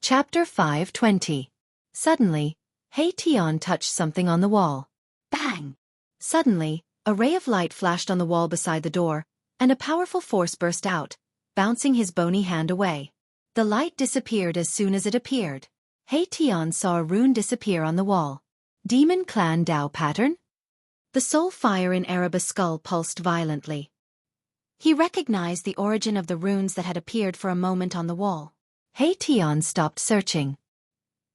Chapter 520. Suddenly, Hei Tian touched something on the wall. Bang! Suddenly, a ray of light flashed on the wall beside the door, and a powerful force burst out, bouncing his bony hand away. The light disappeared as soon as it appeared. Hei Tian saw a rune disappear on the wall. Demon Clan Dao Pattern? The soul fire in Erebus' skull pulsed violently. He recognized the origin of the runes that had appeared for a moment on the wall. Hei Tian stopped searching.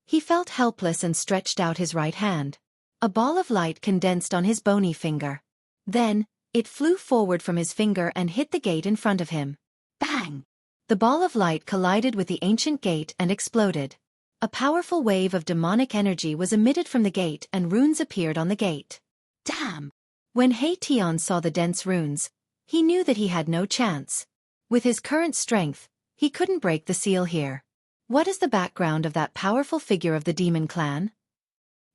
He felt helpless and stretched out his right hand. A ball of light condensed on his bony finger. Then, it flew forward from his finger and hit the gate in front of him. Bang! The ball of light collided with the ancient gate and exploded. A powerful wave of demonic energy was emitted from the gate and runes appeared on the gate. Damn! When Hei Tian saw the dense runes, he knew that he had no chance. With his current strength, he couldn't break the seal here. What is the background of that powerful figure of the demon clan?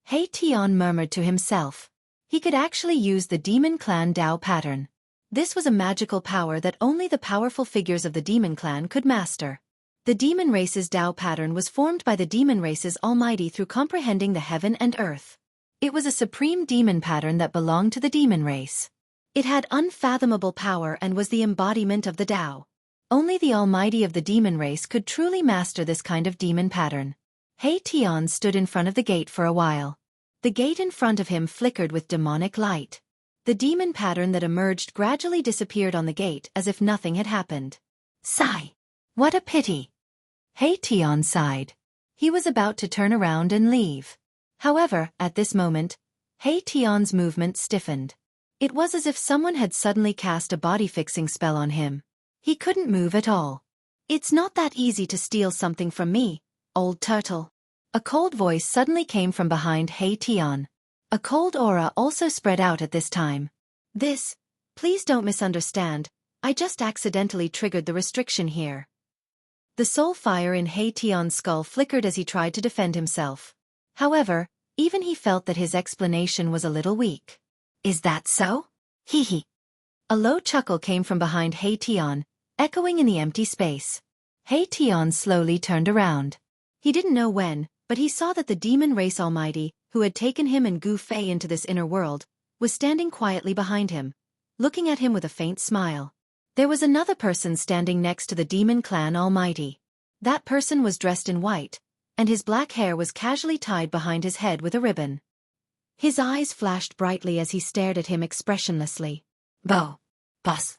Hei Tian murmured to himself. He could actually use the demon clan Dao pattern. This was a magical power that only the powerful figures of the demon clan could master. The demon race's Dao pattern was formed by the demon race's almighty through comprehending the heaven and earth. It was a supreme demon pattern that belonged to the demon race. It had unfathomable power and was the embodiment of the Dao. Only the almighty of the demon race could truly master this kind of demon pattern. Hei Tian stood in front of the gate for a while. The gate in front of him flickered with demonic light. The demon pattern that emerged gradually disappeared on the gate as if nothing had happened. Sigh! What a pity! Hei Tian sighed. He was about to turn around and leave. However, at this moment, Hei Tian's movement stiffened. It was as if someone had suddenly cast a body-fixing spell on him. He couldn't move at all. It's not that easy to steal something from me, old turtle. A cold voice suddenly came from behind Hei Tian. A cold aura also spread out at this time. Please don't misunderstand, I just accidentally triggered the restriction here. The soul fire in Hei Tian's skull flickered as he tried to defend himself. However, even he felt that his explanation was a little weak. Is that so? Hee hee. A low chuckle came from behind Hei Tian, echoing in the empty space. Hei Tian slowly turned around. He didn't know when, but he saw that the demon race almighty, who had taken him and Gu Fei into this inner world, was standing quietly behind him, looking at him with a faint smile. There was another person standing next to the demon clan almighty. That person was dressed in white, and his black hair was casually tied behind his head with a ribbon. His eyes flashed brightly as he stared at him expressionlessly. Boss.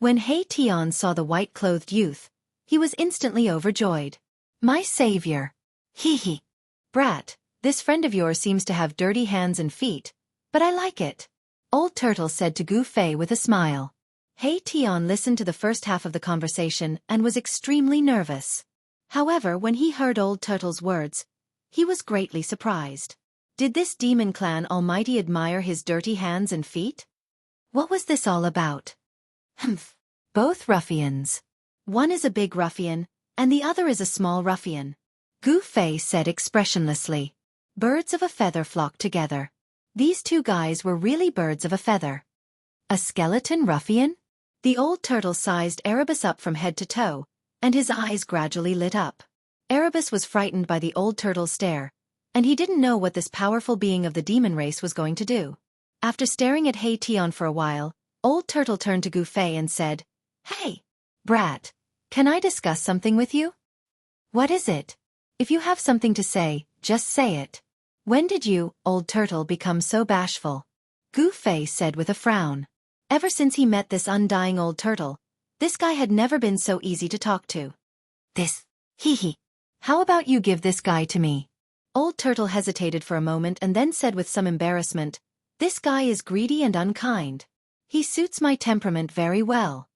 When Hei Tian saw the white-clothed youth, he was instantly overjoyed. My savior. Hee hee. Brat, this friend of yours seems to have dirty hands and feet, but I like it. Old Turtle said to Gu Fei with a smile. Hei Tian listened to the first half of the conversation and was extremely nervous. However, when he heard Old Turtle's words, he was greatly surprised. Did this demon clan almighty admire his dirty hands and feet? What was this all about? Humph. Both ruffians. One is a big ruffian, and the other is a small ruffian. Gu Fei said expressionlessly. Birds of a feather flocked together. These two guys were really birds of a feather. A skeleton ruffian? The old turtle sized Erebus up from head to toe, and his eyes gradually lit up. Erebus was frightened by the old turtle's stare, and he didn't know what this powerful being of the demon race was going to do. After staring at Hei Tian for a while, Old Turtle turned to Gu Fei and said, Hey, brat, can I discuss something with you? What is it? If you have something to say, just say it. When did you, Old Turtle, become so bashful? Gu Fei said with a frown. Ever since he met this undying old turtle, this guy had never been so easy to talk to. Hee hee. How about you give this guy to me? Old Turtle hesitated for a moment and then said with some embarrassment, This guy is greedy and unkind. He suits my temperament very well.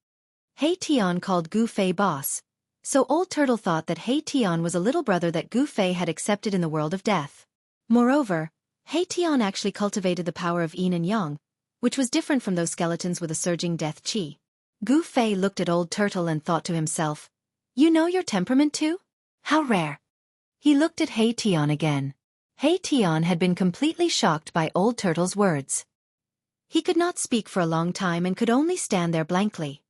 Hei Tian called Gu Fei boss, so Old Turtle thought that Hei Tian was a little brother that Gu Fei had accepted in the world of death. Moreover, Hei Tian actually cultivated the power of yin and yang, which was different from those skeletons with a surging death chi. Gu Fei looked at Old Turtle and thought to himself, You know your temperament too? How rare. He looked at Hei Tian again. Hei Tian had been completely shocked by Old Turtle's words. He could not speak for a long time and could only stand there blankly.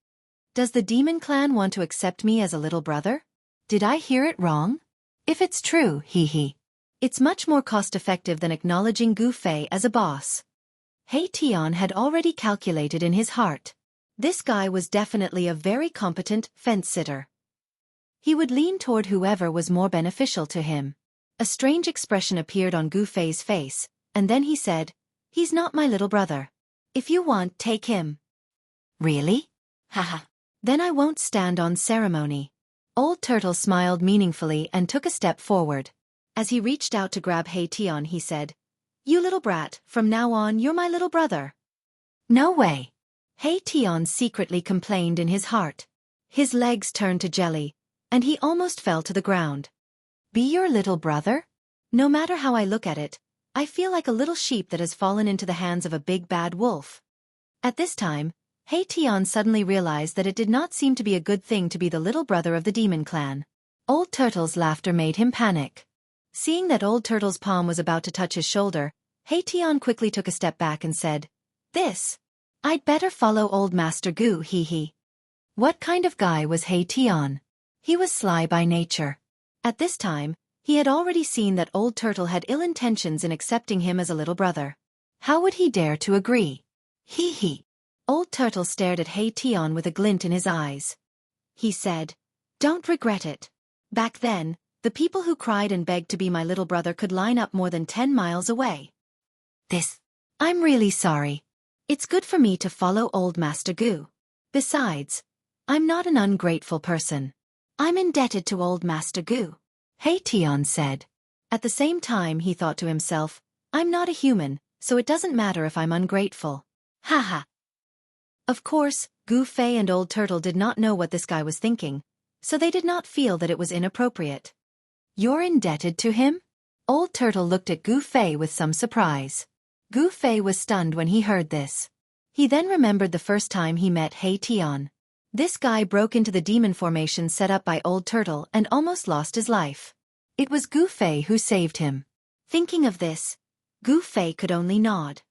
Does the demon clan want to accept me as a little brother? Did I hear it wrong? If it's true, hee hee. It's much more cost-effective than acknowledging Gu Fei as a boss. He Tian had already calculated in his heart. This guy was definitely a very competent fence-sitter. He would lean toward whoever was more beneficial to him. A strange expression appeared on Gu Fei's face, and then he said, "He's not my little brother. If you want, take him." "Really? Haha. Then I won't stand on ceremony." Old Turtle smiled meaningfully and took a step forward. As he reached out to grab He Tian, he said, "You little brat, from now on you're my little brother." "No way." He Tian secretly complained in his heart. His legs turned to jelly, and he almost fell to the ground. "Be your little brother? No matter how I look at it, I feel like a little sheep that has fallen into the hands of a big bad wolf." At this time, He Tian suddenly realized that it did not seem to be a good thing to be the little brother of the demon clan. Old Turtle's laughter made him panic. Seeing that Old Turtle's palm was about to touch his shoulder, He Tian quickly took a step back and said, I'd better follow Old Master Gu, hee hee." What kind of guy was He Tian? He was sly by nature. At this time, he had already seen that Old Turtle had ill intentions in accepting him as a little brother. How would he dare to agree? Hee hee. Old Turtle stared at He Tian with a glint in his eyes. He said, "Don't regret it. Back then, the people who cried and begged to be my little brother could line up more than 10 miles away. I'm really sorry. It's good for me to follow Old Master Gu. Besides, I'm not an ungrateful person. I'm indebted to Old Master Gu," He Tian said. At the same time he thought to himself, "I'm not a human, so it doesn't matter if I'm ungrateful. Haha." Of course, Gu Fei and Old Turtle did not know what this guy was thinking, so they did not feel that it was inappropriate. "You're indebted to him?" Old Turtle looked at Gu Fei with some surprise. Gu Fei was stunned when he heard this. He then remembered the first time he met He Tian. This guy broke into the demon formation set up by Old Turtle and almost lost his life. It was Gu Fei who saved him. Thinking of this, Gu Fei could only nod.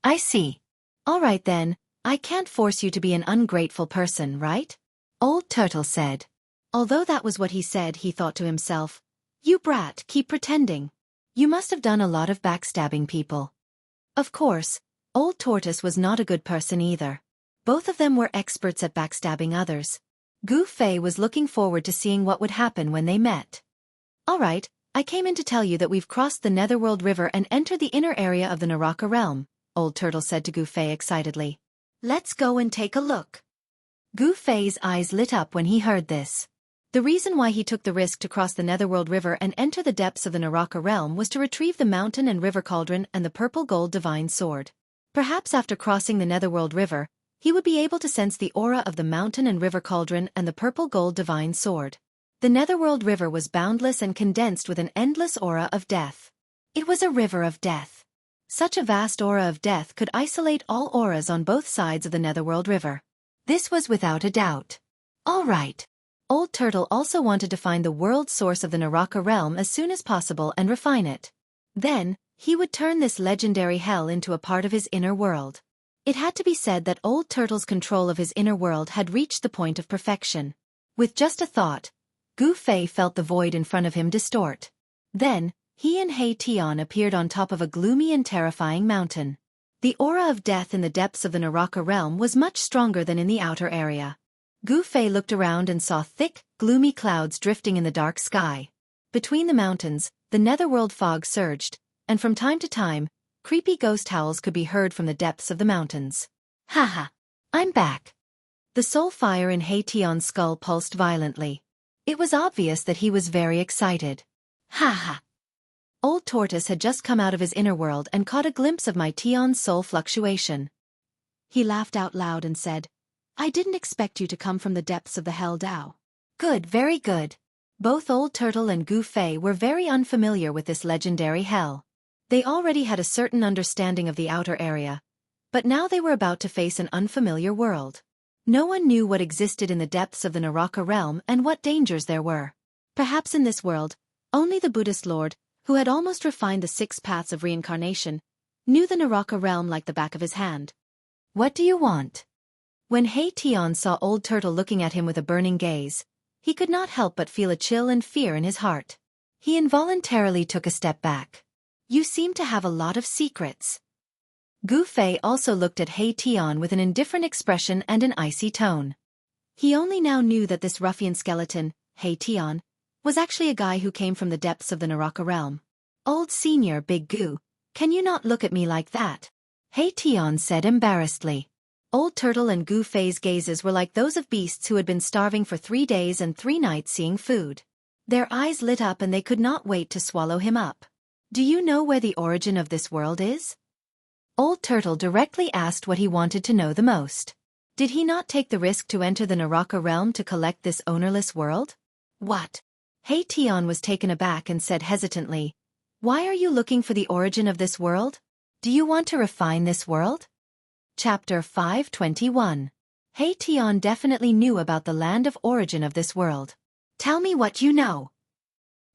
"I see. All right then, I can't force you to be an ungrateful person, right?" Old Turtle said. Although that was what he said, he thought to himself, "You brat, keep pretending. You must have done a lot of backstabbing people." Of course, Old Tortoise was not a good person either. Both of them were experts at backstabbing others. Gu Fei was looking forward to seeing what would happen when they met. "All right, I came in to tell you that we've crossed the Netherworld River and entered the inner area of the Naraka realm," Old Turtle said to Gu Fei excitedly. "Let's go and take a look." Gu Fei's eyes lit up when he heard this. The reason why he took the risk to cross the Netherworld River and enter the depths of the Naraka realm was to retrieve the mountain and river cauldron and the purple gold divine sword. Perhaps after crossing the Netherworld River, he would be able to sense the aura of the mountain and river cauldron and the purple gold divine sword. The Netherworld River was boundless and condensed with an endless aura of death. It was a river of death. Such a vast aura of death could isolate all auras on both sides of the Netherworld River. This was without a doubt. All right. Old Turtle also wanted to find the world source of the Naraka realm as soon as possible and refine it. Then, he would turn this legendary hell into a part of his inner world. It had to be said that Old Turtle's control of his inner world had reached the point of perfection. With just a thought, Gu Fei felt the void in front of him distort. Then, he and He Tian appeared on top of a gloomy and terrifying mountain. The aura of death in the depths of the Naraka realm was much stronger than in the outer area. Gu Fei looked around and saw thick, gloomy clouds drifting in the dark sky. Between the mountains, the netherworld fog surged, and from time to time, creepy ghost howls could be heard from the depths of the mountains. "Haha! I'm back." The soul fire in He Tian's skull pulsed violently. It was obvious that he was very excited. "Haha!" Old Tortoise had just come out of his inner world and caught a glimpse of my Tian's soul fluctuation. He laughed out loud and said, "I didn't expect you to come from the depths of the Hell Dao." "Good, very good." Both Old Turtle and Gu Fei were very unfamiliar with this legendary hell. They already had a certain understanding of the outer area, but now they were about to face an unfamiliar world. No one knew what existed in the depths of the Naraka realm and what dangers there were. Perhaps in this world, only the Buddhist Lord, who had almost refined the 6 paths of reincarnation, knew the Naraka realm like the back of his hand. "What do you want?" When He Tian saw Old Turtle looking at him with a burning gaze, he could not help but feel a chill and fear in his heart. He involuntarily took a step back. You seem to have a lot of secrets. Gu Fei also looked at He Tian with an indifferent expression and an icy tone. He only now knew that this ruffian skeleton, He Tian, was actually a guy who came from the depths of the Naraka realm. Old senior Big Gu, can you not look at me like that? He Tian said embarrassedly. Old Turtle and Gu Fei's gazes were like those of beasts who had been starving for 3 days and 3 nights seeing food. Their eyes lit up and they could not wait to swallow him up. Do you know where the origin of this world is? Old Turtle directly asked what he wanted to know the most. Did he not take the risk to enter the Naraka realm to collect this ownerless world? What? He Tian was taken aback and said hesitantly, why are you looking for the origin of this world? Do you want to refine this world? Chapter 521. He Tian definitely knew about the land of origin of this world. Tell me what you know.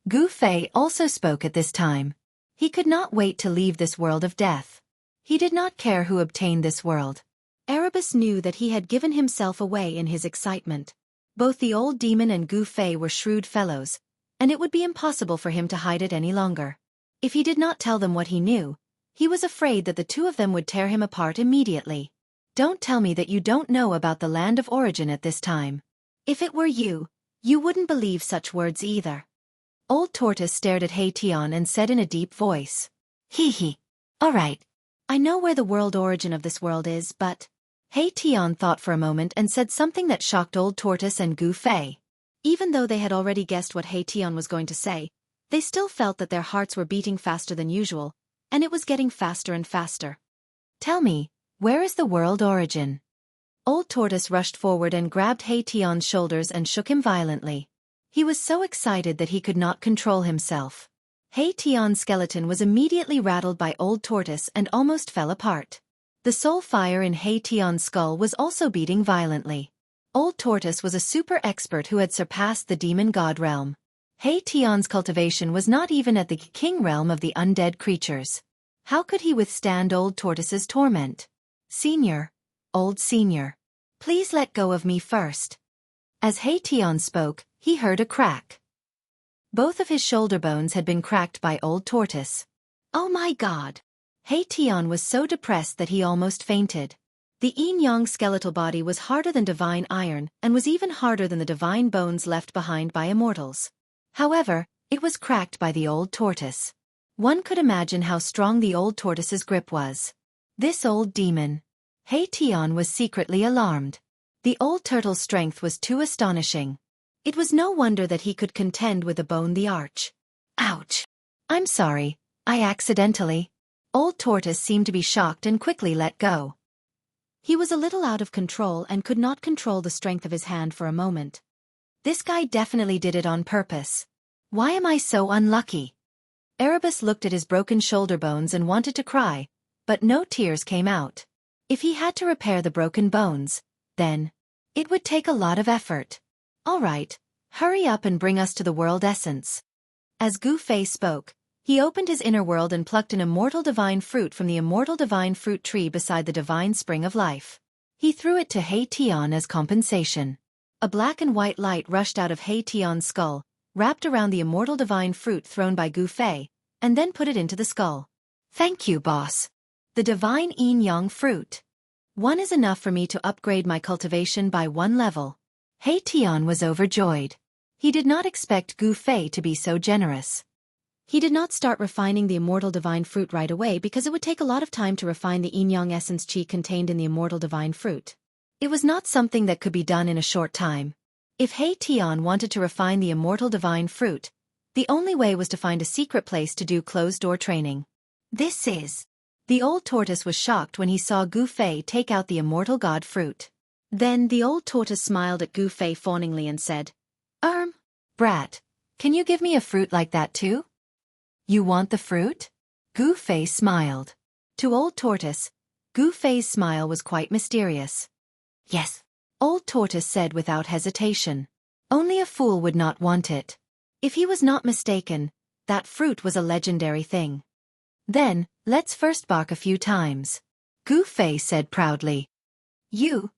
Gu Fei also spoke at this time. He could not wait to leave this world of death. He did not care who obtained this world. Erebus knew that he had given himself away in his excitement. Both the old demon and Gu Fei were shrewd fellows, and it would be impossible for him to hide it any longer. If he did not tell them what he knew, he was afraid that the two of them would tear him apart immediately. Don't tell me that you don't know about the land of origin at this time. If it were you, you wouldn't believe such words either. Old Tortoise stared at He Tian and said in a deep voice, Hee hee. All right. I know where the world origin of this world is, but... He Tian thought for a moment and said something that shocked Old Tortoise and Gu Fei. Even though they had already guessed what He Tian was going to say, they still felt that their hearts were beating faster than usual, and it was getting faster and faster. Tell me, where is the world origin? Old Tortoise rushed forward and grabbed He Tian's shoulders and shook him violently. He was so excited that he could not control himself. He Tian's skeleton was immediately rattled by Old Tortoise and almost fell apart. The soul fire in He Tian's skull was also beating violently. Old Tortoise was a super expert who had surpassed the demon god realm. He Tian's cultivation was not even at the king realm of the undead creatures. How could he withstand Old Tortoise's torment? Senior, old senior, please let go of me first. As He Tian spoke, he heard a crack. Both of his shoulder bones had been cracked by Old Tortoise. Oh my god! He Tian was so depressed that he almost fainted. The yin-yang skeletal body was harder than divine iron and was even harder than the divine bones left behind by immortals. However, it was cracked by the Old Tortoise. One could imagine how strong the Old Tortoise's grip was. This old demon. He Tian was secretly alarmed. The Old Turtle's strength was too astonishing. It was no wonder that he could contend with a bone the arch. Ouch! I'm sorry, I accidentally... Old Tortoise seemed to be shocked and quickly let go. He was a little out of control and could not control the strength of his hand for a moment. This guy definitely did it on purpose. Why am I so unlucky? Erebus looked at his broken shoulder bones and wanted to cry, but no tears came out. If he had to repair the broken bones, then it would take a lot of effort. All right, hurry up and bring us to the world essence. As Gu Fei spoke, he opened his inner world and plucked an immortal divine fruit from the immortal divine fruit tree beside the divine spring of life. He threw it to He Tian as compensation. A black and white light rushed out of He Tian's skull, wrapped around the immortal divine fruit thrown by Gu Fei, and then put it into the skull. Thank you, boss. The divine yin-yang fruit. One is enough for me to upgrade my cultivation by 1 level. He Tian was overjoyed. He did not expect Gu Fei to be so generous. He did not start refining the immortal divine fruit right away because it would take a lot of time to refine the yin-yang essence qi contained in the immortal divine fruit. It was not something that could be done in a short time. If He Tian wanted to refine the immortal divine fruit, the only way was to find a secret place to do closed-door training. This is... The Old Tortoise was shocked when he saw Gu Fei take out the immortal god fruit. Then the Old Tortoise smiled at Gu Fei fawningly and said, Brat, can you give me a fruit like that too? You want the fruit? Gu Fei smiled. To Old Tortoise, Gu Fei's smile was quite mysterious. Yes, Old Tortoise said without hesitation. Only a fool would not want it. If he was not mistaken, that fruit was a legendary thing. Then, let's first bark a few times. Gu Fei said proudly. You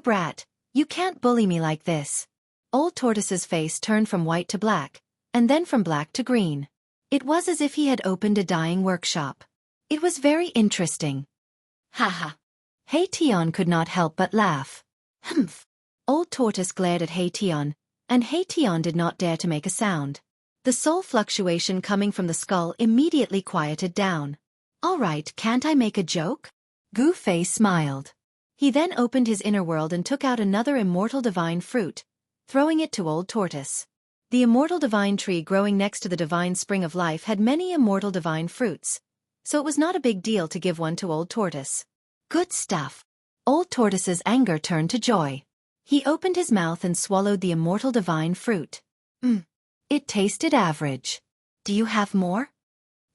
brat, you can't bully me like this. Old Tortoise's face turned from white to black, and then from black to green. It was as if he had opened a dyeing workshop. It was very interesting. Haha. Hey Tian could not help but laugh. Humph. Old Tortoise glared at Hey Tian, and Hey Tian did not dare to make a sound. The soul fluctuation coming from the skull immediately quieted down. All right, can't I make a joke? Gu Fei smiled. He then opened his inner world and took out another immortal divine fruit, throwing it to Old Tortoise. The immortal divine tree growing next to the divine spring of life had many immortal divine fruits, so it was not a big deal to give one to Old Tortoise. Good stuff. Old Tortoise's anger turned to joy. He opened his mouth and swallowed the immortal divine fruit. It tasted average. Do you have more?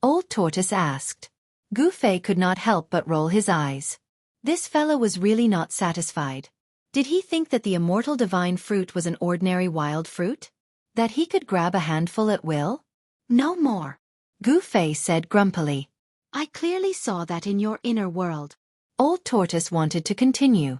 Old Tortoise asked. Gu Fei could not help but roll his eyes. This fellow was really not satisfied. Did he think that the immortal divine fruit was an ordinary wild fruit? That he could grab a handful at will? No more. Gu Fei said grumpily. I clearly saw that in your inner world. Old Tortoise wanted to continue.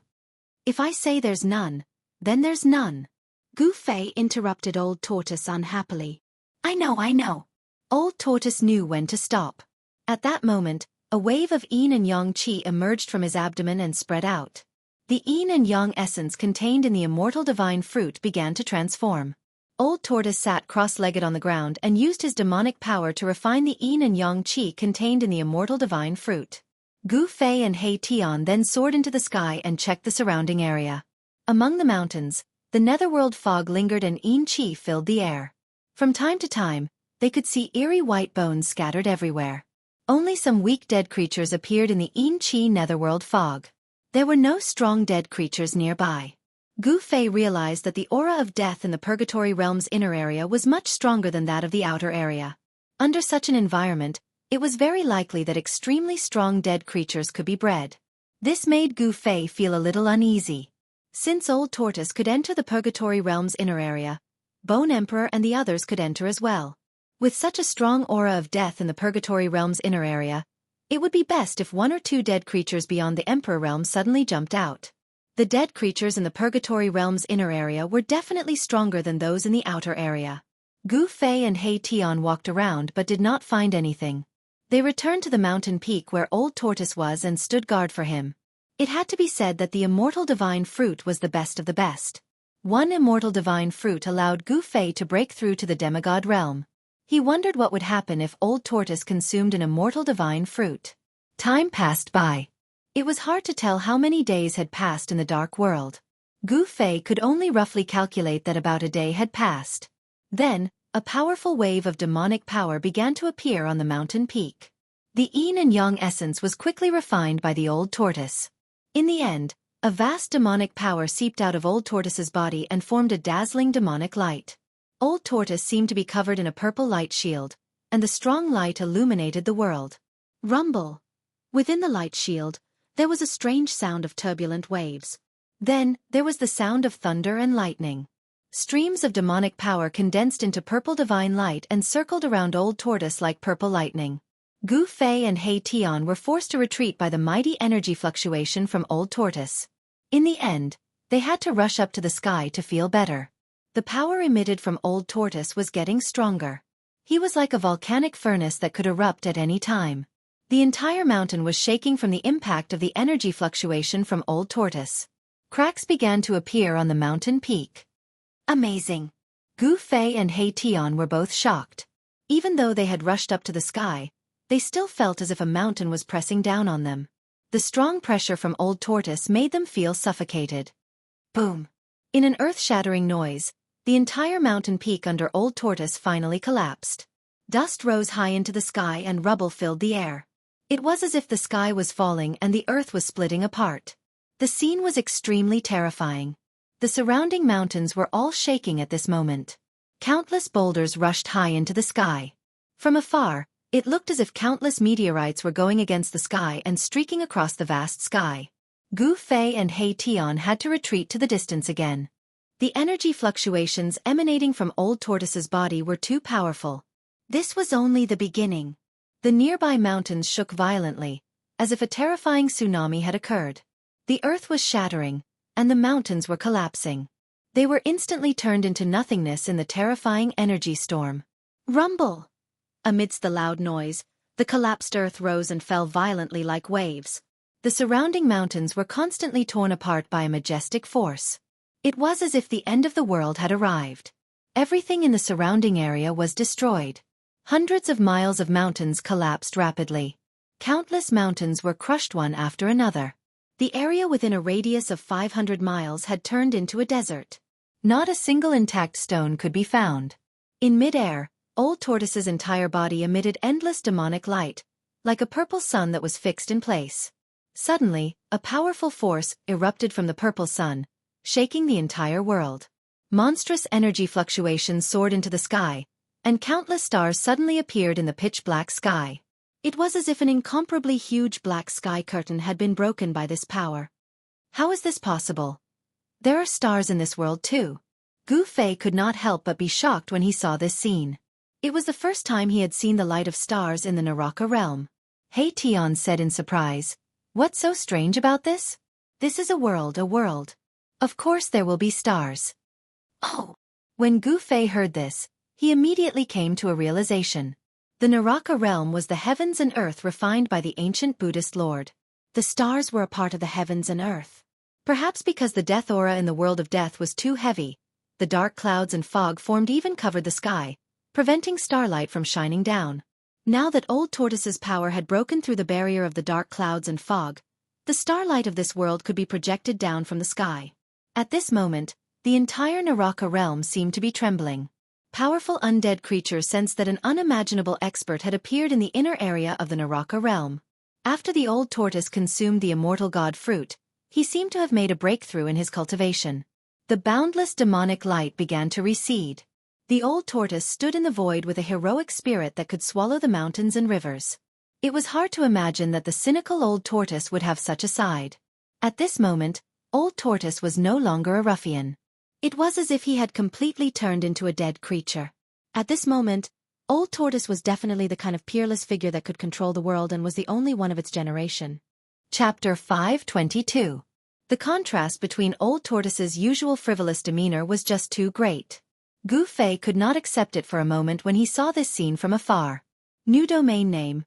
If I say there's none, then there's none. Gu Fei interrupted Old Tortoise unhappily. I know. Old Tortoise knew when to stop. At that moment, a wave of yin and yang qi emerged from his abdomen and spread out. The yin and yang essence contained in the immortal divine fruit began to transform. Old Tortoise sat cross-legged on the ground and used his demonic power to refine the yin and yang qi contained in the immortal divine fruit. Gu Fei and Hey Tian then soared into the sky and checked the surrounding area. Among the mountains, the netherworld fog lingered and yin qi filled the air. From time to time, they could see eerie white bones scattered everywhere. Only some weak dead creatures appeared in the yin qi netherworld fog. There were no strong dead creatures nearby. Gu Fei realized that the aura of death in the Purgatory Realm's inner area was much stronger than that of the outer area. Under such an environment, it was very likely that extremely strong dead creatures could be bred. This made Gu Fei feel a little uneasy. Since Old Tortoise could enter the Purgatory Realm's inner area, Bone Emperor and the others could enter as well. With such a strong aura of death in the Purgatory Realm's inner area, it would be best if one or two dead creatures beyond the Emperor Realm suddenly jumped out. The dead creatures in the Purgatory Realm's inner area were definitely stronger than those in the outer area. Gu Fei and Hey Tian walked around but did not find anything. They returned to the mountain peak where Old Tortoise was and stood guard for him. It had to be said that the immortal divine fruit was the best of the best. One immortal divine fruit allowed Gu Fei to break through to the demigod realm. He wondered what would happen if Old Tortoise consumed an immortal divine fruit. Time passed by. It was hard to tell how many days had passed in the dark world. Gu Fei could only roughly calculate that about a day had passed. Then, a powerful wave of demonic power began to appear on the mountain peak. The yin and yang essence was quickly refined by the Old Tortoise. In the end, a vast demonic power seeped out of Old Tortoise's body and formed a dazzling demonic light. Old Tortoise seemed to be covered in a purple light shield, and the strong light illuminated the world. Rumble. Within the light shield, there was a strange sound of turbulent waves. Then, there was the sound of thunder and lightning. Streams of demonic power condensed into purple divine light and circled around Old Tortoise like purple lightning. Gu Fei and Hey Tian were forced to retreat by the mighty energy fluctuation from Old Tortoise. In the end, they had to rush up to the sky to feel better. The power emitted from Old Tortoise was getting stronger. He was like a volcanic furnace that could erupt at any time. The entire mountain was shaking from the impact of the energy fluctuation from Old Tortoise. Cracks began to appear on the mountain peak. Amazing! Gu Fei and Hey Tian were both shocked. Even though they had rushed up to the sky, they still felt as if a mountain was pressing down on them. The strong pressure from Old Tortoise made them feel suffocated. Boom! In an earth-shattering noise, the entire mountain peak under Old Tortoise finally collapsed. Dust rose high into the sky and rubble filled the air. It was as if the sky was falling and the earth was splitting apart. The scene was extremely terrifying. The surrounding mountains were all shaking at this moment. Countless boulders rushed high into the sky. From afar, it looked as if countless meteorites were going against the sky and streaking across the vast sky. Gu Fei and Hey Tian had to retreat to the distance again. The energy fluctuations emanating from Old Tortoise's body were too powerful. This was only the beginning. The nearby mountains shook violently, as if a terrifying tsunami had occurred. The earth was shattering, and the mountains were collapsing. They were instantly turned into nothingness in the terrifying energy storm. Rumble! Amidst the loud noise, the collapsed earth rose and fell violently like waves. The surrounding mountains were constantly torn apart by a majestic force. It was as if the end of the world had arrived. Everything in the surrounding area was destroyed. Hundreds of miles of mountains collapsed rapidly. Countless mountains were crushed one after another. The area within a radius of 500 miles had turned into a desert. Not a single intact stone could be found. In mid-air, Old Tortoise's entire body emitted endless demonic light, like a purple sun that was fixed in place. Suddenly, a powerful force erupted from the purple sun, shaking the entire world. Monstrous energy fluctuations soared into the sky, and countless stars suddenly appeared in the pitch-black sky. It was as if an incomparably huge black sky curtain had been broken by this power. How is this possible? There are stars in this world too. Gu Fei could not help but be shocked when he saw this scene. It was the first time he had seen the light of stars in the Naraka realm. Hey Tian said in surprise, "What's so strange about this? This is a world. Of course there will be stars." Oh! When Gu Fei heard this, he immediately came to a realization. The Naraka realm was the heavens and earth refined by the ancient Buddhist Lord. The stars were a part of the heavens and earth. Perhaps because the death aura in the world of death was too heavy, the dark clouds and fog formed even covered the sky, preventing starlight from shining down. Now that Old Tortoise's power had broken through the barrier of the dark clouds and fog, the starlight of this world could be projected down from the sky. At this moment, the entire Naraka realm seemed to be trembling. Powerful undead creatures sensed that an unimaginable expert had appeared in the inner area of the Naraka realm. After the Old Tortoise consumed the immortal god fruit, he seemed to have made a breakthrough in his cultivation. The boundless demonic light began to recede. The Old Tortoise stood in the void with a heroic spirit that could swallow the mountains and rivers. It was hard to imagine that the cynical Old Tortoise would have such a side. At this moment, Old Tortoise was no longer a ruffian. It was as if he had completely turned into a dead creature. At this moment, Old Tortoise was definitely the kind of peerless figure that could control the world and was the only one of its generation. Chapter 522. The contrast between Old Tortoise's usual frivolous demeanor was just too great. Gu Fei could not accept it for a moment when he saw this scene from afar. New domain name.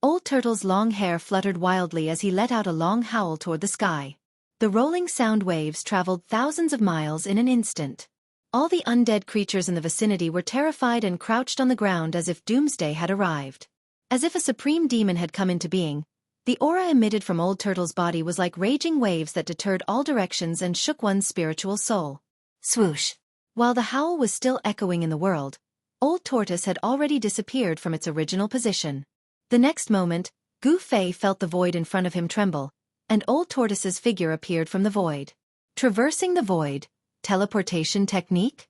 Old Turtle's long hair fluttered wildly as he let out a long howl toward the sky. The rolling sound waves traveled thousands of miles in an instant. All the undead creatures in the vicinity were terrified and crouched on the ground as if doomsday had arrived. As if a supreme demon had come into being, the aura emitted from Old Turtle's body was like raging waves that deterred all directions and shook one's spiritual soul. Swoosh! While the howl was still echoing in the world, Old Tortoise had already disappeared from its original position. The next moment, Gu Fei felt the void in front of him tremble, and Old Tortoise's figure appeared from the void. Traversing the void, teleportation technique?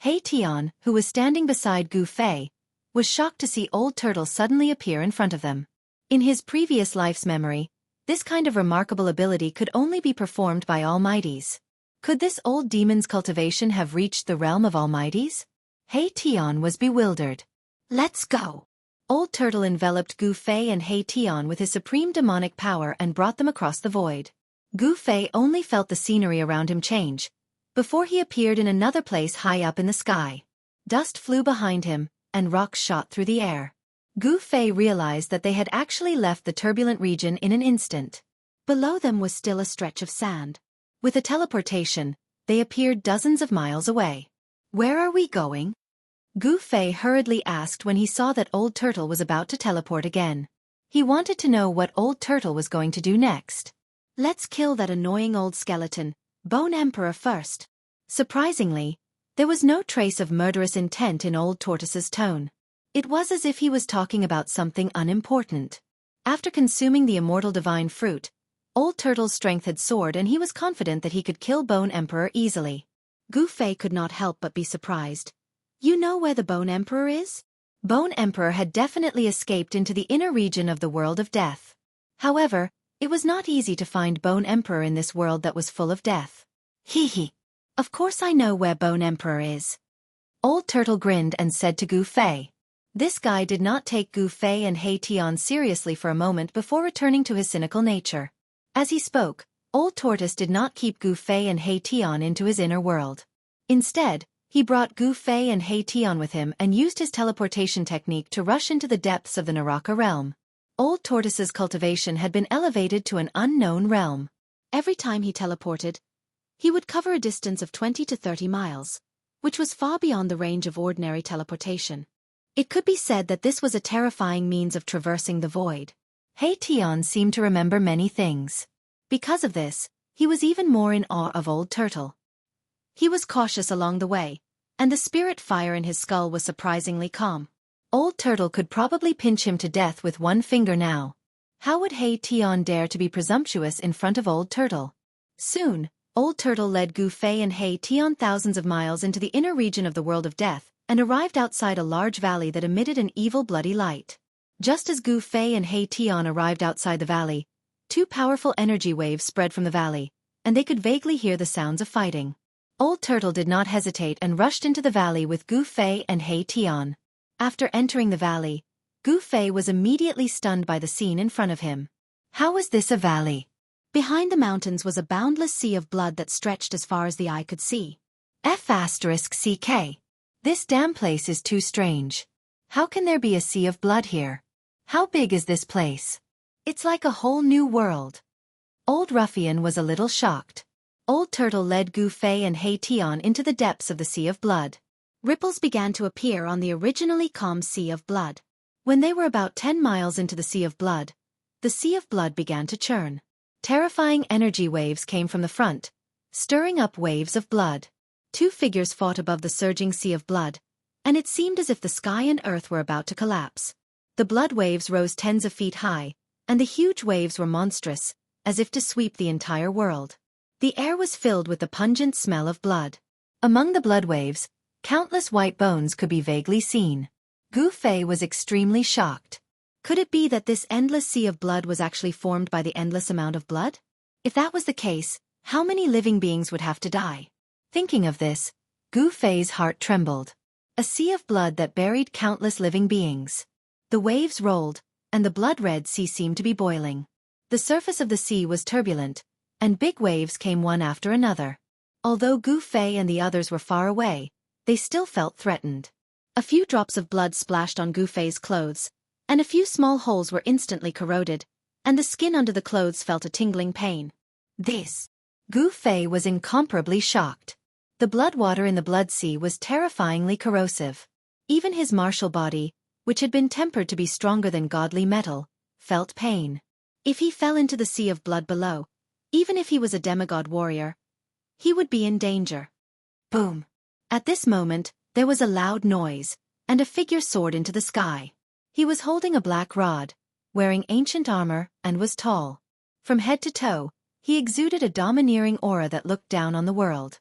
Hey Tian, who was standing beside Gu Fei, was shocked to see Old Turtle suddenly appear in front of them. In his previous life's memory, this kind of remarkable ability could only be performed by Almighties. Could this old demon's cultivation have reached the realm of Almighties? Hey Tian was bewildered. Let's go! Old Turtle enveloped Gu Fei and Hey Tian with his supreme demonic power and brought them across the void. Gu Fei only felt the scenery around him change, before he appeared in another place high up in the sky. Dust flew behind him, and rocks shot through the air. Gu Fei realized that they had actually left the turbulent region in an instant. Below them was still a stretch of sand. With a teleportation, they appeared dozens of miles away. Where are we going? Gu Fei hurriedly asked when he saw that Old Turtle was about to teleport again. He wanted to know what Old Turtle was going to do next. Let's kill that annoying old skeleton, Bone Emperor, first. Surprisingly, there was no trace of murderous intent in Old Tortoise's tone. It was as if he was talking about something unimportant. After consuming the immortal divine fruit, Old Turtle's strength had soared and he was confident that he could kill Bone Emperor easily. Gu Fei could not help but be surprised. You know where the Bone Emperor is? Bone Emperor had definitely escaped into the inner region of the world of death. However, it was not easy to find Bone Emperor in this world that was full of death. Hee. Of course I know where Bone Emperor is. Old Turtle grinned and said to Gu Fei. This guy did not take Gu Fei and Hey Tian seriously for a moment before returning to his cynical nature. As he spoke, Old Tortoise did not keep Gu Fei and Hey Tian into his inner world. Instead, He brought Gu Fei and He Tian with him and used his teleportation technique to rush into the depths of the Naraka realm. Old Tortoise's cultivation had been elevated to an unknown realm. Every time he teleported, he would cover a distance of 20 to 30 miles, which was far beyond the range of ordinary teleportation. It could be said that this was a terrifying means of traversing the void. He Tian seemed to remember many things. Because of this, he was even more in awe of Old Turtle. He was cautious along the way, and the spirit fire in his skull was surprisingly calm. Old Turtle could probably pinch him to death with one finger now. How would He Tian dare to be presumptuous in front of Old Turtle? Soon, Old Turtle led Gu Fei and He Tian thousands of miles into the inner region of the world of death, and arrived outside a large valley that emitted an evil bloody light. Just as Gu Fei and He Tian arrived outside the valley, two powerful energy waves spread from the valley, and they could vaguely hear the sounds of fighting. Old Turtle did not hesitate and rushed into the valley with Gu Fei and He Tian. After entering the valley, Gu Fei was immediately stunned by the scene in front of him. How was this a valley? Behind the mountains was a boundless sea of blood that stretched as far as the eye could see. F***CK. This damn place is too strange. How can there be a sea of blood here? How big is this place? It's like a whole new world. Old Ruffian was a little shocked. Old Turtle led Gu Fei and He Tian into the depths of the sea of blood. Ripples began to appear on the originally calm sea of blood. When they were about 10 miles into the sea of blood, the sea of blood began to churn. Terrifying energy waves came from the front, stirring up waves of blood. Two figures fought above the surging sea of blood, and it seemed as if the sky and earth were about to collapse. The blood waves rose tens of feet high, and the huge waves were monstrous, as if to sweep the entire world. The air was filled with the pungent smell of blood. Among the blood waves, countless white bones could be vaguely seen. Gu Fei was extremely shocked. Could it be that this endless sea of blood was actually formed by the endless amount of blood? If that was the case, how many living beings would have to die? Thinking of this, Gu Fei's heart trembled. A sea of blood that buried countless living beings. The waves rolled, and the blood-red sea seemed to be boiling. The surface of the sea was turbulent, and big waves came one after another. Although Gu Fei and the others were far away, they still felt threatened. A few drops of blood splashed on Gu Fei's clothes, and a few small holes were instantly corroded, and the skin under the clothes felt a tingling pain. Gu Fei was incomparably shocked. The blood water in the blood sea was terrifyingly corrosive. Even his martial body, which had been tempered to be stronger than godly metal, felt pain. If he fell into the sea of blood below, even if he was a demigod warrior, he would be in danger. Boom! At this moment, there was a loud noise, and a figure soared into the sky. He was holding a black rod, wearing ancient armor, and was tall. From head to toe, he exuded a domineering aura that looked down on the world.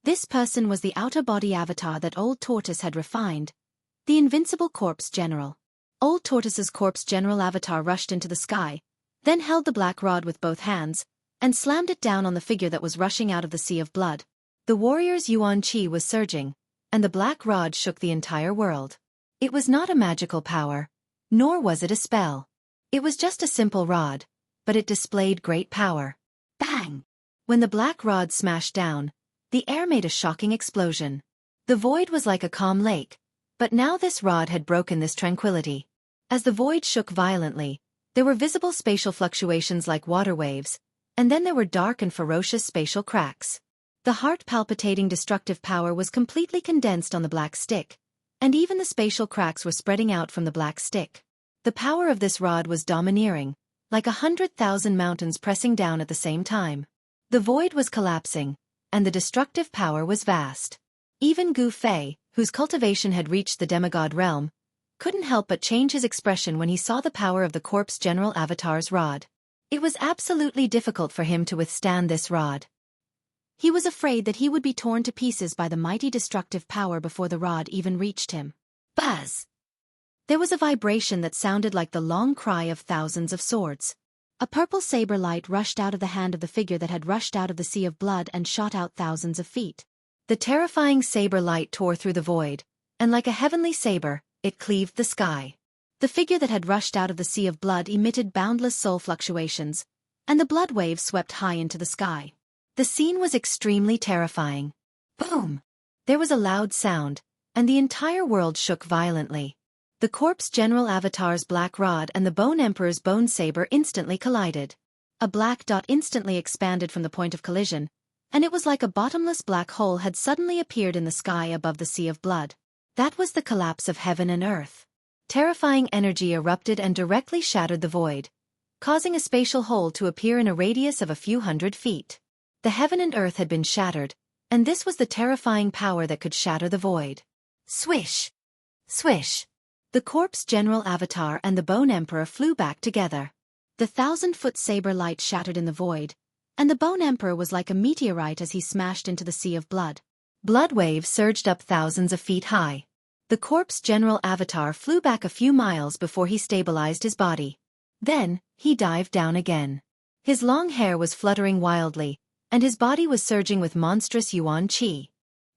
This person was the outer body avatar that Old Tortoise had refined, the invincible corpse general. Old Tortoise's corpse general avatar rushed into the sky, then held the black rod with both hands, and slammed it down on the figure that was rushing out of the sea of blood. The warrior's yuan qi was surging, and the black rod shook the entire world. It was not a magical power, nor was it a spell. It was just a simple rod, but it displayed great power. Bang! When the black rod smashed down, the air made a shocking explosion. The void was like a calm lake, but now this rod had broken this tranquility. As the void shook violently, there were visible spatial fluctuations like water waves, and then there were dark and ferocious spatial cracks. The heart-palpitating destructive power was completely condensed on the black stick, and even the spatial cracks were spreading out from the black stick. The power of this rod was domineering, like 100,000 mountains pressing down at the same time. The void was collapsing, and the destructive power was vast. Even Gu Fei, whose cultivation had reached the demigod realm, couldn't help but change his expression when he saw the power of the corpse general avatar's rod. It was absolutely difficult for him to withstand this rod. He was afraid that he would be torn to pieces by the mighty destructive power before the rod even reached him. Buzz! There was a vibration that sounded like the long cry of thousands of swords. A purple saber light rushed out of the hand of the figure that had rushed out of the sea of blood and shot out thousands of feet. The terrifying saber light tore through the void, and like a heavenly saber, it cleaved the sky. The figure that had rushed out of the sea of blood emitted boundless soul fluctuations, and the blood waves swept high into the sky. The scene was extremely terrifying. Boom! There was a loud sound, and the entire world shook violently. The Corpse General Avatar's black rod and the Bone Emperor's bone saber instantly collided. A black dot instantly expanded from the point of collision, and it was like a bottomless black hole had suddenly appeared in the sky above the sea of blood. That was the collapse of heaven and earth. Terrifying energy erupted and directly shattered the void, causing a spatial hole to appear in a radius of a few hundred feet. The heaven and earth had been shattered, and this was the terrifying power that could shatter the void. Swish! Swish! The Corpse General Avatar and the Bone Emperor flew back together. The 1,000-foot saber light shattered in the void, and the Bone Emperor was like a meteorite as he smashed into the sea of blood. Blood waves surged up thousands of feet high. The Corpse General Avatar flew back a few miles before he stabilized his body. Then, he dived down again. His long hair was fluttering wildly, and his body was surging with monstrous yuan qi.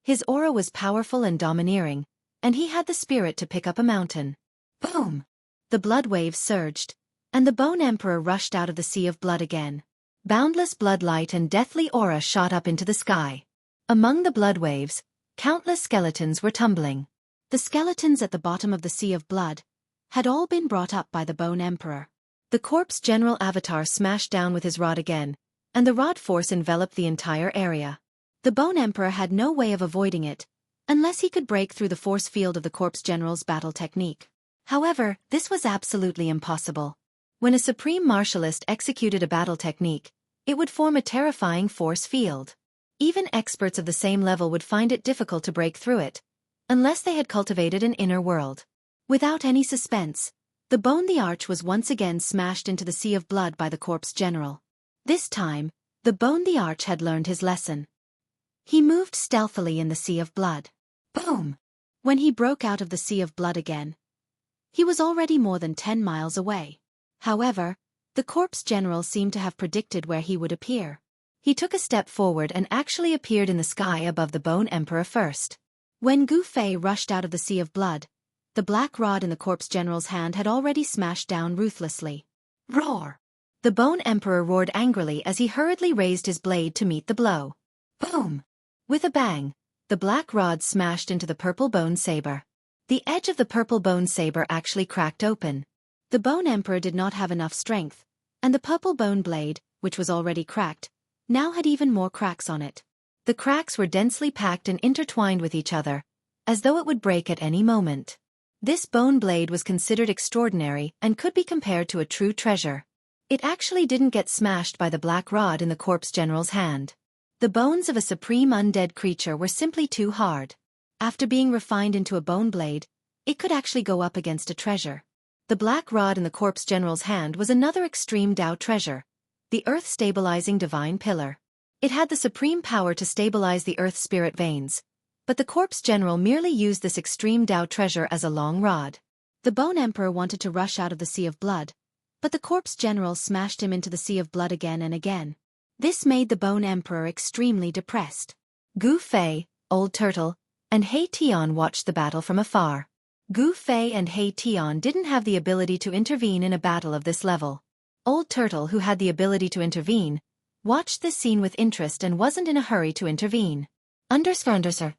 His aura was powerful and domineering, and he had the spirit to pick up a mountain. Boom! The blood waves surged, and the Bone Emperor rushed out of the sea of blood again. Boundless blood light and deathly aura shot up into the sky. Among the blood waves, countless skeletons were tumbling. The skeletons at the bottom of the sea of blood had all been brought up by the Bone Emperor. The Corpse General Avatar smashed down with his rod again, and the rod force enveloped the entire area. The Bone Emperor had no way of avoiding it, unless he could break through the force field of the Corpse General's battle technique. However, this was absolutely impossible. When a supreme martialist executed a battle technique, it would form a terrifying force field. Even experts of the same level would find it difficult to break through it, unless they had cultivated an inner world. Without any suspense, the Bone the Arch was once again smashed into the sea of blood by the Corpse General. This time, the Bone the Arch had learned his lesson. He moved stealthily in the sea of blood. Boom! When he broke out of the sea of blood again, he was already more than 10 miles away. However, the Corpse General seemed to have predicted where he would appear. He took a step forward and actually appeared in the sky above the Bone Emperor first. When Gu Fei rushed out of the sea of blood, the black rod in the Corpse General's hand had already smashed down ruthlessly. Roar! The Bone Emperor roared angrily as he hurriedly raised his blade to meet the blow. Boom! With a bang, the black rod smashed into the purple bone saber. The edge of the purple bone saber actually cracked open. The Bone Emperor did not have enough strength, and the purple bone blade, which was already cracked, now had even more cracks on it. The cracks were densely packed and intertwined with each other, as though it would break at any moment. This bone blade was considered extraordinary and could be compared to a true treasure. It actually didn't get smashed by the black rod in the Corpse General's hand. The bones of a supreme undead creature were simply too hard. After being refined into a bone blade, it could actually go up against a treasure. The black rod in the Corpse General's hand was another extreme Tao treasure, the earth-stabilizing divine pillar. It had the supreme power to stabilize the earth's spirit veins, but the Corpse General merely used this extreme Tao treasure as a long rod. The Bone Emperor wanted to rush out of the sea of blood, but the Corpse General smashed him into the sea of blood again and again. This made the Bone Emperor extremely depressed. Gu Fei, Old Turtle, and Hei Tian watched the battle from afar. Gu Fei and Hei Tian didn't have the ability to intervene in a battle of this level. Old Turtle, who had the ability to intervene, watched this scene with interest and wasn't in a hurry to intervene. Undersir.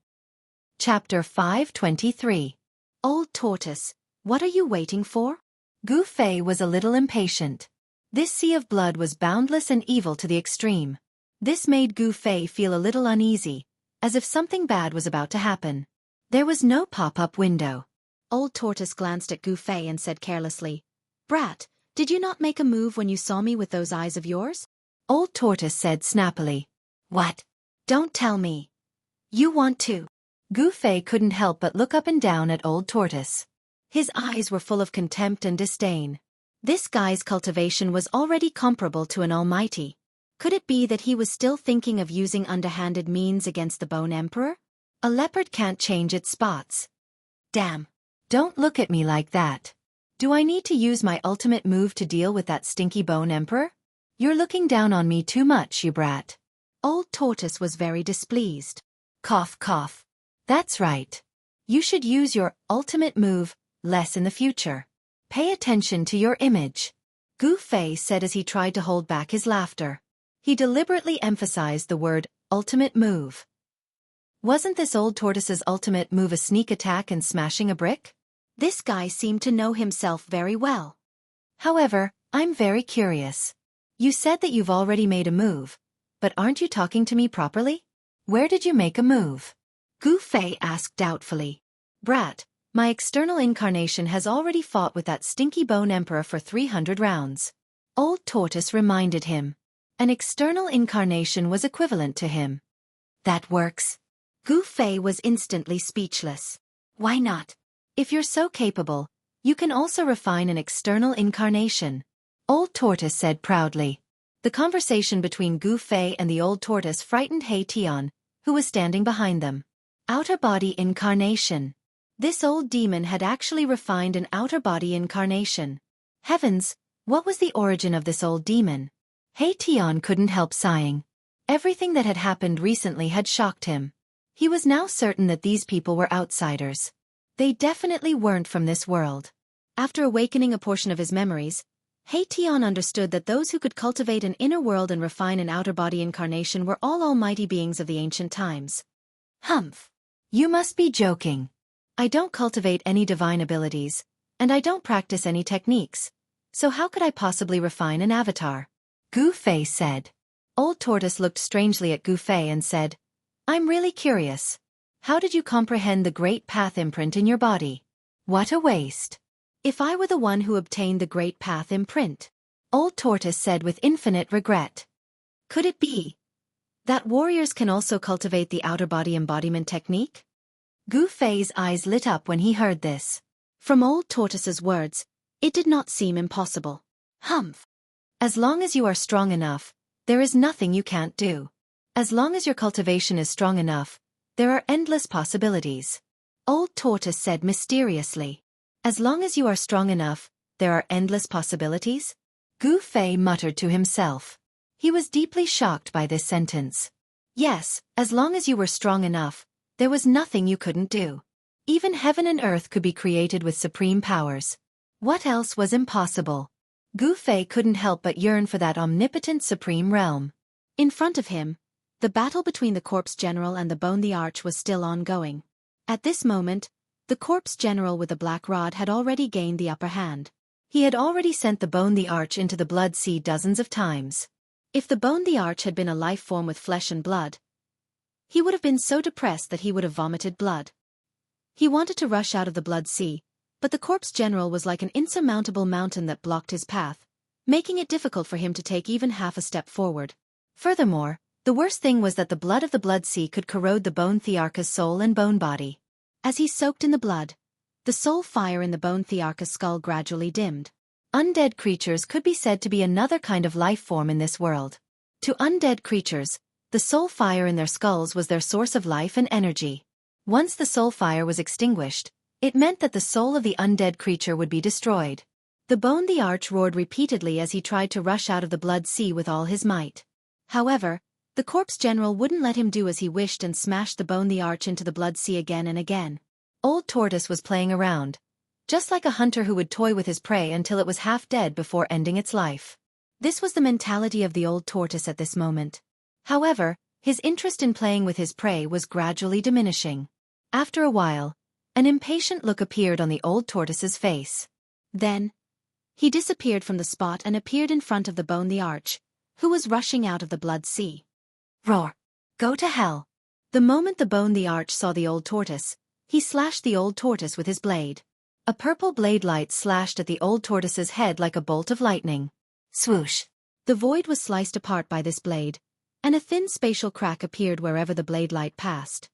Chapter 523. Old Tortoise, what are you waiting for? Gu Fei was a little impatient. This sea of blood was boundless and evil to the extreme. This made Gu Fei feel a little uneasy, as if something bad was about to happen. There was no pop-up window. Old Tortoise glanced at Gu Fei and said carelessly, "Brat, did you not make a move when you saw me with those eyes of yours?" Old Tortoise said snappily, "What? Don't tell me. You want to?" Gu Fei couldn't help but look up and down at Old Tortoise. His eyes were full of contempt and disdain. This guy's cultivation was already comparable to an almighty. Could it be that he was still thinking of using underhanded means against the Bone Emperor? A leopard can't change its spots. Damn. Don't look at me like that. Do I need to use my ultimate move to deal with that stinky Bone Emperor? You're looking down on me too much, you brat. Old Tortoise was very displeased. Cough, cough. That's right. You should use your ultimate move less in the future. Pay attention to your image, Gu Fei said as he tried to hold back his laughter. He deliberately emphasized the word ultimate move. Wasn't this old tortoise's ultimate move a sneak attack and smashing a brick? This guy seemed to know himself very well. However, I'm very curious. You said that you've already made a move, but aren't you talking to me properly? Where did you make a move? Gu Fei asked doubtfully. Brat, my external incarnation has already fought with that stinky bone emperor for 300 rounds. Old Tortoise reminded him. An external incarnation was equivalent to him. That works. Gu Fei was instantly speechless. Why not? If you're so capable, you can also refine an external incarnation. Old Tortoise said proudly. The conversation between Gu Fei and the old tortoise frightened He Tian, who was standing behind them. Outer body incarnation. This old demon had actually refined an outer body incarnation. Heavens, what was the origin of this old demon? He Tian couldn't help sighing. Everything that had happened recently had shocked him. He was now certain that these people were outsiders. They definitely weren't from this world. After awakening a portion of his memories, He Tian understood that those who could cultivate an inner world and refine an outer body incarnation were all almighty beings of the ancient times. Humph! You must be joking. I don't cultivate any divine abilities, and I don't practice any techniques, so how could I possibly refine an avatar? Gu Fei said. Old Tortoise looked strangely at Gu Fei and said, I'm really curious. How did you comprehend the Great Path imprint in your body? What a waste. If I were the one who obtained the Great Path imprint, Old Tortoise said with infinite regret. Could it be that warriors can also cultivate the outer body embodiment technique? Gu Fei's eyes lit up when he heard this. From Old Tortoise's words, it did not seem impossible. Humph! As long as you are strong enough, there is nothing you can't do. As long as your cultivation is strong enough, there are endless possibilities. Old Tortoise said mysteriously. As long as you are strong enough, there are endless possibilities? Gu Fei muttered to himself. He was deeply shocked by this sentence. Yes, as long as you were strong enough, there was nothing you couldn't do. Even heaven and earth could be created with supreme powers. What else was impossible? Gu Fei couldn't help but yearn for that omnipotent supreme realm. In front of him, the battle between the corpse general and the bone the arch was still ongoing. At this moment, the corpse general with the black rod had already gained the upper hand. He had already sent the bone the arch into the blood sea dozens of times. If the bone the arch had been a life form with flesh and blood, he would have been so depressed that he would have vomited blood. He wanted to rush out of the blood sea, but the corpse general was like an insurmountable mountain that blocked his path, making it difficult for him to take even half a step forward. Furthermore, the worst thing was that the blood of the blood sea could corrode the bone Thearcha's soul and bone body. As he soaked in the blood, the soul fire in the bone Thearcha's skull gradually dimmed. Undead creatures could be said to be another kind of life form in this world. To undead creatures, the soul fire in their skulls was their source of life and energy. Once the soul fire was extinguished, it meant that the soul of the undead creature would be destroyed. The bone the arch roared repeatedly as he tried to rush out of the blood sea with all his might. However, the corpse general wouldn't let him do as he wished and smashed the bone the arch into the blood sea again and again. Old Tortoise was playing around, just like a hunter who would toy with his prey until it was half dead before ending its life. This was the mentality of the old tortoise at this moment. However, his interest in playing with his prey was gradually diminishing. After a while, an impatient look appeared on the old tortoise's face. Then, he disappeared from the spot and appeared in front of the bone the arch, who was rushing out of the blood sea. Roar! Go to hell! The moment the bone the arch saw the old tortoise, he slashed the old tortoise with his blade. A purple blade light slashed at the old tortoise's head like a bolt of lightning. Swoosh! The void was sliced apart by this blade, and a thin spatial crack appeared wherever the blade light passed.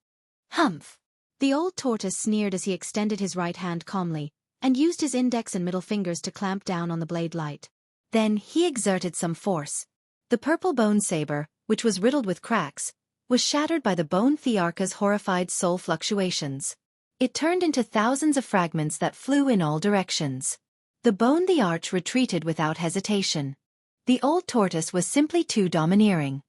Humph! The old tortoise sneered as he extended his right hand calmly, and used his index and middle fingers to clamp down on the blade light. Then he exerted some force. The purple bone saber, which was riddled with cracks, was shattered by the bone Thearcha's horrified soul fluctuations. It turned into thousands of fragments that flew in all directions. The bone the arch retreated without hesitation. The old tortoise was simply too domineering.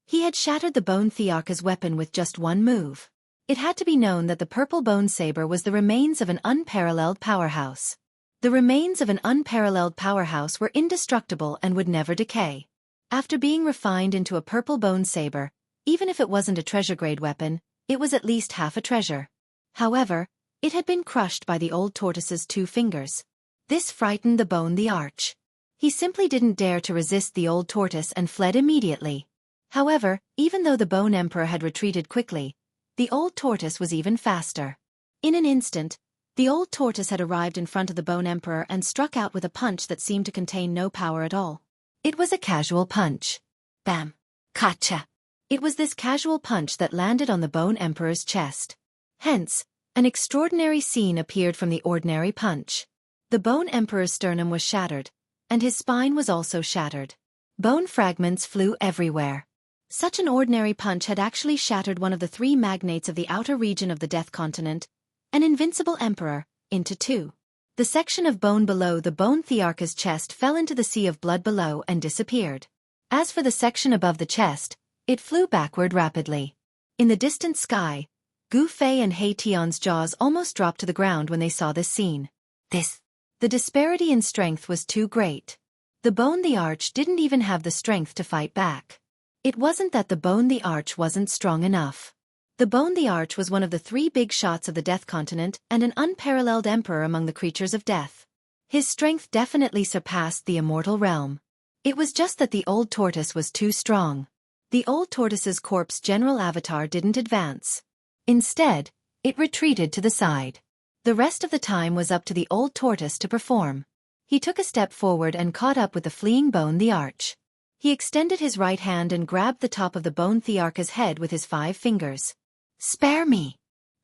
He had shattered the bone Thearcha's weapon with just one move. It had to be known that the purple bone saber was the remains of an unparalleled powerhouse. The remains of an unparalleled powerhouse were indestructible and would never decay. After being refined into a purple bone saber, even if it wasn't a treasure-grade weapon, It was at least half a treasure. However, it had been crushed by the old tortoise's 2 fingers. This frightened the bone the arch. He simply didn't dare to resist the old tortoise and fled immediately. However, even though the bone emperor had retreated quickly, the old tortoise was even faster. In an instant, the old tortoise had arrived in front of the bone emperor and struck out with a punch that seemed to contain no power at all. It was a casual punch. Bam! Gotcha! It was this casual punch that landed on the bone emperor's chest. Hence, an extraordinary scene appeared from the ordinary punch. The bone emperor's sternum was shattered, and his spine was also shattered. Bone fragments flew everywhere. Such an ordinary punch had actually shattered one of the 3 magnates of the outer region of the Death Continent, an invincible emperor, into 2. The section of bone below the bone thearch's chest fell into the sea of blood below and disappeared. As for the section above the chest, it flew backward rapidly. In the distant sky, Gu Fei and He Tian's jaws almost dropped to the ground when they saw this scene. The disparity in strength was too great. The bone the arch didn't even have the strength to fight back. It wasn't that the bone the arch wasn't strong enough. The bone the arch was one of the 3 big shots of the Death Continent and an unparalleled emperor among the creatures of death. His strength definitely surpassed the immortal realm. It was just that the old tortoise was too strong. The old tortoise's corpse general avatar didn't advance. Instead, it retreated to the side. The rest of the time was up to the old tortoise to perform. He took a step forward and caught up with the fleeing bone the arch. He extended his right hand and grabbed the top of the bone thearch's head with his 5 fingers. "Spare me!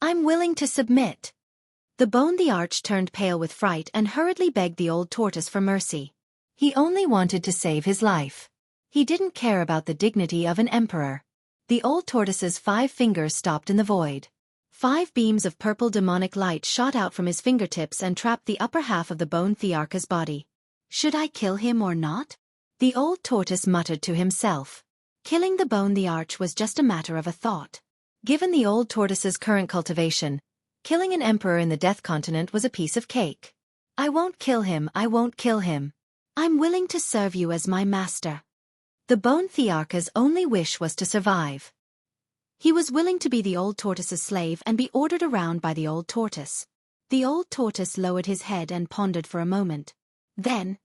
I'm willing to submit." The bone the arch turned pale with fright and hurriedly begged the old tortoise for mercy. He only wanted to save his life. He didn't care about the dignity of an emperor. The old tortoise's 5 fingers stopped in the void. 5 beams of purple demonic light shot out from his fingertips and trapped the upper half of the bone thearch's body. "Should I kill him or not?" the old tortoise muttered to himself. Killing the bone the arch was just a matter of a thought. Given the old tortoise's current cultivation, killing an emperor in the Death Continent was a piece of cake. "I won't kill him, I won't kill him. I'm willing to serve you as my master." The bone thearch's only wish was to survive. He was willing to be the old tortoise's slave and be ordered around by the old tortoise. The old tortoise lowered his head and pondered for a moment. Then,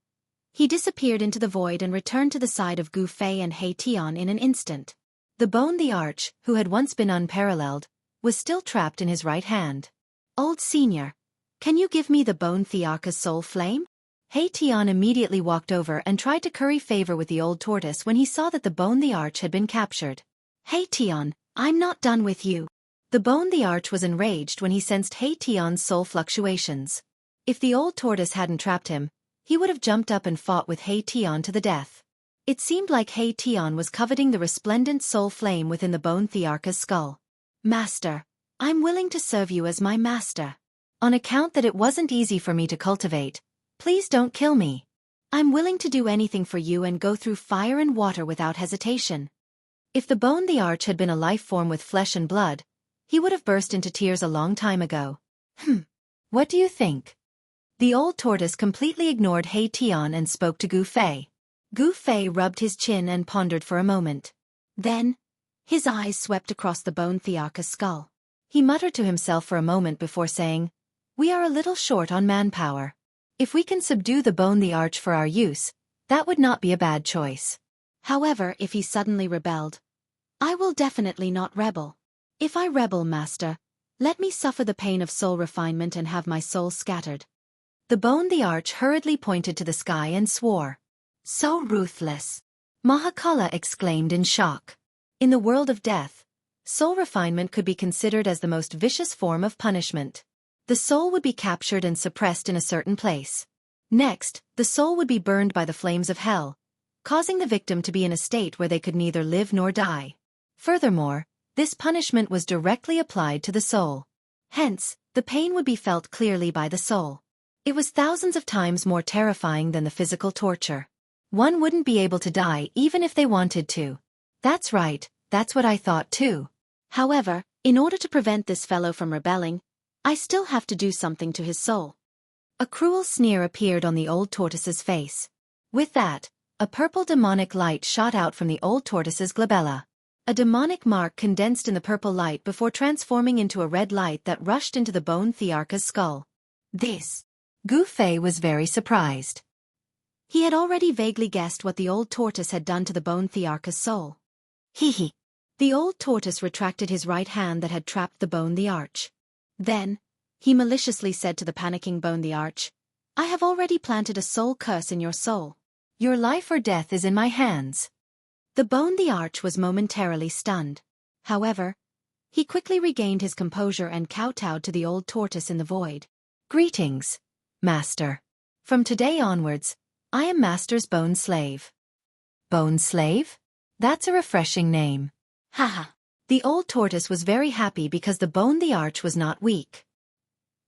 he disappeared into the void and returned to the side of Gu Fei and He Tian in an instant. The bone the arch, who had once been unparalleled, was still trapped in his right hand. "Old senior, can you give me the bone thearch's soul flame?" He Tian immediately walked over and tried to curry favor with the old tortoise when he saw that the bone the arch had been captured. "He Tian, I'm not done with you." The bone the arch was enraged when he sensed He Tian's soul fluctuations. If the old tortoise hadn't trapped him, he would have jumped up and fought with He Tian to the death. It seemed like He Tian was coveting the resplendent soul flame within the bone thearch's skull. "Master, I'm willing to serve you as my master. On account that it wasn't easy for me to cultivate, please don't kill me. I'm willing to do anything for you and go through fire and water without hesitation." If the bone the arch had been a life form with flesh and blood, he would have burst into tears a long time ago. What do you think?" The old tortoise completely ignored He Tian and spoke to Gu Fei. Gu Fei rubbed his chin and pondered for a moment. Then, his eyes swept across the bone thearch's skull. He muttered to himself for a moment before saying, "We are a little short on manpower. If we can subdue the bone the arch for our use, that would not be a bad choice. However, if he suddenly rebelled, I will definitely not rebel. If I rebel, master, let me suffer the pain of soul refinement and have my soul scattered." The bone the arch hurriedly pointed to the sky and swore. "So ruthless!" Mahakala exclaimed in shock. In the world of death, soul refinement could be considered as the most vicious form of punishment. The soul would be captured and suppressed in a certain place. Next, the soul would be burned by the flames of hell, causing the victim to be in a state where they could neither live nor die. Furthermore, this punishment was directly applied to the soul. Hence, the pain would be felt clearly by the soul. It was thousands of times more terrifying than the physical torture. One wouldn't be able to die even if they wanted to. That's right, that's what I thought too. However, in order to prevent this fellow from rebelling, I still have to do something to his soul. A cruel sneer appeared on the old tortoise's face. With that, a purple demonic light shot out from the old tortoise's glabella. A demonic mark condensed in the purple light before transforming into a red light that rushed into the bone Thearka's skull. This. Gu Fei was very surprised. He had already vaguely guessed what the old tortoise had done to the bone Thearka's soul. Hee. The old tortoise retracted his right hand that had trapped the bone the arch. Then, he maliciously said to the panicking bone the arch, "I have already planted a soul curse in your soul. Your life or death is in my hands." The bone the arch was momentarily stunned. However, he quickly regained his composure and kowtowed to the old tortoise in the void. "Greetings, Master. From today onwards, I am Master's bone slave." Bone slave? That's a refreshing name. Haha. The old tortoise was very happy because the bone the arch was not weak.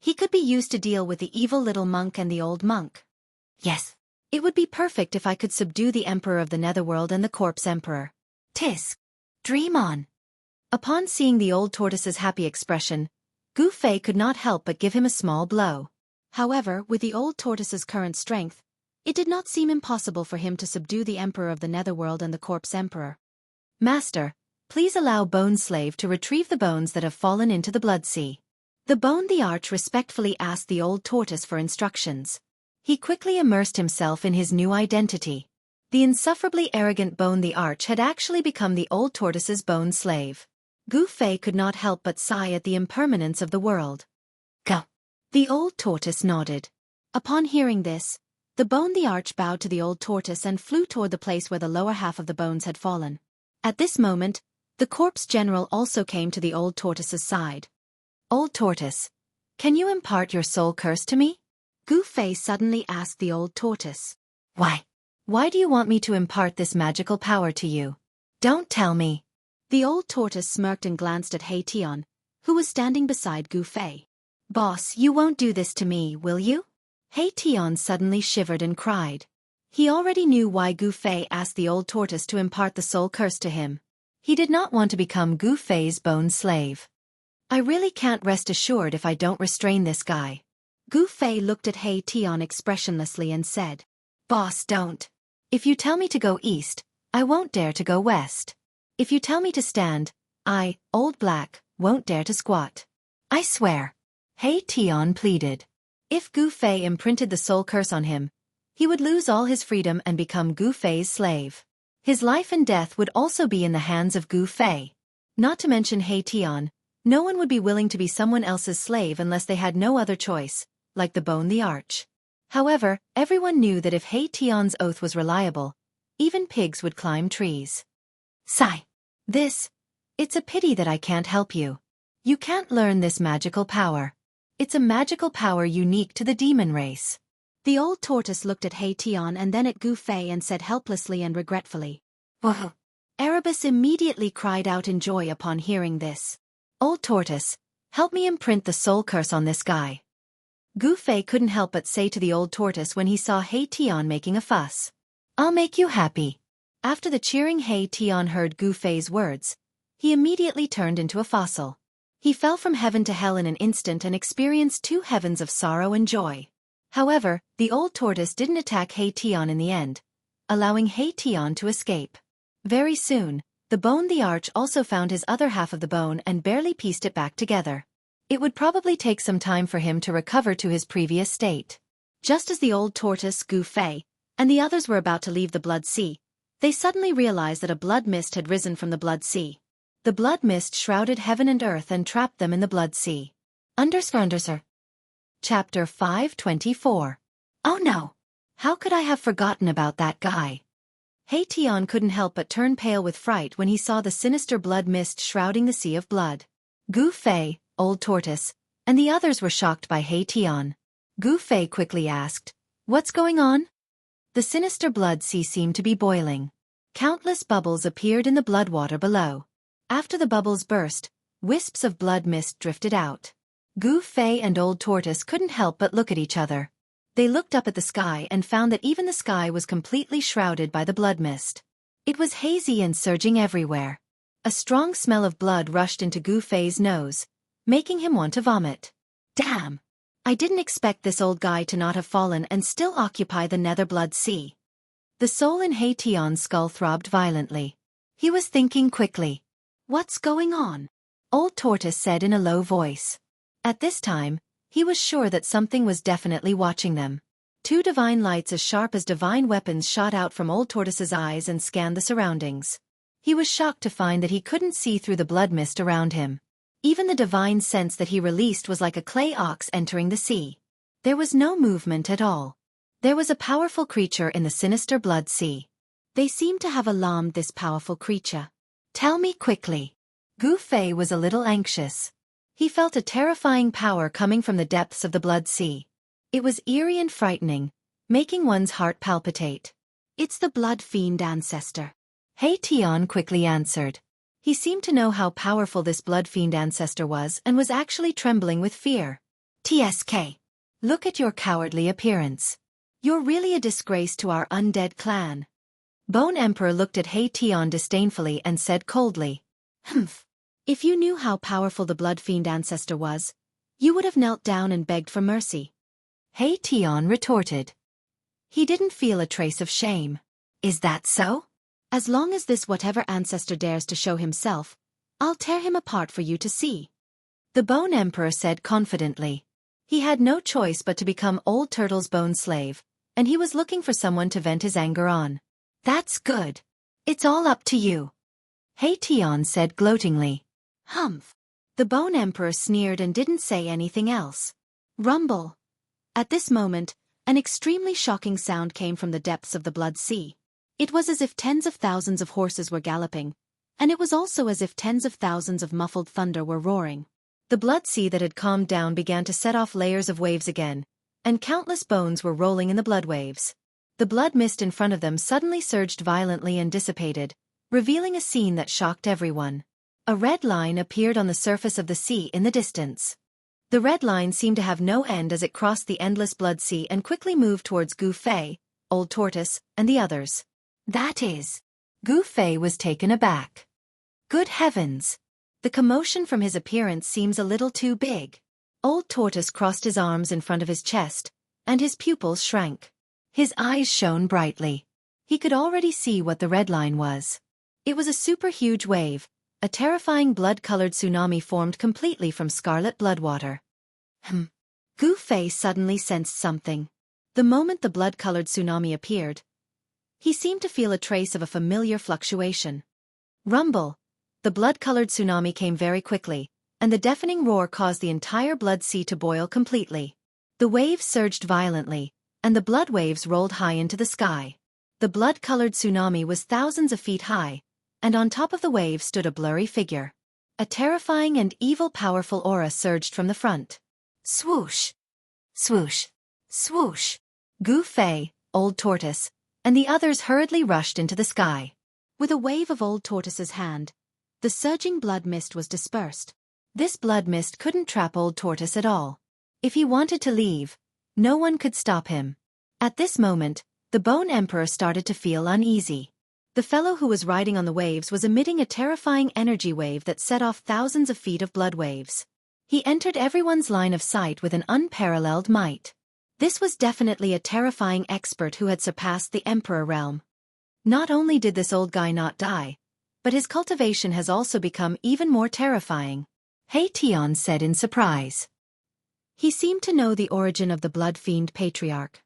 He could be used to deal with the evil little monk and the old monk. Yes. It would be perfect if I could subdue the Emperor of the Netherworld and the Corpse Emperor. Tisk. Dream on. Upon seeing the old tortoise's happy expression, Gu Fei could not help but give him a small blow. However, with the old tortoise's current strength, it did not seem impossible for him to subdue the Emperor of the Netherworld and the Corpse Emperor. "Master, please allow Bone Slave to retrieve the bones that have fallen into the Blood Sea." The bone the arch respectfully asked the old tortoise for instructions. He quickly immersed himself in his new identity. The insufferably arrogant bone the arch had actually become the old tortoise's bone slave. Gu Fei could not help but sigh at the impermanence of the world. Go. The old tortoise nodded. Upon hearing this, the bone the arch bowed to the old tortoise and flew toward the place where the lower half of the bones had fallen. At this moment, the corpse general also came to the old tortoise's side. "Old tortoise, can you impart your soul curse to me?" Gu Fei suddenly asked the old tortoise. "Why? Why do you want me to impart this magical power to you? Don't tell me." The old tortoise smirked and glanced at He Tian, who was standing beside Gu Fei. "Boss, you won't do this to me, will you?" He Tian suddenly shivered and cried. He already knew why Gu Fei asked the old tortoise to impart the soul curse to him. He did not want to become Gu Fei's bone slave. "I really can't rest assured if I don't restrain this guy." Gu Fei looked at He Tian expressionlessly and said, "Boss, don't. If you tell me to go east, I won't dare to go west. If you tell me to stand, I, Old Black, won't dare to squat. I swear." He Tian pleaded. If Gu Fei imprinted the soul curse on him, he would lose all his freedom and become Gu Fei's slave. His life and death would also be in the hands of Gu Fei. Not to mention He Tian, no one would be willing to be someone else's slave unless they had no other choice, like the bone the arch. However, everyone knew that if He Tian's oath was reliable, even pigs would climb trees. Sigh. It's a pity that I can't help you. You can't learn this magical power. It's a magical power unique to the demon race. The old tortoise looked at He Tian and then at Gu Fei and said helplessly and regretfully, "Whoa." Erebus immediately cried out in joy upon hearing this. "Old tortoise, help me imprint the soul curse on this guy." Gu Fei couldn't help but say to the old tortoise when he saw He Tian making a fuss, "I'll make you happy." After the cheering He Tian heard Gu Fei's words, he immediately turned into a fossil. He fell from heaven to hell in an instant and experienced two heavens of sorrow and joy. However, the old tortoise didn't attack He Tian in the end, allowing He Tian to escape. Very soon, the bone the arch also found his other half of the bone and barely pieced it back together. It would probably take some time for him to recover to his previous state. Just as the old tortoise, Gu Fei, and the others were about to leave the Blood Sea, they suddenly realized that a blood mist had risen from the Blood Sea. The blood mist shrouded heaven and earth and trapped them in the Blood Sea. Undersir. Chapter 524. Oh no! How could I have forgotten about that guy? He Tian couldn't help but turn pale with fright when he saw the sinister blood mist shrouding the sea of blood. Gu Fei, old tortoise, and the others were shocked by He Tian. Gu Fei quickly asked, "What's going on?" The sinister blood sea seemed to be boiling. Countless bubbles appeared in the blood water below. After the bubbles burst, wisps of blood mist drifted out. Gu Fei and old tortoise couldn't help but look at each other. They looked up at the sky and found that even the sky was completely shrouded by the blood mist. It was hazy and surging everywhere. A strong smell of blood rushed into Gu Fei's nose, making him want to vomit. Damn! I didn't expect this old guy to not have fallen and still occupy the nether blood sea. The soul in He Tian's skull throbbed violently. He was thinking quickly. What's going on? Old Tortoise said in a low voice. At this time, he was sure that something was definitely watching them. Two divine lights as sharp as divine weapons shot out from Old Tortoise's eyes and scanned the surroundings. He was shocked to find that he couldn't see through the blood mist around him. Even the divine sense that he released was like a clay ox entering the sea. There was no movement at all. There was a powerful creature in the sinister blood sea. They seemed to have alarmed this powerful creature. Tell me quickly. Gu Fei was a little anxious. He felt a terrifying power coming from the depths of the blood sea. It was eerie and frightening, making one's heart palpitate. It's the blood fiend ancestor. He Tian quickly answered. He seemed to know how powerful this blood fiend ancestor was and was actually trembling with fear. TSK. Look at your cowardly appearance. You're really a disgrace to our undead clan. Bone Emperor looked at He Tian disdainfully and said coldly. Humph. If you knew how powerful the blood fiend ancestor was, you would have knelt down and begged for mercy. He Tian retorted. He didn't feel a trace of shame. Is that so? As long as this whatever ancestor dares to show himself, I'll tear him apart for you to see. The Bone Emperor said confidently. He had no choice but to become Old Turtle's bone slave, and he was looking for someone to vent his anger on. That's good. It's all up to you. He Tian said gloatingly. Humph. The Bone Emperor sneered and didn't say anything else. Rumble. At this moment, an extremely shocking sound came from the depths of the blood sea. It was as if tens of thousands of horses were galloping, and it was also as if tens of thousands of muffled thunder were roaring. The blood sea that had calmed down began to set off layers of waves again, and countless bones were rolling in the blood waves. The blood mist in front of them suddenly surged violently and dissipated, revealing a scene that shocked everyone. A red line appeared on the surface of the sea in the distance. The red line seemed to have no end as it crossed the endless blood sea and quickly moved towards Gu Fei, Old Tortoise, and the others. That is. Gu Fei was taken aback. Good heavens! The commotion from his appearance seems a little too big. Old Tortoise crossed his arms in front of his chest, and his pupils shrank. His eyes shone brightly. He could already see what the red line was. It was a super huge wave, a terrifying blood-colored tsunami formed completely from scarlet blood water. Gu Fei suddenly sensed something. The moment the blood-colored tsunami appeared, he seemed to feel a trace of a familiar fluctuation. Rumble. The blood-colored tsunami came very quickly, and the deafening roar caused the entire blood sea to boil completely. The waves surged violently, and the blood waves rolled high into the sky. The blood-colored tsunami was thousands of feet high, and on top of the waves stood a blurry figure. A terrifying and evil powerful aura surged from the front. Swoosh! Swoosh! Swoosh! Gu Fei, Old Tortoise, and the others hurriedly rushed into the sky. With a wave of Old Tortoise's hand, the surging blood mist was dispersed. This blood mist couldn't trap Old Tortoise at all. If he wanted to leave, no one could stop him. At this moment, the Bone Emperor started to feel uneasy. The fellow who was riding on the waves was emitting a terrifying energy wave that set off thousands of feet of blood waves. He entered everyone's line of sight with an unparalleled might. This was definitely a terrifying expert who had surpassed the Emperor realm. Not only did this old guy not die, but his cultivation has also become even more terrifying. He Tian said in surprise. He seemed to know the origin of the blood fiend patriarch.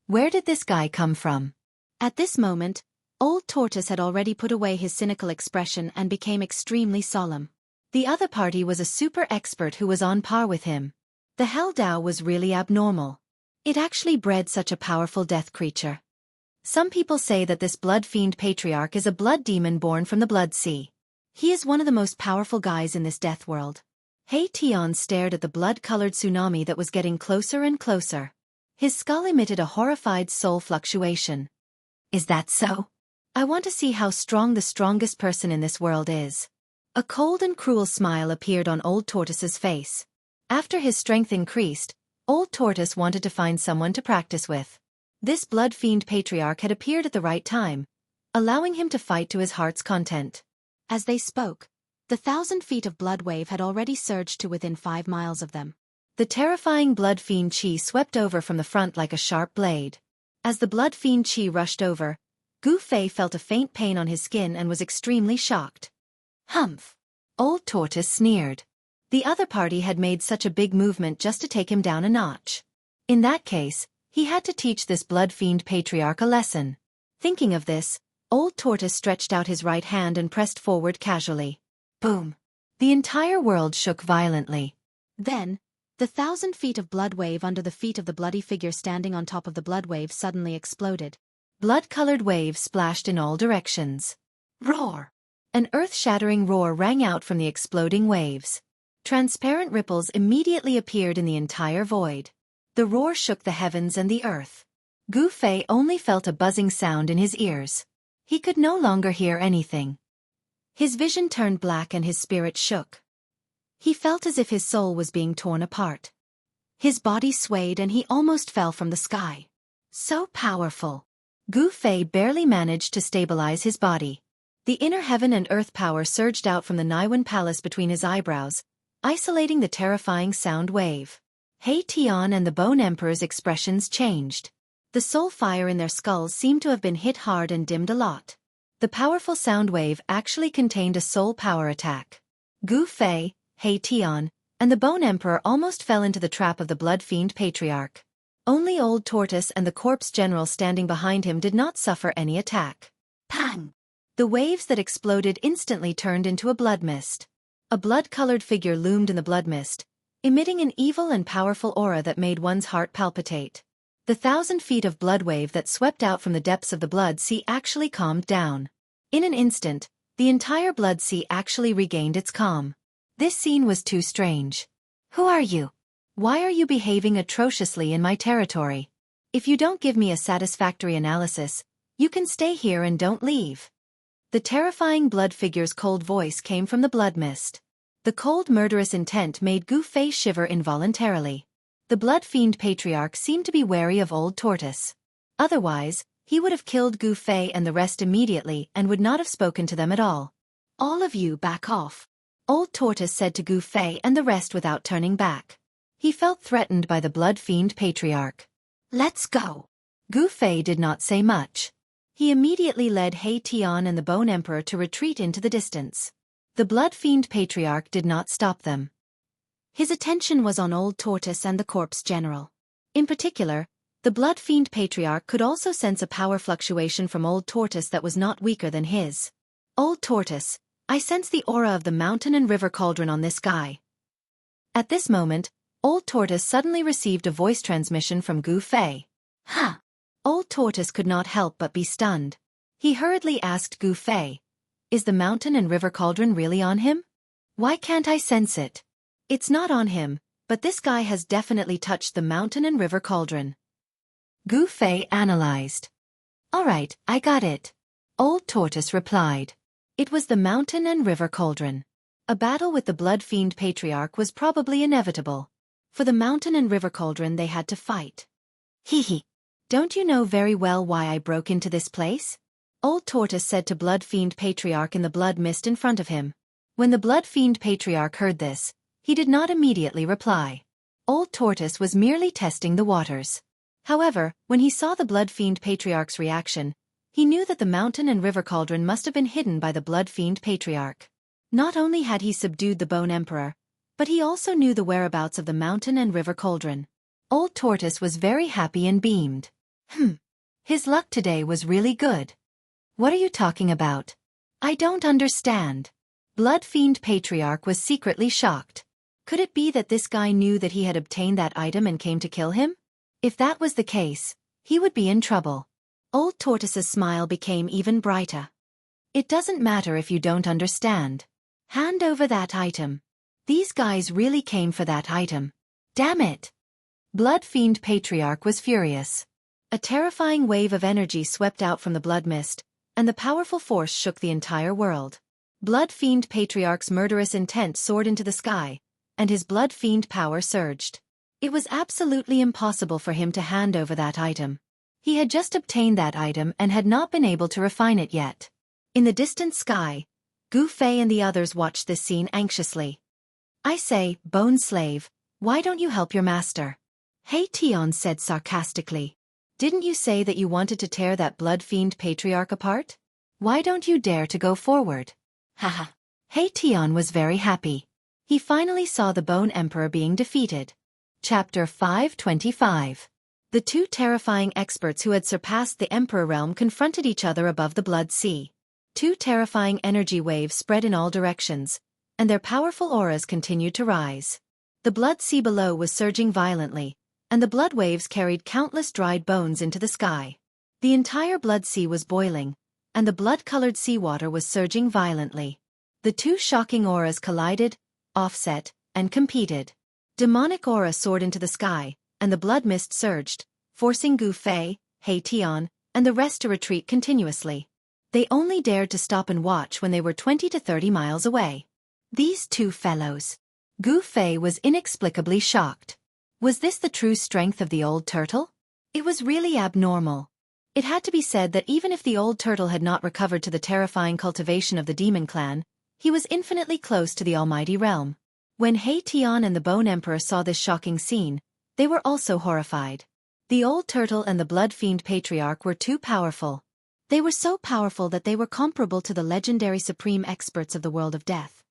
Where did this guy come from? At this moment, Old Tortoise had already put away his cynical expression and became extremely solemn. The other party was a super expert who was on par with him. The Hell Dao was really abnormal. It actually bred such a powerful death creature. Some people say that this blood fiend patriarch is a blood demon born from the blood sea. He is one of the most powerful guys in this death world. He Tian stared at the blood-colored tsunami that was getting closer and closer. His skull emitted a horrified soul fluctuation. Is that so? I want to see how strong the strongest person in this world is. A cold and cruel smile appeared on Old Tortoise's face. After his strength increased, Old Tortoise wanted to find someone to practice with. This blood fiend patriarch had appeared at the right time, allowing him to fight to his heart's content. As they spoke, the 1,000 feet of blood wave had already surged to within 5 miles of them. The terrifying blood fiend chi swept over from the front like a sharp blade. As the blood fiend chi rushed over, Gu Fei felt a faint pain on his skin and was extremely shocked. Humph! Old Tortoise sneered. The other party had made such a big movement just to take him down a notch. In that case, he had to teach this blood fiend patriarch a lesson. Thinking of this, Old Tortoise stretched out his right hand and pressed forward casually. Boom! The entire world shook violently. Then, the 1,000 feet of blood wave under the feet of the bloody figure standing on top of the blood wave suddenly exploded. Blood-colored waves splashed in all directions. Roar! An earth-shattering roar rang out from the exploding waves. Transparent ripples immediately appeared in the entire void. The roar shook the heavens and the earth. Gu Fei only felt a buzzing sound in his ears. He could no longer hear anything. His vision turned black and his spirit shook. He felt as if his soul was being torn apart. His body swayed and he almost fell from the sky. So powerful! Gu Fei barely managed to stabilize his body. The inner heaven and earth power surged out from the Naiwan Palace between his eyebrows, isolating the terrifying sound wave. He Tian and the Bone Emperor's expressions changed. The soul fire in their skulls seemed to have been hit hard and dimmed a lot. The powerful sound wave actually contained a soul power attack. Gu Fei, He Tian, and the Bone Emperor almost fell into the trap of the Blood Fiend Patriarch. Only Old Tortoise and the Corpse General standing behind him did not suffer any attack. Pang! The waves that exploded instantly turned into a blood mist. A blood-colored figure loomed in the blood mist, emitting an evil and powerful aura that made one's heart palpitate. The 1,000 feet of blood wave that swept out from the depths of the blood sea actually calmed down. In an instant, the entire blood sea actually regained its calm. This scene was too strange. Who are you? Why are you behaving atrociously in my territory? If you don't give me a satisfactory analysis, you can stay here and don't leave. The terrifying blood figure's cold voice came from the blood mist. The cold murderous intent made Gu Fei shiver involuntarily. The Blood Fiend Patriarch seemed to be wary of Old Tortoise. Otherwise, he would have killed Gu Fei and the rest immediately and would not have spoken to them at all. All of you back off, Old Tortoise said to Gu Fei and the rest without turning back. He felt threatened by the Blood Fiend Patriarch. Let's go. Gu Fei did not say much. He immediately led He Tian and the Bone Emperor to retreat into the distance. The Blood Fiend Patriarch did not stop them. His attention was on Old Tortoise and the Corpse General. In particular, the Blood Fiend Patriarch could also sense a power fluctuation from Old Tortoise that was not weaker than his. Old Tortoise, I sense the aura of the mountain and river cauldron on this guy. At this moment, Old Tortoise suddenly received a voice transmission from Gu Fei. Huh! Old Tortoise could not help but be stunned. He hurriedly asked Gu Fei, is the mountain and river cauldron really on him? Why can't I sense it? It's not on him, but this guy has definitely touched the mountain and river cauldron. Gu Fei analyzed. Alright, I got it. Old Tortoise replied. It was the mountain and river cauldron. A battle with the Blood Fiend Patriarch was probably inevitable. For the mountain and river cauldron they had to fight. Hee. Don't you know very well why I broke into this place? Old Tortoise said to Blood Fiend Patriarch in the blood mist in front of him. When the Blood Fiend Patriarch heard this, he did not immediately reply. Old Tortoise was merely testing the waters. However, when he saw the Blood Fiend Patriarch's reaction, he knew that the mountain and river cauldron must have been hidden by the Blood Fiend Patriarch. Not only had he subdued the Bone Emperor, but he also knew the whereabouts of the mountain and river cauldron. Old Tortoise was very happy and beamed. His luck today was really good. What are you talking about? I don't understand. Blood Fiend Patriarch was secretly shocked. Could it be that this guy knew that he had obtained that item and came to kill him? If that was the case, he would be in trouble. Old Tortoise's smile became even brighter. It doesn't matter if you don't understand. Hand over that item. These guys really came for that item. Damn it! Blood Fiend Patriarch was furious. A terrifying wave of energy swept out from the blood mist, and the powerful force shook the entire world. Blood Fiend Patriarch's murderous intent soared into the sky, and his Blood Fiend power surged. It was absolutely impossible for him to hand over that item. He had just obtained that item and had not been able to refine it yet. In the distant sky, Gu Fei and the others watched this scene anxiously. I say, Bone Slave, why don't you help your master? He Tian said sarcastically. Didn't you say that you wanted to tear that Blood Fiend Patriarch apart? Why don't you dare to go forward? Haha. Tian was very happy. He finally saw the Bone Emperor being defeated. Chapter 525. The two terrifying experts who had surpassed the Emperor realm confronted each other above the Blood Sea. Two terrifying energy waves spread in all directions, and their powerful auras continued to rise. The Blood Sea below was surging violently, and the blood waves carried countless dried bones into the sky. The entire Blood Sea was boiling, and the blood-colored seawater was surging violently. The two shocking auras collided, offset, and competed. Demonic aura soared into the sky, and the blood mist surged, forcing Gu Fei, Tian, and the rest to retreat continuously. They only dared to stop and watch when they were 20 to 30 miles away. These two fellows. Gu Fei was inexplicably shocked. Was this the true strength of the old turtle? It was really abnormal. It had to be said that even if the old turtle had not recovered to the terrifying cultivation of the demon clan, he was infinitely close to the almighty realm. When Tian and the Bone Emperor saw this shocking scene, they were also horrified. The old turtle and the Blood Fiend Patriarch were too powerful. They were so powerful that they were comparable to the legendary supreme experts of the world of death.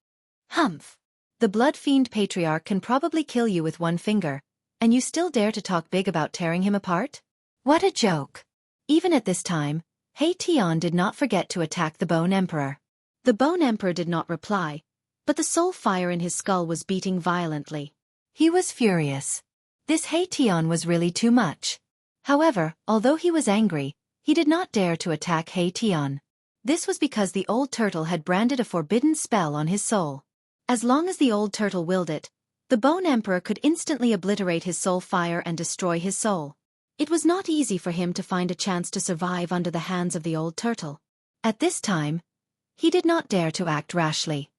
Humph! The Blood Fiend Patriarch can probably kill you with one finger, and you still dare to talk big about tearing him apart? What a joke! Even at this time, Tian did not forget to attack the Bone Emperor. The Bone Emperor did not reply, but the soul fire in his skull was beating violently. He was furious. This Tian was really too much. However, although he was angry, he did not dare to attack Tian. This was because the old turtle had branded a forbidden spell on his soul. As long as the old turtle willed it, the Bone Emperor could instantly obliterate his soul fire and destroy his soul. It was not easy for him to find a chance to survive under the hands of the old turtle. At this time, he did not dare to act rashly.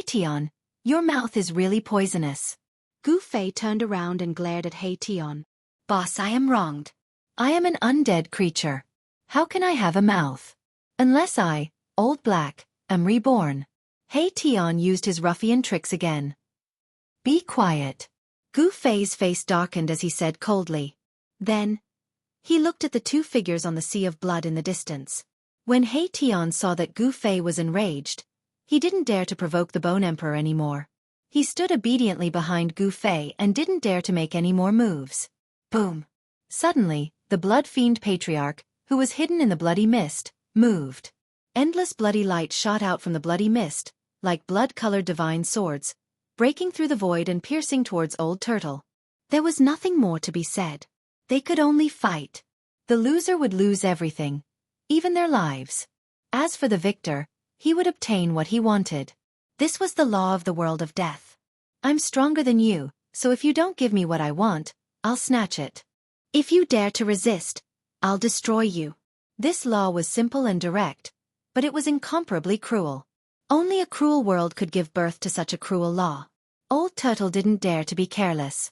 Tian, your mouth is really poisonous. Gu Fei turned around and glared at Tian. Boss, I am wronged. I am an undead creature. How can I have a mouth? Unless I, Old Black, am reborn. Tian used his ruffian tricks again. Be quiet. Gu Fei's face darkened as he said coldly. Then, he looked at the two figures on the sea of blood in the distance. When Tian saw that Gu Fei was enraged, he didn't dare to provoke the Bone Emperor anymore. He stood obediently behind Gu Fei and didn't dare to make any more moves. Boom! Suddenly, the Blood Fiend Patriarch, who was hidden in the bloody mist, moved. Endless bloody light shot out from the bloody mist, like blood-colored divine swords, breaking through the void and piercing towards Old Turtle. There was nothing more to be said. They could only fight. The loser would lose everything, even their lives. As for the victor, he would obtain what he wanted. This was the law of the world of death. I'm stronger than you, so if you don't give me what I want, I'll snatch it. If you dare to resist, I'll destroy you. This law was simple and direct, but it was incomparably cruel. Only a cruel world could give birth to such a cruel law. Old Turtle didn't dare to be careless.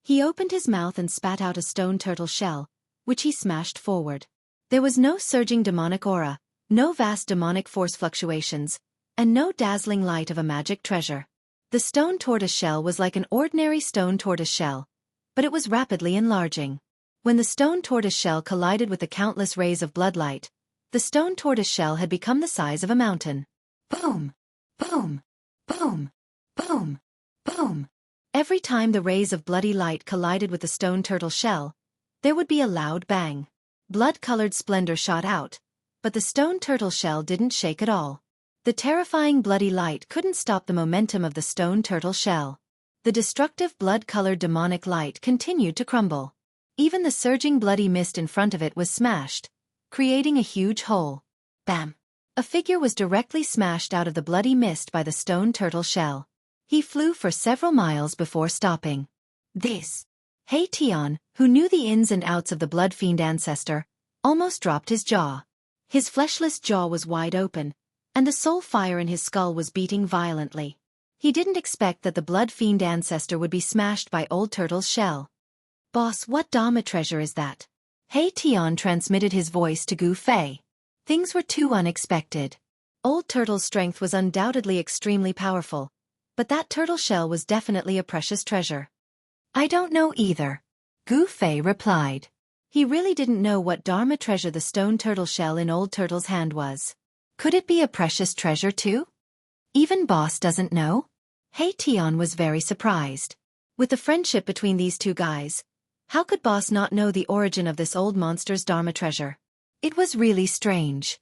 He opened his mouth and spat out a stone turtle shell, which he smashed forward. There was no surging demonic aura, no vast demonic force fluctuations, and no dazzling light of a magic treasure. The stone tortoise shell was like an ordinary stone tortoise shell, but it was rapidly enlarging. When the stone tortoise shell collided with the countless rays of bloodlight, the stone tortoise shell had become the size of a mountain. Boom! Boom! Boom! Boom! Boom! Every time the rays of bloody light collided with the stone turtle shell, there would be a loud bang. Blood-colored splendor shot out, but the stone turtle shell didn't shake at all. The terrifying bloody light couldn't stop the momentum of the stone turtle shell. The destructive blood-colored demonic light continued to crumble. Even the surging bloody mist in front of it was smashed, creating a huge hole. Bam! A figure was directly smashed out of the bloody mist by the stone turtle shell. He flew for several miles before stopping. This. Tian, who knew the ins and outs of the blood fiend ancestor, almost dropped his jaw. His fleshless jaw was wide open, and the soul fire in his skull was beating violently. He didn't expect that the blood fiend ancestor would be smashed by Old Turtle's shell. Boss, what Dharma treasure is that? Tian transmitted his voice to Gu Fei. Things were too unexpected. Old Turtle's strength was undoubtedly extremely powerful, but that turtle shell was definitely a precious treasure. I don't know either. Gu Fei replied. He really didn't know what Dharma treasure the stone turtle shell in Old Turtle's hand was. Could it be a precious treasure too? Even boss doesn't know? Hey Tian was very surprised. With the friendship between these two guys, how could boss not know the origin of this old monster's Dharma treasure? It was really strange.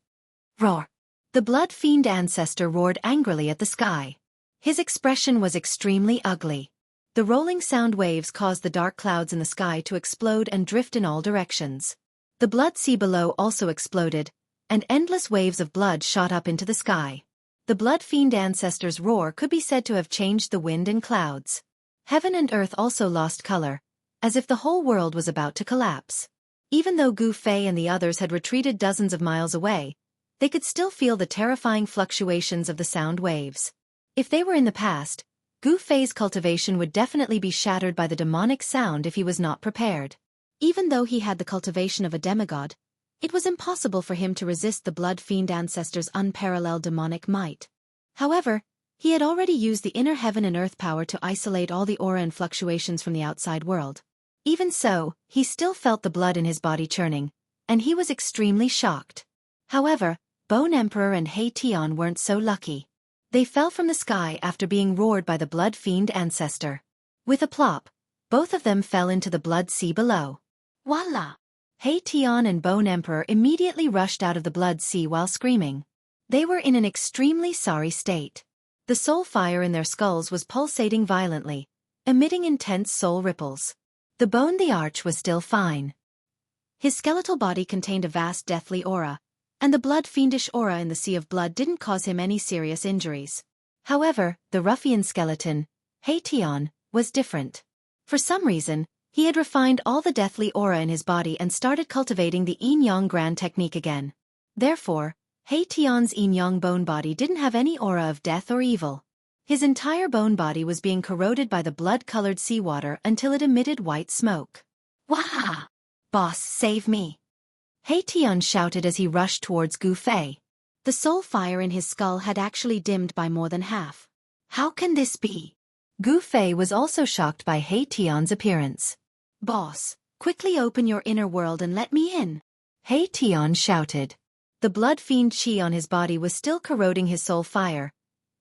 Roar! The blood fiend ancestor roared angrily at the sky. His expression was extremely ugly. The rolling sound waves caused the dark clouds in the sky to explode and drift in all directions. The blood sea below also exploded, and endless waves of blood shot up into the sky. The blood fiend ancestor's roar could be said to have changed the wind and clouds. Heaven and earth also lost color, as if the whole world was about to collapse. Even though Gu Fei and the others had retreated dozens of miles away, they could still feel the terrifying fluctuations of the sound waves. If they were in the past, Gu Fei's cultivation would definitely be shattered by the demonic sound if he was not prepared. Even though he had the cultivation of a demigod, it was impossible for him to resist the blood fiend ancestor's unparalleled demonic might. However, he had already used the inner heaven and earth power to isolate all the aura and fluctuations from the outside world. Even so, he still felt the blood in his body churning, and he was extremely shocked. However, Bone Emperor and Hei Tian weren't so lucky. They fell from the sky after being roared by the blood fiend ancestor. With a plop, both of them fell into the blood sea below. Voila! Hei Tian and Bone Emperor immediately rushed out of the blood sea while screaming. They were in an extremely sorry state. The soul fire in their skulls was pulsating violently, emitting intense soul ripples. The Bone the Arch was still fine. His skeletal body contained a vast deathly aura, and the blood fiendish aura in the sea of blood didn't cause him any serious injuries. However, the ruffian skeleton, Hei Tian, was different. For some reason, he had refined all the deathly aura in his body and started cultivating the yin-yang grand technique again. Therefore, Hei Tian's yin-yang bone body didn't have any aura of death or evil. His entire bone body was being corroded by the blood-colored seawater until it emitted white smoke. Wah! Boss, save me! Hei Tian shouted as he rushed towards Gu Fei. The soul fire in his skull had actually dimmed by more than half. How can this be? Gu Fei was also shocked by Hei Tian's appearance. Boss, quickly open your inner world and let me in. Hei Tian shouted. The blood fiend chi on his body was still corroding his soul fire,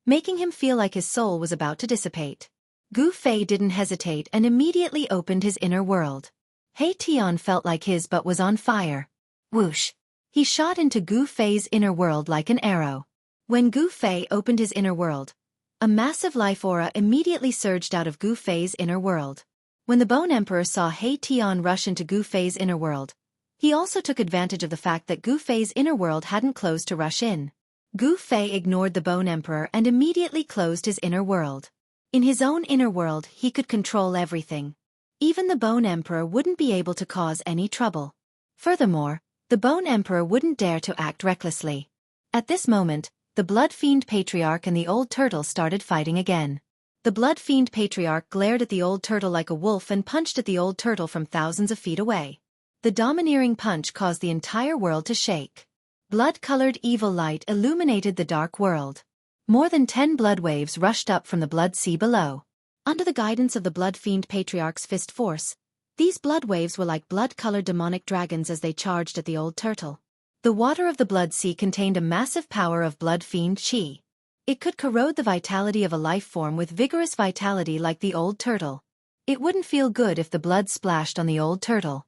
making him feel like his soul was about to dissipate. Gu Fei didn't hesitate and immediately opened his inner world. Hei Tian felt like his butt was on fire. Whoosh! He shot into Gu Fei's inner world like an arrow. When Gu Fei opened his inner world, a massive life aura immediately surged out of Gu Fei's inner world. When the Bone Emperor saw Hei Tian rush into Gu Fei's inner world, he also took advantage of the fact that Gu Fei's inner world hadn't closed to rush in. Gu Fei ignored the Bone Emperor and immediately closed his inner world. In his own inner world, he could control everything. Even the Bone Emperor wouldn't be able to cause any trouble. Furthermore, the Bone Emperor wouldn't dare to act recklessly. At this moment, the Blood Fiend Patriarch and the Old Turtle started fighting again. The Blood Fiend Patriarch glared at the Old Turtle like a wolf and punched at the Old Turtle from thousands of feet away. The domineering punch caused the entire world to shake. Blood-colored evil light illuminated the dark world. More than 10 blood waves rushed up from the blood sea below. Under the guidance of the Blood Fiend Patriarch's fist force, these blood waves were like blood-colored demonic dragons as they charged at the Old Turtle. The water of the blood sea contained a massive power of blood fiend chi. It could corrode the vitality of a life form with vigorous vitality like the Old Turtle. It wouldn't feel good if the blood splashed on the Old Turtle.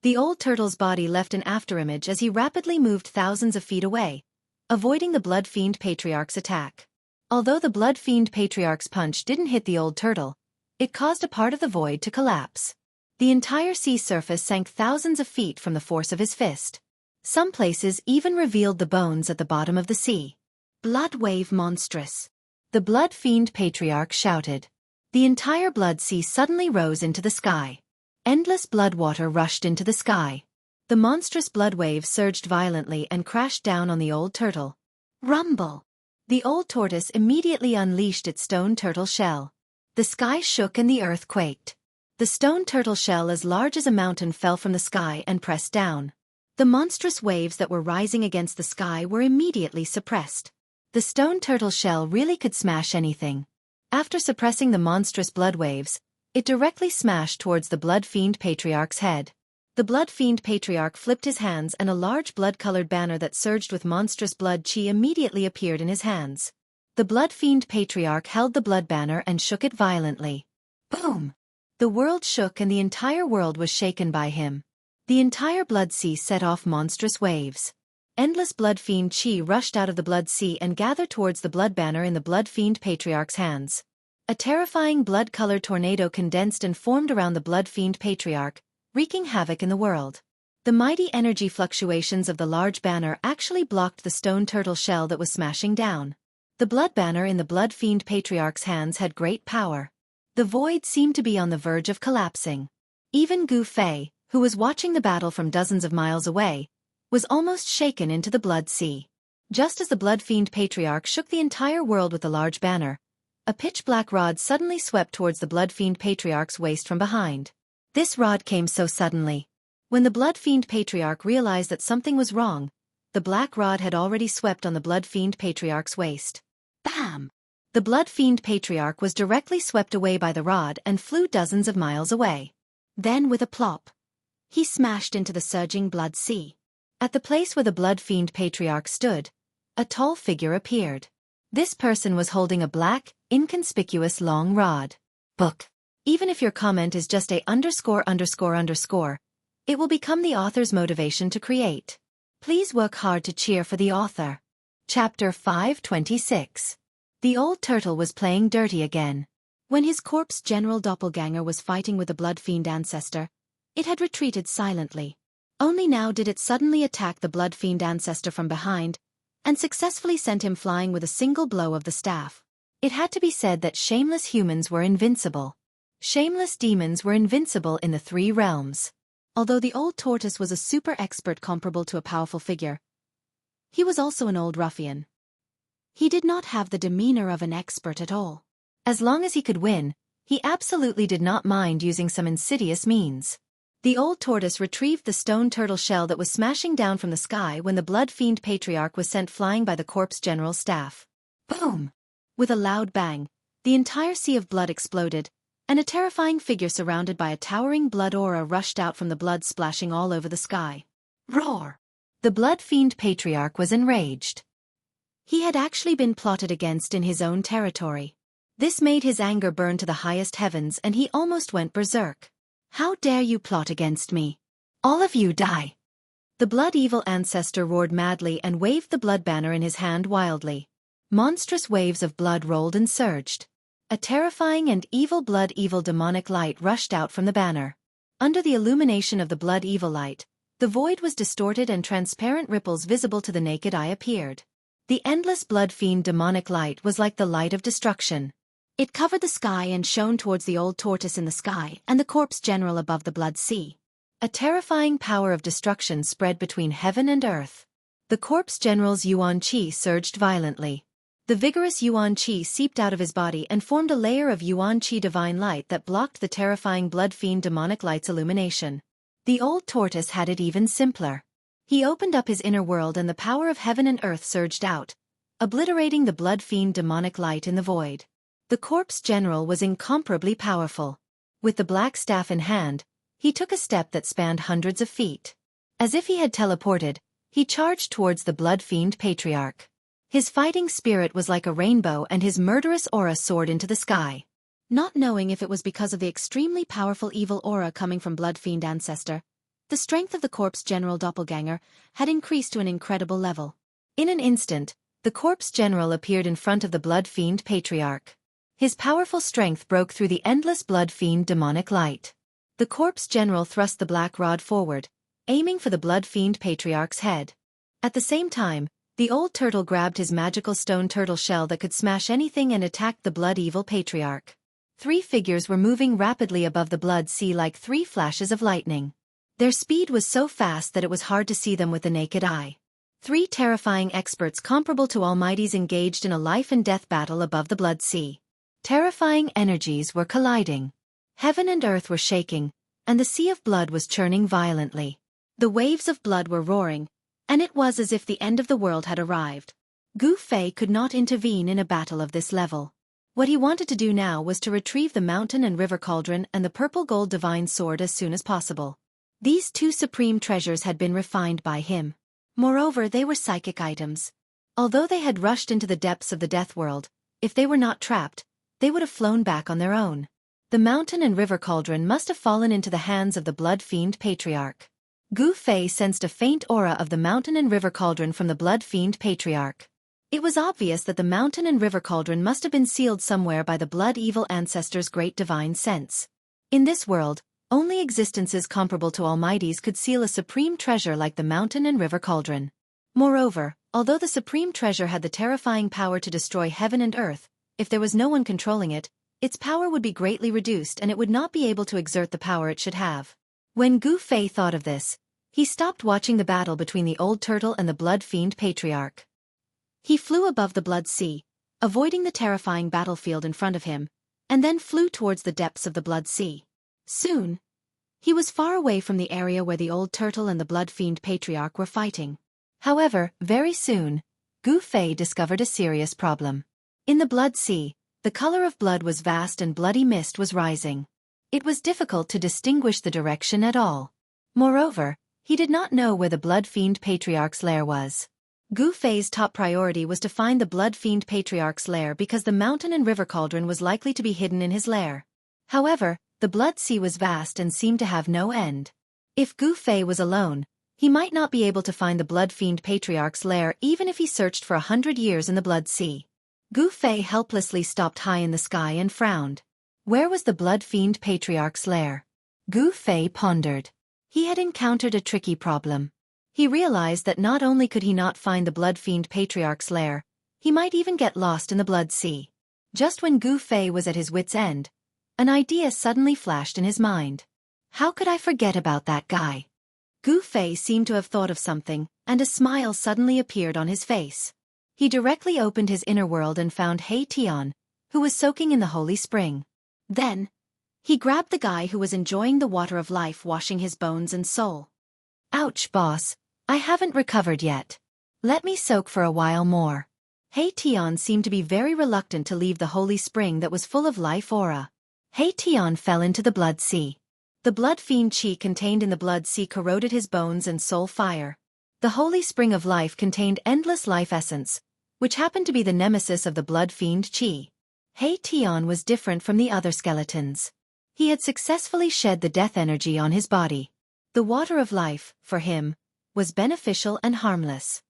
The Old Turtle's body left an afterimage as he rapidly moved thousands of feet away, avoiding the Blood Fiend Patriarch's attack. Although the Blood Fiend Patriarch's punch didn't hit the Old Turtle, it caused a part of the void to collapse. The entire sea surface sank thousands of feet from the force of his fist. Some places even revealed the bones at the bottom of the sea. Blood wave monstrous! The Blood Fiend Patriarch shouted. The entire blood sea suddenly rose into the sky. Endless blood water rushed into the sky. The monstrous blood wave surged violently and crashed down on the Old Turtle. Rumble! The Old Tortoise immediately unleashed its stone turtle shell. The sky shook and the earth quaked. The stone turtle shell as large as a mountain fell from the sky and pressed down. The monstrous waves that were rising against the sky were immediately suppressed. The stone turtle shell really could smash anything. After suppressing the monstrous blood waves, it directly smashed towards the Blood Fiend Patriarch's head. The Blood Fiend Patriarch flipped his hands and a large blood-colored banner that surged with monstrous blood chi immediately appeared in his hands. The The Blood Fiend Patriarch held the blood banner and shook it violently. Boom! The world shook and the entire world was shaken by him. The entire blood sea set off monstrous waves. Endless blood fiend chi rushed out of the blood sea and gathered towards the blood banner in the Blood Fiend Patriarch's hands. A terrifying blood-colored tornado condensed and formed around the Blood Fiend Patriarch, wreaking havoc in the world. The mighty energy fluctuations of the large banner actually blocked the stone turtle shell that was smashing down. The blood banner in the Blood Fiend Patriarch's hands had great power. The void seemed to be on the verge of collapsing. Even Gu Fei, who was watching the battle from dozens of miles away, was almost shaken into the blood sea. Just as the Blood Fiend Patriarch shook the entire world with the large banner, a pitch-black rod suddenly swept towards the Blood Fiend Patriarch's waist from behind. This rod came so suddenly. When the Blood Fiend Patriarch realized that something was wrong, the black rod had already swept on the Blood Fiend Patriarch's waist. Bam! The Blood Fiend Patriarch was directly swept away by the rod and flew dozens of miles away. Then with a plop, he smashed into the surging blood sea. At the place where the Blood Fiend Patriarch stood, a tall figure appeared. This person was holding a black, inconspicuous long rod. Book. Even if your comment is just a _____, it will become the author's motivation to create. Please work hard to cheer for the author. Chapter 526. The old turtle was playing dirty again. When his corpse general doppelganger was fighting with the Blood Fiend ancestor, it had retreated silently. Only now did it suddenly attack the Blood Fiend ancestor from behind, and successfully sent him flying with a single blow of the staff. It had to be said that shameless humans were invincible. Shameless demons were invincible in the three realms. Although the old tortoise was a super expert comparable to a powerful figure, he was also an old ruffian. He did not have the demeanor of an expert at all. As long as he could win, he absolutely did not mind using some insidious means. The old tortoise retrieved the stone turtle shell that was smashing down from the sky when the Blood Fiend Patriarch was sent flying by the corpse general's staff. Boom! With a loud bang, the entire sea of blood exploded, and a terrifying figure surrounded by a towering blood aura rushed out from the blood splashing all over the sky. Roar! The Blood Fiend Patriarch was enraged. He had actually been plotted against in his own territory. This made his anger burn to the highest heavens and he almost went berserk. How dare you plot against me? All of you die! The blood evil ancestor roared madly and waved the blood banner in his hand wildly. Monstrous waves of blood rolled and surged. A terrifying and evil demonic light rushed out from the banner. Under the illumination of the blood evil light, the void was distorted and transparent ripples visible to the naked eye appeared. The endless blood fiend demonic light was like the light of destruction. It covered the sky and shone towards the old tortoise in the sky and the corpse general above the blood sea. A terrifying power of destruction spread between heaven and earth. The corpse general's yuan qi surged violently. The vigorous yuan qi seeped out of his body and formed a layer of yuan qi divine light that blocked the terrifying blood fiend demonic light's illumination. The old tortoise had it even simpler. He opened up his inner world and the power of heaven and earth surged out, obliterating the blood fiend demonic light in the void. The corpse general was incomparably powerful. With the black staff in hand, he took a step that spanned hundreds of feet. As if he had teleported, he charged towards the Blood Fiend Patriarch. His fighting spirit was like a rainbow and his murderous aura soared into the sky. Not knowing if it was because of the extremely powerful evil aura coming from Blood Fiend ancestor, the strength of the corpse general doppelganger had increased to an incredible level. In an instant, the corpse general appeared in front of the Blood Fiend Patriarch. His powerful strength broke through the endless blood fiend demonic light. The corpse general thrust the black rod forward, aiming for the Blood Fiend Patriarch's head. At the same time, the old turtle grabbed his magical stone turtle shell that could smash anything and attacked the blood evil patriarch. Three figures were moving rapidly above the blood sea like three flashes of lightning. Their speed was so fast that it was hard to see them with the naked eye. Three terrifying experts comparable to almighties engaged in a life-and-death battle above the blood sea. Terrifying energies were colliding. Heaven and earth were shaking, and the sea of blood was churning violently. The waves of blood were roaring, and it was as if the end of the world had arrived. Gu Fei could not intervene in a battle of this level. What he wanted to do now was to retrieve the mountain and river cauldron and the purple gold divine sword as soon as possible. These two supreme treasures had been refined by him. Moreover, they were psychic items. Although they had rushed into the depths of the death world, if they were not trapped, they would have flown back on their own. The mountain and river cauldron must have fallen into the hands of the blood fiend patriarch. Gu Fei sensed a faint aura of the mountain and river cauldron from the blood fiend patriarch. It was obvious that the mountain and river cauldron must have been sealed somewhere by the blood evil ancestor's great divine sense. In this world, only existences comparable to Almighty's could seal a supreme treasure like the mountain and river cauldron. Moreover, although the supreme treasure had the terrifying power to destroy heaven and earth, if there was no one controlling it, its power would be greatly reduced and it would not be able to exert the power it should have. When Gu Fei thought of this, he stopped watching the battle between the old turtle and the blood fiend patriarch. He flew above the blood sea, avoiding the terrifying battlefield in front of him, and then flew towards the depths of the blood sea. Soon, he was far away from the area where the old turtle and the blood fiend patriarch were fighting. However, very soon, Gu Fei discovered a serious problem. In the blood sea, the color of blood was vast and bloody mist was rising. It was difficult to distinguish the direction at all. Moreover, he did not know where the blood fiend patriarch's lair was. Gu Fei's top priority was to find the blood fiend patriarch's lair because the mountain and river cauldron was likely to be hidden in his lair. However, the blood sea was vast and seemed to have no end. If Gu Fei was alone, he might not be able to find the blood fiend patriarch's lair even if he searched for 100 years in the blood sea. Gu Fei helplessly stopped high in the sky and frowned. Where was the blood fiend patriarch's lair? Gu Fei pondered. He had encountered a tricky problem. He realized that not only could he not find the blood fiend patriarch's lair, he might even get lost in the blood sea. Just when Gu Fei was at his wit's end, an idea suddenly flashed in his mind. How could I forget about that guy? Gu Fei seemed to have thought of something, and a smile suddenly appeared on his face. He directly opened his inner world and found He Tian, who was soaking in the holy spring. Then, he grabbed the guy who was enjoying the water of life washing his bones and soul. Ouch, boss. I haven't recovered yet. Let me soak for a while more. He Tian seemed to be very reluctant to leave the holy spring that was full of life aura. He Tian fell into the blood sea. The blood fiend chi contained in the blood sea corroded his bones and soul fire. The holy spring of life contained endless life essence, which happened to be the nemesis of the blood fiend chi. He Tian was different from the other skeletons. He had successfully shed the death energy on his body. The water of life, for him, was beneficial and harmless.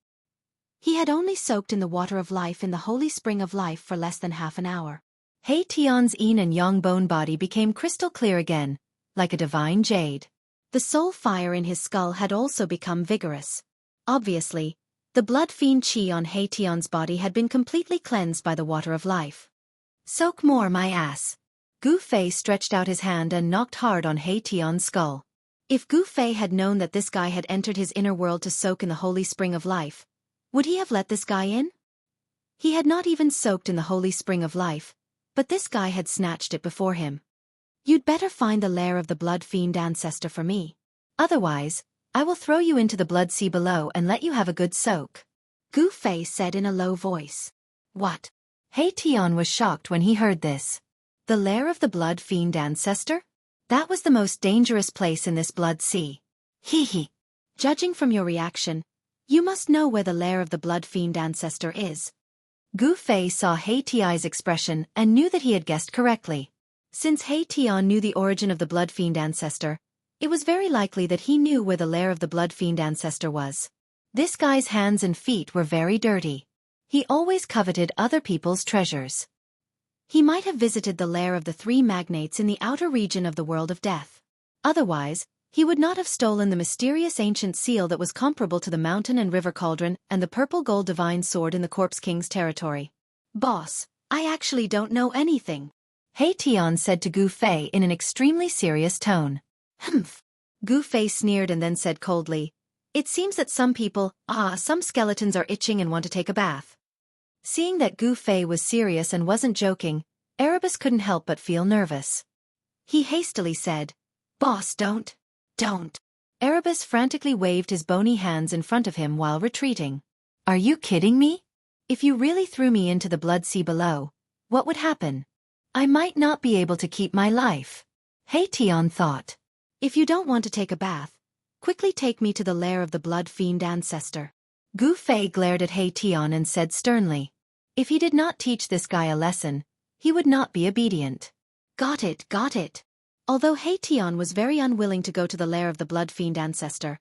He had only soaked in the water of life in the holy spring of life for less than half an hour. He Tian's yin and yang bone body became crystal clear again, like a divine jade. The soul fire in his skull had also become vigorous. Obviously, the blood fiend chi on He Tian's body had been completely cleansed by the water of life. Soak more, my ass. Gu Fei stretched out his hand and knocked hard on He Tian's skull. If Gu Fei had known that this guy had entered his inner world to soak in the holy spring of life, would he have let this guy in? He had not even soaked in the holy spring of life, but this guy had snatched it before him. You'd better find the lair of the blood fiend ancestor for me. Otherwise, I will throw you into the blood sea below and let you have a good soak. Gu Fei said in a low voice. What? He Tian was shocked when he heard this. The lair of the blood fiend ancestor? That was the most dangerous place in this blood sea. Hee. Judging from your reaction, you must know where the lair of the blood fiend ancestor is. Gu Fei saw He Tian's expression and knew that he had guessed correctly. Since He Tian knew the origin of the blood fiend ancestor, it was very likely that he knew where the lair of the blood fiend ancestor was. This guy's hands and feet were very dirty. He always coveted other people's treasures. He might have visited the lair of the three magnates in the outer region of the world of death. Otherwise, he would not have stolen the mysterious ancient seal that was comparable to the mountain and river cauldron and the purple gold divine sword in the corpse king's territory. Boss, I actually don't know anything. He Tian said to Gu Fei in an extremely serious tone. Humph. Gu Fei sneered and then said coldly, It seems that some skeletons are itching and want to take a bath. Seeing that Gu Fei was serious and wasn't joking, Erebus couldn't help but feel nervous. He hastily said, Boss, don't. Erebus frantically waved his bony hands in front of him while retreating. Are you kidding me? If you really threw me into the blood sea below, what would happen? I might not be able to keep my life. He Tian thought. If you don't want to take a bath, quickly take me to the lair of the blood fiend ancestor. Gu Fei glared at He Tian and said sternly. If he did not teach this guy a lesson, he would not be obedient. Got it, got it. Although He Tian was very unwilling to go to the lair of the blood fiend ancestor,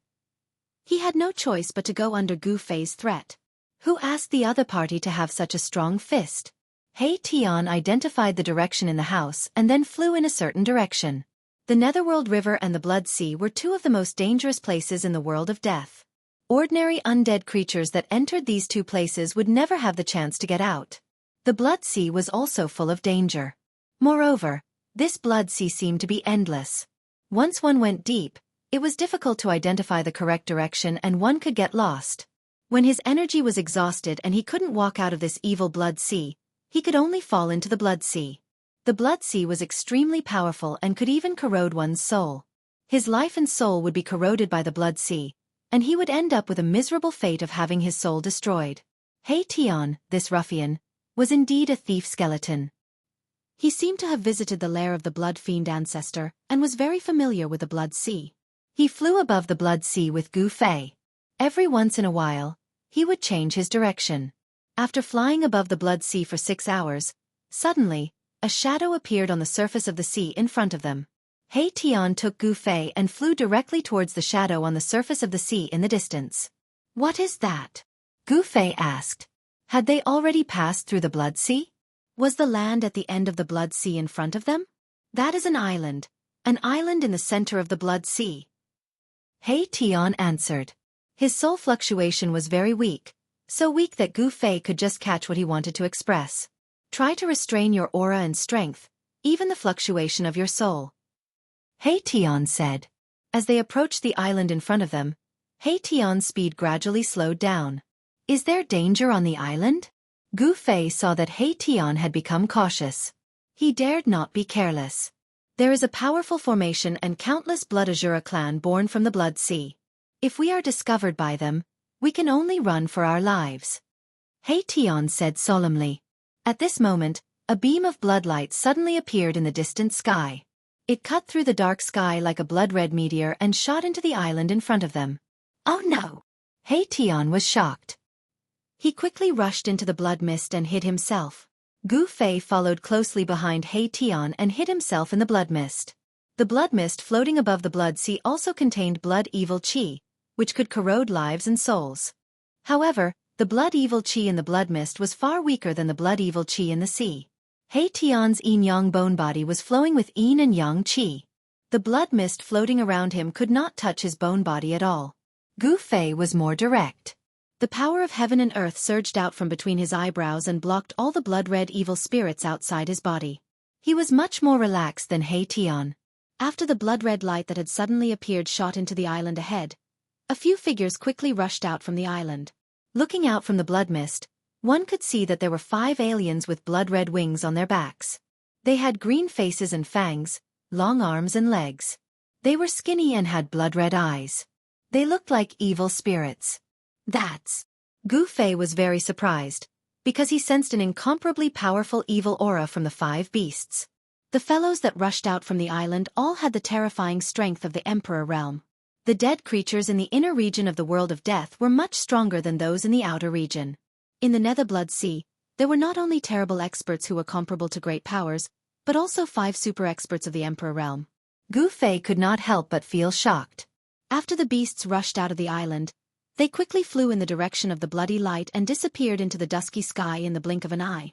he had no choice but to go under Gu Fei's threat. Who asked the other party to have such a strong fist? He Tian identified the direction in the house and then flew in a certain direction. The Netherworld River and the Blood Sea were two of the most dangerous places in the world of death. Ordinary undead creatures that entered these two places would never have the chance to get out. The Blood Sea was also full of danger. Moreover, this Blood Sea seemed to be endless. Once one went deep, it was difficult to identify the correct direction and one could get lost. When his energy was exhausted and he couldn't walk out of this evil Blood Sea, he could only fall into the Blood Sea. The Blood Sea was extremely powerful and could even corrode one's soul. His life and soul would be corroded by the Blood Sea, and he would end up with a miserable fate of having his soul destroyed. He Tian, this ruffian, was indeed a thief skeleton. He seemed to have visited the lair of the blood fiend ancestor and was very familiar with the Blood Sea. He flew above the Blood Sea with Gu Fei. Every once in a while, he would change his direction. After flying above the Blood Sea for 6 hours, suddenly, a shadow appeared on the surface of the sea in front of them. He Tian took Gu Fei and flew directly towards the shadow on the surface of the sea in the distance. What is that? Gu Fei asked. Had they already passed through the Blood Sea? Was the land at the end of the Blood Sea in front of them? That is an island in the center of the Blood Sea. He Tian answered. His soul fluctuation was very weak, so weak that Gu Fei could just catch what he wanted to express. Try to restrain your aura and strength, even the fluctuation of your soul. He Tian said. As they approached the island in front of them, He Tian's speed gradually slowed down. Is there danger on the island? Gu Fei saw that He Tian had become cautious. He dared not be careless. There is a powerful formation and countless Blood Azura clan born from the Blood Sea. If we are discovered by them, we can only run for our lives. He Tian said solemnly. At this moment, a beam of bloodlight suddenly appeared in the distant sky. It cut through the dark sky like a blood-red meteor and shot into the island in front of them. Oh no! He Tian was shocked. He quickly rushed into the blood mist and hid himself. Gu Fei followed closely behind He Tian and hid himself in the blood mist. The blood mist floating above the Blood Sea also contained blood evil qi, which could corrode lives and souls. However, the blood evil qi in the blood mist was far weaker than the blood evil qi in the sea. He Tian's yin-yang bone body was flowing with yin and yang qi. The blood mist floating around him could not touch his bone body at all. Gu Fei was more direct. The power of heaven and earth surged out from between his eyebrows and blocked all the blood-red evil spirits outside his body. He was much more relaxed than He Tian. After the blood-red light that had suddenly appeared shot into the island ahead, a few figures quickly rushed out from the island. Looking out from the blood mist, one could see that there were 5 aliens with blood-red wings on their backs. They had green faces and fangs, long arms and legs. They were skinny and had blood-red eyes. They looked like evil spirits. That's... Gu Fei was very surprised, because he sensed an incomparably powerful evil aura from the 5 beasts. The fellows that rushed out from the island all had the terrifying strength of the Emperor realm. The dead creatures in the inner region of the world of death were much stronger than those in the outer region. In the Nether Blood Sea, there were not only terrible experts who were comparable to great powers, but also 5 super experts of the Emperor realm. Gu Fei could not help but feel shocked. After the beasts rushed out of the island, they quickly flew in the direction of the bloody light and disappeared into the dusky sky in the blink of an eye.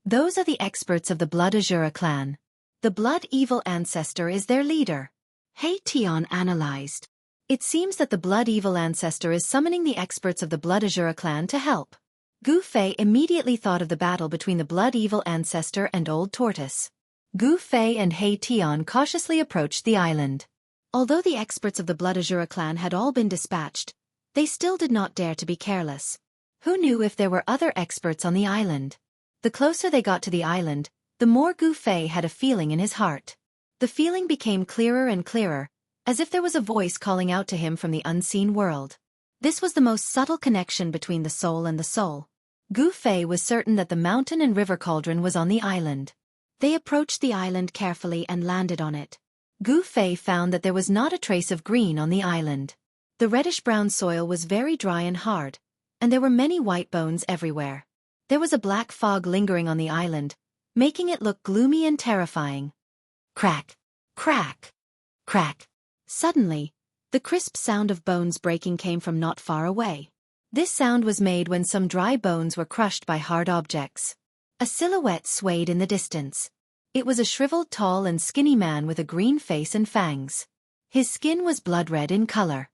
Those are the experts of the Blood Azura clan. The Blood Evil Ancestor is their leader. He Tian analyzed. It seems that the Blood Evil Ancestor is summoning the experts of the Blood Azura clan to help. Gu Fei immediately thought of the battle between the Blood Evil Ancestor and Old Tortoise. Gu Fei and He Tian cautiously approached the island. Although the experts of the Blood Azura clan had all been dispatched, they still did not dare to be careless. Who knew if there were other experts on the island? The closer they got to the island, the more Gu Fei had a feeling in his heart. The feeling became clearer and clearer, as if there was a voice calling out to him from the unseen world. This was the most subtle connection between the soul and the soul. Gu Fei was certain that the mountain and river cauldron was on the island. They approached the island carefully and landed on it. Gu Fei found that there was not a trace of green on the island. The reddish-brown soil was very dry and hard, and there were many white bones everywhere. There was a black fog lingering on the island, making it look gloomy and terrifying. Crack, crack, crack. Suddenly, the crisp sound of bones breaking came from not far away. This sound was made when some dry bones were crushed by hard objects. A silhouette swayed in the distance. It was a shriveled, tall and skinny man with a green face and fangs. His skin was blood-red in color.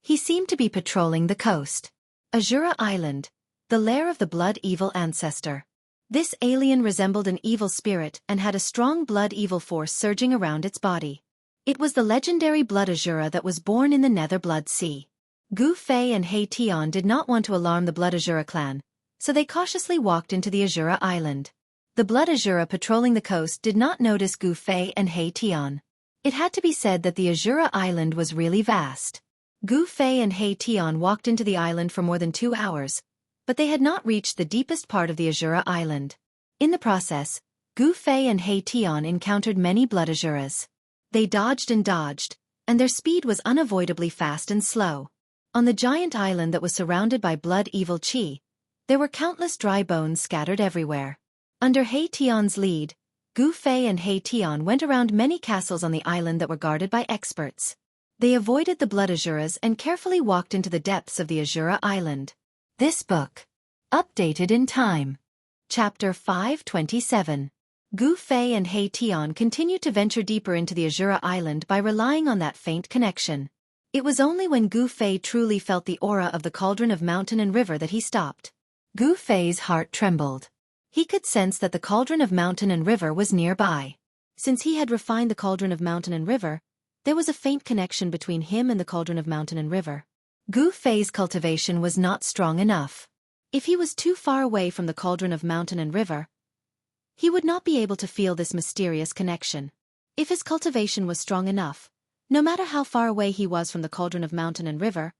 He seemed to be patrolling the coast. Azura Island, the lair of the blood-evil ancestor. This alien resembled an evil spirit and had a strong blood-evil force surging around its body. It was the legendary Blood Azura that was born in the Nether Blood Sea. Gu Fei and He Tian did not want to alarm the Blood Azura clan, so they cautiously walked into the Azura Island. The Blood Azura patrolling the coast did not notice Gu Fei and He Tian. It had to be said that the Azura Island was really vast. Gu Fei and He Tian walked into the island for more than 2 hours, but they had not reached the deepest part of the Azura Island. In the process, Gu Fei and He Tian encountered many Blood Azuras. They dodged, and their speed was unavoidably fast and slow. On the giant island that was surrounded by blood-evil chi, there were countless dry bones scattered everywhere. Under He Tian's lead, Gu Fei and He Tian went around many castles on the island that were guarded by experts. They avoided the Blood Azuras and carefully walked into the depths of the Azura Island. This book. Updated in time. Chapter 527. Gu Fei and He Tian continued to venture deeper into the Azura Island by relying on that faint connection. It was only when Gu Fei truly felt the aura of the cauldron of mountain and river that he stopped. Gu Fei's heart trembled. He could sense that the cauldron of mountain and river was nearby. Since he had refined the cauldron of mountain and river, there was a faint connection between him and the cauldron of mountain and river. Gu Fei's cultivation was not strong enough. If he was too far away from the cauldron of mountain and river, he would not be able to feel this mysterious connection. If his cultivation was strong enough, no matter how far away he was from the cauldron of mountain and river,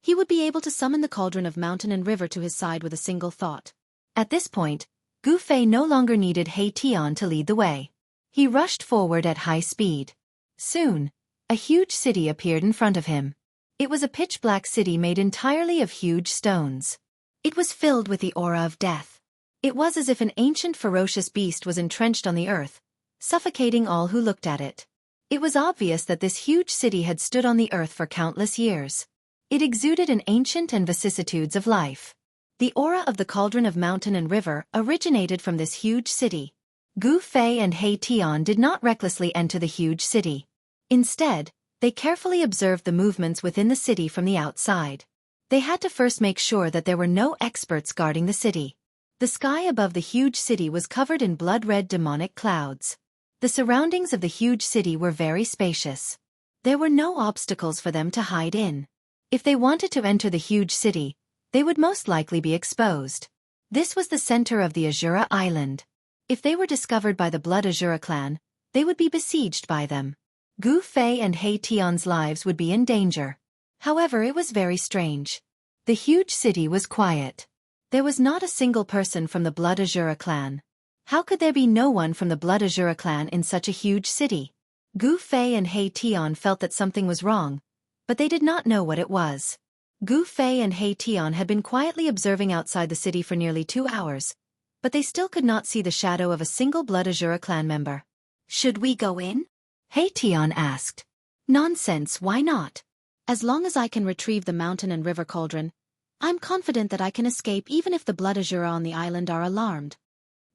he would be able to summon the cauldron of mountain and river to his side with a single thought. At this point, Gu Fei no longer needed He Tian to lead the way. He rushed forward at high speed. Soon, a huge city appeared in front of him. It was a pitch-black city made entirely of huge stones. It was filled with the aura of death. It was as if an ancient ferocious beast was entrenched on the earth, suffocating all who looked at it. It was obvious that this huge city had stood on the earth for countless years. It exuded an ancient and vicissitudes of life. The aura of the cauldron of mountain and river originated from this huge city. Gu Fei and He Tian did not recklessly enter the huge city. Instead, they carefully observed the movements within the city from the outside. They had to first make sure that there were no experts guarding the city. The sky above the huge city was covered in blood-red demonic clouds. The surroundings of the huge city were very spacious. There were no obstacles for them to hide in. If they wanted to enter the huge city, they would most likely be exposed. This was the center of the Azura Island. If they were discovered by the Blood Azura clan, they would be besieged by them. Gu Fei and He Tian's lives would be in danger. However, it was very strange. The huge city was quiet. There was not a single person from the Blood Azura clan. How could there be no one from the Blood Azura clan in such a huge city? Gu Fei and He Tian felt that something was wrong, but they did not know what it was. Gu Fei and He Tian had been quietly observing outside the city for nearly 2 hours, but they still could not see the shadow of a single Blood Azura clan member. "Should we go in?" He Tian asked. "Nonsense, why not? As long as I can retrieve the mountain and river cauldron, I'm confident that I can escape even if the Blood Azura on the island are alarmed."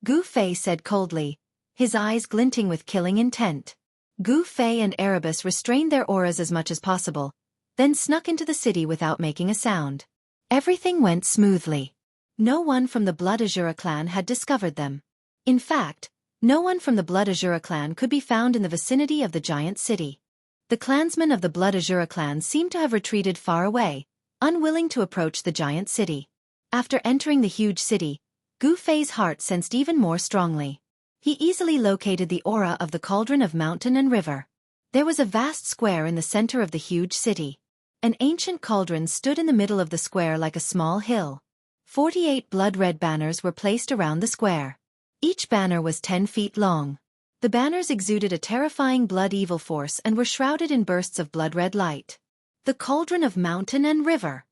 Gu Fei said coldly, his eyes glinting with killing intent. Gu Fei and Erebus restrained their auras as much as possible, then snuck into the city without making a sound. Everything went smoothly. No one from the Blood Azura clan had discovered them. In fact, no one from the Blood Azura clan could be found in the vicinity of the giant city. The clansmen of the Blood Azura clan seemed to have retreated far away, unwilling to approach the giant city. After entering the huge city, Gu Fei's heart sensed even more strongly. He easily located the aura of the cauldron of mountain and river. There was a vast square in the center of the huge city. An ancient cauldron stood in the middle of the square like a small hill. 48 blood-red banners were placed around the square. Each banner was 10 feet long. The banners exuded a terrifying blood-evil force and were shrouded in bursts of blood-red light. The cauldron of mountain and river.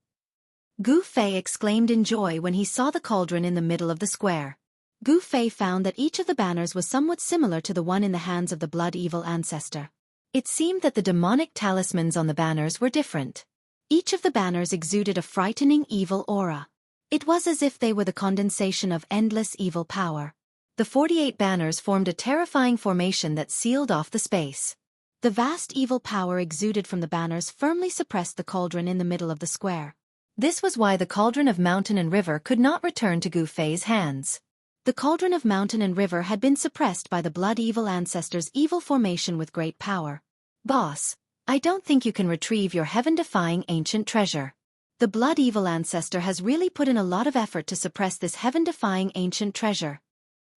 Gu Fei exclaimed in joy when he saw the cauldron in the middle of the square. Gu Fei found that each of the banners was somewhat similar to the one in the hands of the blood evil ancestor. It seemed that the demonic talismans on the banners were different. Each of the banners exuded a frightening evil aura. It was as if they were the condensation of endless evil power. The 48 banners formed a terrifying formation that sealed off the space. The vast evil power exuded from the banners firmly suppressed the cauldron in the middle of the square. This was why the cauldron of mountain and river could not return to Gu Fei's hands. The cauldron of mountain and river had been suppressed by the blood evil ancestor's evil formation with great power. Boss, I don't think you can retrieve your heaven-defying ancient treasure. The blood evil ancestor has really put in a lot of effort to suppress this heaven-defying ancient treasure.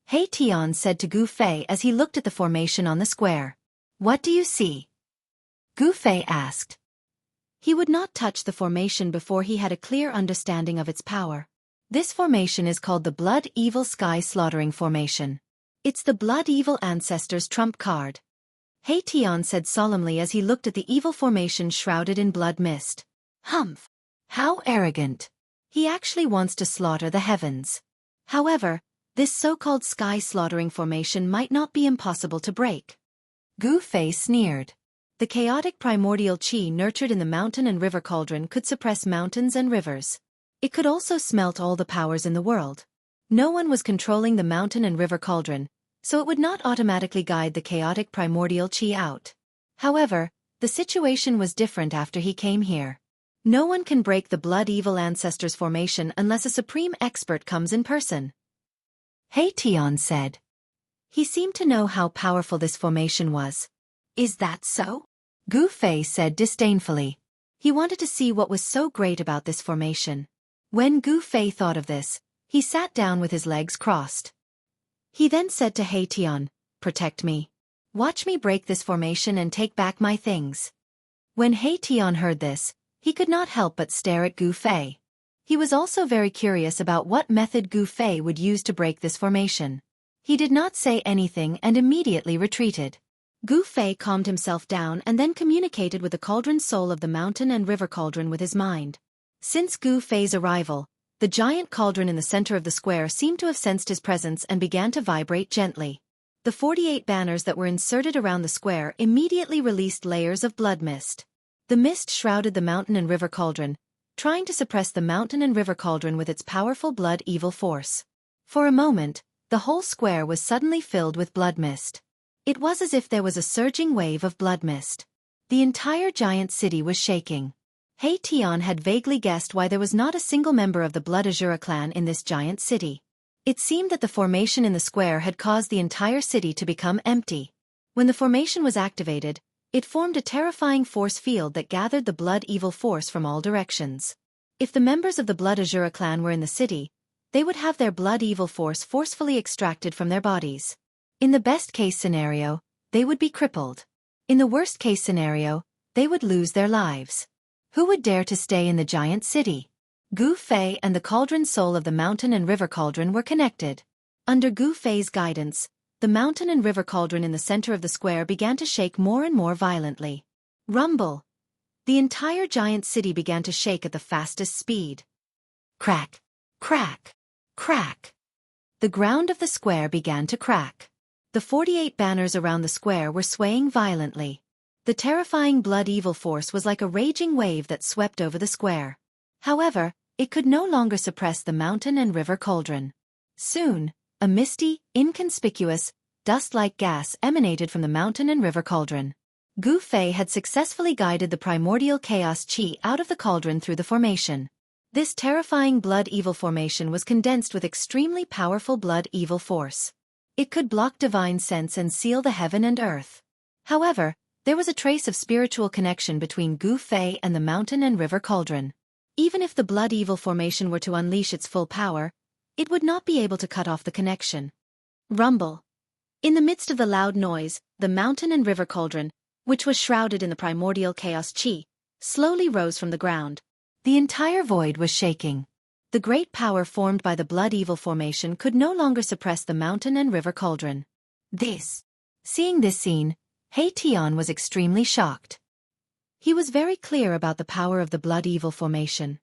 He Tian said to Gu Fei as he looked at the formation on the square. What do you see? Gu Fei asked. He would not touch the formation before he had a clear understanding of its power. This formation is called the Blood Evil Sky Slaughtering Formation. It's the Blood Evil Ancestor's trump card. He Tian said solemnly as he looked at the evil formation shrouded in blood mist. Humph! How arrogant! He actually wants to slaughter the heavens. However, this so-called sky slaughtering formation might not be impossible to break. Gu Fei sneered. The chaotic primordial qi nurtured in the mountain and river cauldron could suppress mountains and rivers. It could also smelt all the powers in the world. No one was controlling the mountain and river cauldron, so it would not automatically guide the chaotic primordial qi out. However, the situation was different after he came here. No one can break the blood evil ancestor's formation unless a supreme expert comes in person. He Tian said. He seemed to know how powerful this formation was. Is that so? Gu Fei said disdainfully. He wanted to see what was so great about this formation. When Gu Fei thought of this, he sat down with his legs crossed. He then said to He Tian, "Protect me. Watch me break this formation and take back my things." When He Tian heard this, he could not help but stare at Gu Fei. He was also very curious about what method Gu Fei would use to break this formation. He did not say anything and immediately retreated. Gu Fei calmed himself down and then communicated with the cauldron soul of the mountain and river cauldron with his mind. Since Gu Fei's arrival, the giant cauldron in the center of the square seemed to have sensed his presence and began to vibrate gently. The 48 banners that were inserted around the square immediately released layers of blood mist. The mist shrouded the mountain and river cauldron, trying to suppress the mountain and river cauldron with its powerful blood evil force. For a moment, the whole square was suddenly filled with blood mist. It was as if there was a surging wave of blood mist. The entire giant city was shaking. He Tian had vaguely guessed why there was not a single member of the Blood Azura clan in this giant city. It seemed that the formation in the square had caused the entire city to become empty. When the formation was activated, it formed a terrifying force field that gathered the blood evil force from all directions. If the members of the Blood Azura clan were in the city, they would have their blood evil force forcefully extracted from their bodies. In the best-case scenario, they would be crippled. In the worst-case scenario, they would lose their lives. Who would dare to stay in the giant city? Gu Fei and the cauldron soul of the mountain and river cauldron were connected. Under Gu Fei's guidance, the mountain and river cauldron in the center of the square began to shake more and more violently. Rumble! The entire giant city began to shake at the fastest speed. Crack! Crack! Crack! The ground of the square began to crack. The 48 banners around the square were swaying violently. The terrifying blood evil force was like a raging wave that swept over the square. However, it could no longer suppress the mountain and river cauldron. Soon, a misty, inconspicuous, dust-like gas emanated from the mountain and river cauldron. Gu Fei had successfully guided the primordial chaos qi out of the cauldron through the formation. This terrifying blood evil formation was condensed with extremely powerful blood evil force. It could block divine sense and seal the heaven and earth. However, there was a trace of spiritual connection between Gu Fei and the mountain and river cauldron. Even if the blood evil formation were to unleash its full power, it would not be able to cut off the connection. Rumble! In the midst of the loud noise, the mountain and river cauldron, which was shrouded in the primordial chaos qi, slowly rose from the ground. The entire void was shaking. The great power formed by the blood evil formation could no longer suppress the mountain and river cauldron. Seeing this scene, He Tian was extremely shocked. He was very clear about the power of the blood evil formation.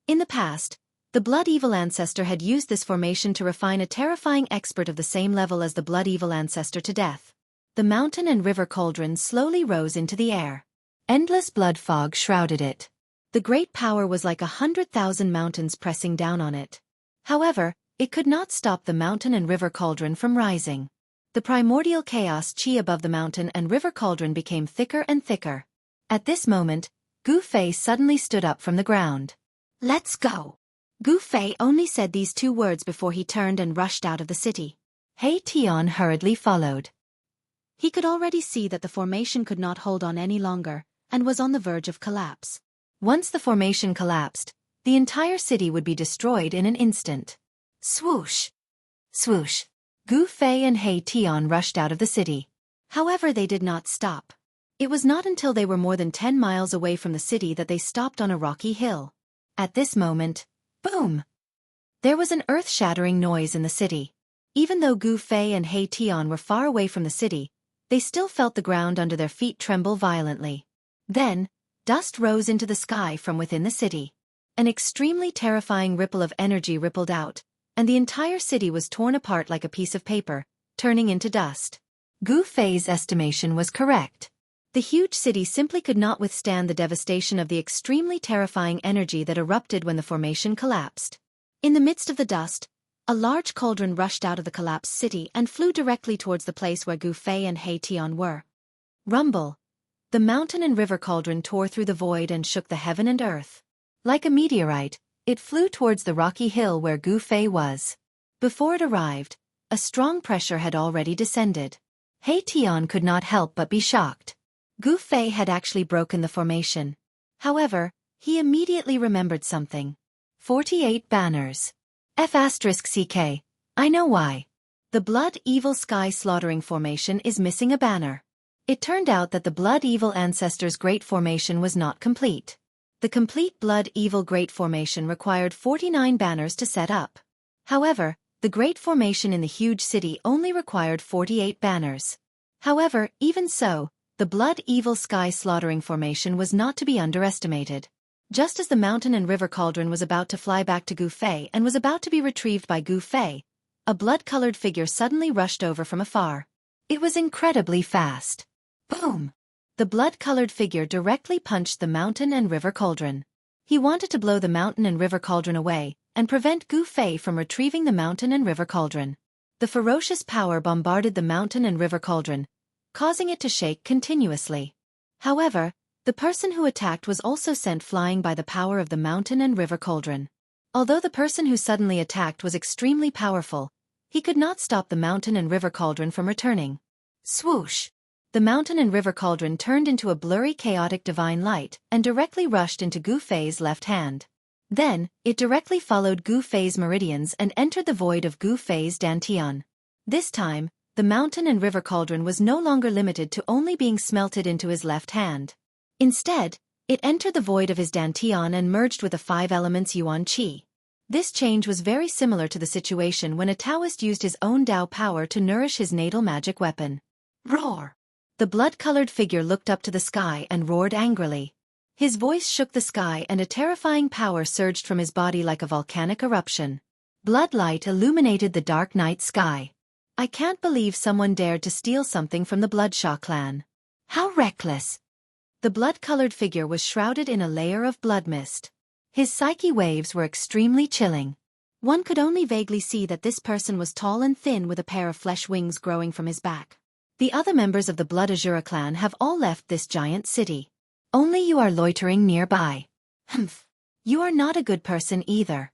In the past, the Blood Evil Ancestor had used this formation to refine a terrifying expert of the same level as the Blood Evil Ancestor to death. The mountain and river cauldron slowly rose into the air. Endless blood fog shrouded it. The great power was like 100,000 mountains pressing down on it. However, it could not stop the mountain and river cauldron from rising. The primordial chaos chi above the mountain and river cauldron became thicker and thicker. At this moment, Gu Fei suddenly stood up from the ground. "Let's go." Gu Fei only said these two words before he turned and rushed out of the city. He Tian hurriedly followed. He could already see that the formation could not hold on any longer, and was on the verge of collapse. Once the formation collapsed, the entire city would be destroyed in an instant. Swoosh! Swoosh! Gu Fei and He Tian rushed out of the city. However, they did not stop. It was not until they were more than 10 miles away from the city that they stopped on a rocky hill. At this moment, boom! There was an earth-shattering noise in the city. Even though Gu Fei and He Tian were far away from the city, they still felt the ground under their feet tremble violently. Then, dust rose into the sky from within the city. An extremely terrifying ripple of energy rippled out, and the entire city was torn apart like a piece of paper, turning into dust. Gu Fei's estimation was correct. The huge city simply could not withstand the devastation of the extremely terrifying energy that erupted when the formation collapsed. In the midst of the dust, a large cauldron rushed out of the collapsed city and flew directly towards the place where Gu Fei and He Tian were. Rumble! The mountain and river cauldron tore through the void and shook the heaven and earth. Like a meteorite, it flew towards the rocky hill where Gu Fei was. Before it arrived, a strong pressure had already descended. He Tian could not help but be shocked. Gu Fei had actually broken the formation. However, he immediately remembered something. 48 banners. F***CK. I know why. The Blood Evil Sky Slaughtering Formation is missing a banner. It turned out that the Blood Evil Ancestor's Great Formation was not complete. The complete Blood Evil Great Formation required 49 banners to set up. However, the Great Formation in the huge city only required 48 banners. However, even so, the Blood Evil Sky Slaughtering Formation was not to be underestimated. Just as the mountain and river cauldron was about to fly back to Gu Fei and was about to be retrieved by Gu Fei, a blood-colored figure suddenly rushed over from afar. It was incredibly fast. Boom! The blood-colored figure directly punched the mountain and river cauldron. He wanted to blow the mountain and river cauldron away and prevent Gu Fei from retrieving the mountain and river cauldron. The ferocious power bombarded the mountain and river cauldron, causing it to shake continuously. However, the person who attacked was also sent flying by the power of the mountain and river cauldron. Although the person who suddenly attacked was extremely powerful, he could not stop the mountain and river cauldron from returning. Swoosh! The mountain and river cauldron turned into a blurry chaotic divine light and directly rushed into Gu Fei's left hand. Then, it directly followed Gu Fei's meridians and entered the void of Gu Fei's dantian. This time, the mountain and river cauldron was no longer limited to only being smelted into his left hand. Instead, it entered the void of his dantian and merged with the 5 elements yuan qi. This change was very similar to the situation when a Taoist used his own Tao power to nourish his natal magic weapon. Roar! The blood-colored figure looked up to the sky and roared angrily. His voice shook the sky and a terrifying power surged from his body like a volcanic eruption. Bloodlight illuminated the dark night sky. I can't believe someone dared to steal something from the Bloodshaw clan. How reckless! The blood-colored figure was shrouded in a layer of blood mist. His psyche waves were extremely chilling. One could only vaguely see that this person was tall and thin with a pair of flesh wings growing from his back. The other members of the Blood Azura clan have all left this giant city. Only you are loitering nearby. Humph. You are not a good person either.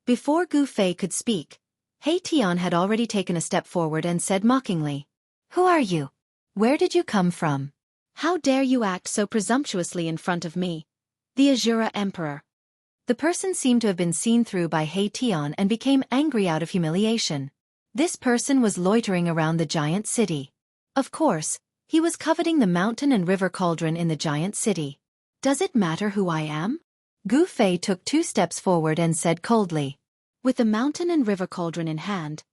Before Gu Fei could speak, He Tian had already taken a step forward and said mockingly, "Who are you? Where did you come from? How dare you act so presumptuously in front of me, the Azura Emperor?" The person seemed to have been seen through by He Tian and became angry out of humiliation. This person was loitering around the giant city. Of course, he was coveting the mountain and river cauldron in the giant city. Does it matter who I am? Gu Fei took 2 steps forward and said coldly. With the mountain and river cauldron in hand,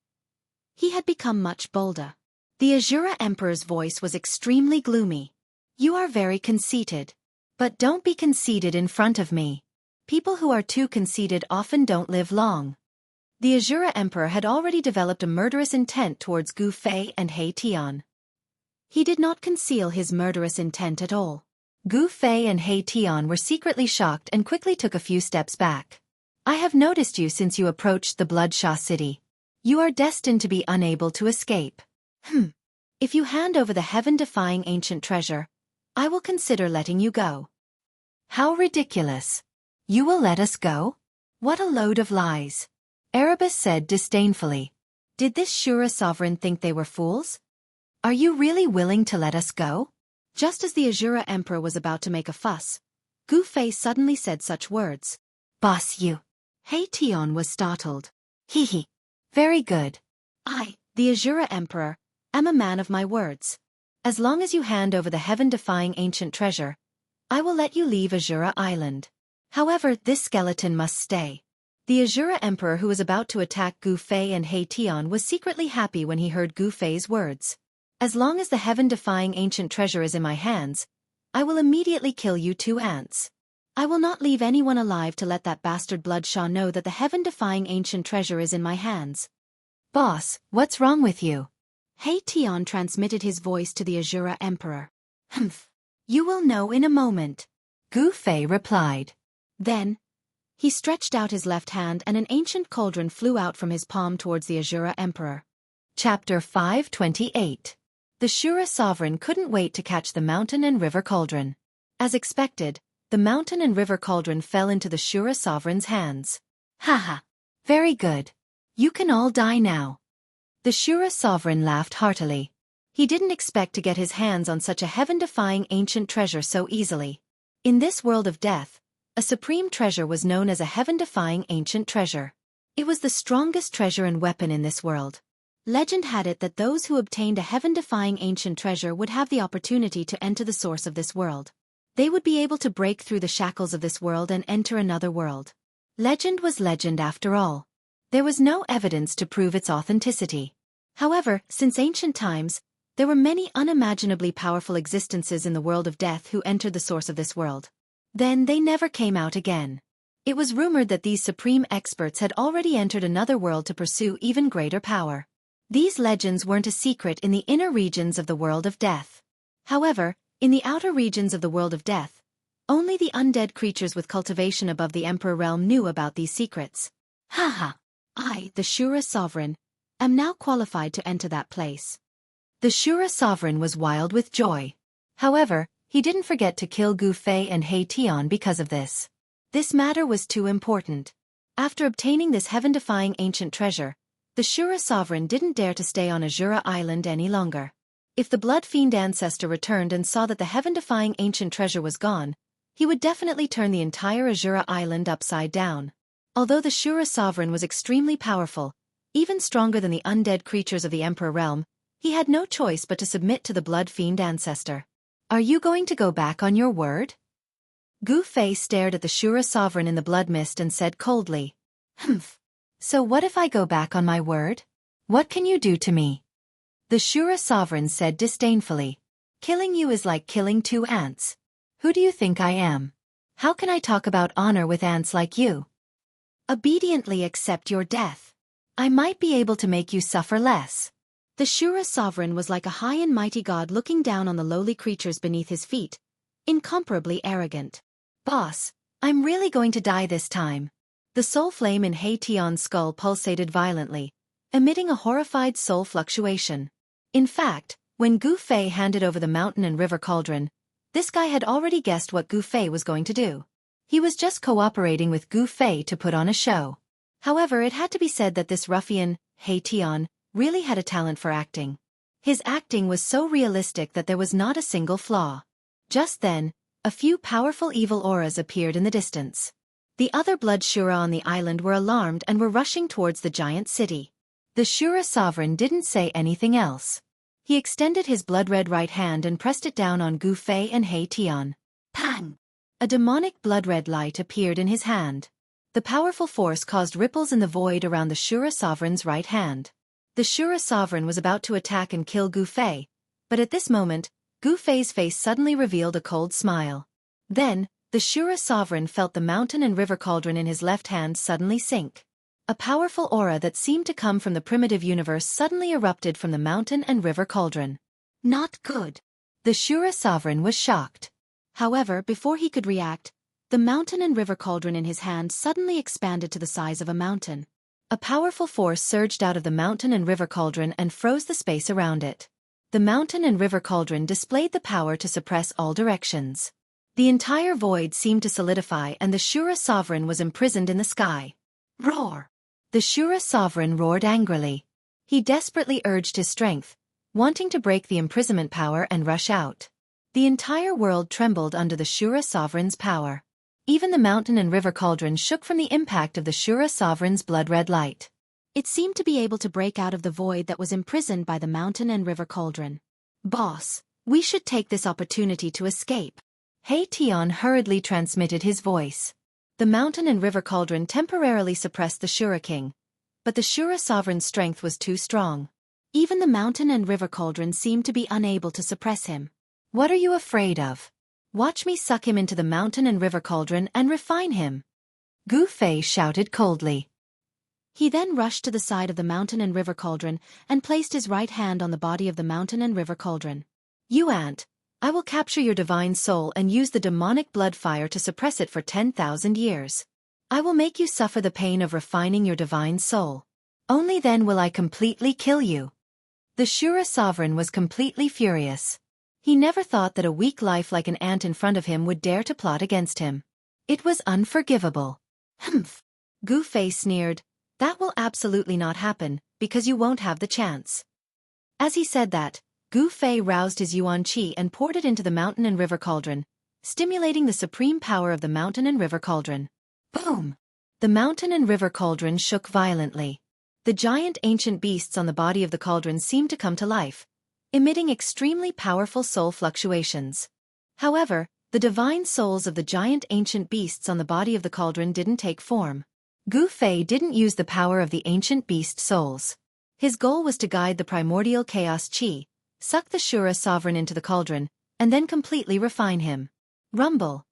he had become much bolder. The Azura Emperor's voice was extremely gloomy. You are very conceited. But don't be conceited in front of me. People who are too conceited often don't live long. The Azura Emperor had already developed a murderous intent towards Gu Fei and He Tian. He did not conceal his murderous intent at all. Gu Fei and He Tian were secretly shocked and quickly took a few steps back. I have noticed you since you approached the Bloodshaw city. You are destined to be unable to escape. If you hand over the heaven-defying ancient treasure, I will consider letting you go. How ridiculous. You will let us go? What a load of lies. Erebus said disdainfully. Did this Shura sovereign think they were fools? Are you really willing to let us go? Just as the Azura Emperor was about to make a fuss, Gu Fei suddenly said such words. Boss you. He Tian was startled. Hee. Very good. I, the Azura Emperor, am a man of my words. As long as you hand over the heaven-defying ancient treasure, I will let you leave Azura Island. However, this skeleton must stay. The Azura Emperor who was about to attack Gu Fei and He Tian was secretly happy when he heard Gu Fei's words. As long as the heaven-defying ancient treasure is in my hands, I will immediately kill you two ants. I will not leave anyone alive to let that bastard Bloodshaw know that the heaven-defying ancient treasure is in my hands. Boss, what's wrong with you? He Tian transmitted his voice to the Azura Emperor. You will know in a moment. Gu Fei replied. Then, he stretched out his left hand and an ancient cauldron flew out from his palm towards the Azura Emperor. Chapter 528. The Shura sovereign couldn't wait to catch the mountain and river cauldron. As expected, the mountain and river cauldron fell into the Shura sovereign's hands. Haha. Very good. You can all die now. The Shura sovereign laughed heartily. He didn't expect to get his hands on such a heaven-defying ancient treasure so easily. In this world of death, a supreme treasure was known as a heaven-defying ancient treasure. It was the strongest treasure and weapon in this world. Legend had it that those who obtained a heaven-defying ancient treasure would have the opportunity to enter the source of this world. They would be able to break through the shackles of this world and enter another world. Legend was legend after all. There was no evidence to prove its authenticity. However, since ancient times, there were many unimaginably powerful existences in the world of death who entered the source of this world. Then they never came out again. It was rumored that these supreme experts had already entered another world to pursue even greater power. These legends weren't a secret in the inner regions of the world of death. However, in the outer regions of the world of death, only the undead creatures with cultivation above the Emperor realm knew about these secrets. Haha. I, the Shura sovereign, am now qualified to enter that place. The Shura sovereign was wild with joy. However, he didn't forget to kill Gu Fei and He Tian because of this. This matter was too important. After obtaining this heaven-defying ancient treasure, the Shura sovereign didn't dare to stay on Azura Island any longer. If the blood fiend ancestor returned and saw that the heaven-defying ancient treasure was gone, he would definitely turn the entire Azura Island upside down. Although the Shura sovereign was extremely powerful, even stronger than the undead creatures of the Emperor realm, he had no choice but to submit to the blood fiend ancestor. Are you going to go back on your word? Gu Fei stared at the Shura sovereign in the blood mist and said coldly. So what if I go back on my word? What can you do to me? The Shura sovereign said disdainfully. Killing you is like killing two ants. Who do you think I am? How can I talk about honor with ants like you? Obediently accept your death. I might be able to make you suffer less. The Shura sovereign was like a high and mighty god looking down on the lowly creatures beneath his feet, incomparably arrogant. Boss, I'm really going to die this time. The soul flame in He Tian's skull pulsated violently, emitting a horrified soul fluctuation. In fact, when Gu Fei handed over the mountain and river cauldron, this guy had already guessed what Gu Fei was going to do. He was just cooperating with Gu Fei to put on a show. However, it had to be said that this ruffian, He Tian, really had a talent for acting. His acting was so realistic that there was not a single flaw. Just then, a few powerful evil auras appeared in the distance. The other blood Shura on the island were alarmed and were rushing towards the giant city. The Shura sovereign didn't say anything else. He extended his blood-red right hand and pressed it down on Gu Fei and He Tian. Pang! A demonic blood-red light appeared in his hand. The powerful force caused ripples in the void around the Shura sovereign's right hand. The Shura sovereign was about to attack and kill Gu Fei, but at this moment, Gu Fei's face suddenly revealed a cold smile. Then, The Shura sovereign felt the mountain and river cauldron in his left hand suddenly sink. A powerful aura that seemed to come from the primitive universe suddenly erupted from the mountain and river cauldron. Not good. The Shura sovereign was shocked. However, before he could react, the mountain and river cauldron in his hand suddenly expanded to the size of a mountain. A powerful force surged out of the mountain and river cauldron and froze the space around it. The mountain and river cauldron displayed the power to suppress all directions. The entire void seemed to solidify and the Shura sovereign was imprisoned in the sky. Roar! The Shura sovereign roared angrily. He desperately urged his strength, wanting to break the imprisonment power and rush out. The entire world trembled under the Shura sovereign's power. Even the mountain and river cauldron shook from the impact of the Shura sovereign's blood-red light. It seemed to be able to break out of the void that was imprisoned by the mountain and river cauldron. Boss, we should take this opportunity to escape. He Tian hurriedly transmitted his voice. The mountain and river cauldron temporarily suppressed the Shura king, but the Shura sovereign's strength was too strong. Even the mountain and river cauldron seemed to be unable to suppress him. What are you afraid of? Watch me suck him into the mountain and river cauldron and refine him. Gu Fei shouted coldly. He then rushed to the side of the mountain and river cauldron and placed his right hand on the body of the mountain and river cauldron. You ant, I will capture your divine soul and use the demonic blood fire to suppress it for 10,000 years. I will make you suffer the pain of refining your divine soul. Only then will I completely kill you. The Shura sovereign was completely furious. He never thought that a weak life like an ant in front of him would dare to plot against him. It was unforgivable. Humph! Gu Fei sneered, that will absolutely not happen, because you won't have the chance. As he said that, Gu Fei roused his yuan qi and poured it into the mountain and river cauldron, stimulating the supreme power of the mountain and river cauldron. Boom! The mountain and river cauldron shook violently. The giant ancient beasts on the body of the cauldron seemed to come to life, emitting extremely powerful soul fluctuations. However, the divine souls of the giant ancient beasts on the body of the cauldron didn't take form. Gu Fei didn't use the power of the ancient beast souls. His goal was to guide the primordial chaos qi, suck the Shura sovereign into the cauldron, and then completely refine him. Rumble!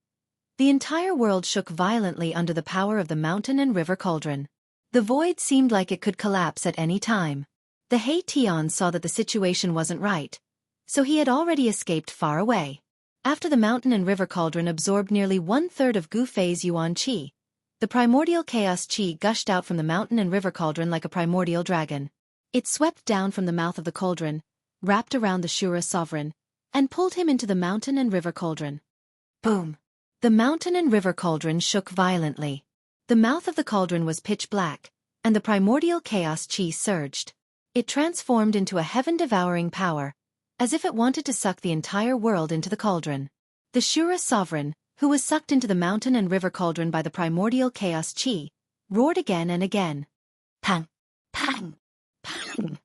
The entire world shook violently under the power of the mountain and river cauldron. The void seemed like it could collapse at any time. The He Tian saw that the situation wasn't right, so he had already escaped far away. After the mountain and river cauldron absorbed nearly 1/3 of Gu Fei's yuan qi, the primordial chaos qi gushed out from the mountain and river cauldron like a primordial dragon. It swept down from the mouth of the cauldron, wrapped around the Shura sovereign, and pulled him into the mountain and river cauldron. Boom! The mountain and river cauldron shook violently. The mouth of the cauldron was pitch black, and the primordial chaos qi surged. It transformed into a heaven-devouring power, as if it wanted to suck the entire world into the cauldron. The Shura sovereign, who was sucked into the mountain and river cauldron by the primordial chaos qi, roared again and again. Pang! Pang! Pang!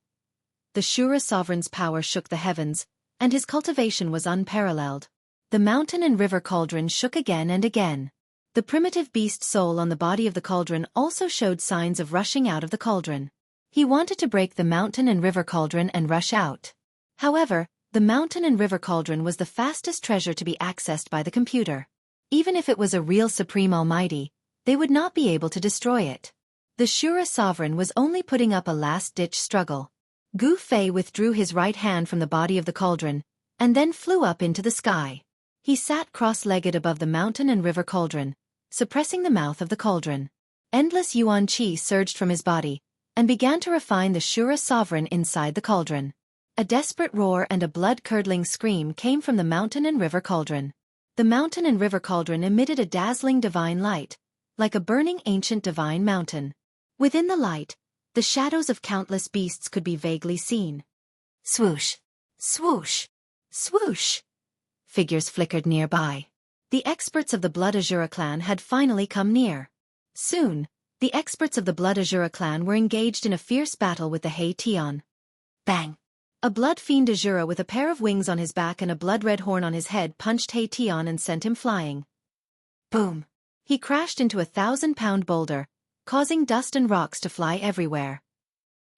The Shura sovereign's power shook the heavens, and his cultivation was unparalleled. The mountain and river cauldron shook again and again. The primitive beast soul on the body of the cauldron also showed signs of rushing out of the cauldron. He wanted to break the mountain and river cauldron and rush out. However, the mountain and river cauldron was the fastest treasure to be accessed by the computer. Even if it was a real Supreme Almighty, they would not be able to destroy it. The Shura sovereign was only putting up a last-ditch struggle. Gu Fei withdrew his right hand from the body of the cauldron, and then flew up into the sky. He sat cross-legged above the mountain and river cauldron, suppressing the mouth of the cauldron. Endless yuan qi surged from his body, and began to refine the Shura sovereign inside the cauldron. A desperate roar and a blood-curdling scream came from the mountain and river cauldron. The mountain and river cauldron emitted a dazzling divine light, like a burning ancient divine mountain. Within the light, the shadows of countless beasts could be vaguely seen. Swoosh! Swoosh! Swoosh! Figures flickered nearby. The experts of the Blood Azura clan had finally come near. Soon, the experts of the Blood Azura clan were engaged in a fierce battle with the He Tian. Bang! A blood fiend Azura with a pair of wings on his back and a blood-red horn on his head punched He Tian and sent him flying. Boom! He crashed into a 1,000-pound boulder, causing dust and rocks to fly everywhere.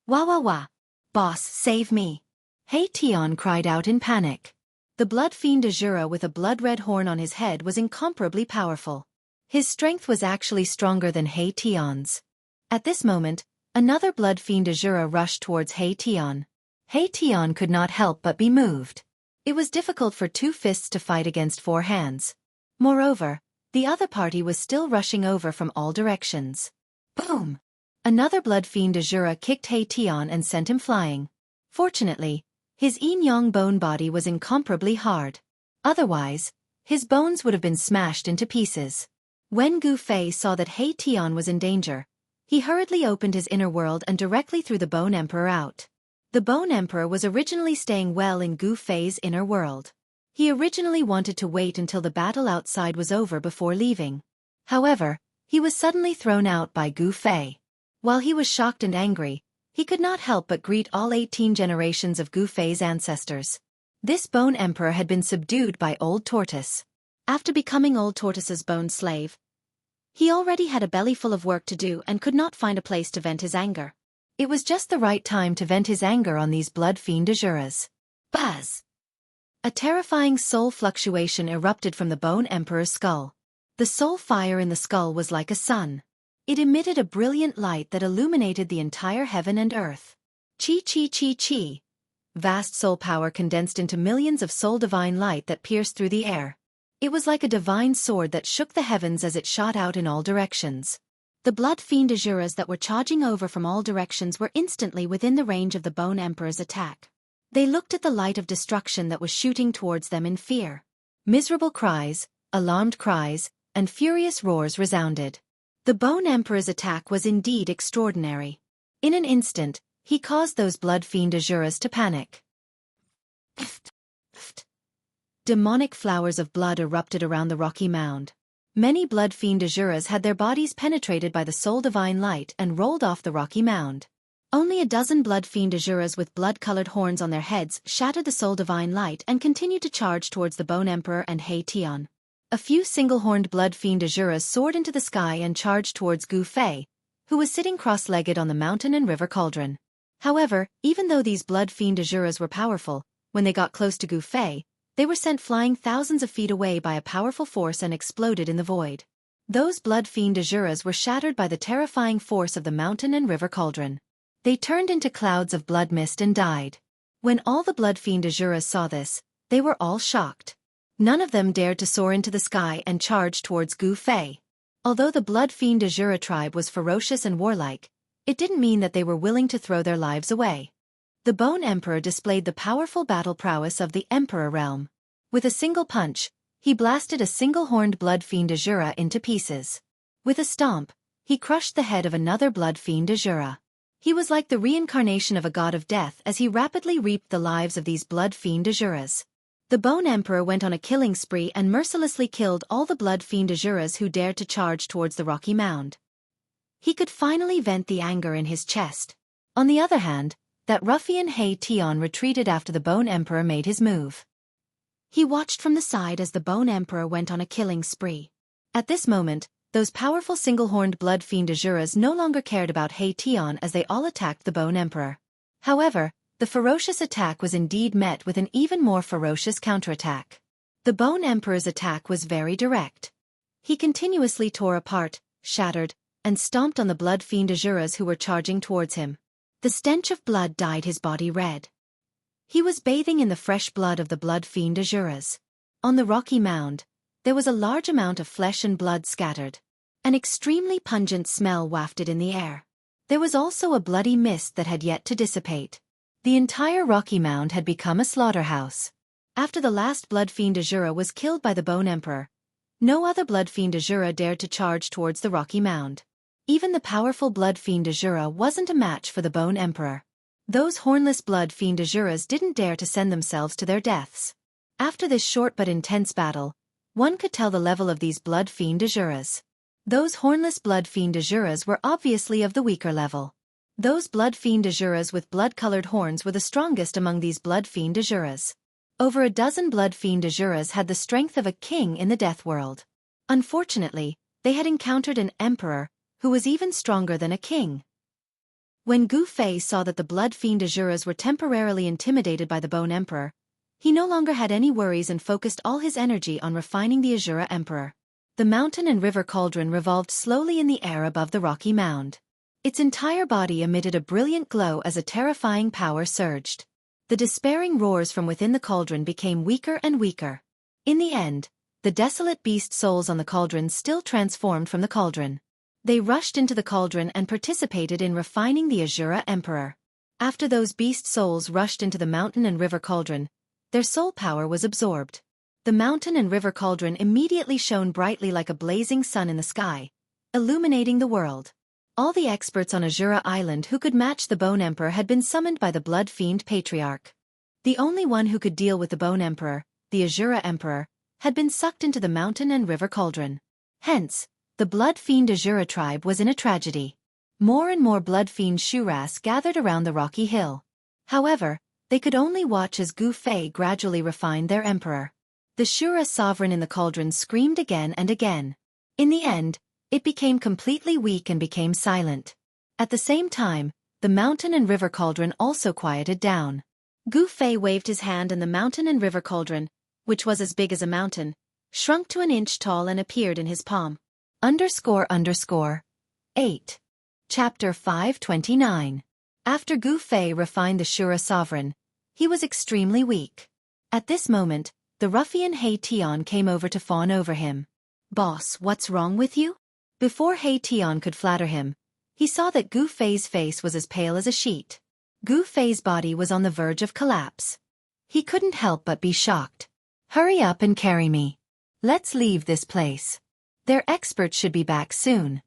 Wah wah wah! Boss, save me! He Tian cried out in panic. The blood fiend Azura with a blood-red horn on his head was incomparably powerful. His strength was actually stronger than He Tian's. At this moment, another blood fiend Azura rushed towards He Tian. He Tian could not help but be moved. It was difficult for two fists to fight against four hands. Moreover, the other party was still rushing over from all directions. Boom! Another blood fiend Azura kicked He Tian and sent him flying. Fortunately, his yin-yang bone body was incomparably hard. Otherwise, his bones would have been smashed into pieces. When Gu Fei saw that He Tian was in danger, he hurriedly opened his inner world and directly threw the Bone Emperor out. The Bone Emperor was originally staying well in Gu Fei's inner world. He originally wanted to wait until the battle outside was over before leaving. However, he was suddenly thrown out by Gu Fei. While he was shocked and angry, he could not help but greet all 18 generations of Gu Fei's ancestors. This Bone Emperor had been subdued by Old Tortoise. After becoming Old Tortoise's bone slave, he already had a belly full of work to do and could not find a place to vent his anger. It was just the right time to vent his anger on these blood fiend Azuras. Buzz! A terrifying soul fluctuation erupted from the Bone Emperor's skull. The soul fire in the skull was like a sun. It emitted a brilliant light that illuminated the entire heaven and earth. Chi chi chi chi. Vast soul power condensed into millions of soul divine light that pierced through the air. It was like a divine sword that shook the heavens as it shot out in all directions. The blood fiend Azuras that were charging over from all directions were instantly within the range of the Bone Emperor's attack. They looked at the light of destruction that was shooting towards them in fear. Miserable cries, alarmed cries, and furious roars resounded. The Bone Emperor's attack was indeed extraordinary. In an instant, he caused those blood fiend Azuras to panic. Demonic flowers of blood erupted around the rocky mound. Many blood fiend Azuras had their bodies penetrated by the soul divine light and rolled off the rocky mound. Only a dozen blood fiend Azuras with blood-colored horns on their heads shattered the soul divine light and continued to charge towards the Bone Emperor and He Tian. A few single-horned blood fiend Azuras soared into the sky and charged towards Gu Fei, who was sitting cross-legged on the mountain and river cauldron. However, even though these blood fiend Azuras were powerful, when they got close to Gu Fei, they were sent flying thousands of feet away by a powerful force and exploded in the void. Those blood fiend Azuras were shattered by the terrifying force of the mountain and river cauldron. They turned into clouds of blood mist and died. When all the blood fiend Azuras saw this, they were all shocked. None of them dared to soar into the sky and charge towards Gu Fei. Although the blood fiend Azura tribe was ferocious and warlike, it didn't mean that they were willing to throw their lives away. The Bone Emperor displayed the powerful battle prowess of the Emperor realm. With a single punch, he blasted a single-horned blood fiend Azura into pieces. With a stomp, he crushed the head of another blood fiend Azura. He was like the reincarnation of a god of death as he rapidly reaped the lives of these blood fiend Azuras. The Bone Emperor went on a killing spree and mercilessly killed all the blood fiend Azuras who dared to charge towards the rocky mound. He could finally vent the anger in his chest. On the other hand, that ruffian He Tian retreated after the Bone Emperor made his move. He watched from the side as the Bone Emperor went on a killing spree. At this moment, those powerful single-horned blood fiend Azuras no longer cared about He Tian as they all attacked the Bone Emperor. However, the ferocious attack was indeed met with an even more ferocious counterattack. The Bone Emperor's attack was very direct. He continuously tore apart, shattered, and stomped on the blood fiend Azuras who were charging towards him. The stench of blood dyed his body red. He was bathing in the fresh blood of the blood fiend Azuras. On the rocky mound, there was a large amount of flesh and blood scattered. An extremely pungent smell wafted in the air. There was also a bloody mist that had yet to dissipate. The entire rocky mound had become a slaughterhouse. After the last blood fiend Azura was killed by the Bone Emperor, no other blood fiend Azura dared to charge towards the rocky mound. Even the powerful blood fiend Azura wasn't a match for the Bone Emperor. Those hornless blood fiend Azuras didn't dare to send themselves to their deaths. After this short but intense battle, one could tell the level of these blood fiend Azuras. Those hornless blood fiend Azuras were obviously of the weaker level. Those blood fiend Azuras with blood-colored horns were the strongest among these blood fiend Azuras. Over a dozen blood fiend Azuras had the strength of a king in the death world. Unfortunately, they had encountered an emperor, who was even stronger than a king. When Gu Fei saw that the blood fiend Azuras were temporarily intimidated by the Bone Emperor, He no longer had any worries and focused all his energy on refining the Azura Emperor. The mountain and river cauldron revolved slowly in the air above the rocky mound. Its entire body emitted a brilliant glow as a terrifying power surged. The despairing roars from within the cauldron became weaker and weaker. In the end, the desolate beast souls on the cauldron still transformed from the cauldron. They rushed into the cauldron and participated in refining the Azura Emperor. After those beast souls rushed into the mountain and river cauldron, their soul power was absorbed. The mountain and river cauldron immediately shone brightly like a blazing sun in the sky, illuminating the world. All the experts on Azura Island who could match the Bone Emperor had been summoned by the Blood Fiend Patriarch. The only one who could deal with the Bone Emperor, the Azura Emperor, had been sucked into the mountain and river cauldron. Hence, the Blood Fiend Azura tribe was in a tragedy. More and more Blood Fiend Shuras gathered around the rocky hill. However, they could only watch as Gu Fei gradually refined their emperor. The Shura sovereign in the cauldron screamed again and again. In the end, it became completely weak and became silent. At the same time, the mountain and river cauldron also quieted down. Gu Fei waved his hand and the mountain and river cauldron, which was as big as a mountain, shrunk to an inch tall and appeared in his palm. __8. Chapter 529. After Gu Fei refined the Shura sovereign, he was extremely weak. At this moment, the ruffian He Tian came over to fawn over him. "Boss, what's wrong with you?" Before He Tian could flatter him, he saw that Gu Fei's face was as pale as a sheet. Gu Fei's body was on the verge of collapse. He couldn't help but be shocked. "Hurry up and carry me. Let's leave this place. Their experts should be back soon,"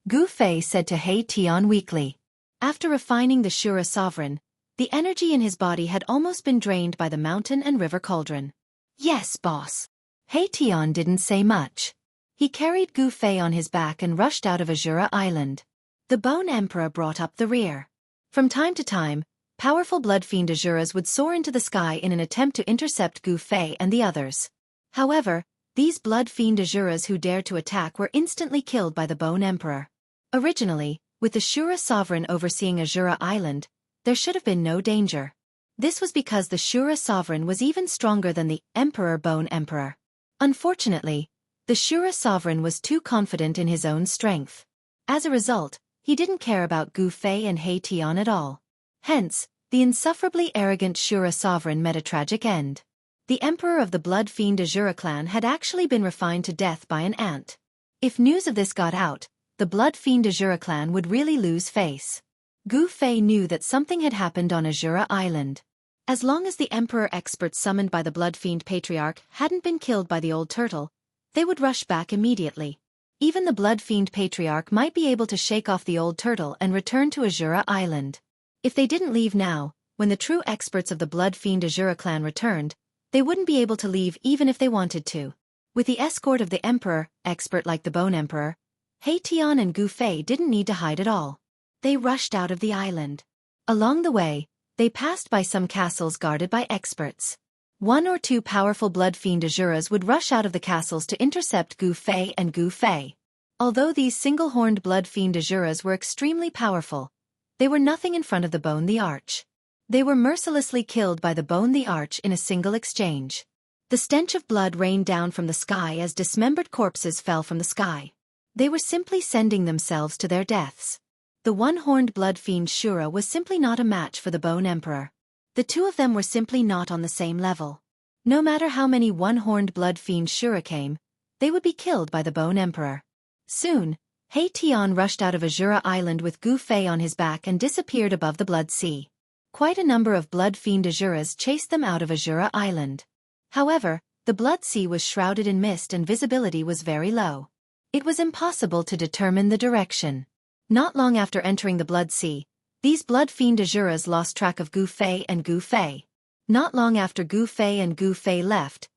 Gu Fei said to He Tian weakly. After refining the Shura sovereign, the energy in his body had almost been drained by the mountain and river cauldron. "Yes, boss." He Tian didn't say much. He carried Gu Fei on his back and rushed out of Azura Island. The Bone Emperor brought up the rear. From time to time, powerful Blood Fiend Azuras would soar into the sky in an attempt to intercept Gu Fei and the others. However, these Blood Fiend Azuras who dared to attack were instantly killed by the Bone Emperor. Originally, with the Shura sovereign overseeing Azura Island, there should have been no danger. This was because the Shura sovereign was even stronger than the Emperor Bone Emperor. Unfortunately, the Shura sovereign was too confident in his own strength. As a result, he didn't care about Gu Fei and He Tian at all. Hence, the insufferably arrogant Shura sovereign met a tragic end. The emperor of the Blood Fiend Azura clan had actually been refined to death by an ant. If news of this got out, the Blood Fiend Azura clan would really lose face. Gu Fei knew that something had happened on Azura Island. As long as the emperor experts summoned by the Blood Fiend Patriarch hadn't been killed by the old turtle, they would rush back immediately. Even the Blood Fiend Patriarch might be able to shake off the old turtle and return to Azura Island. If they didn't leave now, when the true experts of the Blood Fiend Azura clan returned, they wouldn't be able to leave even if they wanted to. With the escort of the emperor, expert like the Bone Emperor, He Tian and Gu Fei didn't need to hide at all. They rushed out of the island. Along the way, they passed by some castles guarded by experts. One or two powerful Blood Fiend Azuras would rush out of the castles to intercept Gu Fei and Gu Fei. Although these single-horned Blood Fiend Azuras were extremely powerful, they were nothing in front of the Bone the Arch. They were mercilessly killed by the Bone the Arch in a single exchange. The stench of blood rained down from the sky as dismembered corpses fell from the sky. They were simply sending themselves to their deaths. The one-horned Blood Fiend Shura was simply not a match for the Bone Emperor. The two of them were simply not on the same level. No matter how many one-horned Blood Fiend Shura came, they would be killed by the Bone Emperor. Soon, He Tian rushed out of Azura Island with Gu Fei on his back and disappeared above the Blood Sea. Quite a number of Blood Fiend Azuras chased them out of Azura Island. However, the Blood Sea was shrouded in mist and visibility was very low. It was impossible to determine the direction. Not long after entering the Blood Sea, these Blood Fiend Azuras lost track of Gu Fei and Gu Fei. Not long after Gu Fei and Gu Fei left,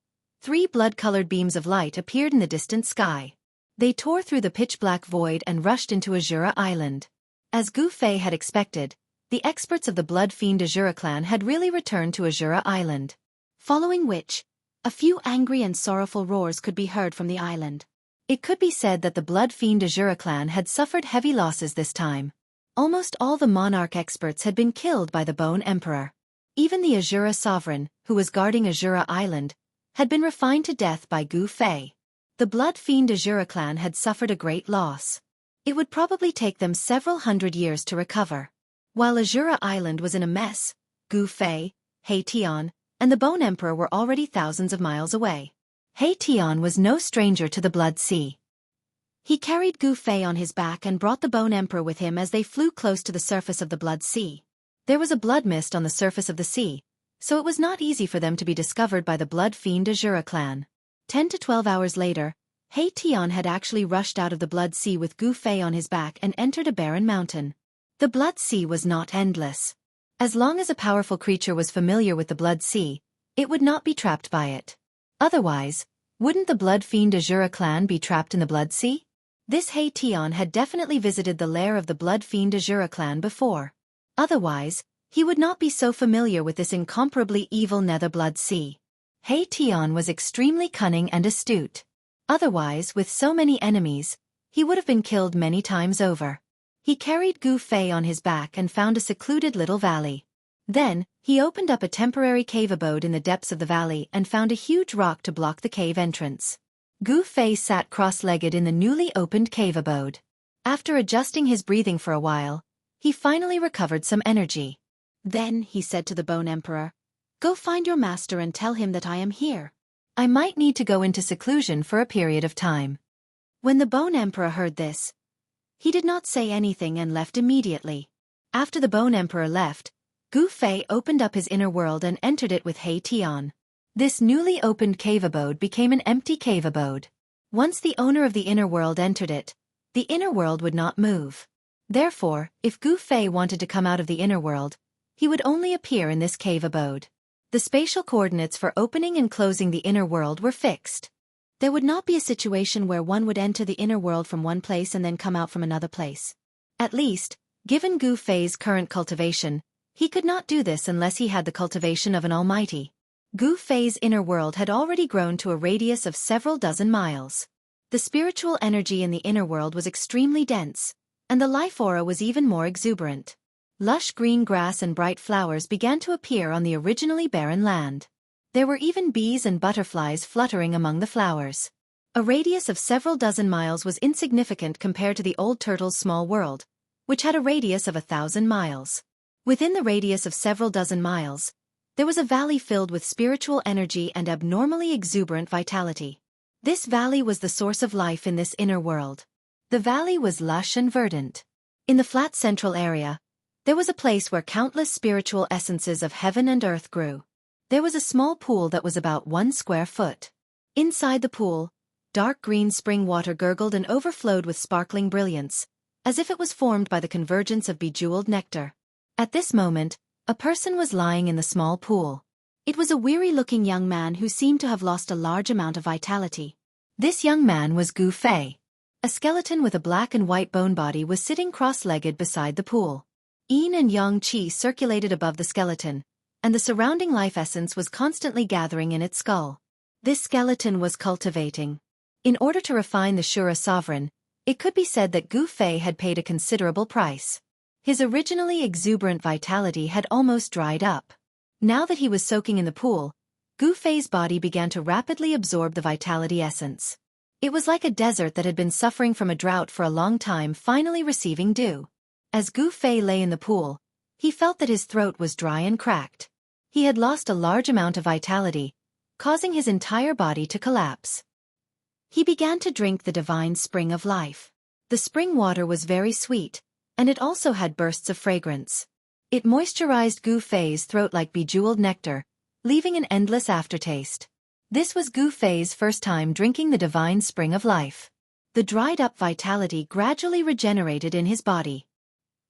3 blood-colored beams of light appeared in the distant sky. They tore through the pitch-black void and rushed into Azura Island. As Gu Fei had expected, the experts of the Blood Fiend Azura clan had really returned to Azura Island. Following which, a few angry and sorrowful roars could be heard from the island. It could be said that the Blood Fiend Azura clan had suffered heavy losses this time. Almost all the monarch experts had been killed by the Bone Emperor. Even the Azura sovereign, who was guarding Azura Island, had been refined to death by Gu Fei. The blood fiend Azura clan had suffered a great loss. It would probably take them several hundred years to recover. While Azura Island was in a mess, Gu Fei, He Tian, and the Bone Emperor were already thousands of miles away. He Tian was no stranger to the Blood Sea. He carried Gu Fei on his back and brought the Bone Emperor with him as they flew close to the surface of the Blood Sea. There was a blood mist on the surface of the sea, so it was not easy for them to be discovered by the blood fiend Azura clan. 10 to 12 hours later, He Tian had actually rushed out of the Blood Sea with Gu Fei on his back and entered a barren mountain. The Blood Sea was not endless. As long as a powerful creature was familiar with the Blood Sea, it would not be trapped by it. Otherwise, wouldn't the blood fiend Azura clan be trapped in the Blood Sea? This He Tian had definitely visited the lair of the blood fiend Azura clan before. Otherwise, he would not be so familiar with this incomparably evil Nether Blood Sea. He Tian was extremely cunning and astute. Otherwise, with so many enemies, he would have been killed many times over. He carried Gu Fei on his back and found a secluded little valley. Then, he opened up a temporary cave abode in the depths of the valley and found a huge rock to block the cave entrance. Gu Fei sat cross-legged in the newly opened cave abode. After adjusting his breathing for a while, he finally recovered some energy. Then, he said to the Bone Emperor, "Go find your master and tell him that I am here. I might need to go into seclusion for a period of time." When the Bone Emperor heard this, he did not say anything and left immediately. After the Bone Emperor left, Gu Fei opened up his inner world and entered it with He Tian. This newly opened cave abode became an empty cave abode. Once the owner of the inner world entered it, the inner world would not move. Therefore, if Gu Fei wanted to come out of the inner world, he would only appear in this cave abode. The spatial coordinates for opening and closing the inner world were fixed. There would not be a situation where one would enter the inner world from one place and then come out from another place. At least, given Gu Fei's current cultivation, he could not do this unless he had the cultivation of an almighty. Gu Fei's inner world had already grown to a radius of several dozen miles. The spiritual energy in the inner world was extremely dense, and the life aura was even more exuberant. Lush green grass and bright flowers began to appear on the originally barren land. There were even bees and butterflies fluttering among the flowers. A radius of several dozen miles was insignificant compared to the old turtle's small world, which had a radius of 1,000 miles. Within the radius of several dozen miles, there was a valley filled with spiritual energy and abnormally exuberant vitality. This valley was the source of life in this inner world. The valley was lush and verdant. In the flat central area, there was a place where countless spiritual essences of heaven and earth grew. There was a small pool that was about 1 square foot. Inside the pool, dark green spring water gurgled and overflowed with sparkling brilliance, as if it was formed by the convergence of bejeweled nectar. At this moment, a person was lying in the small pool. It was a weary-looking young man who seemed to have lost a large amount of vitality. This young man was Gu Fei. A skeleton with a black and white bone body was sitting cross-legged beside the pool. Yin and yang qi circulated above the skeleton, and the surrounding life essence was constantly gathering in its skull. This skeleton was cultivating. In order to refine the Shura sovereign, it could be said that Gu Fei had paid a considerable price. His originally exuberant vitality had almost dried up. Now that he was soaking in the pool, Gu Fei's body began to rapidly absorb the vitality essence. It was like a desert that had been suffering from a drought for a long time finally receiving dew. As Gu Fei lay in the pool, he felt that his throat was dry and cracked. He had lost a large amount of vitality, causing his entire body to collapse. He began to drink the divine spring of life. The spring water was very sweet, and it also had bursts of fragrance. It moisturized Gu Fei's throat like bejeweled nectar, leaving an endless aftertaste. This was Gu Fei's first time drinking the divine spring of life. The dried-up vitality gradually regenerated in his body.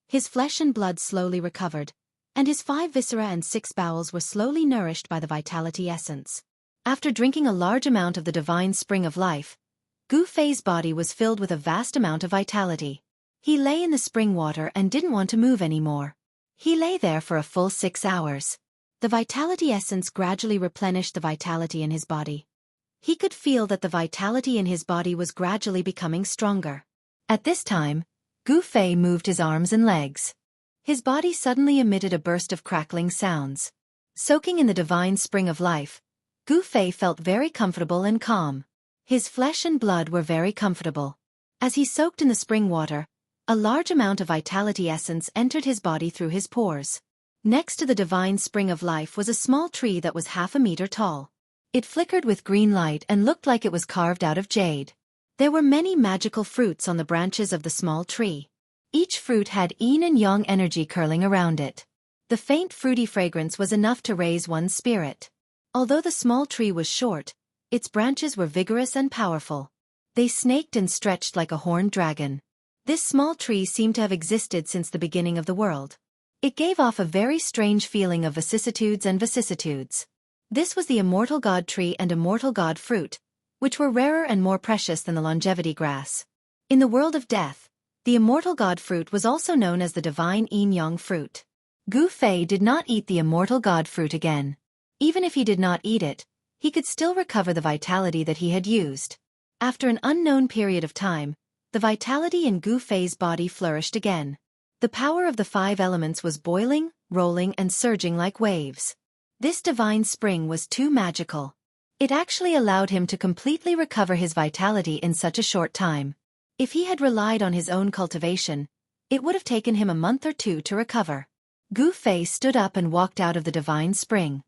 His flesh and blood slowly recovered, and his 5 viscera and 6 bowels were slowly nourished by the vitality essence. After drinking a large amount of the divine spring of life, Gu Fei's body was filled with a vast amount of vitality. He lay in the spring water and didn't want to move anymore. He lay there for a full 6 hours. The vitality essence gradually replenished the vitality in his body. He could feel that the vitality in his body was gradually becoming stronger. At this time, Gu Fei moved his arms and legs. His body suddenly emitted a burst of crackling sounds. Soaking in the divine spring of life, Gu Fei felt very comfortable and calm. His flesh and blood were very comfortable. As he soaked in the spring water, a large amount of vitality essence entered his body through his pores. Next to the divine spring of life was a small tree that was half a meter tall. It flickered with green light and looked like it was carved out of jade. There were many magical fruits on the branches of the small tree. Each fruit had yin and yang energy curling around it. The faint fruity fragrance was enough to raise one's spirit. Although the small tree was short, its branches were vigorous and powerful. They snaked and stretched like a horned dragon. This small tree seemed to have existed since the beginning of the world. It gave off a very strange feeling of vicissitudes and vicissitudes. This was the immortal god tree and immortal god fruit, which were rarer and more precious than the longevity grass. In the world of death, the immortal god fruit was also known as the divine yin-yang fruit. Gu Fei did not eat the immortal god fruit again. Even if he did not eat it, he could still recover the vitality that he had used. After an unknown period of time, the vitality in Gu Fei's body flourished again. The power of the 5 elements was boiling, rolling and surging like waves. This divine spring was too magical. It actually allowed him to completely recover his vitality in such a short time. If he had relied on his own cultivation, it would have taken him a month or 2 to recover. Gu Fei stood up and walked out of the divine spring.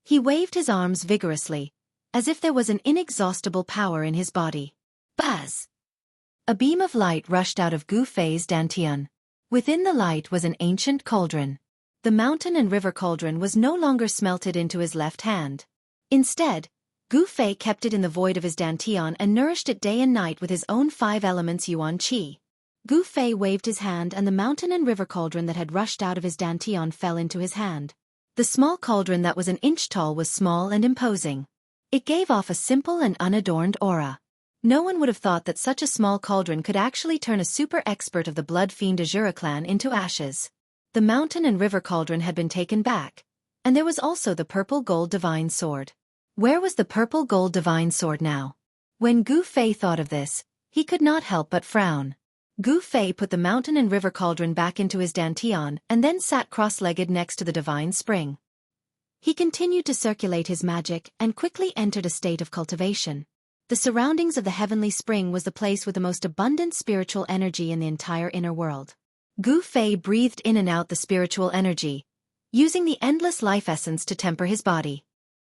He waved his arms vigorously, as if there was an inexhaustible power in his body. Buzz! A beam of light rushed out of Gu Fei's dantian. Within the light was an ancient cauldron. The mountain and river cauldron was no longer smelted into his left hand. Instead, Gu Fei kept it in the void of his dantian and nourished it day and night with his own 5 elements yuan qi. Gu Fei waved his hand and the mountain and river cauldron that had rushed out of his dantian fell into his hand. The small cauldron that was an inch tall was small and imposing. It gave off a simple and unadorned aura. No one would have thought that such a small cauldron could actually turn a super expert of the blood fiend Azura clan into ashes. The mountain and river cauldron had been taken back, and there was also the purple gold divine sword. Where was the purple gold divine sword now? When Gu Fei thought of this, he could not help but frown. Gu Fei put the mountain and river cauldron back into his dantian and then sat cross-legged next to the divine spring. He continued to circulate his magic and quickly entered a state of cultivation. The surroundings of the heavenly spring was the place with the most abundant spiritual energy in the entire inner world. Gu Fei breathed in and out the spiritual energy, using the endless life essence to temper his body.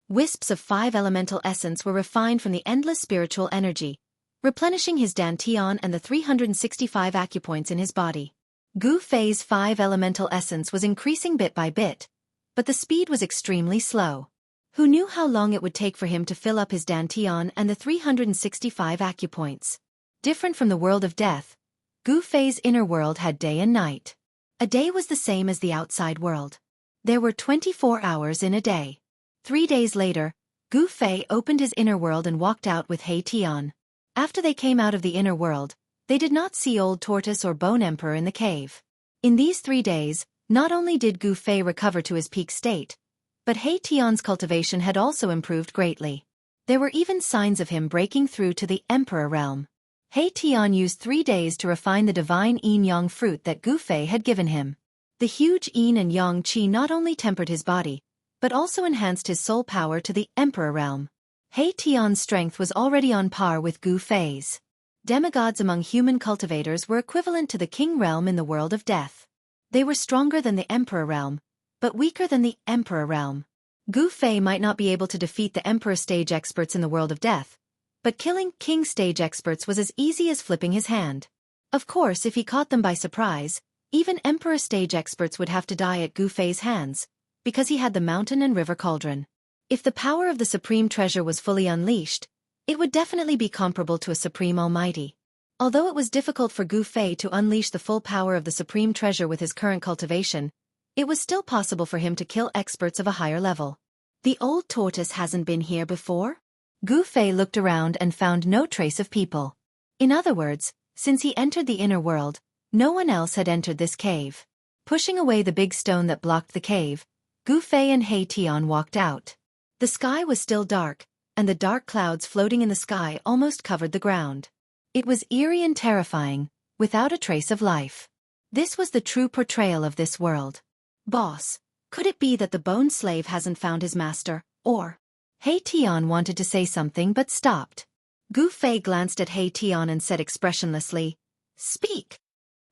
Wisps of 5 elemental essence were refined from the endless spiritual energy, replenishing his dantian and the 365 acupoints in his body. Gu Fei's 5 elemental essence was increasing bit by bit, but the speed was extremely slow. Who knew how long it would take for him to fill up his dantian and the 365 acupoints? Different from the world of death, Gu Fei's inner world had day and night. A day was the same as the outside world. There were 24 hours in a day. 3 days later, Gu Fei opened his inner world and walked out with He Tian. After they came out of the inner world, they did not see Old Tortoise or Bone Emperor in the cave. In these 3 days, not only did Gu Fei recover to his peak state, but He Tian's cultivation had also improved greatly. There were even signs of him breaking through to the Emperor realm. He Tian used 3 days to refine the divine yin-yang fruit that Gu Fei had given him. The huge yin and yang qi not only tempered his body, but also enhanced his soul power to the Emperor realm. He Tian's strength was already on par with Gu Fei's. Demigods among human cultivators were equivalent to the king realm in the world of death. They were stronger than the Emperor realm, but weaker than the Emperor realm. Gu Fei might not be able to defeat the Emperor stage experts in the world of death, but killing king stage experts was as easy as flipping his hand. Of course, if he caught them by surprise, even Emperor stage experts would have to die at Gu Fei's hands, because he had the mountain and river cauldron. If the power of the supreme treasure was fully unleashed, it would definitely be comparable to a supreme almighty. Although it was difficult for Gu Fei to unleash the full power of the supreme treasure with his current cultivation, it was still possible for him to kill experts of a higher level. The Old Tortoise hasn't been here before? Gu Fei looked around and found no trace of people. In other words, since he entered the inner world, no one else had entered this cave. Pushing away the big stone that blocked the cave, Gu Fei and He Tian walked out. The sky was still dark, and the dark clouds floating in the sky almost covered the ground. It was eerie and terrifying, without a trace of life. This was the true portrayal of this world. Boss, Could it be that the bone slave hasn't found his master, or... He Tian wanted to say something but stopped. Gu Fei glanced at He Tian and said expressionlessly, "Speak.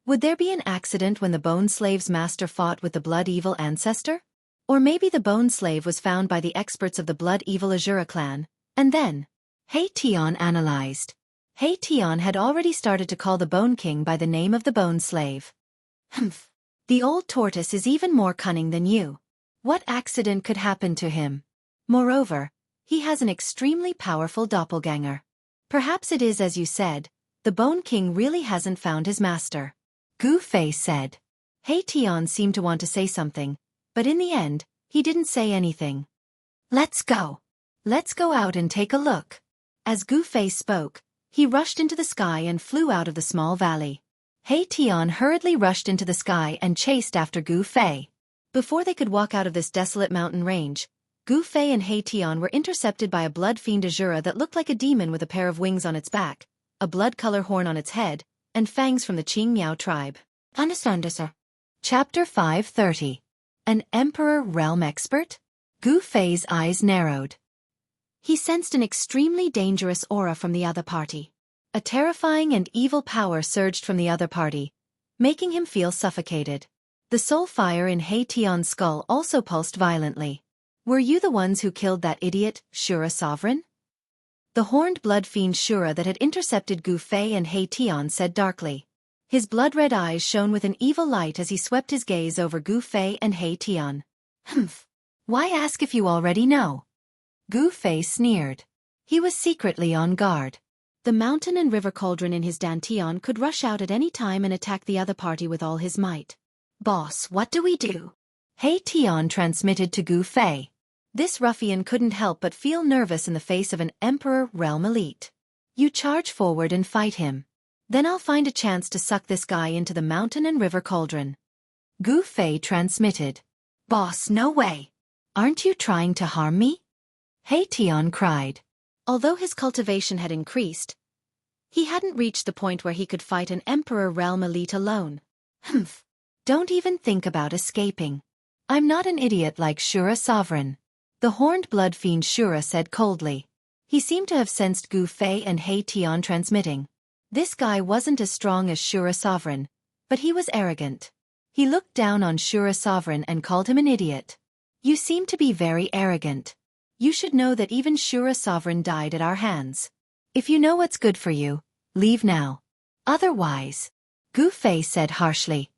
Would there be an accident when the bone slave's master fought with the blood evil ancestor? Or maybe the bone slave was found by the experts of the blood evil Azura clan, and then..." He Tian analyzed. He Tian had already started to call the Bone King by the name of the bone slave. "Humph. The old tortoise is even more cunning than you. What accident could happen to him? Moreover, he has an extremely powerful doppelganger. Perhaps it is as you said, the Bone King really hasn't found his master," Gu Fei said. He Tian seemed to want to say something, but in the end, he didn't say anything. "Let's go. Let's go out and take a look." As Gu Fei spoke, he rushed into the sky and flew out of the small valley. He Tian hurriedly rushed into the sky and chased after Gu Fei. Before they could walk out of this desolate mountain range, Gu Fei and He Tian were intercepted by a blood fiend Azura that looked like a demon with a pair of wings on its back, a blood-color horn on its head, and fangs from the Qing Miao tribe. Understand, sir. Chapter 530. An Emperor Realm Expert? Gu Fei's eyes narrowed. He sensed an extremely dangerous aura from the other party. A terrifying and evil power surged from the other party, making him feel suffocated. The soul fire in He Tian's skull also pulsed violently. "Were you the ones who killed that idiot, Shura Sovereign?" The horned blood fiend Shura that had intercepted Gu Fei and He Tian said darkly. His blood-red eyes shone with an evil light as he swept his gaze over Gu Fei and He Tian. "Humph. Why ask if you already know?" Gu Fei sneered. He was secretly on guard. The mountain and river cauldron in his dantian could rush out at any time and attack the other party with all his might. "Boss, what do we do?" He Tian transmitted to Gu Fei. This ruffian couldn't help but feel nervous in the face of an Emperor Realm elite. "You charge forward and fight him. Then I'll find a chance to suck this guy into the mountain and river cauldron." Gu Fei transmitted. "Boss, no way. Aren't you trying to harm me?" He Tian cried. Although his cultivation had increased, he hadn't reached the point where he could fight an Emperor Realm elite alone. "Humph. Don't even think about escaping. I'm not an idiot like Shura Sovereign," the horned blood fiend Shura said coldly. He seemed to have sensed Gu Fei and He Tian transmitting. This guy wasn't as strong as Shura Sovereign, but he was arrogant. He looked down on Shura Sovereign and called him an idiot. "You seem to be very arrogant. You should know that even Shura Sovereign died at our hands. If you know what's good for you, leave now. Otherwise..." Gu Fei said harshly.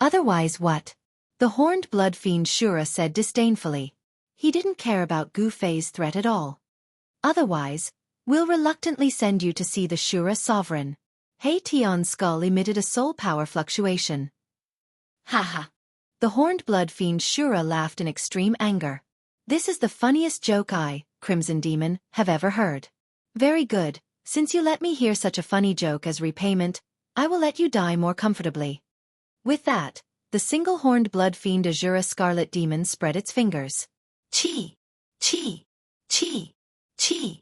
"Otherwise what?" The horned blood fiend Shura said disdainfully. He didn't care about Gu Fei's threat at all. "Otherwise, we'll reluctantly send you to see the Shura Sovereign." He Tian's skull emitted a soul power fluctuation. "Haha." The horned blood fiend Shura laughed in extreme anger. "This is the funniest joke I, Crimson Demon, have ever heard. Very good, since you let me hear such a funny joke as repayment, I will let you die more comfortably." With that, the single-horned blood fiend Azura Scarlet Demon spread its fingers. Chi! Chi! Chi! Chi!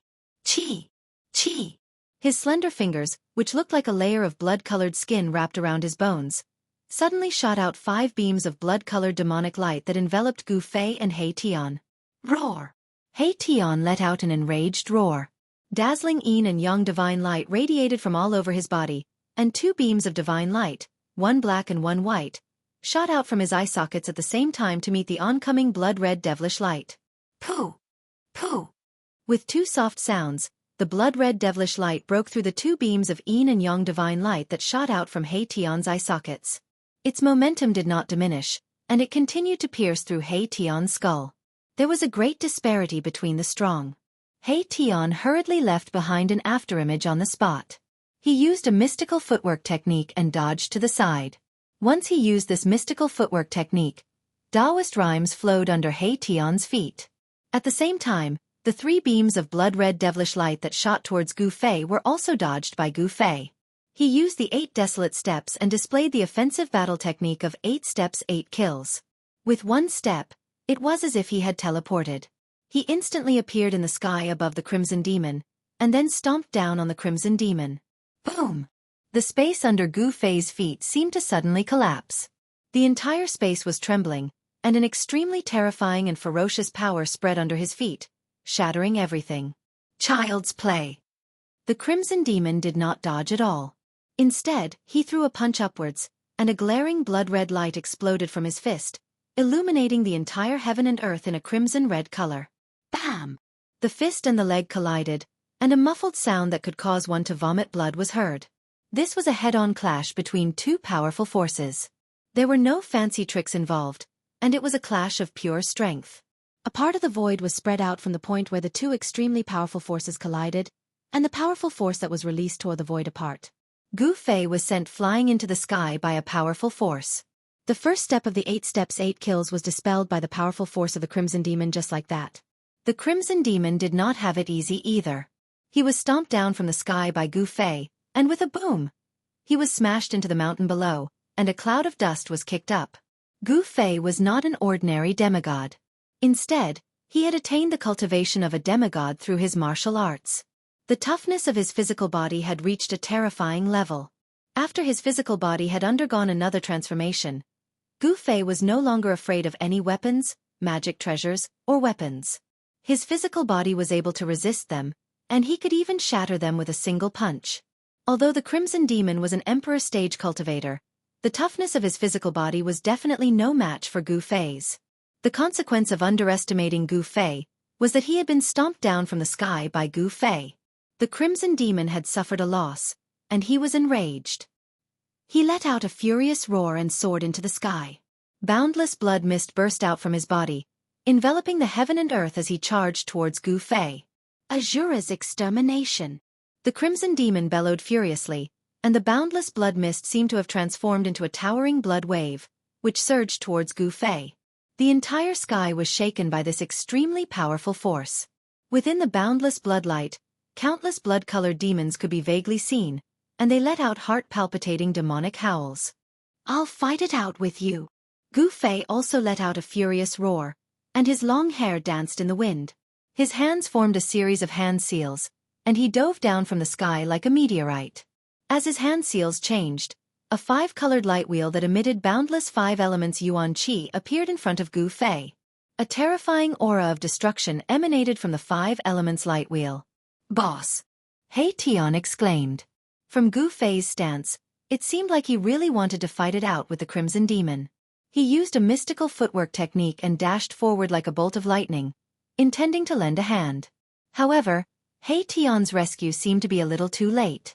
Chi! Chi! His slender fingers, which looked like a layer of blood-colored skin wrapped around his bones, suddenly shot out 5 beams of blood-colored demonic light that enveloped Gu Fei and He Tian. Roar! He Tian let out an enraged roar. Dazzling yin and yang divine light radiated from all over his body, and 2 beams of divine light, one black and one white, shot out from his eye sockets at the same time to meet the oncoming blood-red devilish light. Pooh! Pooh! With 2 soft sounds, the blood-red devilish light broke through the 2 beams of yin and yang divine light that shot out from He Tian's eye sockets. Its momentum did not diminish, and it continued to pierce through He Tian's skull. There was a great disparity between the strong. He Tian hurriedly left behind an afterimage on the spot. He used a mystical footwork technique and dodged to the side. Once he used this mystical footwork technique, Taoist rhymes flowed under He Tian's feet. At the same time, the 3 beams of blood-red devilish light that shot towards Gu Fei were also dodged by Gu Fei. He used the 8 desolate steps and displayed the offensive battle technique of 8 steps 8 kills. With 1 step, it was as if he had teleported. He instantly appeared in the sky above the Crimson Demon, and then stomped down on the Crimson Demon. Boom! The space under Gu Fei's feet seemed to suddenly collapse. The entire space was trembling, and an extremely terrifying and ferocious power spread under his feet, shattering everything. Child's play. The Crimson Demon did not dodge at all. Instead, he threw a punch upwards, and a glaring blood-red light exploded from his fist, illuminating the entire heaven and earth in a crimson-red color. Bam! The fist and the leg collided, and a muffled sound that could cause one to vomit blood was heard. This was a head-on clash between two powerful forces. There were no fancy tricks involved, and it was a clash of pure strength. A part of the void was spread out from the point where the two extremely powerful forces collided, and the powerful force that was released tore the void apart. Gu Fei was sent flying into the sky by a powerful force. The first step of the 8 steps 8 kills was dispelled by the powerful force of the Crimson Demon just like that. The Crimson Demon did not have it easy either. He was stomped down from the sky by Gu Fei, and with a boom, he was smashed into the mountain below, and a cloud of dust was kicked up. Gu Fei was not an ordinary demigod. Instead, he had attained the cultivation of a demigod through his martial arts. The toughness of his physical body had reached a terrifying level. After his physical body had undergone another transformation, Gu Fei was no longer afraid of any weapons, magic treasures, or weapons. His physical body was able to resist them, and he could even shatter them with a single punch. Although the Crimson Demon was an Emperor stage cultivator, the toughness of his physical body was definitely no match for Gu Fei's. The consequence of underestimating Gu Fei was that he had been stomped down from the sky by Gu Fei. The Crimson Demon had suffered a loss, and he was enraged. He let out a furious roar and soared into the sky. Boundless blood mist burst out from his body, enveloping the heaven and earth as he charged towards Gu Fei. Azura's extermination. The Crimson Demon bellowed furiously, and the boundless blood mist seemed to have transformed into a towering blood wave, which surged towards Gu Fei. The entire sky was shaken by this extremely powerful force. Within the boundless bloodlight, countless blood-colored demons could be vaguely seen, and they let out heart-palpitating demonic howls. "I'll fight it out with you." Gu Fei also let out a furious roar, and his long hair danced in the wind. His hands formed a series of hand seals, and he dove down from the sky like a meteorite. As his hand seals changed, a 5-colored light wheel that emitted boundless 5 elements yuan qi appeared in front of Gu Fei. A terrifying aura of destruction emanated from the 5 elements light wheel. "Boss!" He Tian exclaimed. From Gu Fei's stance, it seemed like he really wanted to fight it out with the Crimson Demon. He used a mystical footwork technique and dashed forward like a bolt of lightning, intending to lend a hand. However, He Tian's rescue seemed to be a little too late.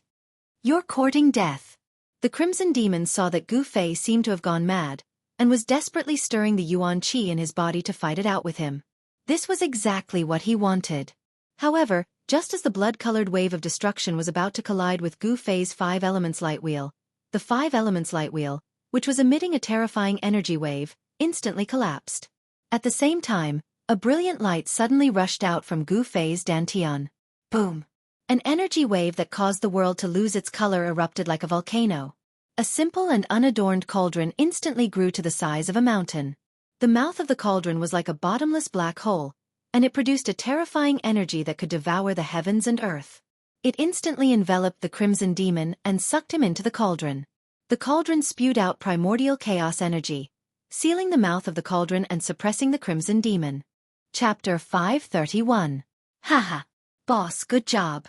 "You're courting death." The Crimson Demon saw that Gu Fei seemed to have gone mad, and was desperately stirring the yuan qi in his body to fight it out with him. This was exactly what he wanted. However, just as the blood-colored wave of destruction was about to collide with Gu Fei's 5 elements light wheel, the 5 elements light wheel, which was emitting a terrifying energy wave, instantly collapsed. At the same time, a brilliant light suddenly rushed out from Gu Fei's dantian. Boom! An energy wave that caused the world to lose its color erupted like a volcano. A simple and unadorned cauldron instantly grew to the size of a mountain. The mouth of the cauldron was like a bottomless black hole, and it produced a terrifying energy that could devour the heavens and earth. It instantly enveloped the Crimson Demon and sucked him into the cauldron. The cauldron spewed out primordial chaos energy, sealing the mouth of the cauldron and suppressing the Crimson Demon. Chapter 531. Haha! Boss, good job.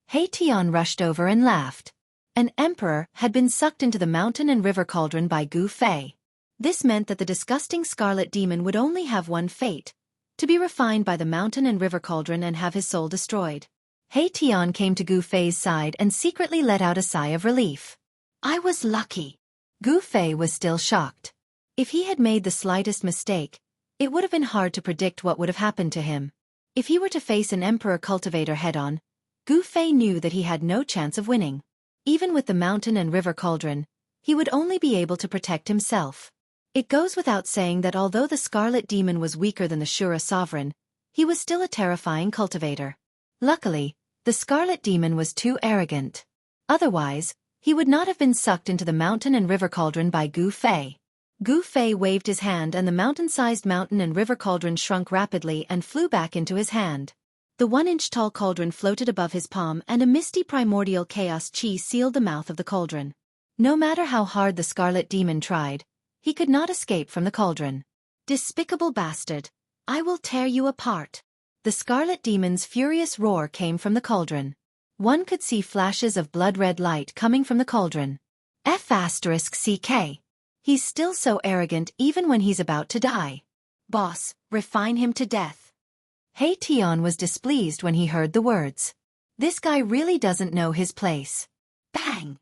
He Tian rushed over and laughed. An emperor had been sucked into the mountain and river cauldron by Gu Fei. This meant that the disgusting scarlet demon would only have one fate: to be refined by the mountain and river cauldron and have his soul destroyed. He Tian came to Gu Fei's side and secretly let out a sigh of relief. "I was lucky." Gu Fei was still shocked. If he had made the slightest mistake, it would have been hard to predict what would have happened to him. If he were to face an emperor cultivator head-on, Gu Fei knew that he had no chance of winning. Even with the mountain and river cauldron, he would only be able to protect himself. It goes without saying that although the Scarlet Demon was weaker than the Shura Sovereign, he was still a terrifying cultivator. Luckily, the Scarlet Demon was too arrogant. Otherwise, he would not have been sucked into the mountain and river cauldron by Gu Fei. Gu Fei waved his hand and the mountain-sized mountain and river cauldron shrunk rapidly and flew back into his hand. The 1-inch-tall cauldron floated above his palm and a misty primordial chaos chi sealed the mouth of the cauldron. No matter how hard the Scarlet Demon tried, he could not escape from the cauldron. Despicable bastard! I will tear you apart. The Scarlet Demon's furious roar came from the cauldron. One could see flashes of blood-red light coming from the cauldron. F***CK. He's still so arrogant even when he's about to die. Boss, refine him to death. Hei Tian was displeased when he heard the words. This guy really doesn't know his place. Bang!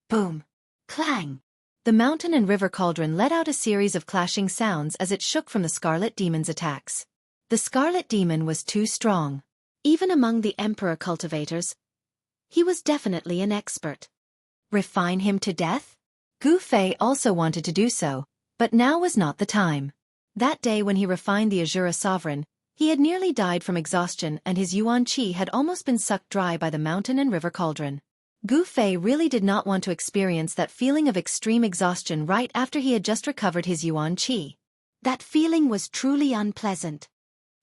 Boom! Clang! The mountain and river cauldron let out a series of clashing sounds as it shook from the Scarlet Demon's attacks. The Scarlet Demon was too strong. Even among the Emperor cultivators, he was definitely an expert. Refine him to death? Gu Fei also wanted to do so, but now was not the time. That day when he refined the Azura Sovereign, he had nearly died from exhaustion and his Yuan Qi had almost been sucked dry by the mountain and river cauldron. Gu Fei really did not want to experience that feeling of extreme exhaustion right after he had just recovered his Yuan Qi. That feeling was truly unpleasant.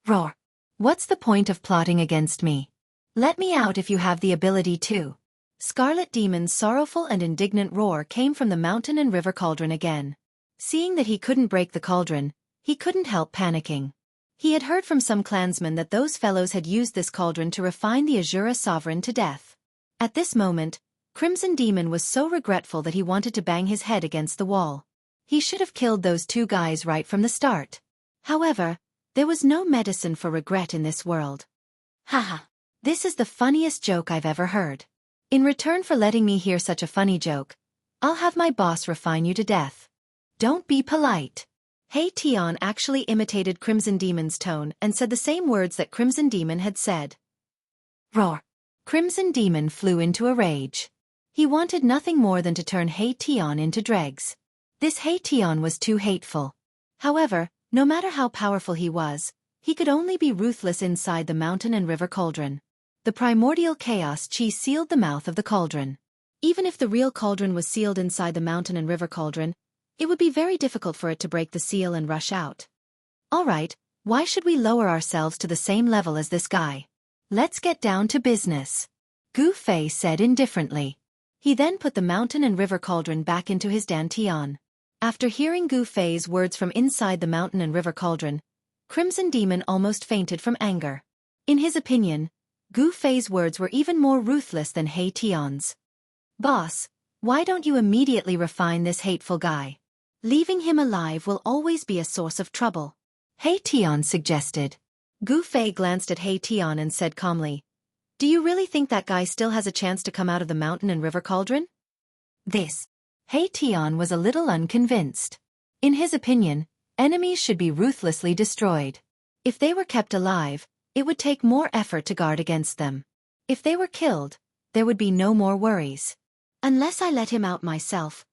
Roar! What's the point of plotting against me? Let me out if you have the ability to. Scarlet Demon's sorrowful and indignant roar came from the mountain and river cauldron again. Seeing that he couldn't break the cauldron, he couldn't help panicking. He had heard from some clansmen that those fellows had used this cauldron to refine the Azura Sovereign to death. At this moment, Crimson Demon was so regretful that he wanted to bang his head against the wall. He should have killed those two guys right from the start. However, there was no medicine for regret in this world. Haha, this is the funniest joke I've ever heard. In return for letting me hear such a funny joke, I'll have my boss refine you to death. Don't be polite. Hei Tian actually imitated Crimson Demon's tone and said the same words that Crimson Demon had said. Roar! Crimson Demon flew into a rage. He wanted nothing more than to turn Hei Tian into dregs. This Hei Tian was too hateful. However, no matter how powerful he was, he could only be ruthless inside the mountain and river cauldron. The primordial chaos chi sealed the mouth of the cauldron. Even if the real cauldron was sealed inside the mountain and river cauldron, it would be very difficult for it to break the seal and rush out. Alright, why should we lower ourselves to the same level as this guy? Let's get down to business. Gu Fei said indifferently. He then put the mountain and river cauldron back into his dantian. After hearing Gu Fei's words from inside the mountain and river cauldron, Crimson Demon almost fainted from anger. In his opinion, Gu Fei's words were even more ruthless than Hei Tian's. Boss, why don't you immediately refine this hateful guy? Leaving him alive will always be a source of trouble. Hei Tian suggested. Gu Fei glanced at Hei Tian and said calmly, Do you really think that guy still has a chance to come out of the mountain and river cauldron? Hei Tian was a little unconvinced. In his opinion, enemies should be ruthlessly destroyed. If they were kept alive, it would take more effort to guard against them. If they were killed, there would be no more worries. Unless I let him out myself.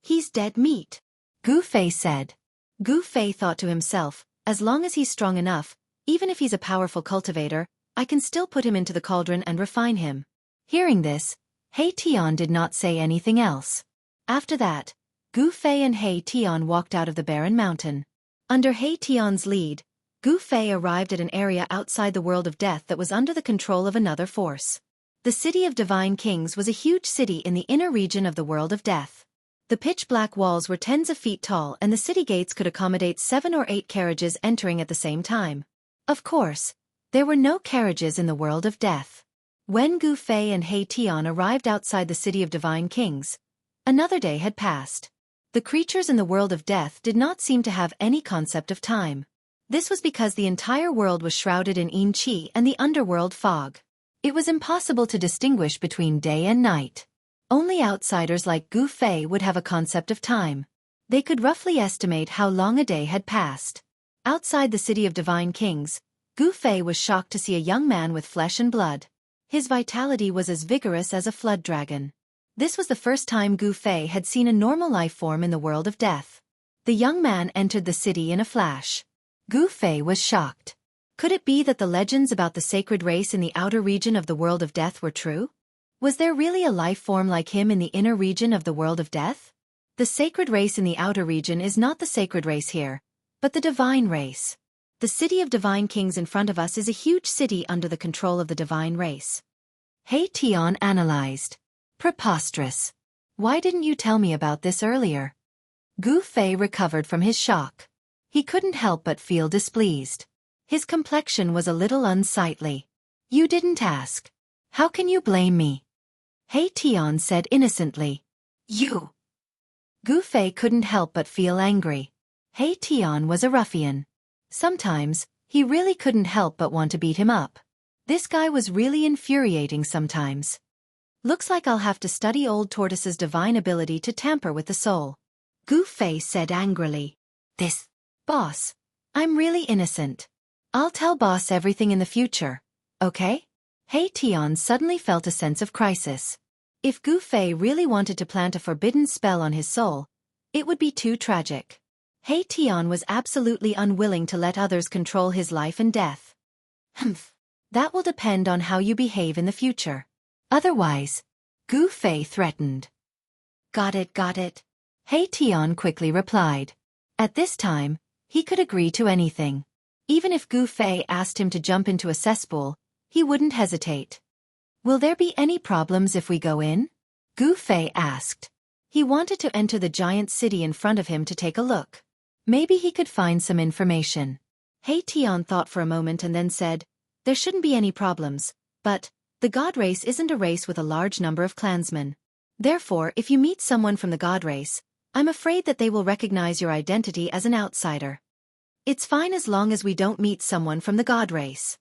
He's dead meat. Gu Fei said. Gu Fei thought to himself, as long as he's strong enough, even if he's a powerful cultivator, I can still put him into the cauldron and refine him. Hearing this, Hei Tian did not say anything else. After that, Gu Fei and Hei Tian walked out of the barren mountain. Under Hei Tian's lead, Gu Fei arrived at an area outside the world of death that was under the control of another force. The city of Divine Kings was a huge city in the inner region of the world of death. The pitch-black walls were tens of feet tall and the city gates could accommodate 7 or 8 carriages entering at the same time. Of course, there were no carriages in the world of death. When Gu Fei and Hei Tian arrived outside the city of Divine Kings, another day had passed. The creatures in the world of death did not seem to have any concept of time. This was because the entire world was shrouded in Yin Qi and the underworld fog. It was impossible to distinguish between day and night. Only outsiders like Gu Fei would have a concept of time. They could roughly estimate how long a day had passed. Outside the city of Divine Kings, Gu Fei was shocked to see a young man with flesh and blood. His vitality was as vigorous as a flood dragon. This was the first time Gu Fei had seen a normal life form in the world of death. The young man entered the city in a flash. Gu Fei was shocked. Could it be that the legends about the sacred race in the outer region of the world of death were true? Was there really a life form like him in the inner region of the world of death? The sacred race in the outer region is not the sacred race here, but the divine race. The city of Divine Kings in front of us is a huge city under the control of the divine race. Hei Tian analyzed. Preposterous. Why didn't you tell me about this earlier? Gu Fei recovered from his shock. He couldn't help but feel displeased. His complexion was a little unsightly. You didn't ask. How can you blame me? He Tian said innocently. You. Gu Fei couldn't help but feel angry. He Tian was a ruffian. Sometimes, he really couldn't help but want to beat him up. This guy was really infuriating sometimes. Looks like I'll have to study old tortoise's divine ability to tamper with the soul. Gu Fei said angrily. Boss, I'm really innocent. I'll tell boss everything in the future, okay? He Tian suddenly felt a sense of crisis. If Gu Fei really wanted to plant a forbidden spell on his soul, it would be too tragic. He Tian was absolutely unwilling to let others control his life and death. Humph. That will depend on how you behave in the future. Otherwise, Gu Fei threatened. Got it. He Tian quickly replied. At this time, he could agree to anything. Even if Gu Fei asked him to jump into a cesspool, he wouldn't hesitate. Will there be any problems if we go in? Gu Fei asked. He wanted to enter the giant city in front of him to take a look. Maybe he could find some information. He Tian thought for a moment and then said, there shouldn't be any problems, but the god race isn't a race with a large number of clansmen. Therefore, if you meet someone from the god race, I'm afraid that they will recognize your identity as an outsider. It's fine as long as we don't meet someone from the god race.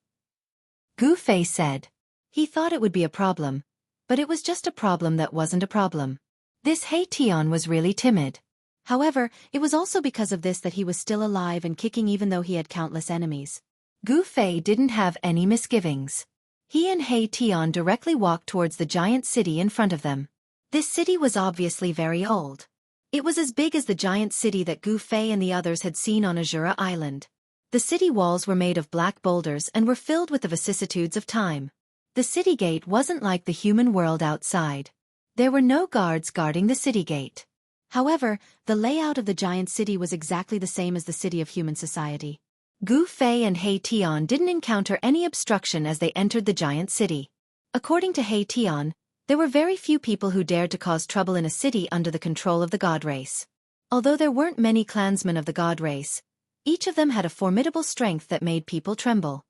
Gu Fei said. He thought it would be a problem, but it was just a problem that wasn't a problem. This He Tian was really timid. However, it was also because of this that he was still alive and kicking even though he had countless enemies. Gu Fei didn't have any misgivings. He and He Tian directly walked towards the giant city in front of them. This city was obviously very old. It was as big as the giant city that Gu Fei and the others had seen on Azura Island. The city walls were made of black boulders and were filled with the vicissitudes of time. The city gate wasn't like the human world outside. There were no guards guarding the city gate. However, the layout of the giant city was exactly the same as the city of human society. Gu Fei and He Tian didn't encounter any obstruction as they entered the giant city. According to He Tian, there were very few people who dared to cause trouble in a city under the control of the god race. Although there weren't many clansmen of the god race, each of them had a formidable strength that made people tremble.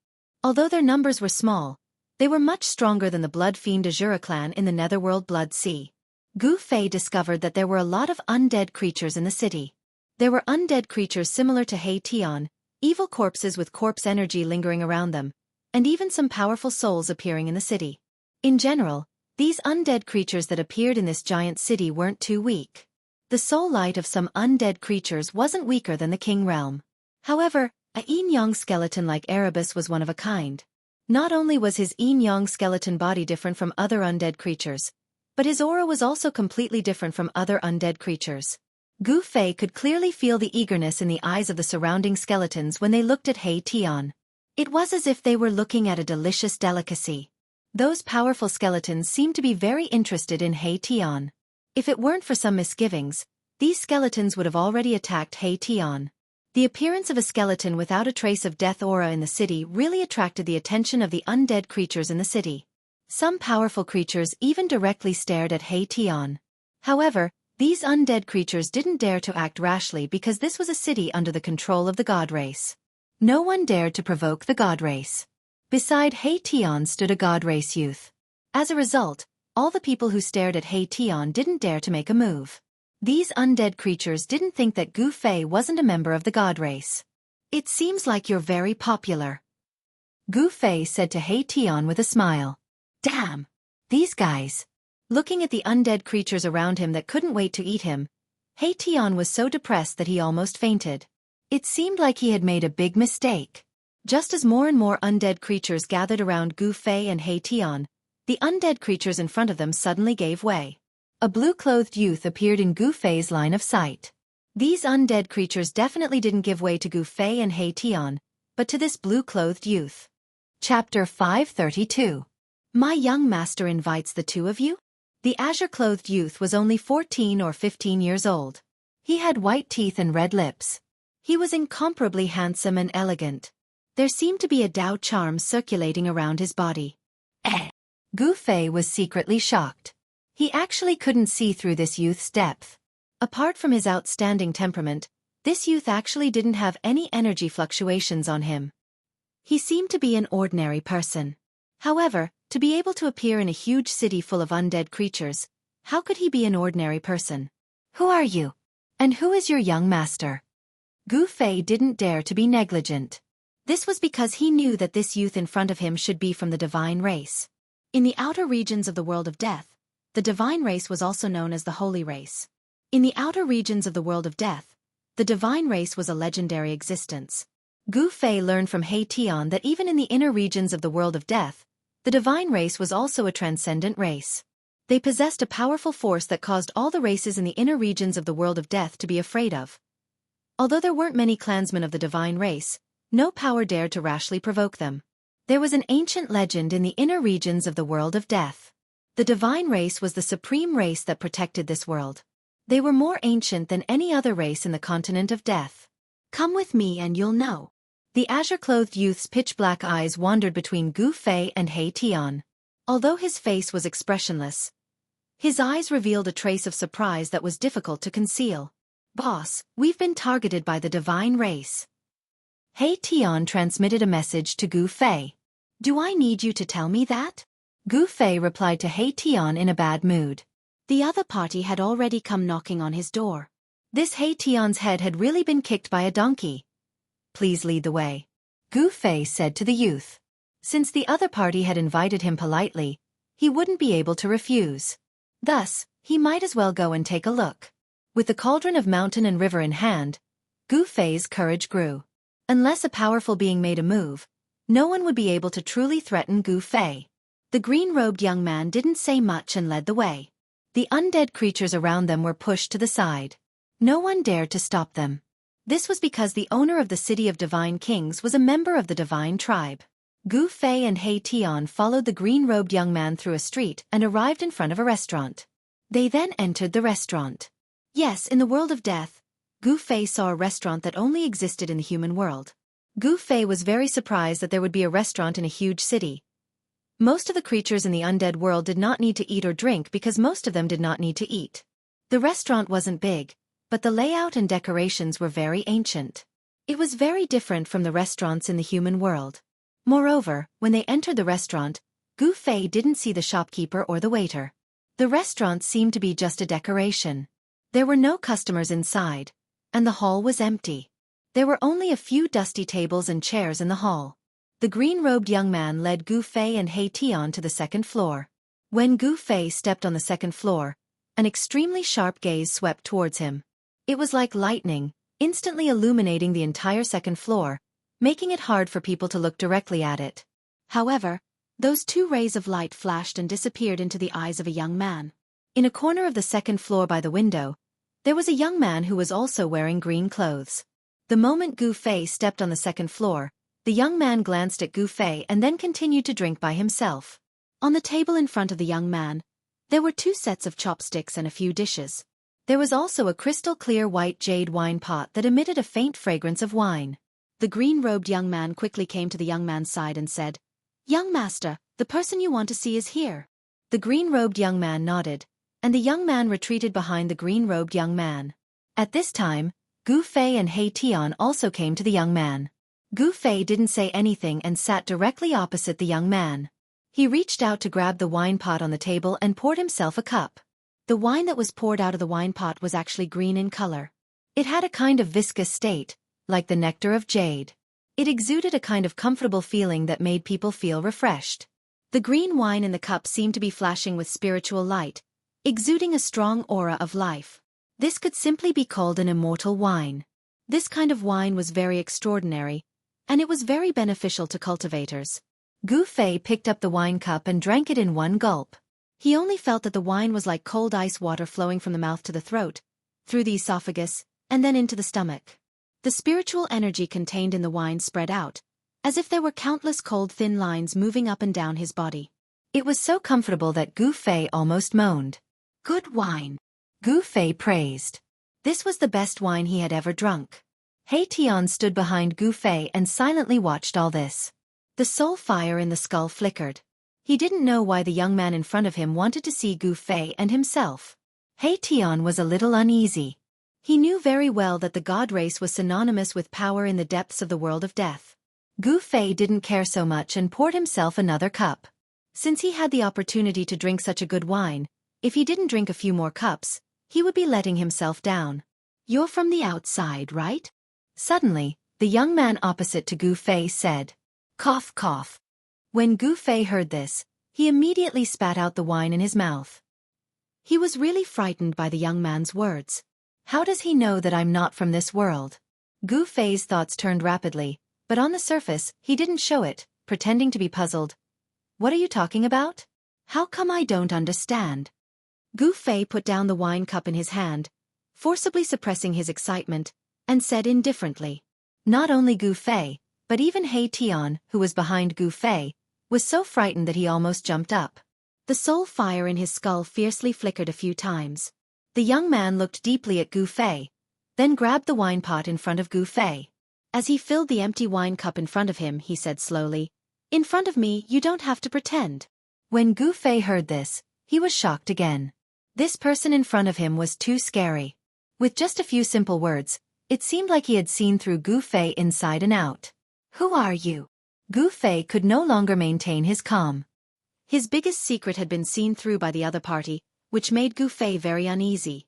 Although their numbers were small, they were much stronger than the blood fiend Azura clan in the netherworld Blood Sea. Gu Fei discovered that there were a lot of undead creatures in the city. There were undead creatures similar to He Tian, evil corpses with corpse energy lingering around them, and even some powerful souls appearing in the city. In general, these undead creatures that appeared in this giant city weren't too weak. The soul light of some undead creatures wasn't weaker than the king realm. However, a yin-yang skeleton like Erebus was one of a kind. Not only was his yin-yang skeleton body different from other undead creatures, but his aura was also completely different from other undead creatures. Gu Fei could clearly feel the eagerness in the eyes of the surrounding skeletons when they looked at He Tian. It was as if they were looking at a delicious delicacy. Those powerful skeletons seemed to be very interested in He Tian. If it weren't for some misgivings, these skeletons would have already attacked He Tian. The appearance of a skeleton without a trace of death aura in the city really attracted the attention of the undead creatures in the city. Some powerful creatures even directly stared at He Tian. However, these undead creatures didn't dare to act rashly because this was a city under the control of the god race. No one dared to provoke the god race. Beside He Tian stood a god race youth. As a result, all the people who stared at He Tian didn't dare to make a move. These undead creatures didn't think that Gu Fei wasn't a member of the god race. It seems like you're very popular, Gu Fei said to He Tian with a smile. Damn! These guys! Looking at the undead creatures around him that couldn't wait to eat him, He Tian was so depressed that he almost fainted. It seemed like he had made a big mistake. Just as more and more undead creatures gathered around Gu Fei and He Tian, the undead creatures in front of them suddenly gave way. A blue-clothed youth appeared in Gu Fei's line of sight. These undead creatures definitely didn't give way to Gu Fei and He Tian, but to this blue-clothed youth. Chapter 532. My young master invites the two of you? The azure-clothed youth was only 14 or 15 years old. He had white teeth and red lips. He was incomparably handsome and elegant. There seemed to be a Dao charm circulating around his body. Gu Fei was secretly shocked. He actually couldn't see through this youth's depth. Apart from his outstanding temperament, This youth actually didn't have any energy fluctuations on him. He seemed to be an ordinary person. However, to be able to appear in a huge city full of undead creatures, how could he be an ordinary person? Who are you? And who is your young master? Gu Fei didn't dare to be negligent. This was because he knew that this youth in front of him should be from the divine race. In the outer regions of the world of death, the divine race was also known as the holy race. In the outer regions of the world of death, the divine race was a legendary existence. Gu Fei learned from He Tian that even in the inner regions of the world of death, the divine race was also a transcendent race. They possessed a powerful force that caused all the races in the inner regions of the world of death to be afraid of. Although there weren't many clansmen of the divine race, no power dared to rashly provoke them. There was an ancient legend in the inner regions of the world of death. The divine race was the supreme race that protected this world. They were more ancient than any other race in the continent of death. Come with me and you'll know. The azure-clothed youth's pitch-black eyes wandered between Gu Fei and He Tian. Although his face was expressionless, his eyes revealed a trace of surprise that was difficult to conceal. Boss, we've been targeted by the divine race. He Tian transmitted a message to Gu Fei. Do I need you to tell me that? Gu Fei replied to He Tian in a bad mood. The other party had already come knocking on his door. This He Tian's head had really been kicked by a donkey. Please lead the way, Gu Fei said to the youth. Since the other party had invited him politely, he wouldn't be able to refuse. Thus, he might as well go and take a look. With the cauldron of mountain and river in hand, Gu Fei's courage grew. Unless a powerful being made a move, no one would be able to truly threaten Gu Fei. The green-robed young man didn't say much and led the way. The undead creatures around them were pushed to the side. No one dared to stop them. This was because the owner of the City of Divine Kings was a member of the Divine Tribe. Gu Fei and He Tian followed the green-robed young man through a street and arrived in front of a restaurant. They then entered the restaurant. Yes, in the world of death, Gu Fei saw a restaurant that only existed in the human world. Gu Fei was very surprised that there would be a restaurant in a huge city. Most of the creatures in the undead world did not need to eat or drink because most of them did not need to eat. The restaurant wasn't big, but the layout and decorations were very ancient. It was very different from the restaurants in the human world. Moreover, when they entered the restaurant, Gu Fei didn't see the shopkeeper or the waiter. The restaurant seemed to be just a decoration. There were no customers inside, and the hall was empty. There were only a few dusty tables and chairs in the hall. The green-robed young man led Gu Fei and He Tian to the second floor. When Gu Fei stepped on the second floor, an extremely sharp gaze swept towards him. It was like lightning, instantly illuminating the entire second floor, making it hard for people to look directly at it. However, those two rays of light flashed and disappeared into the eyes of a young man. In a corner of the second floor by the window, there was a young man who was also wearing green clothes. The moment Gu Fei stepped on the second floor, the young man glanced at Gu Fei and then continued to drink by himself. On the table in front of the young man, there were 2 sets of chopsticks and a few dishes. There was also a crystal-clear white jade wine pot that emitted a faint fragrance of wine. The green-robed young man quickly came to the young man's side and said, "Young master, the person you want to see is here." The green-robed young man nodded, and the young man retreated behind the green-robed young man. At this time, Gu Fei and He Tian also came to the young man. Gu Fei didn't say anything and sat directly opposite the young man. He reached out to grab the wine pot on the table and poured himself a cup. The wine that was poured out of the wine pot was actually green in color. It had a kind of viscous state, like the nectar of jade. It exuded a kind of comfortable feeling that made people feel refreshed. The green wine in the cup seemed to be flashing with spiritual light, exuding a strong aura of life. This could simply be called an immortal wine. This kind of wine was very extraordinary, and it was very beneficial to cultivators. Gu Fei picked up the wine cup and drank it in one gulp. He only felt that the wine was like cold ice water flowing from the mouth to the throat, through the esophagus, and then into the stomach. The spiritual energy contained in the wine spread out, as if there were countless cold thin lines moving up and down his body. It was so comfortable that Gu Fei almost moaned. "Good wine," Gu Fei praised. This was the best wine he had ever drunk. He Tian stood behind Gu Fei and silently watched all this. The soul fire in the skull flickered. He didn't know why the young man in front of him wanted to see Gu Fei and himself. He Tian was a little uneasy. He knew very well that the god race was synonymous with power in the depths of the world of death. Gu Fei didn't care so much and poured himself another cup. Since he had the opportunity to drink such a good wine, if he didn't drink a few more cups, he would be letting himself down. "You're from the outside, right?" Suddenly, the young man opposite to Gu Fei said. Cough, cough. When Gu Fei heard this, he immediately spat out the wine in his mouth. He was really frightened by the young man's words. How does he know that I'm not from this world? Gu Fei's thoughts turned rapidly, but on the surface, he didn't show it, pretending to be puzzled. What are you talking about? How come I don't understand? Gu Fei put down the wine cup in his hand, forcibly suppressing his excitement, and said indifferently. Not only Gu Fei, but even He Tian, who was behind Gu Fei, was so frightened that he almost jumped up. The soul fire in his skull fiercely flickered a few times. The young man looked deeply at Gu Fei, then grabbed the wine pot in front of Gu Fei. As he filled the empty wine cup in front of him, he said slowly, "In front of me, you don't have to pretend." When Gu Fei heard this, he was shocked again. This person in front of him was too scary. With just a few simple words, it seemed like he had seen through Gu Fei inside and out. "Who are you?" Gu Fei could no longer maintain his calm. His biggest secret had been seen through by the other party, which made Gu Fei very uneasy.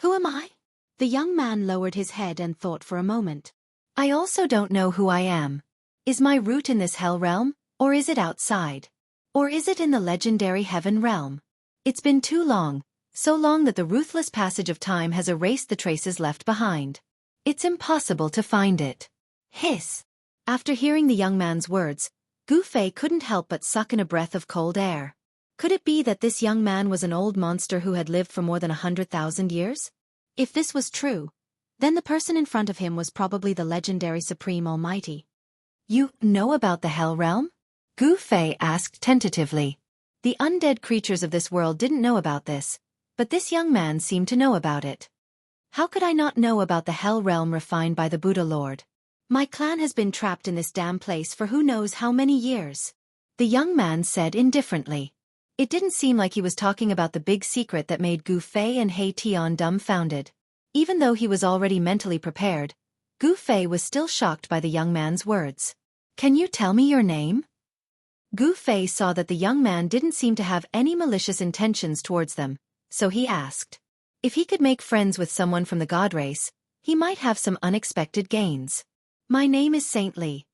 "Who am I?" The young man lowered his head and thought for a moment. "I also don't know who I am. Is my root in this hell realm, or is it outside? Or is it in the legendary heaven realm? It's been too long, so long that the ruthless passage of time has erased the traces left behind. It's impossible to find it." Hiss! After hearing the young man's words, Gu Fei couldn't help but suck in a breath of cold air. Could it be that this young man was an old monster who had lived for more than 100,000 years? If this was true, then the person in front of him was probably the legendary Supreme Almighty. "You know about the Hell Realm?" Gu Fei asked tentatively. The undead creatures of this world didn't know about this, but this young man seemed to know about it. "How could I not know about the Hell Realm refined by the Buddha Lord? My clan has been trapped in this damn place for who knows how many years," the young man said indifferently. It didn't seem like he was talking about the big secret that made Gu Fei and He Tian dumbfounded. Even though he was already mentally prepared, Gu Fei was still shocked by the young man's words. "Can you tell me your name?" Gu Fei saw that the young man didn't seem to have any malicious intentions towards them, so he asked. If he could make friends with someone from the god race, he might have some unexpected gains. "My name is Saint Li."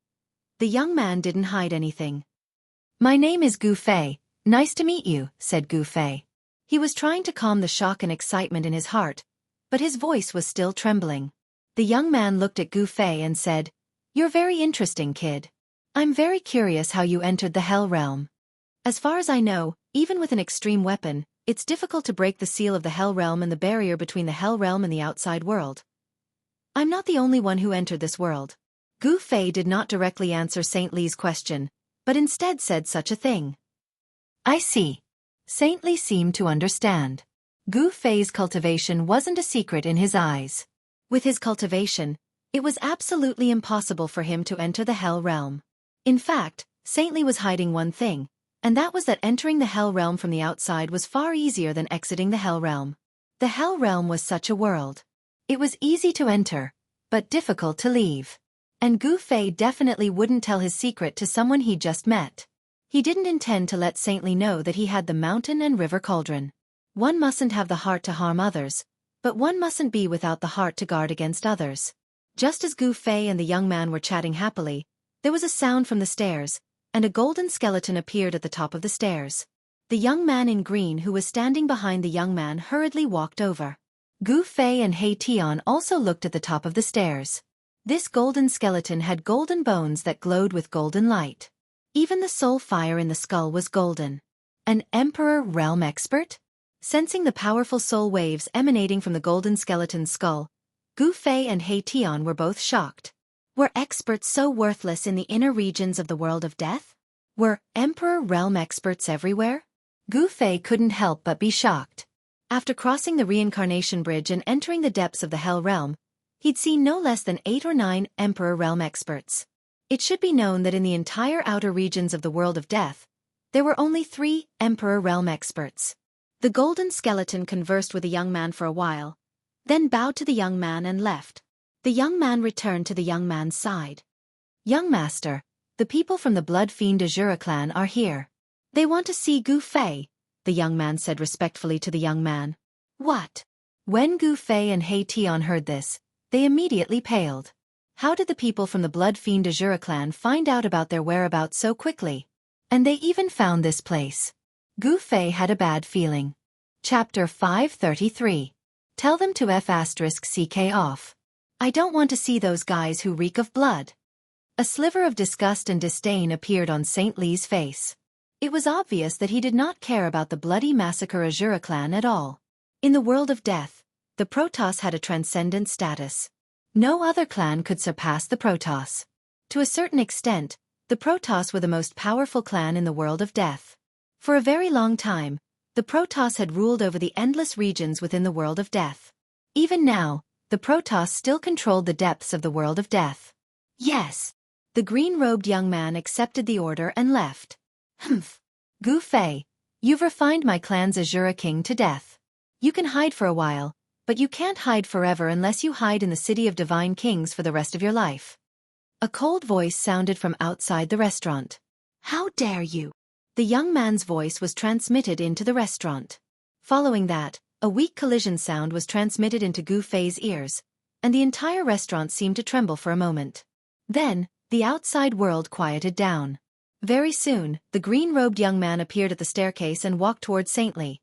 The young man didn't hide anything. "My name is Gu Fei. Nice to meet you," said Gu Fei. He was trying to calm the shock and excitement in his heart, but his voice was still trembling. The young man looked at Gu Fei and said, "You're very interesting, kid. I'm very curious how you entered the Hell Realm. As far as I know, even with an extreme weapon, it's difficult to break the seal of the Hell Realm and the barrier between the Hell Realm and the outside world. I'm not the only one who entered this world." Gu Fei did not directly answer Saint Li's question, but instead said such a thing. "I see." Saint Li seemed to understand. Gu Fei's cultivation wasn't a secret in his eyes. With his cultivation, it was absolutely impossible for him to enter the Hell Realm. In fact, Saint Li was hiding one thing, and that was that entering the Hell Realm from the outside was far easier than exiting the Hell Realm. The Hell Realm was such a world. It was easy to enter, but difficult to leave. And Gu Fei definitely wouldn't tell his secret to someone he'd just met. He didn't intend to let Saint Li know that he had the mountain and river cauldron. One mustn't have the heart to harm others, but one mustn't be without the heart to guard against others. Just as Gu Fei and the young man were chatting happily, there was a sound from the stairs, and a golden skeleton appeared at the top of the stairs. The young man in green who was standing behind the young man hurriedly walked over. Gu Fei and He Tian also looked at the top of the stairs. This golden skeleton had golden bones that glowed with golden light. Even the soul fire in the skull was golden. An Emperor Realm expert? Sensing the powerful soul waves emanating from the golden skeleton's skull, Gu Fei and He Tian were both shocked. Were experts so worthless in the inner regions of the world of death? Were Emperor Realm experts everywhere? Gu Fei couldn't help but be shocked. After crossing the reincarnation bridge and entering the depths of the Hell Realm, he'd seen no less than 8 or 9 Emperor Realm experts. It should be known that in the entire outer regions of the world of death, there were only 3 Emperor Realm experts. The golden skeleton conversed with the young man for a while, then bowed to the young man and left. The young man returned to the young man's side. Young master, the people from the Blood Fiend Azura clan are here. They want to see Gu Fei, the young man said respectfully to the young man. What? When Gu Fei and He Tian heard this, they immediately paled. How did the people from the Blood Fiend Azura clan find out about their whereabouts so quickly? And they even found this place. Gu Fei had a bad feeling. Chapter 533. Tell them to F*CK off. I don't want to see those guys who reek of blood. A sliver of disgust and disdain appeared on Saint Li's face. It was obvious that he did not care about the bloody massacre Azura clan at all. In the world of death, the Protoss had a transcendent status. No other clan could surpass the Protoss. To a certain extent, the Protoss were the most powerful clan in the world of death. For a very long time, the Protoss had ruled over the endless regions within the world of death. Even now, the Protoss still controlled the depths of the world of death. Yes. The green-robed young man accepted the order and left. Humph. Gu Fei, you've refined my clan's Azura king to death. You can hide for a while, but you can't hide forever unless you hide in the city of divine kings for the rest of your life. A cold voice sounded from outside the restaurant. How dare you? The young man's voice was transmitted into the restaurant. Following that, a weak collision sound was transmitted into Gu Fei's ears, and the entire restaurant seemed to tremble for a moment. Then, the outside world quieted down. Very soon, the green-robed young man appeared at the staircase and walked towards Saint Li.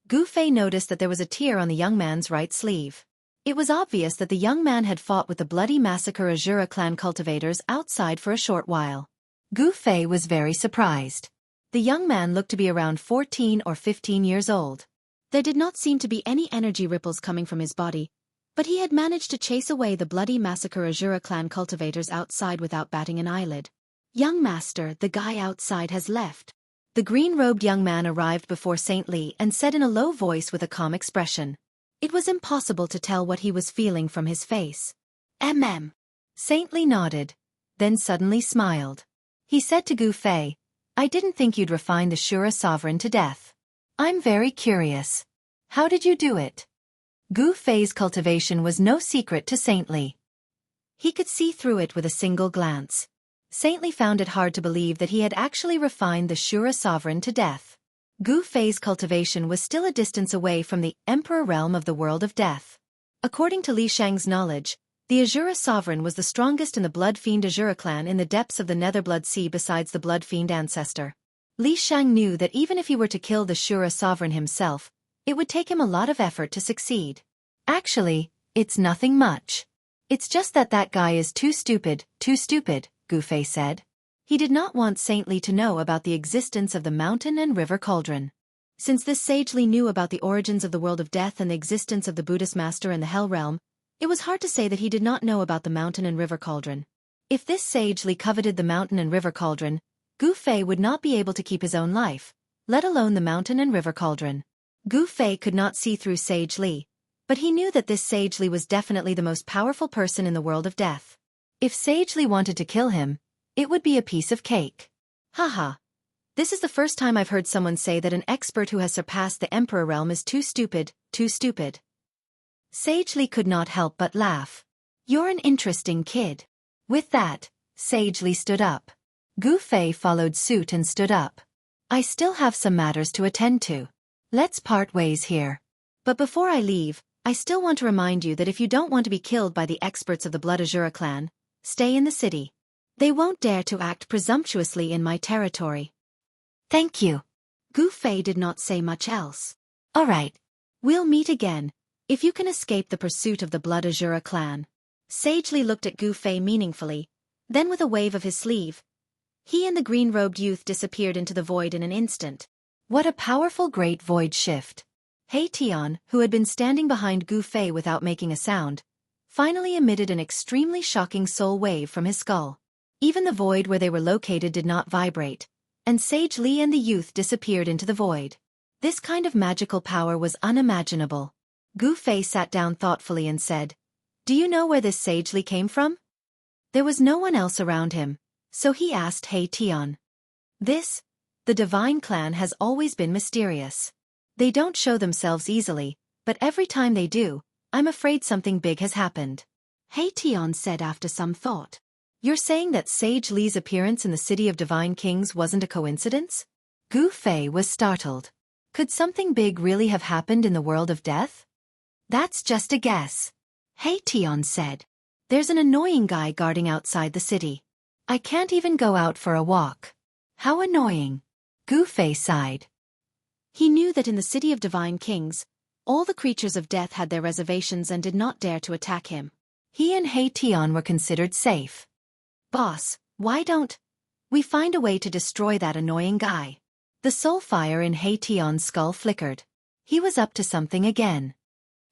Gu Fei noticed that there was a tear on the young man's right sleeve. It was obvious that the young man had fought with the bloody massacre Azura clan cultivators outside for a short while. Gu Fei was very surprised. The young man looked to be around 14 or 15 years old. There did not seem to be any energy ripples coming from his body, but he had managed to chase away the bloody massacre Azura clan cultivators outside without batting an eyelid. Young master, the guy outside has left. The green-robed young man arrived before Saint Li and said in a low voice with a calm expression. It was impossible to tell what he was feeling from his face. Saint Li nodded, then suddenly smiled. He said to Gu Fei, I didn't think you'd refine the Shura sovereign to death. I'm very curious. How did you do it? Gu Fei's cultivation was no secret to Saint Li. He could see through it with a single glance. Saint Li found it hard to believe that he had actually refined the Shura sovereign to death. Gu Fei's cultivation was still a distance away from the Emperor realm of the world of death. According to Li Shang's knowledge, the Azura sovereign was the strongest in the Blood Fiend Azura clan in the depths of the Netherblood Sea besides the Blood Fiend ancestor. Li Shang knew that even if he were to kill the Shura sovereign himself, it would take him a lot of effort to succeed. Actually, it's nothing much. It's just that guy is too stupid, Gu Fei said. He did not want Saint Li to know about the existence of the mountain and river cauldron. Since this sage Li knew about the origins of the world of death and the existence of the Buddhist master in the Hell realm, it was hard to say that he did not know about the mountain and river cauldron. If this sage Li coveted the mountain and river cauldron, Gu Fei would not be able to keep his own life, let alone the mountain and river cauldron. Gu Fei could not see through Sage Li, but he knew that this Sage Li was definitely the most powerful person in the world of death. If Sage Li wanted to kill him, it would be a piece of cake. Haha. This is the first time I've heard someone say that an expert who has surpassed the Emperor realm is too stupid. Sage Li could not help but laugh. You're an interesting kid. With that, Sage Li stood up. Gu Fei followed suit and stood up. I still have some matters to attend to. Let's part ways here. But before I leave, I still want to remind you that if you don't want to be killed by the experts of the Blood Azura clan, stay in the city. They won't dare to act presumptuously in my territory. Thank you. Gu Fei did not say much else. All right. We'll meet again, if you can escape the pursuit of the Blood Azura clan. Sage Li looked at Gu Fei meaningfully, then with a wave of his sleeve, he and the green-robed youth disappeared into the void in an instant. What a powerful great void shift. He Tian, who had been standing behind Gu Fei without making a sound, finally emitted an extremely shocking soul wave from his skull. Even the void where they were located did not vibrate, and Sage Li and the youth disappeared into the void. This kind of magical power was unimaginable. Gu Fei sat down thoughtfully and said, Do you know where this Sage Li came from? There was no one else around him, so he asked He Tian. The Divine Clan has always been mysterious. They don't show themselves easily, but every time they do, I'm afraid something big has happened. He Tian said after some thought. You're saying that Sage Li's appearance in the City of Divine Kings wasn't a coincidence? Gu Fei was startled. Could something big really have happened in the world of death? That's just a guess. He Tian said. There's an annoying guy guarding outside the city. I can't even go out for a walk. How annoying. Gu Fei sighed. He knew that in the City of Divine Kings, all the creatures of death had their reservations and did not dare to attack him. He and He Tian were considered safe. Boss, why don't we find a way to destroy that annoying guy? The soul fire in He Tian's skull flickered. He was up to something again.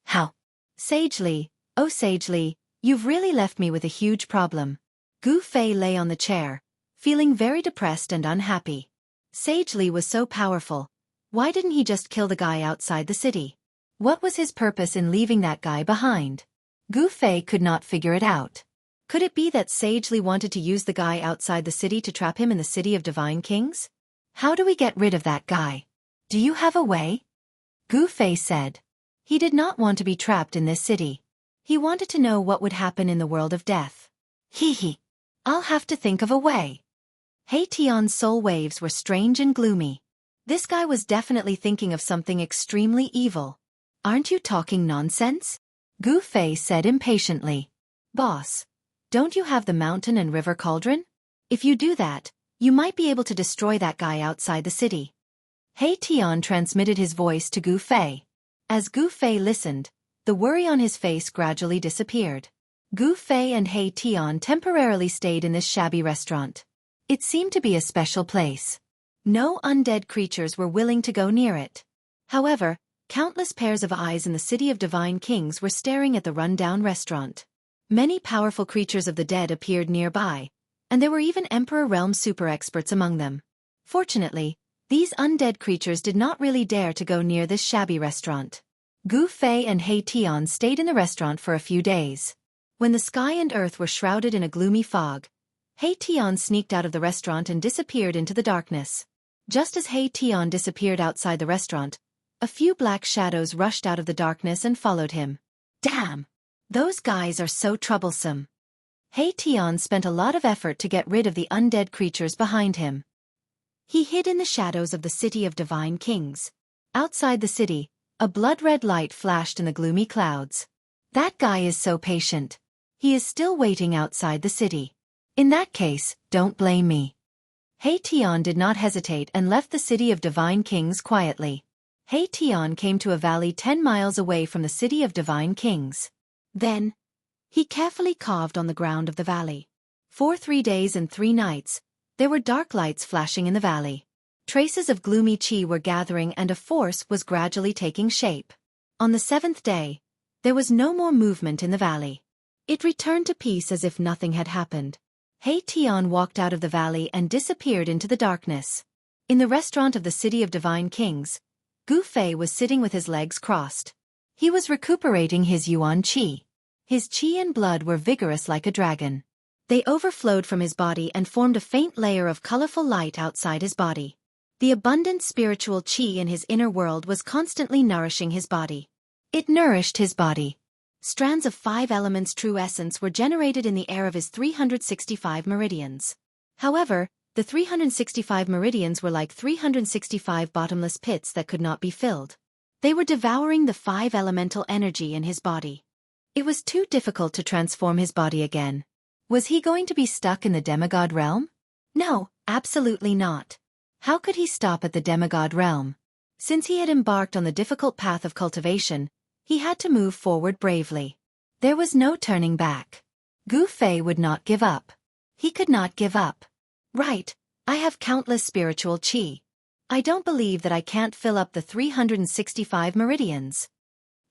How? Sage Li, oh Sage Li, you've really left me with a huge problem. Gu Fei lay on the chair, feeling very depressed and unhappy. Sage Li was so powerful. Why didn't he just kill the guy outside the city? What was his purpose in leaving that guy behind? Gu Fei could not figure it out. Could it be that Sage Li wanted to use the guy outside the city to trap him in the City of Divine Kings? How do we get rid of that guy? Do you have a way? Gu Fei said. He did not want to be trapped in this city. He wanted to know what would happen in the world of death. Hee. I'll have to think of a way. He Tian's soul waves were strange and gloomy. This guy was definitely thinking of something extremely evil. Aren't you talking nonsense? Gu Fei said impatiently. Boss, don't you have the mountain and river cauldron? If you do that, you might be able to destroy that guy outside the city. He Tian transmitted his voice to Gu Fei. As Gu Fei listened, the worry on his face gradually disappeared. Gu Fei and He Tian temporarily stayed in this shabby restaurant. It seemed to be a special place. No undead creatures were willing to go near it. However, countless pairs of eyes in the City of Divine Kings were staring at the run-down restaurant. Many powerful creatures of the dead appeared nearby, and there were even Emperor Realm super experts among them. Fortunately, these undead creatures did not really dare to go near this shabby restaurant. Gu Fei and He Tian stayed in the restaurant for a few days. When the sky and earth were shrouded in a gloomy fog, He Tian sneaked out of the restaurant and disappeared into the darkness. Just as He Tian disappeared outside the restaurant, a few black shadows rushed out of the darkness and followed him. Damn! Those guys are so troublesome. He Tian spent a lot of effort to get rid of the undead creatures behind him. He hid in the shadows of the City of Divine Kings. Outside the city, a blood-red light flashed in the gloomy clouds. That guy is so patient. He is still waiting outside the city. In that case, don't blame me. He Tian did not hesitate and left the City of Divine Kings quietly. He Tian came to a valley 10 miles away from the City of Divine Kings. Then, he carefully carved on the ground of the valley. For 3 days and 3 nights, there were dark lights flashing in the valley. Traces of gloomy qi were gathering and a force was gradually taking shape. On the 7th day, there was no more movement in the valley. It returned to peace as if nothing had happened. He Tian walked out of the valley and disappeared into the darkness. In the restaurant of the City of Divine Kings, Gu Fei was sitting with his legs crossed. He was recuperating his yuan qi. His qi and blood were vigorous like a dragon. They overflowed from his body and formed a faint layer of colorful light outside his body. The abundant spiritual qi in his inner world was constantly nourishing his body. It nourished his body. Strands of 5 elements true essence were generated in the air of his 365 meridians. However, the 365 meridians were like 365 bottomless pits that could not be filled. They were devouring the 5 elemental energy in his body. It was too difficult to transform his body again. Was he going to be stuck in the demigod realm? No, absolutely not. How could he stop at the demigod realm? Since he had embarked on the difficult path of cultivation, he had to move forward bravely. There was no turning back. Gu Fei would not give up. He could not give up. Right, I have countless spiritual qi. I don't believe that I can't fill up the 365 meridians.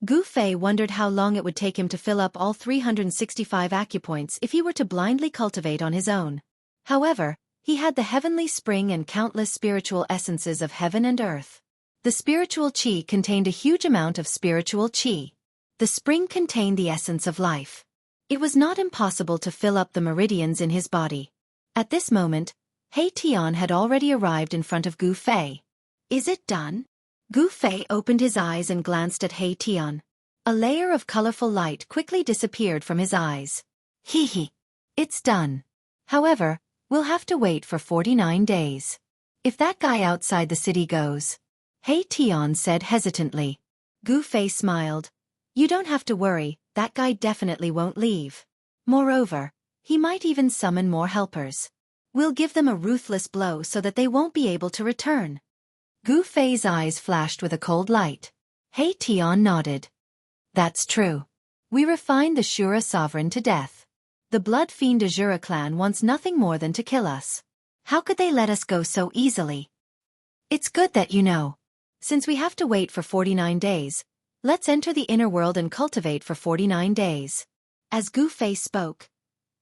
Gu Fei wondered how long it would take him to fill up all 365 acupoints if he were to blindly cultivate on his own. However, he had the heavenly spring and countless spiritual essences of heaven and earth. The spiritual qi contained a huge amount of spiritual qi. The spring contained the essence of life. It was not impossible to fill up the meridians in his body. At this moment, He Tian had already arrived in front of Gu Fei. Is it done? Gu Fei opened his eyes and glanced at He Tian. A layer of colorful light quickly disappeared from his eyes. Hee hee. It's done. However, we'll have to wait for 49 days. If that guy outside the city goes. Hey Tian said hesitantly. Gu Fei smiled. You don't have to worry, that guy definitely won't leave. Moreover, he might even summon more helpers. We'll give them a ruthless blow so that they won't be able to return. Gu Fei's eyes flashed with a cold light. Hey Tian nodded. That's true. We refined the Shura sovereign to death. The blood fiend Azura clan wants nothing more than to kill us. How could they let us go so easily? It's good that you know. Since we have to wait for 49 days, let's enter the inner world and cultivate for 49 days. As Gu Fei spoke,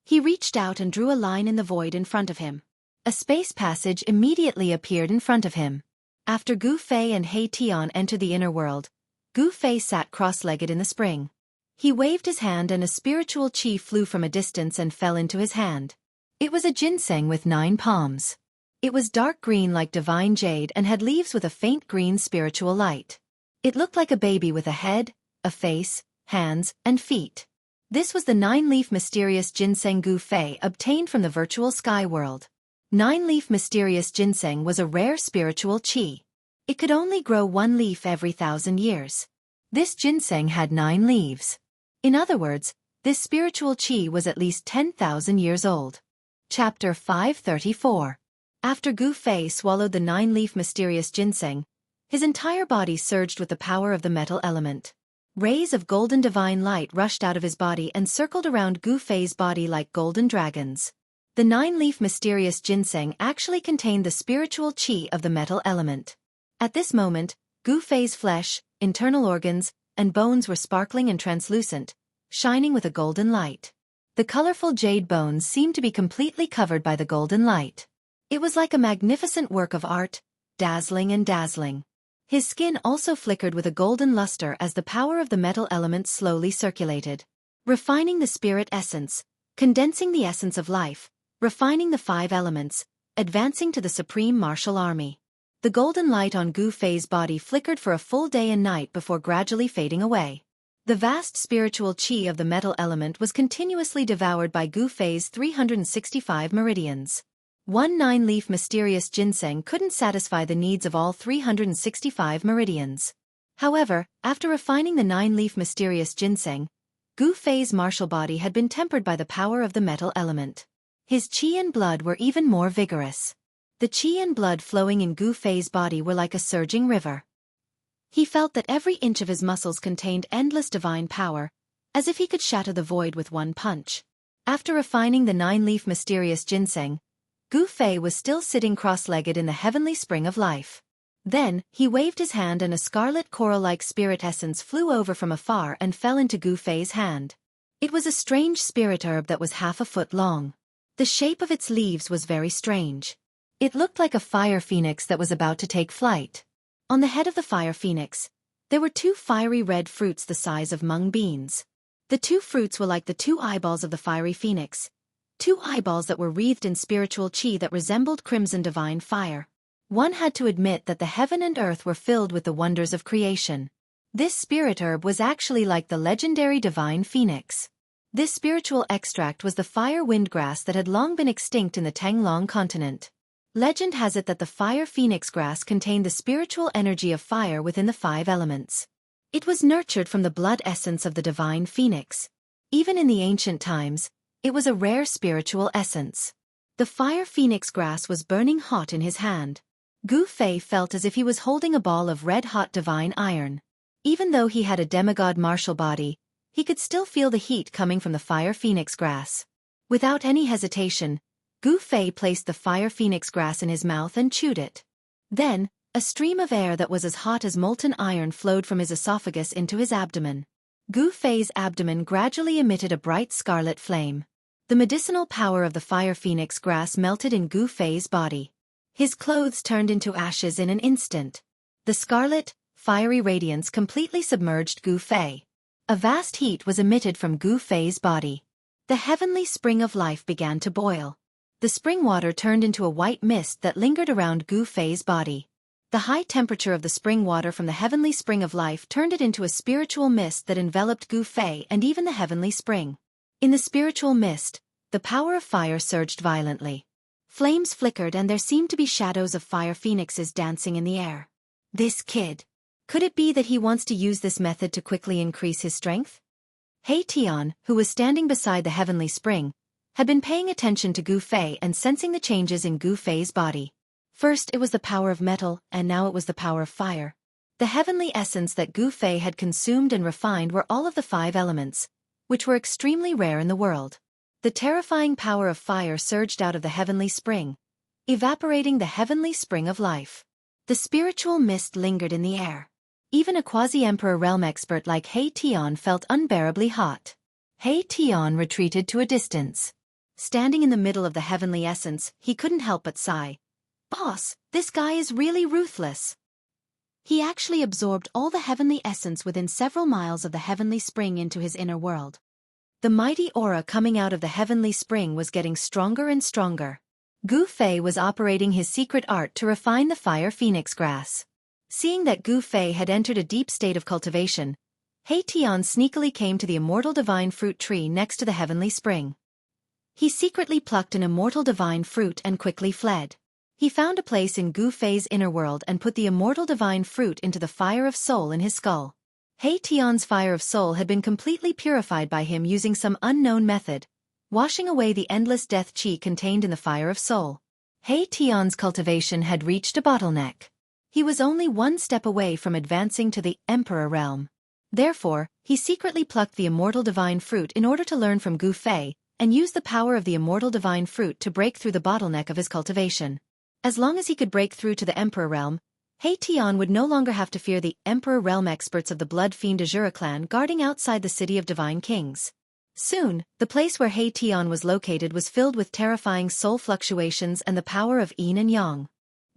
he reached out and drew a line in the void in front of him. A space passage immediately appeared in front of him. After Gu Fei and He Tian entered the inner world, Gu Fei sat cross-legged in the spring. He waved his hand and a spiritual chi flew from a distance and fell into his hand. It was a ginseng with 9 palms. It was dark green like divine jade and had leaves with a faint green spiritual light. It looked like a baby with a head, a face, hands, and feet. This was the 9-leaf mysterious ginseng Gu Fei obtained from the virtual sky world. 9-leaf mysterious ginseng was a rare spiritual chi. It could only grow 1 leaf every 1,000 years. This ginseng had 9 leaves. In other words, this spiritual chi was at least 10,000 years old. Chapter 534. After Gu Fei swallowed the 9-leaf mysterious ginseng, his entire body surged with the power of the metal element. Rays of golden divine light rushed out of his body and circled around Gu Fei's body like golden dragons. The 9-leaf mysterious ginseng actually contained the spiritual chi of the metal element. At this moment, Gu Fei's flesh, internal organs, and bones were sparkling and translucent, shining with a golden light. The colorful jade bones seemed to be completely covered by the golden light. It was like a magnificent work of art, dazzling and dazzling. His skin also flickered with a golden luster as the power of the metal element slowly circulated. Refining the spirit essence, condensing the essence of life, refining the 5 elements, advancing to the supreme martial army. The golden light on Gu Fei's body flickered for a full day and night before gradually fading away. The vast spiritual chi of the metal element was continuously devoured by Gu Fei's 365 meridians. 1 9-leaf mysterious ginseng couldn't satisfy the needs of all 365 meridians. However, after refining the 9-leaf mysterious ginseng, Gu Fei's martial body had been tempered by the power of the metal element. His chi and blood were even more vigorous. The chi and blood flowing in Gu Fei's body were like a surging river. He felt that every inch of his muscles contained endless divine power, as if he could shatter the void with one punch. After refining the 9-leaf mysterious ginseng, Gu Fei was still sitting cross-legged in the heavenly spring of life. Then, he waved his hand and a scarlet coral-like spirit essence flew over from afar and fell into Gu Fei's hand. It was a strange spirit herb that was half a foot long. The shape of its leaves was very strange. It looked like a fire phoenix that was about to take flight. On the head of the fire phoenix, there were 2 fiery red fruits the size of mung beans. The 2 fruits were like the 2 eyeballs of the fiery phoenix, 2 eyeballs that were wreathed in spiritual chi that resembled crimson divine fire. One had to admit that the heaven and earth were filled with the wonders of creation. This spirit herb was actually like the legendary divine phoenix. This spiritual extract was the fire windgrass that had long been extinct in the Tanglong continent. Legend has it that the fire phoenix grass contained the spiritual energy of fire within the 5 elements. It was nurtured from the blood essence of the divine phoenix. Even in the ancient times, it was a rare spiritual essence. The fire phoenix grass was burning hot in his hand. Gu Fei felt as if he was holding a ball of red-hot divine iron. Even though he had a demigod martial body, he could still feel the heat coming from the fire phoenix grass. Without any hesitation, Gu Fei placed the fire phoenix grass in his mouth and chewed it. Then, a stream of air that was as hot as molten iron flowed from his esophagus into his abdomen. Gu Fei's abdomen gradually emitted a bright scarlet flame. The medicinal power of the fire phoenix grass melted in Gu Fei's body. His clothes turned into ashes in an instant. The scarlet, fiery radiance completely submerged Gu Fei. A vast heat was emitted from Gu Fei's body. The heavenly spring of life began to boil. The spring water turned into a white mist that lingered around Gu Fei's body. The high temperature of the spring water from the heavenly spring of life turned it into a spiritual mist that enveloped Gu Fei and even the heavenly spring. In the spiritual mist, the power of fire surged violently. Flames flickered and there seemed to be shadows of fire phoenixes dancing in the air. This kid. Could it be that he wants to use this method to quickly increase his strength? He Tian, who was standing beside the heavenly spring, had been paying attention to Gu Fei and sensing the changes in Gu Fei's body. First it was the power of metal, and now it was the power of fire. The heavenly essence that Gu Fei had consumed and refined were all of the 5 elements, which were extremely rare in the world. The terrifying power of fire surged out of the heavenly spring, evaporating the heavenly spring of life. The spiritual mist lingered in the air. Even a quasi-emperor realm expert like He Tian felt unbearably hot. He Tian retreated to a distance. Standing in the middle of the heavenly essence, he couldn't help but sigh. Boss, this guy is really ruthless. He actually absorbed all the heavenly essence within several miles of the heavenly spring into his inner world. The mighty aura coming out of the heavenly spring was getting stronger and stronger. Gu Fei was operating his secret art to refine the fire phoenix grass. Seeing that Gu Fei had entered a deep state of cultivation, He Tian sneakily came to the immortal divine fruit tree next to the heavenly spring. He secretly plucked an immortal divine fruit and quickly fled. He found a place in Gu Fei's inner world and put the immortal divine fruit into the fire of soul in his skull. He Tian's fire of soul had been completely purified by him using some unknown method, washing away the endless death qi contained in the fire of soul. He Tian's cultivation had reached a bottleneck. He was only one step away from advancing to the emperor realm. Therefore, he secretly plucked the immortal divine fruit in order to learn from Gu Fei, and use the power of the immortal divine fruit to break through the bottleneck of his cultivation. As long as he could break through to the Emperor realm, He Tian would no longer have to fear the Emperor realm experts of the Blood Fiend Azura clan guarding outside the city of Divine Kings. Soon, the place where He Tian was located was filled with terrifying soul fluctuations and the power of yin and yang.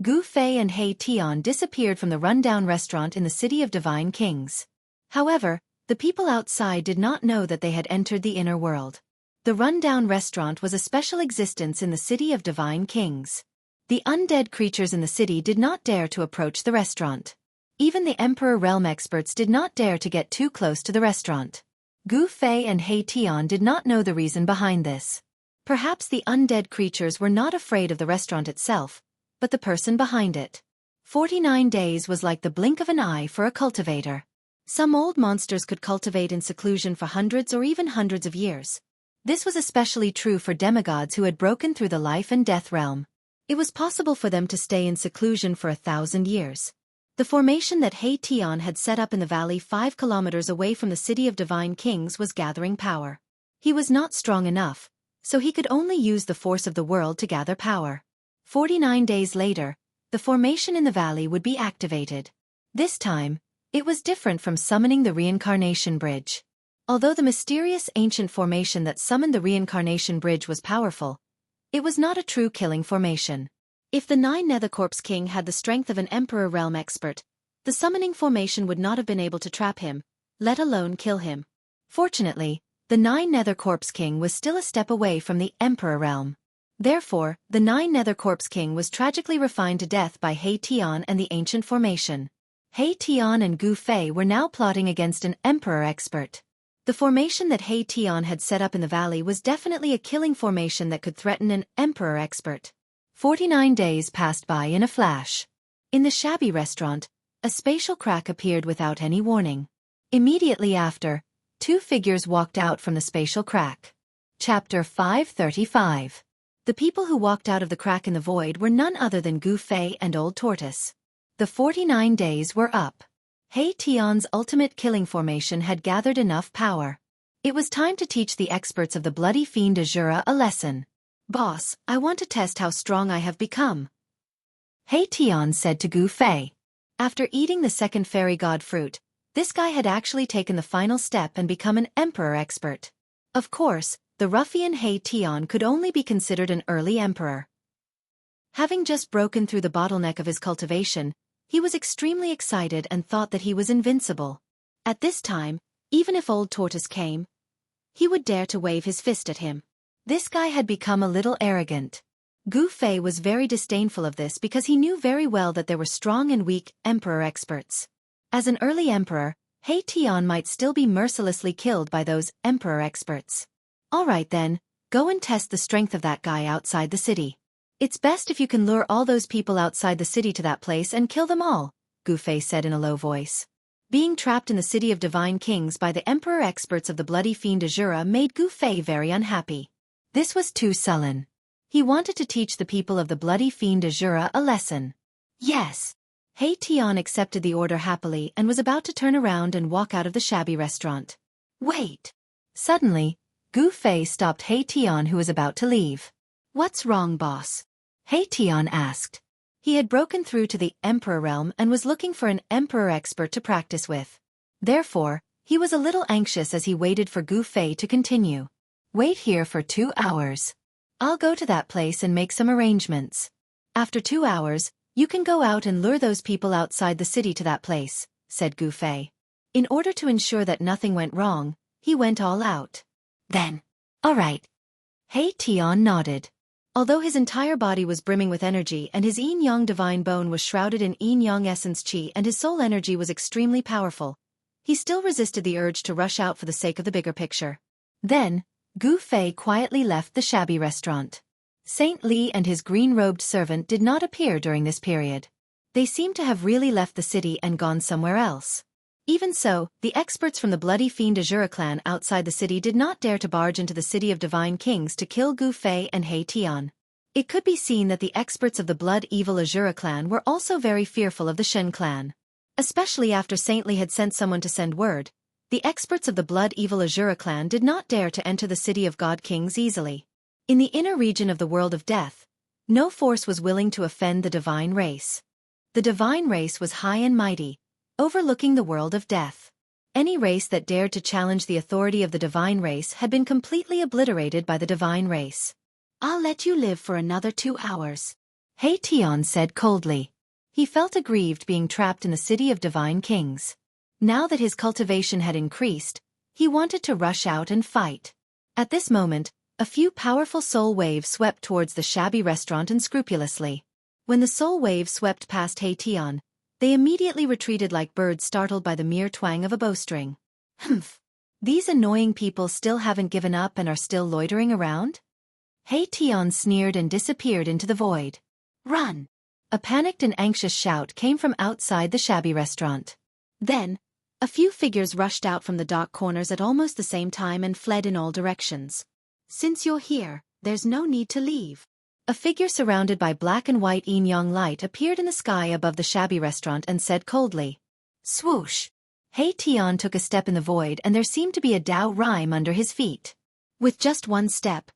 Gu Fei and He Tian disappeared from the rundown restaurant in the city of Divine Kings. However, the people outside did not know that they had entered the inner world. The rundown restaurant was a special existence in the city of Divine Kings. The undead creatures in the city did not dare to approach the restaurant. Even the Emperor realm experts did not dare to get too close to the restaurant. Gu Fei and He Tian did not know the reason behind this. Perhaps the undead creatures were not afraid of the restaurant itself, but the person behind it. 49 days was like the blink of an eye for a cultivator. Some old monsters could cultivate in seclusion for hundreds or even hundreds of years. This was especially true for demigods who had broken through the life and death realm. It was possible for them to stay in seclusion for 1,000 years. The formation that He Tian had set up in the valley 5 kilometers away from the city of Divine Kings was gathering power. He was not strong enough, so he could only use the force of the world to gather power. 49 days later, the formation in the valley would be activated. This time, it was different from summoning the reincarnation bridge. Although the mysterious ancient formation that summoned the reincarnation bridge was powerful, it was not a true killing formation. If the 9 Nethercorpse King had the strength of an Emperor realm expert, the summoning formation would not have been able to trap him, let alone kill him. Fortunately, the 9 Nethercorpse King was still a step away from the Emperor realm. Therefore, the 9 Nethercorpse King was tragically refined to death by He Tian and the ancient formation. He Tian and Gu Fei were now plotting against an Emperor expert. The formation that He Tian had set up in the valley was definitely a killing formation that could threaten an Emperor expert. 49 days passed by in a flash. In the shabby restaurant, a spatial crack appeared without any warning. Immediately after, 2 figures walked out from the spatial crack. Chapter 535. The people who walked out of the crack in the void were none other than Gu Fei and Old Tortoise. The 49 days were up. He Tian's ultimate killing formation had gathered enough power. It was time to teach the experts of the Bloody Fiend Azura a lesson. Boss, I want to test how strong I have become. He Tian said to Gu Fei. After eating the second fairy god fruit, this guy had actually taken the final step and become an Emperor expert. Of course, the ruffian He Tian could only be considered an early emperor. Having just broken through the bottleneck of his cultivation, he was extremely excited and thought that he was invincible. At this time, even if Old Tortoise came, he would dare to wave his fist at him. This guy had become a little arrogant. Gu Fei was very disdainful of this because he knew very well that there were strong and weak emperor experts. As an early emperor, He Tian might still be mercilessly killed by those emperor experts. Alright then, go and test the strength of that guy outside the city. It's best if you can lure all those people outside the city to that place and kill them all, Gu Fei said in a low voice. Being trapped in the city of divine kings by the emperor experts of the bloody fiend Azura made Gu Fei very unhappy. This was too sullen. He wanted to teach the people of the bloody fiend Azura a lesson. Yes. He Tian accepted the order happily and was about to turn around and walk out of the shabby restaurant. Wait. Suddenly, Gu Fei stopped He Tian, who was about to leave. What's wrong, boss? He Tian asked. He had broken through to the emperor realm and was looking for an emperor expert to practice with. Therefore, he was a little anxious as he waited for Gu Fei to continue. Wait here for 2 hours. I'll go to that place and make some arrangements. After 2 hours, you can go out and lure those people outside the city to that place, said Gu Fei. In order to ensure that nothing went wrong, he went all out. Then. All right. He Tian nodded. Although his entire body was brimming with energy and his yin-yang divine bone was shrouded in yin-yang essence qi and his soul energy was extremely powerful, he still resisted the urge to rush out for the sake of the bigger picture. Then, Gu Fei quietly left the shabby restaurant. Saint Li and his green-robed servant did not appear during this period. They seemed to have really left the city and gone somewhere else. Even so, the experts from the bloody fiend Azura clan outside the city did not dare to barge into the city of divine kings to kill Gu Fei and He Tian. It could be seen that the experts of the blood-evil Azura clan were also very fearful of the Shen clan. Especially after Saint Li had sent someone to send word, the experts of the blood-evil Azura clan did not dare to enter the city of god kings easily. In the inner region of the world of death, no force was willing to offend the divine race. The divine race was high and mighty, overlooking the world of death. Any race that dared to challenge the authority of the divine race had been completely obliterated by the divine race. I'll let you live for another 2 hours, He Tian said coldly. He felt aggrieved being trapped in the city of divine kings. Now that his cultivation had increased, he wanted to rush out and fight. At this moment, a few powerful soul waves swept towards the shabby restaurant unscrupulously. When the soul waves swept past He Tian, they immediately retreated like birds startled by the mere twang of a bowstring. Humph! These annoying people still haven't given up and are still loitering around? He Tian sneered and disappeared into the void. Run! A panicked and anxious shout came from outside the shabby restaurant. Then, a few figures rushed out from the dark corners at almost the same time and fled in all directions. Since you're here, there's no need to leave. A figure surrounded by black and white yin-yang light appeared in the sky above the shabby restaurant and said coldly. Swoosh! He Tian took a step in the void and there seemed to be a Dao rhyme under his feet. With just one step,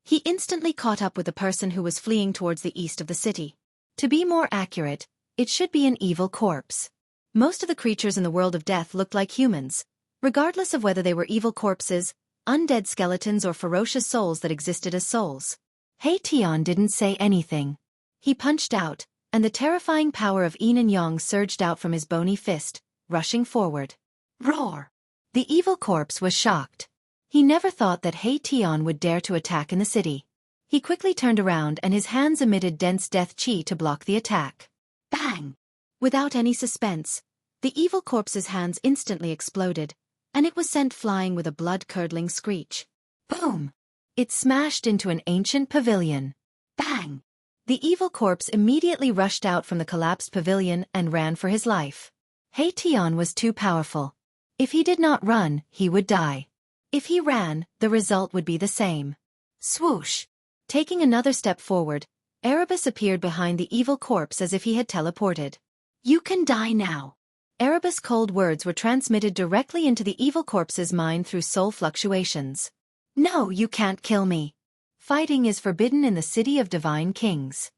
he instantly caught up with the person who was fleeing towards the east of the city. To be more accurate, it should be an evil corpse. Most of the creatures in the world of death looked like humans, regardless of whether they were evil corpses, undead skeletons or ferocious souls that existed as souls. He Tian didn't say anything. He punched out, and the terrifying power of yin and yang surged out from his bony fist, rushing forward. Roar! The evil corpse was shocked. He never thought that He Tian would dare to attack in the city. He quickly turned around and his hands emitted dense death chi to block the attack. Bang! Without any suspense, the evil corpse's hands instantly exploded, and it was sent flying with a blood-curdling screech. Boom! It smashed into an ancient pavilion. Bang! The evil corpse immediately rushed out from the collapsed pavilion and ran for his life. He Tian was too powerful. If he did not run, he would die. If he ran, the result would be the same. Swoosh! Taking another step forward, Erebus appeared behind the evil corpse as if he had teleported. You can die now. Erebus' cold words were transmitted directly into the evil corpse's mind through soul fluctuations. No, you can't kill me. Fighting is forbidden in the city of divine kings.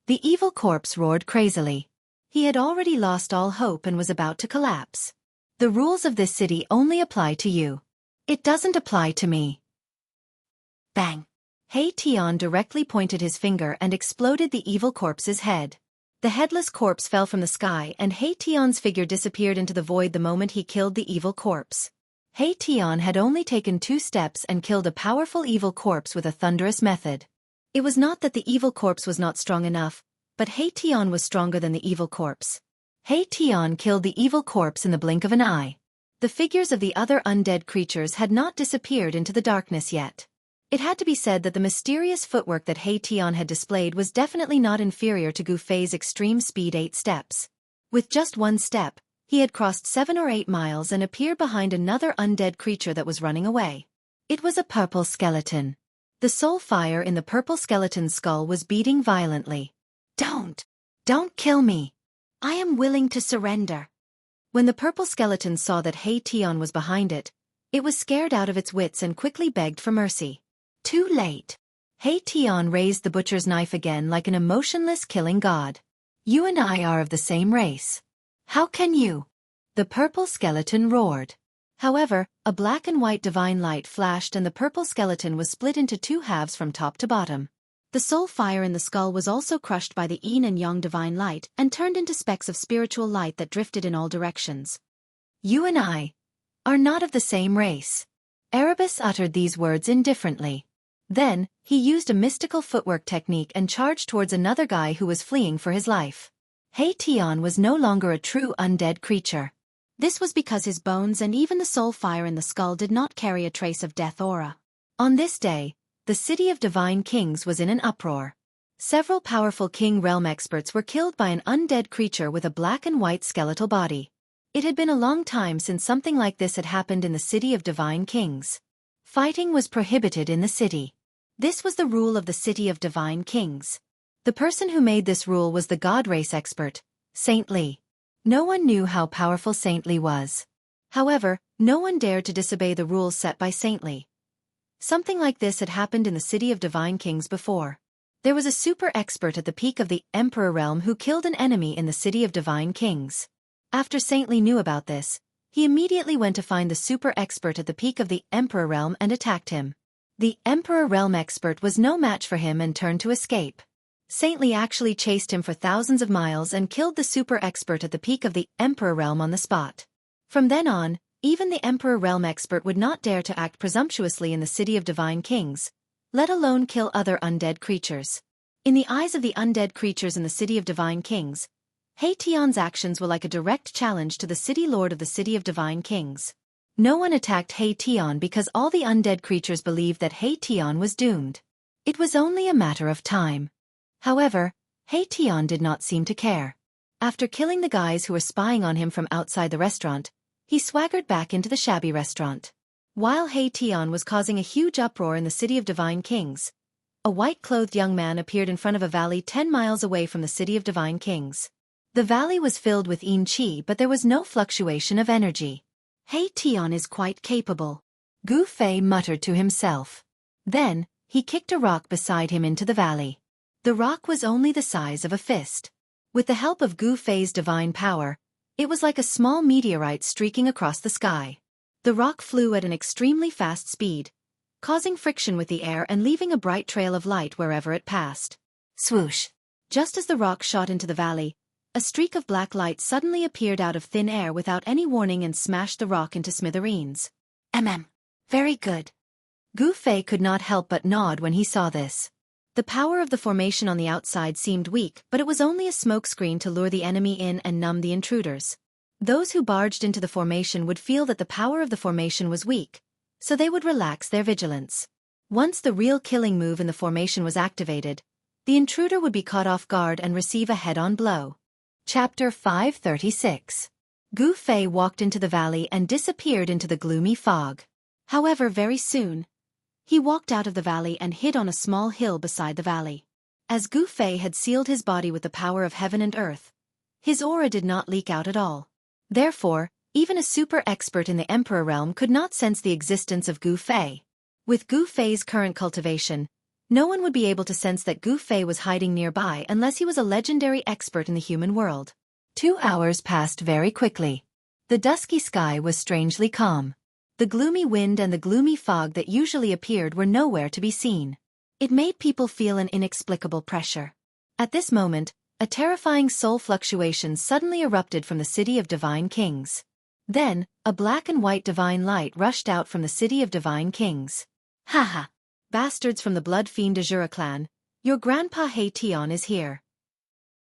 The evil corpse roared crazily. He had already lost all hope and was about to collapse. The rules of this city only apply to you. It doesn't apply to me. Bang! He Tian directly pointed his finger and exploded the evil corpse's head. The headless corpse fell from the sky and He Tian's figure disappeared into the void the moment he killed the evil corpse. He Tian had only taken 2 steps and killed a powerful evil corpse with a thunderous method. It was not that the evil corpse was not strong enough, but He Tian was stronger than the evil corpse. He Tian killed the evil corpse in the blink of an eye. The figures of the other undead creatures had not disappeared into the darkness yet. It had to be said that the mysterious footwork that He Tian had displayed was definitely not inferior to Gu Fei's extreme speed 8 steps. With just 1 step, he had crossed 7 or 8 miles and appeared behind another undead creature that was running away. It was a purple skeleton. The soul fire in the purple skeleton's skull was beating violently. Don't kill me. I am willing to surrender. When the purple skeleton saw that He Tian was behind it, it was scared out of its wits and quickly begged for mercy. Too late. He Tian raised the butcher's knife again like an emotionless killing god. You and I are of the same race. How can you? The purple skeleton roared. However, a black and white divine light flashed and the purple skeleton was split into 2 halves from top to bottom. The soul fire in the skull was also crushed by the yin and yang divine light and turned into specks of spiritual light that drifted in all directions. You and I are not of the same race. Erebus uttered these words indifferently. Then, he used a mystical footwork technique and charged towards another guy who was fleeing for his life. He Tian was no longer a true undead creature. This was because his bones and even the soul fire in the skull did not carry a trace of death aura. On this day, the city of divine kings was in an uproar. Several powerful king realm experts were killed by an undead creature with a black and white skeletal body. It had been a long time since something like this had happened in the city of divine kings. Fighting was prohibited in the city. This was the rule of the city of divine kings. The person who made this rule was the god race expert, Saint Li. No one knew how powerful Saint Li was. However, no one dared to disobey the rules set by Saint Li. Something like this had happened in the city of divine kings before. There was a super expert at the peak of the emperor realm who killed an enemy in the city of divine kings. After Saint Li knew about this, he immediately went to find the super expert at the peak of the emperor realm and attacked him. The emperor realm expert was no match for him and turned to escape. Saint Li actually chased him for thousands of miles and killed the super expert at the peak of the Emperor realm on the spot. From then on, even the Emperor realm expert would not dare to act presumptuously in the city of divine kings, let alone kill other undead creatures. In the eyes of the undead creatures in the city of divine kings, He Tian's actions were like a direct challenge to the city lord of the city of divine kings. No one attacked He Tian because all the undead creatures believed that He Tian was doomed. It was only a matter of time. However, He Tian did not seem to care. After killing the guys who were spying on him from outside the restaurant, he swaggered back into the shabby restaurant. While He Tian was causing a huge uproar in the city of divine kings, a white-clothed young man appeared in front of a valley 10 miles away from the city of divine kings. The valley was filled with yin qi, but there was no fluctuation of energy. He Tian is quite capable, Gu Fei muttered to himself. Then, he kicked a rock beside him into the valley. The rock was only the size of a fist. With the help of Gu Fei's divine power, it was like a small meteorite streaking across the sky. The rock flew at an extremely fast speed, causing friction with the air and leaving a bright trail of light wherever it passed. Swoosh! Just as the rock shot into the valley, a streak of black light suddenly appeared out of thin air without any warning and smashed the rock into smithereens. Very good. Gu Fei could not help but nod when he saw this. The power of the formation on the outside seemed weak, but it was only a smokescreen to lure the enemy in and numb the intruders. Those who barged into the formation would feel that the power of the formation was weak, so they would relax their vigilance. Once the real killing move in the formation was activated, the intruder would be caught off guard and receive a head-on blow. Chapter 536. Gu Fei walked into the valley and disappeared into the gloomy fog. However, very soon, he walked out of the valley and hid on a small hill beside the valley. As Gu Fei had sealed his body with the power of heaven and earth, his aura did not leak out at all. Therefore, even a super expert in the Emperor realm could not sense the existence of Gu Fei. With Gu Fei's current cultivation, no one would be able to sense that Gu Fei was hiding nearby unless he was a legendary expert in the human world. 2 hours passed very quickly. The dusky sky was strangely calm. The gloomy wind and the gloomy fog that usually appeared were nowhere to be seen. It made people feel an inexplicable pressure. At this moment, a terrifying soul fluctuation suddenly erupted from the city of divine kings. Then, a black and white divine light rushed out from the city of divine kings. Haha! Bastards from the blood fiend Azura clan, Your grandpa Hei-Tian is here.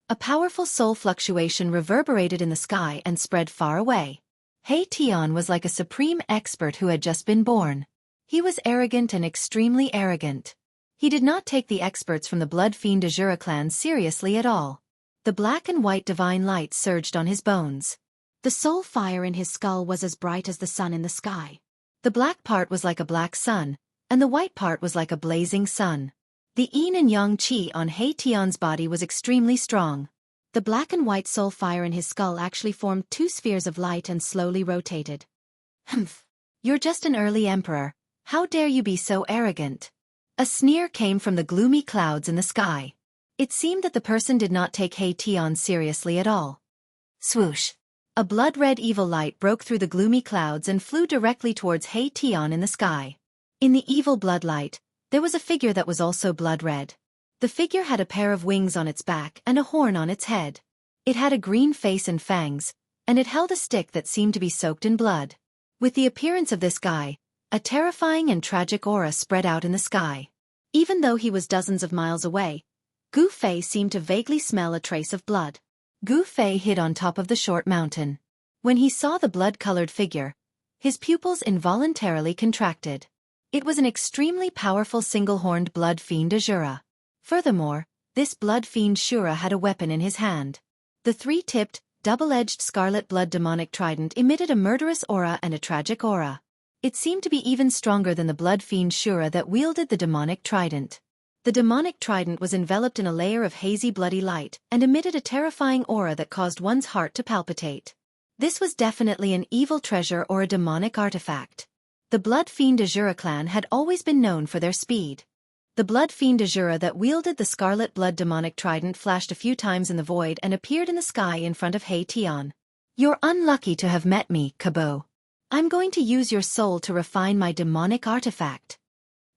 A powerful soul fluctuation reverberated in the sky and spread far away. Hei-Tian was like a supreme expert who had just been born. He was arrogant and extremely arrogant. He did not take the experts from the Blood Fiend Azura clan seriously at all. The black and white divine light surged on his bones. The soul fire in his skull was as bright as the sun in the sky. The black part was like a black sun, and the white part was like a blazing sun. The yin and yang qi on Hei-Tian's body was extremely strong. The black and white soul fire in his skull actually formed two spheres of light and slowly rotated. Humph! You're just an early emperor. How dare you be so arrogant? A sneer came from the gloomy clouds in the sky. It seemed that the person did not take Hei-Tian seriously at all. Swoosh! A blood-red evil light broke through the gloomy clouds and flew directly towards Hei-Tian in the sky. In the evil bloodlight, there was a figure that was also blood-red. The figure had a pair of wings on its back and a horn on its head. It had a green face and fangs, and it held a stick that seemed to be soaked in blood. With the appearance of this guy, a terrifying and tragic aura spread out in the sky. Even though he was dozens of miles away, Gu Fei seemed to vaguely smell a trace of blood. Gu Fei hid on top of the short mountain. When he saw the blood-colored figure, his pupils involuntarily contracted. It was an extremely powerful single-horned blood fiend Azura. Furthermore, this blood fiend Shura had a weapon in his hand. The three-tipped, double-edged scarlet blood demonic trident emitted a murderous aura and a tragic aura. It seemed to be even stronger than the blood fiend Shura that wielded the demonic trident. The demonic trident was enveloped in a layer of hazy bloody light and emitted a terrifying aura that caused one's heart to palpitate. This was definitely an evil treasure or a demonic artifact. The Blood Fiend Azura clan had always been known for their speed. The Blood Fiend Azura that wielded the scarlet blood demonic trident flashed a few times in the void and appeared in the sky in front of Hei-Tian. You're unlucky to have met me, Kabo. I'm going to use your soul to refine my demonic artifact.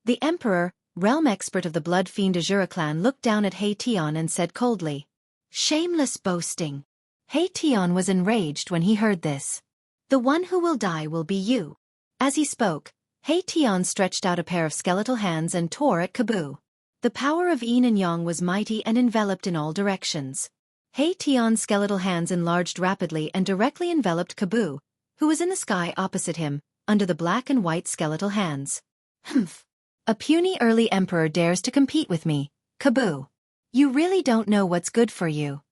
The Emperor, realm expert of the Blood Fiend Azura clan, looked down at Hei-Tian and said coldly, "Shameless boasting." Hei-Tian was enraged when he heard this. "The one who will die will be you." As he spoke, Hei-Tian stretched out a pair of skeletal hands and tore at Kabu. The power of yin and yang was mighty and enveloped in all directions. Hei-Tian's skeletal hands enlarged rapidly and directly enveloped Kabu, who was in the sky opposite him, under the black and white skeletal hands. Humph! A puny early emperor dares to compete with me, Kabu. You really don't know what's good for you.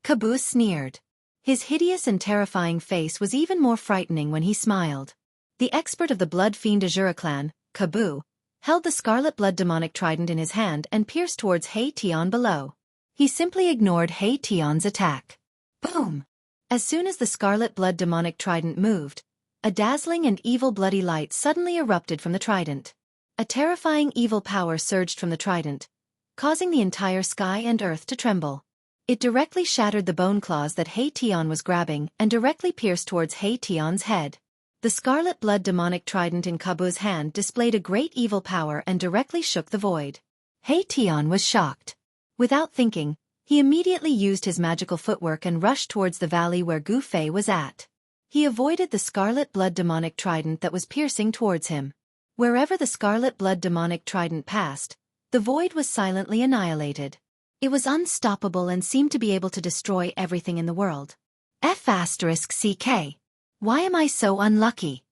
Kabu sneered. His hideous and terrifying face was even more frightening when he smiled. The expert of the Blood Fiend Azura clan, Kabu, held the scarlet blood demonic trident in his hand and pierced towards Hei-Tian below. He simply ignored Hei-Tian's attack. Boom! As soon as the scarlet blood demonic trident moved, a dazzling and evil bloody light suddenly erupted from the trident. A terrifying evil power surged from the trident, causing the entire sky and earth to tremble. It directly shattered the bone claws that Hei-Tian was grabbing and directly pierced towards Hei-Tian's head. The scarlet blood demonic trident in Kabu's hand displayed a great evil power and directly shook the void. Hei-Tian was shocked. Without thinking, he immediately used his magical footwork and rushed towards the valley where Gu Fei was at. He avoided the scarlet blood demonic trident that was piercing towards him. Wherever the scarlet blood demonic trident passed, the void was silently annihilated. It was unstoppable and seemed to be able to destroy everything in the world. F***CK. Why am I so unlucky?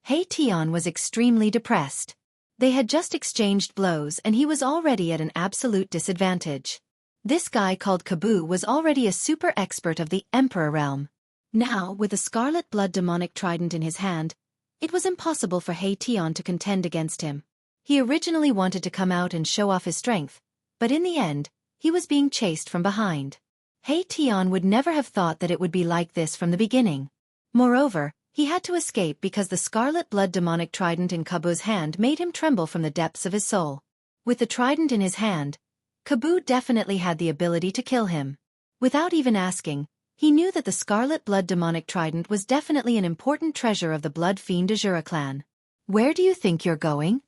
Hei-Tian was extremely depressed. They had just exchanged blows and he was already at an absolute disadvantage. This guy called Kabu was already a super expert of the Emperor realm. Now, with the scarlet blood demonic trident in his hand, it was impossible for Hei-Tian to contend against him. He originally wanted to come out and show off his strength, but in the end, he was being chased from behind. Hei-Tian would never have thought that it would be like this from the beginning. Moreover, he had to escape because the scarlet blood demonic trident in Kabu's hand made him tremble from the depths of his soul. With the trident in his hand, Kabu definitely had the ability to kill him. Without even asking, he knew that the scarlet blood demonic trident was definitely an important treasure of the Blood Fiend Azura clan. Where do you think you're going?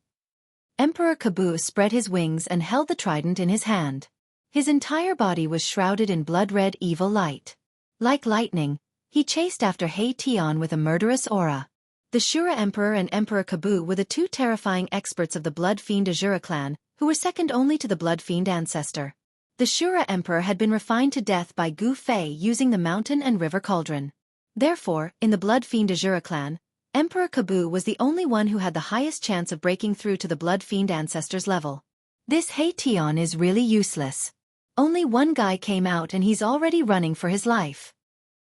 Emperor Kabu spread his wings and held the trident in his hand. His entire body was shrouded in blood-red evil light. Like lightning, he chased after Hei-Tian with a murderous aura. The Shura Emperor and Emperor Kabu were the two terrifying experts of the Blood Fiend Azura clan, who were second only to the Blood Fiend ancestor. The Shura Emperor had been refined to death by Gu Fei using the mountain and river cauldron. Therefore, in the Blood Fiend Azura clan, Emperor Kabu was the only one who had the highest chance of breaking through to the Blood Fiend ancestor's level. This He Tian is really useless. Only one guy came out and he's already running for his life.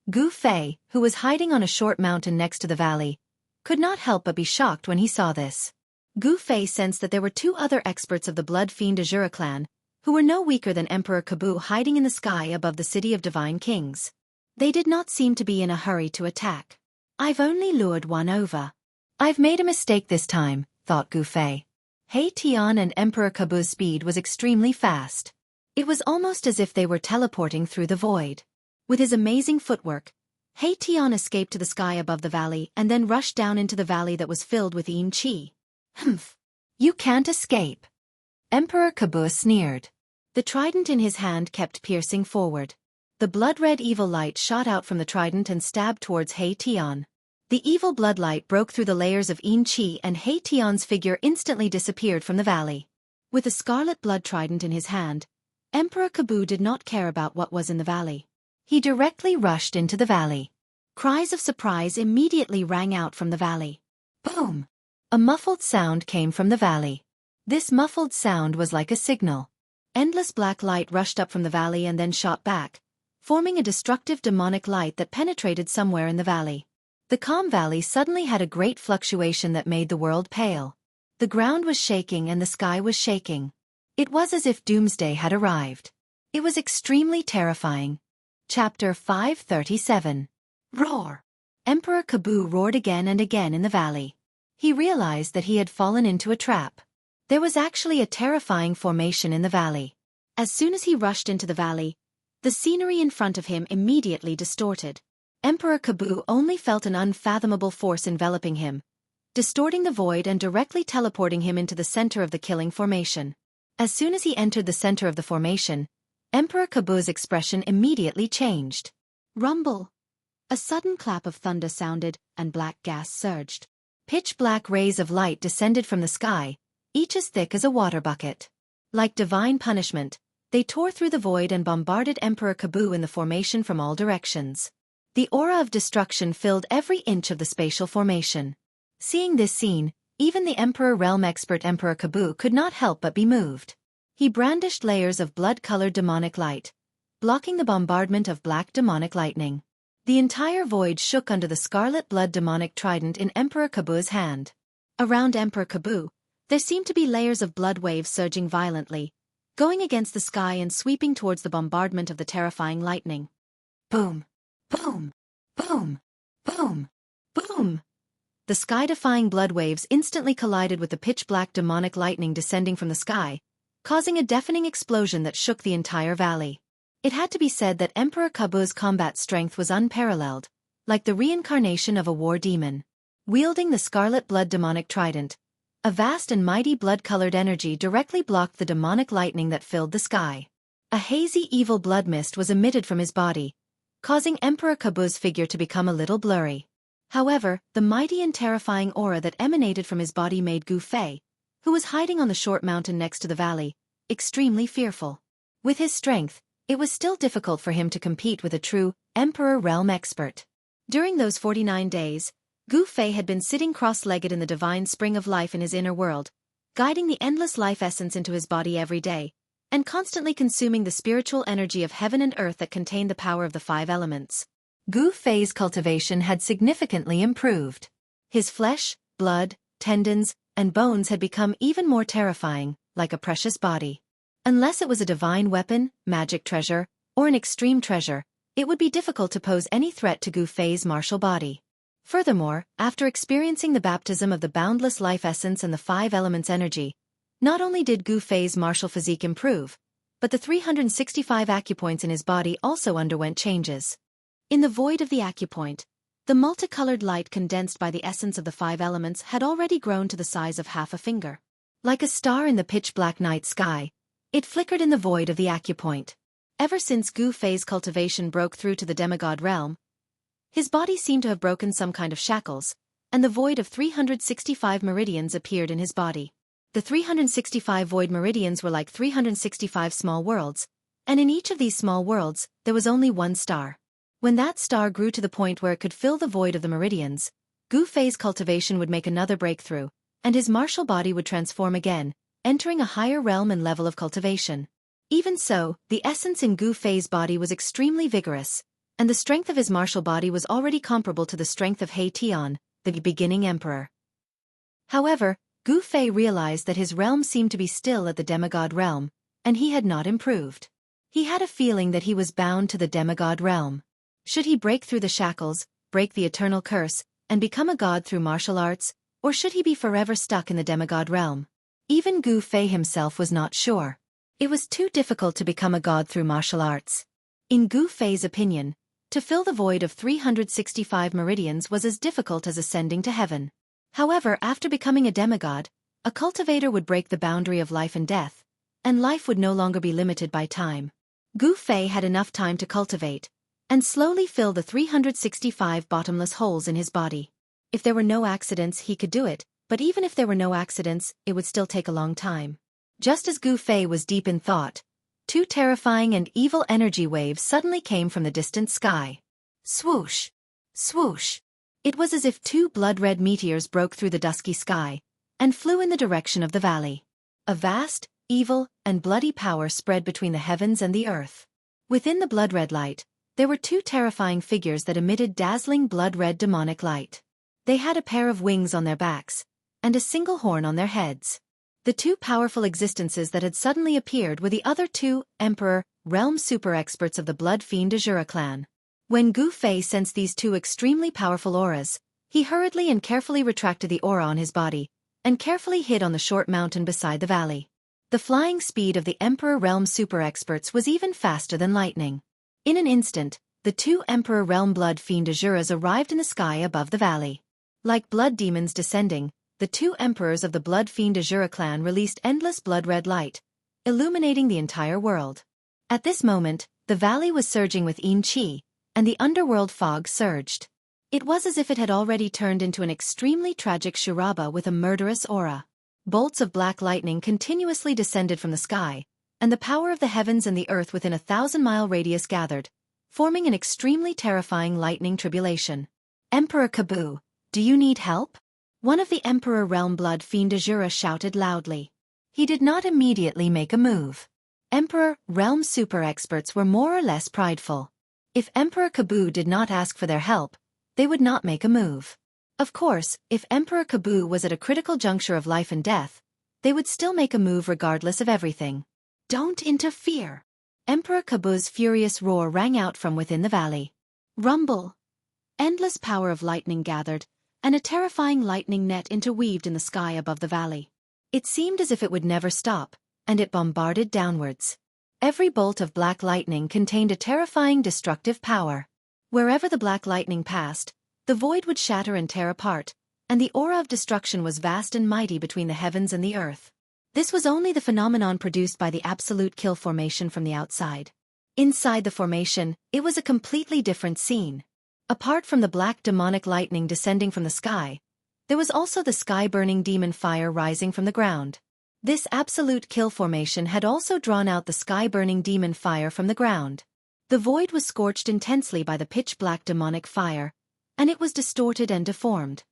Gu Fei, who was hiding on a short mountain next to the valley, could not help but be shocked when he saw this. Gu Fei sensed that there were two other experts of the Blood Fiend Azura clan, who were no weaker than Emperor Kabu hiding in the sky above the City of Divine Kings. They did not seem to be in a hurry to attack. I've only lured one over. I've made a mistake this time, thought Gu Fei. He Tian and Emperor Kabu's speed was extremely fast. It was almost as if they were teleporting through the void. With his amazing footwork, He Tian escaped to the sky above the valley and then rushed down into the valley that was filled with Yin Qi. Humph! You can't escape. Emperor Kabu sneered. The trident in his hand kept piercing forward. The blood-red evil light shot out from the trident and stabbed towards He Tian. The evil bloodlight broke through the layers of Yin Qi and He Tian's figure instantly disappeared from the valley. With a scarlet blood trident in his hand, Emperor Kabu did not care about what was in the valley. He directly rushed into the valley. Cries of surprise immediately rang out from the valley. Boom! A muffled sound came from the valley. This muffled sound was like a signal. Endless black light rushed up from the valley and then shot back, forming a destructive demonic light that penetrated somewhere in the valley. The calm valley suddenly had a great fluctuation that made the world pale. The ground was shaking and the sky was shaking. It was as if doomsday had arrived. It was extremely terrifying. Chapter 537. Roar! Emperor Kabu roared again and again in the valley. He realized that he had fallen into a trap. There was actually a terrifying formation in the valley. As soon as he rushed into the valley, the scenery in front of him immediately distorted. Emperor Kabu only felt an unfathomable force enveloping him, distorting the void and directly teleporting him into the center of the killing formation. As soon as he entered the center of the formation, Emperor Kabu's expression immediately changed. Rumble! A sudden clap of thunder sounded, and black gas surged. Pitch-black rays of light descended from the sky, each as thick as a water bucket. Like divine punishment, they tore through the void and bombarded Emperor Kabu in the formation from all directions. The aura of destruction filled every inch of the spatial formation. Seeing this scene, even the Emperor Realm expert Emperor Kabu could not help but be moved. He brandished layers of blood-colored demonic light, blocking the bombardment of black demonic lightning. The entire void shook under the scarlet blood demonic trident in Emperor Kabu's hand. Around Emperor Kabu, there seemed to be layers of blood waves surging violently, going against the sky and sweeping towards the bombardment of the terrifying lightning. Boom! Boom! Boom! Boom! Boom! The sky-defying blood waves instantly collided with the pitch-black demonic lightning descending from the sky, causing a deafening explosion that shook the entire valley. It had to be said that Emperor Kabu's combat strength was unparalleled, like the reincarnation of a war demon. Wielding the scarlet blood demonic trident, a vast and mighty blood-colored energy directly blocked the demonic lightning that filled the sky. A hazy evil blood mist was emitted from his body, causing Emperor Kabu's figure to become a little blurry. However, the mighty and terrifying aura that emanated from his body made Gu Fei, who was hiding on the short mountain next to the valley, extremely fearful. With his strength, it was still difficult for him to compete with a true Emperor Realm expert. During those 49 days, Gu Fei had been sitting cross-legged in the divine spring of life in his inner world, guiding the endless life essence into his body every day, and constantly consuming the spiritual energy of heaven and earth that contained the power of the 5 elements. Gu Fei's cultivation had significantly improved. His flesh, blood, tendons, and bones had become even more terrifying, like a precious body. Unless it was a divine weapon, magic treasure, or an extreme treasure, it would be difficult to pose any threat to Gu Fei's martial body. Furthermore, after experiencing the baptism of the boundless life essence and the 5 elements energy, not only did Gu Fei's martial physique improve, but the 365 acupoints in his body also underwent changes. In the void of the acupoint, the multicolored light condensed by the essence of the 5 elements had already grown to the size of half a finger. Like a star in the pitch-black night sky, it flickered in the void of the acupoint. Ever since Gu Fei's cultivation broke through to the demigod realm, his body seemed to have broken some kind of shackles, and the void of 365 meridians appeared in his body. The 365 void meridians were like 365 small worlds, and in each of these small worlds, there was only one star. When that star grew to the point where it could fill the void of the meridians, Gu Fei's cultivation would make another breakthrough, and his martial body would transform again, entering a higher realm and level of cultivation. Even so, the essence in Gu Fei's body was extremely vigorous, and the strength of his martial body was already comparable to the strength of He Tian, the beginning emperor. However, Gu Fei realized that his realm seemed to be still at the demigod realm, and he had not improved. He had a feeling that he was bound to the demigod realm. Should he break through the shackles, break the eternal curse, and become a god through martial arts, or should he be forever stuck in the demigod realm? Even Gu Fei himself was not sure. It was too difficult to become a god through martial arts. In Gu Fei's opinion, to fill the void of 365 meridians was as difficult as ascending to heaven. However, after becoming a demigod, a cultivator would break the boundary of life and death, and life would no longer be limited by time. Gu Fei had enough time to cultivate, and slowly fill the 365 bottomless holes in his body. If there were no accidents, he could do it, but even if there were no accidents, it would still take a long time. Just as Gu Fei was deep in thought, two terrifying and evil energy waves suddenly came from the distant sky. Swoosh! Swoosh! It was as if two blood-red meteors broke through the dusky sky, and flew in the direction of the valley. A vast, evil, and bloody power spread between the heavens and the earth. Within the blood-red light, there were two terrifying figures that emitted dazzling blood-red demonic light. They had a pair of wings on their backs, and a single horn on their heads. The two powerful existences that had suddenly appeared were the other two Emperor, realm super-experts of the Blood Fiend Azura clan. When Gu Fei sensed these two extremely powerful auras, he hurriedly and carefully retracted the aura on his body, and carefully hid on the short mountain beside the valley. The flying speed of the Emperor realm super-experts was even faster than lightning. In an instant, the two Emperor realm Blood Fiend Azuras arrived in the sky above the valley. Like blood demons descending, the two emperors of the Blood Fiend Azura clan released endless blood-red light, illuminating the entire world. At this moment, the valley was surging with yin qi, and the underworld fog surged. It was as if it had already turned into an extremely tragic Shuraba with a murderous aura. Bolts of black lightning continuously descended from the sky, and the power of the heavens and the earth within a 1,000-mile radius gathered, forming an extremely terrifying lightning tribulation. Emperor Kabu, do you need help? One of the Emperor realm Blood Fiend Azura shouted loudly. He did not immediately make a move. Emperor realm super-experts were more or less prideful. If Emperor Kabu did not ask for their help, they would not make a move. Of course, if Emperor Kabu was at a critical juncture of life and death, they would still make a move regardless of everything. Don't interfere! Emperor Kabu's furious roar rang out from within the valley. Rumble! Endless power of lightning gathered, and a terrifying lightning net interweaved in the sky above the valley. It seemed as if it would never stop, and it bombarded downwards. Every bolt of black lightning contained a terrifying destructive power. Wherever the black lightning passed, the void would shatter and tear apart, and the aura of destruction was vast and mighty between the heavens and the earth. This was only the phenomenon produced by the absolute kill formation from the outside. Inside the formation, it was a completely different scene. Apart from the black demonic lightning descending from the sky, there was also the sky-burning demon fire rising from the ground. This absolute kill formation had also drawn out the sky-burning demon fire from the ground. The void was scorched intensely by the pitch-black demonic fire, and it was distorted and deformed.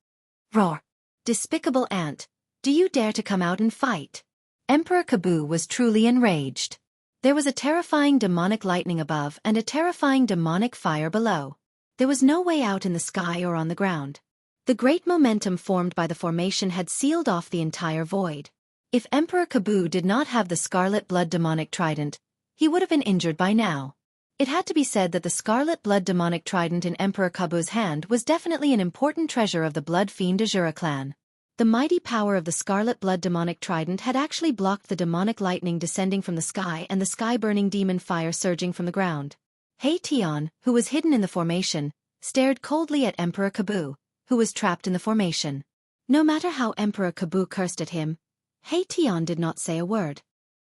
Roar! Despicable ant, do you dare to come out and fight? Emperor Kabu was truly enraged. There was a terrifying demonic lightning above and a terrifying demonic fire below. There was no way out in the sky or on the ground. The great momentum formed by the formation had sealed off the entire void. If Emperor Kabu did not have the Scarlet Blood Demonic Trident, he would have been injured by now. It had to be said that the Scarlet Blood Demonic Trident in Emperor Kabu's hand was definitely an important treasure of the Blood Fiend Azura clan. The mighty power of the Scarlet Blood Demonic Trident had actually blocked the demonic lightning descending from the sky and the sky-burning demon fire surging from the ground. He Tian, who was hidden in the formation, stared coldly at Emperor Kabu, who was trapped in the formation. No matter how Emperor Kabu cursed at him, He Tian did not say a word.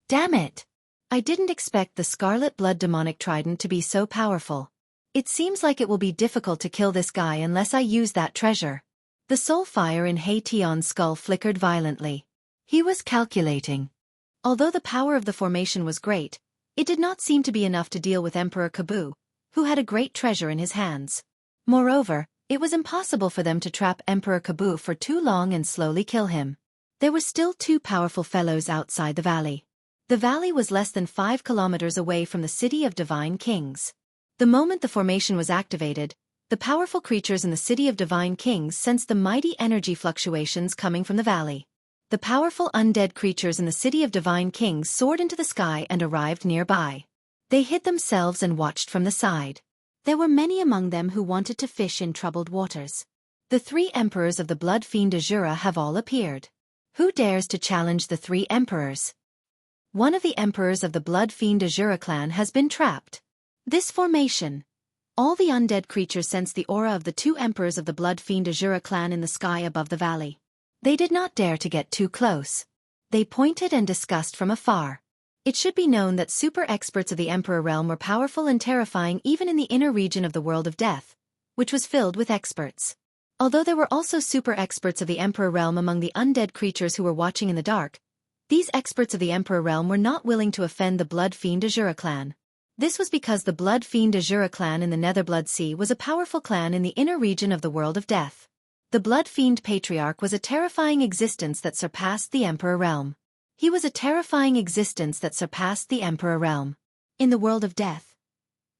Damn it! I didn't expect the Scarlet Blood Demonic Trident to be so powerful. It seems like it will be difficult to kill this guy unless I use that treasure. The soul fire in He Tian's skull flickered violently. He was calculating. Although the power of the formation was great, it did not seem to be enough to deal with Emperor Kabu, who had a great treasure in his hands. Moreover, it was impossible for them to trap Emperor Kabu for too long and slowly kill him. There were still two powerful fellows outside the valley. The valley was less than 5 kilometers away from the city of Divine Kings. The moment the formation was activated, the powerful creatures in the city of Divine Kings sensed the mighty energy fluctuations coming from the valley. The powerful undead creatures in the city of Divine Kings soared into the sky and arrived nearby. They hid themselves and watched from the side. There were many among them who wanted to fish in troubled waters. The 3 emperors of the Blood Fiend Azura have all appeared. Who dares to challenge the 3 emperors? One of the emperors of the Blood Fiend Azura clan has been trapped. This formation. All the undead creatures sensed the aura of the 2 emperors of the Blood Fiend Azura clan in the sky above the valley. They did not dare to get too close. They pointed and discussed from afar. It should be known that super experts of the Emperor realm were powerful and terrifying even in the inner region of the world of death, which was filled with experts. Although there were also super experts of the Emperor realm among the undead creatures who were watching in the dark, these experts of the Emperor realm were not willing to offend the Blood Fiend Azura clan. This was because the Blood Fiend Azura clan in the Netherblood Sea was a powerful clan in the inner region of the world of death. The Blood Fiend Patriarch was a terrifying existence that surpassed the Emperor realm. He was a terrifying existence that surpassed the Emperor realm. In the world of death,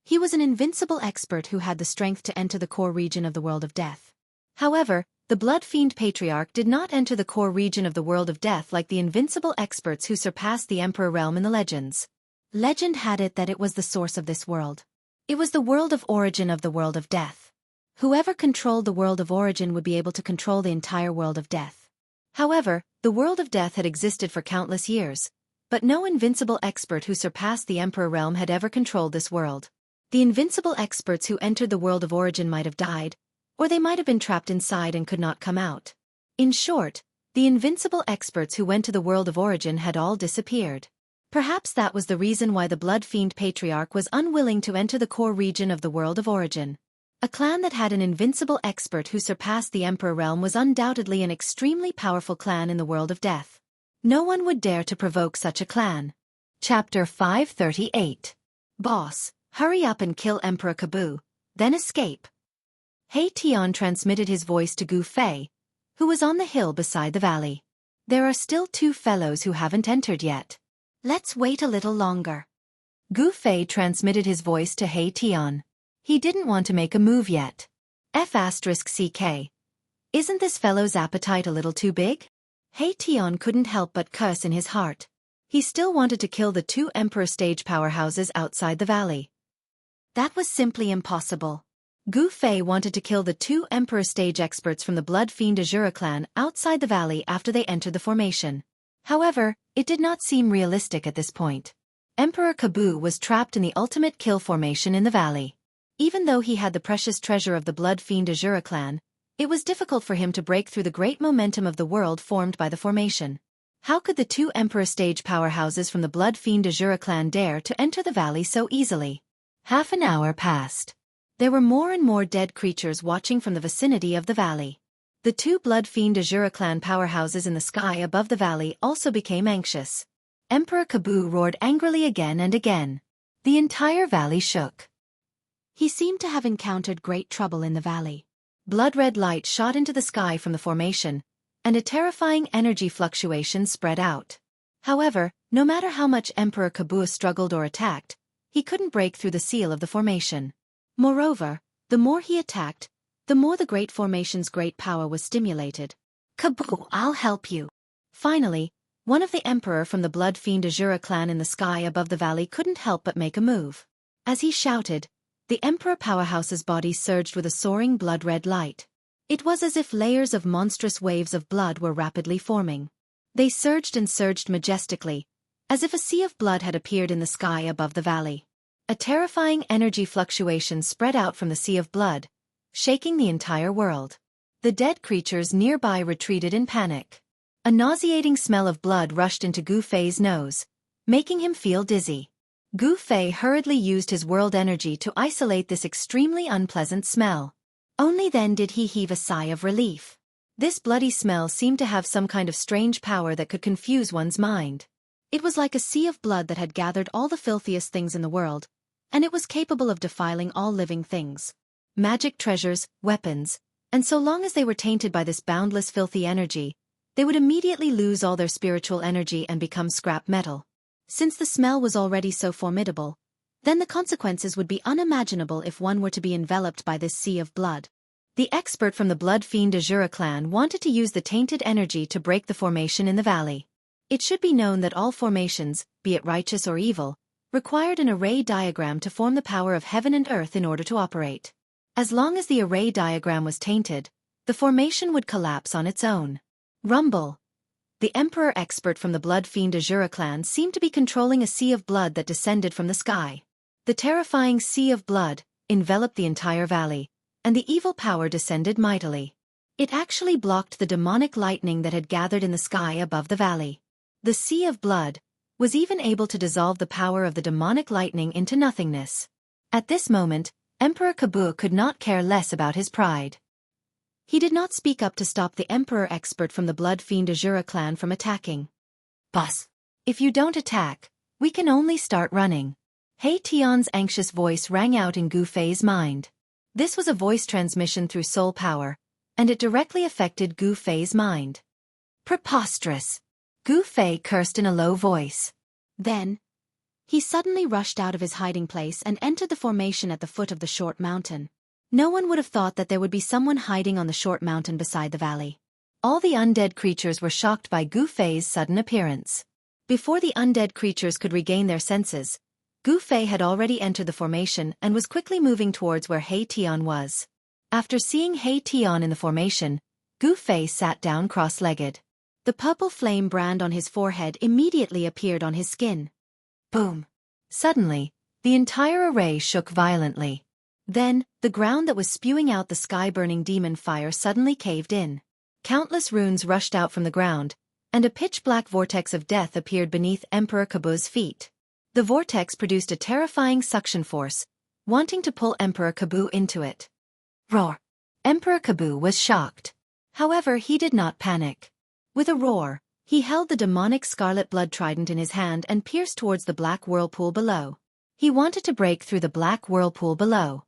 he was an invincible expert who had the strength to enter the core region of the world of death. However, the Blood Fiend Patriarch did not enter the core region of the world of death like the invincible experts who surpassed the Emperor realm in the legends. Legend had it that it was the source of this world. It was the world of origin of the world of death. Whoever controlled the world of origin would be able to control the entire world of death. However, the world of death had existed for countless years, but no invincible expert who surpassed the Emperor realm had ever controlled this world. The invincible experts who entered the world of origin might have died, or they might have been trapped inside and could not come out. In short, the invincible experts who went to the world of origin had all disappeared. Perhaps that was the reason why the Blood Fiend Patriarch was unwilling to enter the core region of the world of origin. A clan that had an invincible expert who surpassed the Emperor realm was undoubtedly an extremely powerful clan in the world of death. No one would dare to provoke such a clan. Chapter 538. Boss, hurry up and kill Emperor Kabu, then escape. He Tian transmitted his voice to Gu Fei, who was on the hill beside the valley. There are still 2 fellows who haven't entered yet. Let's wait a little longer. Gu Fei transmitted his voice to He Tian. He didn't want to make a move yet. F***CK. Isn't this fellow's appetite a little too big? He Tian couldn't help but curse in his heart. He still wanted to kill the 2 Emperor stage powerhouses outside the valley. That was simply impossible. Gu Fei wanted to kill the 2 Emperor stage experts from the Blood Fiend Azura clan outside the valley after they entered the formation. However, it did not seem realistic at this point. Emperor Kabu was trapped in the ultimate kill formation in the valley. Even though he had the precious treasure of the Blood Fiend Azura clan, it was difficult for him to break through the great momentum of the world formed by the formation. How could the 2 Emperor stage powerhouses from the Blood Fiend Azura clan dare to enter the valley so easily? Half an hour passed. There were more and more dead creatures watching from the vicinity of the valley. The 2 Blood Fiend Azura clan powerhouses in the sky above the valley also became anxious. Emperor Kabu roared angrily again and again. The entire valley shook. He seemed to have encountered great trouble in the valley. Blood-red light shot into the sky from the formation, and a terrifying energy fluctuation spread out. However, no matter how much Emperor Kabu struggled or attacked, he couldn't break through the seal of the formation. Moreover, the more he attacked, the more the great formation's great power was stimulated. Kabu, I'll help you. Finally, one of the Emperor from the Blood Fiend Azura clan in the sky above the valley couldn't help but make a move. As he shouted, the Emperor powerhouse's body surged with a soaring blood-red light. It was as if layers of monstrous waves of blood were rapidly forming. They surged and surged majestically, as if a sea of blood had appeared in the sky above the valley. A terrifying energy fluctuation spread out from the sea of blood, shaking the entire world. The dead creatures nearby retreated in panic. A nauseating smell of blood rushed into Gu Fei's nose, making him feel dizzy. Gu Fei hurriedly used his world energy to isolate this extremely unpleasant smell. Only then did he heave a sigh of relief. This bloody smell seemed to have some kind of strange power that could confuse one's mind. It was like a sea of blood that had gathered all the filthiest things in the world, and it was capable of defiling all living things. Magic treasures, weapons, and so long as they were tainted by this boundless filthy energy, they would immediately lose all their spiritual energy and become scrap metal. Since the smell was already so formidable, then the consequences would be unimaginable if one were to be enveloped by this sea of blood. The expert from the Blood Fiend Azura clan wanted to use the tainted energy to break the formation in the valley. It should be known that all formations, be it righteous or evil, required an array diagram to form the power of heaven and earth in order to operate. As long as the array diagram was tainted, the formation would collapse on its own. Rumble. The Emperor expert from the Blood Fiend Azura clan seemed to be controlling a sea of blood that descended from the sky. The terrifying sea of blood enveloped the entire valley, and the evil power descended mightily. It actually blocked the demonic lightning that had gathered in the sky above the valley. The sea of blood was even able to dissolve the power of the demonic lightning into nothingness. At this moment, Emperor Kabu could not care less about his pride. He did not speak up to stop the Emperor expert from the Blood Fiend Azura clan from attacking. "Boss, if you don't attack, we can only start running." He Tian's anxious voice rang out in Gu Fei's mind. This was a voice transmission through soul power, and it directly affected Gu Fei's mind. Preposterous! Gu Fei cursed in a low voice. Then, he suddenly rushed out of his hiding place and entered the formation at the foot of the short mountain. No one would have thought that there would be someone hiding on the short mountain beside the valley. All the undead creatures were shocked by Gu Fei's sudden appearance. Before the undead creatures could regain their senses, Gu Fei had already entered the formation and was quickly moving towards where He Tian was. After seeing He Tian in the formation, Gu Fei sat down cross-legged. The purple flame brand on his forehead immediately appeared on his skin. Boom! Suddenly, the entire array shook violently. Then, the ground that was spewing out the sky-burning demon fire suddenly caved in. Countless runes rushed out from the ground, and a pitch-black vortex of death appeared beneath Emperor Kabu's feet. The vortex produced a terrifying suction force, wanting to pull Emperor Kabu into it. Roar! Emperor Kabu was shocked. However, he did not panic. With a roar, he held the demonic scarlet blood trident in his hand and pierced towards the black whirlpool below. He wanted to break through the black whirlpool below.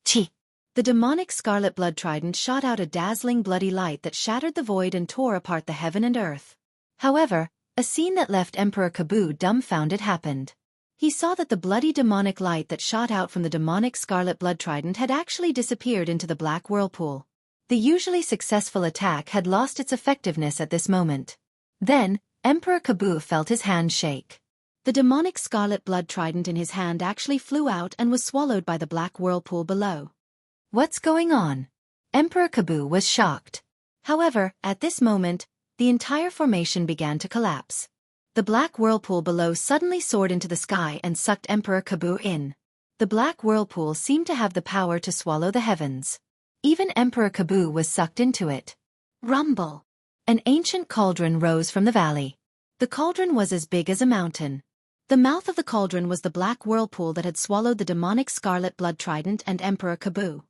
Chi! The demonic scarlet blood trident shot out a dazzling bloody light that shattered the void and tore apart the heaven and earth. However, a scene that left Emperor Kabu dumbfounded happened. He saw that the bloody demonic light that shot out from the demonic scarlet blood trident had actually disappeared into the black whirlpool. The usually successful attack had lost its effectiveness at this moment. Then, Emperor Kabu felt his hand shake. The demonic scarlet blood trident in his hand actually flew out and was swallowed by the black whirlpool below. What's going on? Emperor Kabu was shocked. However, at this moment, the entire formation began to collapse. The black whirlpool below suddenly soared into the sky and sucked Emperor Kabu in. The black whirlpool seemed to have the power to swallow the heavens. Even Emperor Kabu was sucked into it. Rumble! An ancient cauldron rose from the valley. The cauldron was as big as a mountain. The mouth of the cauldron was the black whirlpool that had swallowed the demonic scarlet blood trident and Emperor Kabu.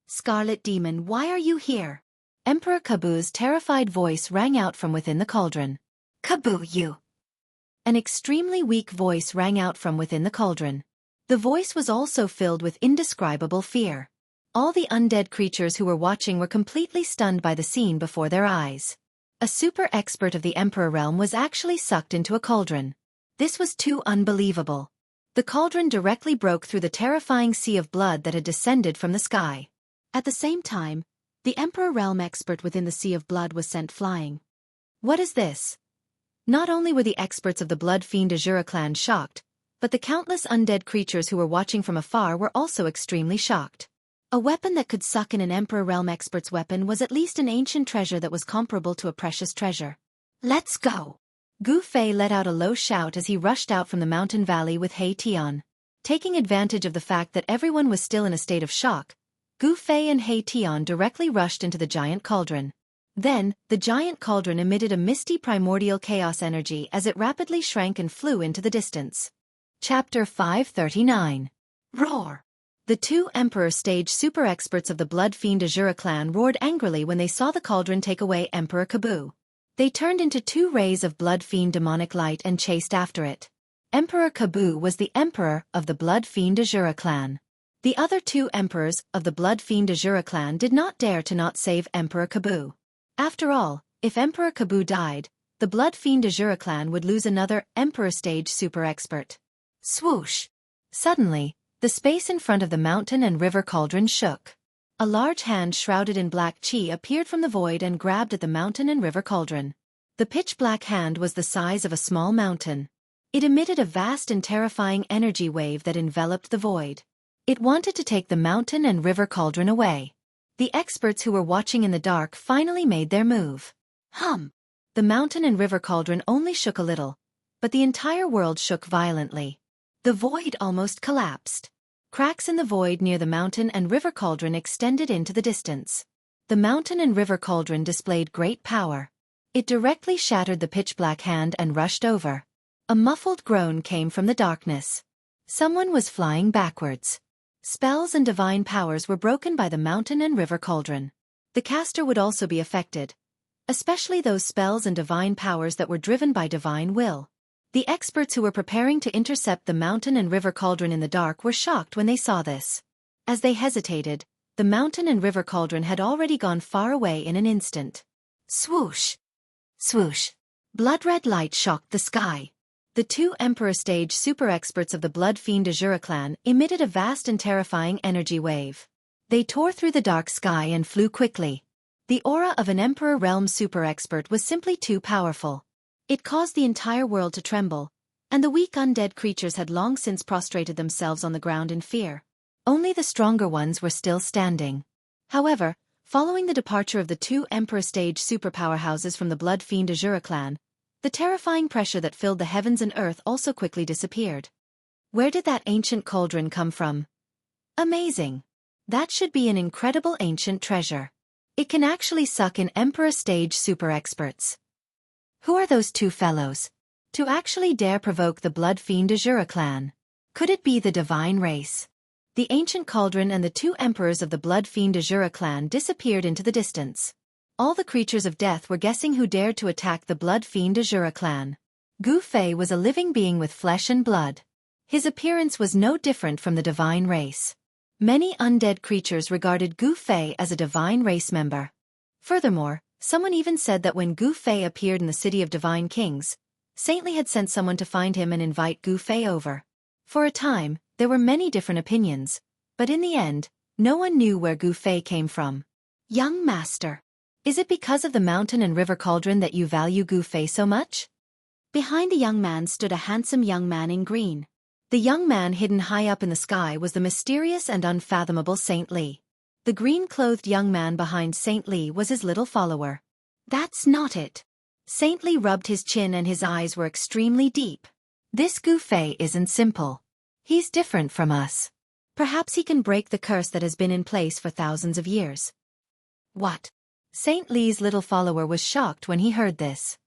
Scarlet Demon, why are you here? Emperor Kabu's terrified voice rang out from within the cauldron. Kabu, you! An extremely weak voice rang out from within the cauldron. The voice was also filled with indescribable fear. All the undead creatures who were watching were completely stunned by the scene before their eyes. A super expert of the Emperor realm was actually sucked into a cauldron. This was too unbelievable. The cauldron directly broke through the terrifying sea of blood that had descended from the sky. At the same time, the Emperor realm expert within the sea of blood was sent flying. What is this? Not only were the experts of the Blood Fiend Azura clan shocked, but the countless undead creatures who were watching from afar were also extremely shocked. A weapon that could suck in an Emperor realm expert's weapon was at least an ancient treasure that was comparable to a precious treasure. Let's go! Gu Fei let out a low shout as he rushed out from the mountain valley with He Tian. Taking advantage of the fact that everyone was still in a state of shock, Gu Fei and He Tian directly rushed into the giant cauldron. Then, the giant cauldron emitted a misty primordial chaos energy as it rapidly shrank and flew into the distance. Chapter 539. Roar! The two Emperor stage super experts of the Blood Fiend Azura clan roared angrily when they saw the cauldron take away Emperor Kabu. They turned into two rays of Blood Fiend demonic light and chased after it. Emperor Kabu was the Emperor of the Blood Fiend Azura clan. The other two Emperors of the Blood Fiend Azura clan did not dare to not save Emperor Kabu. After all, if Emperor Kabu died, the Blood Fiend Azura clan would lose another Emperor stage super expert. Swoosh! Suddenly, the space in front of the mountain and river cauldron shook. A large hand shrouded in black chi appeared from the void and grabbed at the mountain and river cauldron. The pitch-black hand was the size of a small mountain. It emitted a vast and terrifying energy wave that enveloped the void. It wanted to take the mountain and river cauldron away. The experts who were watching in the dark finally made their move. Hum! The mountain and river cauldron only shook a little, but the entire world shook violently. The void almost collapsed. Cracks in the void near the mountain and river cauldron extended into the distance. The mountain and river cauldron displayed great power. It directly shattered the pitch-black hand and rushed over. A muffled groan came from the darkness. Someone was flying backwards. Spells and divine powers were broken by the mountain and river cauldron. The caster would also be affected, especially those spells and divine powers that were driven by divine will. The experts who were preparing to intercept the mountain and river cauldron in the dark were shocked when they saw this. As they hesitated, the mountain and river cauldron had already gone far away in an instant. Swoosh! Swoosh! Blood-red light shocked the sky. The two Emperor stage super experts of the Blood Fiend Azura clan emitted a vast and terrifying energy wave. They tore through the dark sky and flew quickly. The aura of an Emperor realm super expert was simply too powerful. It caused the entire world to tremble, and the weak undead creatures had long since prostrated themselves on the ground in fear. Only the stronger ones were still standing. However, following the departure of the two Emperor stage super powerhouses from the Blood Fiend Azura clan, the terrifying pressure that filled the heavens and earth also quickly disappeared. Where did that ancient cauldron come from? Amazing! That should be an incredible ancient treasure. It can actually suck in Emperor stage super experts. Who are those two fellows? To actually dare provoke the Blood Fiend Azura clan? Could it be the divine race? The ancient cauldron and the two emperors of the Blood Fiend Azura clan disappeared into the distance. All the creatures of death were guessing who dared to attack the Blood Fiend Azura clan. Gu Fei was a living being with flesh and blood. His appearance was no different from the divine race. Many undead creatures regarded Gu Fei as a divine race member. Furthermore, someone even said that when Gu Fei appeared in the City of Divine Kings, Saintly had sent someone to find him and invite Gu Fei over. For a time, there were many different opinions, but in the end, no one knew where Gu Fei came from. Young Master. Is it because of the mountain and river cauldron that you value Gu Fei so much? Behind the young man stood a handsome young man in green. The young man hidden high up in the sky was the mysterious and unfathomable Saint Li. The green-clothed young man behind Saint Li was his little follower. That's not it. Saint Li rubbed his chin and his eyes were extremely deep. This Gu Fei isn't simple. He's different from us. Perhaps he can break the curse that has been in place for thousands of years. What? Saint Li's little follower was shocked when he heard this.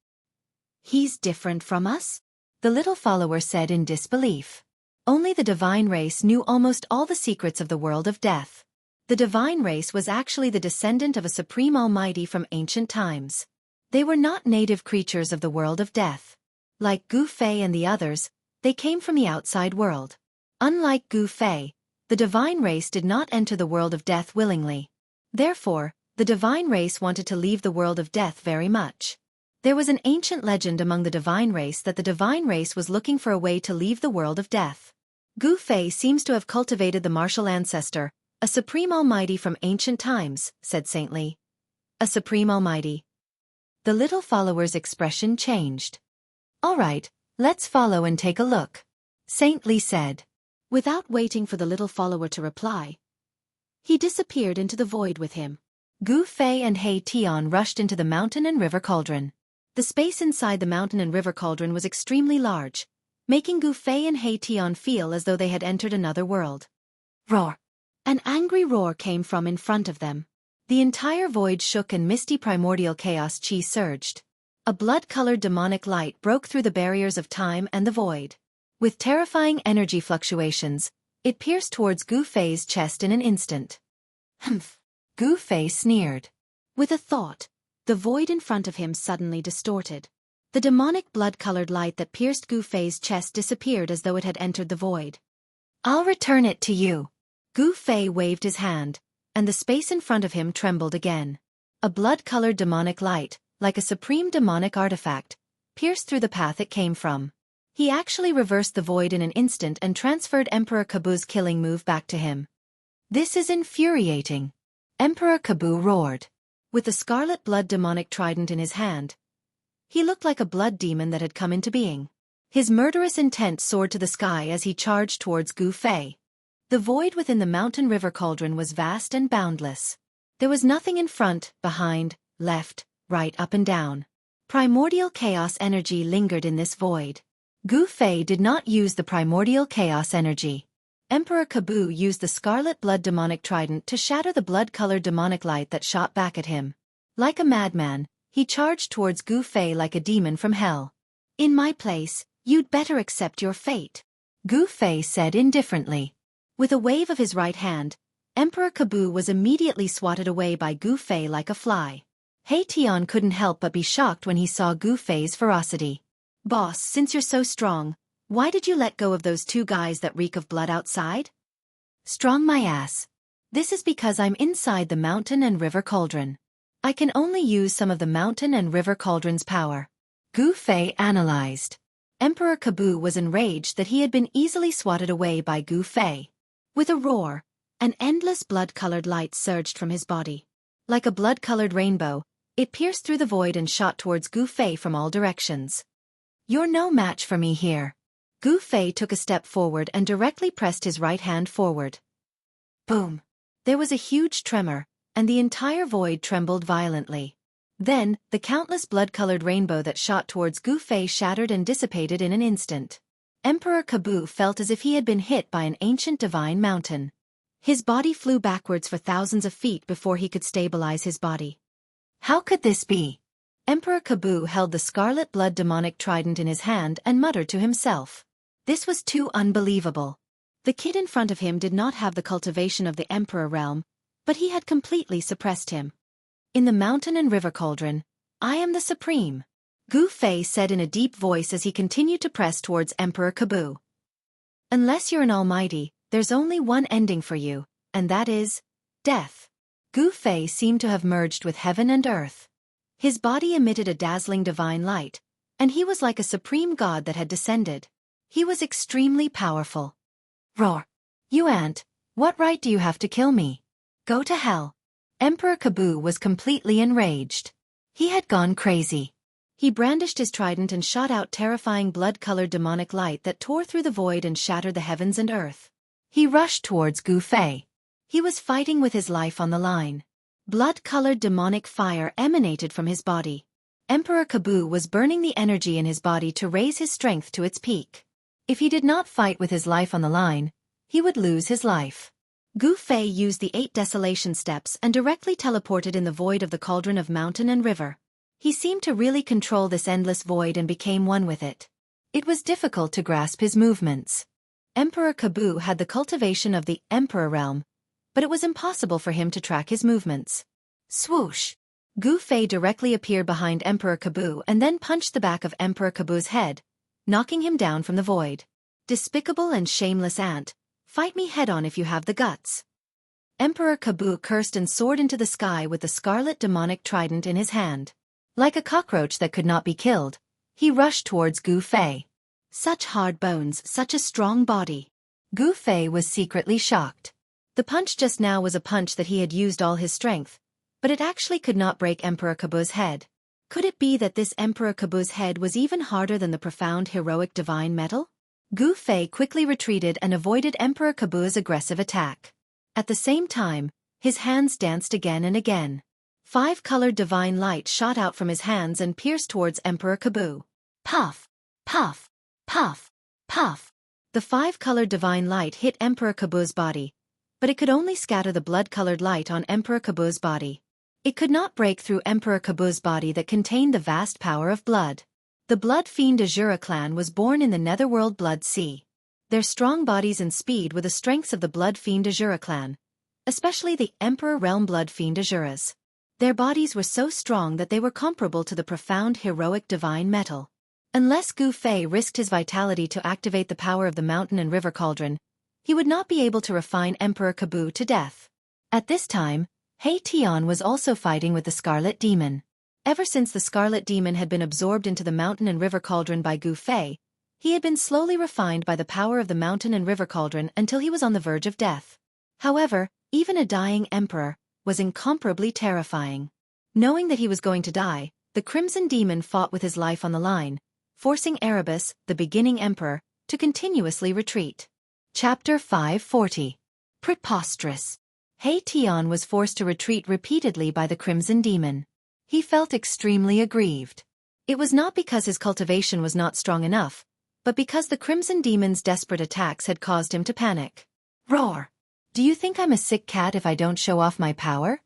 He's different from us? The little follower said in disbelief. Only the divine race knew almost all the secrets of the world of death. The divine race was actually the descendant of a supreme almighty from ancient times. They were not native creatures of the world of death. Like Gu Fei and the others, they came from the outside world. Unlike Gu Fei, the divine race did not enter the world of death willingly. Therefore, the divine race wanted to leave the world of death very much. There was an ancient legend among the divine race that the divine race was looking for a way to leave the world of death. Gu Fei seems to have cultivated the martial ancestor, a supreme almighty from ancient times, said Saint Li. A supreme almighty. The little follower's expression changed. All right, let's follow and take a look, Saint Li said. Without waiting for the little follower to reply, he disappeared into the void with him. Gu Fei and He Tian rushed into the mountain and river cauldron. The space inside the mountain and river cauldron was extremely large, making Gu Fei and He Tian feel as though they had entered another world. Roar! An angry roar came from in front of them. The entire void shook and misty primordial chaos chi surged. A blood-colored demonic light broke through the barriers of time and the void. With terrifying energy fluctuations, It pierced towards Gu Fei's chest in an instant. Humph! Gu Fei sneered. With a thought, the void in front of him suddenly distorted. The demonic blood-colored light that pierced Gu Fei's chest disappeared as though it had entered the void. I'll return it to you. Gu Fei waved his hand, and the space in front of him trembled again. A blood-colored demonic light, like a supreme demonic artifact, pierced through the path it came from. He actually reversed the void in an instant and transferred Emperor Kabu's killing move back to him. This is infuriating. Emperor Kabu roared. With the scarlet blood demonic trident in his hand, he looked like a blood demon that had come into being. His murderous intent soared to the sky as he charged towards Gu Fei. The void within the mountain river cauldron was vast and boundless. There was nothing in front, behind, left, right, up and down. Primordial chaos energy lingered in this void. Gu Fei did not use the primordial chaos energy. Emperor Kabu used the scarlet blood demonic trident to shatter the blood-colored demonic light that shot back at him. Like a madman, he charged towards Gu Fei like a demon from hell. In my place, you'd better accept your fate, Gu Fei said indifferently. With a wave of his right hand, Emperor Kabu was immediately swatted away by Gu Fei like a fly. He Tian couldn't help but be shocked when he saw Gu Fei's ferocity. Boss, since you're so strong, why did you let go of those two guys that reek of blood outside? Strong my ass. This is because I'm inside the mountain and river cauldron. I can only use some of the mountain and river cauldron's power. Gu Fei analyzed. Emperor Kabu was enraged that he had been easily swatted away by Gu Fei. With a roar, an endless blood-colored light surged from his body. Like a blood-colored rainbow, it pierced through the void and shot towards Gu Fei from all directions. You're no match for me here. Gu Fei took a step forward and directly pressed his right hand forward. Boom! There was a huge tremor, and the entire void trembled violently. Then, the countless blood-colored rainbow that shot towards Gu Fei shattered and dissipated in an instant. Emperor Kabu felt as if he had been hit by an ancient divine mountain. His body flew backwards for thousands of feet before he could stabilize his body. How could this be? Emperor Kabu held the scarlet blood demonic trident in his hand and muttered to himself. This was too unbelievable. The kid in front of him did not have the cultivation of the Emperor realm, but he had completely suppressed him. In the mountain and river cauldron, I am the supreme, Gu Fei said in a deep voice as he continued to press towards Emperor Kabu. Unless you're an almighty, there's only one ending for you, and that is death. Gu Fei seemed to have merged with heaven and earth. His body emitted a dazzling divine light, and he was like a supreme god that had descended. He was extremely powerful. Roar! You ant, what right do you have to kill me? Go to hell. Emperor Kabu was completely enraged. He had gone crazy. He brandished his trident and shot out terrifying blood-colored demonic light that tore through the void and shattered the heavens and earth. He rushed towards Gu Fei. He was fighting with his life on the line. Blood-colored demonic fire emanated from his body. Emperor Kabu was burning the energy in his body to raise his strength to its peak. If he did not fight with his life on the line, he would lose his life. Gu Fei used the 8 desolation steps and directly teleported in the void of the cauldron of mountain and river. He seemed to really control this endless void and became one with it. It was difficult to grasp his movements. Emperor Kabu had the cultivation of the Emperor realm, but it was impossible for him to track his movements. Swoosh! Gu Fei directly appeared behind Emperor Kabu and then punched the back of Emperor Kabu's head, knocking him down from the void. Despicable and shameless ant, fight me head-on if you have the guts. Emperor Kabu cursed and soared into the sky with the scarlet demonic trident in his hand. Like a cockroach that could not be killed, he rushed towards Gu Fei. Such hard bones, such a strong body. Gu Fei was secretly shocked. The punch just now was a punch that he had used all his strength, but it actually could not break Emperor Kabu's head. Could it be that this Emperor Kabu's head was even harder than the profound heroic divine metal? Gu Fei quickly retreated and avoided Emperor Kabu's aggressive attack. At the same time, his hands danced again and again. 5-colored divine light shot out from his hands and pierced towards Emperor Kabu. Puff! Puff! Puff! Puff! The 5-colored divine light hit Emperor Kabu's body, but it could only scatter the blood-colored light on Emperor Kabu's body. It could not break through Emperor Kabu's body that contained the vast power of blood. The blood fiend Azura clan was born in the netherworld blood sea. Their strong bodies and speed were the strengths of the Blood Fiend Azura clan, especially the Emperor Realm Blood Fiend Azuras. Their bodies were so strong that they were comparable to the profound heroic divine metal. Unless Gu Fei risked his vitality to activate the power of the mountain and river cauldron, he would not be able to refine Emperor Kabu to death. At this time, He Tian was also fighting with the Scarlet Demon. Ever since the Scarlet Demon had been absorbed into the mountain and river cauldron by Gu Fei, he had been slowly refined by the power of the mountain and river cauldron until he was on the verge of death. However, even a dying emperor was incomparably terrifying. Knowing that he was going to die, the Crimson Demon fought with his life on the line, forcing Erebus, the beginning emperor, to continuously retreat. Chapter 540. Preposterous. He Tian was forced to retreat repeatedly by the Crimson Demon. He felt extremely aggrieved. It was not because his cultivation was not strong enough, but because the Crimson Demon's desperate attacks had caused him to panic. Roar! Do you think I'm a sick cat if I don't show off my power?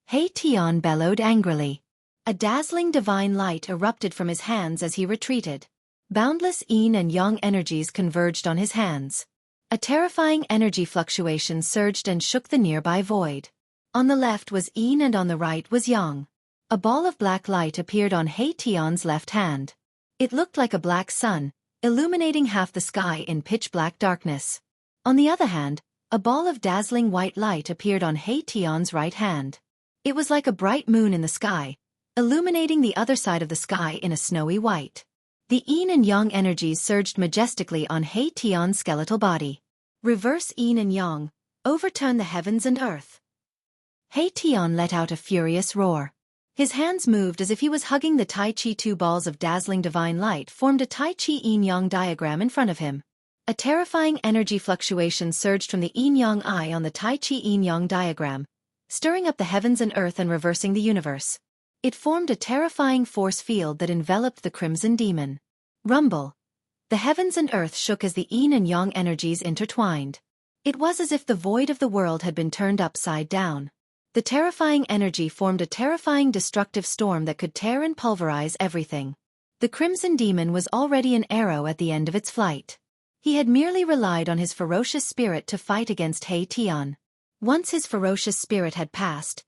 He Tian bellowed angrily. A dazzling divine light erupted from his hands as he retreated. Boundless yin and yang energies converged on his hands. A terrifying energy fluctuation surged and shook the nearby void. On the left was yin and on the right was yang. A ball of black light appeared on He Tian's left hand. It looked like a black sun, illuminating half the sky in pitch-black darkness. On the other hand, a ball of dazzling white light appeared on He Tian's right hand. It was like a bright moon in the sky, illuminating the other side of the sky in a snowy white. The yin and yang energies surged majestically on He Tian's skeletal body. Reverse yin and yang, overturn the heavens and earth. He Tian let out a furious roar. His hands moved as if he was hugging the Tai Chi. Two balls of dazzling divine light formed a Tai Chi yin-yang diagram in front of him. A terrifying energy fluctuation surged from the yin-yang eye on the Tai Chi yin-yang diagram, stirring up the heavens and earth and reversing the universe. It formed a terrifying force field that enveloped the Crimson Demon. Rumble. The heavens and earth shook as the yin and yang energies intertwined. It was as if the void of the world had been turned upside down. The terrifying energy formed a terrifying destructive storm that could tear and pulverize everything. The Crimson Demon was already an arrow at the end of its flight. He had merely relied on his ferocious spirit to fight against He Tian. Once his ferocious spirit had passed,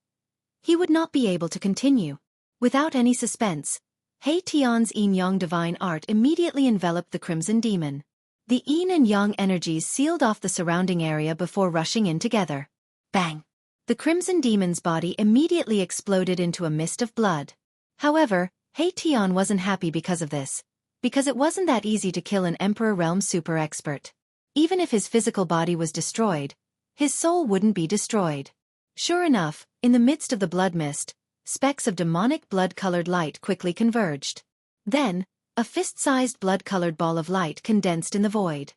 he would not be able to continue. Without any suspense, He Tian's yin-yang divine art immediately enveloped the Crimson Demon. The yin and yang energies sealed off the surrounding area before rushing in together. Bang! The Crimson Demon's body immediately exploded into a mist of blood. However, He Tian wasn't happy because of this, because it wasn't that easy to kill an Emperor Realm super expert. Even if his physical body was destroyed, his soul wouldn't be destroyed. Sure enough, in the midst of the blood mist, specks of demonic blood-colored light quickly converged. Then, a fist-sized blood-colored ball of light condensed in the void.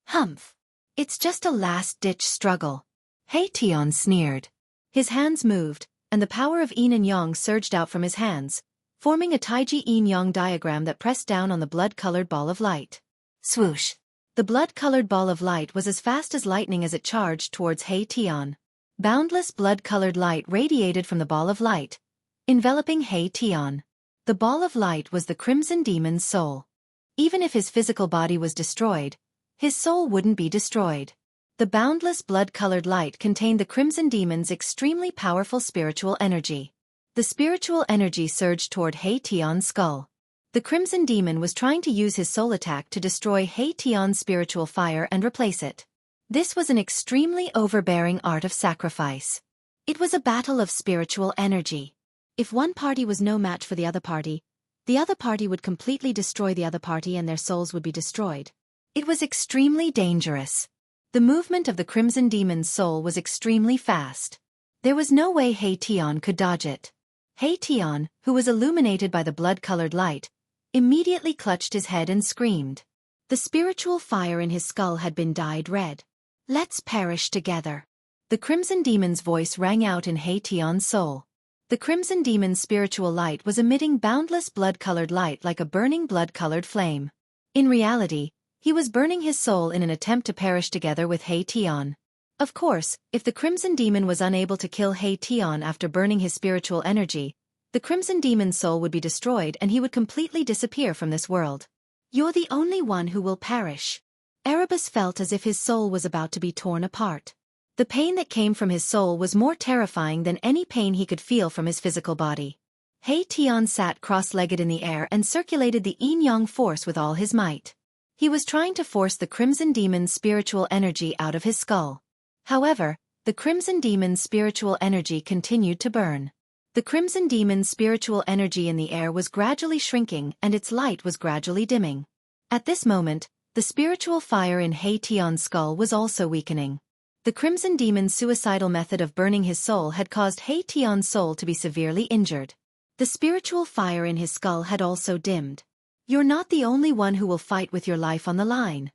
Humph! It's just a last-ditch struggle. He Tian sneered. His hands moved, and the power of yin and yang surged out from his hands, forming a Taiji yin-yang diagram that pressed down on the blood-colored ball of light. Swoosh! The blood-colored ball of light was as fast as lightning as it charged towards He Tian. Boundless blood-colored light radiated from the ball of light, enveloping He Tian. The ball of light was the Crimson Demon's soul. Even if his physical body was destroyed, his soul wouldn't be destroyed. The boundless blood-colored light contained the Crimson Demon's extremely powerful spiritual energy. The spiritual energy surged toward He Tian's skull. The Crimson Demon was trying to use his soul attack to destroy He Tian's spiritual fire and replace it. This was an extremely overbearing art of sacrifice. It was a battle of spiritual energy. If one party was no match for the other party would completely destroy the other party and their souls would be destroyed. It was extremely dangerous. The movement of the Crimson Demon's soul was extremely fast. There was no way He Tian could dodge it. He Tian, who was illuminated by the blood-colored light, immediately clutched his head and screamed. The spiritual fire in his skull had been dyed red. Let's perish together. The Crimson Demon's voice rang out in He Tian's soul. The Crimson Demon's spiritual light was emitting boundless blood-colored light like a burning blood-colored flame. In reality, he was burning his soul in an attempt to perish together with He Tian. Of course, if the Crimson Demon was unable to kill He Tian after burning his spiritual energy, the Crimson Demon's soul would be destroyed and he would completely disappear from this world. You're the only one who will perish. Erebus felt as if his soul was about to be torn apart. The pain that came from his soul was more terrifying than any pain he could feel from his physical body. He Tian sat cross-legged in the air and circulated the yin-yang force with all his might. He was trying to force the Crimson Demon's spiritual energy out of his skull. However, the Crimson Demon's spiritual energy continued to burn. The Crimson Demon's spiritual energy in the air was gradually shrinking and its light was gradually dimming. At this moment, the spiritual fire in He Tian's skull was also weakening. The Crimson Demon's suicidal method of burning his soul had caused He Tian's soul to be severely injured. The spiritual fire in his skull had also dimmed. "You're not the only one who will fight with your life on the line."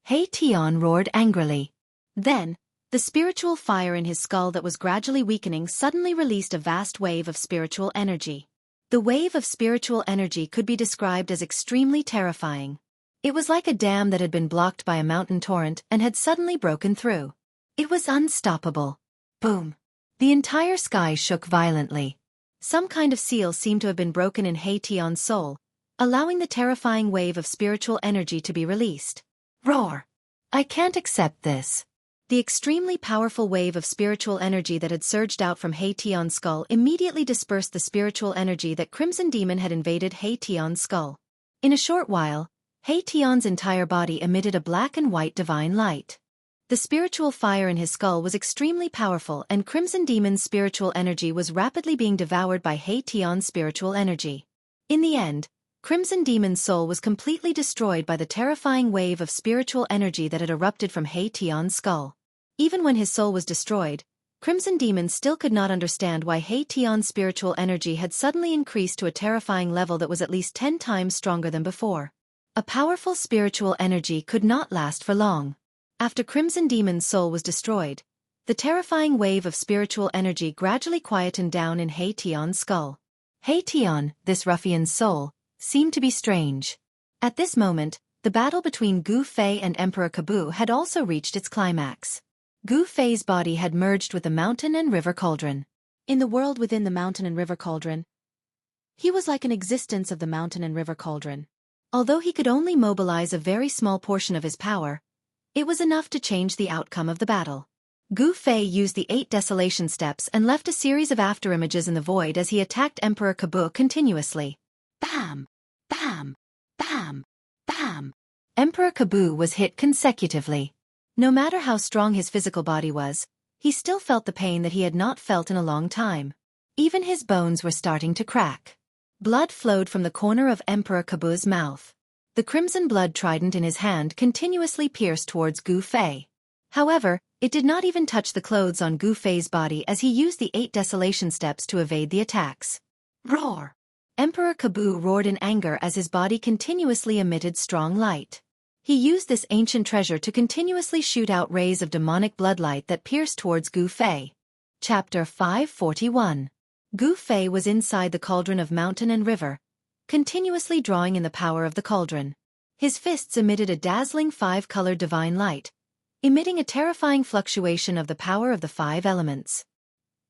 He Tian roared angrily. Then, the spiritual fire in his skull that was gradually weakening suddenly released a vast wave of spiritual energy. The wave of spiritual energy could be described as extremely terrifying. It was like a dam that had been blocked by a mountain torrent and had suddenly broken through. It was unstoppable. Boom! The entire sky shook violently. Some kind of seal seemed to have been broken in He Tian's soul, allowing the terrifying wave of spiritual energy to be released. Roar! I can't accept this. The extremely powerful wave of spiritual energy that had surged out from He Tian's skull immediately dispersed the spiritual energy that Crimson Demon had invaded He Tian's skull. In a short while, He Tian's entire body emitted a black and white divine light. The spiritual fire in his skull was extremely powerful and Crimson Demon's spiritual energy was rapidly being devoured by He Tian's spiritual energy. In the end, Crimson Demon's soul was completely destroyed by the terrifying wave of spiritual energy that had erupted from He Tian's skull. Even when his soul was destroyed, Crimson Demon still could not understand why He Tian's spiritual energy had suddenly increased to a terrifying level that was at least 10 times stronger than before. A powerful spiritual energy could not last for long. After Crimson Demon's soul was destroyed, the terrifying wave of spiritual energy gradually quietened down in He Tian's skull. He Tian, this ruffian's soul, seemed to be strange. At this moment, the battle between Gu Fei and Emperor Kabu had also reached its climax. Gu Fei's body had merged with the mountain and river cauldron. In the world within the mountain and river cauldron, he was like an existence of the mountain and river cauldron. Although he could only mobilize a very small portion of his power, it was enough to change the outcome of the battle. Gu Fei used the 8 desolation steps and left a series of afterimages in the void as he attacked Emperor Kabu continuously. Bam! Bam! Bam! Bam! Emperor Kabu was hit consecutively. No matter how strong his physical body was, he still felt the pain that he had not felt in a long time. Even his bones were starting to crack. Blood flowed from the corner of Emperor Kabu's mouth. The crimson blood trident in his hand continuously pierced towards Gu Fei. However, it did not even touch the clothes on Gu Fei's body as he used the 8 desolation steps to evade the attacks. Roar! Emperor Kabu roared in anger as his body continuously emitted strong light. He used this ancient treasure to continuously shoot out rays of demonic bloodlight that pierced towards Gu Fei. Chapter 541. Gu Fei was inside the cauldron of mountain and river, continuously drawing in the power of the cauldron. His fists emitted a dazzling 5-colored divine light, emitting a terrifying fluctuation of the power of the 5 elements.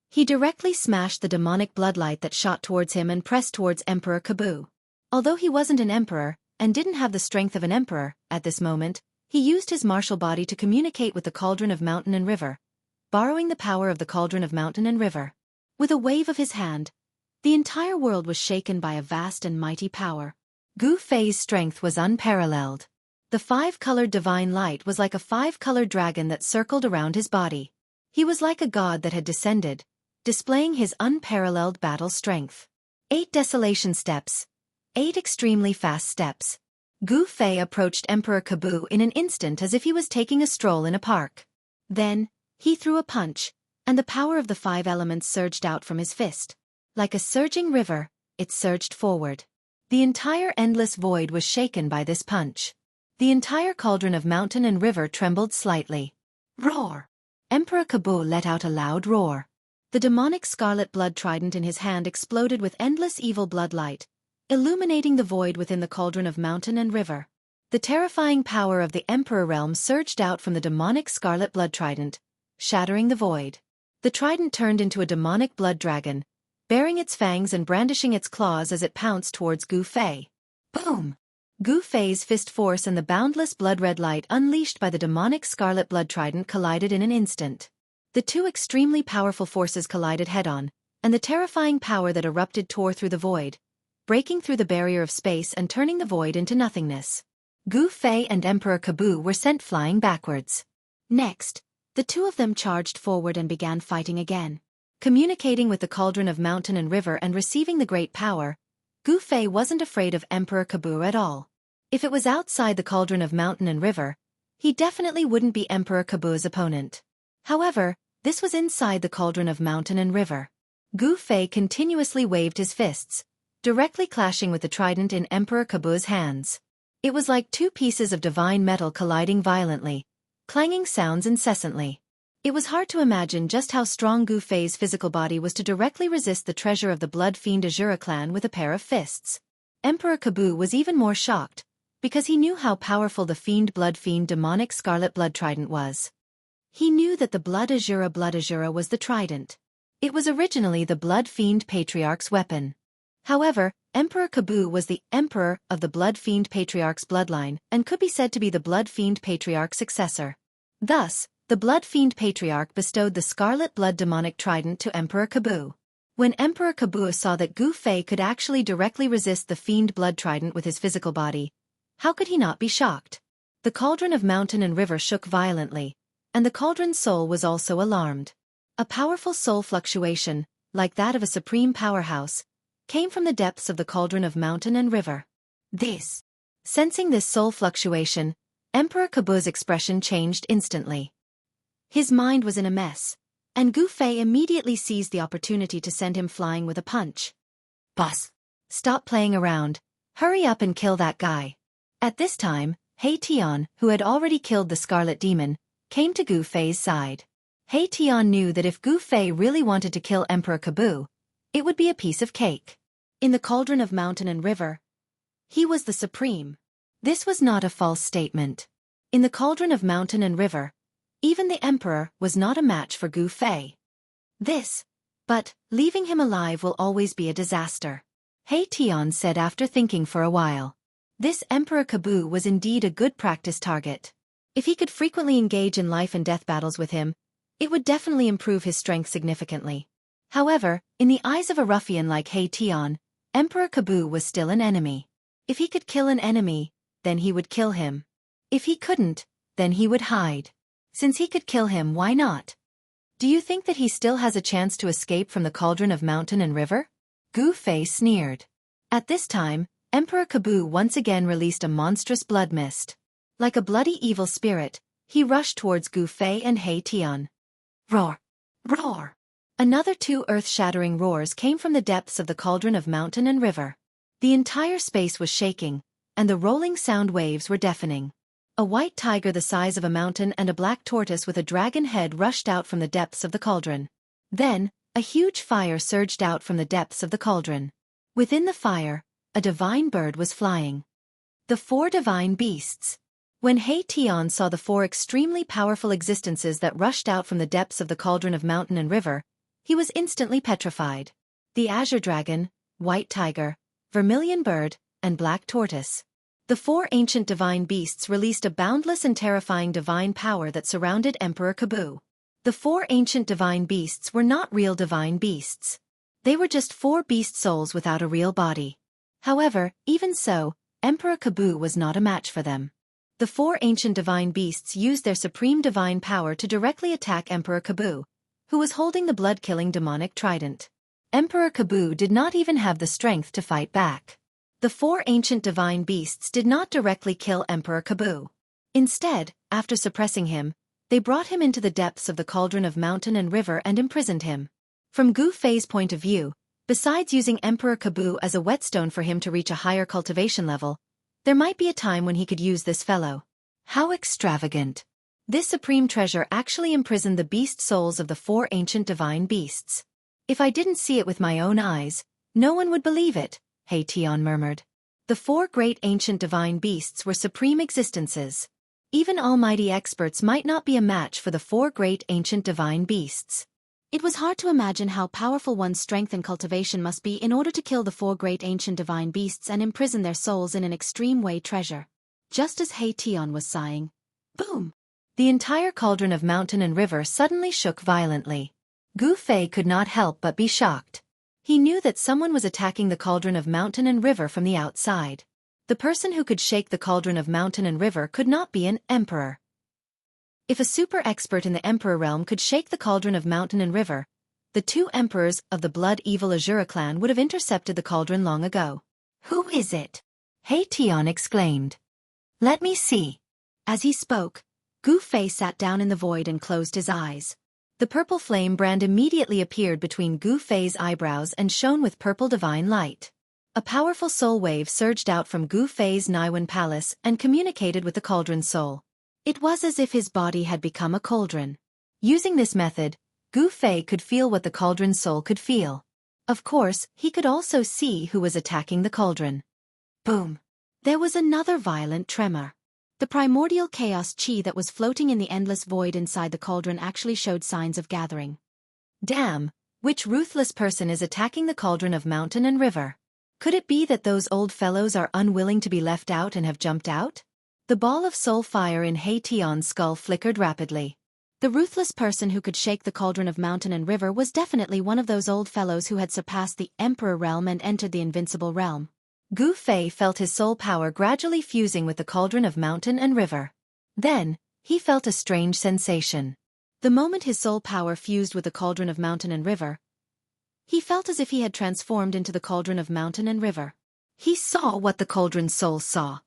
He directly smashed the demonic bloodlight that shot towards him and pressed towards Emperor Kabu. Although he wasn't an emperor, and didn't have the strength of an emperor, at this moment, he used his martial body to communicate with the cauldron of mountain and river, borrowing the power of the cauldron of mountain and river. With a wave of his hand, the entire world was shaken by a vast and mighty power. Gu Fei's strength was unparalleled. The 5-colored divine light was like a 5-colored dragon that circled around his body. He was like a god that had descended, displaying his unparalleled battle strength. 8 desolation steps. 8 extremely fast steps. Gu Fei approached Emperor Kabu in an instant as if he was taking a stroll in a park. Then, he threw a punch, and the power of the 5 elements surged out from his fist. Like a surging river, it surged forward. The entire endless void was shaken by this punch. The entire cauldron of mountain and river trembled slightly. Roar! Emperor Kabu let out a loud roar. The demonic scarlet blood trident in his hand exploded with endless evil bloodlight, illuminating the void within the cauldron of mountain and river. The terrifying power of the Emperor realm surged out from the demonic scarlet blood trident, shattering the void. The trident turned into a demonic blood dragon, baring its fangs and brandishing its claws as it pounced towards Gu Fei. Boom! Gu Fei's fist force and the boundless blood-red light unleashed by the demonic scarlet blood trident collided in an instant. The two extremely powerful forces collided head-on, and the terrifying power that erupted tore through the void, breaking through the barrier of space and turning the void into nothingness. Gu Fei and Emperor Kabu were sent flying backwards. Next, the two of them charged forward and began fighting again. Communicating with the cauldron of mountain and river and receiving the great power, Gu Fei wasn't afraid of Emperor Kabu at all. If it was outside the cauldron of mountain and river, he definitely wouldn't be Emperor Kabu's opponent. However, this was inside the cauldron of mountain and river. Gu Fei continuously waved his fists, directly clashing with the trident in Emperor Kabu's hands. It was like two pieces of divine metal colliding violently, clanging sounds incessantly. It was hard to imagine just how strong Gu Fei's physical body was to directly resist the treasure of the Blood Fiend Azura clan with a pair of fists. Emperor Kabu was even more shocked, because he knew how powerful the Blood Fiend demonic scarlet blood trident was. He knew that the Blood Azura was the trident. It was originally the Blood Fiend Patriarch's weapon. However, Emperor Kabu was the Emperor of the Blood Fiend Patriarch's bloodline and could be said to be the Blood Fiend Patriarch's successor. Thus, the Blood Fiend Patriarch bestowed the Scarlet Blood Demonic Trident to Emperor Kabu. When Emperor Kabu saw that Gu Fei could actually directly resist the Fiend Blood Trident with his physical body, how could he not be shocked? The cauldron of mountain and river shook violently, and the cauldron's soul was also alarmed. A powerful soul fluctuation, like that of a supreme powerhouse, came from the depths of the cauldron of mountain and river. Sensing this soul fluctuation, Emperor Kabu's expression changed instantly. His mind was in a mess, and Gu Fei immediately seized the opportunity to send him flying with a punch. "Boss, stop playing around. Hurry up and kill that guy." At this time, He Tian, who had already killed the Scarlet Demon, came to Gu Fei's side. He Tian knew that if Gu Fei really wanted to kill Emperor Kabu, it would be a piece of cake. In the cauldron of mountain and river, he was the supreme. This was not a false statement. In the cauldron of mountain and river, even the emperor was not a match for Gu Fei. But leaving him alive will always be a disaster, He Tian said after thinking for a while. This Emperor Kabu was indeed a good practice target. If he could frequently engage in life and death battles with him, it would definitely improve his strength significantly. However, in the eyes of a ruffian like He Tian, Emperor Kabu was still an enemy. If he could kill an enemy, then he would kill him. If he couldn't, then he would hide. Since he could kill him, why not? Do you think that he still has a chance to escape from the cauldron of mountain and river? Gu Fei sneered. At this time, Emperor Kabu once again released a monstrous blood mist. Like a bloody evil spirit, he rushed towards Gu Fei and He Tian. Roar! Roar! Another two earth-shattering roars came from the depths of the cauldron of mountain and river. The entire space was shaking, and the rolling sound waves were deafening. A white tiger the size of a mountain and a black tortoise with a dragon head rushed out from the depths of the cauldron. Then, a huge fire surged out from the depths of the cauldron. Within the fire, a divine bird was flying. The four divine beasts. When He Tian saw the four extremely powerful existences that rushed out from the depths of the cauldron of mountain and river, he was instantly petrified. The azure dragon, white tiger, vermilion bird, and black tortoise. The four ancient divine beasts released a boundless and terrifying divine power that surrounded Emperor Kabu. The four ancient divine beasts were not real divine beasts. They were just four beast souls without a real body. However, even so, Emperor Kabu was not a match for them. The four ancient divine beasts used their supreme divine power to directly attack Emperor Kabu, who was holding the blood-killing demonic trident. Emperor Kabu did not even have the strength to fight back. The four ancient divine beasts did not directly kill Emperor Kabu. Instead, after suppressing him, they brought him into the depths of the cauldron of mountain and river and imprisoned him. From Gu Fei's point of view, besides using Emperor Kabu as a whetstone for him to reach a higher cultivation level, there might be a time when he could use this fellow. How extravagant! This supreme treasure actually imprisoned the beast souls of the four ancient divine beasts. If I didn't see it with my own eyes, no one would believe it, He Tian murmured. The four great ancient divine beasts were supreme existences. Even almighty experts might not be a match for the four great ancient divine beasts. It was hard to imagine how powerful one's strength and cultivation must be in order to kill the 4 great ancient divine beasts and imprison their souls in an extreme way treasure. Just as He Tian was sighing, boom! The entire cauldron of mountain and river suddenly shook violently. Gu Fei could not help but be shocked. He knew that someone was attacking the cauldron of mountain and river from the outside. The person who could shake the cauldron of mountain and river could not be an emperor. If a super expert in the emperor realm could shake the cauldron of mountain and river, the 2 emperors of the blood evil Azura clan would have intercepted the cauldron long ago. Who is it? He Tian exclaimed. Let me see. As he spoke, Gu Fei sat down in the void and closed his eyes. The purple flame brand immediately appeared between Gu Fei's eyebrows and shone with purple divine light. A powerful soul wave surged out from Gu Fei's Niwen palace and communicated with the cauldron's soul. It was as if his body had become a cauldron. Using this method, Gu Fei could feel what the cauldron's soul could feel. Of course, he could also see who was attacking the cauldron. Boom! There was another violent tremor. The primordial chaos chi that was floating in the endless void inside the cauldron actually showed signs of gathering. Damn! Which ruthless person is attacking the cauldron of mountain and river? Could it be that those old fellows are unwilling to be left out and have jumped out? The ball of soul fire in He Tian's skull flickered rapidly. The ruthless person who could shake the cauldron of mountain and river was definitely one of those old fellows who had surpassed the emperor realm and entered the invincible realm. Gu Fei felt his soul power gradually fusing with the cauldron of mountain and river. Then, he felt a strange sensation. The moment his soul power fused with the cauldron of mountain and river, he felt as if he had transformed into the cauldron of mountain and river. He saw what the cauldron's soul saw.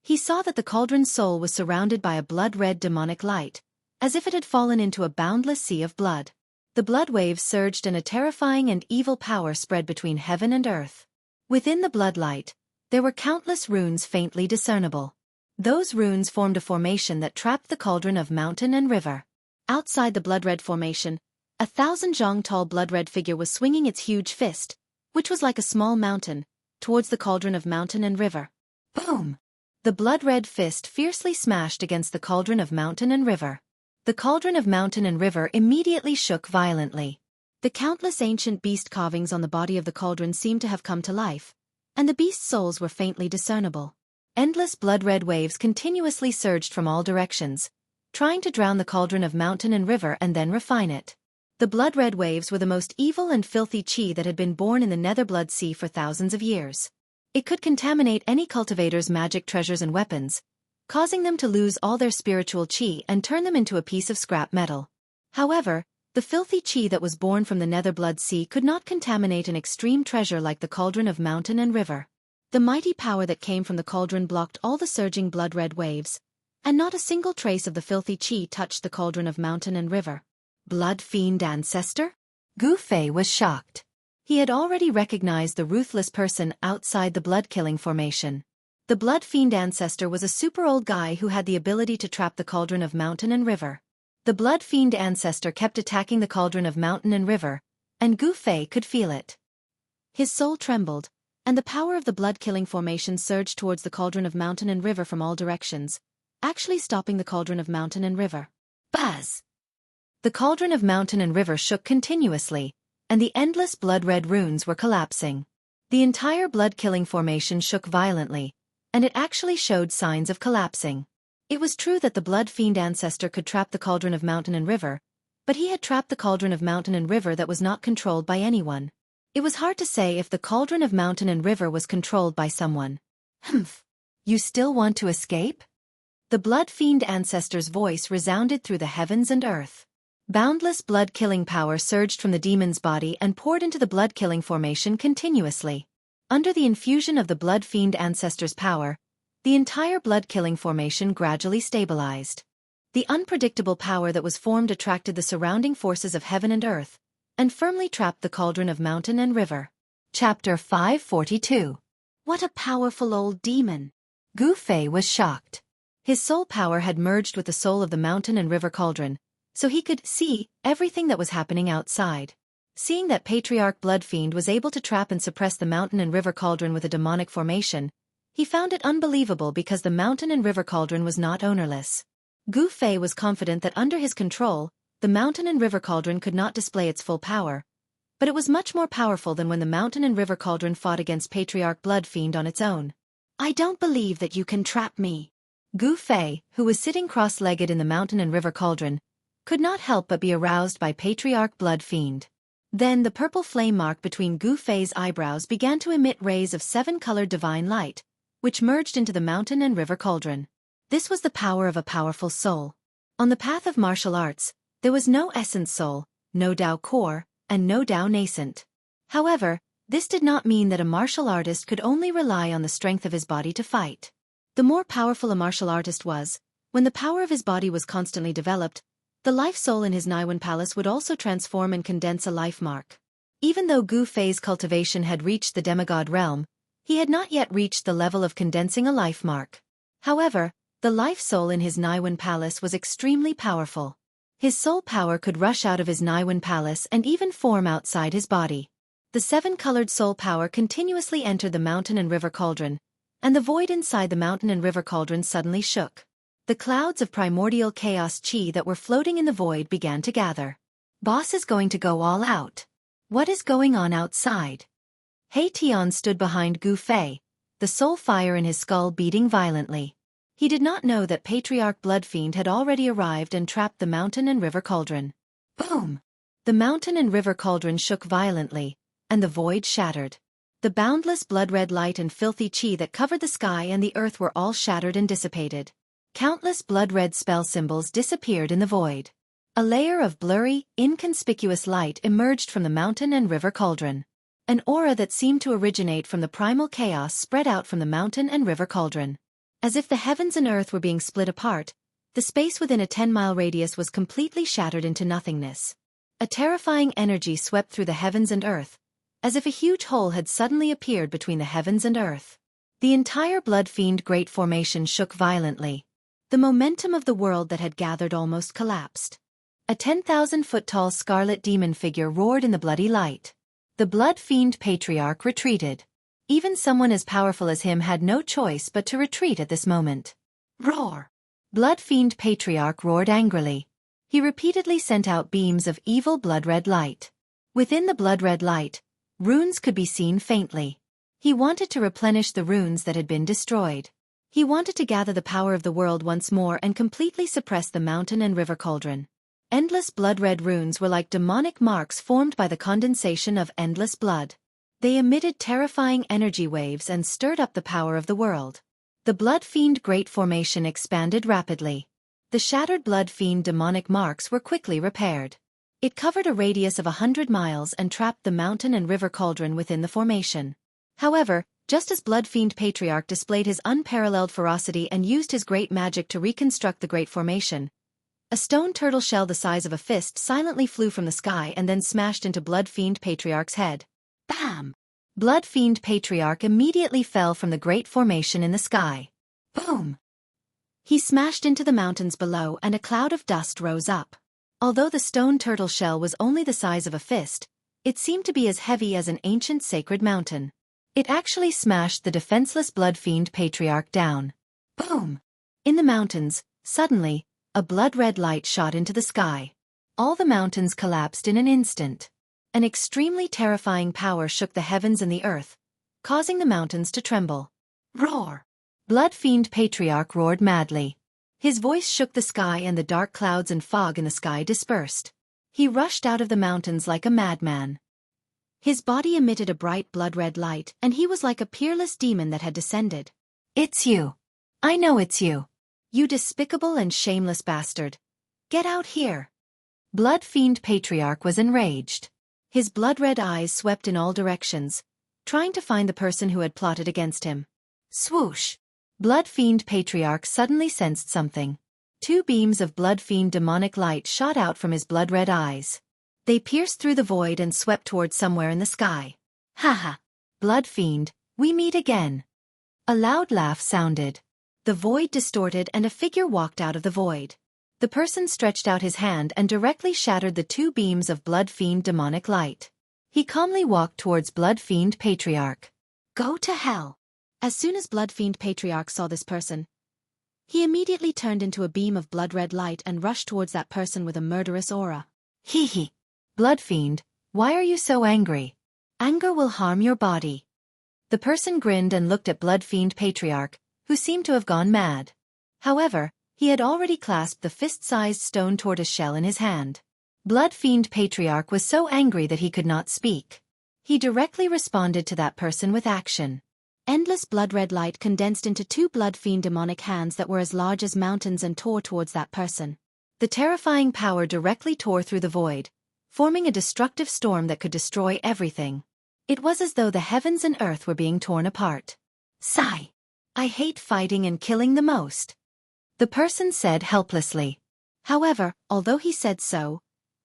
He saw that the cauldron's soul was surrounded by a blood-red demonic light, as if it had fallen into a boundless sea of blood. The blood waves surged and a terrifying and evil power spread between heaven and earth. Within the blood light, there were countless runes faintly discernible. Those runes formed a formation that trapped the cauldron of mountain and river. Outside the blood-red formation, 1,000 zhang tall blood-red figure was swinging its huge fist, which was like a small mountain, towards the cauldron of mountain and river. Boom! The blood-red fist fiercely smashed against the cauldron of mountain and river. The cauldron of mountain and river immediately shook violently. The countless ancient beast carvings on the body of the cauldron seemed to have come to life, and the beast's souls were faintly discernible. Endless blood-red waves continuously surged from all directions, trying to drown the cauldron of mountain and river and then refine it. The blood-red waves were the most evil and filthy chi that had been born in the nether blood sea for thousands of years. It could contaminate any cultivator's magic treasures and weapons, causing them to lose all their spiritual chi and turn them into a piece of scrap metal. However, the filthy chi that was born from the nether blood sea could not contaminate an extreme treasure like the cauldron of mountain and river. The mighty power that came from the cauldron blocked all the surging blood-red waves, and not a single trace of the filthy chi touched the cauldron of mountain and river. Blood fiend ancestor? Gu Fei was shocked. He had already recognized the ruthless person outside the blood-killing formation. The blood fiend ancestor was a super old guy who had the ability to trap the cauldron of mountain and river. The blood fiend ancestor kept attacking the cauldron of mountain and river, and Gu Fei could feel it. His soul trembled, and the power of the blood-killing formation surged towards the cauldron of mountain and river from all directions, actually stopping the cauldron of mountain and river. Buzz! The cauldron of mountain and river shook continuously, and the endless blood-red runes were collapsing. The entire blood-killing formation shook violently, and it actually showed signs of collapsing. It was true that the blood fiend ancestor could trap the cauldron of mountain and river, but he had trapped the cauldron of mountain and river that was not controlled by anyone. It was hard to say if the cauldron of mountain and river was controlled by someone. Humph! You still want to escape? The blood fiend ancestor's voice resounded through the heavens and earth. Boundless blood-killing power surged from the demon's body and poured into the blood-killing formation continuously. Under the infusion of the blood fiend ancestor's power, the entire blood-killing formation gradually stabilized. The unpredictable power that was formed attracted the surrounding forces of heaven and earth, and firmly trapped the cauldron of mountain and river. Chapter 542. What a powerful old demon! Gu Fei was shocked. His soul power had merged with the soul of the mountain and river cauldron, so he could see everything that was happening outside. Seeing that Patriarch Bloodfiend was able to trap and suppress the mountain and river cauldron with a demonic formation, he found it unbelievable because the mountain and river cauldron was not ownerless. Gu Fei was confident that under his control, the mountain and river cauldron could not display its full power, but it was much more powerful than when the mountain and river cauldron fought against Patriarch Blood Fiend on its own. I don't believe that you can trap me. Gu Fei, who was sitting cross-legged in the mountain and river cauldron, could not help but be aroused by Patriarch Blood Fiend. Then the purple flame mark between Gu Fei's eyebrows began to emit rays of 7-colored divine light, which merged into the mountain and river cauldron. This was the power of a powerful soul. On the path of martial arts, there was no essence soul, no Dao core, and no Dao nascent. However, this did not mean that a martial artist could only rely on the strength of his body to fight. The more powerful a martial artist was, when the power of his body was constantly developed, the life soul in his Naiwan palace would also transform and condense a life mark. Even though Gu Fei's cultivation had reached the demigod realm, he had not yet reached the level of condensing a life mark. However, the life soul in his Naiwan palace was extremely powerful. His soul power could rush out of his Naiwan palace and even form outside his body. The 7-colored soul power continuously entered the mountain and river cauldron, and the void inside the mountain and river cauldron suddenly shook. The clouds of primordial chaos chi that were floating in the void began to gather. Boss is going to go all out. What is going on outside? He Tian stood behind Gu Fei, the soul fire in his skull beating violently. He did not know that Patriarch Blood Fiend had already arrived and trapped the mountain and river cauldron. Boom! The mountain and river cauldron shook violently, and the void shattered. The boundless blood-red light and filthy chi that covered the sky and the earth were all shattered and dissipated. Countless blood-red spell symbols disappeared in the void. A layer of blurry, inconspicuous light emerged from the mountain and river cauldron. An aura that seemed to originate from the primal chaos spread out from the mountain and river cauldron. As if the heavens and earth were being split apart, the space within a 10-mile radius was completely shattered into nothingness. A terrifying energy swept through the heavens and earth, as if a huge hole had suddenly appeared between the heavens and earth. The entire Blood Fiend Great Formation shook violently. The momentum of the world that had gathered almost collapsed. A 10,000-foot-tall scarlet demon figure roared in the bloody light. The Blood Fiend Patriarch retreated. Even someone as powerful as him had no choice but to retreat at this moment. Roar! Blood Fiend Patriarch roared angrily. He repeatedly sent out beams of evil blood-red light. Within the blood-red light, runes could be seen faintly. He wanted to replenish the runes that had been destroyed. He wanted to gather the power of the world once more and completely suppress the mountain and river cauldron. Endless blood-red runes were like demonic marks formed by the condensation of endless blood. They emitted terrifying energy waves and stirred up the power of the world. The Blood Fiend Great Formation expanded rapidly. The shattered Blood Fiend demonic marks were quickly repaired. It covered a radius of 100 miles and trapped the mountain and river cauldron within the formation. However, just as Blood Fiend Patriarch displayed his unparalleled ferocity and used his great magic to reconstruct the Great Formation, a stone turtle shell the size of a fist silently flew from the sky and then smashed into Blood Fiend Patriarch's head. Bam! Blood Fiend Patriarch immediately fell from the Great Formation in the sky. Boom! He smashed into the mountains below and a cloud of dust rose up. Although the stone turtle shell was only the size of a fist, it seemed to be as heavy as an ancient sacred mountain. It actually smashed the defenseless Blood Fiend Patriarch down. Boom! In the mountains, suddenly, a blood-red light shot into the sky. All the mountains collapsed in an instant. An extremely terrifying power shook the heavens and the earth, causing the mountains to tremble. Roar! Blood Fiend Patriarch roared madly. His voice shook the sky and the dark clouds and fog in the sky dispersed. He rushed out of the mountains like a madman. His body emitted a bright blood-red light and he was like a peerless demon that had descended. It's you. I know it's you. You despicable and shameless bastard. Get out here. Blood Fiend Patriarch was enraged. His blood-red eyes swept in all directions, trying to find the person who had plotted against him. Swoosh! Blood Fiend Patriarch suddenly sensed something. 2 beams of Blood Fiend demonic light shot out from his blood-red eyes. They pierced through the void and swept towards somewhere in the sky. Haha! Blood Fiend, we meet again. A loud laugh sounded. The void distorted and a figure walked out of the void. The person stretched out his hand and directly shattered the 2 beams of Blood Fiend demonic light. He calmly walked towards Blood Fiend Patriarch. Go to hell! As soon as Blood Fiend Patriarch saw this person, He immediately turned into a beam of blood-red light and rushed towards that person with a murderous aura. Hee hee. Blood fiend, why are you so angry? Anger will harm your body. The person grinned and looked at Blood Fiend Patriarch, who seemed to have gone mad. However, he had already clasped the fist-sized stone tortoise shell in his hand. Blood Fiend Patriarch was so angry that he could not speak. He directly responded to that person with action. Endless blood-red light condensed into two Blood Fiend demonic hands that were as large as mountains and tore towards that person. The terrifying power directly tore through the void, forming a destructive storm that could destroy everything. It was as though the heavens and earth were being torn apart. Sigh. I hate fighting and killing the most. The person said helplessly. However, although he said so,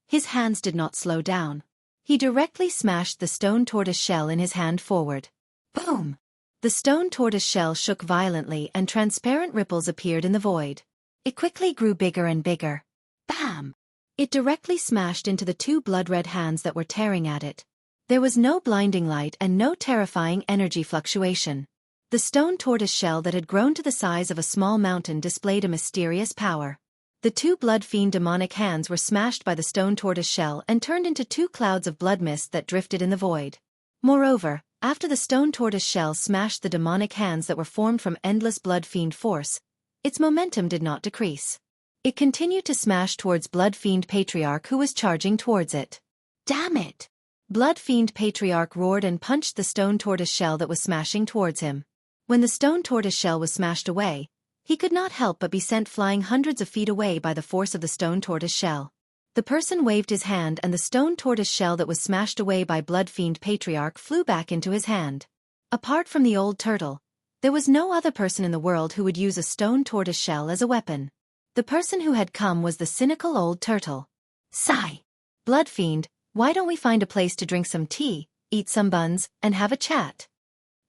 his hands did not slow down. He directly smashed the stone tortoise shell in his hand forward. Boom! The stone tortoise shell shook violently and transparent ripples appeared in the void. It quickly grew bigger and bigger. Bam! It directly smashed into the two blood-red hands that were tearing at it. There was no blinding light and no terrifying energy fluctuation. The stone tortoise shell that had grown to the size of a small mountain displayed a mysterious power. The two Blood Fiend demonic hands were smashed by the stone tortoise shell and turned into two clouds of blood mist that drifted in the void. Moreover, after the stone tortoise shell smashed the demonic hands that were formed from endless Blood Fiend force, its momentum did not decrease. It continued to smash towards Blood Fiend Patriarch who was charging towards it. Damn it! Blood Fiend Patriarch roared and punched the stone tortoise shell that was smashing towards him. When the stone tortoise shell was smashed away, he could not help but be sent flying hundreds of feet away by the force of the stone tortoise shell. The person waved his hand and the stone tortoise shell that was smashed away by Blood Fiend Patriarch flew back into his hand. Apart from the old turtle, there was no other person in the world who would use a stone tortoise shell as a weapon. The person who had come was the cynical old turtle. Sigh. Blood Fiend, why don't we find a place to drink some tea, eat some buns, and have a chat?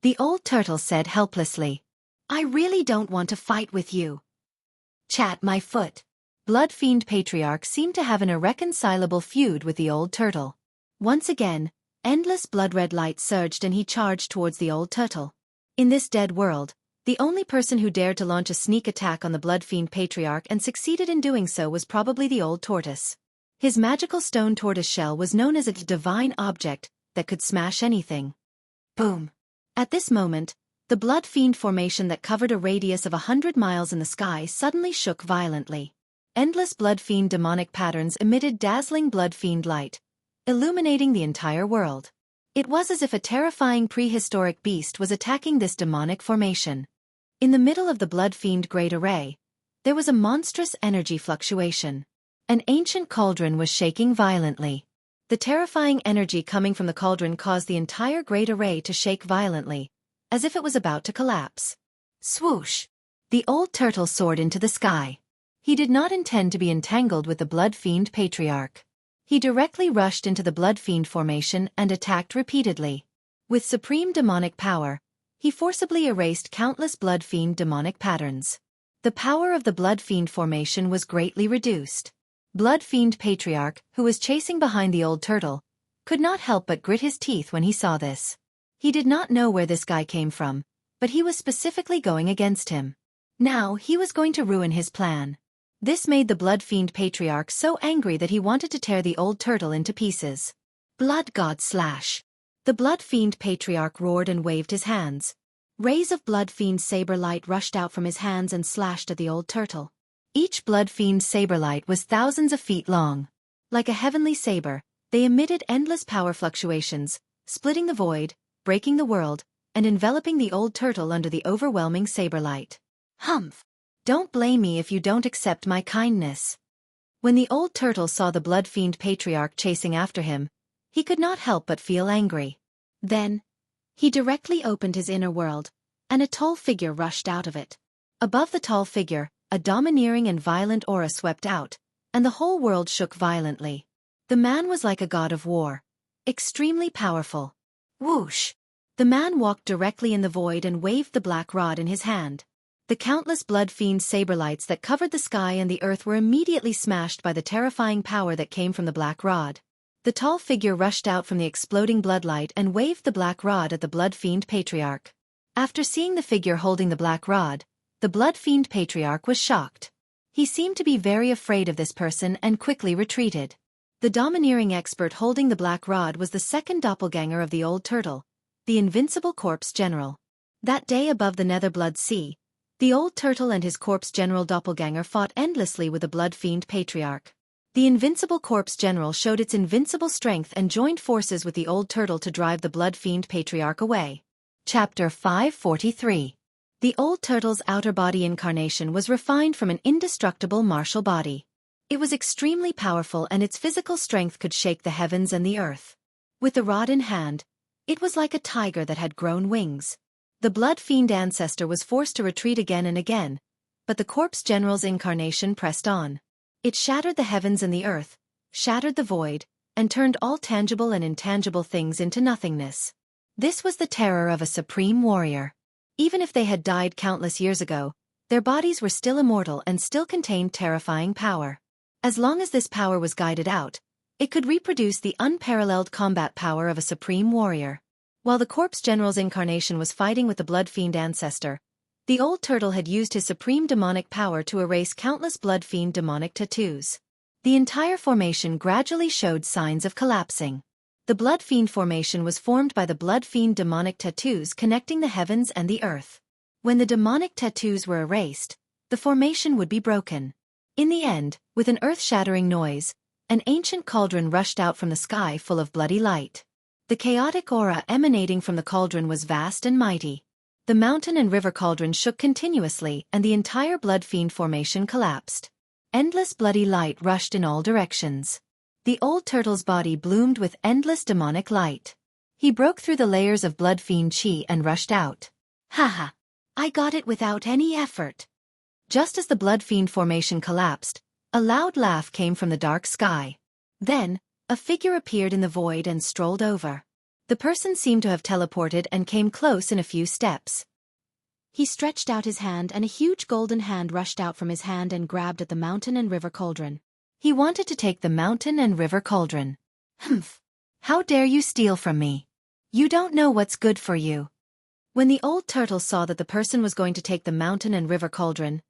The old turtle said helplessly. I really don't want to fight with you. Chat my foot. Blood Fiend Patriarch seemed to have an irreconcilable feud with the old turtle. Once again, endless blood-red light surged and he charged towards the old turtle. In this dead world, the only person who dared to launch a sneak attack on the Blood Fiend Patriarch and succeeded in doing so was probably the old tortoise. His magical stone tortoise shell was known as a divine object that could smash anything. Boom! At this moment, the Blood Fiend formation that covered a radius of 100 miles in the sky suddenly shook violently. Endless Blood Fiend demonic patterns emitted dazzling Blood Fiend light, illuminating the entire world. It was as if a terrifying prehistoric beast was attacking this demonic formation. In the middle of the Blood Fiend Great Array, there was a monstrous energy fluctuation. An ancient cauldron was shaking violently. The terrifying energy coming from the cauldron caused the entire Great Array to shake violently, as if it was about to collapse. Swoosh! The old turtle soared into the sky. He did not intend to be entangled with the Blood Fiend Patriarch. He directly rushed into the Blood Fiend formation and attacked repeatedly. With supreme demonic power, he forcibly erased countless Blood Fiend demonic patterns. The power of the Blood Fiend formation was greatly reduced. Blood Fiend Patriarch, who was chasing behind the old turtle, could not help but grit his teeth when he saw this. He did not know where this guy came from, but he was specifically going against him. Now he was going to ruin his plan. This made the Blood Fiend Patriarch so angry that he wanted to tear the old turtle into pieces. Blood God Slash! The Blood Fiend Patriarch roared and waved his hands. Rays of Blood Fiend saber light rushed out from his hands and slashed at the old turtle. Each Blood Fiend saber light was thousands of feet long. Like a heavenly saber, they emitted endless power fluctuations, splitting the void, breaking the world, and enveloping the old turtle under the overwhelming saber light. Humph! Don't blame me if you don't accept my kindness. When the old turtle saw the Blood Fiend Patriarch chasing after him, he could not help but feel angry. Then, he directly opened his inner world, and a tall figure rushed out of it. Above the tall figure, a domineering and violent aura swept out, and the whole world shook violently. The man was like a god of war, extremely powerful. Whoosh! The man walked directly in the void and waved the black rod in his hand. The countless Blood Fiend saber lights that covered the sky and the earth were immediately smashed by the terrifying power that came from the black rod. The tall figure rushed out from the exploding bloodlight and waved the black rod at the Blood Fiend Patriarch. After seeing the figure holding the black rod, The Blood Fiend Patriarch was shocked. He seemed to be very afraid of this person and quickly retreated. The domineering expert holding the black rod was the second doppelganger of the old turtle, the invincible corpse general. That day above the Nether Blood Sea, the old turtle and his corpse general doppelganger fought endlessly with the Blood Fiend Patriarch. The invincible corpse general showed its invincible strength and joined forces with the old turtle to drive the Blood Fiend Patriarch away. Chapter 543. The old turtle's outer body incarnation was refined from an indestructible martial body. It was extremely powerful and its physical strength could shake the heavens and the earth. With the rod in hand, it was like a tiger that had grown wings. The Blood Fiend ancestor was forced to retreat again and again, but the corpse general's incarnation pressed on. It shattered the heavens and the earth, shattered the void, and turned all tangible and intangible things into nothingness. This was the terror of a supreme warrior. Even if they had died countless years ago, their bodies were still immortal and still contained terrifying power. As long as this power was guided out, it could reproduce the unparalleled combat power of a supreme warrior. While the corpse general's incarnation was fighting with the Blood Fiend ancestor, the old turtle had used his supreme demonic power to erase countless Blood Fiend demonic tattoos. The entire formation gradually showed signs of collapsing. The Blood Fiend formation was formed by the Blood Fiend demonic tattoos connecting the heavens and the earth. When the demonic tattoos were erased, the formation would be broken. In the end, with an earth-shattering noise, an ancient cauldron rushed out from the sky full of bloody light. The chaotic aura emanating from the cauldron was vast and mighty. The mountain and river cauldron shook continuously and the entire Blood Fiend formation collapsed. Endless bloody light rushed in all directions. The old turtle's body bloomed with endless demonic light. He broke through the layers of Blood Fiend chi and rushed out. Haha! I got it without any effort. Just as the Blood Fiend formation collapsed, a loud laugh came from the dark sky. Then, a figure appeared in the void and strolled over. The person seemed to have teleported and came close in a few steps. He stretched out his hand and a huge golden hand rushed out from his hand and grabbed at the mountain and river cauldron. He wanted to take the mountain and river cauldron. Humph! How dare you steal from me? You don't know what's good for you. When the old turtle saw that the person was going to take the mountain and river cauldron,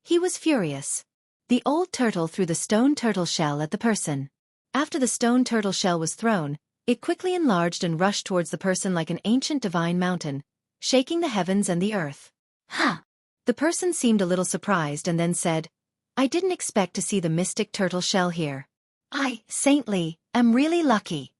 he was furious. The old turtle threw the stone turtle shell at the person. After the stone turtle shell was thrown, it quickly enlarged and rushed towards the person like an ancient divine mountain, shaking the heavens and the earth. Huh! The person seemed a little surprised and then said, I didn't expect to see the mystic turtle shell here. I, saintly, am really lucky.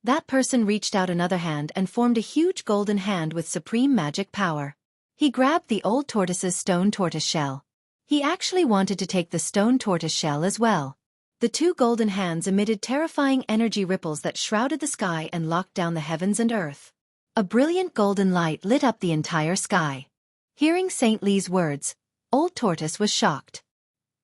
That person reached out another hand and formed a huge golden hand with supreme magic power. He grabbed the old tortoise's stone tortoise shell. He actually wanted to take the stone tortoise shell as well. The two golden hands emitted terrifying energy ripples that shrouded the sky and locked down the heavens and earth. A brilliant golden light lit up the entire sky. Hearing Saint Lee's words, Old Tortoise was shocked.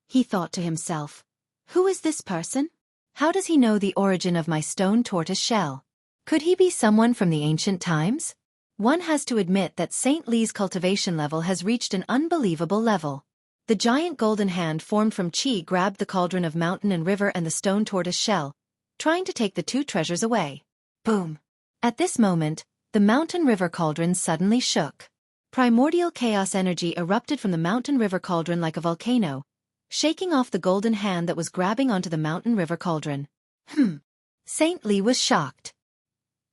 He thought to himself, who is this person? How does he know the origin of my stone tortoise shell? Could he be someone from the ancient times? One has to admit that Saint Lee's cultivation level has reached an unbelievable level. The giant golden hand formed from chi grabbed the cauldron of mountain and river and the stone tortoise shell, trying to take the two treasures away. Boom! At this moment, the mountain river cauldron suddenly shook. Primordial chaos energy erupted from the mountain river cauldron like a volcano, shaking off the golden hand that was grabbing onto the mountain river cauldron. Saint Lee was shocked.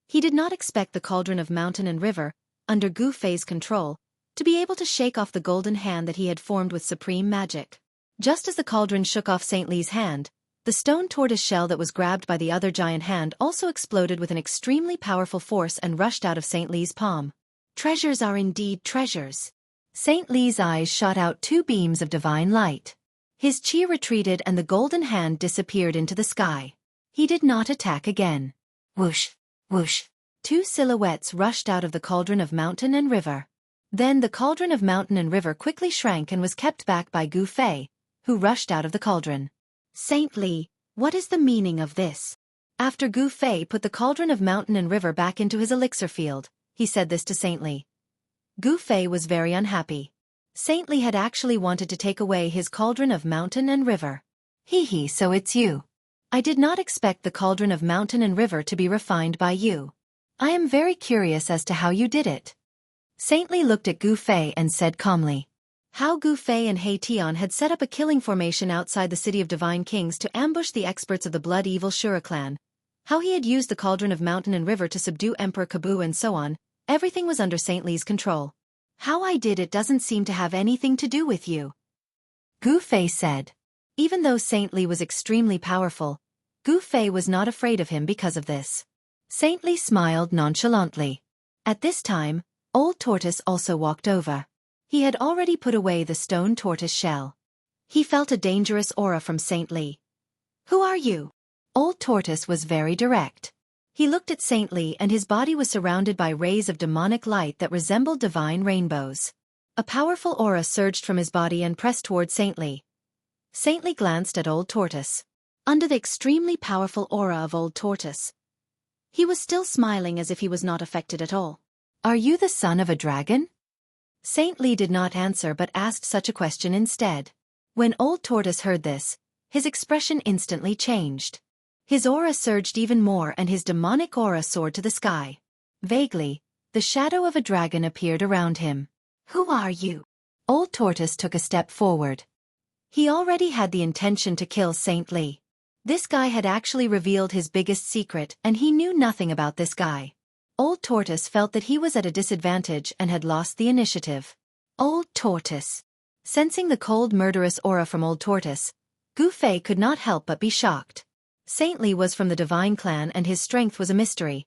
He did not expect the cauldron of mountain and river, under Gu Fei's control, to be able to shake off the golden hand that he had formed with supreme magic. Just as the cauldron shook off Saint Lee's hand, the stone tortoise shell that was grabbed by the other giant hand also exploded with an extremely powerful force and rushed out of Saint Lee's palm. Treasures are indeed treasures. Saint Lee's eyes shot out two beams of divine light. His chi retreated and the golden hand disappeared into the sky. He did not attack again. Whoosh, whoosh. Two silhouettes rushed out of the cauldron of mountain and river. Then the cauldron of mountain and river quickly shrank and was kept back by Gu Fei, who rushed out of the cauldron. Saint Lee, what is the meaning of this? After Gu Fei put the cauldron of mountain and river back into his elixir field, he said this to Saint Lee. Gu Fei was very unhappy. Saint Lee had actually wanted to take away his cauldron of mountain and river. Hee, so it's you. I did not expect the cauldron of mountain and river to be refined by you. I am very curious as to how you did it. Saint Lee looked at Gu Fei and said calmly. How Gu Fei and He Tian had set up a killing formation outside the City of Divine Kings to ambush the experts of the Blood Evil Shura clan. How he had used the Cauldron of Mountain and River to subdue Emperor Kabu and so on. Everything was under Saint Li's control. How I did it doesn't seem to have anything to do with you, Gu Fei said. Even though Saint Li was extremely powerful, Gu Fei was not afraid of him because of this. Saint Li smiled nonchalantly. At this time, Old Tortoise also walked over. He had already put away the stone tortoise shell. He felt a dangerous aura from Saint Li. Who are you? Old Tortoise was very direct. He looked at Saint Li and his body was surrounded by rays of demonic light that resembled divine rainbows. A powerful aura surged from his body and pressed toward Saint Li. Saint Li glanced at Old Tortoise. Under the extremely powerful aura of Old Tortoise, he was still smiling as if he was not affected at all. Are you the son of a dragon? Saint Li did not answer but asked such a question instead. When Old Tortoise heard this, his expression instantly changed. His aura surged even more and his demonic aura soared to the sky. Vaguely, the shadow of a dragon appeared around him. Who are you? Old Tortoise took a step forward. He already had the intention to kill Saint Li. This guy had actually revealed his biggest secret and he knew nothing about this guy. Old Tortoise felt that he was at a disadvantage and had lost the initiative. Old Tortoise. Sensing the cold murderous aura from Old Tortoise, Gu Fei could not help but be shocked. Saint Li was from the Divine Clan and his strength was a mystery.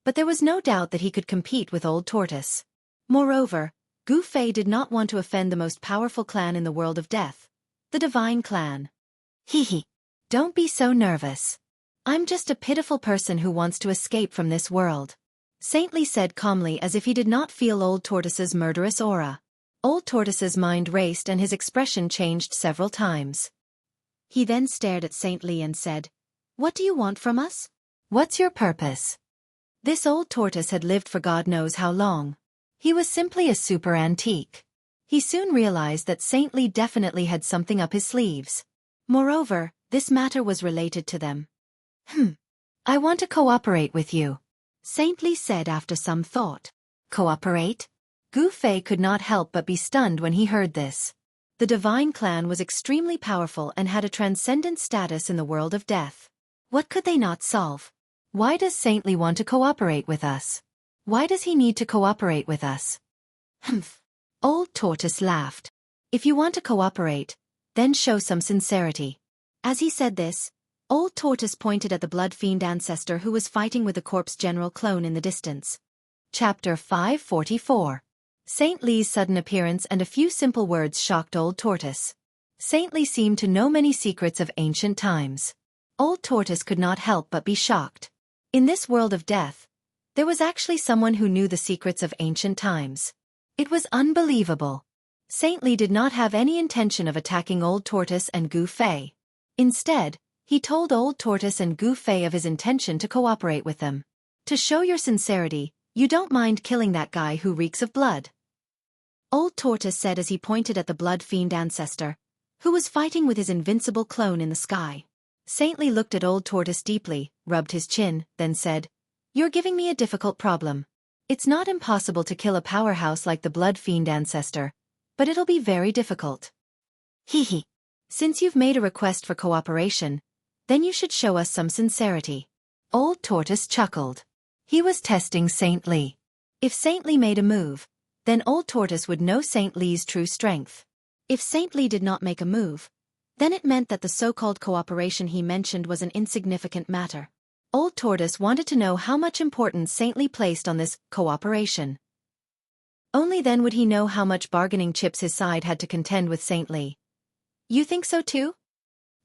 But there was no doubt that he could compete with Old Tortoise. Moreover, Gu Fei did not want to offend the most powerful clan in the world of death, the Divine Clan. Hee. Don't be so nervous. I'm just a pitiful person who wants to escape from this world, Saint Li said calmly as if he did not feel Old Tortoise's murderous aura. Old Tortoise's mind raced and his expression changed several times. He then stared at Saint Li and said, "What do you want from us? What's your purpose?" This Old Tortoise had lived for God knows how long. He was simply a super antique. He soon realized that Saint Li definitely had something up his sleeves. Moreover, this matter was related to them. I want to cooperate with you, Saint Li said after some thought. Cooperate? Gu Fei could not help but be stunned when he heard this. The Divine Clan was extremely powerful and had a transcendent status in the world of death. What could they not solve? Why does Saint Li want to cooperate with us? Why does he need to cooperate with us? Old Tortoise laughed. If you want to cooperate, then show some sincerity. As he said this, Old Tortoise pointed at the blood fiend ancestor who was fighting with the corpse general clone in the distance. Chapter 544. Saint Li's sudden appearance and a few simple words shocked Old Tortoise. Saint Li seemed to know many secrets of ancient times. Old Tortoise could not help but be shocked. In this world of death, there was actually someone who knew the secrets of ancient times. It was unbelievable. Saint Li did not have any intention of attacking Old Tortoise and Gu Fei. Instead, he told Old Tortoise and Gu Fei of his intention to cooperate with them. To show your sincerity, you don't mind killing that guy who reeks of blood, Old Tortoise said as he pointed at the blood fiend ancestor, who was fighting with his invincible clone in the sky. Saint Li looked at Old Tortoise deeply, rubbed his chin, then said, "You're giving me a difficult problem. It's not impossible to kill a powerhouse like the blood fiend ancestor, but it'll be very difficult. Hee. Since you've made a request for cooperation, then you should show us some sincerity." Old Tortoise chuckled. He was testing Saint Li. If Saint Li made a move, then Old Tortoise would know Saint Li's true strength. If Saint Li did not make a move, then it meant that the so-called cooperation he mentioned was an insignificant matter. Old Tortoise wanted to know how much importance Saint Li placed on this cooperation. Only then would he know how much bargaining chips his side had to contend with Saint Li. "You think so too?"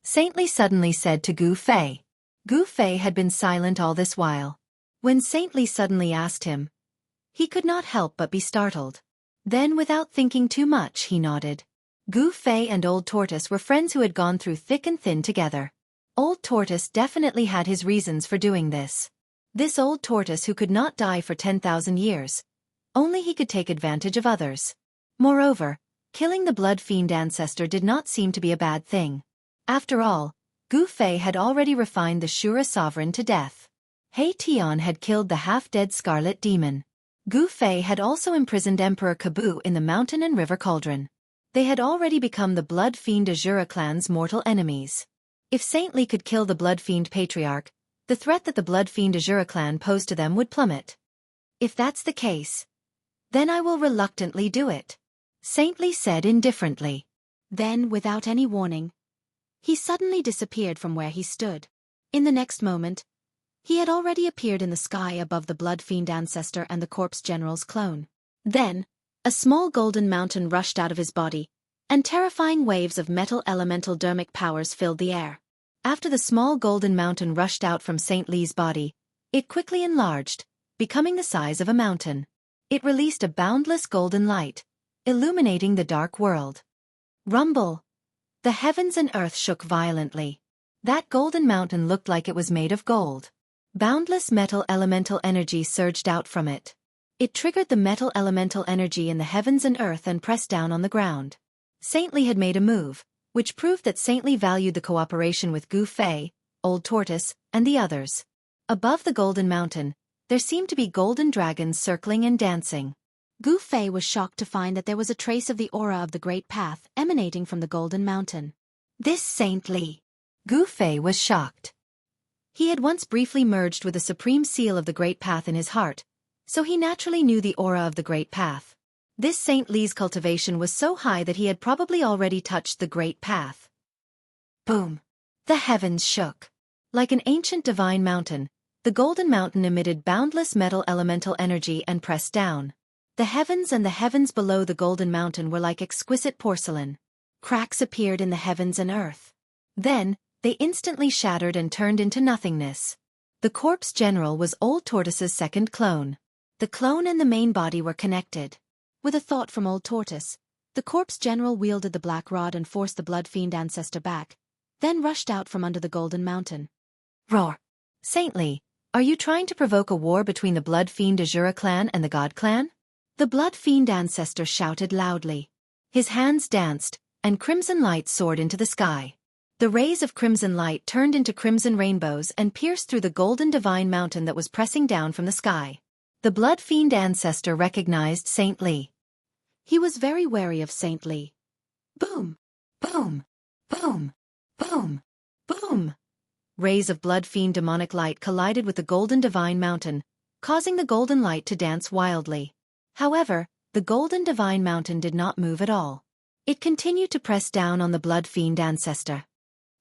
Saint Li suddenly said to Gu Fei. Gu Fei had been silent all this while. When Saint Li suddenly asked him, he could not help but be startled. Then without thinking too much he nodded. Gu Fei and Old Tortoise were friends who had gone through thick and thin together. Old Tortoise definitely had his reasons for doing this. This Old Tortoise who could not die for 10,000 years. Only he could take advantage of others. Moreover, killing the blood fiend ancestor did not seem to be a bad thing. After all, Gu Fei had already refined the Shura sovereign to death. He Tian had killed the half-dead scarlet demon. Gu Fei had also imprisoned Emperor Kabu in the mountain and river cauldron. They had already become the Blood Fiend Azura clan's mortal enemies. If Saint Li could kill the Blood Fiend Patriarch, the threat that the Blood Fiend Azura clan posed to them would plummet. If that's the case, then I will reluctantly do it, Saint Li said indifferently. Then, without any warning, he suddenly disappeared from where he stood. In the next moment, he had already appeared in the sky above the Blood Fiend Ancestor and the Corpse General's clone. Then, a small golden mountain rushed out of his body, and terrifying waves of metal elemental dermic powers filled the air. After the small golden mountain rushed out from Saint Li's body, it quickly enlarged, becoming the size of a mountain. It released a boundless golden light, illuminating the dark world. Rumble! The heavens and earth shook violently. That golden mountain looked like it was made of gold. Boundless metal elemental energy surged out from it. It triggered the metal elemental energy in the heavens and earth and pressed down on the ground. Saint Li had made a move, which proved that Saint Li valued the cooperation with Gu Fei, Old Tortoise, and the others. Above the golden mountain, there seemed to be golden dragons circling and dancing. Gu Fei was shocked to find that there was a trace of the aura of the Great Path emanating from the golden mountain. This Saint Li. Gu Fei was shocked. He had once briefly merged with the supreme seal of the Great Path in his heart, so he naturally knew the aura of the Great Path. This Saint Li's cultivation was so high that he had probably already touched the Great Path. Boom! The heavens shook. Like an ancient divine mountain, the golden mountain emitted boundless metal elemental energy and pressed down. The heavens and the heavens below the golden mountain were like exquisite porcelain. Cracks appeared in the heavens and earth. Then, they instantly shattered and turned into nothingness. The Corpse General was Old Tortoise's second clone. The clone and the main body were connected. With a thought from Old Tortoise, the Corpse General wielded the black rod and forced the Blood Fiend Ancestor back, then rushed out from under the golden mountain. Roar! Saint Li, are you trying to provoke a war between the Blood Fiend Azura clan and the God clan? The Blood Fiend Ancestor shouted loudly. His hands danced, and crimson light soared into the sky. The rays of crimson light turned into crimson rainbows and pierced through the golden divine mountain that was pressing down from the sky. The Blood Fiend Ancestor recognized Saint Li. He was very wary of Saint Li. Boom! Boom! Boom! Boom! Boom! Rays of Blood Fiend demonic light collided with the golden divine mountain, causing the golden light to dance wildly. However, the golden divine mountain did not move at all. It continued to press down on the Blood Fiend Ancestor.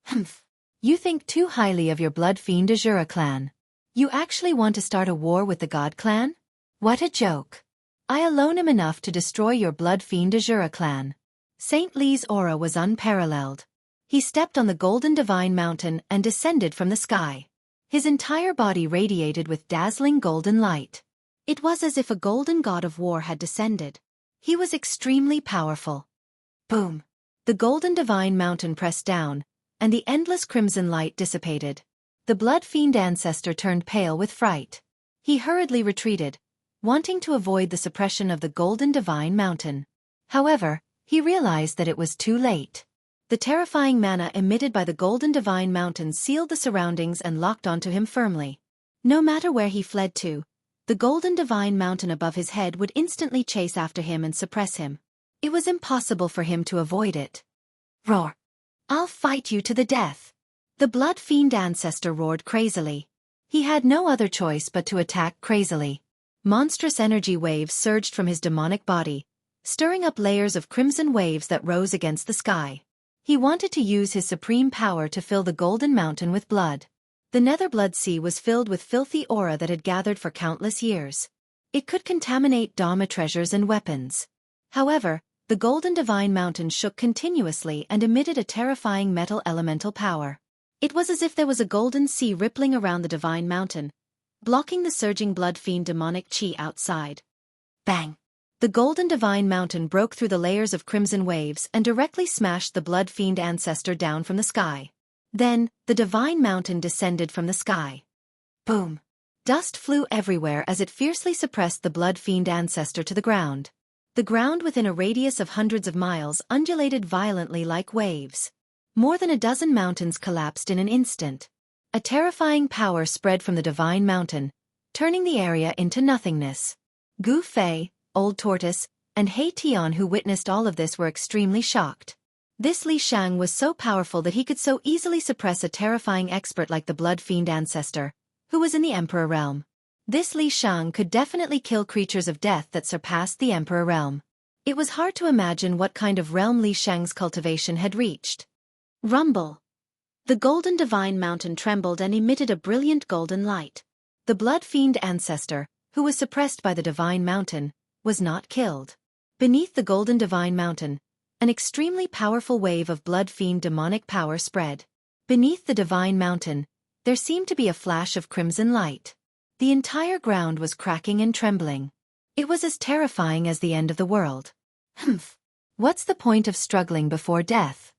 Humph! You think too highly of your Blood Fiend Azura clan. You actually want to start a war with the God clan? What a joke! I alone am enough to destroy your Blood Fiend Azura clan. Saint Li's aura was unparalleled. He stepped on the golden divine mountain and descended from the sky. His entire body radiated with dazzling golden light. It was as if a golden god of war had descended. He was extremely powerful. Boom! The golden divine mountain pressed down, and the endless crimson light dissipated. The Blood Fiend Ancestor turned pale with fright. He hurriedly retreated, wanting to avoid the suppression of the golden divine mountain. However, he realized that it was too late. The terrifying mana emitted by the golden divine mountain sealed the surroundings and locked onto him firmly. No matter where he fled to, the golden divine mountain above his head would instantly chase after him and suppress him. It was impossible for him to avoid it. Roar! I'll fight you to the death! The Blood Fiend Ancestor roared crazily. He had no other choice but to attack crazily. Monstrous energy waves surged from his demonic body, stirring up layers of crimson waves that rose against the sky. He wanted to use his supreme power to fill the golden mountain with blood. The Nether Blood Sea was filled with filthy aura that had gathered for countless years. It could contaminate Dharma treasures and weapons. However, the golden divine mountain shook continuously and emitted a terrifying metal elemental power. It was as if there was a golden sea rippling around the divine mountain, blocking the surging Blood Fiend demonic chi outside. Bang! The golden divine mountain broke through the layers of crimson waves and directly smashed the Blood Fiend Ancestor down from the sky. Then, the divine mountain descended from the sky. Boom! Dust flew everywhere as it fiercely suppressed the Blood Fiend Ancestor to the ground. The ground within a radius of hundreds of miles undulated violently like waves. More than a dozen mountains collapsed in an instant. A terrifying power spread from the divine mountain, turning the area into nothingness. Gu Fei, Old Tortoise, and He Tian, who witnessed all of this, were extremely shocked. This Li Shang was so powerful that he could so easily suppress a terrifying expert like the Blood Fiend Ancestor, who was in the Emperor realm. This Li Shang could definitely kill creatures of death that surpassed the Emperor realm. It was hard to imagine what kind of realm Li Shang's cultivation had reached. Rumble. The golden divine mountain trembled and emitted a brilliant golden light. The Blood Fiend Ancestor, who was suppressed by the divine mountain, was not killed. Beneath the golden divine mountain, an extremely powerful wave of Blood Fiend demonic power spread. Beneath the divine mountain, there seemed to be a flash of crimson light. The entire ground was cracking and trembling. It was as terrifying as the end of the world. Humph. What's the point of struggling before death?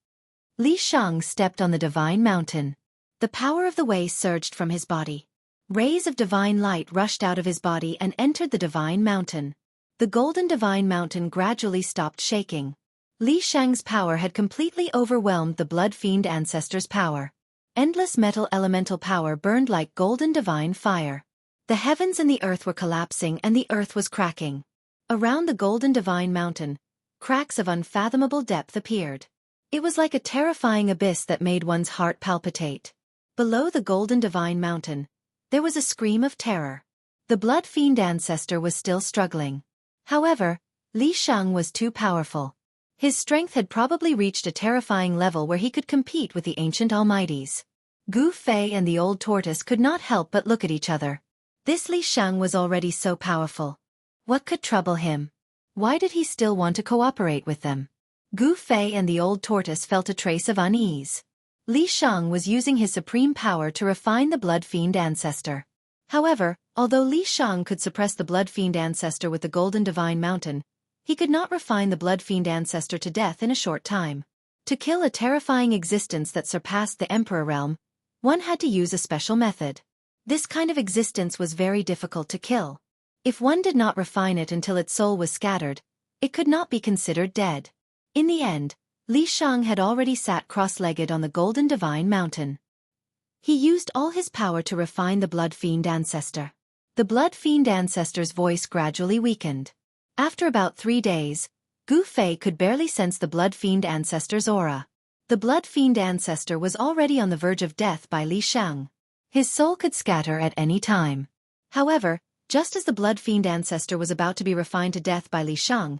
Li Shang stepped on the divine mountain. The power of the way surged from his body. Rays of divine light rushed out of his body and entered the divine mountain. The golden divine mountain gradually stopped shaking. Li Shang's power had completely overwhelmed the Blood Fiend Ancestor's power. Endless metal elemental power burned like golden divine fire. The heavens and the earth were collapsing and the earth was cracking. Around the golden divine mountain, cracks of unfathomable depth appeared. It was like a terrifying abyss that made one's heart palpitate. Below the golden divine mountain, there was a scream of terror. The Blood Fiend Ancestor was still struggling. However, Li Shang was too powerful. His strength had probably reached a terrifying level where he could compete with the ancient almighties. Gu Fei and the old tortoise could not help but look at each other. This Li Shang was already so powerful. What could trouble him? Why did he still want to cooperate with them? Gu Fei and the old tortoise felt a trace of unease. Li Shang was using his supreme power to refine the Blood Fiend Ancestor. However, although Li Shang could suppress the Blood Fiend Ancestor with the Golden Divine Mountain, he could not refine the Blood Fiend Ancestor to death in a short time. To kill a terrifying existence that surpassed the Emperor realm, one had to use a special method. This kind of existence was very difficult to kill. If one did not refine it until its soul was scattered, it could not be considered dead. In the end, Li Shang had already sat cross-legged on the Golden Divine Mountain. He used all his power to refine the Blood Fiend Ancestor. The Blood Fiend Ancestor's voice gradually weakened. After about 3 days, Gu Fei could barely sense the Blood Fiend Ancestor's aura. The Blood Fiend Ancestor was already on the verge of death by Li Shang. His soul could scatter at any time. However, just as the Blood Fiend Ancestor was about to be refined to death by Li Shang,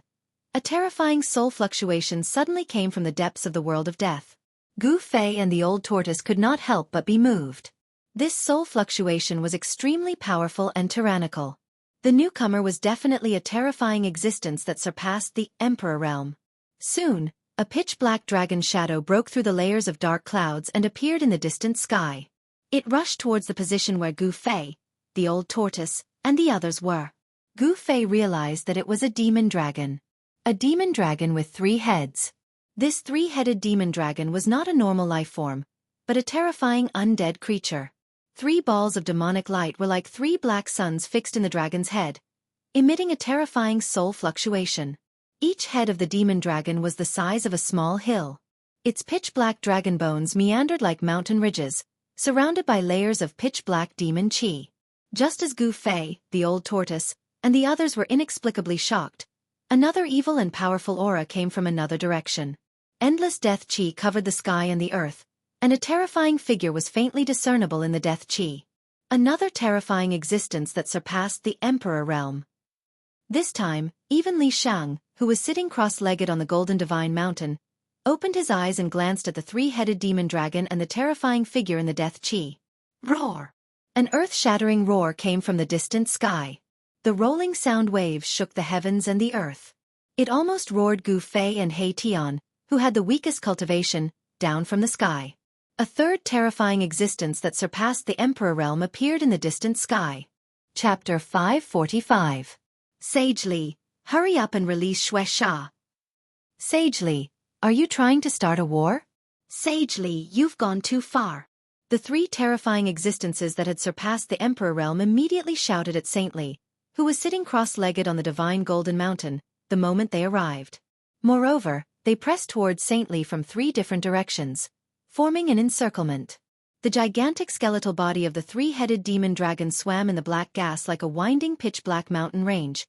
a terrifying soul fluctuation suddenly came from the depths of the world of death. Gu Fei and the old tortoise could not help but be moved. This soul fluctuation was extremely powerful and tyrannical. The newcomer was definitely a terrifying existence that surpassed the Emperor realm. Soon, a pitch-black dragon shadow broke through the layers of dark clouds and appeared in the distant sky. It rushed towards the position where Gu Fei, the old tortoise, and the others were. Gu Fei realized that it was a demon dragon. A demon dragon with 3 heads. This 3-headed demon dragon was not a normal life form, but a terrifying undead creature. 3 balls of demonic light were like 3 black suns fixed in the dragon's head, emitting a terrifying soul fluctuation. Each head of the demon dragon was the size of a small hill. Its pitch-black dragon bones meandered like mountain ridges, surrounded by layers of pitch-black demon chi. Just as Gu Fei, the old tortoise, and the others were inexplicably shocked, another evil and powerful aura came from another direction. Endless death chi covered the sky and the earth, and a terrifying figure was faintly discernible in the death chi. Another terrifying existence that surpassed the Emperor realm. This time, even Li Shang, who was sitting cross-legged on the Golden Divine Mountain, opened his eyes and glanced at the 3-headed demon dragon and the terrifying figure in the death chi. Roar! An earth-shattering roar came from the distant sky. The rolling sound waves shook the heavens and the earth. It almost roared Gu Fei and He Tian, who had the weakest cultivation, down from the sky. A third terrifying existence that surpassed the Emperor realm appeared in the distant sky. Chapter 545. Sage Li, hurry up and release Xue Sha. Sage Li, are you trying to start a war? Sage Li, you've gone too far. The 3 terrifying existences that had surpassed the Emperor realm immediately shouted at Saint Li, who was sitting cross-legged on the divine Golden Mountain, the moment they arrived. Moreover, they pressed towards Saint Li from 3 different directions, forming an encirclement. The gigantic skeletal body of the 3-headed demon dragon swam in the black gas like a winding pitch-black mountain range,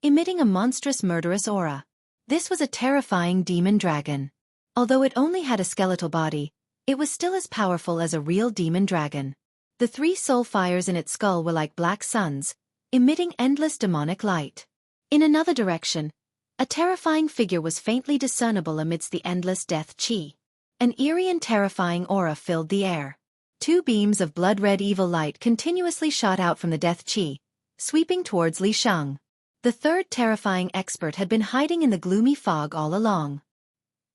emitting a monstrous murderous aura. This was a terrifying demon dragon. Although it only had a skeletal body, it was still as powerful as a real demon dragon. The 3 soul fires in its skull were like black suns, emitting endless demonic light. In another direction, a terrifying figure was faintly discernible amidst the endless death chi. An eerie and terrifying aura filled the air. 2 beams of blood-red evil light continuously shot out from the death chi, sweeping towards Li Shang. The 3rd terrifying expert had been hiding in the gloomy fog all along.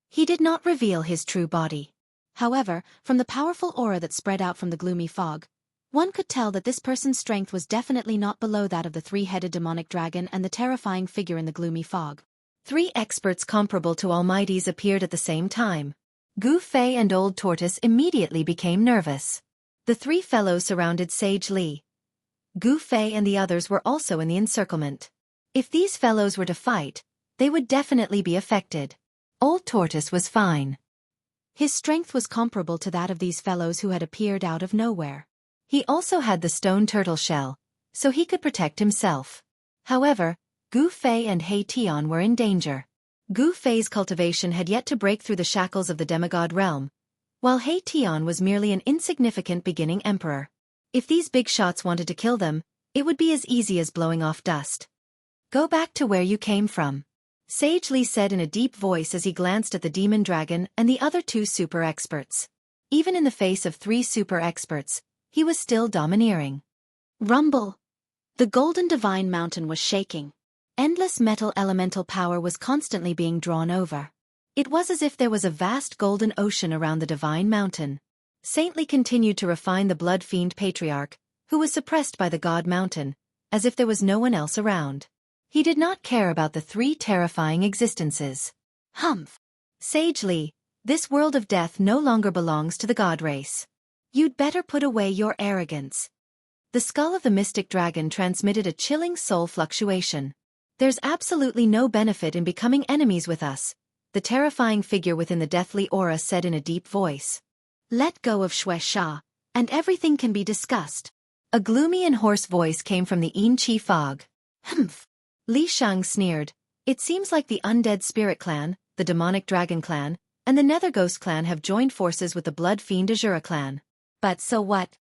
He did not reveal his true body. However, from the powerful aura that spread out from the gloomy fog, one could tell that this person's strength was definitely not below that of the 3-headed demonic dragon and the terrifying figure in the gloomy fog. 3 experts comparable to Almighties appeared at the same time. Gu Fei and Old Tortoise immediately became nervous. The 3 fellows surrounded Sage Li. Gu Fei and the others were also in the encirclement. If these fellows were to fight, they would definitely be affected. Old Tortoise was fine. His strength was comparable to that of these fellows who had appeared out of nowhere. He also had the stone turtle shell, so he could protect himself. However, Gu Fei and He Tian were in danger. Gu Fei's cultivation had yet to break through the shackles of the demigod realm, while He Tian was merely an insignificant beginning emperor. If these big shots wanted to kill them, it would be as easy as blowing off dust. Go back to where you came from, Sage Li said in a deep voice as he glanced at the demon dragon and the other 2 super experts. Even in the face of 3 super experts, he was still domineering. Rumble! The golden divine mountain was shaking. Endless metal elemental power was constantly being drawn over. It was as if there was a vast golden ocean around the divine mountain. Saint Li continued to refine the blood fiend patriarch, who was suppressed by the god mountain, as if there was no one else around. He did not care about the 3 terrifying existences. Humph! Sage Li, this world of death no longer belongs to the god race. You'd better put away your arrogance. The skull of the mystic dragon transmitted a chilling soul fluctuation. There's absolutely no benefit in becoming enemies with us, the terrifying figure within the deathly aura said in a deep voice. Let go of Shui Sha, and everything can be discussed. A gloomy and hoarse voice came from the Yin Chi fog. Humph! Li Shang sneered. It seems like the Undead Spirit Clan, the Demonic Dragon Clan, and the Nether Ghost Clan have joined forces with the Blood Fiend Azura Clan. But so what?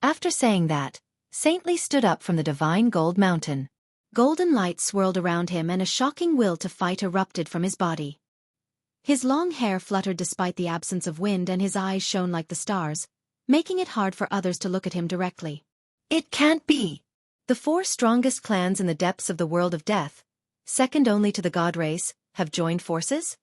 After saying that, Saint Li stood up from the divine gold mountain. Golden light swirled around him and a shocking will to fight erupted from his body. His long hair fluttered despite the absence of wind and his eyes shone like the stars, making it hard for others to look at him directly. It can't be! The 4 strongest clans in the depths of the world of death, second only to the god race, have joined forces?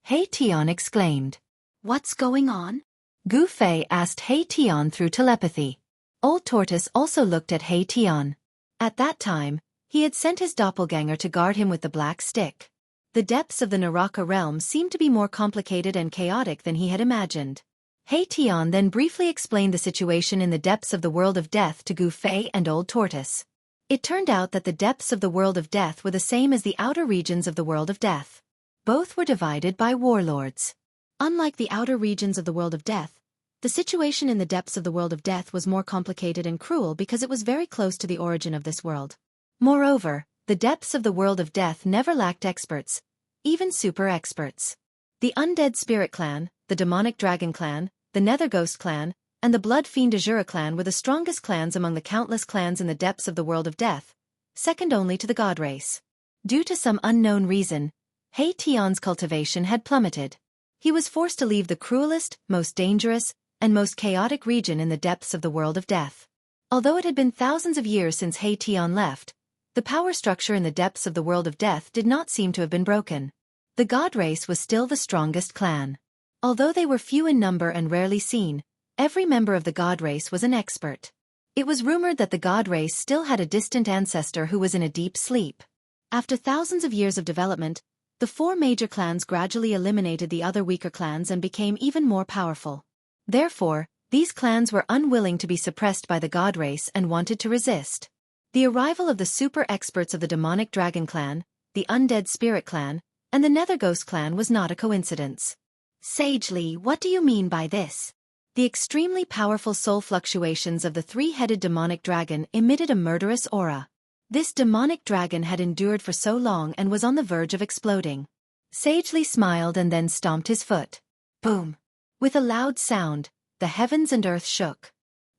He Tian exclaimed. What's going on? Gu Fei asked He Tian through telepathy. Old Tortoise also looked at He Tian. At that time, he had sent his doppelganger to guard him with the black stick. The depths of the Naraka realm seemed to be more complicated and chaotic than he had imagined. He Tian then briefly explained the situation in the depths of the world of death to Gu Fei and Old Tortoise. It turned out that the depths of the world of death were the same as the outer regions of the world of death. Both were divided by warlords. Unlike the outer regions of the world of death, the situation in the depths of the world of death was more complicated and cruel because it was very close to the origin of this world. Moreover, the depths of the world of death never lacked experts, even super experts. The Undead Spirit Clan, the Demonic Dragon Clan, the Nether Ghost Clan, and the Blood Fiend Azura Clan were the strongest clans among the countless clans in the depths of the world of death, second only to the god race. Due to some unknown reason, He Tian's cultivation had plummeted. He was forced to leave the cruelest, most dangerous, and most chaotic region in the depths of the world of death. Although it had been thousands of years since He Tian left, the power structure in the depths of the world of death did not seem to have been broken. The god race was still the strongest clan. Although they were few in number and rarely seen, every member of the god race was an expert. It was rumored that the god race still had a distant ancestor who was in a deep sleep. After thousands of years of development, the 4 major clans gradually eliminated the other weaker clans and became even more powerful. Therefore, these clans were unwilling to be suppressed by the god race and wanted to resist. The arrival of the super experts of the Demonic Dragon Clan, the Undead Spirit Clan, and the Nether Ghost Clan was not a coincidence. Sage Li, what do you mean by this? The extremely powerful soul fluctuations of the 3-headed demonic dragon emitted a murderous aura. This demonic dragon had endured for so long and was on the verge of exploding. Sage Li smiled and then stomped his foot. Boom! With a loud sound, the heavens and earth shook.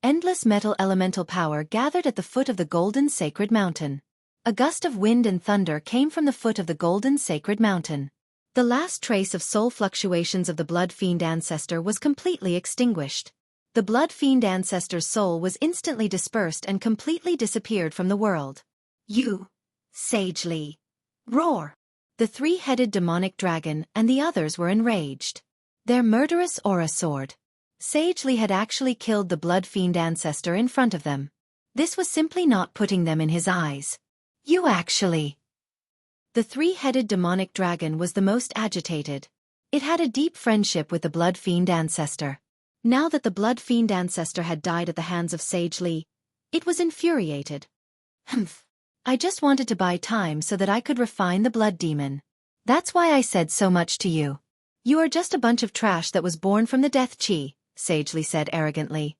Endless metal elemental power gathered at the foot of the golden sacred mountain. A gust of wind and thunder came from the foot of the golden sacred mountain. The last trace of soul fluctuations of the blood fiend ancestor was completely extinguished. The blood fiend ancestor's soul was instantly dispersed and completely disappeared from the world. You, Sage Li. Roar! The three-headed demonic dragon and the others were enraged. Their murderous aura soared. Sage Li had actually killed the blood fiend ancestor in front of them. This was simply not putting them in his eyes. You actually... The three-headed demonic dragon was the most agitated. It had a deep friendship with the blood fiend ancestor. Now that the blood fiend ancestor had died at the hands of Sage Li, it was infuriated. Humph. I just wanted to buy time so that I could refine the blood demon. That's why I said so much to you. You are just a bunch of trash that was born from the death chi, Sage Li said arrogantly.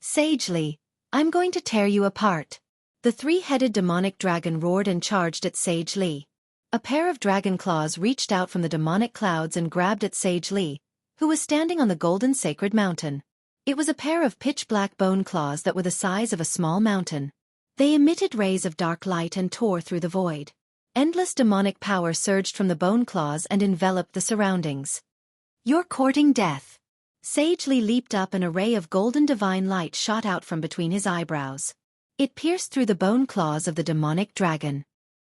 Sage Li, I'm going to tear you apart. The three-headed demonic dragon roared and charged at Sage Li. A pair of dragon claws reached out from the demonic clouds and grabbed at Sage Li, who was standing on the golden sacred mountain. It was a pair of pitch-black bone claws that were the size of a small mountain. They emitted rays of dark light and tore through the void. Endless demonic power surged from the bone claws and enveloped the surroundings. You're courting death. Sage Li leaped up and a ray of golden divine light shot out from between his eyebrows. It pierced through the bone claws of the demonic dragon.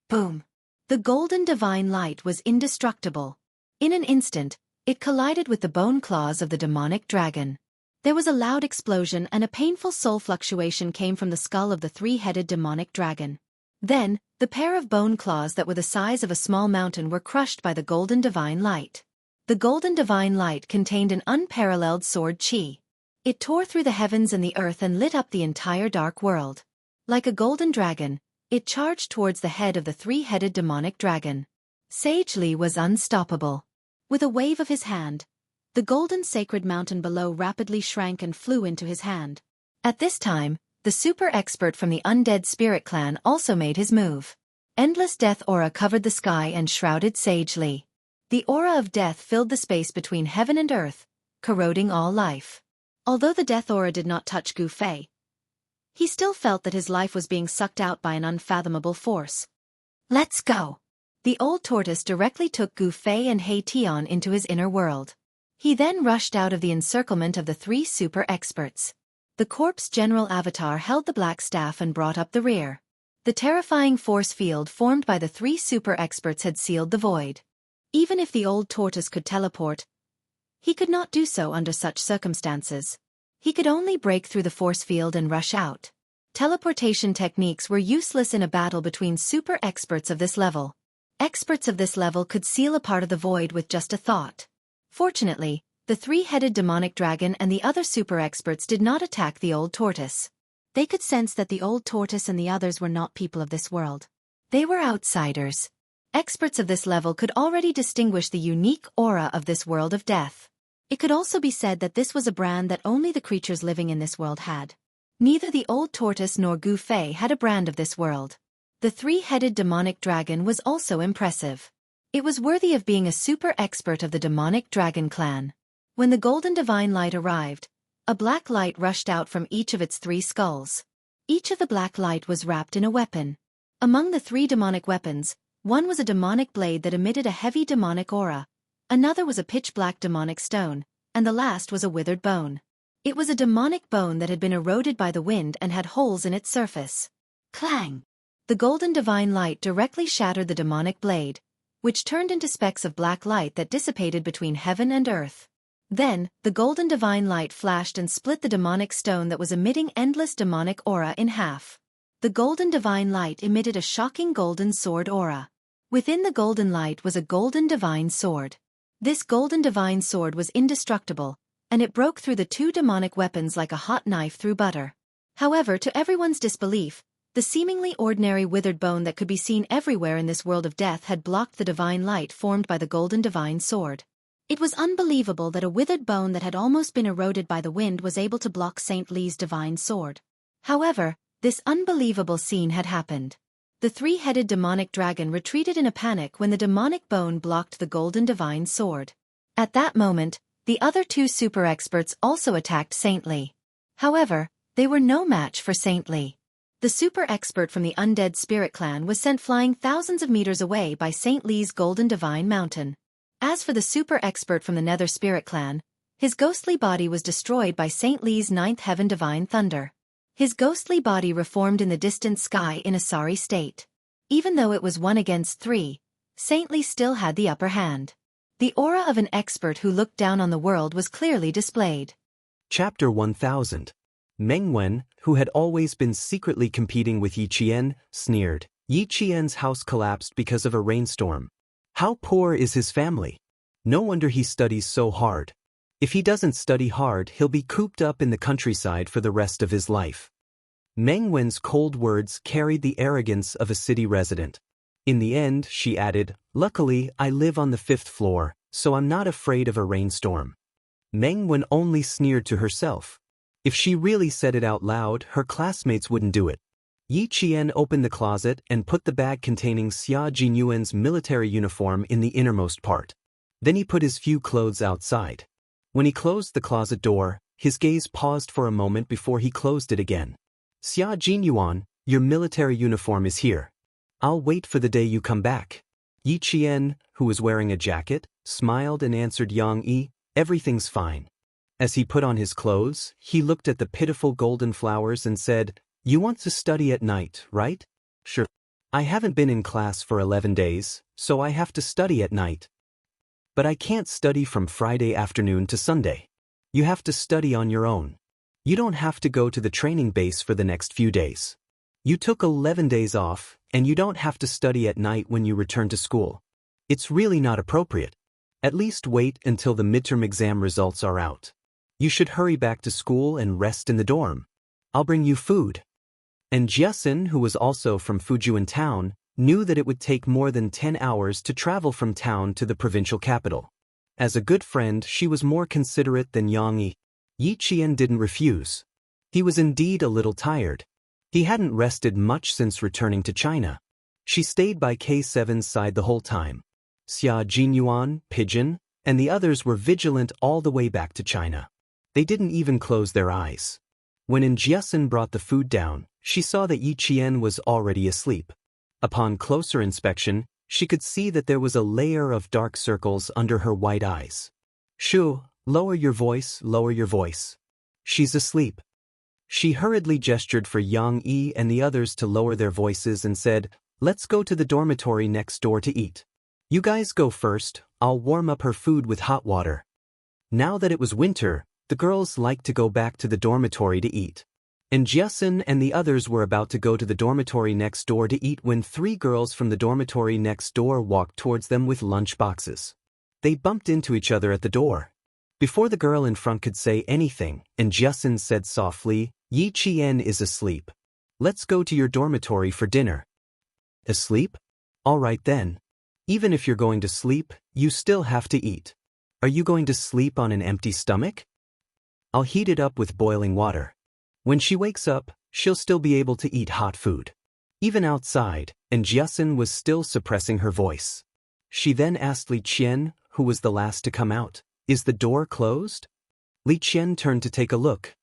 Boom! The golden divine light was indestructible. In an instant, it collided with the bone claws of the demonic dragon. There was a loud explosion and a painful soul fluctuation came from the skull of the three-headed demonic dragon. Then, the pair of bone claws that were the size of a small mountain were crushed by the golden divine light. The golden divine light contained an unparalleled sword chi. It tore through the heavens and the earth and lit up the entire dark world. Like a golden dragon, it charged towards the head of the three-headed demonic dragon. Sage Li was unstoppable. With a wave of his hand, the golden sacred mountain below rapidly shrank and flew into his hand. At this time, the super expert from the undead spirit clan also made his move. Endless death aura covered the sky and shrouded Sage Li. The aura of death filled the space between heaven and earth, corroding all life. Although the death aura did not touch Gu Fei, he still felt that his life was being sucked out by an unfathomable force. Let's go! The old tortoise directly took Gu Fei and He Tian into his inner world. He then rushed out of the encirclement of the three super experts. The corpse general avatar held the black staff and brought up the rear. The terrifying force field formed by the three super experts had sealed the void. Even if the old tortoise could teleport, he could not do so under such circumstances. He could only break through the force field and rush out. Teleportation techniques were useless in a battle between super experts of this level. Experts of this level could seal a part of the void with just a thought. Fortunately, the three-headed demonic dragon and the other super experts did not attack the old tortoise. They could sense that the old tortoise and the others were not people of this world. They were outsiders. Experts of this level could already distinguish the unique aura of this world of death. It could also be said that this was a brand that only the creatures living in this world had. Neither the old tortoise nor Gu Fei had a brand of this world. The three-headed demonic dragon was also impressive. It was worthy of being a super expert of the demonic dragon clan. When the golden divine light arrived, a black light rushed out from each of its three skulls. Each of the black light was wrapped in a weapon. Among the three demonic weapons, one was a demonic blade that emitted a heavy demonic aura, another was a pitch-black demonic stone, and the last was a withered bone. It was a demonic bone that had been eroded by the wind and had holes in its surface. Clang! The golden divine light directly shattered the demonic blade, which turned into specks of black light that dissipated between heaven and earth. Then, the golden divine light flashed and split the demonic stone that was emitting endless demonic aura in half. The golden divine light emitted a shocking golden sword aura. Within the golden light was a golden divine sword. This golden divine sword was indestructible, and it broke through the two demonic weapons like a hot knife through butter. However, to everyone's disbelief, the seemingly ordinary withered bone that could be seen everywhere in this world of death had blocked the divine light formed by the golden divine sword. It was unbelievable that a withered bone that had almost been eroded by the wind was able to block Saint Li's divine sword. However, This unbelievable scene had happened. The three-headed demonic dragon retreated in a panic when the demonic bone blocked the golden divine sword. At that moment, the other two super experts also attacked Saint Li. However, they were no match for Saint Li. The super expert from the undead spirit clan was sent flying thousands of meters away by Saint Li's golden divine mountain. As for the super expert from the nether spirit clan, his ghostly body was destroyed by Saint Li's ninth heaven divine thunder. His ghostly body reformed in the distant sky in a sorry state. Even though it was 1 against 3, Saint Li still had the upper hand. The aura of an expert who looked down on the world was clearly displayed. Chapter 1000. Meng Wen, who had always been secretly competing with Yi Qian, sneered. Yi Qian's house collapsed because of a rainstorm. How poor is his family? No wonder he studies so hard. If he doesn't study hard, he'll be cooped up in the countryside for the rest of his life. Meng Wen's cold words carried the arrogance of a city resident. In the end, she added, "Luckily, I live on the 5th floor, so I'm not afraid of a rainstorm." Meng Wen only sneered to herself. If she really said it out loud, her classmates wouldn't do it. Yi Qian opened the closet and put the bag containing Xia Jinyuan's military uniform in the innermost part. Then he put his few clothes outside. When he closed the closet door, his gaze paused for a moment before he closed it again. "Xia Jinyuan, your military uniform is here. I'll wait for the day you come back." Yi Qian, who was wearing a jacket, smiled and answered Yang Yi, "Everything's fine." As he put on his clothes, he looked at the pitiful golden flowers and said, "You want to study at night, right?" "Sure. I haven't been in class for 11 days, so I have to study at night. But I can't study from Friday afternoon to Sunday. You have to study on your own. You don't have to go to the training base for the next few days. You took 11 days off, and you don't have to study at night when you return to school. It's really not appropriate. At least wait until the midterm exam results are out. You should hurry back to school and rest in the dorm. I'll bring you food." And Jiasin, who was also from Fujian town, knew that it would take more than 10 hours to travel from town to the provincial capital. As a good friend, she was more considerate than Yang Yi. Yi Qian didn't refuse. He was indeed a little tired. He hadn't rested much since returning to China. She stayed by K7's side the whole time. Xia Jinyuan, Pigeon, and the others were vigilant all the way back to China. They didn't even close their eyes. When Jiasin brought the food down, she saw that Yi Qian was already asleep. Upon closer inspection, she could see that there was a layer of dark circles under her white eyes. "Shu, lower your voice, lower your voice. She's asleep." She hurriedly gestured for Yang Yi and the others to lower their voices and said, "Let's go to the dormitory next door to eat. You guys go first, I'll warm up her food with hot water." Now that it was winter, the girls liked to go back to the dormitory to eat. And Jiasin and the others were about to go to the dormitory next door to eat when 3 girls from the dormitory next door walked towards them with lunch boxes. They bumped into each other at the door. Before the girl in front could say anything, and Jiasin said softly, "Yi Qian is asleep. Let's go to your dormitory for dinner." "Asleep? All right then. Even if you're going to sleep, you still have to eat. Are you going to sleep on an empty stomach? I'll heat it up with boiling water. When she wakes up, she'll still be able to eat hot food." Even outside, and Jiasin was still suppressing her voice. She then asked Li Qian, who was the last to come out, "Is the door closed?" Li Qian turned to take a look.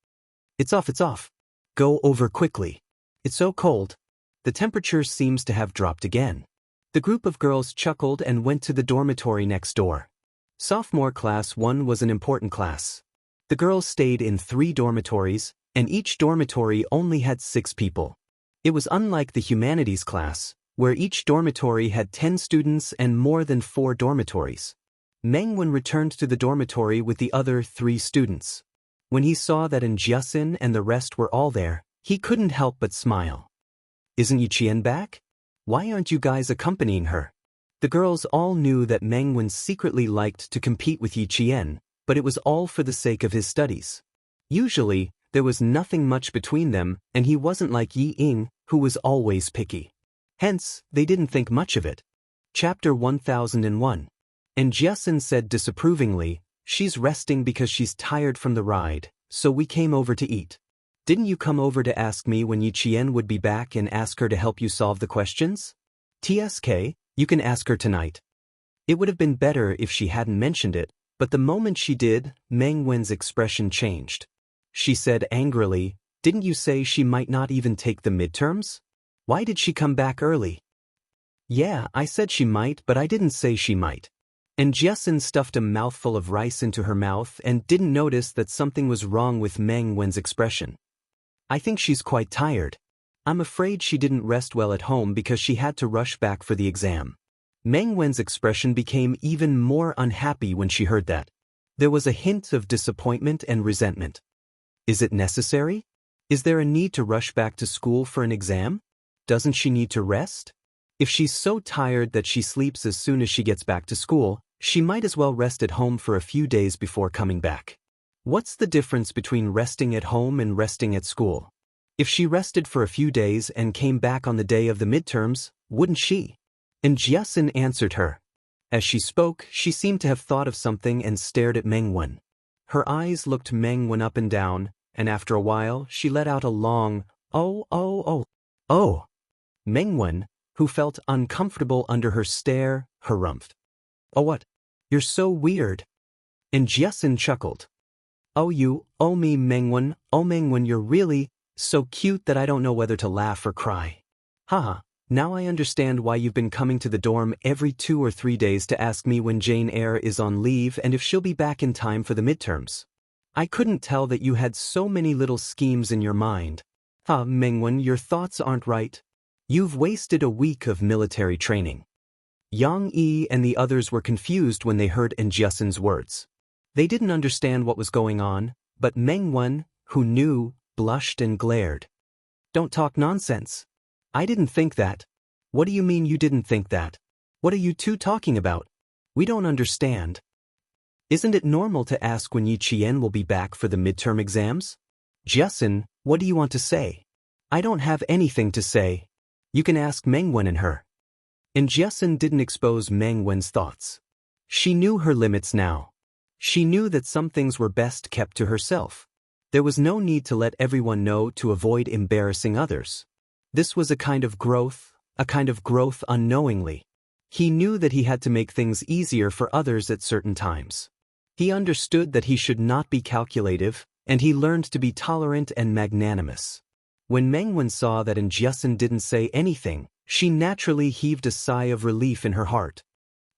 It's off. Go over quickly. It's so cold." The temperature seems to have dropped again. The group of girls chuckled and went to the dormitory next door. Sophomore class 1 was an important class. The girls stayed in 3 dormitories, and each dormitory only had 6 people. It was unlike the humanities class, where each dormitory had 10 students and more than 4 dormitories. Meng Wen returned to the dormitory with the other 3 students. When he saw that Jiasin and the rest were all there, he couldn't help but smile. "Isn't Yi Qian back? Why aren't you guys accompanying her?" The girls all knew that Meng Wen secretly liked to compete with Yi Qian, but it was all for the sake of his studies. Usually, there was nothing much between them, and he wasn't like Yi Ying, who was always picky. Hence, they didn't think much of it. Chapter 1001. And Jiasin said disapprovingly, "She's resting because she's tired from the ride, so we came over to eat." Didn't you come over to ask me when Yi Qian would be back and ask her to help you solve the questions? TSK, you can ask her tonight. It would have been better if she hadn't mentioned it, but the moment she did, Meng Wen's expression changed. She said angrily, didn't you say she might not even take the midterms? Why did she come back early? Yeah, I said she might, but I didn't say she might. And Jiasin stuffed a mouthful of rice into her mouth and didn't notice that something was wrong with Meng Wen's expression. I think she's quite tired. I'm afraid she didn't rest well at home because she had to rush back for the exam. Meng Wen's expression became even more unhappy when she heard that. There was a hint of disappointment and resentment. Is it necessary? Is there a need to rush back to school for an exam? Doesn't she need to rest? If she's so tired that she sleeps as soon as she gets back to school, she might as well rest at home for a few days before coming back. What's the difference between resting at home and resting at school? If she rested for a few days and came back on the day of the midterms, wouldn't she? And Jiasin answered her. As she spoke, she seemed to have thought of something and stared at Meng Wen. Her eyes looked Meng Wen up and down, and after a while she let out a long, oh, oh, oh, oh. Meng Wen, who felt uncomfortable under her stare, harumphed. Oh what? You're so weird. And Jiasin chuckled. Oh me Meng Wen, you're really so cute that I don't know whether to laugh or cry. Haha, now I understand why you've been coming to the dorm every 2 or 3 days to ask me when Jane Eyre is on leave and if she'll be back in time for the midterms. I couldn't tell that you had so many little schemes in your mind. Meng Wen, your thoughts aren't right. You've wasted a week of military training. Yang Yi and the others were confused when they heard Jiasin's words. They didn't understand what was going on, but Meng Wen, who knew, blushed and glared. Don't talk nonsense. I didn't think that. What do you mean you didn't think that? What are you two talking about? We don't understand. Isn't it normal to ask when Yi Qian will be back for the midterm exams? Jiasin, what do you want to say? I don't have anything to say. You can ask Meng Wen and her. And Jiasin didn't expose Meng Wen's thoughts. She knew her limits now. She knew that some things were best kept to herself. There was no need to let everyone know to avoid embarrassing others. This was a kind of growth unknowingly. He knew that he had to make things easier for others at certain times. He understood that he should not be calculative, and he learned to be tolerant and magnanimous. When Meng Wen saw that Jiasin didn't say anything, she naturally heaved a sigh of relief in her heart.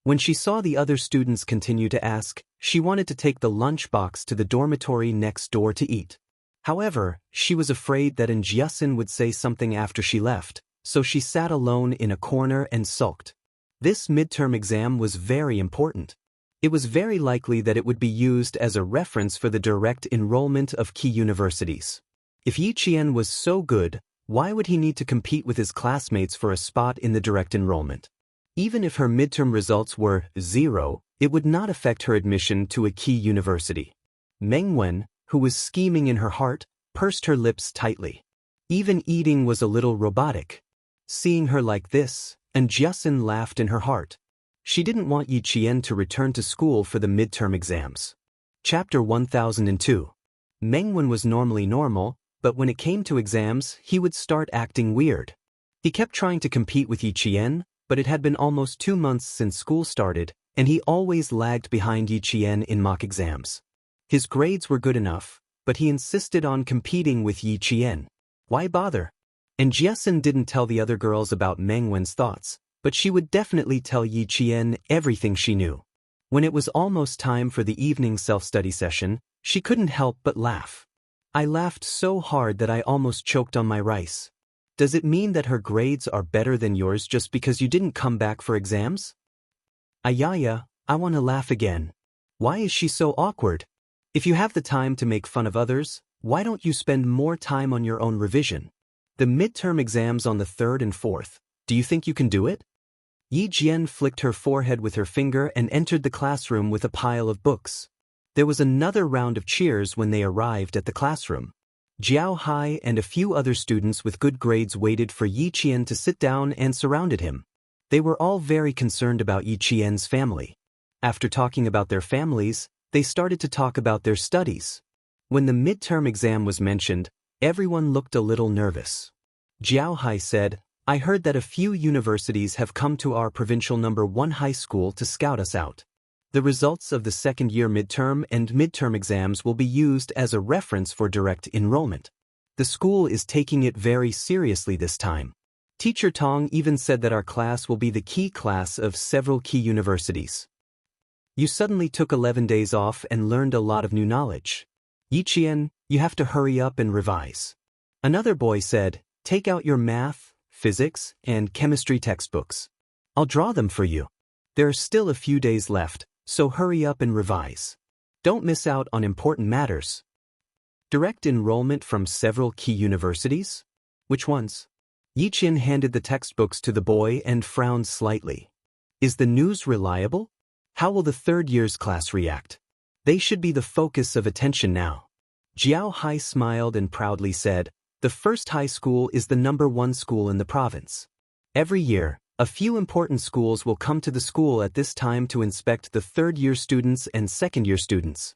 When she saw the other students continue to ask, she wanted to take the lunchbox to the dormitory next door to eat. However, she was afraid that Jiasin would say something after she left, so she sat alone in a corner and sulked. This midterm exam was very important. It was very likely that it would be used as a reference for the direct enrollment of key universities. If Yi Qian was so good, why would he need to compete with his classmates for a spot in the direct enrollment? Even if her midterm results were 0, it would not affect her admission to a key university. Meng Wen, who was scheming in her heart, pursed her lips tightly. Even eating was a little robotic. Seeing her like this, Jiasin laughed in her heart. She didn't want Yi Qian to return to school for the midterm exams. Chapter 1002. Meng Wen was normally normal, but when it came to exams, he would start acting weird. He kept trying to compete with Yi Qian, but it had been almost 2 months since school started, and he always lagged behind Yi Qian in mock exams. His grades were good enough, but he insisted on competing with Yi Qian. Why bother? And Jiasin didn't tell the other girls about Meng Wen's thoughts, but she would definitely tell Yi Qian everything she knew. When it was almost time for the evening self-study session, she couldn't help but laugh. I laughed so hard that I almost choked on my rice. Does it mean that her grades are better than yours just because you didn't come back for exams? Ayaya, I want to laugh again. Why is she so awkward? If you have the time to make fun of others, why don't you spend more time on your own revision? The midterm exams on the 3rd and 4th, do you think you can do it? Yi Jian flicked her forehead with her finger and entered the classroom with a pile of books. There was another round of cheers when they arrived at the classroom. Jiao Hai and a few other students with good grades waited for Yi Qian to sit down and surrounded him. They were all very concerned about Yi Qian's family. After talking about their families, they started to talk about their studies. When the midterm exam was mentioned, Everyone looked a little nervous. Jiao Hai said, I heard that a few universities have come to our provincial number 1 high school to scout us out. The results of the second-year midterm and midterm exams will be used as a reference for direct enrollment. The school is taking it very seriously this time. Teacher Tong even said that our class will be the key class of several key universities. You suddenly took 11 days off and learned a lot of new knowledge. Yiqian, you have to hurry up and revise. Another boy said, take out your math, physics, and chemistry textbooks. I'll draw them for you. There are still a few days left, so hurry up and revise. Don't miss out on important matters. Direct enrollment from several key universities? Which ones? Yiqian handed the textbooks to the boy and frowned slightly. Is the news reliable? How will the third year's class react? They should be the focus of attention now. Jiao Hai smiled and proudly said, the first high school is the number 1 school in the province. Every year, a few important schools will come to the school at this time to inspect the third-year students and second-year students.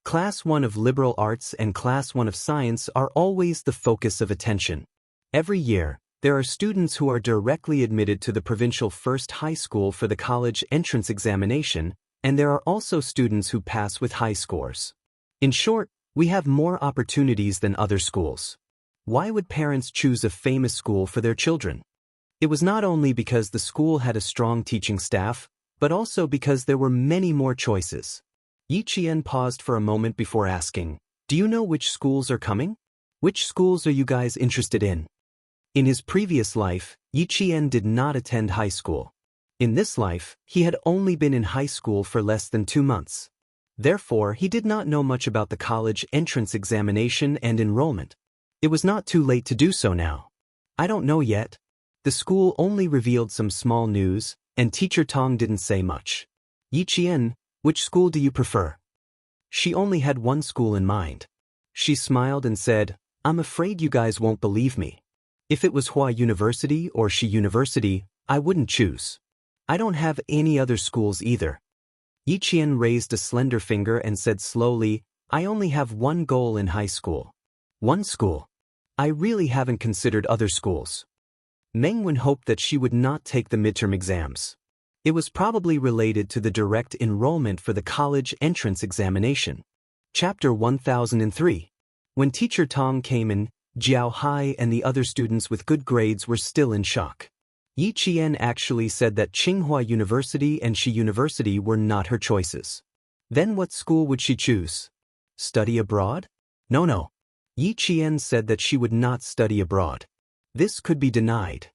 Class 1 of liberal arts and Class 1 of science are always the focus of attention. Every year, there are students who are directly admitted to the provincial first high school for the college entrance examination, and there are also students who pass with high scores. In short, we have more opportunities than other schools. Why would parents choose a famous school for their children? It was not only because the school had a strong teaching staff, but also because there were many more choices. Yiqian paused for a moment before asking, do you know which schools are coming? Which schools are you guys interested in? In his previous life, Yiqian did not attend high school. In this life, he had only been in high school for less than 2 months. Therefore, he did not know much about the college entrance examination and enrollment. It was not too late to do so now. I don't know yet. The school only revealed some small news, and Teacher Tong didn't say much. Yiqian, which school do you prefer? She only had one school in mind. She smiled and said, I'm afraid you guys won't believe me. If it was Hua University or Shi University, I wouldn't choose. I don't have any other schools either. Yiqian raised a slender finger and said slowly, I only have one goal in high school. One school. I really haven't considered other schools. Mengwen hoped that she would not take the midterm exams. It was probably related to the direct enrollment for the college entrance examination. Chapter 1003. When Teacher Tong came in, Jiao Hai and the other students with good grades were still in shock. Yiqian actually said that Tsinghua University and Shi University were not her choices. Then what school would she choose? Study abroad? No. Yiqian said that she would not study abroad. This could be denied.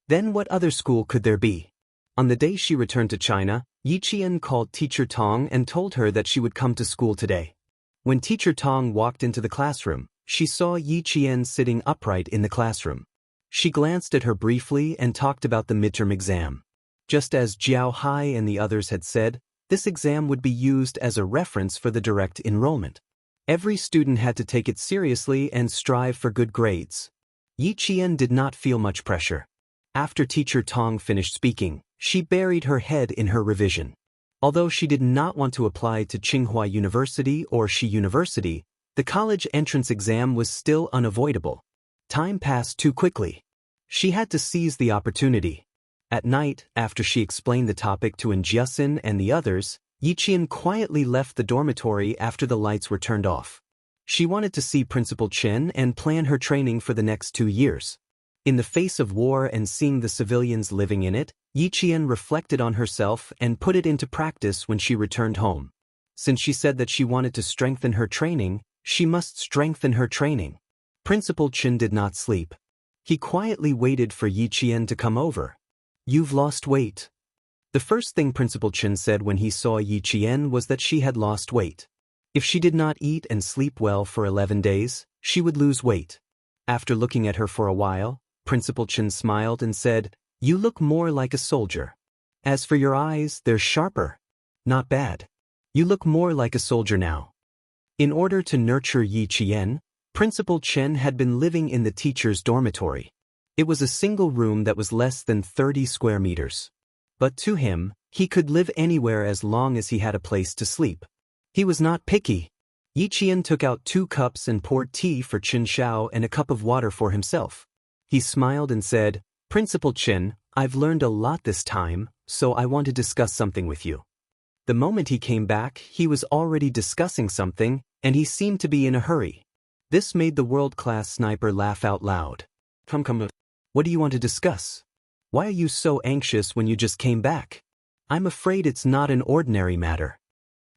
Then what other school could there be? On the day she returned to China, Yiqian called Teacher Tong and told her that she would come to school today. When Teacher Tong walked into the classroom, she saw Yiqian sitting upright in the classroom. She glanced at her briefly and talked about the midterm exam. Just as Jiao Hai and the others had said, this exam would be used as a reference for the direct enrollment. Every student had to take it seriously and strive for good grades. Yiqian did not feel much pressure. After Teacher Tong finished speaking, she buried her head in her revision. Although she did not want to apply to Tsinghua University or Shi University, the college entrance exam was still unavoidable. Time passed too quickly. She had to seize the opportunity. At night, after she explained the topic to Jiasin and the others, Yiqian quietly left the dormitory after the lights were turned off. She wanted to see Principal Chen and plan her training for the next 2 years. In the face of war and seeing the civilians living in it, Yiqian reflected on herself and put it into practice when she returned home. Since she said that she wanted to strengthen her training, she must strengthen her training. Principal Chen did not sleep. He quietly waited for Yiqian to come over. You've lost weight. The first thing Principal Chen said when he saw Yiqian was that she had lost weight. If she did not eat and sleep well for 11 days, she would lose weight. After looking at her for a while, Principal Chen smiled and said, You look more like a soldier. As for your eyes, they're sharper. Not bad. You look more like a soldier now. In order to nurture Yiqian, Principal Chen had been living in the teacher's dormitory. It was a single room that was less than 30 square meters. But to him, he could live anywhere as long as he had a place to sleep. He was not picky. Yi Qian took out 2 cups and poured tea for Qin Xiao and a cup of water for himself. He smiled and said, "Principal Qin, I've learned a lot this time, so I want to discuss something with you." The moment he came back, he was already discussing something, and he seemed to be in a hurry. This made the world-class sniper laugh out loud. Come, what do you want to discuss? Why are you so anxious when you just came back? I'm afraid it's not an ordinary matter.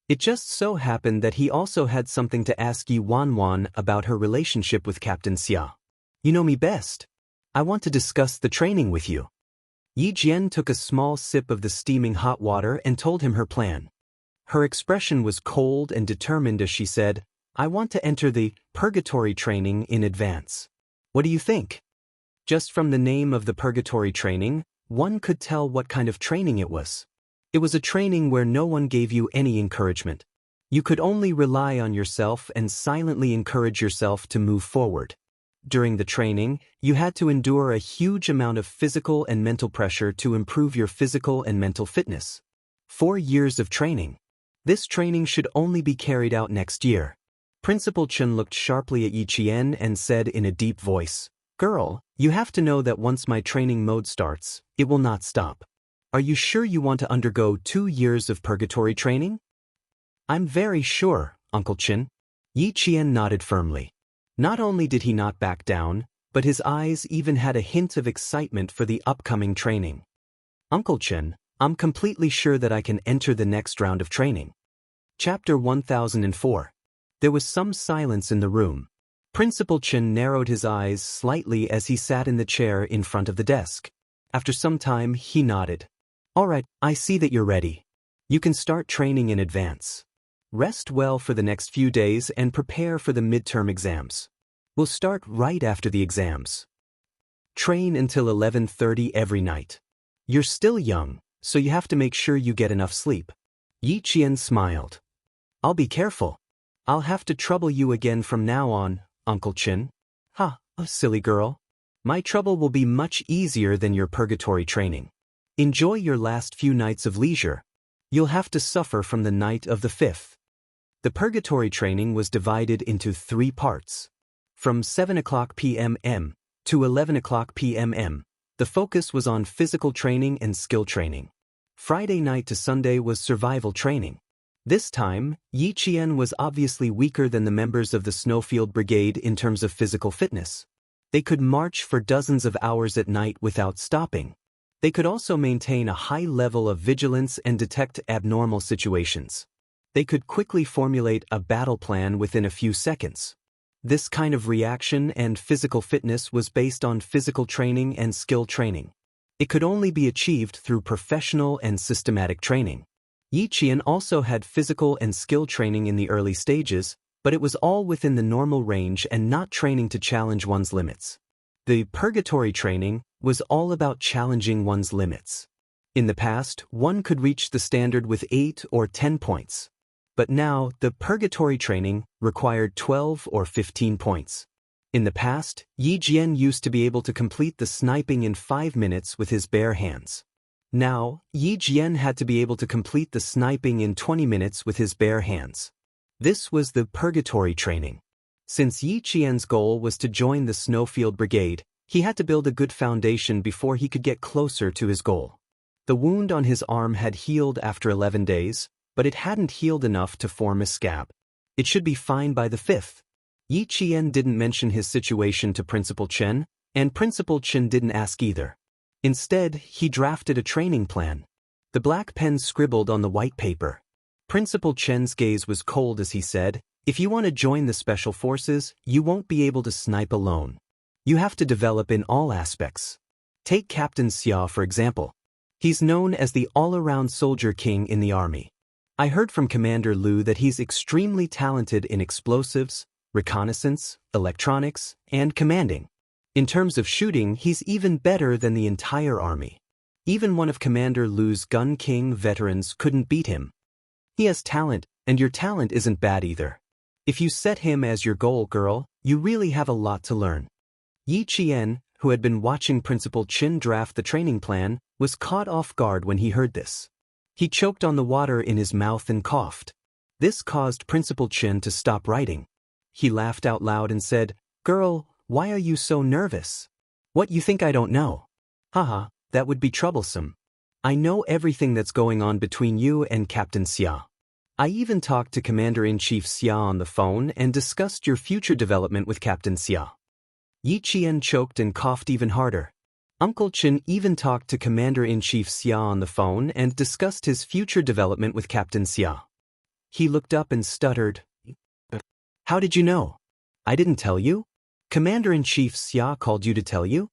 It just so happened that he also had something to ask Yi Wanwan about her relationship with Captain Xia. You know me best. I want to discuss the training with you. Yi Jian took a small sip of the steaming hot water and told him her plan. Her expression was cold and determined as she said, "I want to enter the purgatory training in advance." What do you think? Just from the name of the purgatory training, one could tell what kind of training it was. It was a training where no one gave you any encouragement. You could only rely on yourself and silently encourage yourself to move forward. During the training, you had to endure a huge amount of physical and mental pressure to improve your physical and mental fitness. 4 years of training. This training should only be carried out next year. Principal Chen looked sharply at Yi Qian and said in a deep voice, "Girl, you have to know that once my training mode starts, it will not stop. Are you sure you want to undergo 2 years of purgatory training?" "I'm very sure, Uncle Chen." Yi Qian nodded firmly. Not only did he not back down, but his eyes even had a hint of excitement for the upcoming training. "Uncle Chen, I'm completely sure that I can enter the next round of training." Chapter 1004. There was some silence in the room. Principal Chen narrowed his eyes slightly as he sat in the chair in front of the desk. After some time, he nodded. "All right, I see that you're ready. You can start training in advance. Rest well for the next few days and prepare for the midterm exams. We'll start right after the exams. Train until 11:30 every night. You're still young, so you have to make sure you get enough sleep." Yi Qian smiled. "I'll be careful. I'll have to trouble you again from now on, Uncle Chen." "Ha, silly girl. My trouble will be much easier than your purgatory training. Enjoy your last few nights of leisure. You'll have to suffer from the night of the 5th. The purgatory training was divided into 3 parts. From 7 o'clock p.m. to 11 o'clock p.m. The focus was on physical training and skill training. Friday night to Sunday was survival training. This time, Yi Qian was obviously weaker than the members of the Snowfield Brigade in terms of physical fitness. They could march for dozens of hours at night without stopping. They could also maintain a high level of vigilance and detect abnormal situations. They could quickly formulate a battle plan within a few seconds. This kind of reaction and physical fitness was based on physical training and skill training. It could only be achieved through professional and systematic training. Yi Qian also had physical and skill training in the early stages, but it was all within the normal range and not training to challenge one's limits. The purgatory training was all about challenging one's limits. In the past, one could reach the standard with 8 or 10 points. But now, the purgatory training required 12 or 15 points. In the past, Yi Jian used to be able to complete the sniping in 5 minutes with his bare hands. Now, Yi Jian had to be able to complete the sniping in 20 minutes with his bare hands. This was the purgatory training. Since Yi Qian's goal was to join the Snowfield Brigade, he had to build a good foundation before he could get closer to his goal. The wound on his arm had healed after 11 days, but it hadn't healed enough to form a scab. It should be fine by the 5th. Yi Qian didn't mention his situation to Principal Chen, and Principal Chen didn't ask either. Instead, he drafted a training plan. The black pen scribbled on the white paper. Principal Chen's gaze was cold as he said, "If you want to join the Special Forces, you won't be able to snipe alone. You have to develop in all aspects. Take Captain Xia for example. He's known as the all-around soldier king in the army. I heard from Commander Liu that he's extremely talented in explosives, reconnaissance, electronics, and commanding. In terms of shooting, he's even better than the entire army. Even one of Commander Liu's Gun King veterans couldn't beat him. He has talent, and your talent isn't bad either. If you set him as your goal, girl, you really have a lot to learn." Yi Qian, who had been watching Principal Chen draft the training plan, was caught off guard when he heard this. He choked on the water in his mouth and coughed. This caused Principal Chen to stop writing. He laughed out loud and said, "Girl, why are you so nervous? What, you think I don't know? Haha, that would be troublesome. I know everything that's going on between you and Captain Xia. I even talked to Commander-in-Chief Xia on the phone and discussed your future development with Captain Xia." Yi Qian choked and coughed even harder. Uncle Chen even talked to Commander-in-Chief Xia on the phone and discussed his future development with Captain Xia. He looked up and stuttered, "How did you know? I didn't tell you? Commander-in-Chief Xia called you to tell you?"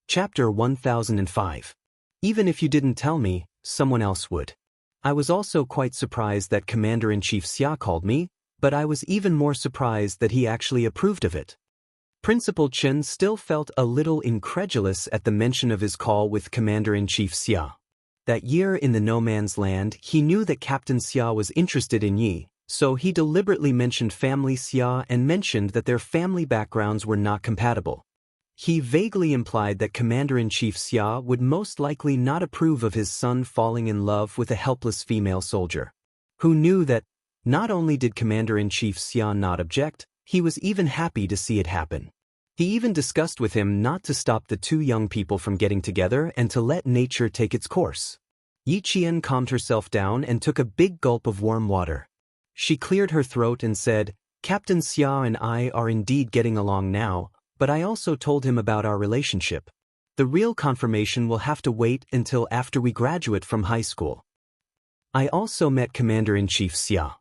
Chapter 1005. Even if you didn't tell me, someone else would. I was also quite surprised that Commander-in-Chief Xia called me, but I was even more surprised that he actually approved of it. Principal Chen still felt a little incredulous at the mention of his call with Commander-in-Chief Xia. That year in the No Man's Land, he knew that Captain Xia was interested in Yi, so he deliberately mentioned family Xia and mentioned that their family backgrounds were not compatible. He vaguely implied that Commander-in-Chief Xia would most likely not approve of his son falling in love with a helpless female soldier. Who knew that, not only did Commander-in-Chief Xia not object, he was even happy to see it happen. He even discussed with him not to stop the two young people from getting together and to let nature take its course. Yi Qian calmed herself down and took a big gulp of warm water. She cleared her throat and said, "Captain Xia and I are indeed getting along now, but I also told him about our relationship. The real confirmation will have to wait until after we graduate from high school." I also met Commander-in-Chief Xia.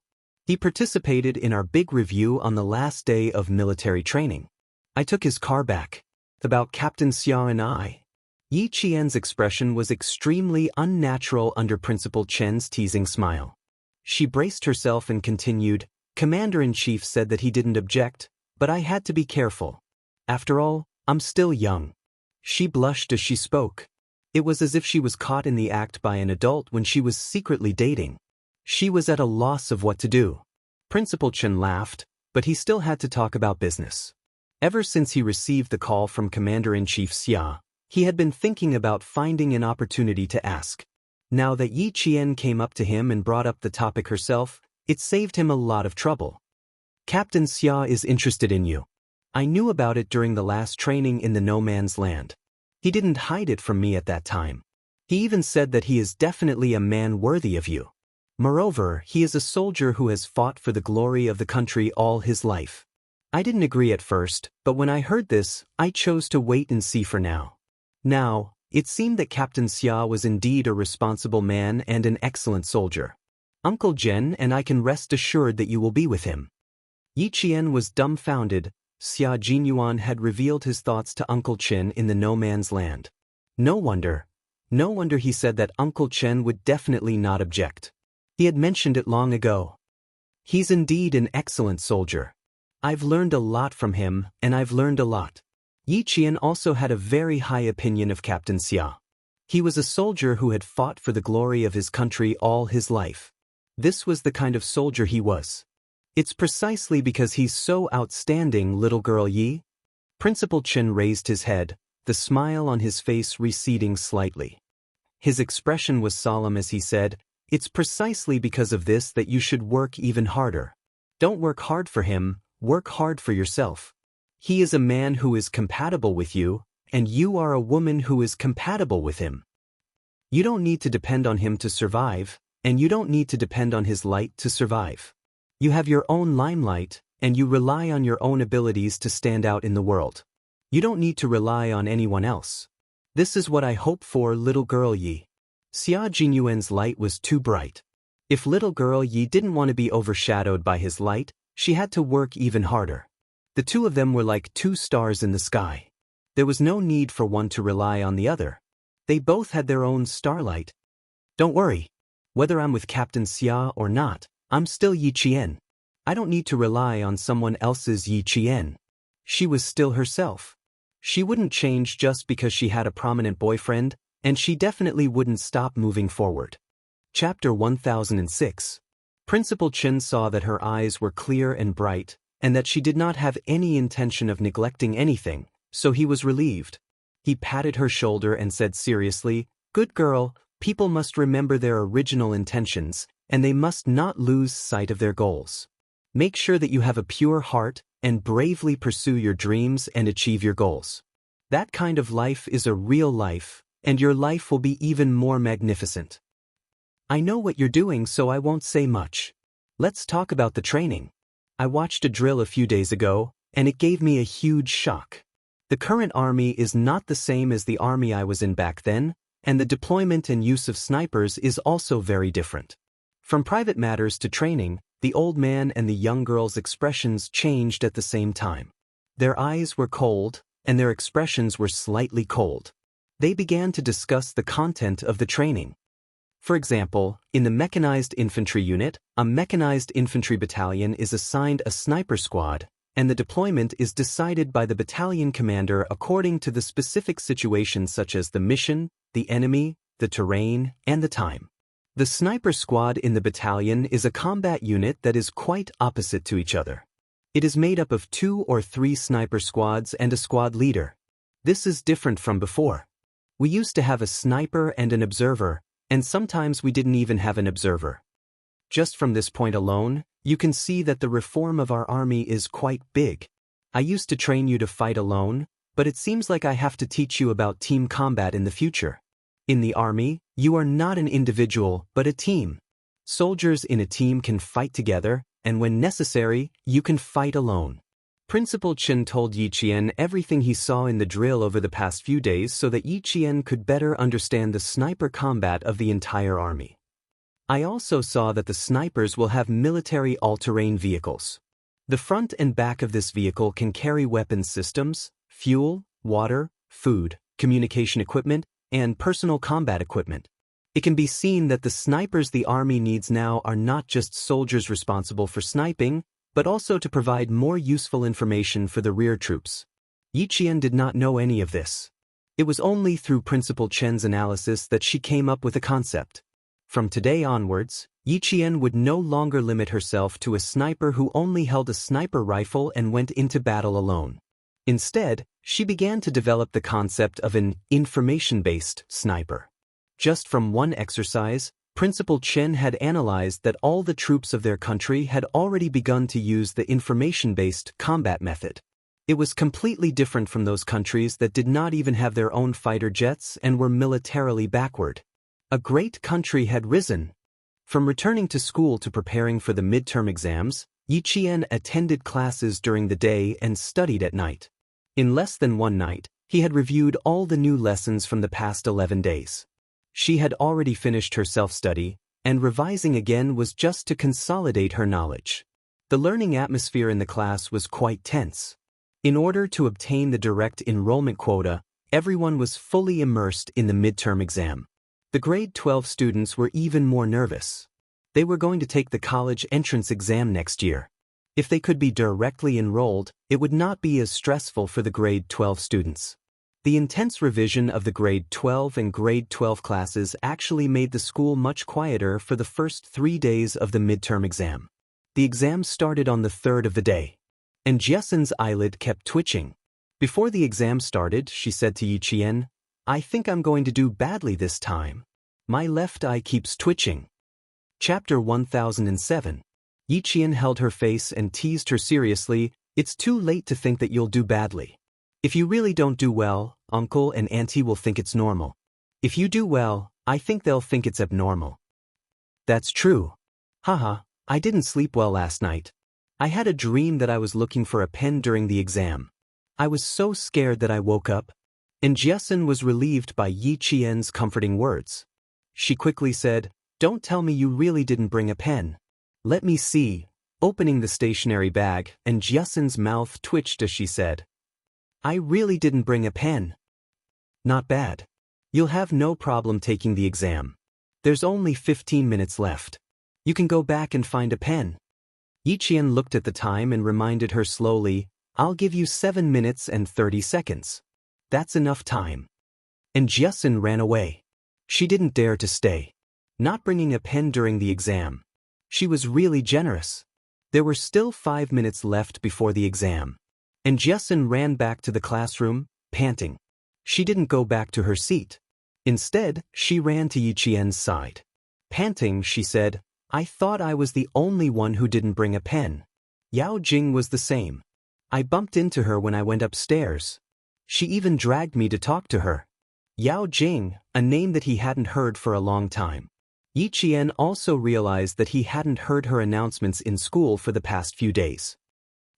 He participated in our big review on the last day of military training. I took his car back. About Captain Xia and I. Yi Qian's expression was extremely unnatural under Principal Chen's teasing smile. She braced herself and continued, "Commander-in-Chief said that he didn't object, but I had to be careful. After all, I'm still young." She blushed as she spoke. It was as if she was caught in the act by an adult when she was secretly dating. She was at a loss of what to do. Principal Chen laughed, but he still had to talk about business. Ever since he received the call from Commander-in-Chief Xia, he had been thinking about finding an opportunity to ask. Now that Yi Qian came up to him and brought up the topic herself, it saved him a lot of trouble. "Captain Xia is interested in you. I knew about it during the last training in the No Man's Land. He didn't hide it from me at that time. He even said that he is definitely a man worthy of you. Moreover, he is a soldier who has fought for the glory of the country all his life." I didn't agree at first, but when I heard this, I chose to wait and see for now. Now, it seemed that Captain Xia was indeed a responsible man and an excellent soldier. Uncle Jen and I can rest assured that you will be with him. Yi Qian was dumbfounded. Xia Jinyuan had revealed his thoughts to Uncle Chen in the No Man's Land. No wonder he said that Uncle Chen would definitely not object. He had mentioned it long ago. He's indeed an excellent soldier. I've learned a lot from him, and I've learned a lot. Yi Qian also had a very high opinion of Captain Xia. He was a soldier who had fought for the glory of his country all his life. This was the kind of soldier he was. It's precisely because he's so outstanding, little girl Yi. Principal Chen raised his head, the smile on his face receding slightly. His expression was solemn as he said, "It's precisely because of this that you should work even harder. Don't work hard for him, work hard for yourself. He is a man who is compatible with you, and you are a woman who is compatible with him. You don't need to depend on him to survive, and you don't need to depend on his light to survive. You have your own limelight, and you rely on your own abilities to stand out in the world. You don't need to rely on anyone else. This is what I hope for, little girl Yi." Xia Jinyuan's light was too bright. If little girl Yi didn't want to be overshadowed by his light, she had to work even harder. The two of them were like two stars in the sky. There was no need for one to rely on the other. They both had their own starlight. "Don't worry. Whether I'm with Captain Xia or not, I'm still Yi Qian. I don't need to rely on someone else's Yi Qian." She was still herself. She wouldn't change just because she had a prominent boyfriend, and she definitely wouldn't stop moving forward. Chapter 1006. Principal Chen saw that her eyes were clear and bright, and that she did not have any intention of neglecting anything, so he was relieved. He patted her shoulder and said seriously, "Good girl, people must remember their original intentions, and they must not lose sight of their goals. Make sure that you have a pure heart and bravely pursue your dreams and achieve your goals. That kind of life is a real life, and your life will be even more magnificent. I know what you're doing, so I won't say much. Let's talk about the training. I watched a drill a few days ago, and it gave me a huge shock. The current army is not the same as the army I was in back then, and the deployment and use of snipers is also very different. From private matters to training, the old man and the young girl's expressions changed at the same time. Their eyes were cold, and their expressions were slightly cold. They began to discuss the content of the training. For example, in the mechanized infantry unit, a mechanized infantry battalion is assigned a sniper squad, and the deployment is decided by the battalion commander according to the specific situations such as the mission, the enemy, the terrain, and the time. The sniper squad in the battalion is a combat unit that is quite opposite to each other. It is made up of 2 or 3 sniper squads and a squad leader. This is different from before. We used to have a sniper and an observer, and sometimes we didn't even have an observer. Just from this point alone, you can see that the reform of our army is quite big. I used to train you to fight alone, but it seems like I have to teach you about team combat in the future. In the army, you are not an individual, but a team. Soldiers in a team can fight together, and when necessary, you can fight alone. Principal Chen told Yi Qian everything he saw in the drill over the past few days so that Yi Qian could better understand the sniper combat of the entire army. I also saw that the snipers will have military all-terrain vehicles. The front and back of this vehicle can carry weapons systems, fuel, water, food, communication equipment, and personal combat equipment. It can be seen that the snipers the army needs now are not just soldiers responsible for sniping, but also to provide more useful information for the rear troops. Yi Qian did not know any of this. It was only through Principal Chen's analysis that she came up with a concept. From today onwards, Yi Qian would no longer limit herself to a sniper who only held a sniper rifle and went into battle alone. Instead, she began to develop the concept of an information-based sniper. Just from one exercise, Principal Chen had analyzed that all the troops of their country had already begun to use the information-based combat method. It was completely different from those countries that did not even have their own fighter jets and were militarily backward. A great country had risen. From returning to school to preparing for the midterm exams, Yi Qian attended classes during the day and studied at night. In less than one night, he had reviewed all the new lessons from the past 11 days. She had already finished her self-study, and revising again was just to consolidate her knowledge. The learning atmosphere in the class was quite tense. In order to obtain the direct enrollment quota, everyone was fully immersed in the midterm exam. The grade 12 students were even more nervous. They were going to take the college entrance exam next year. If they could be directly enrolled, it would not be as stressful for the grade 12 students. The intense revision of the grade 12 and grade 12 classes actually made the school much quieter for the first 3 days of the midterm exam. The exam started on the third of the day, and Jiasen's eyelid kept twitching. Before the exam started, she said to Yi Qian, "I think I'm going to do badly this time. My left eye keeps twitching." Chapter 1007. Yi Qian held her face and teased her seriously, "It's too late to think that you'll do badly. If you really don't do well, Uncle and Auntie will think it's normal. If you do well, I think they'll think it's abnormal." "That's true. Haha, I didn't sleep well last night. I had a dream that I was looking for a pen during the exam. I was so scared that I woke up." And Jiasen was relieved by Yi Qian's comforting words. She quickly said, "Don't tell me you really didn't bring a pen." "Let me see," opening the stationery bag, and Jiasen's mouth twitched as she said, "I really didn't bring a pen." "Not bad. You'll have no problem taking the exam. There's only 15 minutes left. You can go back and find a pen." Yi Qian looked at the time and reminded her slowly, "I'll give you 7 minutes and 30 seconds. That's enough time." And Jiasen ran away. She didn't dare to stay. Not bringing a pen during the exam. She was really generous. There were still 5 minutes left before the exam. And Jiasen ran back to the classroom, panting. She didn't go back to her seat. Instead, she ran to Yi Qian's side. Panting, she said, I thought I was the only one who didn't bring a pen. Yao Jing was the same. I bumped into her when I went upstairs. She even dragged me to talk to her. Yao Jing, a name that he hadn't heard for a long time. Yi Qian also realized that he hadn't heard her announcements in school for the past few days.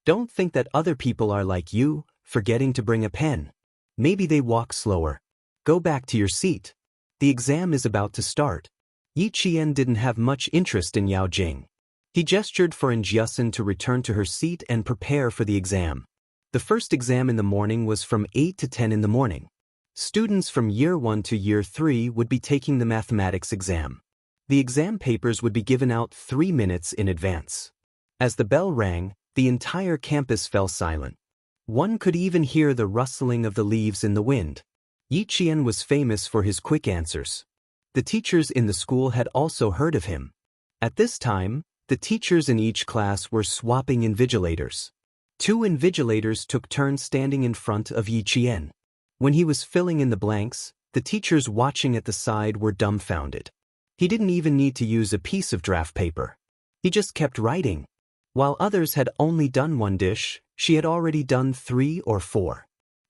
Don't think that other people are like you, forgetting to bring a pen. Maybe they walk slower. Go back to your seat. The exam is about to start. Yi Qian didn't have much interest in Yao Jing. He gestured for Jiasun to return to her seat and prepare for the exam. The first exam in the morning was from 8 to 10 in the morning. Students from Year 1 to Year 3 would be taking the mathematics exam. The exam papers would be given out 3 minutes in advance. As the bell rang, the entire campus fell silent. One could even hear the rustling of the leaves in the wind. Yi Qian was famous for his quick answers. The teachers in the school had also heard of him. At this time, the teachers in each class were swapping invigilators. 2 invigilators took turns standing in front of Yi Qian. When he was filling in the blanks, the teachers watching at the side were dumbfounded. He didn't even need to use a piece of draft paper. He just kept writing. While others had only done 1 dish, she had already done 3 or 4.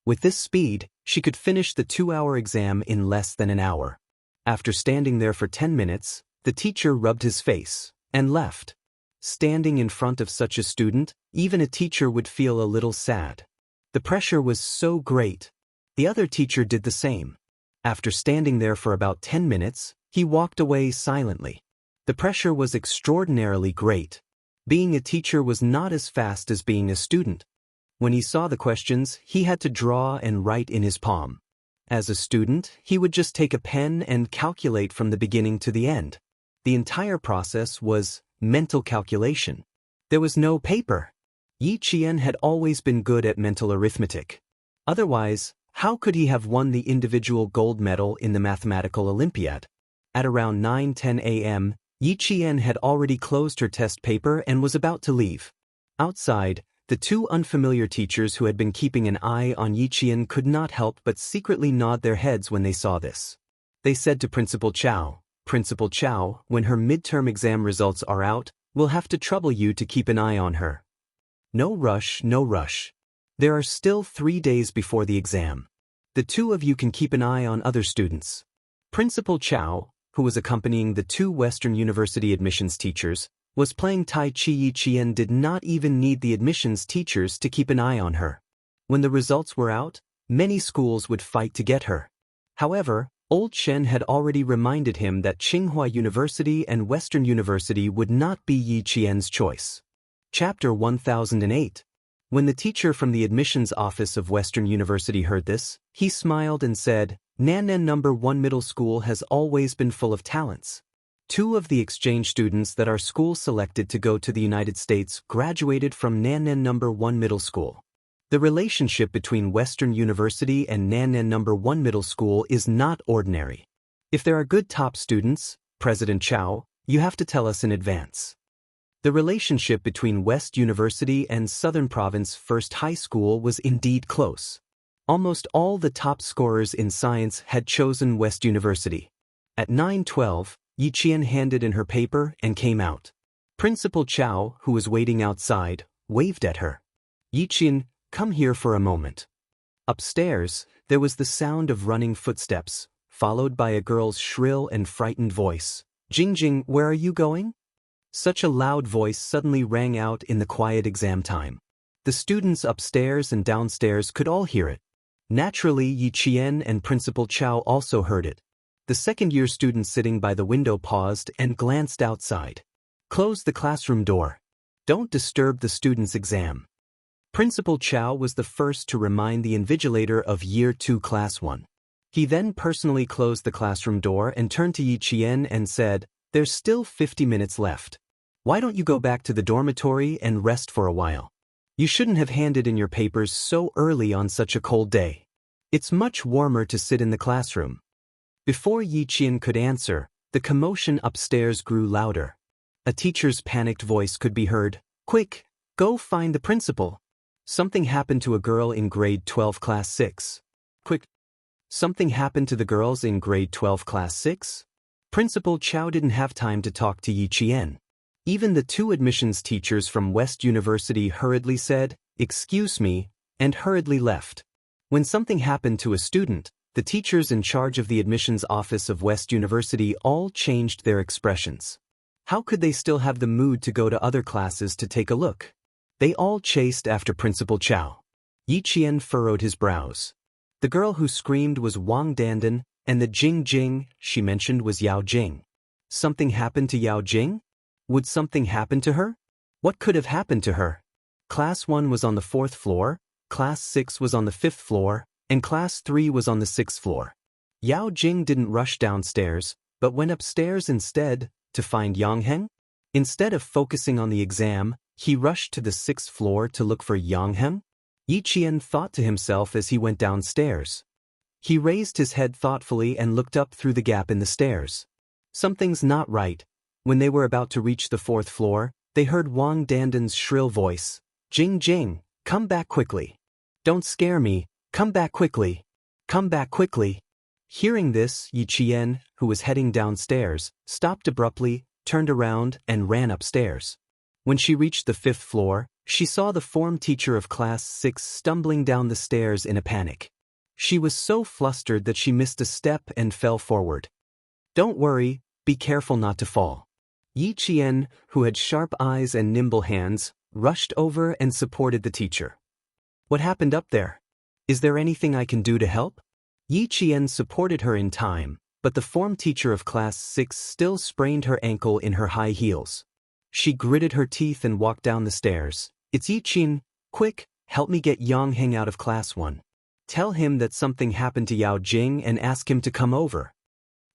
With this speed, she could finish the 2-hour exam in less than an hour. After standing there for 10 minutes, the teacher rubbed his face and left. Standing in front of such a student, even a teacher would feel a little sad. The pressure was so great. The other teacher did the same. After standing there for about 10 minutes, he walked away silently. The pressure was extraordinarily great. Being a teacher was not as fast as being a student. When he saw the questions, he had to draw and write in his palm. As a student, he would just take a pen and calculate from the beginning to the end. The entire process was mental calculation. There was no paper. Yi Qian had always been good at mental arithmetic. Otherwise, how could he have won the individual gold medal in the mathematical Olympiad? At around 9:10 a.m., Yi Qian had already closed her test paper and was about to leave. Outside, the 2 unfamiliar teachers who had been keeping an eye on Yi Qian could not help but secretly nod their heads when they saw this. They said to Principal Chow, "Principal Chow, when her midterm exam results are out, we'll have to trouble you to keep an eye on her." No rush, no rush. There are still 3 days before the exam. The 2 of you can keep an eye on other students. Principal Chow, who was accompanying the 2 Western University admissions teachers, was playing Tai Chi. Yi Qian did not even need the admissions teachers to keep an eye on her. When the results were out, many schools would fight to get her. However, Old Shen had already reminded him that Tsinghua University and Western University would not be Yi Qian's choice. Chapter 1008. When the teacher from the admissions office of Western University heard this, he smiled and said, "Nannan No. 1 Middle School has always been full of talents. 2 of the exchange students that our school selected to go to the United States graduated from Nannan No. 1 Middle School. The relationship between Western University and Nannan No. 1 Middle School is not ordinary. If there are good top students, President Chow, you have to tell us in advance." The relationship between West University and Southern Province First High School was indeed close. Almost all the top scorers in science had chosen West University. At 9:12, Yi Qian handed in her paper and came out. Principal Chow, who was waiting outside, waved at her. "Yi Qian, come here for a moment." Upstairs, there was the sound of running footsteps, followed by a girl's shrill and frightened voice. "Jingjing, where are you going?" Such a loud voice suddenly rang out in the quiet exam time. The students upstairs and downstairs could all hear it. Naturally, Yi Qian and Principal Chow also heard it. The second-year student sitting by the window paused and glanced outside. "Close the classroom door. Don't disturb the student's exam." Principal Chow was the first to remind the invigilator of Year 2 Class 1. He then personally closed the classroom door and turned to Yi Qian and said, "There's still 50 minutes left. Why don't you go back to the dormitory and rest for a while? You shouldn't have handed in your papers so early on such a cold day. It's much warmer to sit in the classroom." Before Yi Qian could answer, the commotion upstairs grew louder. A teacher's panicked voice could be heard. "Quick, go find the principal. Something happened to a girl in grade 12 class 6. Quick. Something happened to the girls in grade 12 class 6? Principal Chow didn't have time to talk to Yi Qian. Even the two admissions teachers from West University hurriedly said, "Excuse me," and hurriedly left. When something happened to a student, the teachers in charge of the admissions office of West University all changed their expressions. How could they still have the mood to go to other classes to take a look? They all chased after Principal Chow. Yi Qian furrowed his brows. The girl who screamed was Wang Dandan, and the Jing she mentioned was Yao Jing. Something happened to Yao Jing? Would something happen to her? What could have happened to her? Class 1 was on the 4th floor, Class 6 was on the 5th floor, and Class 3 was on the 6th floor. Yao Jing didn't rush downstairs, but went upstairs instead, to find Yang Heng. Instead of focusing on the exam, he rushed to the 6th floor to look for Yang Heng. Yi Qian thought to himself as he went downstairs. He raised his head thoughtfully and looked up through the gap in the stairs. Something's not right. When they were about to reach the 4th floor, they heard Wang Dandan's shrill voice. Jing, come back quickly. Don't scare me, come back quickly. Come back quickly. Hearing this, Yi Qian, who was heading downstairs, stopped abruptly, turned around, and ran upstairs. When she reached the 5th floor, she saw the form teacher of Class 6 stumbling down the stairs in a panic. She was so flustered that she missed a step and fell forward. Don't worry, be careful not to fall. Yi Qian, who had sharp eyes and nimble hands, rushed over and supported the teacher. What happened up there? Is there anything I can do to help? Yi Qian supported her in time, but the form teacher of Class 6 still sprained her ankle in her high heels. She gritted her teeth and walked down the stairs. It's Yi Qian, quick, help me get Yang Heng out of Class 1. Tell him that something happened to Yao Jing and ask him to come over.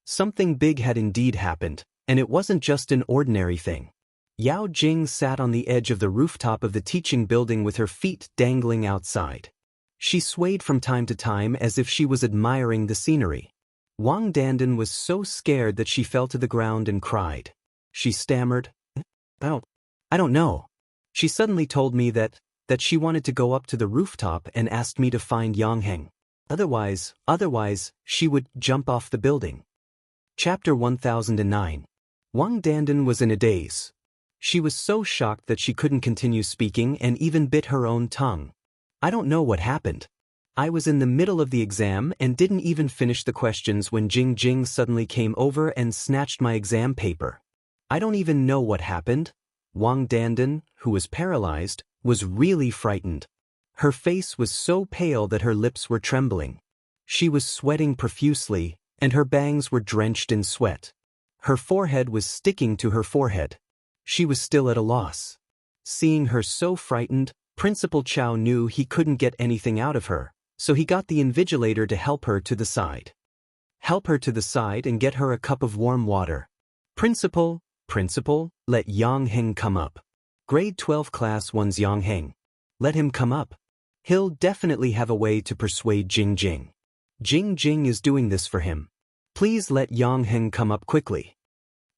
Something big had indeed happened, and it wasn't just an ordinary thing. Yao Jing sat on the edge of the rooftop of the teaching building with her feet dangling outside. She swayed from time to time as if she was admiring the scenery. Wang Dandan was so scared that she fell to the ground and cried. She stammered, I don't know. She suddenly told me that she wanted to go up to the rooftop and asked me to find Yang Heng. Otherwise, she would jump off the building. Chapter 1009. Wang Dandan was in a daze. She was so shocked that she couldn't continue speaking and even bit her own tongue. I don't know what happened. I was in the middle of the exam and didn't even finish the questions when Jing suddenly came over and snatched my exam paper. I don't even know what happened. Wang Dandan, who was paralyzed, was really frightened. Her face was so pale that her lips were trembling. She was sweating profusely, and her bangs were drenched in sweat. Her forehead was sticking to her forehead. She was still at a loss. Seeing her so frightened, Principal Chow knew he couldn't get anything out of her, so he got the invigilator to help her to the side. Help her to the side and get her a cup of warm water. Principal, let Yang Heng come up. Grade 12 Class 1's Yang Heng. Let him come up. He'll definitely have a way to persuade Jing. Jing is doing this for him. Please let Yang Heng come up quickly.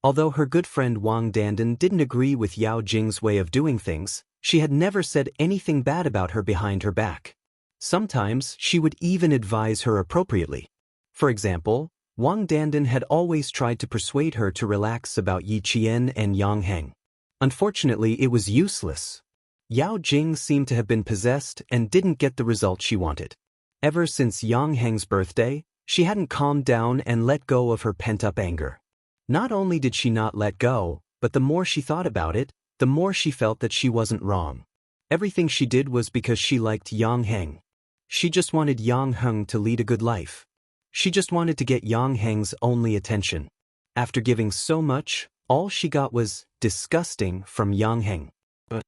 Although her good friend Wang Dandan didn't agree with Yao Jing's way of doing things, she had never said anything bad about her behind her back. Sometimes she would even advise her appropriately. For example, Wang Dandan had always tried to persuade her to relax about Yi Qian and Yang Heng. Unfortunately, it was useless. Yao Jing seemed to have been possessed and didn't get the result she wanted. Ever since Yang Heng's birthday, she hadn't calmed down and let go of her pent-up anger. Not only did she not let go, but the more she thought about it, the more she felt that she wasn't wrong. Everything she did was because she liked Yang Heng. She just wanted Yang Heng to lead a good life. She just wanted to get Yang Heng's only attention. After giving so much, all she got was disgusting from Yang Heng. But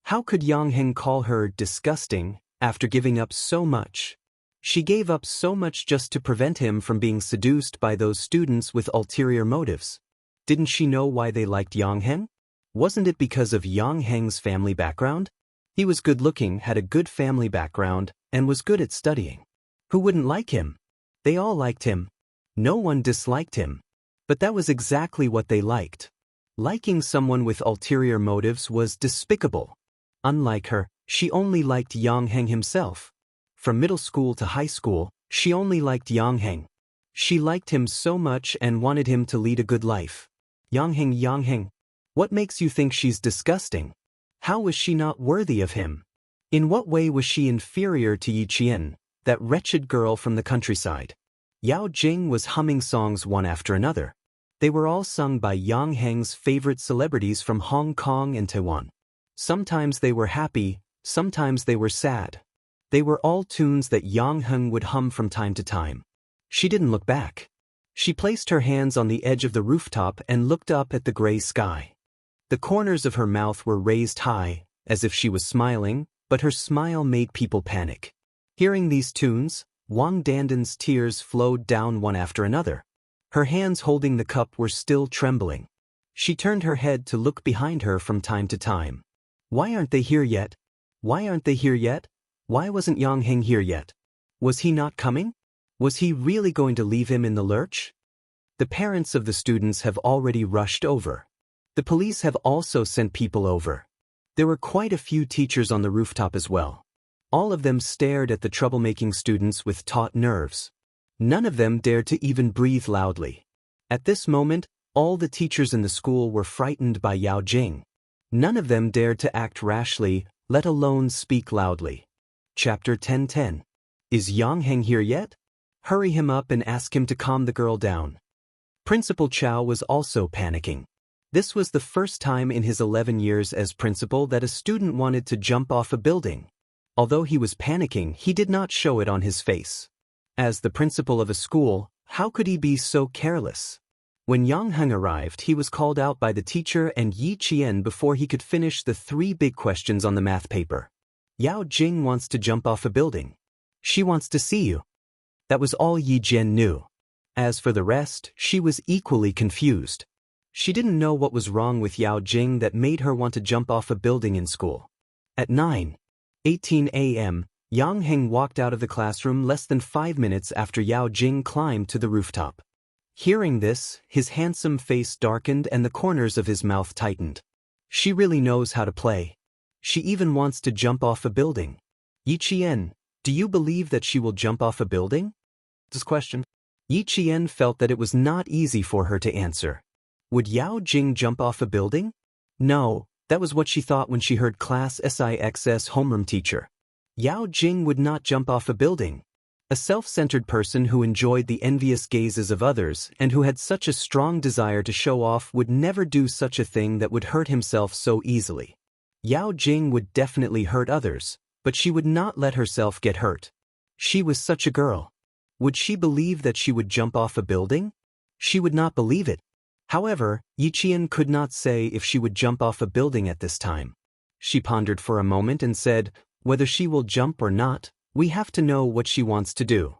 how could Yang Heng call her disgusting after giving up so much? She gave up so much just to prevent him from being seduced by those students with ulterior motives. Didn't she know why they liked Yang Heng? Wasn't it because of Yang Heng's family background? He was good-looking, had a good family background, and was good at studying. Who wouldn't like him? They all liked him. No one disliked him. But that was exactly what they liked. Liking someone with ulterior motives was despicable. Unlike her, she only liked Yang Heng himself. From middle school to high school, she only liked Yang Heng. She liked him so much and wanted him to lead a good life. Yang Heng, what makes you think she's disgusting? How was she not worthy of him? In what way was she inferior to Yi Qian, that wretched girl from the countryside? Yao Jing was humming songs one after another. They were all sung by Yang Heng's favorite celebrities from Hong Kong and Taiwan. Sometimes they were happy, sometimes they were sad. They were all tunes that Yang Heng would hum from time to time. She didn't look back. She placed her hands on the edge of the rooftop and looked up at the gray sky. The corners of her mouth were raised high, as if she was smiling, but her smile made people panic. Hearing these tunes, Wang Dandan's tears flowed down one after another. Her hands holding the cup were still trembling. She turned her head to look behind her from time to time. Why aren't they here yet? Why aren't they here yet? Why wasn't Yang Heng here yet? Was he not coming? Was he really going to leave him in the lurch? The parents of the students have already rushed over. The police have also sent people over. There were quite a few teachers on the rooftop as well. All of them stared at the troublemaking students with taut nerves. None of them dared to even breathe loudly. At this moment, all the teachers in the school were frightened by Yao Jing. None of them dared to act rashly, let alone speak loudly. Chapter 10:10. Is Yang Heng here yet? Hurry him up and ask him to calm the girl down. Principal Chow was also panicking. This was the first time in his 11 years as principal that a student wanted to jump off a building. Although he was panicking, he did not show it on his face. As the principal of a school, how could he be so careless? When Yang Heng arrived, he was called out by the teacher and Yi Qian before he could finish the 3 big questions on the math paper. Yao Jing wants to jump off a building. She wants to see you. That was all Yi Jian knew. As for the rest, she was equally confused. She didn't know what was wrong with Yao Jing that made her want to jump off a building in school. At 9:18 a.m., Yang Heng walked out of the classroom less than 5 minutes after Yao Jing climbed to the rooftop. Hearing this, his handsome face darkened and the corners of his mouth tightened. She really knows how to play. She even wants to jump off a building. Yi Qian, do you believe that she will jump off a building? This question. Yi Qian felt that it was not easy for her to answer. Would Yao Jing jump off a building? No, that was what she thought when she heard Class SIX's homeroom teacher. Yao Jing would not jump off a building. A self-centered person who enjoyed the envious gazes of others and who had such a strong desire to show off would never do such a thing that would hurt himself so easily. Yao Jing would definitely hurt others, but she would not let herself get hurt. She was such a girl. Would she believe that she would jump off a building? She would not believe it. However, Yi Qian could not say if she would jump off a building at this time. She pondered for a moment and said, whether she will jump or not, we have to know what she wants to do.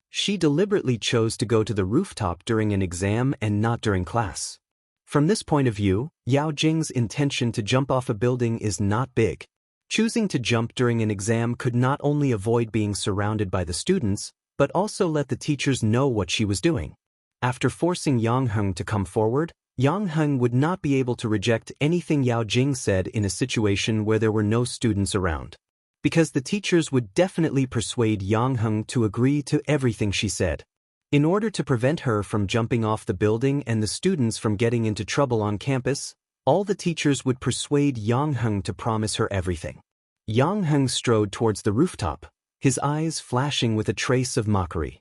She deliberately chose to go to the rooftop during an exam and not during class. From this point of view, Yao Jing's intention to jump off a building is not big. Choosing to jump during an exam could not only avoid being surrounded by the students, but also let the teachers know what she was doing. After forcing Yang Heng to come forward, Yang Heng would not be able to reject anything Yao Jing said in a situation where there were no students around. Because the teachers would definitely persuade Yang Heng to agree to everything she said. In order to prevent her from jumping off the building and the students from getting into trouble on campus, all the teachers would persuade Yang Heng to promise her everything. Yang Heng strode towards the rooftop, his eyes flashing with a trace of mockery.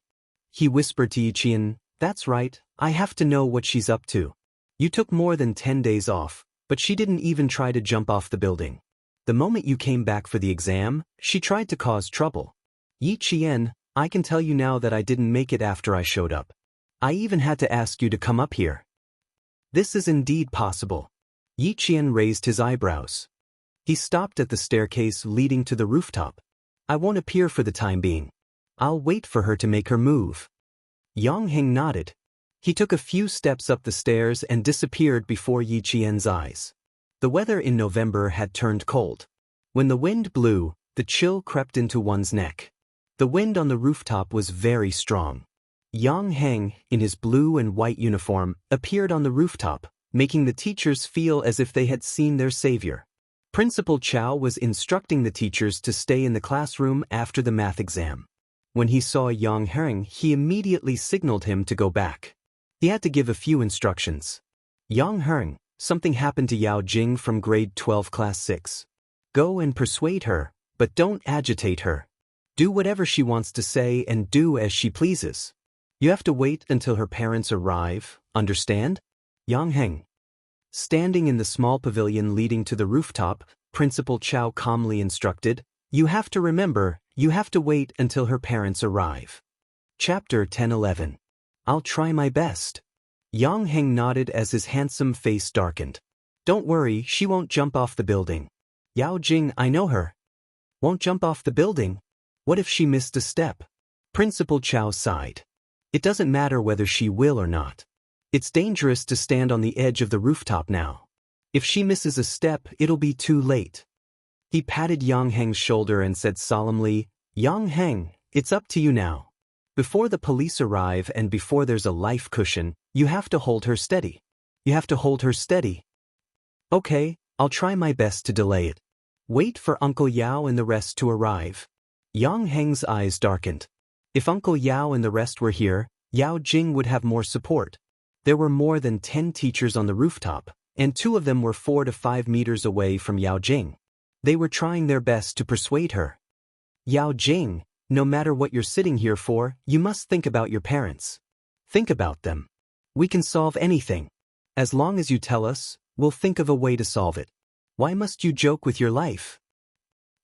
He whispered to Yi Qian, "That's right, I have to know what she's up to. You took more than 10 days off, but she didn't even try to jump off the building. The moment you came back for the exam, she tried to cause trouble. Yi Qian, I can tell you now that I didn't make it after I showed up. I even had to ask you to come up here." This is indeed possible. Yi Qian raised his eyebrows. He stopped at the staircase leading to the rooftop. "I won't appear for the time being. I'll wait for her to make her move." Yang Heng nodded. He took a few steps up the stairs and disappeared before Yi Qian's eyes. The weather in November had turned cold. When the wind blew, the chill crept into one's neck. The wind on the rooftop was very strong. Yang Heng, in his blue and white uniform, appeared on the rooftop, making the teachers feel as if they had seen their savior. Principal Chow was instructing the teachers to stay in the classroom after the math exam. When he saw Yang Heng, he immediately signaled him to go back. He had to give a few instructions. Yang Heng, something happened to Yao Jing from grade 12 class 6. Go and persuade her, but don't agitate her. Do whatever she wants to say and do as she pleases. You have to wait until her parents arrive, understand? Yang Heng. Standing in the small pavilion leading to the rooftop, Principal Chow calmly instructed, you have to remember, you have to wait until her parents arrive. Chapter 10-11. I'll try my best. Yang Heng nodded as his handsome face darkened. Don't worry, she won't jump off the building. Yao Jing, I know her. Won't jump off the building? What if she missed a step? Principal Chow sighed. It doesn't matter whether she will or not. It's dangerous to stand on the edge of the rooftop now. If she misses a step, it'll be too late. He patted Yang Heng's shoulder and said solemnly, Yang Heng, it's up to you now. Before the police arrive and before there's a life cushion, you have to hold her steady. You have to hold her steady. Okay, I'll try my best to delay it. Wait for Uncle Yao and the rest to arrive. Yang Heng's eyes darkened. If Uncle Yao and the rest were here, Yao Jing would have more support. There were more than 10 teachers on the rooftop, and 2 of them were 4 to 5 meters away from Yao Jing. They were trying their best to persuade her. Yao Jing, no matter what you're sitting here for, you must think about your parents. Think about them. We can solve anything. As long as you tell us, we'll think of a way to solve it. Why must you joke with your life?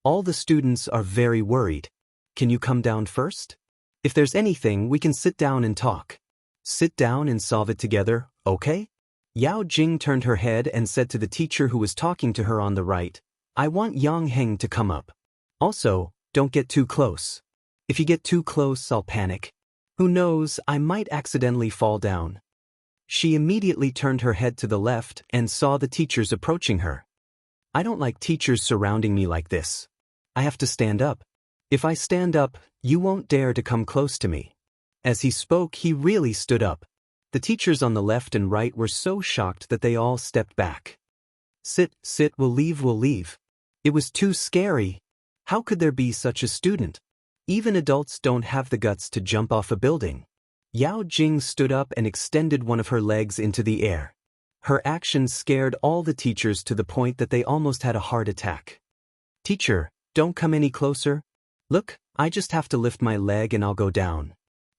All the students are very worried. Can you come down first? If there's anything, we can sit down and talk. Sit down and solve it together, okay? Yao Jing turned her head and said to the teacher who was talking to her on the right, I want Yang Heng to come up. Also, don't get too close. If you get too close, I'll panic. Who knows, I might accidentally fall down. She immediately turned her head to the left and saw the teachers approaching her. I don't like teachers surrounding me like this. I have to stand up. If I stand up, you won't dare to come close to me. As he spoke, he really stood up. The teachers on the left and right were so shocked that they all stepped back. Sit, we'll leave. It was too scary. How could there be such a student? Even adults don't have the guts to jump off a building. Yao Jing stood up and extended one of her legs into the air. Her actions scared all the teachers to the point that they almost had a heart attack. Teacher, don't come any closer. Look, I just have to lift my leg and I'll go down.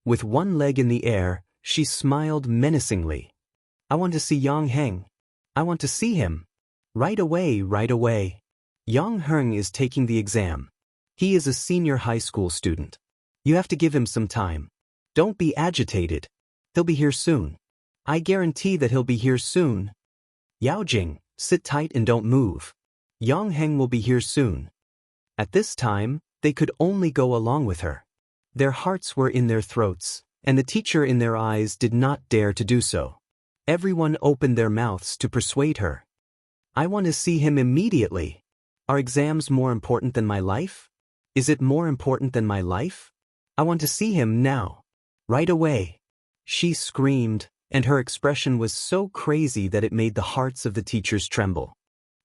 With one leg in the air, she smiled menacingly. I want to see Yang Heng. I want to see him. Right away. Yang Heng is taking the exam. He is a senior high school student. You have to give him some time. Don't be agitated. He'll be here soon. I guarantee that he'll be here soon. Yao Jing, sit tight and don't move. Yang Heng will be here soon. At this time, they could only go along with her. Their hearts were in their throats, and the teacher in their eyes did not dare to do so. Everyone opened their mouths to persuade her. I want to see him immediately. Are exams more important than my life? Is it more important than my life? I want to see him now. Right away. She screamed, and her expression was so crazy that it made the hearts of the teachers tremble.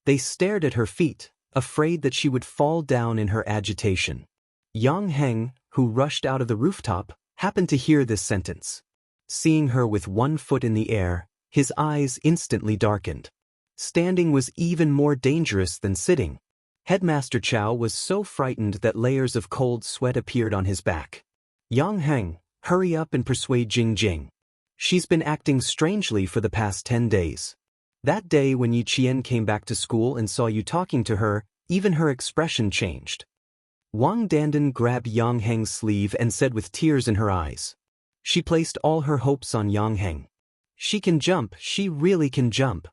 They stared at her feet, afraid that she would fall down in her agitation. Yang Heng, who rushed out of the rooftop, happened to hear this sentence. Seeing her with one foot in the air, his eyes instantly darkened. Standing was even more dangerous than sitting. Headmaster Chow was so frightened that layers of cold sweat appeared on his back. Yang Heng, hurry up and persuade Jing. She's been acting strangely for the past 10 days. That day when Yi Qian came back to school and saw you talking to her, even her expression changed. Wang Dandan grabbed Yang Heng's sleeve and said with tears in her eyes. She placed all her hopes on Yang Heng. She can jump, she really can jump.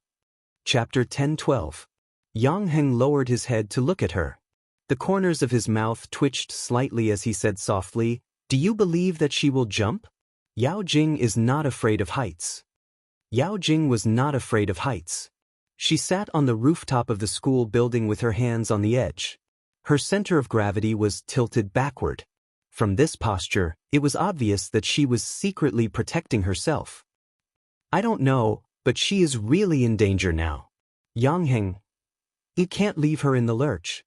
Chapter 10-12. Yang Heng lowered his head to look at her. The corners of his mouth twitched slightly as he said softly, Do you believe that she will jump? Yao Jing is not afraid of heights. Yao Jing was not afraid of heights. She sat on the rooftop of the school building with her hands on the edge. Her center of gravity was tilted backward. From this posture, it was obvious that she was secretly protecting herself. I don't know, but she is really in danger now. Yang Heng, you can't leave her in the lurch.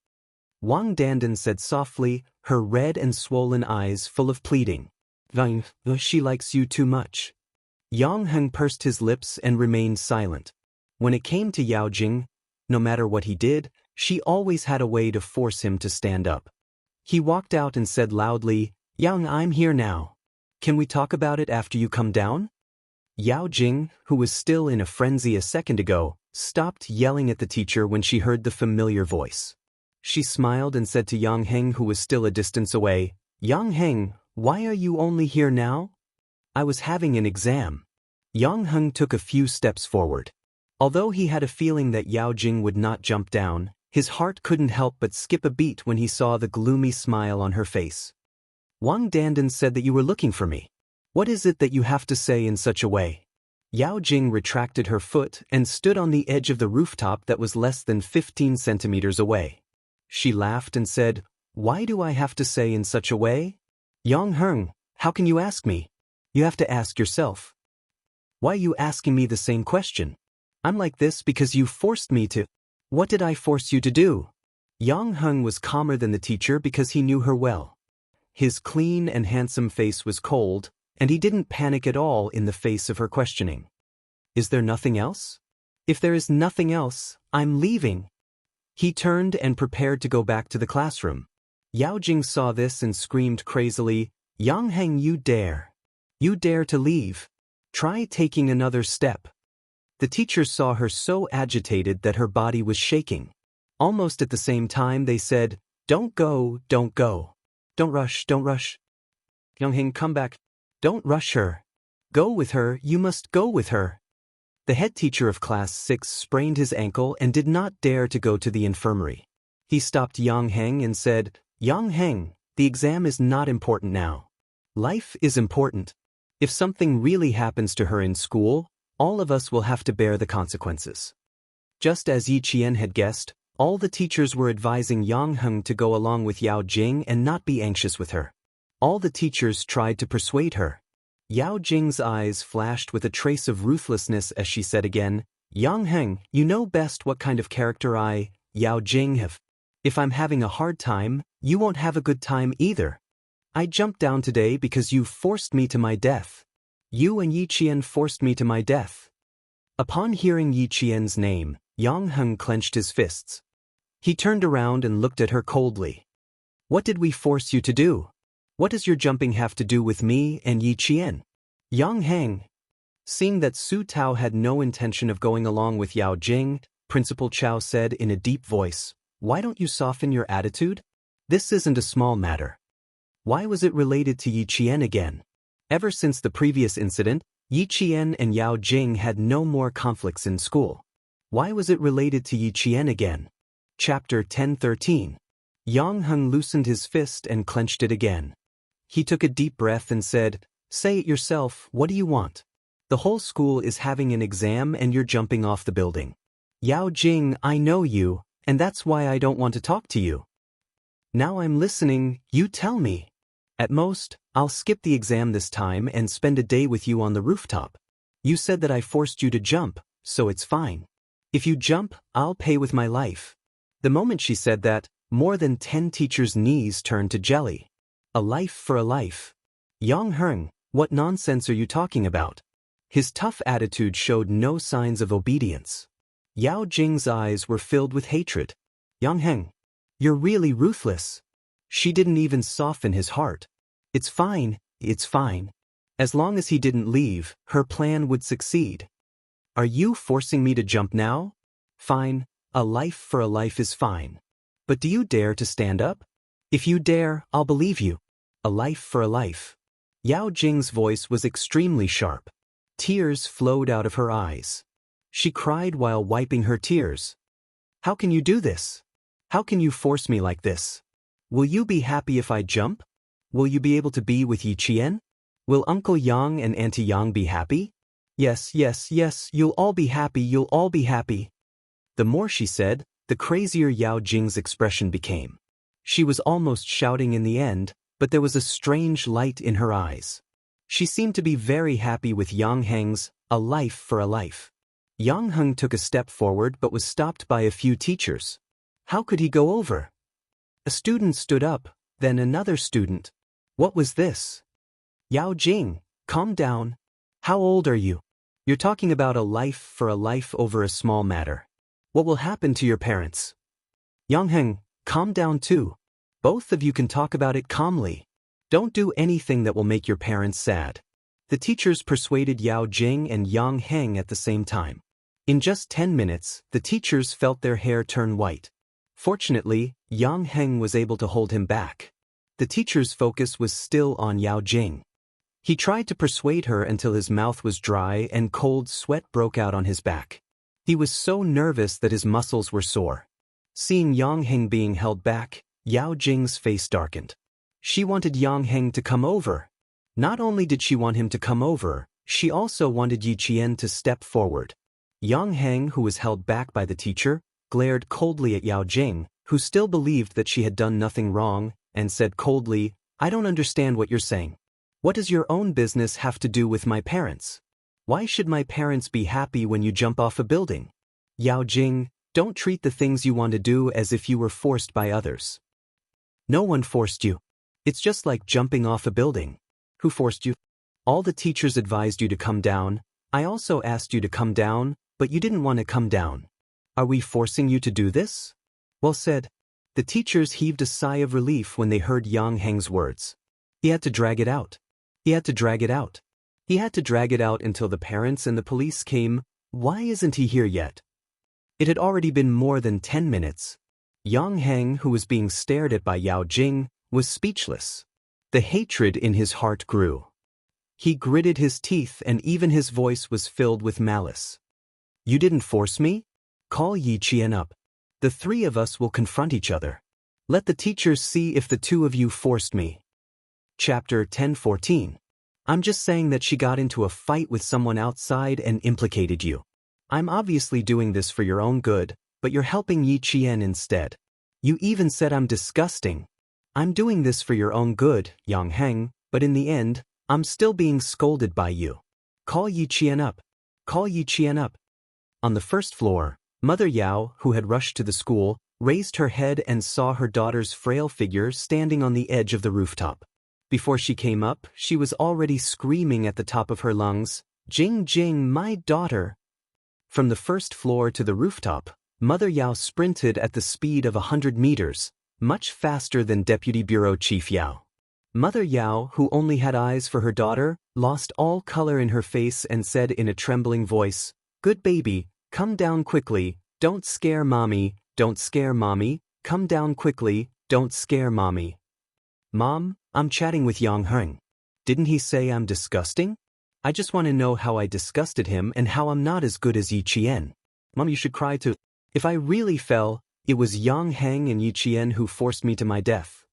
Wang Dandan said softly, her red and swollen eyes full of pleading. She likes you too much. Yang Heng pursed his lips and remained silent. When it came to Yao Jing, no matter what he did, she always had a way to force him to stand up. He walked out and said loudly, Yang, I'm here now. Can we talk about it after you come down? Yao Jing, who was still in a frenzy a second ago, stopped yelling at the teacher when she heard the familiar voice. She smiled and said to Yang Heng, who was still a distance away, Yang Heng, why are you only here now? I was having an exam. Yang Heng took a few steps forward. Although he had a feeling that Yao Jing would not jump down, his heart couldn't help but skip a beat when he saw the gloomy smile on her face. Wang Dandan said that you were looking for me. What is it that you have to say in such a way? Yao Jing retracted her foot and stood on the edge of the rooftop that was less than 15 centimeters away. She laughed and said, Why do I have to say in such a way? Yang Heng, how can you ask me? You have to ask yourself. Why are you asking me the same question? I'm like this because you forced me to. What did I force you to do? Yang Heng was calmer than the teacher because he knew her well. His clean and handsome face was cold, and he didn't panic at all in the face of her questioning. Is there nothing else? If there is nothing else, I'm leaving. He turned and prepared to go back to the classroom. Yao Jing saw this and screamed crazily, Yang Heng, you dare. You dare to leave. Try taking another step. The teacher saw her so agitated that her body was shaking. Almost at the same time they said, Don't go, don't go. Don't rush, don't rush. Yang Heng, come back. Don't rush her. Go with her, you must go with her. The head teacher of class 6 sprained his ankle and did not dare to go to the infirmary. He stopped Yang Heng and said, Yang Heng, the exam is not important now. Life is important. If something really happens to her in school, all of us will have to bear the consequences. Just as Yi Qian had guessed, all the teachers were advising Yang Heng to go along with Yao Jing and not be anxious with her. All the teachers tried to persuade her. Yao Jing's eyes flashed with a trace of ruthlessness as she said again, Yang Heng, you know best what kind of character I, Yao Jing, have. If I'm having a hard time, you won't have a good time either. I jumped down today because you forced me to my death. You and Yi Qian forced me to my death. Upon hearing Yi Qian's name, Yang Heng clenched his fists. He turned around and looked at her coldly. What did we force you to do? What does your jumping have to do with me and Yi Qian? Yang Heng. Seeing that Su Tao had no intention of going along with Yao Jing, Principal Chao said in a deep voice, Why don't you soften your attitude? This isn't a small matter. Why was it related to Yi Qian again? Ever since the previous incident, Yi Qian and Yao Jing had no more conflicts in school. Why was it related to Yi Qian again? Chapter 10:13. Yang Heng loosened his fist and clenched it again. He took a deep breath and said, Say it yourself, what do you want? The whole school is having an exam and you're jumping off the building. Yao Jing, I know you, and that's why I don't want to talk to you. Now I'm listening, you tell me. At most, I'll skip the exam this time and spend a day with you on the rooftop. You said that I forced you to jump, so it's fine. If you jump, I'll pay with my life. The moment she said that, more than 10 teachers' knees turned to jelly. A life for a life. Yang Heng, what nonsense are you talking about? His tough attitude showed no signs of obedience. Yao Jing's eyes were filled with hatred. Yang Heng, you're really ruthless. She didn't even soften his heart. It's fine, it's fine. As long as he didn't leave, her plan would succeed. Are you forcing me to jump now? Fine, a life for a life is fine. But do you dare to stand up? If you dare, I'll believe you. A life for a life. Yao Jing's voice was extremely sharp. Tears flowed out of her eyes. She cried while wiping her tears. How can you do this? How can you force me like this? Will you be happy if I jump? Will you be able to be with Yi Qian? Will Uncle Yang and Auntie Yang be happy? Yes, yes, yes, you'll all be happy, you'll all be happy. The more she said, the crazier Yao Jing's expression became. She was almost shouting in the end, but there was a strange light in her eyes. She seemed to be very happy with Yang Heng's a life for a life. Yang Heng took a step forward but was stopped by a few teachers. How could he go over? A student stood up, Then another student. What was this? Yao Jing, calm down. How old are you? You're talking about a life for a life over a small matter. What will happen to your parents? Yang Heng, calm down too. Both of you can talk about it calmly. Don't do anything that will make your parents sad. The teachers persuaded Yao Jing and Yang Heng at the same time. In just 10 minutes, the teachers felt their hair turn white. Fortunately, Yang Heng was able to hold him back. The teacher's focus was still on Yao Jing. He tried to persuade her until his mouth was dry and cold sweat broke out on his back. He was so nervous that his muscles were sore. Seeing Yang Heng being held back, Yao Jing's face darkened. She wanted Yang Heng to come over. Not only did she want him to come over, she also wanted Yi Qian to step forward. Yang Heng, who was held back by the teacher, glared coldly at Yao Jing, who still believed that she had done nothing wrong, and said coldly, I don't understand what you're saying. What does your own business have to do with my parents? Why should my parents be happy when you jump off a building? Yao Jing, don't treat the things you want to do as if you were forced by others. No one forced you. It's just like jumping off a building. Who forced you? All the teachers advised you to come down. I also asked you to come down, but you didn't want to come down. Are we forcing you to do this? Well said. The teachers heaved a sigh of relief when they heard Yang Heng's words. He had to drag it out. He had to drag it out. He had to drag it out until the parents and the police came. Why isn't he here yet? It had already been more than 10 minutes. Yang Heng, who was being stared at by Yao Jing, was speechless. The hatred in his heart grew. He gritted his teeth and even his voice was filled with malice. You didn't force me? Call Yi Qian up. The three of us will confront each other. Let the teachers see if the two of you forced me. Chapter 10:14. I'm just saying that she got into a fight with someone outside and implicated you. I'm obviously doing this for your own good, but you're helping Yi Qian instead. You even said I'm disgusting. I'm doing this for your own good, Yang Heng, but in the end, I'm still being scolded by you. Call Yi Qian up. Call Yi Qian up. On the first floor, Mother Yao, who had rushed to the school, raised her head and saw her daughter's frail figure standing on the edge of the rooftop. Before she came up, she was already screaming at the top of her lungs, Jing Jing, my daughter. From the first floor to the rooftop, Mother Yao sprinted at the speed of 100 meters, much faster than Deputy Bureau Chief Yao. Mother Yao, who only had eyes for her daughter, lost all color in her face and said in a trembling voice, Good baby, come down quickly, don't scare mommy, don't scare mommy, come down quickly, don't scare mommy. Mom, I'm chatting with Yang Heng. Didn't he say I'm disgusting? I just want to know how I disgusted him and how I'm not as good as Yi Qian. Mom, you should cry too. If I really fell, it was Yang Heng and Yi Qian who forced me to my death.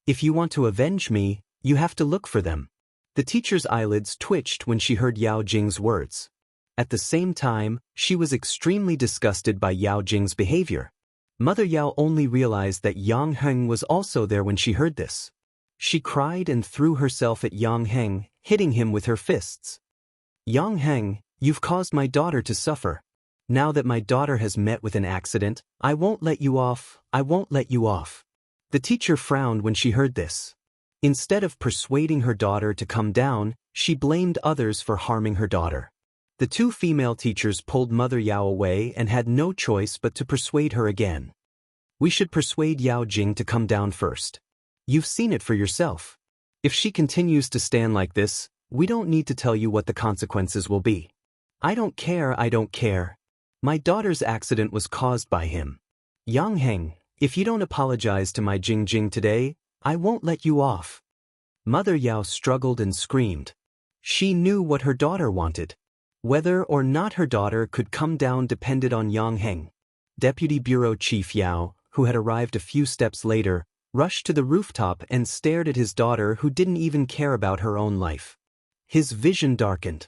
If you want to avenge me, you have to look for them. The teacher's eyelids twitched when she heard Yao Jing's words. At the same time, she was extremely disgusted by Yao Jing's behavior. Mother Yao only realized that Yang Heng was also there when she heard this. She cried and threw herself at Yang Heng, hitting him with her fists. Yang Heng, you've caused my daughter to suffer. Now that my daughter has met with an accident, I won't let you off, I won't let you off. The teacher frowned when she heard this. Instead of persuading her daughter to come down, she blamed others for harming her daughter. The two female teachers pulled Mother Yao away and had no choice but to persuade her again. We should persuade Yao Jing to come down first. You've seen it for yourself. If she continues to stand like this, we don't need to tell you what the consequences will be. I don't care, I don't care. My daughter's accident was caused by him. Yang Heng, if you don't apologize to my Jing Jing today, I won't let you off. Mother Yao struggled and screamed. She knew what her daughter wanted. Whether or not her daughter could come down depended on Yang Heng. Deputy Bureau Chief Yao, who had arrived a few steps later, rushed to the rooftop and stared at his daughter who didn't even care about her own life. His vision darkened.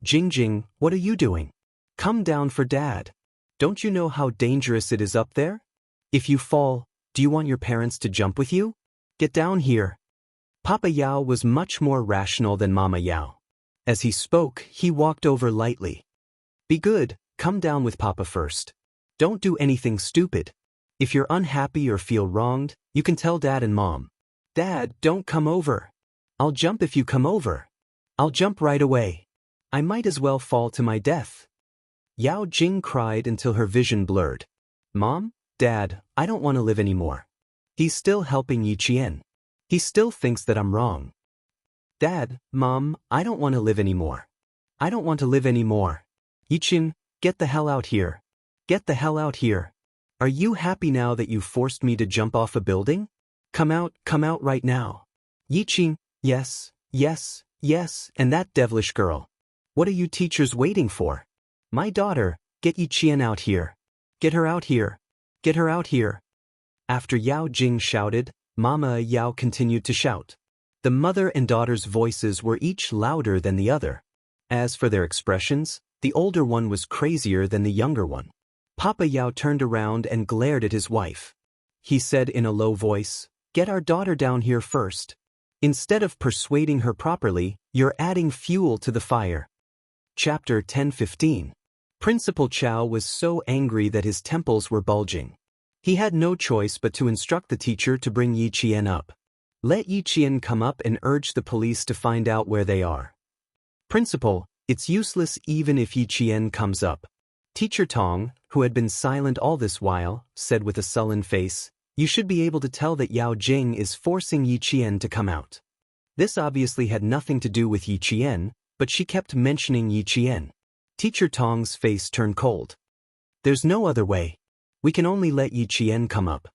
Jing Jing, what are you doing? Come down for Dad. Don't you know how dangerous it is up there? If you fall, do you want your parents to jump with you? Get down here. Papa Yao was much more rational than Mama Yao. As he spoke, he walked over lightly. Be good, come down with Papa first. Don't do anything stupid. If you're unhappy or feel wronged, you can tell Dad and Mom. Dad, don't come over. I'll jump if you come over. I'll jump right away. I might as well fall to my death. Yao Jing cried until her vision blurred. Mom, Dad, I don't want to live anymore. He's still helping Yi Qian. He still thinks that I'm wrong. Dad, Mom, I don't want to live anymore. I don't want to live anymore. Yi Qian, get the hell out here. Get the hell out here. Are you happy now that you forced me to jump off a building? Come out right now. Yi Qian, yes, yes, yes, and that devilish girl. What are you teachers waiting for? My daughter, get Yi Qian out here. Get her out here. Get her out here. After Yao Jing shouted, Mama Yao continued to shout. The mother and daughter's voices were each louder than the other. As for their expressions, the older one was crazier than the younger one. Papa Yao turned around and glared at his wife. He said in a low voice, "Get our daughter down here first. Instead of persuading her properly, you're adding fuel to the fire." Chapter 10:15. Principal Chow was so angry that his temples were bulging. He had no choice but to instruct the teacher to bring Yi Qian up. Let Yi Qian come up and urge the police to find out where they are. Principal, it's useless even if Yi Qian comes up. Teacher Tong, who had been silent all this while, said with a sullen face, "You should be able to tell that Yao Jing is forcing Yi Qian to come out." This obviously had nothing to do with Yi Qian, but she kept mentioning Yi Qian. Teacher Tong's face turned cold. "There's no other way. We can only let Yi Qian come up.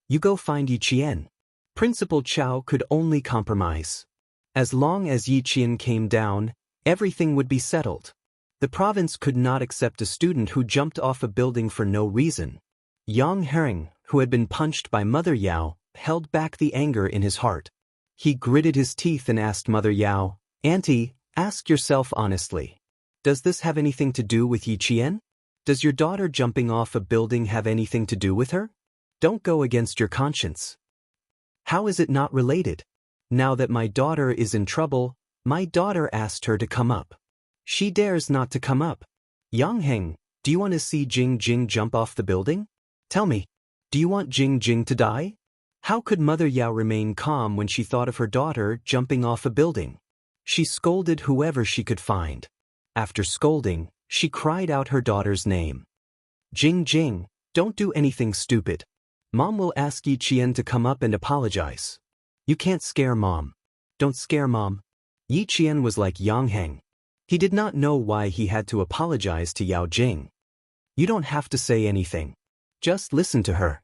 You go find Yi Qian." Principal Chow could only compromise. As long as Yi Qian came down, everything would be settled. The province could not accept a student who jumped off a building for no reason. Yang Hering, who had been punched by Mother Yao, held back the anger in his heart. He gritted his teeth and asked Mother Yao, "Auntie, ask yourself honestly. Does this have anything to do with Yi Qian? Does your daughter jumping off a building have anything to do with her? Don't go against your conscience. How is it not related? Now that my daughter is in trouble, my daughter asked her to come up. She dares not to come up. Yang Heng, do you want to see Jing Jing jump off the building? Tell me, do you want Jing Jing to die?" How could Mother Yao remain calm when she thought of her daughter jumping off a building? She scolded whoever she could find. After scolding, she cried out her daughter's name. "Jing Jing, don't do anything stupid. Mom will ask Yi Qian to come up and apologize. You can't scare Mom. Don't scare Mom." Yi Qian was like Yang Heng. He did not know why he had to apologize to Yao Jing. "You don't have to say anything. Just listen to her."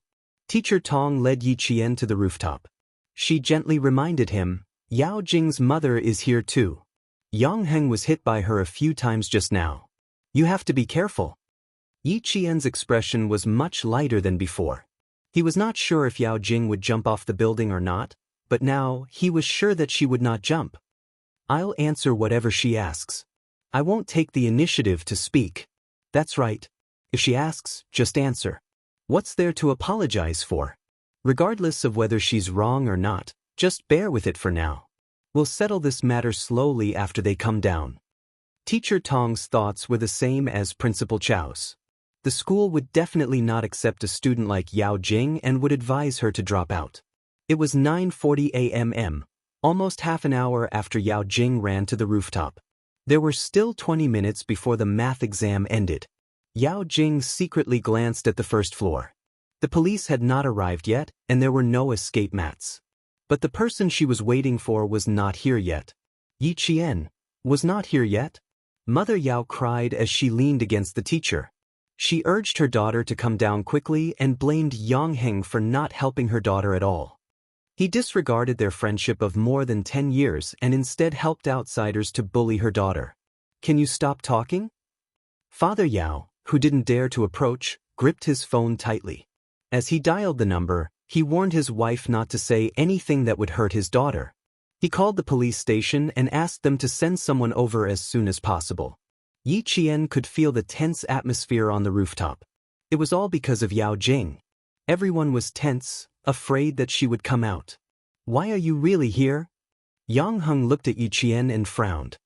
Teacher Tong led Yi Qian to the rooftop. She gently reminded him, "Yao Jing's mother is here too. Yang Heng was hit by her a few times just now. You have to be careful." Yi Qian's expression was much lighter than before. He was not sure if Yao Jing would jump off the building or not, but now he was sure that she would not jump. "I'll answer whatever she asks. I won't take the initiative to speak." "That's right. If she asks, just answer. What's there to apologize for? Regardless of whether she's wrong or not, just bear with it for now. We'll settle this matter slowly after they come down." Teacher Tong's thoughts were the same as Principal Chow's. The school would definitely not accept a student like Yao Jing and would advise her to drop out. It was 9:40 a.m., almost half an hour after Yao Jing ran to the rooftop. There were still 20 minutes before the math exam ended. Yao Jing secretly glanced at the first floor. The police had not arrived yet, and there were no escape mats. But the person she was waiting for was not here yet. Yi Qian was not here yet? Mother Yao cried as she leaned against the teacher. She urged her daughter to come down quickly and blamed Yang Heng for not helping her daughter at all. He disregarded their friendship of more than 10 years and instead helped outsiders to bully her daughter. "Can you stop talking?" Father Yao, who didn't dare to approach, gripped his phone tightly. As he dialed the number, he warned his wife not to say anything that would hurt his daughter. He called the police station and asked them to send someone over as soon as possible. Yi Qian could feel the tense atmosphere on the rooftop. It was all because of Yao Jing. Everyone was tense, afraid that she would come out. "Why are you really here?" Yang Heng looked at Yi Qian and frowned.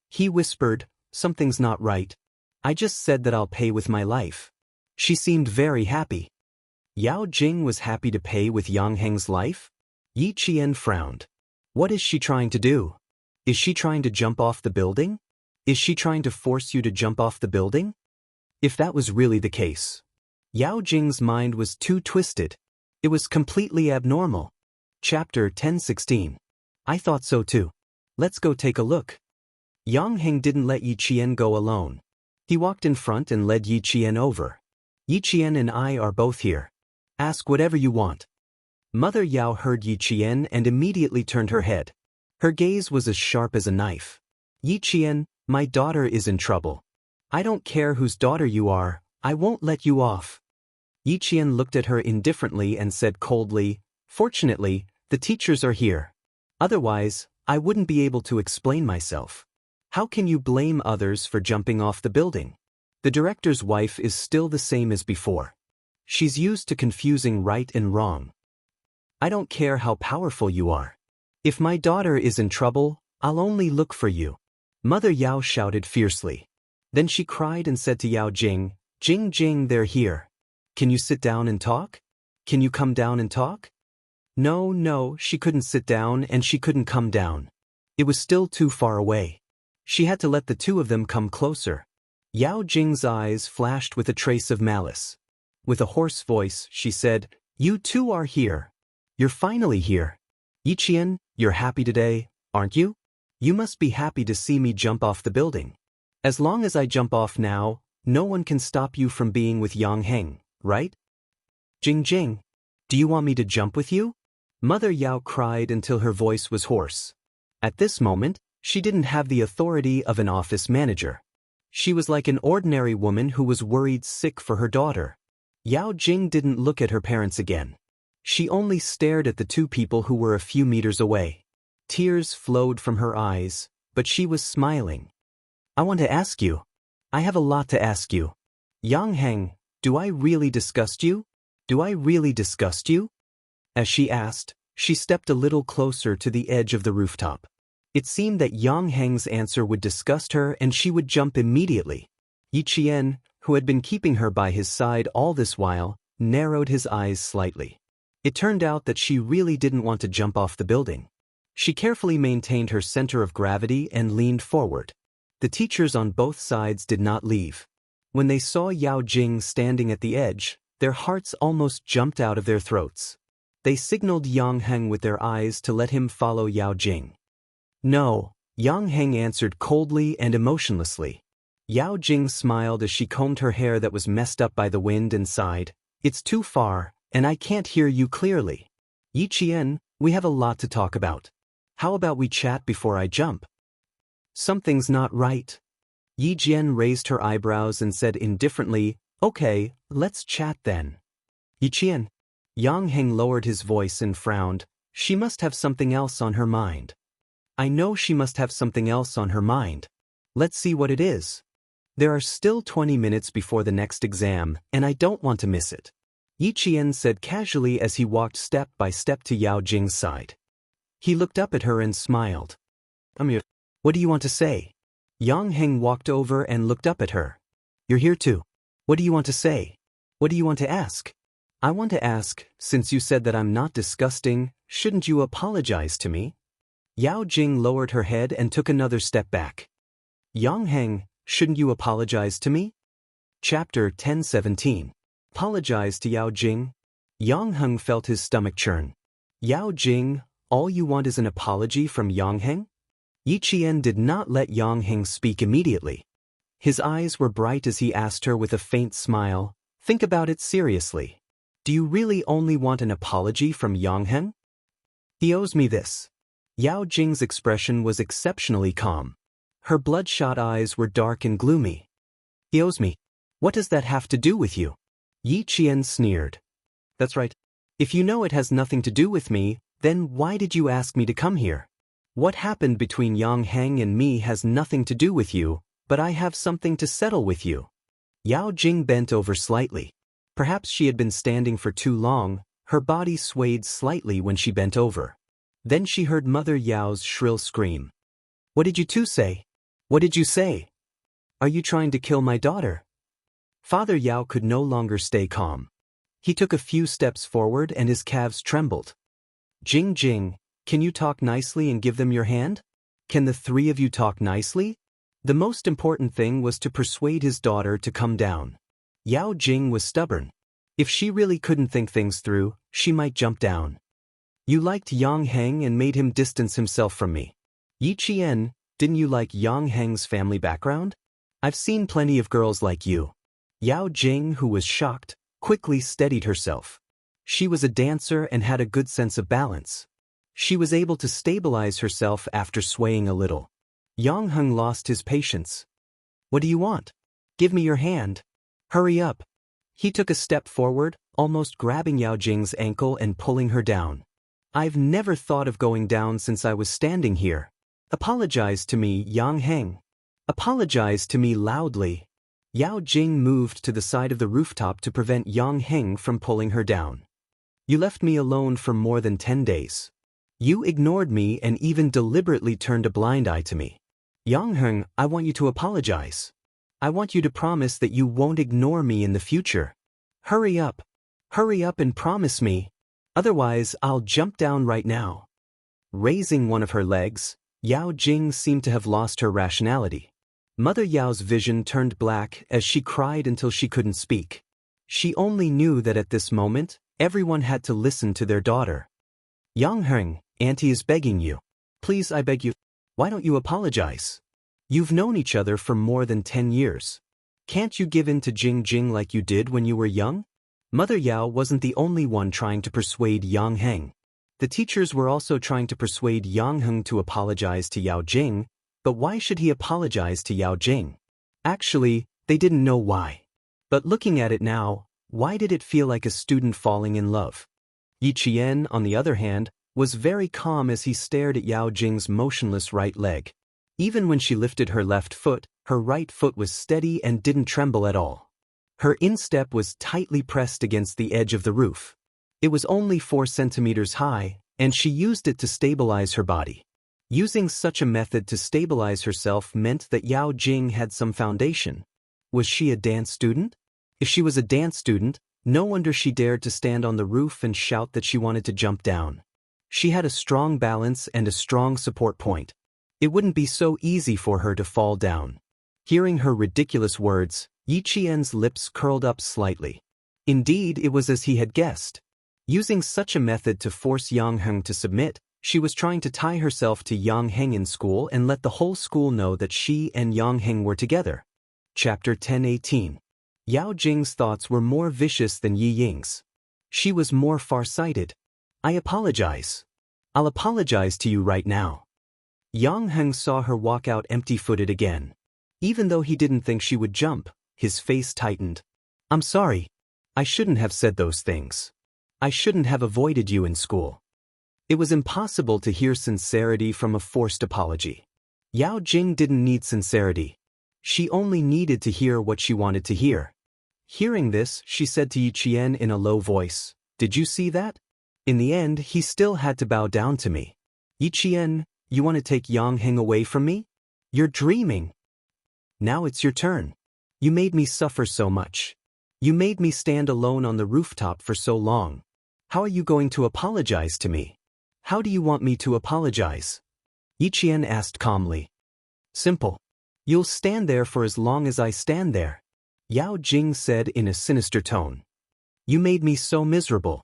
He whispered, "Something's not right. I just said that I'll pay with my life." She seemed very happy. Yao Jing was happy to pay with Yang Heng's life? Yi Qian frowned. What is she trying to do? Is she trying to jump off the building? Is she trying to force you to jump off the building? If that was really the case. Yao Jing's mind was too twisted. It was completely abnormal. Chapter 10:16. I thought so too. Let's go take a look. Yang Heng didn't let Yi Qian go alone. He walked in front and led Yi Qian over. Yi Qian and I are both here. Ask whatever you want. Mother Yao heard Yi Qian and immediately turned her head. Her gaze was as sharp as a knife. Yi Qian, my daughter is in trouble. I don't care whose daughter you are, I won't let you off. Yi Qian looked at her indifferently and said coldly, Fortunately, the teachers are here. Otherwise, I wouldn't be able to explain myself. How can you blame others for jumping off the building? The director's wife is still the same as before. She's used to confusing right and wrong. I don't care how powerful you are. If my daughter is in trouble, I'll only look for you. Mother Yao shouted fiercely. Then she cried and said to Yao Jing, Jing Jing, they're here. Can you sit down and talk? Can you come down and talk? No, she couldn't sit down and she couldn't come down. It was still too far away. She had to let the two of them come closer. Yao Jing's eyes flashed with a trace of malice. With a hoarse voice, she said, You two are here. You're finally here. Yi Qian, you're happy today, aren't you? You must be happy to see me jump off the building. As long as I jump off now, no one can stop you from being with Yang Heng, right? Jing Jing, do you want me to jump with you? Mother Yao cried until her voice was hoarse. At this moment, she didn't have the authority of an office manager. She was like an ordinary woman who was worried sick for her daughter. Yao Jing didn't look at her parents again. She only stared at the two people who were a few meters away. Tears flowed from her eyes, but she was smiling. I want to ask you. I have a lot to ask you. Yang Heng, do I really disgust you? Do I really disgust you? As she asked, she stepped a little closer to the edge of the rooftop. It seemed that Yang Heng's answer would disgust her and she would jump immediately. Yi Qian, who had been keeping her by his side all this while, narrowed his eyes slightly. It turned out that she really didn't want to jump off the building. She carefully maintained her center of gravity and leaned forward. The teachers on both sides did not leave. When they saw Yao Jing standing at the edge, their hearts almost jumped out of their throats. They signaled Yang Heng with their eyes to let him follow Yao Jing. No, Yang Heng answered coldly and emotionlessly. Yao Jing smiled as she combed her hair that was messed up by the wind and sighed, It's too far, and I can't hear you clearly. Yi Qian, we have a lot to talk about. How about we chat before I jump? Something's not right. Yi Jian raised her eyebrows and said indifferently, Okay, let's chat then. Yi Qian. Yang Heng lowered his voice and frowned. She must have something else on her mind. I know she must have something else on her mind. Let's see what it is. There are still 20 minutes before the next exam, and I don't want to miss it. Yi Qian said casually as he walked step by step to Yao Jing's side. He looked up at her and smiled. What do you want to say? Yang Heng walked over and looked up at her. You're here too. What do you want to say? What do you want to ask? I want to ask, since you said that I'm not disgusting, shouldn't you apologize to me? Yao Jing lowered her head and took another step back. Yang Heng, shouldn't you apologize to me? Chapter 10:17. Apologize to Yao Jing? Yang Heng felt his stomach churn. Yao Jing, all you want is an apology from Yang Heng? Yi Qian did not let Yang Heng speak immediately. His eyes were bright as he asked her with a faint smile, Think about it seriously. Do you really only want an apology from Yang Heng? He owes me this. Yao Jing's expression was exceptionally calm. Her bloodshot eyes were dark and gloomy. He owes me. What does that have to do with you? Yi Qian sneered. That's right. If you know it has nothing to do with me, then why did you ask me to come here? What happened between Yang Heng and me has nothing to do with you, but I have something to settle with you. Yao Jing bent over slightly. Perhaps she had been standing for too long, her body swayed slightly when she bent over. Then she heard Mother Yao's shrill scream. What did you two say? What did you say? Are you trying to kill my daughter? Father Yao could no longer stay calm. He took a few steps forward and his calves trembled. Jing Jing, can you talk nicely and give them your hand? Can the three of you talk nicely? The most important thing was to persuade his daughter to come down. Yao Jing was stubborn. If she really couldn't think things through, she might jump down. You liked Yang Heng and made him distance himself from me. Yi Qian, didn't you like Yang Heng's family background? I've seen plenty of girls like you. Yao Jing, who was shocked, quickly steadied herself. She was a dancer and had a good sense of balance. She was able to stabilize herself after swaying a little. Yang Heng lost his patience. What do you want? Give me your hand. Hurry up. He took a step forward, almost grabbing Yao Jing's ankle and pulling her down. I've never thought of going down since I was standing here. Apologize to me, Yang Heng. Apologize to me loudly. Yao Jing moved to the side of the rooftop to prevent Yang Heng from pulling her down. You left me alone for more than 10 days. You ignored me and even deliberately turned a blind eye to me. Yang Heng, I want you to apologize. I want you to promise that you won't ignore me in the future. Hurry up. Hurry up and promise me. Otherwise, I'll jump down right now. Raising one of her legs, Yao Jing seemed to have lost her rationality. Mother Yao's vision turned black as she cried until she couldn't speak. She only knew that at this moment, everyone had to listen to their daughter. Yang Heng, Auntie is begging you. Please, I beg you. Why don't you apologize? You've known each other for more than 10 years. Can't you give in to Jing Jing like you did when you were young? Mother Yao wasn't the only one trying to persuade Yang Heng. The teachers were also trying to persuade Yang Heng to apologize to Yao Jing, but why should he apologize to Yao Jing? Actually, they didn't know why. But looking at it now, why did it feel like a student falling in love? Yi Qian, on the other hand, was very calm as he stared at Yao Jing's motionless right leg. Even when she lifted her left foot, her right foot was steady and didn't tremble at all. Her instep was tightly pressed against the edge of the roof. It was only 4 centimeters high, and she used it to stabilize her body. Using such a method to stabilize herself meant that Yao Jing had some foundation. Was she a dance student? If she was a dance student, no wonder she dared to stand on the roof and shout that she wanted to jump down. She had a strong balance and a strong support point. It wouldn't be so easy for her to fall down. Hearing her ridiculous words, Yi Qian's lips curled up slightly. Indeed, it was as he had guessed. Using such a method to force Yang Heng to submit, she was trying to tie herself to Yang Heng in school and let the whole school know that she and Yang Heng were together. Chapter 10:18. Yao Jing's thoughts were more vicious than Yi Ying's. She was more far-sighted. I apologize. I'll apologize to you right now. Yang Heng saw her walk out empty-footed again. Even though he didn't think she would jump, his face tightened. I'm sorry. I shouldn't have said those things. I shouldn't have avoided you in school. It was impossible to hear sincerity from a forced apology. Yao Jing didn't need sincerity. She only needed to hear what she wanted to hear. Hearing this, she said to Yi Qian in a low voice, Did you see that? In the end, he still had to bow down to me. Yi Qian, you want to take Yang Heng away from me? You're dreaming. Now it's your turn. You made me suffer so much. You made me stand alone on the rooftop for so long. How are you going to apologize to me? How do you want me to apologize? Yi Qian asked calmly. Simple. You'll stand there for as long as I stand there. Yao Jing said in a sinister tone. You made me so miserable.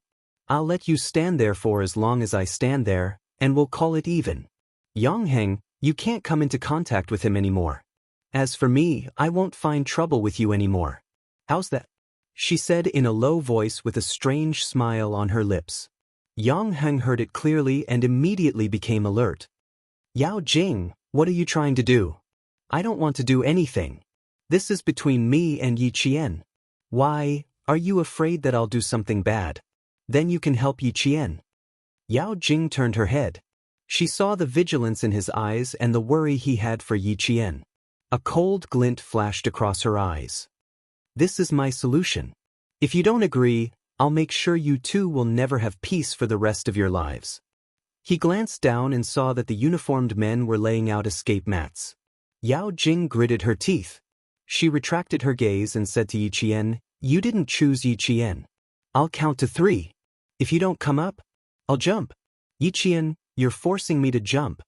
I'll let you stand there for as long as I stand there, and we'll call it even. Yang Heng, you can't come into contact with him anymore. As for me, I won't find trouble with you anymore. How's that? She said in a low voice with a strange smile on her lips. Yang Heng heard it clearly and immediately became alert. Yao Jing, what are you trying to do? I don't want to do anything. This is between me and Yi Qian. Why, are you afraid that I'll do something bad? Then you can help Yi Qian. Yao Jing turned her head. She saw the vigilance in his eyes and the worry he had for Yi Qian. A cold glint flashed across her eyes. This is my solution. If you don't agree, I'll make sure you two will never have peace for the rest of your lives. He glanced down and saw that the uniformed men were laying out escape mats. Yao Jing gritted her teeth. She retracted her gaze and said to Yi Qian, You didn't choose Yi Qian. I'll count to 3. If you don't come up, I'll jump. Yiqian, you're forcing me to jump.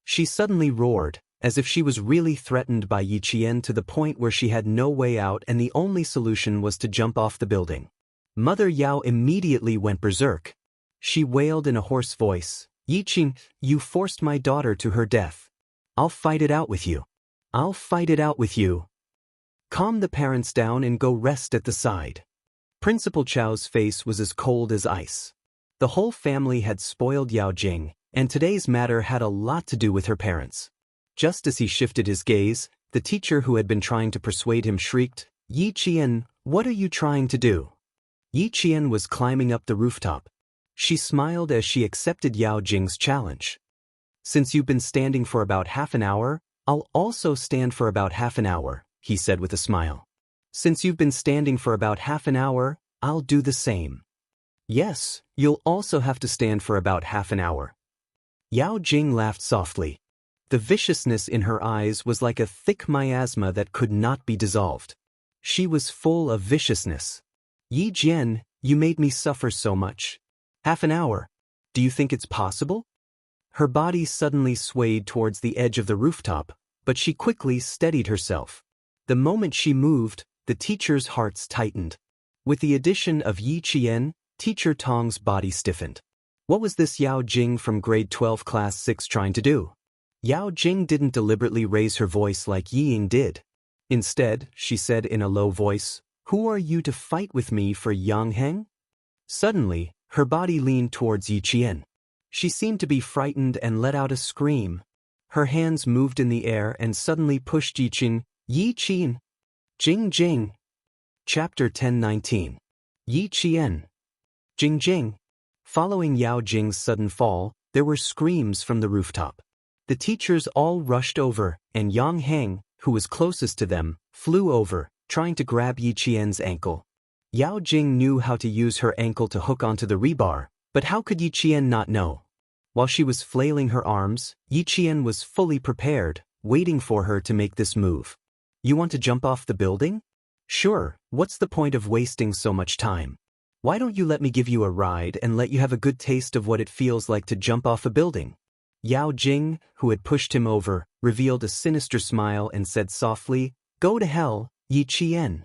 She suddenly roared, as if she was really threatened by Yiqian to the point where she had no way out and the only solution was to jump off the building. Mother Yao immediately went berserk. She wailed in a hoarse voice, Yiqian, you forced my daughter to her death. I'll fight it out with you. I'll fight it out with you. Calm the parents down and go rest at the side. Principal Chao's face was as cold as ice. The whole family had spoiled Yao Jing, and today's matter had a lot to do with her parents. Just as he shifted his gaze, the teacher who had been trying to persuade him shrieked, Yiqian, what are you trying to do? Yiqian was climbing up the rooftop. She smiled as she accepted Yao Jing's challenge. Since you've been standing for about half an hour, I'll also stand for about half an hour, he said with a smile. Since you've been standing for about half an hour, I'll do the same. Yes, you'll also have to stand for about half an hour. Yao Jing laughed softly. The viciousness in her eyes was like a thick miasma that could not be dissolved. She was full of viciousness. Yi Jian, you made me suffer so much. Half an hour. Do you think it's possible? Her body suddenly swayed towards the edge of the rooftop, but she quickly steadied herself. The moment she moved, the teacher's hearts tightened. With the addition of Yi Qian, Teacher Tong's body stiffened. What was this Yao Jing from grade 12 class 6 trying to do? Yao Jing didn't deliberately raise her voice like Yi Ying did. Instead, she said in a low voice, Who are you to fight with me for Yang Heng? Suddenly, her body leaned towards Yi Qian. She seemed to be frightened and let out a scream. Her hands moved in the air and suddenly pushed Yi Qian. Yi Qian. Jing Jing. Chapter 10:19. Yi Qian. Jing Jing. Following Yao Jing's sudden fall, there were screams from the rooftop. The teachers all rushed over, and Yang Heng, who was closest to them, flew over, trying to grab Yi Qian's ankle. Yao Jing knew how to use her ankle to hook onto the rebar, but how could Yi Qian not know? While she was flailing her arms, Yi Qian was fully prepared, waiting for her to make this move. You want to jump off the building? Sure, what's the point of wasting so much time? Why don't you let me give you a ride and let you have a good taste of what it feels like to jump off a building? Yao Jing, who had pushed him over, revealed a sinister smile and said softly, Go to hell, Yi Qian.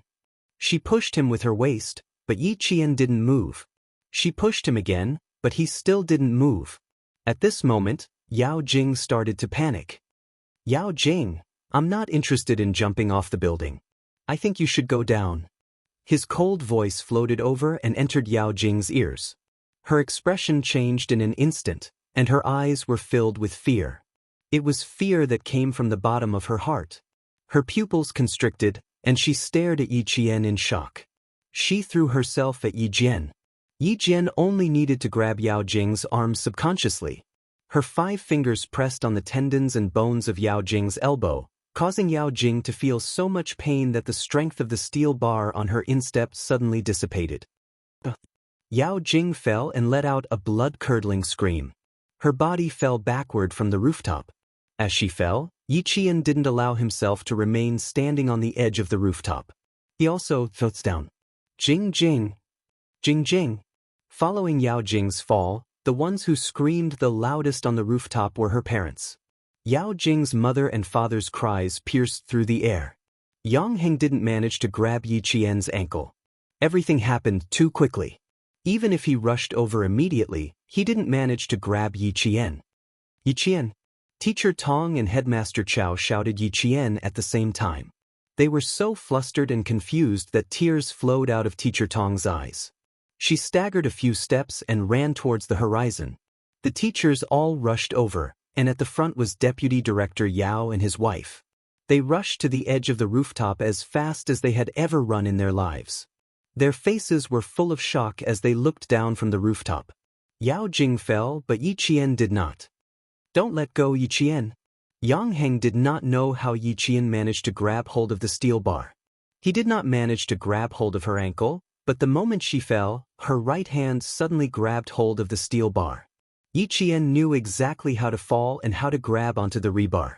She pushed him with her waist, but Yi Qian didn't move. She pushed him again, but he still didn't move. At this moment, Yao Jing started to panic. Yao Jing, I'm not interested in jumping off the building. I think you should go down. His cold voice floated over and entered Yao Jing's ears. Her expression changed in an instant, and her eyes were filled with fear. It was fear that came from the bottom of her heart. Her pupils constricted, and she stared at Yi Qian in shock. She threw herself at Yi Jian. Yi Jian only needed to grab Yao Jing's arms subconsciously. Her 5 fingers pressed on the tendons and bones of Yao Jing's elbow, causing Yao Jing to feel so much pain that the strength of the steel bar on her instep suddenly dissipated. Yao Jing fell and let out a blood-curdling scream. Her body fell backward from the rooftop. As she fell, Yi Qian didn't allow himself to remain standing on the edge of the rooftop. He also fell down. Jing Jing. Jing Jing. Following Yao Jing's fall, the ones who screamed the loudest on the rooftop were her parents. Yao Jing's mother and father's cries pierced through the air. Yang Heng didn't manage to grab Yi Qian's ankle. Everything happened too quickly. Even if he rushed over immediately, he didn't manage to grab Yi Qian. Yi Qian. Teacher Tong and Headmaster Chao shouted Yi Qian at the same time. They were so flustered and confused that tears flowed out of Teacher Tong's eyes. She staggered a few steps and ran towards the horizon. The teachers all rushed over, and at the front was Deputy Director Yao and his wife. They rushed to the edge of the rooftop as fast as they had ever run in their lives. Their faces were full of shock as they looked down from the rooftop. Yao Jing fell, but Yi Qian did not. Don't let go, Yi Qian. Yang Heng did not know how Yi Qian managed to grab hold of the steel bar. He did not manage to grab hold of her ankle, but the moment she fell, her right hand suddenly grabbed hold of the steel bar. Yi Qian knew exactly how to fall and how to grab onto the rebar.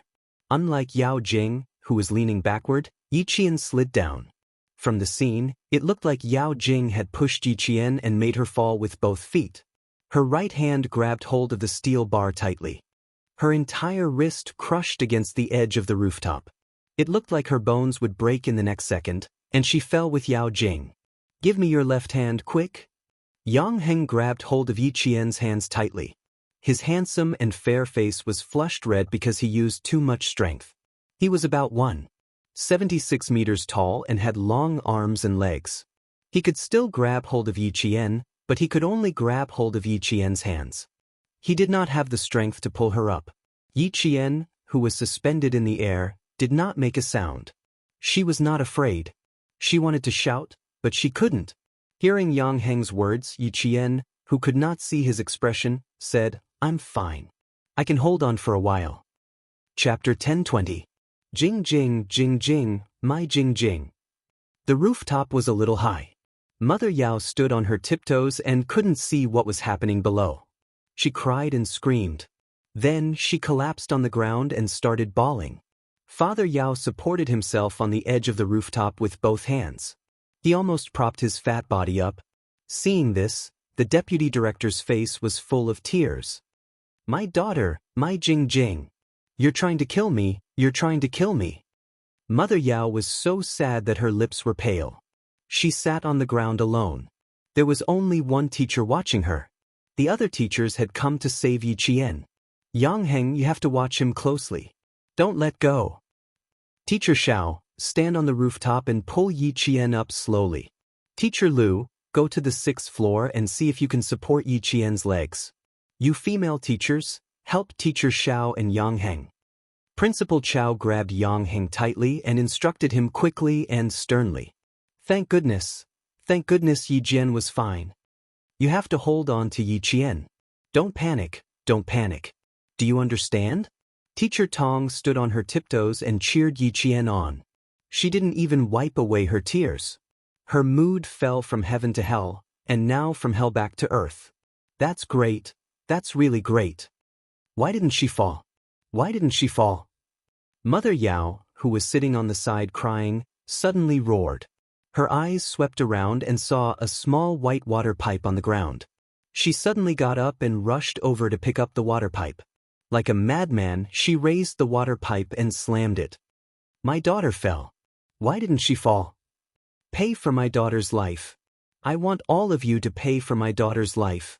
Unlike Yao Jing, who was leaning backward, Yi Qian slid down. From the scene, it looked like Yao Jing had pushed Yi Qian and made her fall with both feet. Her right hand grabbed hold of the steel bar tightly. Her entire wrist crushed against the edge of the rooftop. It looked like her bones would break in the next second, and she fell with Yao Jing. "Give me your left hand, quick." Yang Heng grabbed hold of Yi Qian's hands tightly. His handsome and fair face was flushed red because he used too much strength. He was about 1.76 meters tall and had long arms and legs. He could still grab hold of Yi Qian, but he could only grab hold of Yi Qian's hands. He did not have the strength to pull her up. Yi Qian, who was suspended in the air, did not make a sound. She was not afraid. She wanted to shout, but she couldn't. Hearing Yang Heng's words, Yi Qian, who could not see his expression, said, "I'm fine. I can hold on for a while." Chapter 10:20. Jing Jing, Jing Jing, my Jing Jing. The rooftop was a little high. Mother Yao stood on her tiptoes and couldn't see what was happening below. She cried and screamed. Then she collapsed on the ground and started bawling. Father Yao supported himself on the edge of the rooftop with both hands. He almost propped his fat body up. Seeing this, the deputy director's face was full of tears. "My daughter, my Jing Jing. You're trying to kill me, you're trying to kill me." Mother Yao was so sad that her lips were pale. She sat on the ground alone. There was only one teacher watching her. The other teachers had come to save Yi Qian. "Yang Heng, you have to watch him closely. Don't let go." "Teacher Xiao, stand on the rooftop and pull Yi Qian up slowly." "Teacher Lu, go to the 6th floor and see if you can support Yi Qian's legs." "You female teachers, help Teacher Xiao and Yang Heng." Principal Qiao grabbed Yang Heng tightly and instructed him quickly and sternly. Thank goodness Yi Jian was fine. You have to hold on to Yi Qian. Don't panic, don't panic. Do you understand? Teacher Tong stood on her tiptoes and cheered Yi Qian on. She didn't even wipe away her tears. Her mood fell from heaven to hell, and now from hell back to earth. That's great, that's really great. Why didn't she fall? Why didn't she fall? Mother Yao, who was sitting on the side crying, suddenly roared. Her eyes swept around and saw a small white water pipe on the ground. She suddenly got up and rushed over to pick up the water pipe. Like a madman, she raised the water pipe and slammed it. My daughter fell. Why didn't she fall? Pay for my daughter's life. I want all of you to pay for my daughter's life.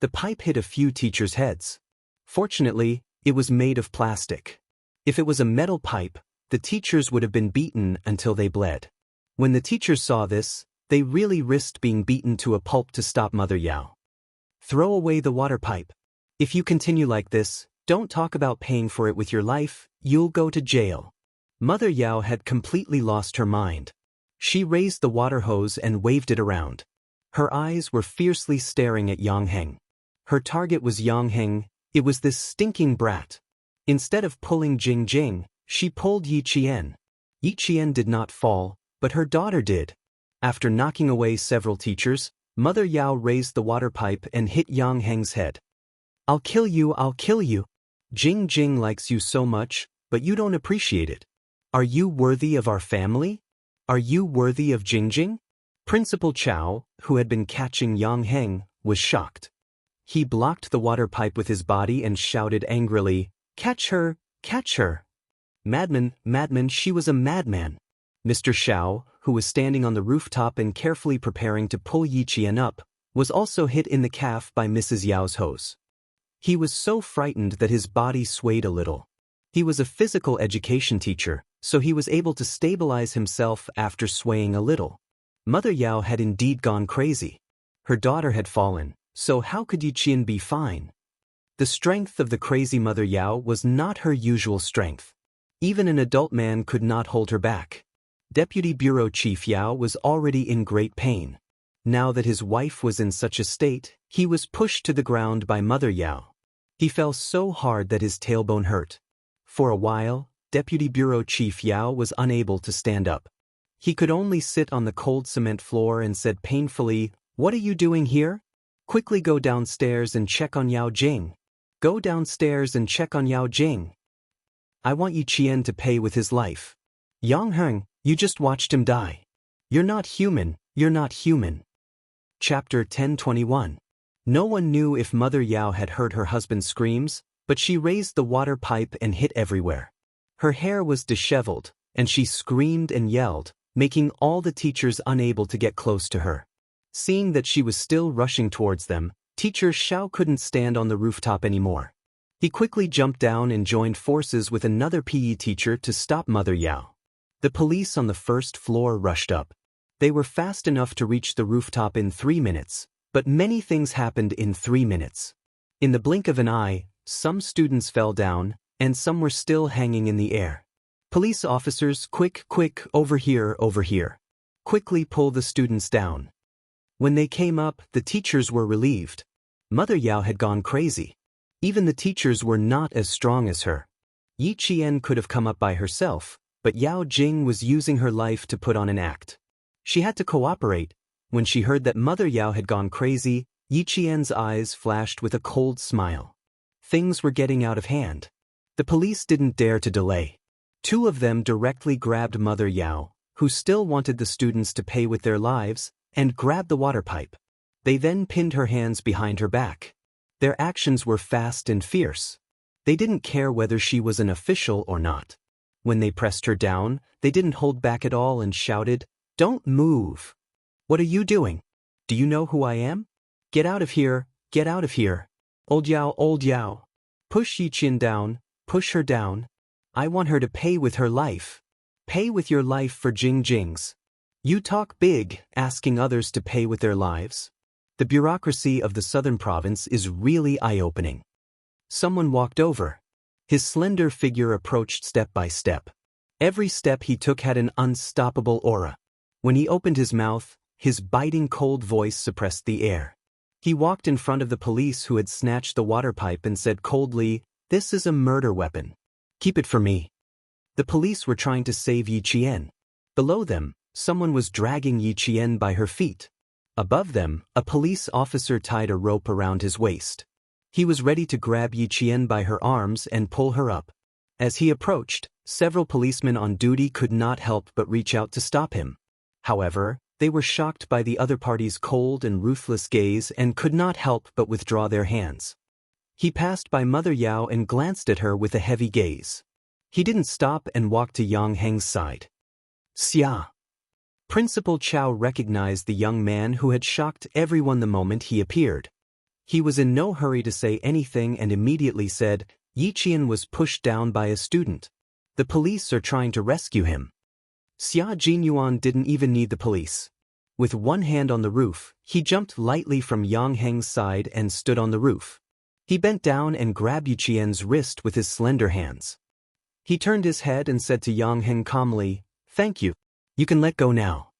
The pipe hit a few teachers' heads. Fortunately, it was made of plastic. If it was a metal pipe, the teachers would have been beaten until they bled. When the teachers saw this, they really risked being beaten to a pulp to stop Mother Yao. Throw away the water pipe. If you continue like this, don't talk about paying for it with your life, you'll go to jail. Mother Yao had completely lost her mind. She raised the water hose and waved it around. Her eyes were fiercely staring at Yang Heng. Her target was Yang Heng. It was this stinking brat. Instead of pulling Jing Jing, she pulled Yi Qian. Yi Qian did not fall, but her daughter did. After knocking away several teachers, Mother Yao raised the water pipe and hit Yang Heng's head. I'll kill you, I'll kill you. Jing Jing likes you so much, but you don't appreciate it. Are you worthy of our family? Are you worthy of Jing Jing? Principal Qiao, who had been catching Yang Heng, was shocked. He blocked the water pipe with his body and shouted angrily, Catch her, catch her. Madman, madman, she was a madman. Mr. Xiao, who was standing on the rooftop and carefully preparing to pull Yi Qian up, was also hit in the calf by Mrs. Yao's hose. He was so frightened that his body swayed a little. He was a physical education teacher, so he was able to stabilize himself after swaying a little. Mother Yao had indeed gone crazy. Her daughter had fallen, so how could Yi Qian be fine? The strength of the crazy Mother Yao was not her usual strength. Even an adult man could not hold her back. Deputy Bureau Chief Yao was already in great pain. Now that his wife was in such a state, he was pushed to the ground by Mother Yao. He fell so hard that his tailbone hurt. For a while, Deputy Bureau Chief Yao was unable to stand up. He could only sit on the cold cement floor and said painfully, What are you doing here? Quickly go downstairs and check on Yao Jing. Go downstairs and check on Yao Jing. I want Yi Qian to pay with his life. Yang Heng, you just watched him die. You're not human, you're not human. Chapter 10:21. No one knew if Mother Yao had heard her husband's screams, but she raised the water pipe and hit everywhere. Her hair was disheveled, and she screamed and yelled, making all the teachers unable to get close to her. Seeing that she was still rushing towards them, Teacher Xiao couldn't stand on the rooftop anymore. He quickly jumped down and joined forces with another PE teacher to stop Mother Yao. The police on the first floor rushed up. They were fast enough to reach the rooftop in 3 minutes, but many things happened in 3 minutes. In the blink of an eye, some students fell down, and some were still hanging in the air. Police officers, quick, over here. Quickly pull the students down. When they came up, the teachers were relieved. Mother Yao had gone crazy. Even the teachers were not as strong as her. Yi Qian could have come up by herself, but Yao Jing was using her life to put on an act. She had to cooperate. When she heard that Mother Yao had gone crazy, Yi Qian's eyes flashed with a cold smile. Things were getting out of hand. The police didn't dare to delay. 2 of them directly grabbed Mother Yao, who still wanted the students to pay with their lives, and grabbed the water pipe. They then pinned her hands behind her back. Their actions were fast and fierce. They didn't care whether she was an official or not. When they pressed her down, they didn't hold back at all and shouted, "Don't move! What are you doing? Do you know who I am? Get out of here, get out of here! Old Yao! Push Yi Qian down, push her down. I want her to pay with her life. Pay with your life for Jing's. You talk big, asking others to pay with their lives. The bureaucracy of the southern province is really eye-opening." Someone walked over. His slender figure approached step by step. Every step he took had an unstoppable aura. When he opened his mouth, his biting cold voice suppressed the air. He walked in front of the police who had snatched the water pipe and said coldly, "This is a murder weapon. Keep it for me." The police were trying to save Yi Qian. Below them, someone was dragging Yi Qian by her feet. Above them, a police officer tied a rope around his waist. He was ready to grab Yi Qian by her arms and pull her up. As he approached, several policemen on duty could not help but reach out to stop him. However, they were shocked by the other party's cold and ruthless gaze and could not help but withdraw their hands. He passed by Mother Yao and glanced at her with a heavy gaze. He didn't stop and walked to Yang Heng's side. "Xia." Principal Chow recognized the young man who had shocked everyone the moment he appeared. He was in no hurry to say anything and immediately said, "Yi Qian was pushed down by a student. The police are trying to rescue him." Xia Jinyuan didn't even need the police. With one hand on the roof, he jumped lightly from Yang Heng's side and stood on the roof. He bent down and grabbed Yi Qian's wrist with his slender hands. He turned his head and said to Yang Heng calmly, "Thank you. You can let go now."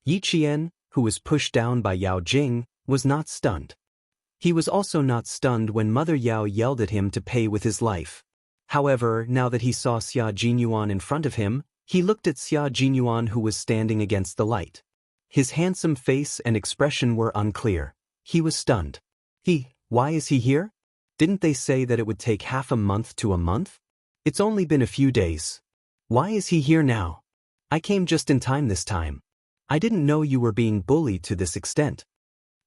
Yi Qian, who was pushed down by Yao Jing, was not stunned. He was also not stunned when Mother Yao yelled at him to pay with his life. However, now that he saw Xia Jinyuan in front of him, he looked at Xia Jinyuan who was standing against the light. His handsome face and expression were unclear. He was stunned. Why is he here? Didn't they say that it would take half a month to a month? It's only been a few days. Why is he here now? I came just in time this time. I didn't know you were being bullied to this extent.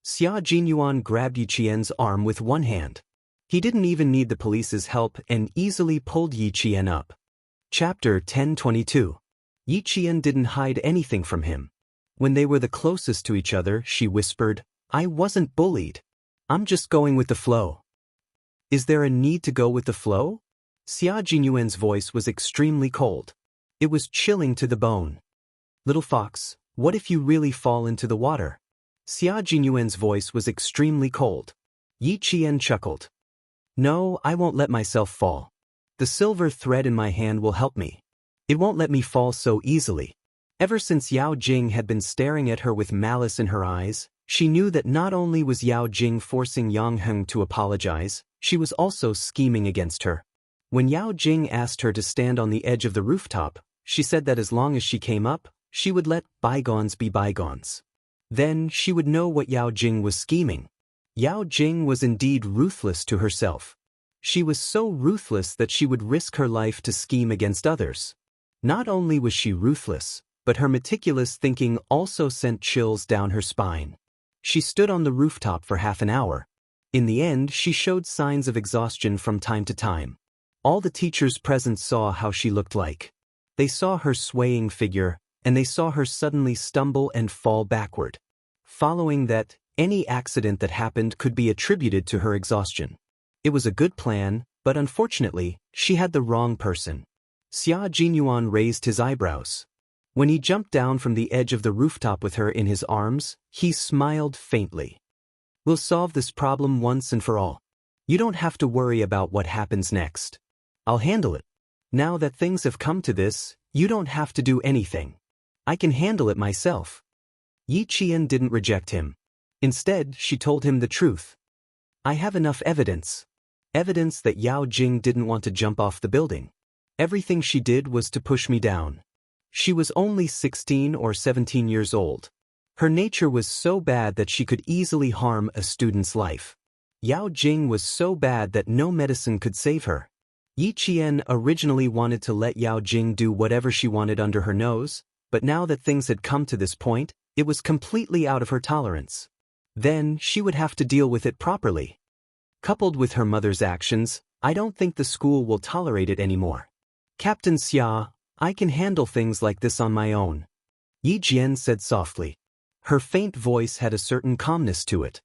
Xia Jinyuan grabbed Yi Qian's arm with one hand. He didn't even need the police's help and easily pulled Yi Qian up. Chapter 1022. Yi Qian didn't hide anything from him. When they were the closest to each other, she whispered, "I wasn't bullied. I'm just going with the flow." Is there a need to go with the flow? Xia Jinyuan's voice was extremely cold. It was chilling to the bone. "Little fox, what if you really fall into the water?" Xia Jinyuan's voice was extremely cold. Yi Qian chuckled. "No, I won't let myself fall. The silver thread in my hand will help me. It won't let me fall so easily." Ever since Yao Jing had been staring at her with malice in her eyes, she knew that not only was Yao Jing forcing Yang Heng to apologize, she was also scheming against her. When Yao Jing asked her to stand on the edge of the rooftop, she said that as long as she came up, she would let bygones be bygones. Then she would know what Yao Jing was scheming. Yao Jing was indeed ruthless to herself. She was so ruthless that she would risk her life to scheme against others. Not only was she ruthless, but her meticulous thinking also sent chills down her spine. She stood on the rooftop for half an hour. In the end, she showed signs of exhaustion from time to time. All the teachers present saw how she looked like. They saw her swaying figure, and they saw her suddenly stumble and fall backward. Following that, any accident that happened could be attributed to her exhaustion. It was a good plan, but unfortunately, she had the wrong person. Xia Jinyuan raised his eyebrows. When he jumped down from the edge of the rooftop with her in his arms, he smiled faintly. We'll solve this problem once and for all. You don't have to worry about what happens next. I'll handle it. Now that things have come to this, you don't have to do anything. I can handle it myself. Yi Qian didn't reject him. Instead, she told him the truth. I have enough evidence. Evidence that Yao Jing didn't want to jump off the building. Everything she did was to push me down. She was only 16 or 17 years old. Her nature was so bad that she could easily harm a student's life. Yao Jing was so bad that no medicine could save her. Yi Qian originally wanted to let Yao Jing do whatever she wanted under her nose, but now that things had come to this point, it was completely out of her tolerance. Then, she would have to deal with it properly. Coupled with her mother's actions, I don't think the school will tolerate it anymore. Captain Xia, I can handle things like this on my own. Yi Jian said softly. Her faint voice had a certain calmness to it.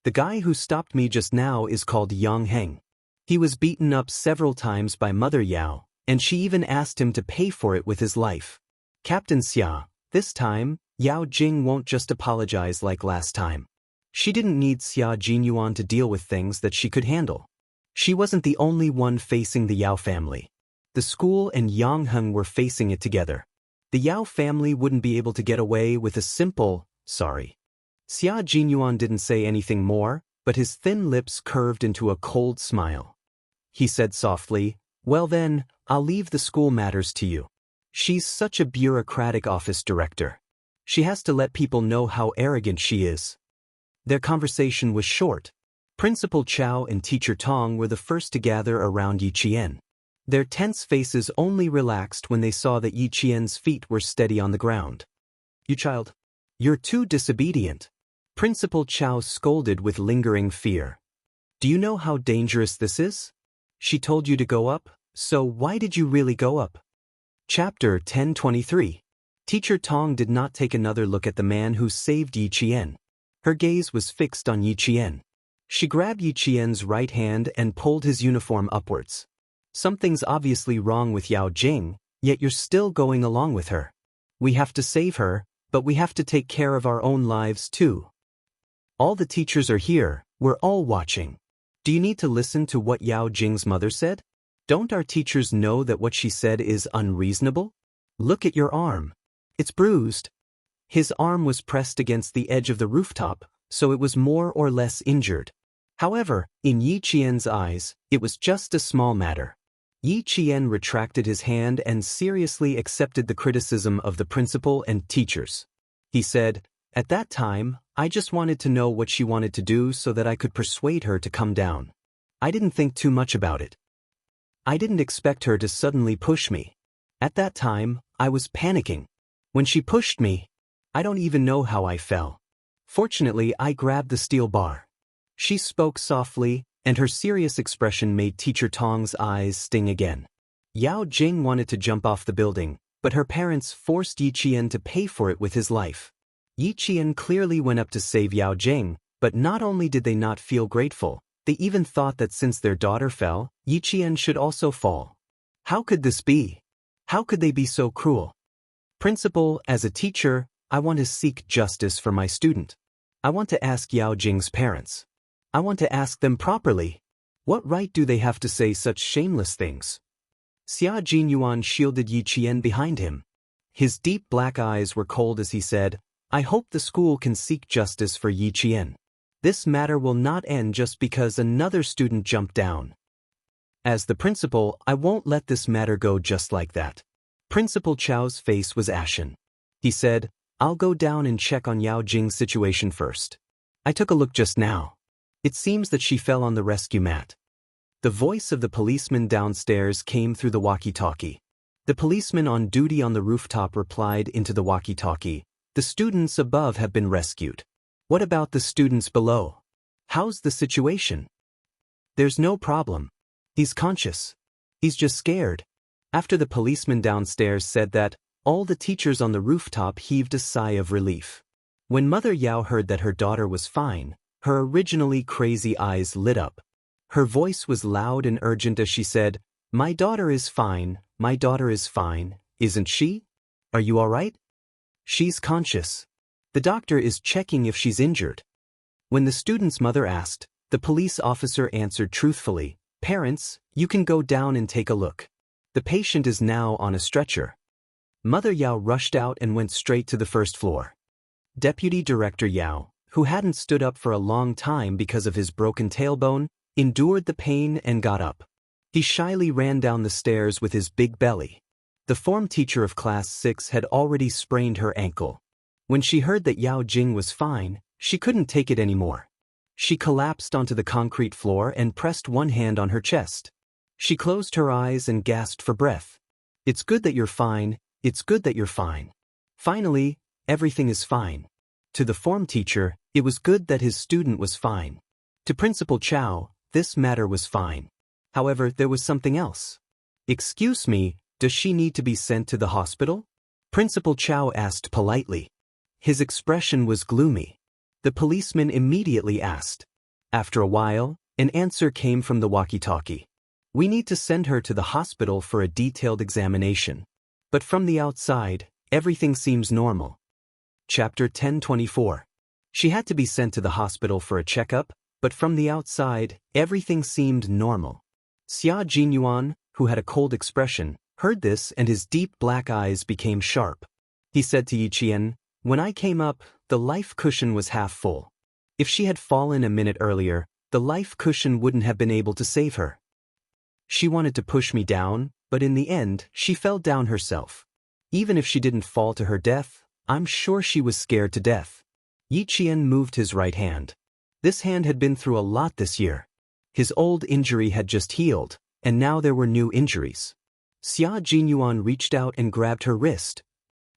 The guy who stopped me just now is called Yang Heng. He was beaten up several times by Mother Yao, and she even asked him to pay for it with his life. Captain Xia, this time, Yao Jing won't just apologize like last time. She didn't need Xia Jinyuan to deal with things that she could handle. She wasn't the only one facing the Yao family. The school and Yang Heng were facing it together. The Yao family wouldn't be able to get away with a simple, sorry. Xia Jinyuan didn't say anything more, but his thin lips curved into a cold smile. He said softly, well then, I'll leave the school matters to you. She's such a bureaucratic office director. She has to let people know how arrogant she is. Their conversation was short. Principal Chao and Teacher Tong were the first to gather around Yi Qian. Their tense faces only relaxed when they saw that Yi Qian's feet were steady on the ground. You child. You're too disobedient. Principal Chao scolded with lingering fear. Do you know how dangerous this is? She told you to go up, so why did you really go up? Chapter 1023. Teacher Tong did not take another look at the man who saved Yi Qian. Her gaze was fixed on Yi Qian. She grabbed Yi Qian's right hand and pulled his uniform upwards. Something's obviously wrong with Yao Jing, yet you're still going along with her. We have to save her, but we have to take care of our own lives too. All the teachers are here, we're all watching. Do you need to listen to what Yao Jing's mother said? Don't our teachers know that what she said is unreasonable? Look at your arm. It's bruised. His arm was pressed against the edge of the rooftop, so it was more or less injured. However, in Yi Qian's eyes, it was just a small matter. Yi Qian retracted his hand and seriously accepted the criticism of the principal and teachers. He said, at that time, I just wanted to know what she wanted to do so that I could persuade her to come down. I didn't think too much about it. I didn't expect her to suddenly push me. At that time, I was panicking. When she pushed me, I don't even know how I fell. Fortunately, I grabbed the steel bar. She spoke softly, and her serious expression made Teacher Tong's eyes sting again. Yao Jing wanted to jump off the building, but her parents forced Yi Qian to pay for it with his life. Yi Qian clearly went up to save Yao Jing, but not only did they not feel grateful, they even thought that since their daughter fell, Yi Qian should also fall. How could this be? How could they be so cruel? Principal, as a teacher, I want to seek justice for my student. I want to ask Yao Jing's parents. I want to ask them properly. What right do they have to say such shameless things? Xia Jinyuan shielded Yi Qian behind him. His deep black eyes were cold as he said, I hope the school can seek justice for Yi Qian. This matter will not end just because another student jumped down. As the principal, I won't let this matter go just like that. Principal Chao's face was ashen. He said, I'll go down and check on Yao Jing's situation first. I took a look just now. It seems that she fell on the rescue mat. The voice of the policeman downstairs came through the walkie-talkie. The policeman on duty on the rooftop replied into the walkie-talkie, the students above have been rescued. What about the students below? How's the situation? There's no problem. He's conscious. He's just scared. After the policeman downstairs said that, all the teachers on the rooftop heaved a sigh of relief. When Mother Yao heard that her daughter was fine, her originally crazy eyes lit up. Her voice was loud and urgent as she said, "My daughter is fine, my daughter is fine, isn't she? Are you all right? She's conscious. The doctor is checking if she's injured." When the student's mother asked, the police officer answered truthfully, "Parents, you can go down and take a look. The patient is now on a stretcher." Mother Yao rushed out and went straight to the first floor. Deputy Director Yao, who hadn't stood up for a long time because of his broken tailbone, endured the pain and got up. He shyly ran down the stairs with his big belly. The form teacher of Class 6 had already sprained her ankle. When she heard that Yao Jing was fine, she couldn't take it anymore. She collapsed onto the concrete floor and pressed one hand on her chest. She closed her eyes and gasped for breath. "It's good that you're fine, it's good that you're fine. Finally, everything is fine." To the form teacher, it was good that his student was fine. To Principal Chow, this matter was fine. However, there was something else. "Excuse me, does she need to be sent to the hospital?" Principal Chow asked politely. His expression was gloomy. The policeman immediately asked. After a while, an answer came from the walkie-talkie. "We need to send her to the hospital for a detailed examination. But from the outside, everything seems normal." Chapter 10:24. She had to be sent to the hospital for a checkup, but from the outside, everything seemed normal. Xia Jinyuan, who had a cold expression, heard this and his deep black eyes became sharp. He said to Yiqian, "When I came up, the life cushion was half full. If she had fallen a minute earlier, the life cushion wouldn't have been able to save her. She wanted to push me down, but in the end, she fell down herself. Even if she didn't fall to her death, I'm sure she was scared to death." Yiqian moved his right hand. This hand had been through a lot this year. His old injury had just healed, and now there were new injuries. Xia Jinyuan reached out and grabbed her wrist.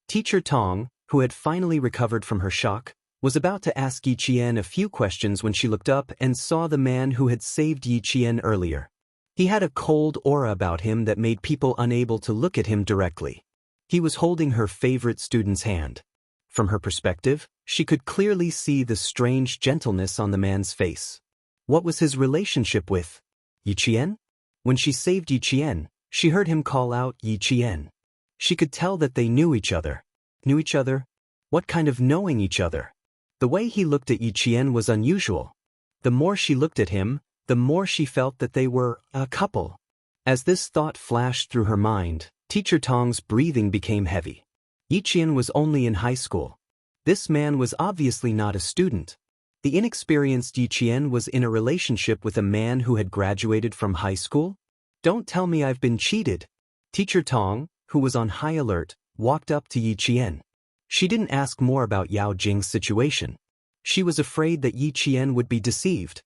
Teacher Tong, who had finally recovered from her shock, was about to ask Yiqian a few questions when she looked up and saw the man who had saved Yiqian earlier. He had a cold aura about him that made people unable to look at him directly. He was holding her favorite student's hand. From her perspective, she could clearly see the strange gentleness on the man's face. What was his relationship with Yiqian? When she saved Yiqian, she heard him call out Yiqian. She could tell that they knew each other. Knew each other? What kind of knowing each other? The way he looked at Yiqian was unusual. The more she looked at him, the more she felt that they were a couple. As this thought flashed through her mind, Teacher Tong's breathing became heavy. Yiqian was only in high school. This man was obviously not a student. The inexperienced Yiqian was in a relationship with a man who had graduated from high school? Don't tell me I've been cheated. Teacher Tong, who was on high alert, walked up to Yiqian. She didn't ask more about Yao Jing's situation. She was afraid that Yiqian would be deceived.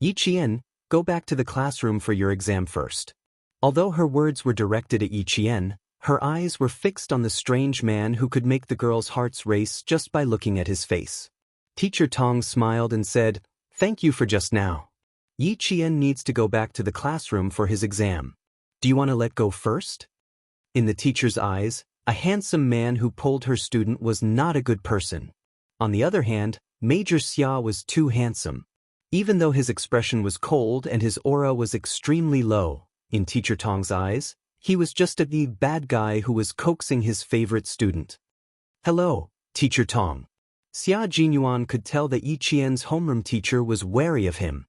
"Yiqian, go back to the classroom for your exam first." Although her words were directed at Yiqian, her eyes were fixed on the strange man who could make the girls' hearts race just by looking at his face. Teacher Tong smiled and said, "Thank you for just now. Yiqian needs to go back to the classroom for his exam. Do you want to let go first?" In the teacher's eyes, a handsome man who pulled her student was not a good person. On the other hand, Major Xia was too handsome. Even though his expression was cold and his aura was extremely low, in Teacher Tong's eyes, he was just a bad guy who was coaxing his favorite student. "Hello, Teacher Tong." Xia Jinyuan could tell that Yiqian's homeroom teacher was wary of him.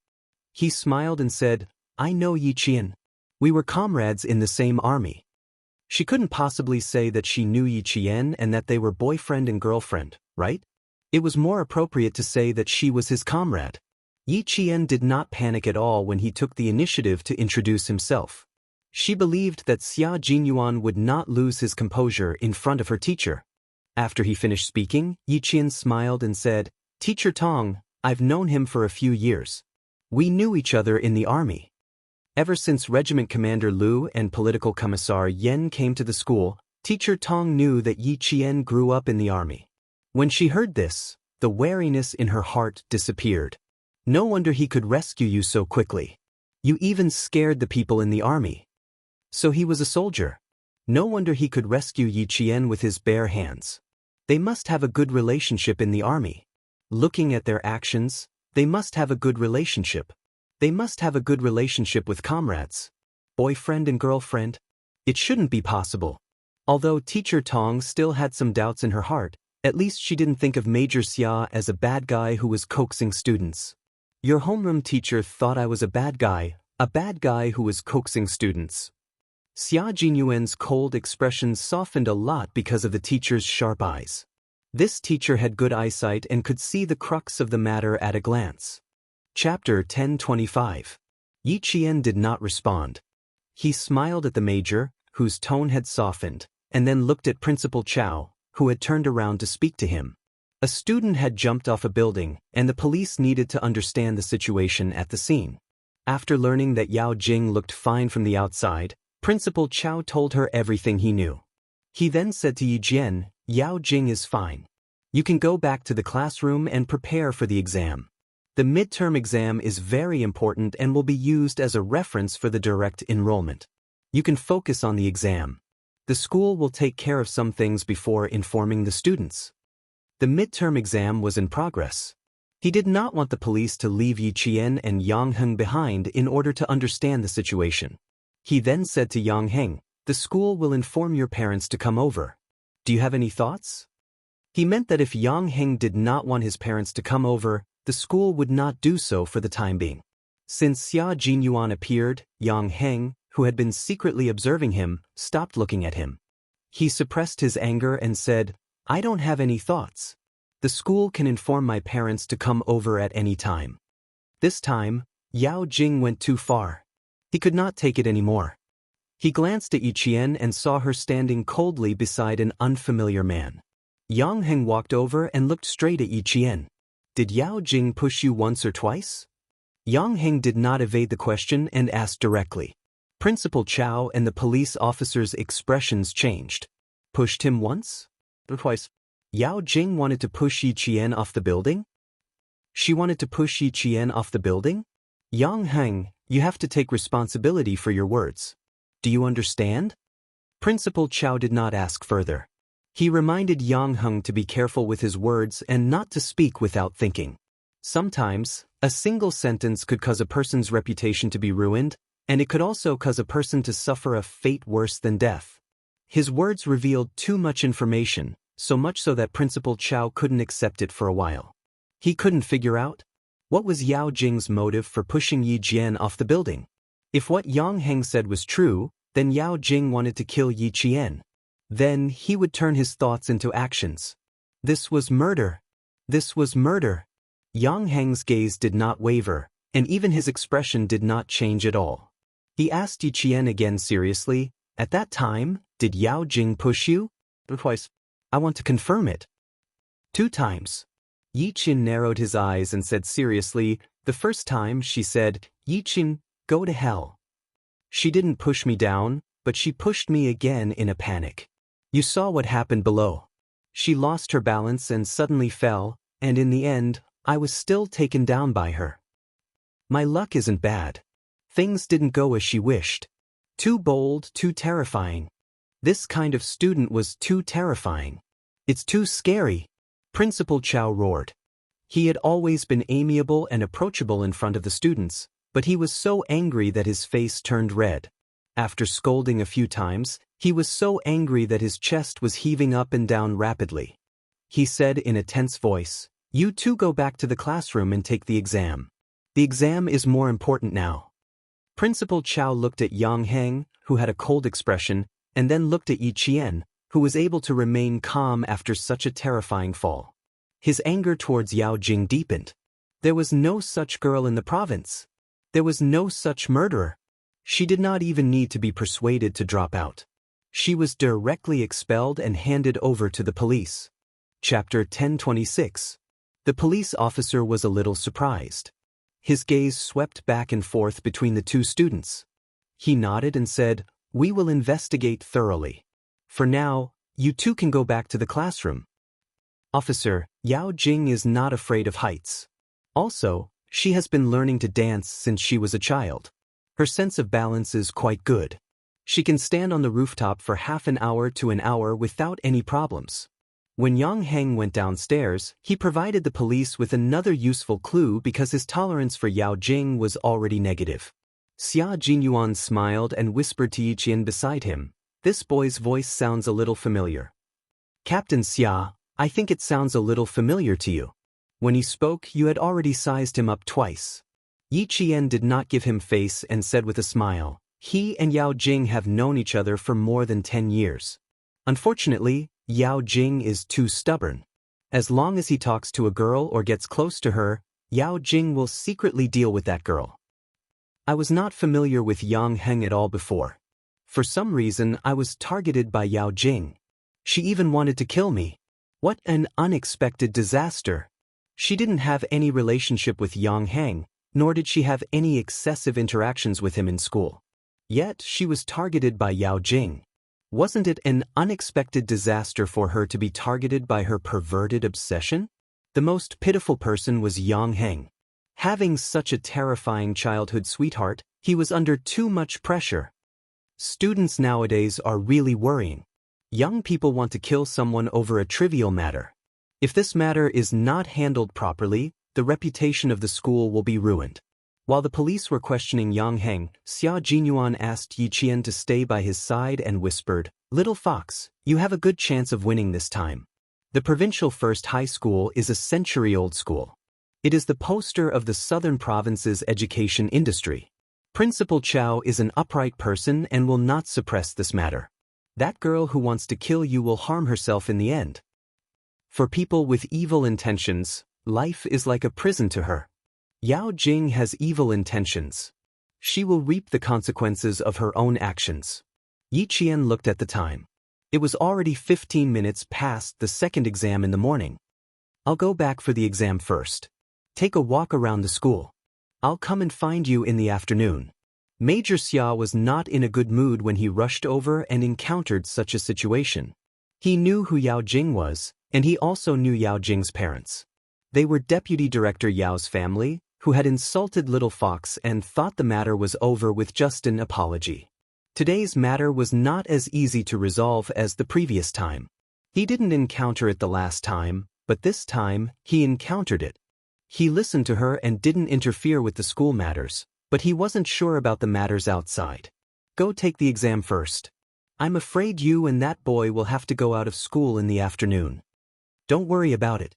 He smiled and said, "I know Yiqian. We were comrades in the same army." She couldn't possibly say that she knew Yiqian and that they were boyfriend and girlfriend, right? It was more appropriate to say that she was his comrade. Yiqian did not panic at all when he took the initiative to introduce himself. She believed that Xia Jinyuan would not lose his composure in front of her teacher. After he finished speaking, Yiqian smiled and said, "Teacher Tong, I've known him for a few years. We knew each other in the army. Ever since Regiment Commander Lu and Political Commissar Yen came to the school, Teacher Tong knew that Yiqian grew up in the army." When she heard this, the wariness in her heart disappeared. No wonder he could rescue you so quickly. You even scared the people in the army. So he was a soldier. No wonder he could rescue Yi Qian with his bare hands. They must have a good relationship in the army. Looking at their actions, they must have a good relationship. They must have a good relationship with comrades. Boyfriend and girlfriend? It shouldn't be possible. Although Teacher Tong still had some doubts in her heart, at least she didn't think of Major Xia as a bad guy who was coaxing students. Your homeroom teacher thought I was a bad guy who was coaxing students. Xia Jinyuan's cold expression softened a lot because of the teacher's sharp eyes. This teacher had good eyesight and could see the crux of the matter at a glance. Chapter 1025. Yi Qian did not respond. He smiled at the major, whose tone had softened, and then looked at Principal Chow, who had turned around to speak to him. A student had jumped off a building, and the police needed to understand the situation at the scene. After learning that Yao Jing looked fine from the outside, Principal Chow told her everything he knew. He then said to Yi Jian, Yao Jing is fine. You can go back to the classroom and prepare for the exam. The midterm exam is very important and will be used as a reference for the direct enrollment. You can focus on the exam. The school will take care of some things before informing the students. The midterm exam was in progress. He did not want the police to leave Yi Qian and Yang Heng behind in order to understand the situation. He then said to Yang Heng, the school will inform your parents to come over. Do you have any thoughts? He meant that if Yang Heng did not want his parents to come over, the school would not do so for the time being. Since Xia Jinyuan appeared, Yang Heng, who had been secretly observing him, stopped looking at him. He suppressed his anger and said, I don't have any thoughts. The school can inform my parents to come over at any time. This time, Yao Jing went too far. He could not take it anymore. He glanced at Yi Qian and saw her standing coldly beside an unfamiliar man. Yang Heng walked over and looked straight at Yi Qian. Did Yao Jing push you once or twice? Yang Heng did not evade the question and asked directly. Principal Chow and the police officer's expressions changed. Pushed him once? Or twice? Yao Jing wanted to push Yi Qian off the building? She wanted to push Yi Qian off the building? Yang Heng, you have to take responsibility for your words. Do you understand? Principal Chow did not ask further. He reminded Yang Heng to be careful with his words and not to speak without thinking. Sometimes, a single sentence could cause a person's reputation to be ruined, and it could also cause a person to suffer a fate worse than death. His words revealed too much information, so much so that Principal Chow couldn't accept it for a while. He couldn't figure out what was Yao Jing's motive for pushing Yi Jian off the building. If what Yang Heng said was true, then Yao Jing wanted to kill Yi Qian. Then he would turn his thoughts into actions. This was murder. This was murder. Yang Heng's gaze did not waver, and even his expression did not change at all. He asked Yi Qian again seriously, at that time, did Yao Jing push you? Twice. I want to confirm it. 2 times. Yi Qian narrowed his eyes and said seriously, the first time she said, Yi Qian, go to hell. She didn't push me down, but she pushed me again in a panic. You saw what happened below. She lost her balance and suddenly fell, and in the end, I was still taken down by her. My luck isn't bad. Things didn't go as she wished. Too bold, too terrifying. This kind of student was too terrifying. It's too scary. Principal Chow roared. He had always been amiable and approachable in front of the students, but he was so angry that his face turned red. After scolding a few times, he was so angry that his chest was heaving up and down rapidly. He said in a tense voice, you two go back to the classroom and take the exam. The exam is more important now. Principal Chow looked at Yang Heng, who had a cold expression, and then looked at Yi Qian, who was able to remain calm after such a terrifying fall. His anger towards Yao Jing deepened. There was no such girl in the province. There was no such murderer. She did not even need to be persuaded to drop out. She was directly expelled and handed over to the police. Chapter 1026. The police officer was a little surprised. His gaze swept back and forth between the 2 students. He nodded and said, we will investigate thoroughly. For now, you 2 can go back to the classroom. Officer, Yao Jing is not afraid of heights. Also, She has been learning to dance since she was a child. Her sense of balance is quite good. She can stand on the rooftop for half an hour to an hour without any problems. When Yang Heng went downstairs, he provided the police with another useful clue because his tolerance for Yao Jing was already negative. Xia Jinyuan smiled and whispered to Yiqian beside him. This boy's voice sounds a little familiar. Captain Xia, I think it sounds a little familiar to you. When he spoke, you had already sized him up twice. Yiqian did not give him face and said with a smile, he and Yao Jing have known each other for more than 10 years. Unfortunately, Yao Jing is too stubborn. As long as he talks to a girl or gets close to her, Yao Jing will secretly deal with that girl. I was not familiar with Yang Heng at all before. For some reason, I was targeted by Yao Jing. She even wanted to kill me. What an unexpected disaster. She didn't have any relationship with Yang Heng, nor did she have any excessive interactions with him in school. Yet, she was targeted by Yao Jing. Wasn't it an unexpected disaster for her to be targeted by her perverted obsession? The most pitiful person was Yang Heng. Having such a terrifying childhood sweetheart, he was under too much pressure. Students nowadays are really worrying. Young people want to kill someone over a trivial matter. If this matter is not handled properly, the reputation of the school will be ruined. While the police were questioning Yang Heng, Xia Jinyuan asked Yiqian to stay by his side and whispered, "Little fox, you have a good chance of winning this time. The provincial first high school is a century-old school. It is the poster of the southern province's education industry. Principal Chao is an upright person and will not suppress this matter. That girl who wants to kill you will harm herself in the end. For people with evil intentions, life is like a prison to her. Yao Jing has evil intentions. She will reap the consequences of her own actions." Yiqian looked at the time. It was already 15 minutes past the second exam in the morning. "I'll go back for the exam first. Take a walk around the school. I'll come and find you in the afternoon." Major Xia was not in a good mood when he rushed over and encountered such a situation. He knew who Yao Jing was, and he also knew Yao Jing's parents. They were Deputy Director Yao's family, who had insulted Little Fox and thought the matter was over with just an apology. Today's matter was not as easy to resolve as the previous time. He didn't encounter it the last time, but this time, he encountered it. He listened to her and didn't interfere with the school matters, but he wasn't sure about the matters outside. "Go take the exam first. I'm afraid you and that boy will have to go out of school in the afternoon. Don't worry about it."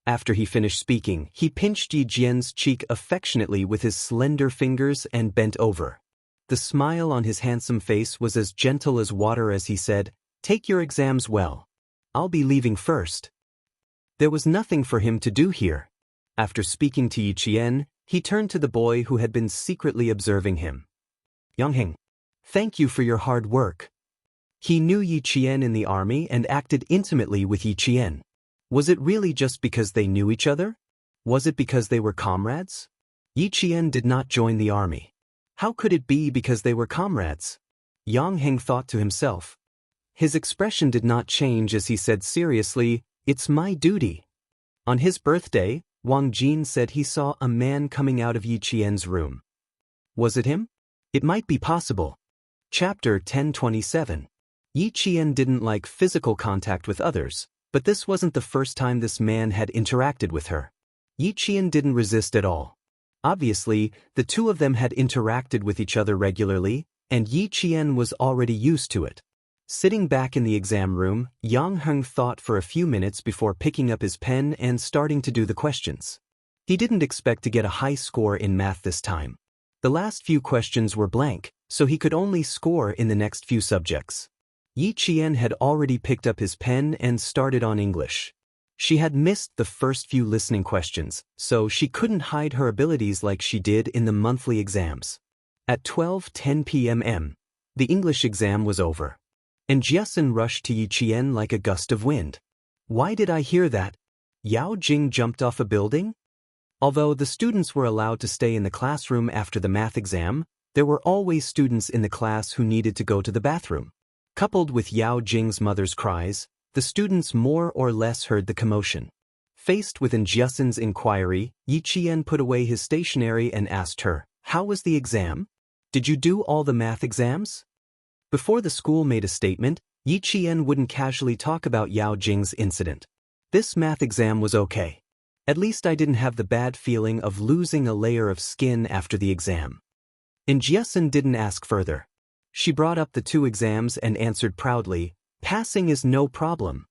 After he finished speaking, he pinched Yiqian's cheek affectionately with his slender fingers and bent over. The smile on his handsome face was as gentle as water as he said, "Take your exams well. I'll be leaving first." There was nothing for him to do here. After speaking to Yiqian, he turned to the boy who had been secretly observing him. "Yang Heng, thank you for your hard work." He knew Yiqian in the army and acted intimately with Yiqian. Was it really just because they knew each other? Was it because they were comrades? Yiqian did not join the army. How could it be because they were comrades? Yang Heng thought to himself. His expression did not change as he said seriously, "It's my duty." On his birthday, Wang Jin said he saw a man coming out of Yiqian's room. Was it him? It might be possible. Chapter 1027. Yiqian didn't like physical contact with others, but this wasn't the first time this man had interacted with her. Yiqian didn't resist at all. Obviously, the two of them had interacted with each other regularly, and Yiqian was already used to it. Sitting back in the exam room, Yang Heng thought for a few minutes before picking up his pen and starting to do the questions. He didn't expect to get a high score in math this time. The last few questions were blank, so he could only score in the next few subjects. Yiqian had already picked up his pen and started on English. She had missed the first few listening questions, so she couldn't hide her abilities like she did in the monthly exams. At 12:10 p.m., the English exam was over. And Jiasun rushed to Yiqian like a gust of wind. Why did I hear that? Yao Jing jumped off a building? Although the students were allowed to stay in the classroom after the math exam, there were always students in the class who needed to go to the bathroom. Coupled with Yao Jing's mother's cries, the students more or less heard the commotion. Faced with Jiasen's inquiry, Yi Qian put away his stationery and asked her, "How was the exam? Did you do all the math exams?" Before the school made a statement, Yi Qian wouldn't casually talk about Yao Jing's incident. "This math exam was okay. At least I didn't have the bad feeling of losing a layer of skin after the exam." And Jiasen didn't ask further. She brought up the 2 exams and answered proudly, "Passing is no problem."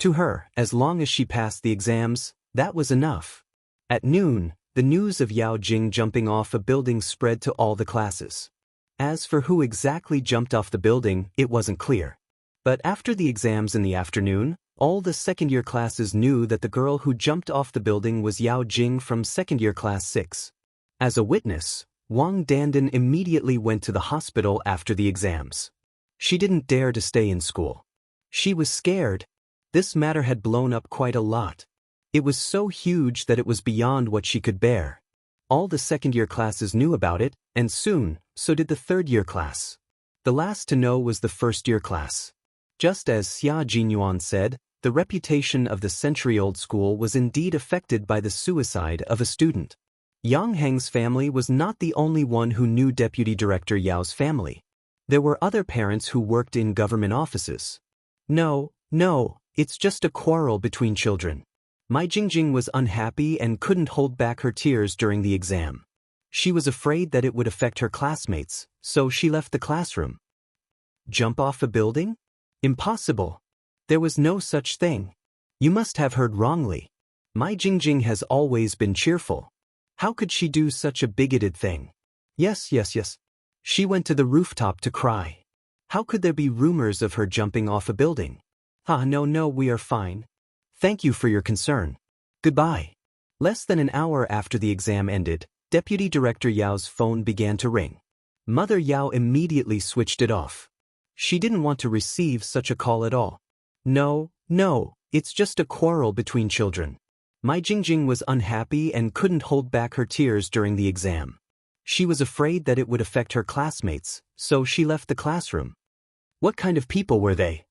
To her, as long as she passed the exams, that was enough. At noon, the news of Yao Jing jumping off a building spread to all the classes. As for who exactly jumped off the building, it wasn't clear. But after the exams in the afternoon, all the second-year classes knew that the girl who jumped off the building was Yao Jing from second-year class 6. As a witness, Wang Dandan immediately went to the hospital after the exams. She didn't dare to stay in school. She was scared. This matter had blown up quite a lot. It was so huge that it was beyond what she could bear. All the second-year classes knew about it, and soon, so did the third-year class. The last to know was the first-year class. Just as Xia Jinyuan said, the reputation of the century-old school was indeed affected by the suicide of a student. Yang Heng's family was not the only one who knew Deputy Director Yao's family. There were other parents who worked in government offices. No, it's just a quarrel between children. Mai Jingjing was unhappy and couldn't hold back her tears during the exam. She was afraid that it would affect her classmates, so she left the classroom. Jump off a building? Impossible. There was no such thing. You must have heard wrongly. Mai Jingjing has always been cheerful. How could she do such a bigoted thing? Yes. She went to the rooftop to cry. How could there be rumors of her jumping off a building? No, we are fine. Thank you for your concern. Goodbye. Less than an hour after the exam ended, Deputy Director Yao's phone began to ring. Mother Yao immediately switched it off. She didn't want to receive such a call at all. No, it's just a quarrel between children. Mai Jingjing was unhappy and couldn't hold back her tears during the exam. She was afraid that it would affect her classmates, so she left the classroom. What kind of people were they?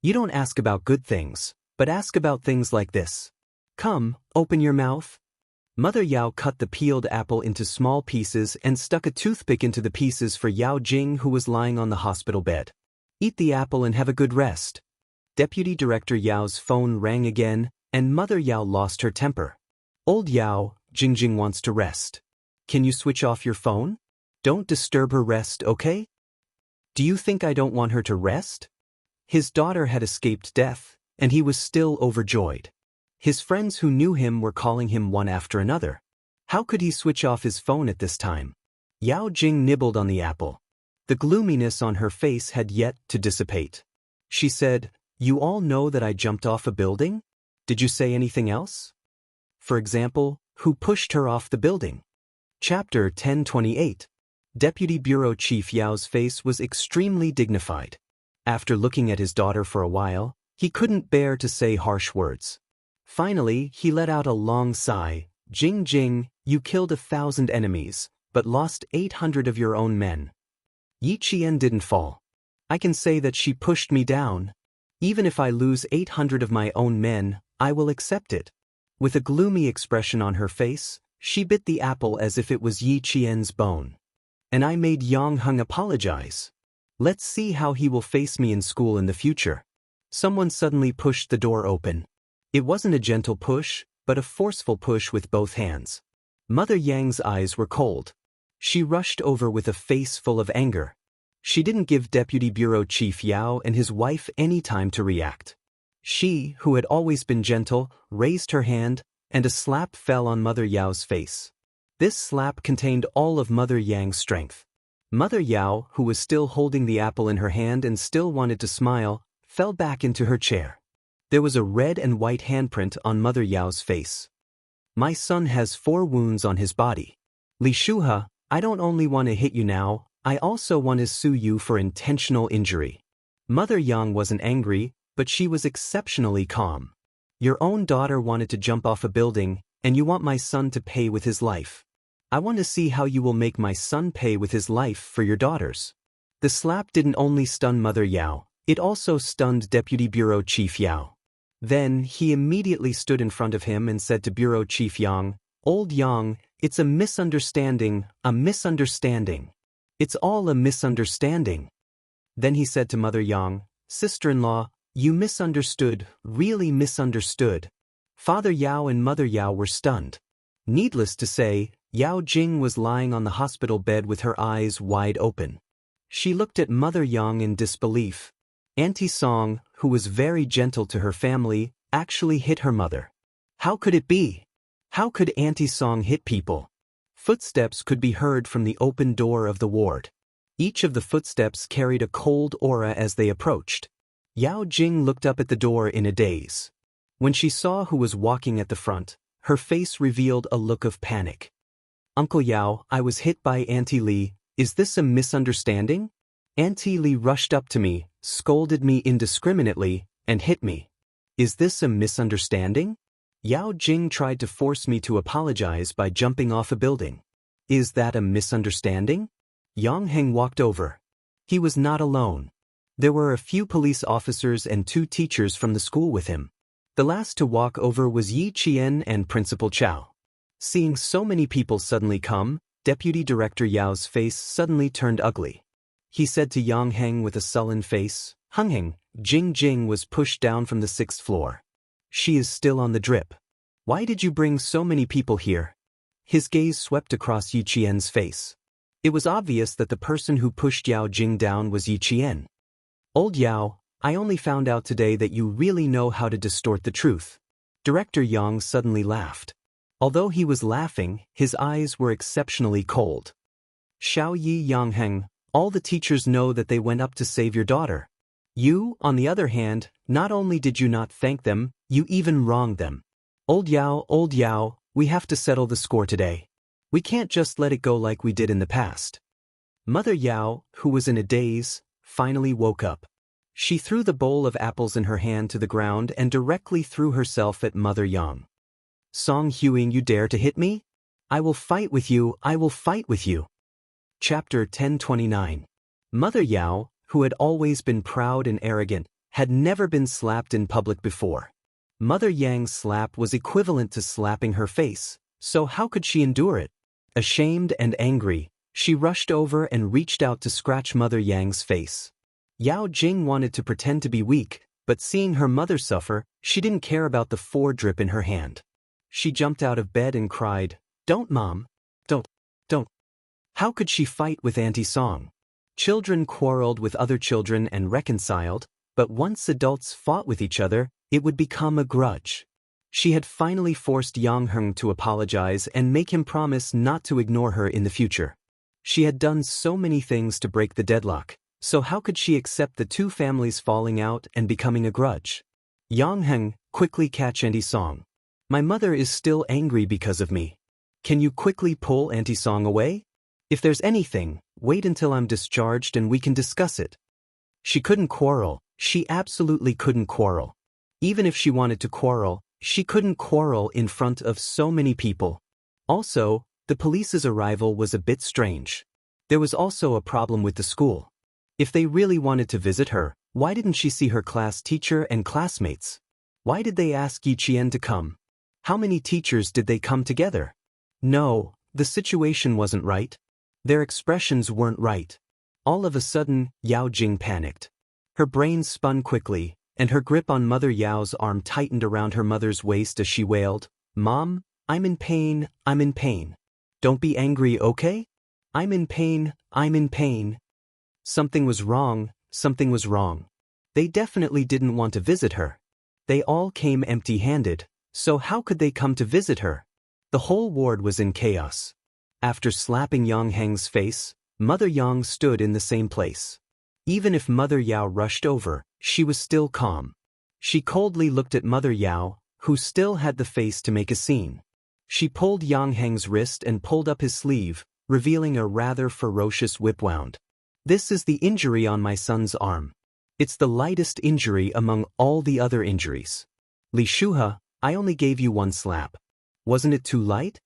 You don't ask about good things, but ask about things like this. Come, open your mouth. Mother Yao cut the peeled apple into small pieces and stuck a toothpick into the pieces for Yao Jing, who was lying on the hospital bed. Eat the apple and have a good rest. Deputy Director Yao's phone rang again, and Mother Yao lost her temper. Old Yao, Jingjing wants to rest. Can you switch off your phone? Don't disturb her rest, okay? Do you think I don't want her to rest? His daughter had escaped death, and he was still overjoyed. His friends who knew him were calling him one after another. How could he switch off his phone at this time? Yao Jing nibbled on the apple. The gloominess on her face had yet to dissipate. She said, "You all know that I jumped off a building? Did you say anything else? For example, who pushed her off the building?" Chapter 1028. Deputy Bureau Chief Yao's face was extremely dignified. After looking at his daughter for a while, he couldn't bear to say harsh words. Finally, he let out a long sigh. Jing, you killed 1,000 enemies, but lost 800 of your own men. Yi Qian didn't fall. I can say that she pushed me down. Even if I lose 800 of my own men, I will accept it. With a gloomy expression on her face, she bit the apple as if it was Yi Qian's bone. And I made Yang Heng apologize. Let's see how he will face me in school in the future. Someone suddenly pushed the door open. It wasn't a gentle push, but a forceful push with both hands. Mother Yang's eyes were cold. She rushed over with a face full of anger. She didn't give Deputy Bureau Chief Yao and his wife any time to react. She, who had always been gentle, raised her hand, and a slap fell on Mother Yao's face. This slap contained all of Mother Yang's strength. Mother Yao, who was still holding the apple in her hand and still wanted to smile, fell back into her chair. There was a red and white handprint on Mother Yao's face. My son has 4 wounds on his body. Li Shuhe, I don't only want to hit you now, I also want to sue you for intentional injury. Mother Yang wasn't angry, but she was exceptionally calm. Your own daughter wanted to jump off a building, and you want my son to pay with his life. I want to see how you will make my son pay with his life for your daughters. The slap didn't only stun Mother Yao, it also stunned Deputy Bureau Chief Yao. Then he immediately stood in front of him and said to Bureau Chief Yang, "Old Yang, it's a misunderstanding, a misunderstanding. It's all a misunderstanding." Then he said to Mother Yang, "Sister-in-law, you misunderstood, really misunderstood." Father Yao and Mother Yao were stunned. Needless to say, Yao Jing was lying on the hospital bed with her eyes wide open. She looked at Mother Yang in disbelief. Auntie Song, who was very gentle to her family, actually hit her mother. How could it be? How could Auntie Song hit people? Footsteps could be heard from the open door of the ward. Each of the footsteps carried a cold aura as they approached. Yao Jing looked up at the door in a daze. When she saw who was walking at the front, her face revealed a look of panic. "Uncle Yao, I was hit by Auntie Li. Is this a misunderstanding?" Auntie Li rushed up to me, scolded me indiscriminately, and hit me. "Is this a misunderstanding?" Yao Jing tried to force me to apologize by jumping off a building. "Is that a misunderstanding?" Yang Heng walked over. He was not alone. There were a few police officers and 2 teachers from the school with him. The last to walk over was Yi Qian and Principal Chao. Seeing so many people suddenly come, Deputy Director Yao's face suddenly turned ugly. He said to Yang Heng with a sullen face, "Heng Heng, Jing Jing was pushed down from the 6th floor. She is still on the drip. Why did you bring so many people here?" His gaze swept across Yi Qian's face. It was obvious that the person who pushed Yao Jing down was Yi Qian. "Old Yao, I only found out today that you really know how to distort the truth." Director Yang suddenly laughed. Although he was laughing, his eyes were exceptionally cold. "Xiao Yi Yang Heng, all the teachers know that they went up to save your daughter. You, on the other hand, not only did you not thank them, you even wronged them. Old Yao, we have to settle the score today. We can't just let it go like we did in the past." Mother Yao, who was in a daze, finally woke up. She threw the bowl of apples in her hand to the ground and directly threw herself at Mother Yang. "Song Huing, you dare to hit me? I will fight with you, I will fight with you." Chapter 1029. Mother Yao, who had always been proud and arrogant, had never been slapped in public before. Mother Yang's slap was equivalent to slapping her face, so how could she endure it? Ashamed and angry, she rushed over and reached out to scratch Mother Yang's face. Yao Jing wanted to pretend to be weak, but seeing her mother suffer, she didn't care about the 4 drip in her hand. She jumped out of bed and cried, "Don't, Mom! Don't! How could she fight with Auntie Song? Children quarreled with other children and reconciled, but once adults fought with each other, it would become a grudge." She had finally forced Yang Heng to apologize and make him promise not to ignore her in the future. She had done so many things to break the deadlock, so how could she accept the 2 families falling out and becoming a grudge? "Yang Heng, quickly catch Auntie Song. My mother is still angry because of me. Can you quickly pull Auntie Song away? If there's anything, wait until I'm discharged and we can discuss it." She couldn't quarrel, she absolutely couldn't quarrel. Even if she wanted to quarrel, she couldn't quarrel in front of so many people. Also, the police's arrival was a bit strange. There was also a problem with the school. If they really wanted to visit her, why didn't she see her class teacher and classmates? Why did they ask Yi Qian to come? How many teachers did they come together? No, the situation wasn't right. Their expressions weren't right. All of a sudden, Yao Jing panicked. Her brain spun quickly, and her grip on Mother Yao's arm tightened around her mother's waist as she wailed, "Mom, I'm in pain, I'm in pain. Don't be angry, okay? I'm in pain, I'm in pain." Something was wrong, something was wrong. They definitely didn't want to visit her. They all came empty-handed, so how could they come to visit her? The whole ward was in chaos. After slapping Yang Heng's face, Mother Yang stood in the same place. Even if Mother Yao rushed over, she was still calm. She coldly looked at Mother Yao, who still had the face to make a scene. She pulled Yang Heng's wrist and pulled up his sleeve, revealing a rather ferocious whip wound. "This is the injury on my son's arm. It's the lightest injury among all the other injuries. Li Shuhe, I only gave you 1 slap. Wasn't it too light?"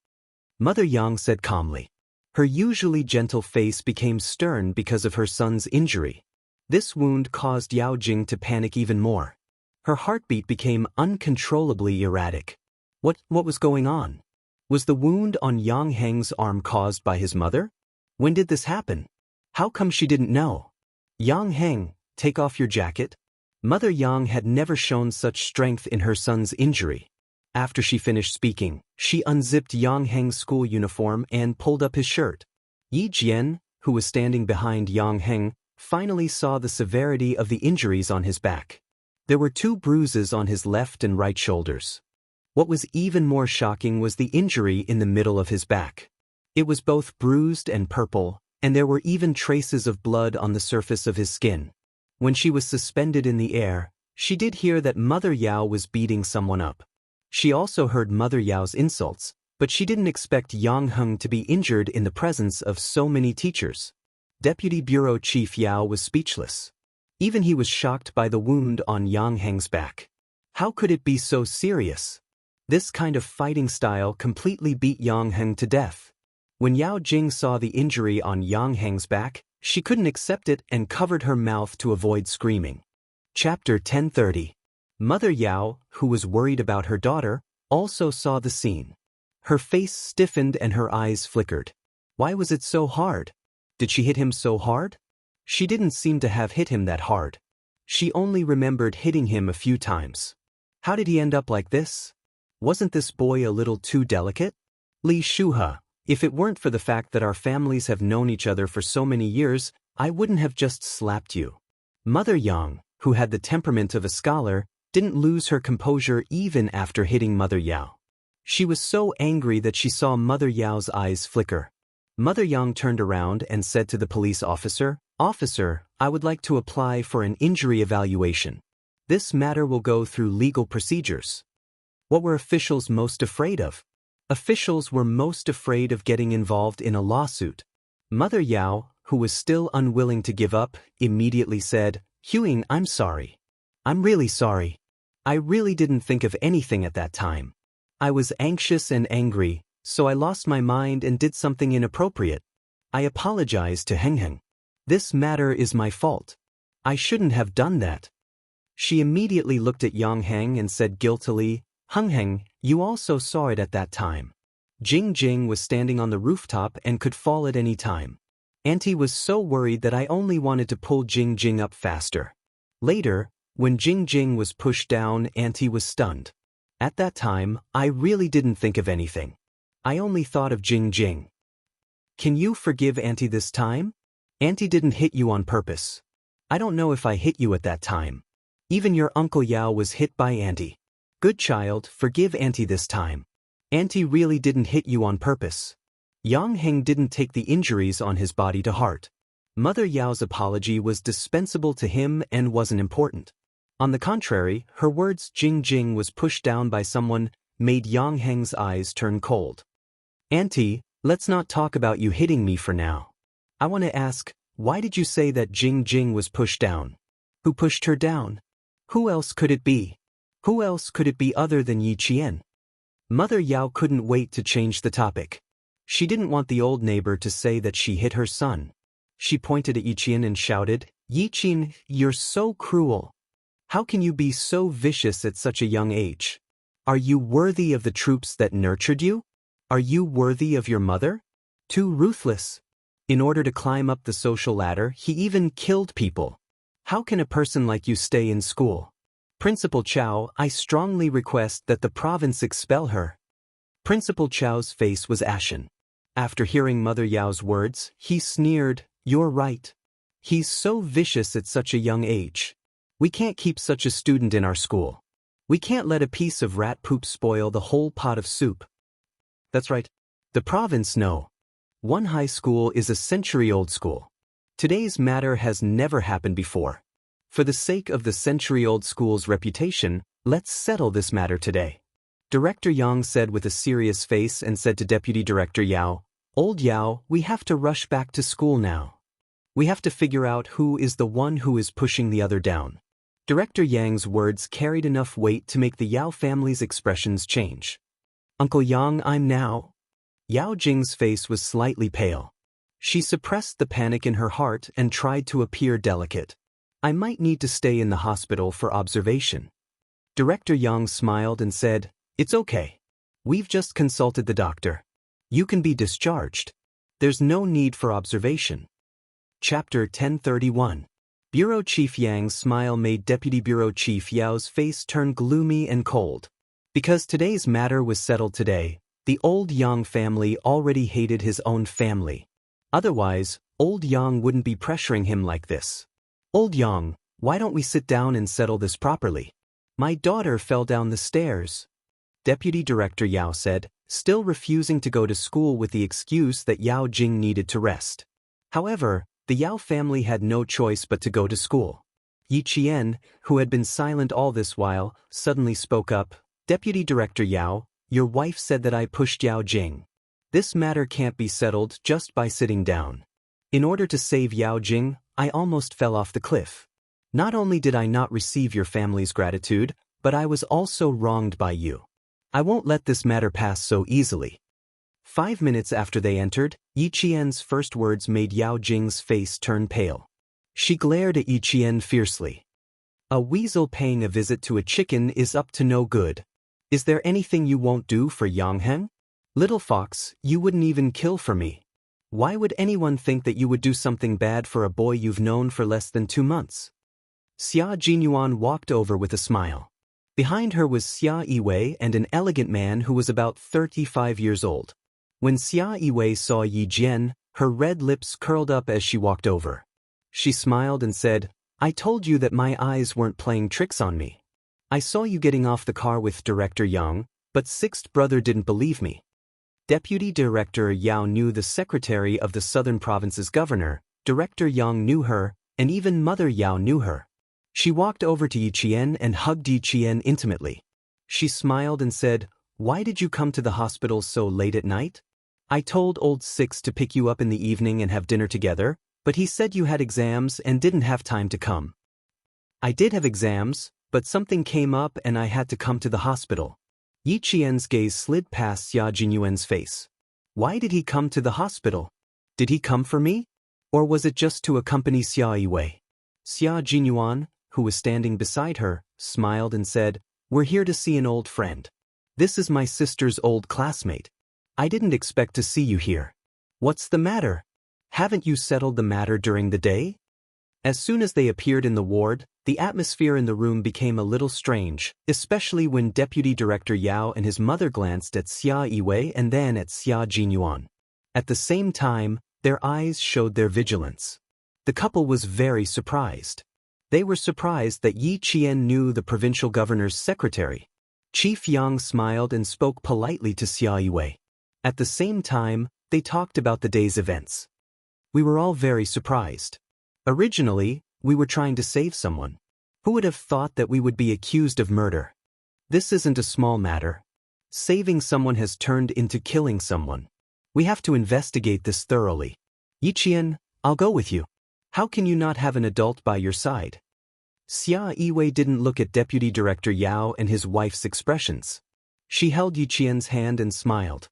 Mother Yang said calmly. Her usually gentle face became stern because of her son's injury. This wound caused Yao Jing to panic even more. Her heartbeat became uncontrollably erratic. What was going on? Was the wound on Yang Heng's arm caused by his mother? When did this happen? How come she didn't know? Yang Heng, take off your jacket. Mother Yang had never shown such strength in her son's injury. After she finished speaking, she unzipped Yang Heng's school uniform and pulled up his shirt. Yi Jian, who was standing behind Yang Heng, finally saw the severity of the injuries on his back. There were 2 bruises on his left and right shoulders. What was even more shocking was the injury in the middle of his back. It was both bruised and purple, and there were even traces of blood on the surface of his skin. When she was suspended in the air, she did hear that Mother Yao was beating someone up. She also heard Mother Yao's insults, but she didn't expect Yang Heng to be injured in the presence of so many teachers. Deputy Bureau Chief Yao was speechless. Even he was shocked by the wound on Yang Heng's back. How could it be so serious? This kind of fighting style completely beat Yang Heng to death. When Yao Jing saw the injury on Yang Heng's back, she couldn't accept it and covered her mouth to avoid screaming. Chapter 1030. Mother Yao, who was worried about her daughter, also saw the scene. Her face stiffened and her eyes flickered. Why was it so hard? Did she hit him so hard? She didn't seem to have hit him that hard. She only remembered hitting him a few times. How did he end up like this? Wasn't this boy a little too delicate? Li Shuhe, if it weren't for the fact that our families have known each other for so many years, I wouldn't have just slapped you. Mother Yang, who had the temperament of a scholar, didn't lose her composure even after hitting Mother Yao. She was so angry that she saw Mother Yao's eyes flicker. Mother Yang turned around and said to the police officer, "Officer, I would like to apply for an injury evaluation. This matter will go through legal procedures." What were officials most afraid of? Officials were most afraid of getting involved in a lawsuit. Mother Yao, who was still unwilling to give up, immediately said, "Huing, I'm sorry. I'm really sorry. I really didn't think of anything at that time. I was anxious and angry, so I lost my mind and did something inappropriate. I apologize to Heng Heng. This matter is my fault. I shouldn't have done that." She immediately looked at Yang Heng and said guiltily, "Heng Heng, you also saw it at that time. Jing Jing was standing on the rooftop and could fall at any time. Auntie was so worried that I only wanted to pull Jing Jing up faster. Later, when Jing Jing was pushed down, Auntie was stunned. At that time, I really didn't think of anything. I only thought of Jing Jing. Can you forgive Auntie this time? Auntie didn't hit you on purpose. I don't know if I hit you at that time. Even your Uncle Yao was hit by Auntie. Good child, forgive Auntie this time. Auntie really didn't hit you on purpose." Yang Heng didn't take the injuries on his body to heart. Mother Yao's apology was dispensable to him and wasn't important. On the contrary, her words "Jing Jing was pushed down by someone" made Yang Heng's eyes turn cold. "Auntie, let's not talk about you hitting me for now. I want to ask, why did you say that Jing Jing was pushed down? Who pushed her down? Who else could it be? Who else could it be other than Yi Qian?" Mother Yao couldn't wait to change the topic. She didn't want the old neighbor to say that she hit her son. She pointed at Yi Qian and shouted, "Yi Qian, you're so cruel. How can you be so vicious at such a young age? Are you worthy of the troops that nurtured you? Are you worthy of your mother? Too ruthless. In order to climb up the social ladder, he even killed people. How can a person like you stay in school? Principal Chow, I strongly request that the province expel her." Principal Chow's face was ashen. After hearing Mother Yao's words, he sneered, "You're right. He's so vicious at such a young age. We can't keep such a student in our school. We can't let a piece of rat poop spoil the whole pot of soup." That's right. The province no. One high school is a century-old school. Today's matter has never happened before. For the sake of the century-old school's reputation, let's settle this matter today. Director Yang said with a serious face and said to Deputy Director Yao, "Old Yao, we have to rush back to school now. We have to figure out who is the one who is pushing the other down." Director Yang's words carried enough weight to make the Yao family's expressions change. "Uncle Yang, I'm now." Yao Jing's face was slightly pale. She suppressed the panic in her heart and tried to appear delicate. "I might need to stay in the hospital for observation. Director Yang smiled and said, "It's okay. We've just consulted the doctor. You can be discharged. There's no need for observation." Chapter 1031. Bureau Chief Yang's smile made Deputy Bureau Chief Yao's face turn gloomy and cold. Because today's matter was settled today, the old Yang family already hated his own family. Otherwise, old Yang wouldn't be pressuring him like this. "Old Yang, why don't we sit down and settle this properly? My daughter fell down the stairs," Deputy Director Yao said, still refusing to go to school with the excuse that Yao Jing needed to rest. However, the Yao family had no choice but to go to school. Yi Qian, who had been silent all this while, suddenly spoke up, "Deputy Director Yao, your wife said that I pushed Yao Jing. This matter can't be settled just by sitting down. In order to save Yao Jing, I almost fell off the cliff. Not only did I not receive your family's gratitude, but I was also wronged by you. I won't let this matter pass so easily." 5 minutes after they entered, Yi Qian's first words made Yao Jing's face turn pale. She glared at Yi Qian fiercely. "A weasel paying a visit to a chicken is up to no good. Is there anything you won't do for Yang Heng? Little fox, you wouldn't even kill for me. Why would anyone think that you would do something bad for a boy you've known for less than 2 months?" Xia Jinyuan walked over with a smile. Behind her was Xia Yiwei and an elegant man who was about 35 years old. When Xia Yiwei saw Yi Jian, her red lips curled up as she walked over. She smiled and said, "I told you that my eyes weren't playing tricks on me. I saw you getting off the car with Director Yang, but Sixth Brother didn't believe me." Deputy Director Yao knew the secretary of the Southern Province's governor, Director Yang knew her, and even Mother Yao knew her. She walked over to Yi Qian and hugged Yi Qian intimately. She smiled and said, "Why did you come to the hospital so late at night? I told old Six to pick you up in the evening and have dinner together, but he said you had exams and didn't have time to come." "I did have exams, but something came up and I had to come to the hospital." Yi Qian's gaze slid past Xia Jinyuan's face. "Why did he come to the hospital? Did he come for me? Or was it just to accompany Xia Yiwei?" Xia Jinyuan, who was standing beside her, smiled and said, "We're here to see an old friend. This is my sister's old classmate. I didn't expect to see you here. What's the matter? Haven't you settled the matter during the day?" As soon as they appeared in the ward, the atmosphere in the room became a little strange, especially when Deputy Director Yao and his mother glanced at Xia Yiwei and then at Xia Jinyuan. At the same time, their eyes showed their vigilance. The couple was very surprised. They were surprised that Yi Qian knew the provincial governor's secretary. Chief Yang smiled and spoke politely to Xia Yiwei. At the same time, they talked about the day's events. "We were all very surprised. Originally, we were trying to save someone. Who would have thought that we would be accused of murder? This isn't a small matter. Saving someone has turned into killing someone. We have to investigate this thoroughly. Yi Qian, I'll go with you. How can you not have an adult by your side?" Xia Yiwei didn't look at Deputy Director Yao and his wife's expressions. She held Yi Qian's hand and smiled.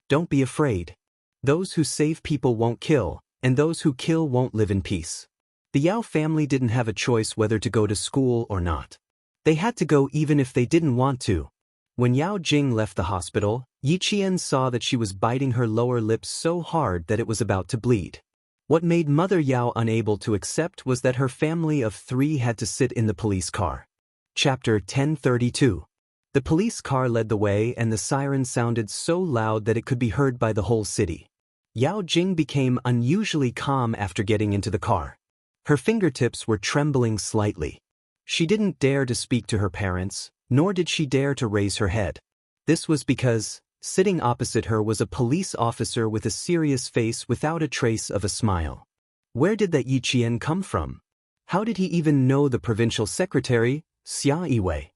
"Don't be afraid. Those who save people won't kill, and those who kill won't live in peace." The Yao family didn't have a choice whether to go to school or not. They had to go even if they didn't want to. When Yao Jing left the hospital, Yi Qian saw that she was biting her lower lip so hard that it was about to bleed. What made Mother Yao unable to accept was that her family of 3 had to sit in the police car. Chapter 1032. The police car led the way and the siren sounded so loud that it could be heard by the whole city. Yao Jing became unusually calm after getting into the car. Her fingertips were trembling slightly. She didn't dare to speak to her parents, nor did she dare to raise her head. This was because, sitting opposite her was a police officer with a serious face without a trace of a smile. Where did that Yi Qian come from? How did he even know the provincial secretary, Xia Yiwei?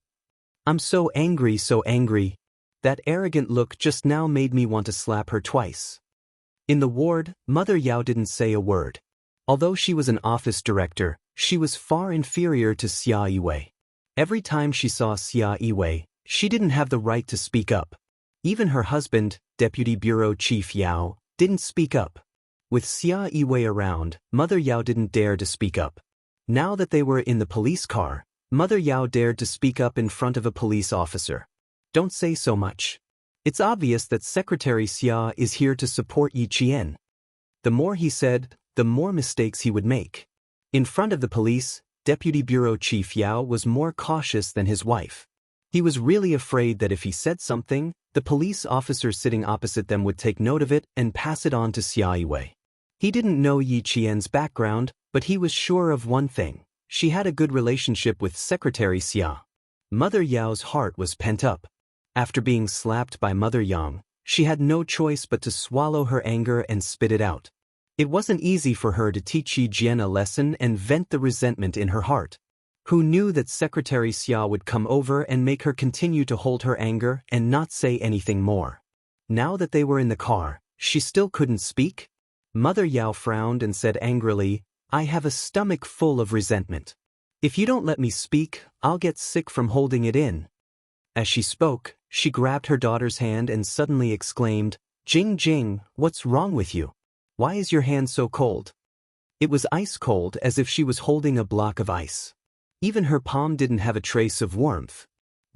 "I'm so angry, so angry. That arrogant look just now made me want to slap her twice." In the ward, Mother Yao didn't say a word. Although she was an office director, she was far inferior to Xia Yiwei. Every time she saw Xia Yiwei, she didn't have the right to speak up. Even her husband, Deputy Bureau Chief Yao, didn't speak up. With Xia Yiwei around, Mother Yao didn't dare to speak up. Now that they were in the police car, Mother Yao dared to speak up in front of a police officer. Don't say so much. It's obvious that Secretary Xia is here to support Yi Qian. The more he said, the more mistakes he would make. In front of the police, Deputy Bureau Chief Yao was more cautious than his wife. He was really afraid that if he said something, the police officer sitting opposite them would take note of it and pass it on to Xia Yiwei. He didn't know Yi Qian's background, but he was sure of one thing. She had a good relationship with Secretary Xia. Mother Yao's heart was pent up. After being slapped by Mother Yang, she had no choice but to swallow her anger and spit it out. It wasn't easy for her to teach Yi Jian a lesson and vent the resentment in her heart. Who knew that Secretary Xia would come over and make her continue to hold her anger and not say anything more? Now that they were in the car, she still couldn't speak? Mother Yao frowned and said angrily, "I have a stomach full of resentment. If you don't let me speak, I'll get sick from holding it in." As she spoke, she grabbed her daughter's hand and suddenly exclaimed, "Jing Jing, what's wrong with you? Why is your hand so cold?" It was ice cold, as if she was holding a block of ice. Even her palm didn't have a trace of warmth.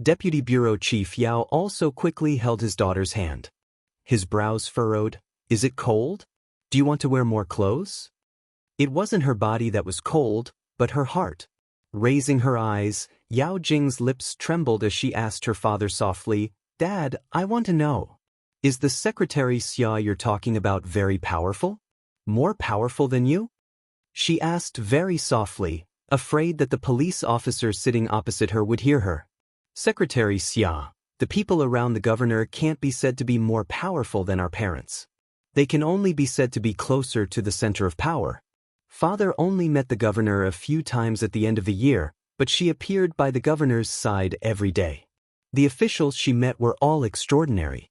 Deputy Bureau Chief Yao also quickly held his daughter's hand. His brows furrowed. "Is it cold? Do you want to wear more clothes?" It wasn't her body that was cold, but her heart. Raising her eyes, Yao Jing's lips trembled as she asked her father softly, "Dad, I want to know. Is the Secretary Xia you're talking about very powerful? More powerful than you?" She asked very softly, afraid that the police officer sitting opposite her would hear her. "Secretary Xia, the people around the governor can't be said to be more powerful than our parents. They can only be said to be closer to the center of power. Father only met the governor a few times at the end of the year, but she appeared by the governor's side every day. The officials she met were all extraordinary."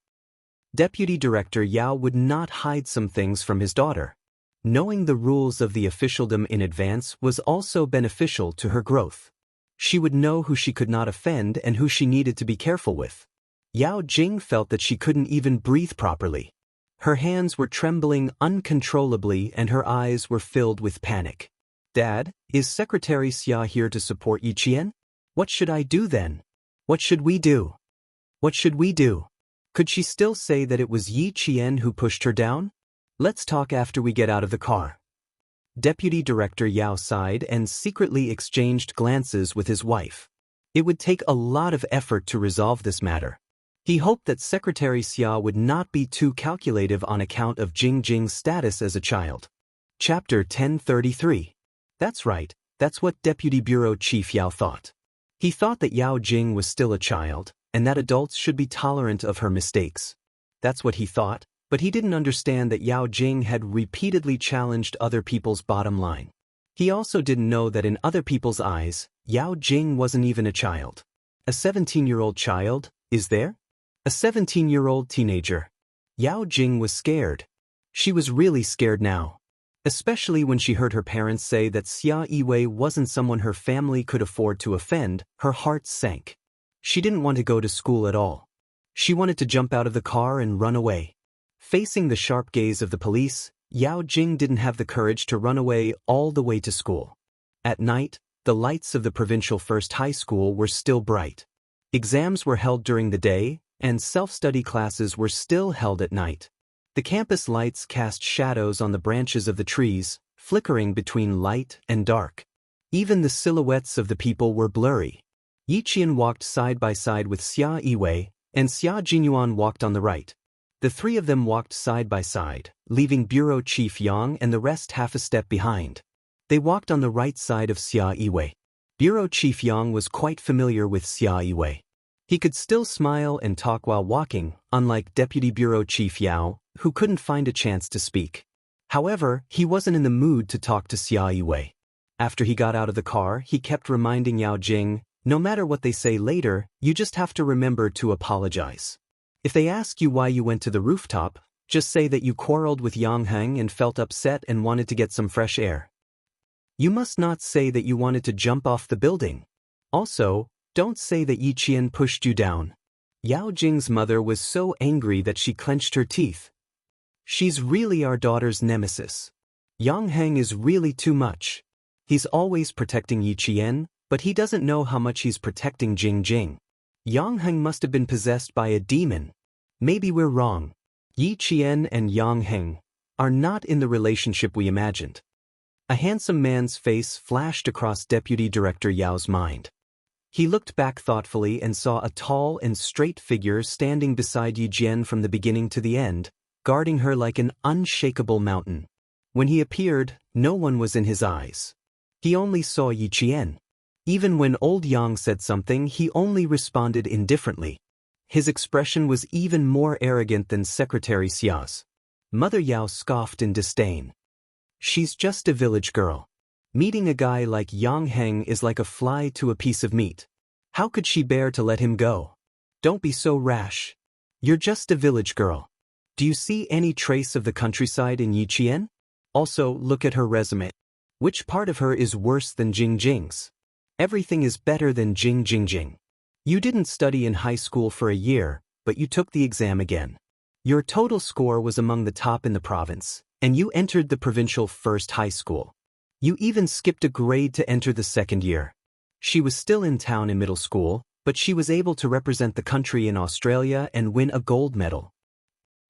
Deputy Director Yao would not hide some things from his daughter. Knowing the rules of the officialdom in advance was also beneficial to her growth. She would know who she could not offend and who she needed to be careful with. Yao Jing felt that she couldn't even breathe properly. Her hands were trembling uncontrollably and her eyes were filled with panic. "Dad, is Secretary Xia here to support Yi Qian? What should I do then? What should we do? What should we do?" Could she still say that it was Yi Qian who pushed her down? "Let's talk after we get out of the car." Deputy Director Yao sighed and secretly exchanged glances with his wife. It would take a lot of effort to resolve this matter. He hoped that Secretary Xia would not be too calculative on account of Jing Jing's status as a child. Chapter 1033. That's right, that's what Deputy Bureau Chief Yao thought. He thought that Yao Jing was still a child, and that adults should be tolerant of her mistakes. That's what he thought, but he didn't understand that Yao Jing had repeatedly challenged other people's bottom line. He also didn't know that in other people's eyes, Yao Jing wasn't even a child. A 17-year-old child, is there? A 17-year-old teenager. Yao Jing was scared. She was really scared now. Especially when she heard her parents say that Xia Yiwei wasn't someone her family could afford to offend, her heart sank. She didn't want to go to school at all. She wanted to jump out of the car and run away. Facing the sharp gaze of the police, Yao Jing didn't have the courage to run away all the way to school. At night, the lights of the provincial first high school were still bright. Exams were held during the day, and self-study classes were still held at night. The campus lights cast shadows on the branches of the trees, flickering between light and dark. Even the silhouettes of the people were blurry. Yi Qian walked side by side with Xia Yiwei, and Xia Jinyuan walked on the right. The three of them walked side by side, leaving Bureau Chief Yang and the rest half a step behind. They walked on the right side of Xia Yiwei. Bureau Chief Yang was quite familiar with Xia Yiwei. He could still smile and talk while walking, unlike Deputy Bureau Chief Yao, who couldn't find a chance to speak. However, he wasn't in the mood to talk to Xia Yiwei. After he got out of the car, he kept reminding Yao Jing, "No matter what they say later, you just have to remember to apologize. If they ask you why you went to the rooftop, just say that you quarreled with Yang Heng and felt upset and wanted to get some fresh air. You must not say that you wanted to jump off the building. Also, don't say that Yi Qian pushed you down." Yao Jing's mother was so angry that she clenched her teeth. "She's really our daughter's nemesis. Yang Heng is really too much. He's always protecting Yi Qian, But he doesn't know how much he's protecting Jing Jing. Yang Heng must have been possessed by a demon. Maybe we're wrong. Yi Qian and Yang Heng are not in the relationship we imagined. A handsome man's face flashed across Deputy Director Yao's mind. He looked back thoughtfully and saw a tall and straight figure standing beside Yi Jian from the beginning to the end, guarding her like an unshakable mountain. When he appeared, no one was in his eyes. He only saw Yi Qian. Even when old Yang said something, he only responded indifferently. His expression was even more arrogant than Secretary Xia's. Mother Yao scoffed in disdain. She's just a village girl. Meeting a guy like Yang Heng is like a fly to a piece of meat. How could she bear to let him go? Don't be so rash. You're just a village girl. Do you see any trace of the countryside in Yi Qian? Also, look at her resume. Which part of her is worse than Jing Jing's? Everything is better than Jing Jing. You didn't study in high school for a year, but you took the exam again. Your total score was among the top in the province, and you entered the provincial first high school. You even skipped a grade to enter the second year. She was still in town in middle school, but she was able to represent the country in Australia and win a gold medal.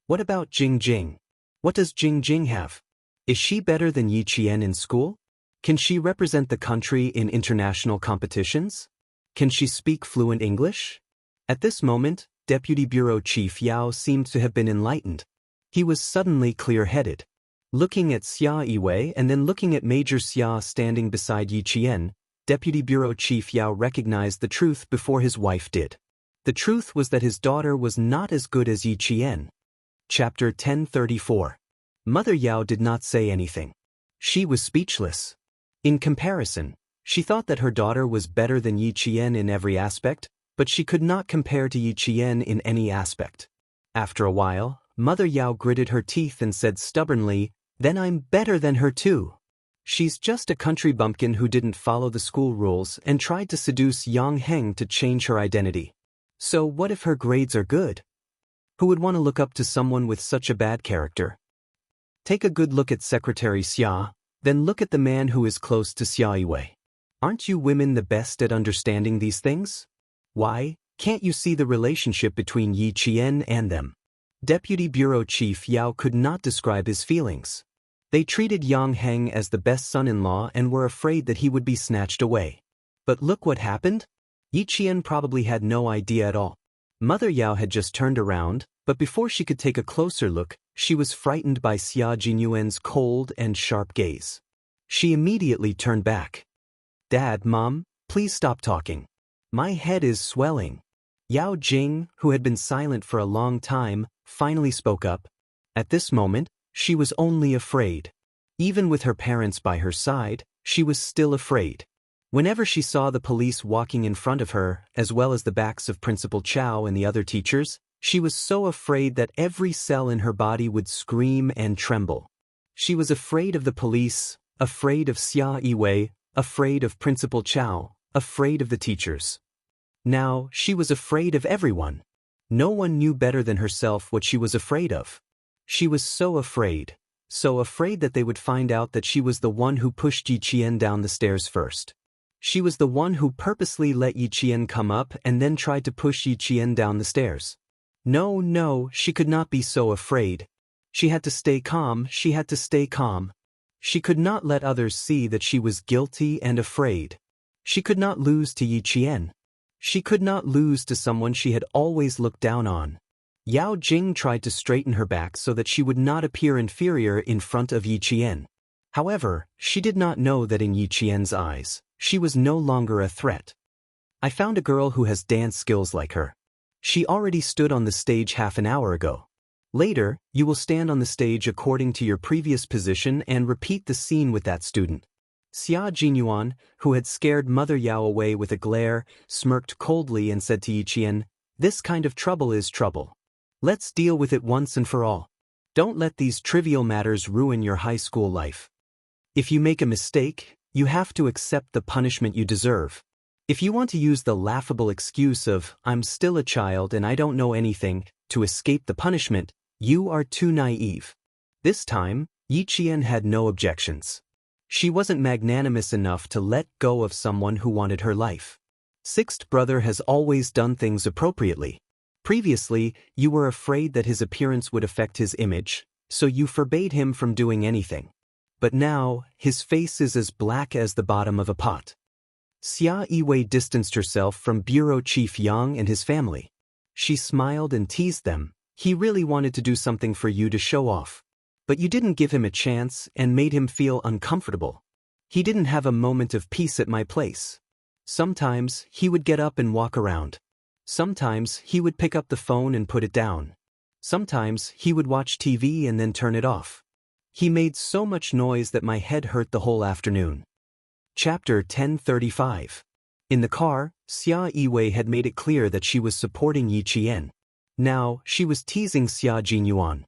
What about Jing Jing? What does Jing Jing have? Is she better than Yi Qian in school? Can she represent the country in international competitions? Can she speak fluent English? At this moment, Deputy Bureau Chief Yao seemed to have been enlightened. He was suddenly clear-headed. Looking at Xia Yiwei and then looking at Major Xia standing beside Yi Qian, Deputy Bureau Chief Yao recognized the truth before his wife did. The truth was that his daughter was not as good as Yi Qian. Chapter 1034. Mother Yao did not say anything. She was speechless. In comparison, she thought that her daughter was better than Yi Qian in every aspect, but she could not compare to Yi Qian in any aspect. After a while, Mother Yao gritted her teeth and said stubbornly, "Then I'm better than her too. She's just a country bumpkin who didn't follow the school rules and tried to seduce Yang Heng to change her identity. So what if her grades are good? Who would want to look up to someone with such a bad character? Take a good look at Secretary Xia, then look at the man who is close to Xia Yiwei. Aren't you women the best at understanding these things? Why, can't you see the relationship between Yi Qian and them?" Deputy Bureau Chief Yao could not describe his feelings. They treated Yang Heng as the best son-in-law and were afraid that he would be snatched away. But look what happened. Yi Qian probably had no idea at all. Mother Yao had just turned around, but before she could take a closer look, she was frightened by Xia Jinyuan's cold and sharp gaze. She immediately turned back. "Dad, Mom, please stop talking. My head is swelling." Yao Jing, who had been silent for a long time, finally spoke up. At this moment, she was only afraid. Even with her parents by her side, she was still afraid. Whenever she saw the police walking in front of her, as well as the backs of Principal Chow and the other teachers, she was so afraid that every cell in her body would scream and tremble. She was afraid of the police, afraid of Xia Yiwei, afraid of Principal Chow, afraid of the teachers. Now, she was afraid of everyone. No one knew better than herself what she was afraid of. She was so afraid that they would find out that she was the one who pushed Yi Qian down the stairs first. She was the one who purposely let Yi Qian come up and then tried to push Yi Qian down the stairs. No, she could not be so afraid. She had to stay calm, she had to stay calm. She could not let others see that she was guilty and afraid. She could not lose to Yi Qian. She could not lose to someone she had always looked down on. Yao Jing tried to straighten her back so that she would not appear inferior in front of Yi Qian. However, she did not know that in Yi Qian's eyes, she was no longer a threat. "I found a girl who has dance skills like her. She already stood on the stage half an hour ago. Later, you will stand on the stage according to your previous position and repeat the scene with that student." Xia Jinyuan, who had scared Mother Yao away with a glare, smirked coldly and said to Yi Qian, "This kind of trouble is trouble. Let's deal with it once and for all. Don't let these trivial matters ruin your high school life. If you make a mistake, you have to accept the punishment you deserve. If you want to use the laughable excuse of, 'I'm still a child and I don't know anything,' to escape the punishment, you are too naive." This time, Yi Qian had no objections. She wasn't magnanimous enough to let go of someone who wanted her life. Sixth brother has always done things appropriately. Previously, you were afraid that his appearance would affect his image, so you forbade him from doing anything. But now, his face is as black as the bottom of a pot. Xia Yiwei distanced herself from Bureau Chief Yang and his family. She smiled and teased them. He really wanted to do something for you to show off. But you didn't give him a chance and made him feel uncomfortable. He didn't have a moment of peace at my place. Sometimes, he would get up and walk around. Sometimes, he would pick up the phone and put it down. Sometimes, he would watch TV and then turn it off. He made so much noise that my head hurt the whole afternoon. Chapter 1035. In the car, Xia Yiwei had made it clear that she was supporting Yi Qian. Now, she was teasing Xia Jinyuan.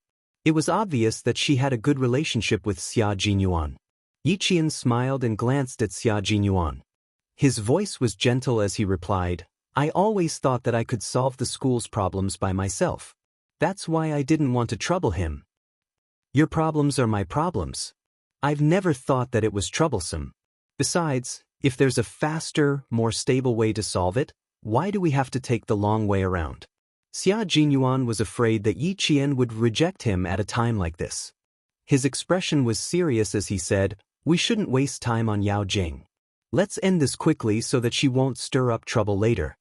It was obvious that she had a good relationship with Xia Jinyuan. Yi Qian smiled and glanced at Xia Jinyuan. His voice was gentle as he replied, I always thought that I could solve the school's problems by myself. That's why I didn't want to trouble him. Your problems are my problems. I've never thought that it was troublesome. Besides, if there's a faster, more stable way to solve it, why do we have to take the long way around? Xia Jinyuan was afraid that Yi Qian would reject him at a time like this. His expression was serious as he said, we shouldn't waste time on Yao Jing. Let's end this quickly so that she won't stir up trouble later.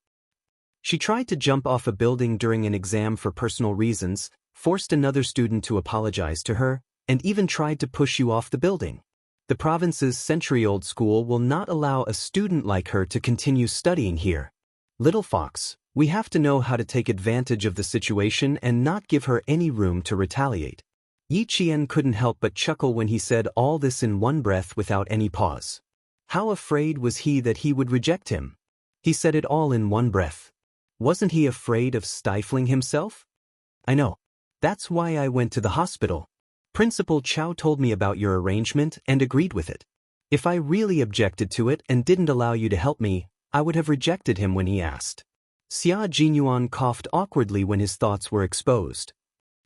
She tried to jump off a building during an exam for personal reasons, forced another student to apologize to her, and even tried to push you off the building. The province's century-old school will not allow a student like her to continue studying here. Little fox, we have to know how to take advantage of the situation and not give her any room to retaliate. Yi Qian couldn't help but chuckle when he said all this in one breath without any pause. How afraid was he that he would reject him? He said it all in one breath. Wasn't he afraid of stifling himself? I know. That's why I went to the hospital. Principal Chow told me about your arrangement and agreed with it. If I really objected to it and didn't allow you to help me, I would have rejected him when he asked. Xia Jinyuan coughed awkwardly when his thoughts were exposed.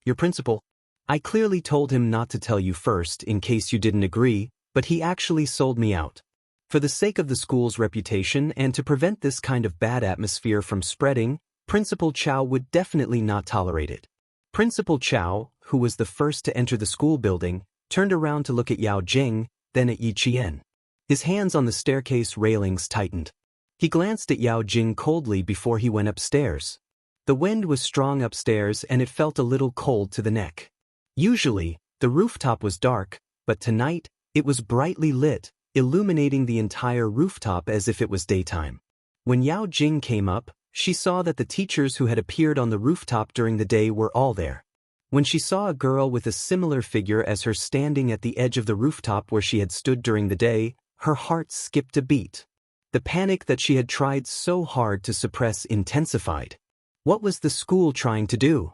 Your principal? I clearly told him not to tell you first in case you didn't agree, but he actually sold me out. For the sake of the school's reputation and to prevent this kind of bad atmosphere from spreading, Principal Chow would definitely not tolerate it. Principal Chow, who was the first to enter the school building, turned around to look at Yao Jing, then at Yi Qian. His hands on the staircase railings tightened. He glanced at Yao Jing coldly before he went upstairs. The wind was strong upstairs and it felt a little cold to the neck. Usually, the rooftop was dark, but tonight, it was brightly lit, illuminating the entire rooftop as if it was daytime. When Yao Jing came up, she saw that the teachers who had appeared on the rooftop during the day were all there. When she saw a girl with a similar figure as her standing at the edge of the rooftop where she had stood during the day, her heart skipped a beat. The panic that she had tried so hard to suppress intensified. What was the school trying to do?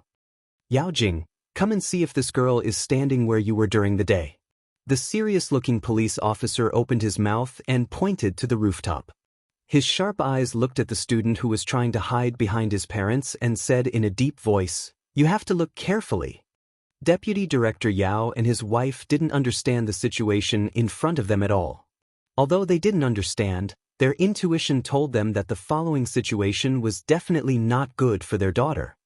Yao Jing, come and see if this girl is standing where you were during the day. The serious-looking police officer opened his mouth and pointed to the rooftop. His sharp eyes looked at the student who was trying to hide behind his parents and said in a deep voice, you have to look carefully. Deputy Director Yao and his wife didn't understand the situation in front of them at all. Although they didn't understand, their intuition told them that the following situation was definitely not good for their daughter.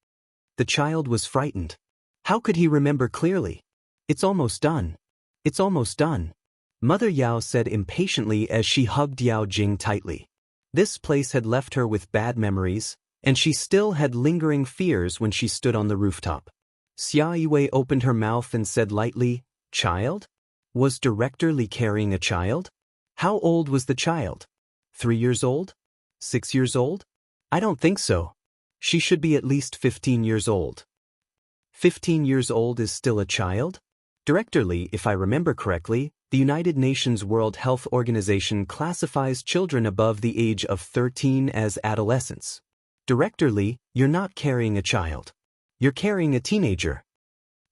The child was frightened. How could he remember clearly? It's almost done. It's almost done. Mother Yao said impatiently as she hugged Yao Jing tightly. This place had left her with bad memories, and she still had lingering fears when she stood on the rooftop. Xia Yiwei opened her mouth and said lightly, Child? Was Director Li carrying a child? How old was the child? 3 years old? 6 years old? I don't think so. She should be at least 15 years old. 15 years old is still a child? Director Li, if I remember correctly, the United Nations World Health Organization classifies children above the age of 13 as adolescents. Director Li, you're not carrying a child. You're carrying a teenager.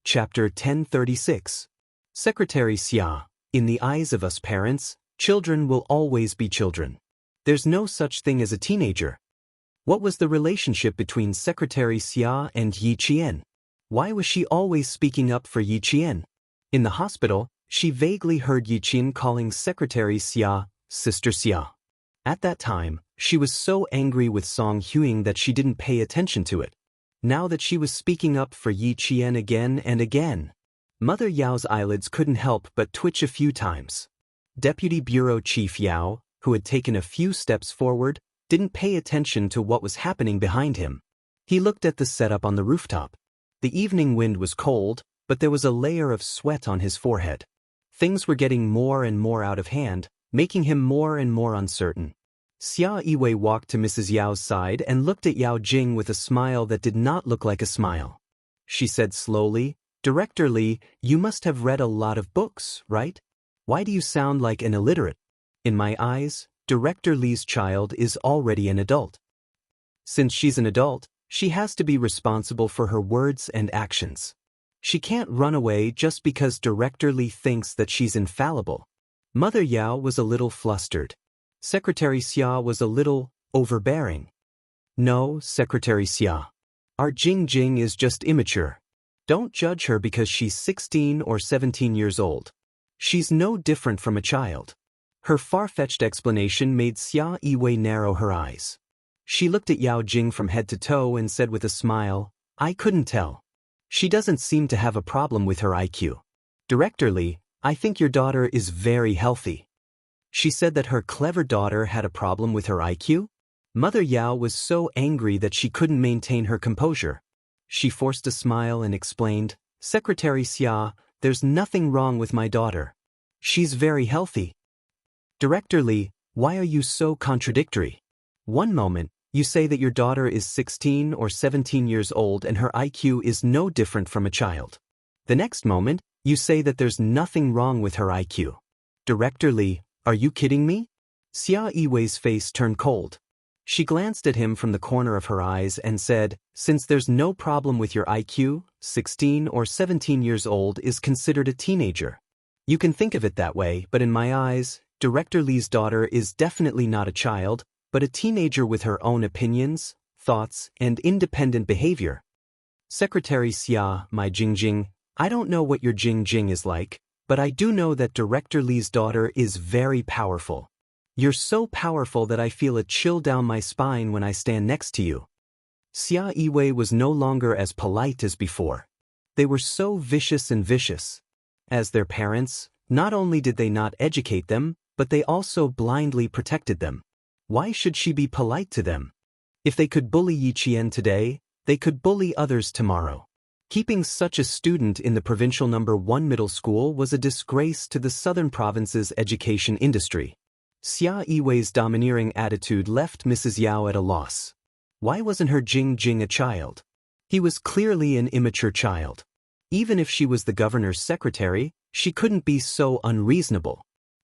Chapter 1036. Secretary Xia, in the eyes of us parents, children will always be children. There's no such thing as a teenager. What was the relationship between Secretary Xia and Yi Qian? Why was she always speaking up for Yi Qian? In the hospital, She vaguely heard Yi Qian calling Secretary Xia, Sister Xia. At that time, she was so angry with Song Huing that she didn't pay attention to it. Now that she was speaking up for Yi Qian again and again, Mother Yao's eyelids couldn't help but twitch a few times. Deputy Bureau Chief Yao, who had taken a few steps forward, didn't pay attention to what was happening behind him. He looked at the setup on the rooftop. The evening wind was cold, but there was a layer of sweat on his forehead. Things were getting more and more out of hand, making him more and more uncertain. Xia Yiwei walked to Mrs. Yao's side and looked at Yao Jing with a smile that did not look like a smile. She said slowly, "Director Li, you must have read a lot of books, right? Why do you sound like an illiterate? In my eyes, Director Li's child is already an adult. Since she's an adult, she has to be responsible for her words and actions. She can't run away just because Director Li thinks that she's infallible." Mother Yao was a little flustered. Secretary Xia was a little overbearing. "No, Secretary Xia. Our Jing Jing is just immature. Don't judge her because she's 16 or 17 years old. She's no different from a child." Her far-fetched explanation made Xia Yiwei narrow her eyes. She looked at Yao Jing from head to toe and said with a smile, "I couldn't tell. She doesn't seem to have a problem with her IQ. Director Li, I think your daughter is very healthy." She said that her clever daughter had a problem with her IQ? Mother Yao was so angry that she couldn't maintain her composure. She forced a smile and explained, "Secretary Xia, there's nothing wrong with my daughter. She's very healthy." Director Li, why are you so contradictory? One moment, you say that your daughter is 16 or 17 years old and her IQ is no different from a child. The next moment, you say that there's nothing wrong with her IQ. Director Li, are you kidding me? Xia Yiwei's face turned cold. She glanced at him from the corner of her eyes and said, "Since there's no problem with your IQ, 16 or 17 years old is considered a teenager. You can think of it that way, but in my eyes, Director Li's daughter is definitely not a child, but a teenager with her own opinions, thoughts, and independent behavior." Secretary Xia, my Jingjing, I don't know what your Jingjing is like, but I do know that Director Li's daughter is very powerful. You're so powerful that I feel a chill down my spine when I stand next to you. Xia Yiwei was no longer as polite as before. They were so vicious and vicious. As their parents, not only did they not educate them, but they also blindly protected them. Why should she be polite to them? If they could bully Yi Qian today, they could bully others tomorrow. Keeping such a student in the provincial No. 1 middle school was a disgrace to the southern province's education industry. Xia Yiwei's domineering attitude left Mrs. Yao at a loss. Why wasn't her Jing Jing a child? He was clearly an immature child. Even if she was the governor's secretary, she couldn't be so unreasonable.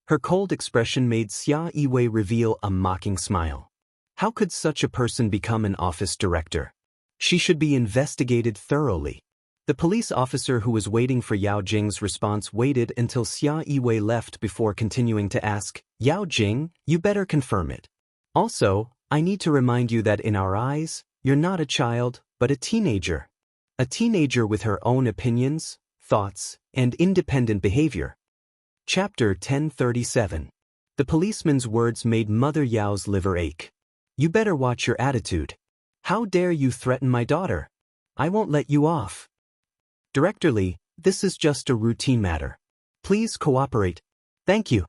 Her cold expression made Xia Yiwei reveal a mocking smile. How could such a person become an office director? She should be investigated thoroughly. The police officer who was waiting for Yao Jing's response waited until Xia Yiwei left before continuing to ask, "Yao Jing, you better confirm it. Also, I need to remind you that in our eyes, you're not a child, but a teenager. A teenager with her own opinions, thoughts, and independent behavior." Chapter 1037. The policeman's words made Mother Yao's liver ache. "You better watch your attitude. How dare you threaten my daughter? I won't let you off. Director Li, this is just a routine matter. Please cooperate. Thank you."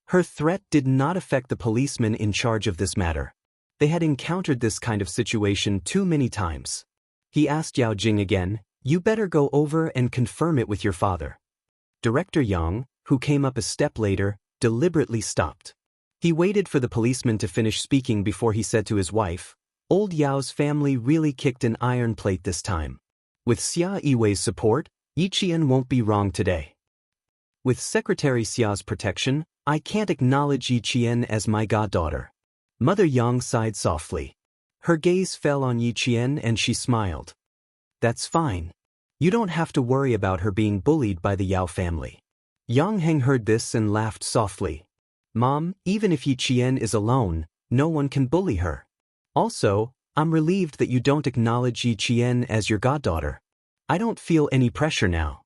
Her threat did not affect the policeman in charge of this matter. They had encountered this kind of situation too many times. He asked Yao Jing again, "You better go over and confirm it with your father." Director Yang, who came up a step later, deliberately stopped. He waited for the policeman to finish speaking before he said to his wife, "Old Yao's family really kicked an iron plate this time. With Xia Yiwei's support, Yi Qian won't be wrong today. With Secretary Xia's protection, I can't acknowledge Yi Qian as my goddaughter." Mother Yang sighed softly. Her gaze fell on Yi Qian and she smiled. "That's fine. You don't have to worry about her being bullied by the Yao family." Yang Heng heard this and laughed softly. "Mom, even if Yi Qian is alone, no one can bully her. Also, I'm relieved that you don't acknowledge Yi Qian as your goddaughter. I don't feel any pressure now.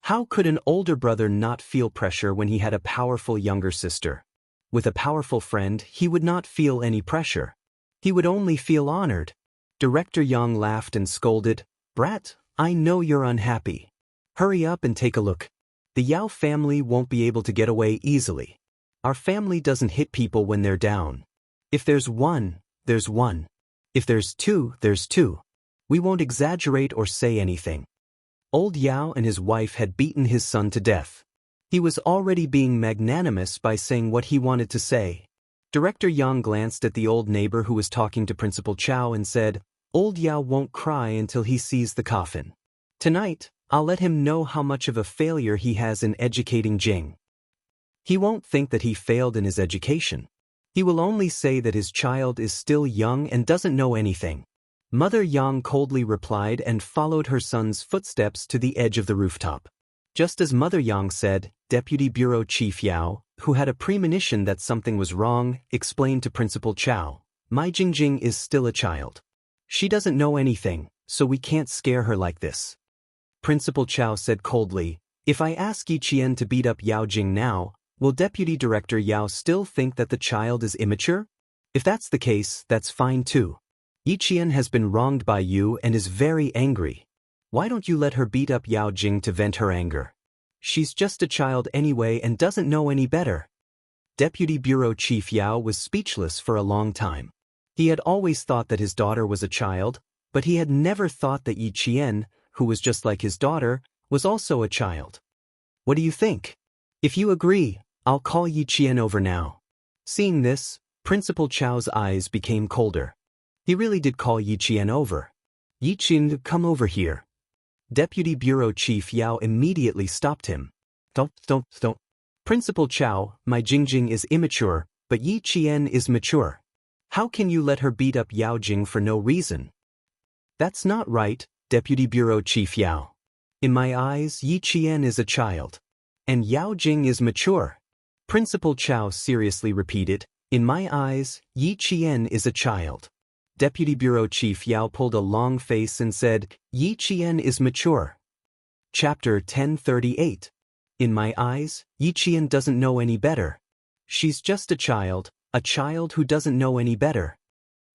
How could an older brother not feel pressure when he had a powerful younger sister? With a powerful friend, he would not feel any pressure. He would only feel honored. Director Yang laughed and scolded, "Brat, I know you're unhappy. Hurry up and take a look. The Yao family won't be able to get away easily. Our family doesn't hit people when they're down. If there's one, there's one. If there's two, there's two. We won't exaggerate or say anything." Old Yao and his wife had beaten his son to death. He was already being magnanimous by saying what he wanted to say. Director Yang glanced at the old neighbor who was talking to Principal Chow and said, "Old Yao won't cry until he sees the coffin. Tonight, I'll let him know how much of a failure he has in educating Jing. He won't think that he failed in his education. He will only say that his child is still young and doesn't know anything." Mother Yang coldly replied and followed her son's footsteps to the edge of the rooftop. Just as Mother Yang said, Deputy Bureau Chief Yao, who had a premonition that something was wrong, explained to Principal Chow, "My Jingjing is still a child. She doesn't know anything, so we can't scare her like this." Principal Chow said coldly, "If I ask Yi Qian to beat up Yao Jing now, will Deputy Director Yao still think that the child is immature? If that's the case, that's fine too. Yi Qian has been wronged by you and is very angry. Why don't you let her beat up Yao Jing to vent her anger? She's just a child anyway and doesn't know any better." Deputy Bureau Chief Yao was speechless for a long time. He had always thought that his daughter was a child, but he had never thought that Yi Qian, who was just like his daughter, was also a child. "What do you think? If you agree, I'll call Yi Qian over now." Seeing this, Principal Chow's eyes became colder. He really did call Yi Qian over. "Yi Qian, come over here." Deputy Bureau Chief Yao immediately stopped him. Don't. Principal Chow, my Jingjing is immature, but Yi Qian is mature. How can you let her beat up Yao Jing for no reason? That's not right, Deputy Bureau Chief Yao. In my eyes, Yi Qian is a child. And Yao Jing is mature. Principal Chow seriously repeated, "In my eyes, Yi Qian is a child." Deputy Bureau Chief Yao pulled a long face and said, "Yi Qian is mature." Chapter 1038. In my eyes, Yi Qian doesn't know any better. She's just a child who doesn't know any better.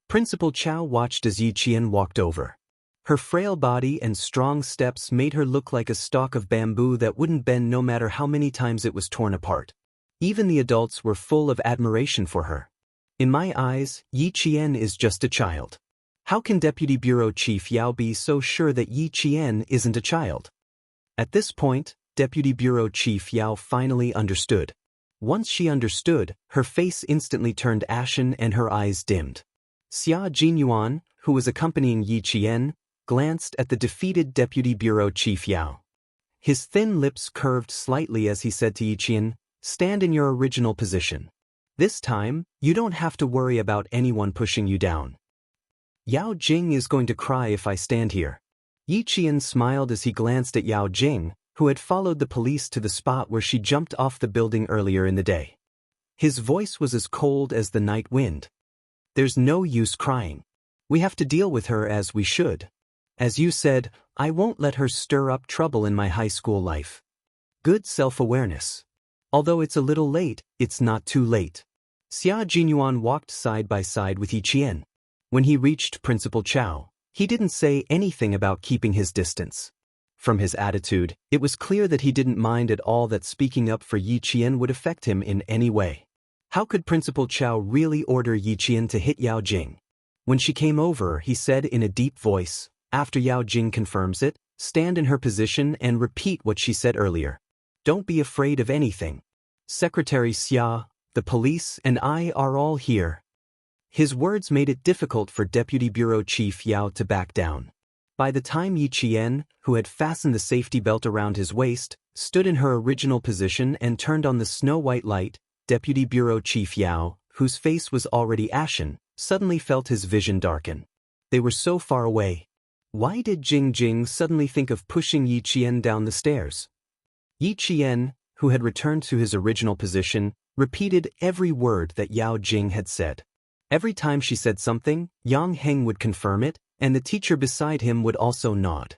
Principal Chow watched as Yi Qian walked over. Her frail body and strong steps made her look like a stalk of bamboo that wouldn't bend no matter how many times it was torn apart. Even the adults were full of admiration for her. In my eyes, Yi Qian is just a child. How can Deputy Bureau Chief Yao be so sure that Yi Qian isn't a child? At this point, Deputy Bureau Chief Yao finally understood. Once she understood, her face instantly turned ashen and her eyes dimmed. Xia Jinyuan, who was accompanying Yi Qian, glanced at the defeated Deputy Bureau Chief Yao. His thin lips curved slightly as he said to Yi Qian, "Stand in your original position. This time, you don't have to worry about anyone pushing you down. Yao Jing is going to cry if I stand here." Yi Qian smiled as he glanced at Yao Jing, who had followed the police to the spot where she jumped off the building earlier in the day. His voice was as cold as the night wind. "There's no use crying. We have to deal with her as we should. As you said, I won't let her stir up trouble in my high school life." Good self-awareness. Although it's a little late, it's not too late. Xia Jinyuan walked side by side with Yi Qian. When he reached Principal Chow, he didn't say anything about keeping his distance. From his attitude, it was clear that he didn't mind at all that speaking up for Yi Qian would affect him in any way. How could Principal Chow really order Yi Qian to hit Yao Jing? When she came over, he said in a deep voice, "After Yao Jing confirms it, stand in her position and repeat what she said earlier. Don't be afraid of anything. Secretary Xia, the police, and I are all here." His words made it difficult for Deputy Bureau Chief Yao to back down. By the time Yi Qian, who had fastened the safety belt around his waist, stood in her original position and turned on the snow-white light, Deputy Bureau Chief Yao, whose face was already ashen, suddenly felt his vision darken. They were so far away. Why did Jing suddenly think of pushing Yi Qian down the stairs? Yi Qian, who had returned to his original position, repeated every word that Yao Jing had said. Every time she said something, Yang Heng would confirm it, and the teacher beside him would also nod.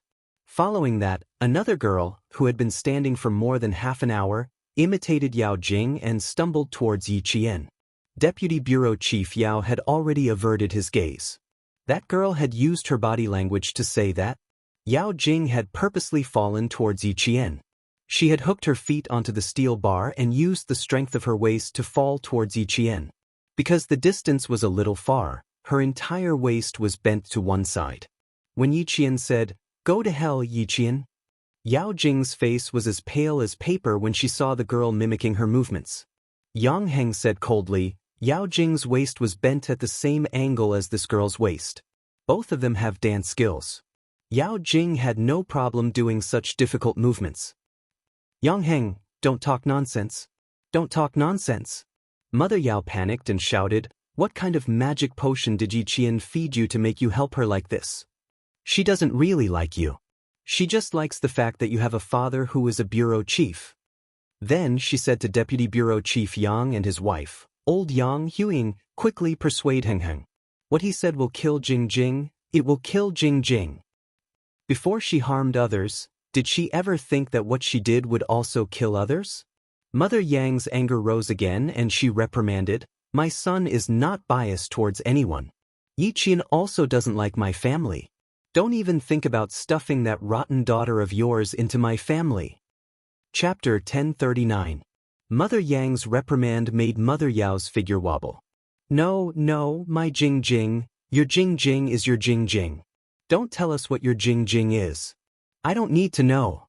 Following that, another girl, who had been standing for more than half an hour, imitated Yao Jing and stumbled towards Yi Qian. Deputy Bureau Chief Yao had already averted his gaze. That girl had used her body language to say that Yao Jing had purposely fallen towards Yi Qian. She had hooked her feet onto the steel bar and used the strength of her waist to fall towards Yi Qian. Because the distance was a little far, her entire waist was bent to one side. When Yi Qian said, "Go to hell, Yi Qian," Yao Jing's face was as pale as paper when she saw the girl mimicking her movements. Yang Heng said coldly, "Yao Jing's waist was bent at the same angle as this girl's waist. Both of them have dance skills. Yao Jing had no problem doing such difficult movements." "Yang Heng, don't talk nonsense. Don't talk nonsense." Mother Yao panicked and shouted, "What kind of magic potion did Yi Qian feed you to make you help her like this? She doesn't really like you. She just likes the fact that you have a father who is a bureau chief." Then she said to Deputy Bureau Chief Yang and his wife, "Old Yang Huing, quickly persuade Heng Heng. What he said will kill Jing Jing, it will kill Jing Jing." Before she harmed others, did she ever think that what she did would also kill others? Mother Yang's anger rose again and she reprimanded, "My son is not biased towards anyone. Yi Qian also doesn't like my family. Don't even think about stuffing that rotten daughter of yours into my family." Chapter 1039. Mother Yang's reprimand made Mother Yao's figure wobble. "No, no, my Jing Jing, your Jing Jing is your Jing Jing. Don't tell us what your Jing Jing is. I don't need to know."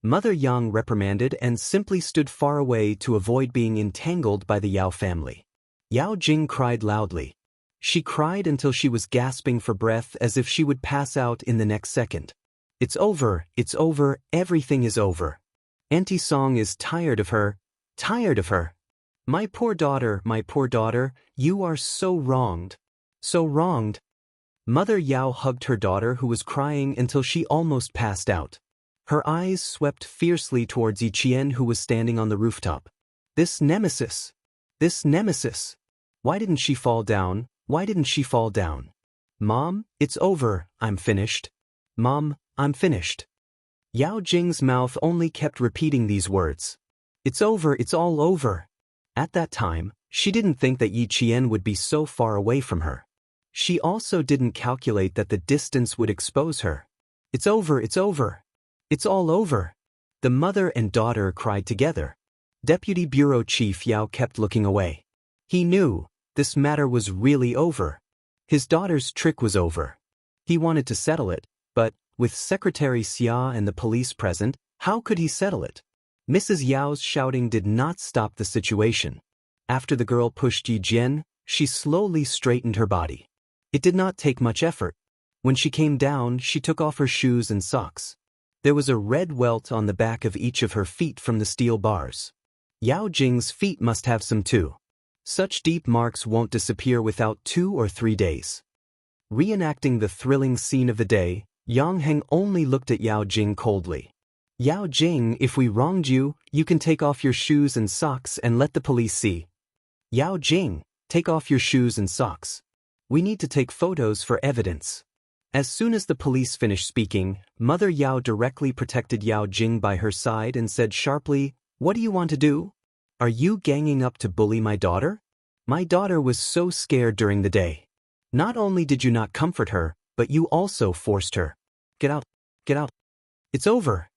Mother Yang reprimanded and simply stood far away to avoid being entangled by the Yao family. Yao Jing cried loudly. She cried until she was gasping for breath as if she would pass out in the next second. It's over, everything is over. Auntie Song is tired of her. My poor daughter, you are so wronged. So wronged." Mother Yao hugged her daughter who was crying until she almost passed out. Her eyes swept fiercely towards Yi Qian who was standing on the rooftop. This nemesis. Why didn't she fall down? "Mom, it's over, I'm finished. Mom, I'm finished." Yao Jing's mouth only kept repeating these words. "It's over, it's all over." At that time, she didn't think that Yi Qian would be so far away from her. She also didn't calculate that the distance would expose her. "It's over. It's all over." The mother and daughter cried together. Deputy Bureau Chief Yao kept looking away. He knew this matter was really over. His daughter's trick was over. He wanted to settle it, but, with Secretary Xia and the police present, how could he settle it? Mrs. Yao's shouting did not stop the situation. After the girl pushed Yi Jian, she slowly straightened her body. It did not take much effort. When she came down, she took off her shoes and socks. There was a red welt on the back of each of her feet from the steel bars. Yao Jing's feet must have some too. Such deep marks won't disappear without 2 or 3 days. Reenacting the thrilling scene of the day, Yang Heng only looked at Yao Jing coldly. "Yao Jing, if we wronged you, you can take off your shoes and socks and let the police see." "Yao Jing, take off your shoes and socks. We need to take photos for evidence." As soon as the police finished speaking, Mother Yao directly protected Yao Jing by her side and said sharply, "What do you want to do? Are you ganging up to bully my daughter? My daughter was so scared during the day. Not only did you not comfort her, but you also forced her. Get out. It's over.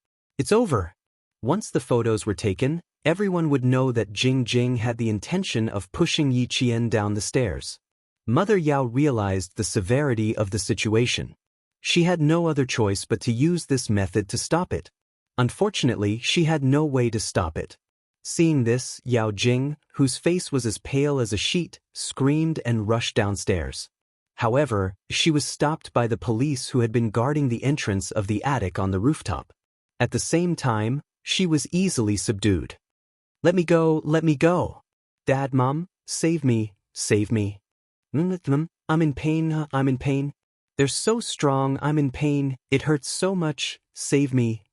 Once the photos were taken, everyone would know that Jing Jing had the intention of pushing Yi Qian down the stairs. Mother Yao realized the severity of the situation. She had no other choice but to use this method to stop it. Unfortunately, she had no way to stop it. Seeing this, Yao Jing, whose face was as pale as a sheet, screamed and rushed downstairs. However, she was stopped by the police who had been guarding the entrance of the attic on the rooftop. At the same time, she was easily subdued. Let me go. Dad, Mom, save me. I'm in pain. They're so strong, I'm in pain, it hurts so much, save me.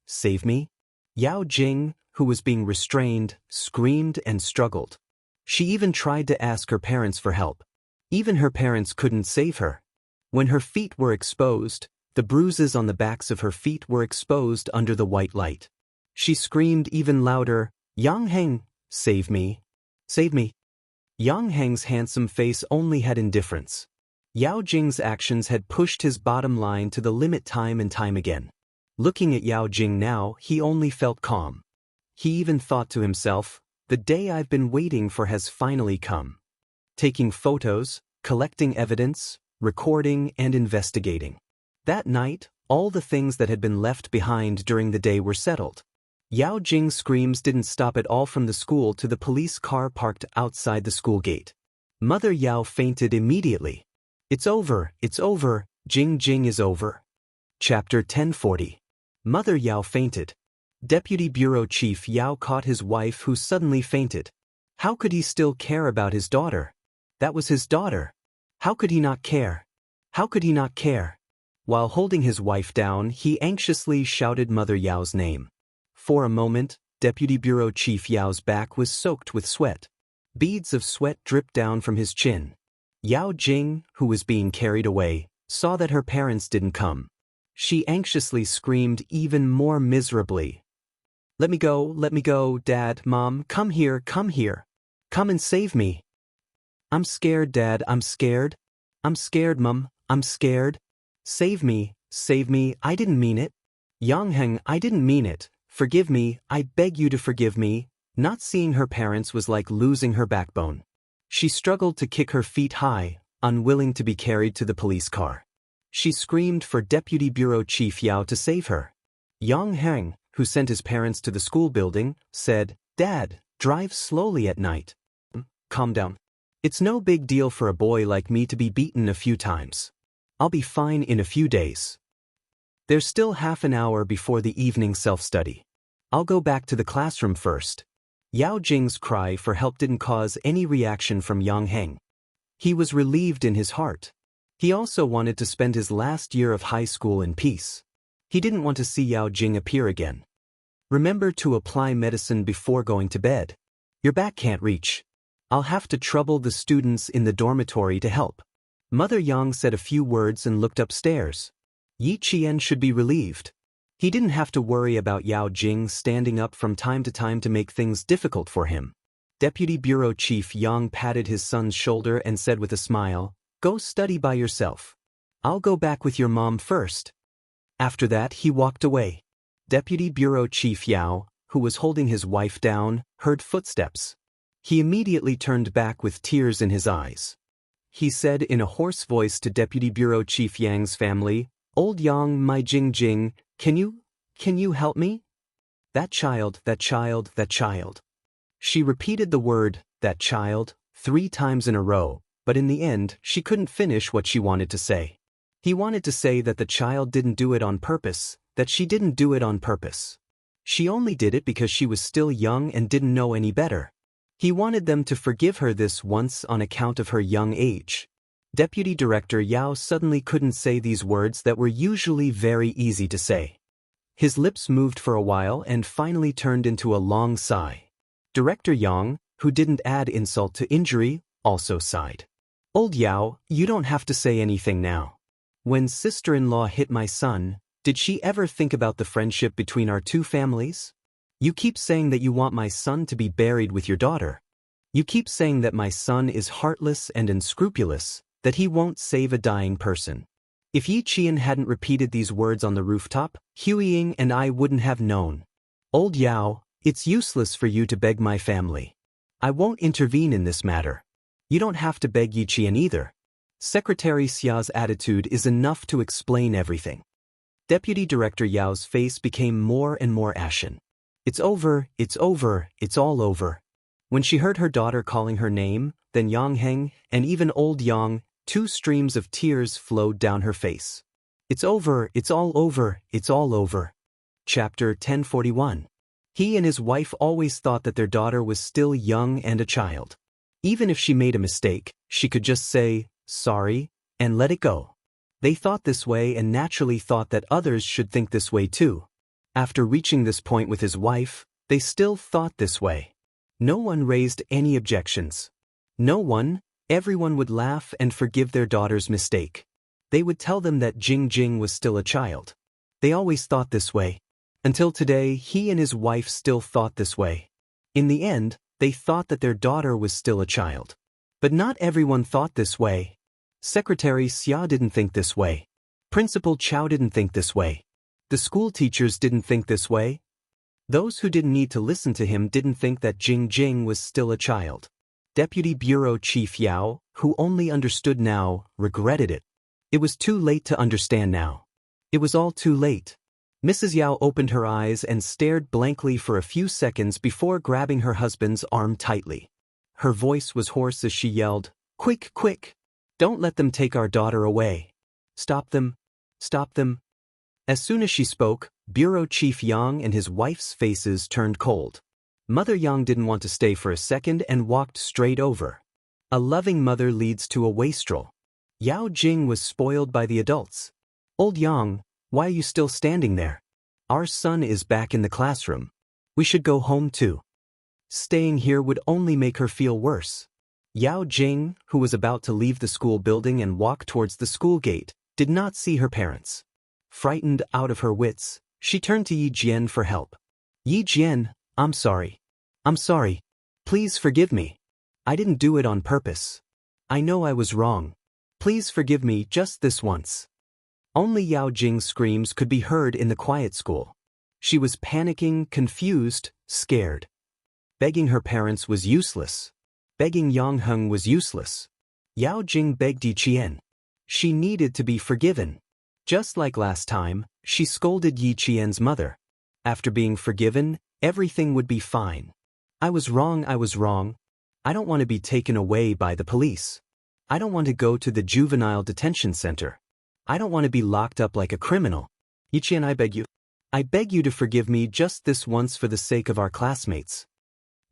Yao Jing, who was being restrained, screamed and struggled. She even tried to ask her parents for help. Even her parents couldn't save her. When her feet were exposed, The bruises on the backs of her feet were exposed under the white light. She screamed even louder, "Yang Heng, save me! Save me!" Yang Heng's handsome face only had indifference. Yao Jing's actions had pushed his bottom line to the limit time and time again. Looking at Yao Jing now, he only felt calm. He even thought to himself, "The day I've been waiting for has finally come." Taking photos, collecting evidence, recording and investigating. That night, all the things that had been left behind during the day were settled. Yao Jing's screams didn't stop at all from the school to the police car parked outside the school gate. Mother Yao fainted immediately. It's over, Jing Jing is over. Chapter 1040. Mother Yao fainted. Deputy Bureau Chief Yao caught his wife who suddenly fainted. How could he still care about his daughter? That was his daughter. How could he not care? How could he not care? While holding his wife down, he anxiously shouted Mother Yao's name. For a moment, Deputy Bureau Chief Yao's back was soaked with sweat. Beads of sweat dripped down from his chin. Yao Jing, who was being carried away, saw that her parents didn't come. She anxiously screamed even more miserably. Let me go, Dad, Mom, come here. Come and save me. I'm scared, Dad, I'm scared. I'm scared, Mom, I'm scared. Save me, I didn't mean it. Yang Heng, I didn't mean it. Forgive me, I beg you to forgive me. Not seeing her parents was like losing her backbone. She struggled to kick her feet high, unwilling to be carried to the police car. She screamed for Deputy Bureau Chief Yao to save her. Yang Heng, who sent his parents to the school building, said, "Dad, drive slowly at night." Calm down. It's no big deal for a boy like me to be beaten a few times. I'll be fine in a few days. There's still half an hour before the evening self-study. I'll go back to the classroom first. Yao Jing's cry for help didn't cause any reaction from Yang Heng. He was relieved in his heart. He also wanted to spend his last year of high school in peace. He didn't want to see Yao Jing appear again. Remember to apply medicine before going to bed. Your back can't reach. I'll have to trouble the students in the dormitory to help. Mother Yang said a few words and looked upstairs. Yi Qian should be relieved. He didn't have to worry about Yao Jing standing up from time to time to make things difficult for him. Deputy Bureau Chief Yang patted his son's shoulder and said with a smile, "Go study by yourself. I'll go back with your mom first." After that, he walked away. Deputy Bureau Chief Yao, who was holding his wife down, heard footsteps. He immediately turned back with tears in his eyes. He said in a hoarse voice to Deputy Bureau Chief Yang's family, "Old Yang, my Jing Jing, can you help me?" That child. She repeated the word, "that child," 3 times in a row, but in the end, she couldn't finish what she wanted to say. He wanted to say that the child didn't do it on purpose, that she didn't do it on purpose. She only did it because she was still young and didn't know any better. He wanted them to forgive her this once on account of her young age. Deputy Director Yao suddenly couldn't say these words that were usually very easy to say. His lips moved for a while and finally turned into a long sigh. Director Yang, who didn't add insult to injury, also sighed. "Old Yao, you don't have to say anything now. When sister-in-law hit my son, did she ever think about the friendship between our two families? You keep saying that you want my son to be buried with your daughter. You keep saying that my son is heartless and unscrupulous, that he won't save a dying person. If Yi Qian hadn't repeated these words on the rooftop, Huiying and I wouldn't have known. Old Yao, it's useless for you to beg my family. I won't intervene in this matter. You don't have to beg Yi Qian either. Secretary Xia's attitude is enough to explain everything." Deputy Director Yao's face became more and more ashen. It's over, it's all over. When she heard her daughter calling her name, then Yang Heng, and even old Yang, 2 streams of tears flowed down her face. It's over, it's all over. Chapter 1041. He and his wife always thought that their daughter was still young and a child. Even if she made a mistake, she could just say, "Sorry," and let it go. They thought this way and naturally thought that others should think this way too. After reaching this point with his wife, they still thought this way. No one raised any objections. No one, everyone would laugh and forgive their daughter's mistake. They would tell them that Jing Jing was still a child. They always thought this way. Until today, he and his wife still thought this way. In the end, they thought that their daughter was still a child. But not everyone thought this way. Secretary Xia didn't think this way. Principal Chow didn't think this way. The school teachers didn't think this way. Those who didn't need to listen to him didn't think that Jing Jing was still a child. Deputy Bureau Chief Yao, who only understood now, regretted it. It was too late to understand now. It was all too late. Mrs. Yao opened her eyes and stared blankly for a few seconds before grabbing her husband's arm tightly. Her voice was hoarse as she yelled, "Quick, quick! Don't let them take our daughter away. Stop them! Stop them!" As soon as she spoke, Bureau Chief Yang and his wife's faces turned cold. Mother Yang didn't want to stay for a second and walked straight over. A loving mother leads to a wastrel. Yao Jing was spoiled by the adults. "Old Yang, why are you still standing there? Our son is back in the classroom. We should go home too." Staying here would only make her feel worse. Yao Jing, who was about to leave the school building and walk towards the school gate, did not see her parents. Frightened out of her wits, she turned to Yi Jian for help. "Yi Jian, I'm sorry. I'm sorry. Please forgive me. I didn't do it on purpose. I know I was wrong. Please forgive me just this once." Only Yao Jing's screams could be heard in the quiet school. She was panicking, confused, scared. Begging her parents was useless. Begging Yang Heng was useless. Yao Jing begged Yi Qian. She needed to be forgiven. Just like last time, she scolded Yi Qian's mother. After being forgiven, everything would be fine. I was wrong. I don't want to be taken away by the police. I don't want to go to the juvenile detention center. I don't want to be locked up like a criminal. Yi Qian, I beg you. I beg you to forgive me just this once for the sake of our classmates.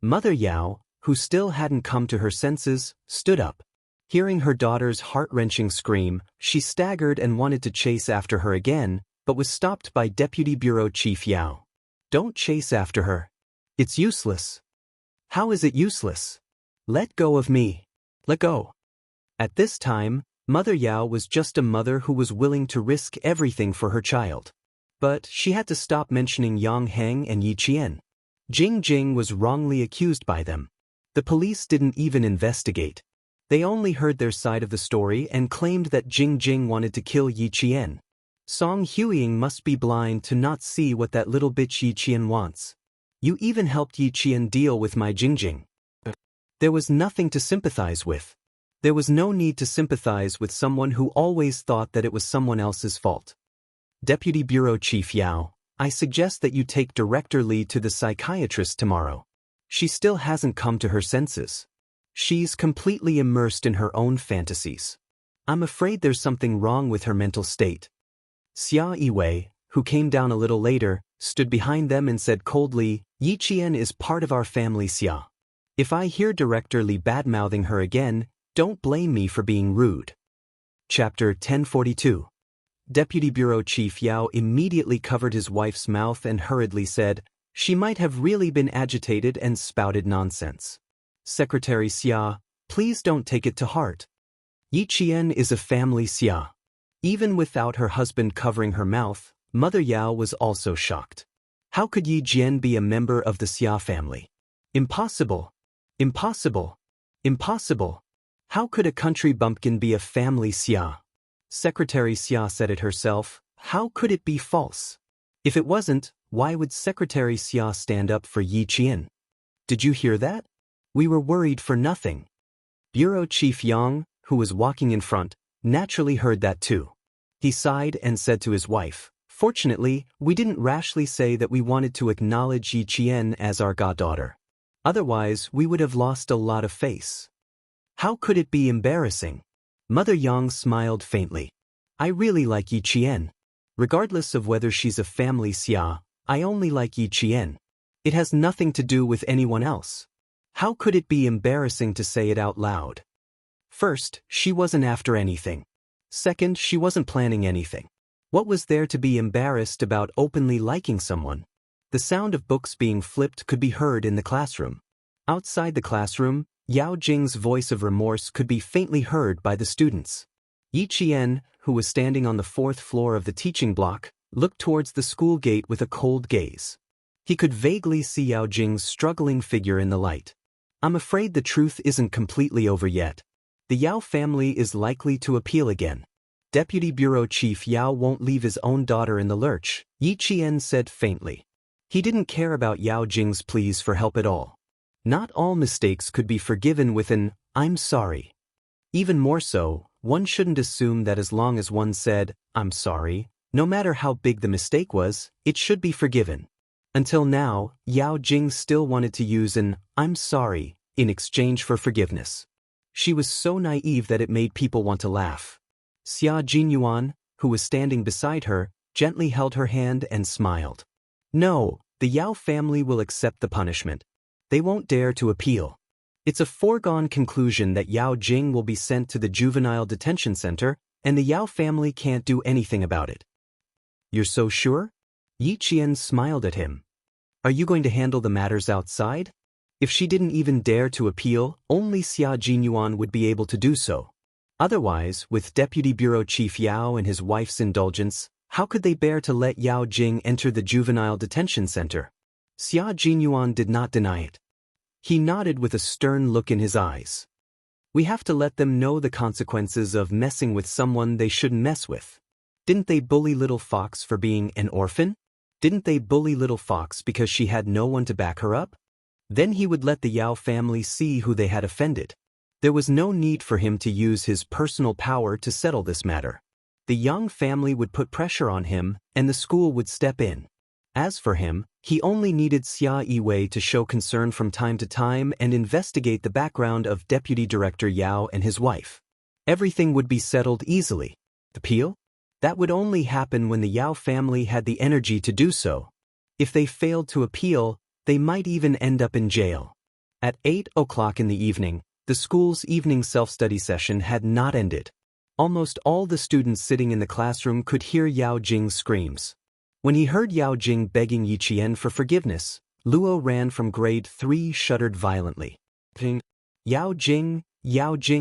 Mother Yao, who still hadn't come to her senses, stood up. Hearing her daughter's heart-wrenching scream, she staggered and wanted to chase after her again, but was stopped by Deputy Bureau Chief Yao. "Don't chase after her. It's useless." "How is it useless? Let go of me. Let go." At this time, Mother Yao was just a mother who was willing to risk everything for her child. But she had to stop mentioning Yang Heng and Yi Qian. Jing Jing was wrongly accused by them. The police didn't even investigate. They only heard their side of the story and claimed that Jing Jing wanted to kill Yi Qian. Song Huiying must be blind to not see what that little bitch Yi Qian wants. You even helped Yi Qian deal with my Jing Jing. There was nothing to sympathize with. There was no need to sympathize with someone who always thought that it was someone else's fault. Deputy Bureau Chief Yao, I suggest that you take Director Li to the psychiatrist tomorrow. She still hasn't come to her senses. She's completely immersed in her own fantasies. I'm afraid there's something wrong with her mental state. Xia Yiwei, who came down a little later, stood behind them and said coldly, "Yi Qian is part of our family, Xia. If I hear Director Li bad-mouthing her again, don't blame me for being rude." Chapter 1042. Deputy Bureau Chief Yao immediately covered his wife's mouth and hurriedly said, "She might have really been agitated and spouted nonsense. Secretary Xia, please don't take it to heart. Yi Qian is a family, Xia." Even without her husband covering her mouth, Mother Yao was also shocked. How could Yi Jian be a member of the Xia family? Impossible. Impossible. Impossible. How could a country bumpkin be a family, Xia? Secretary Xia said it herself. How could it be false? If it wasn't, why would Secretary Xia stand up for Yi Qian? Did you hear that? We were worried for nothing. Bureau Chief Yang, who was walking in front, naturally heard that too. He sighed and said to his wife, "Fortunately, we didn't rashly say that we wanted to acknowledge Yi Qian as our goddaughter. Otherwise, we would have lost a lot of face." How could it be embarrassing? Mother Yang smiled faintly. "I really like Yi Qian. Regardless of whether she's a family Xia, I only like Yi Qian. It has nothing to do with anyone else. How could it be embarrassing to say it out loud? First, she wasn't after anything. Second, she wasn't planning anything. What was there to be embarrassed about openly liking someone? The sound of books being flipped could be heard in the classroom. Outside the classroom, Yao Jing's voice of remorse could be faintly heard by the students. Yi Qian, who was standing on the 4th floor of the teaching block, looked towards the school gate with a cold gaze. He could vaguely see Yao Jing's struggling figure in the light. I'm afraid the truth isn't completely over yet. The Yao family is likely to appeal again. Deputy Bureau Chief Yao won't leave his own daughter in the lurch, Yi Qian said faintly. He didn't care about Yao Jing's pleas for help at all. Not all mistakes could be forgiven with an, "I'm sorry." Even more so, one shouldn't assume that as long as one said, "I'm sorry," no matter how big the mistake was, it should be forgiven. Until now, Yao Jing still wanted to use an, "I'm sorry," in exchange for forgiveness. She was so naive that it made people want to laugh. Xia Jinyuan, who was standing beside her, gently held her hand and smiled. No, the Yao family will accept the punishment. They won't dare to appeal. It's a foregone conclusion that Yao Jing will be sent to the juvenile detention center, and the Yao family can't do anything about it. You're so sure? Yi Qian smiled at him. Are you going to handle the matters outside? If she didn't even dare to appeal, only Xia Jinyuan would be able to do so. Otherwise, with Deputy Bureau Chief Yao and his wife's indulgence, how could they bear to let Yao Jing enter the juvenile detention center? Xia Jinyuan did not deny it. He nodded with a stern look in his eyes. We have to let them know the consequences of messing with someone they shouldn't mess with. Didn't they bully Little Fox for being an orphan? Didn't they bully Little Fox because she had no one to back her up? Then he would let the Yao family see who they had offended. There was no need for him to use his personal power to settle this matter. The Yang family would put pressure on him, and the school would step in. As for him, he only needed Xia Yiwei to show concern from time to time and investigate the background of Deputy Director Yao and his wife. Everything would be settled easily. Appeal? That would only happen when the Yao family had the energy to do so. If they failed to appeal, they might even end up in jail. At 8 o'clock in the evening, the school's evening self-study session had not ended. Almost all the students sitting in the classroom could hear Yao Jing's screams. When he heard Yao Jing begging Yi Qian for forgiveness, Luo ran from grade 3 shuddered violently. Yao Jing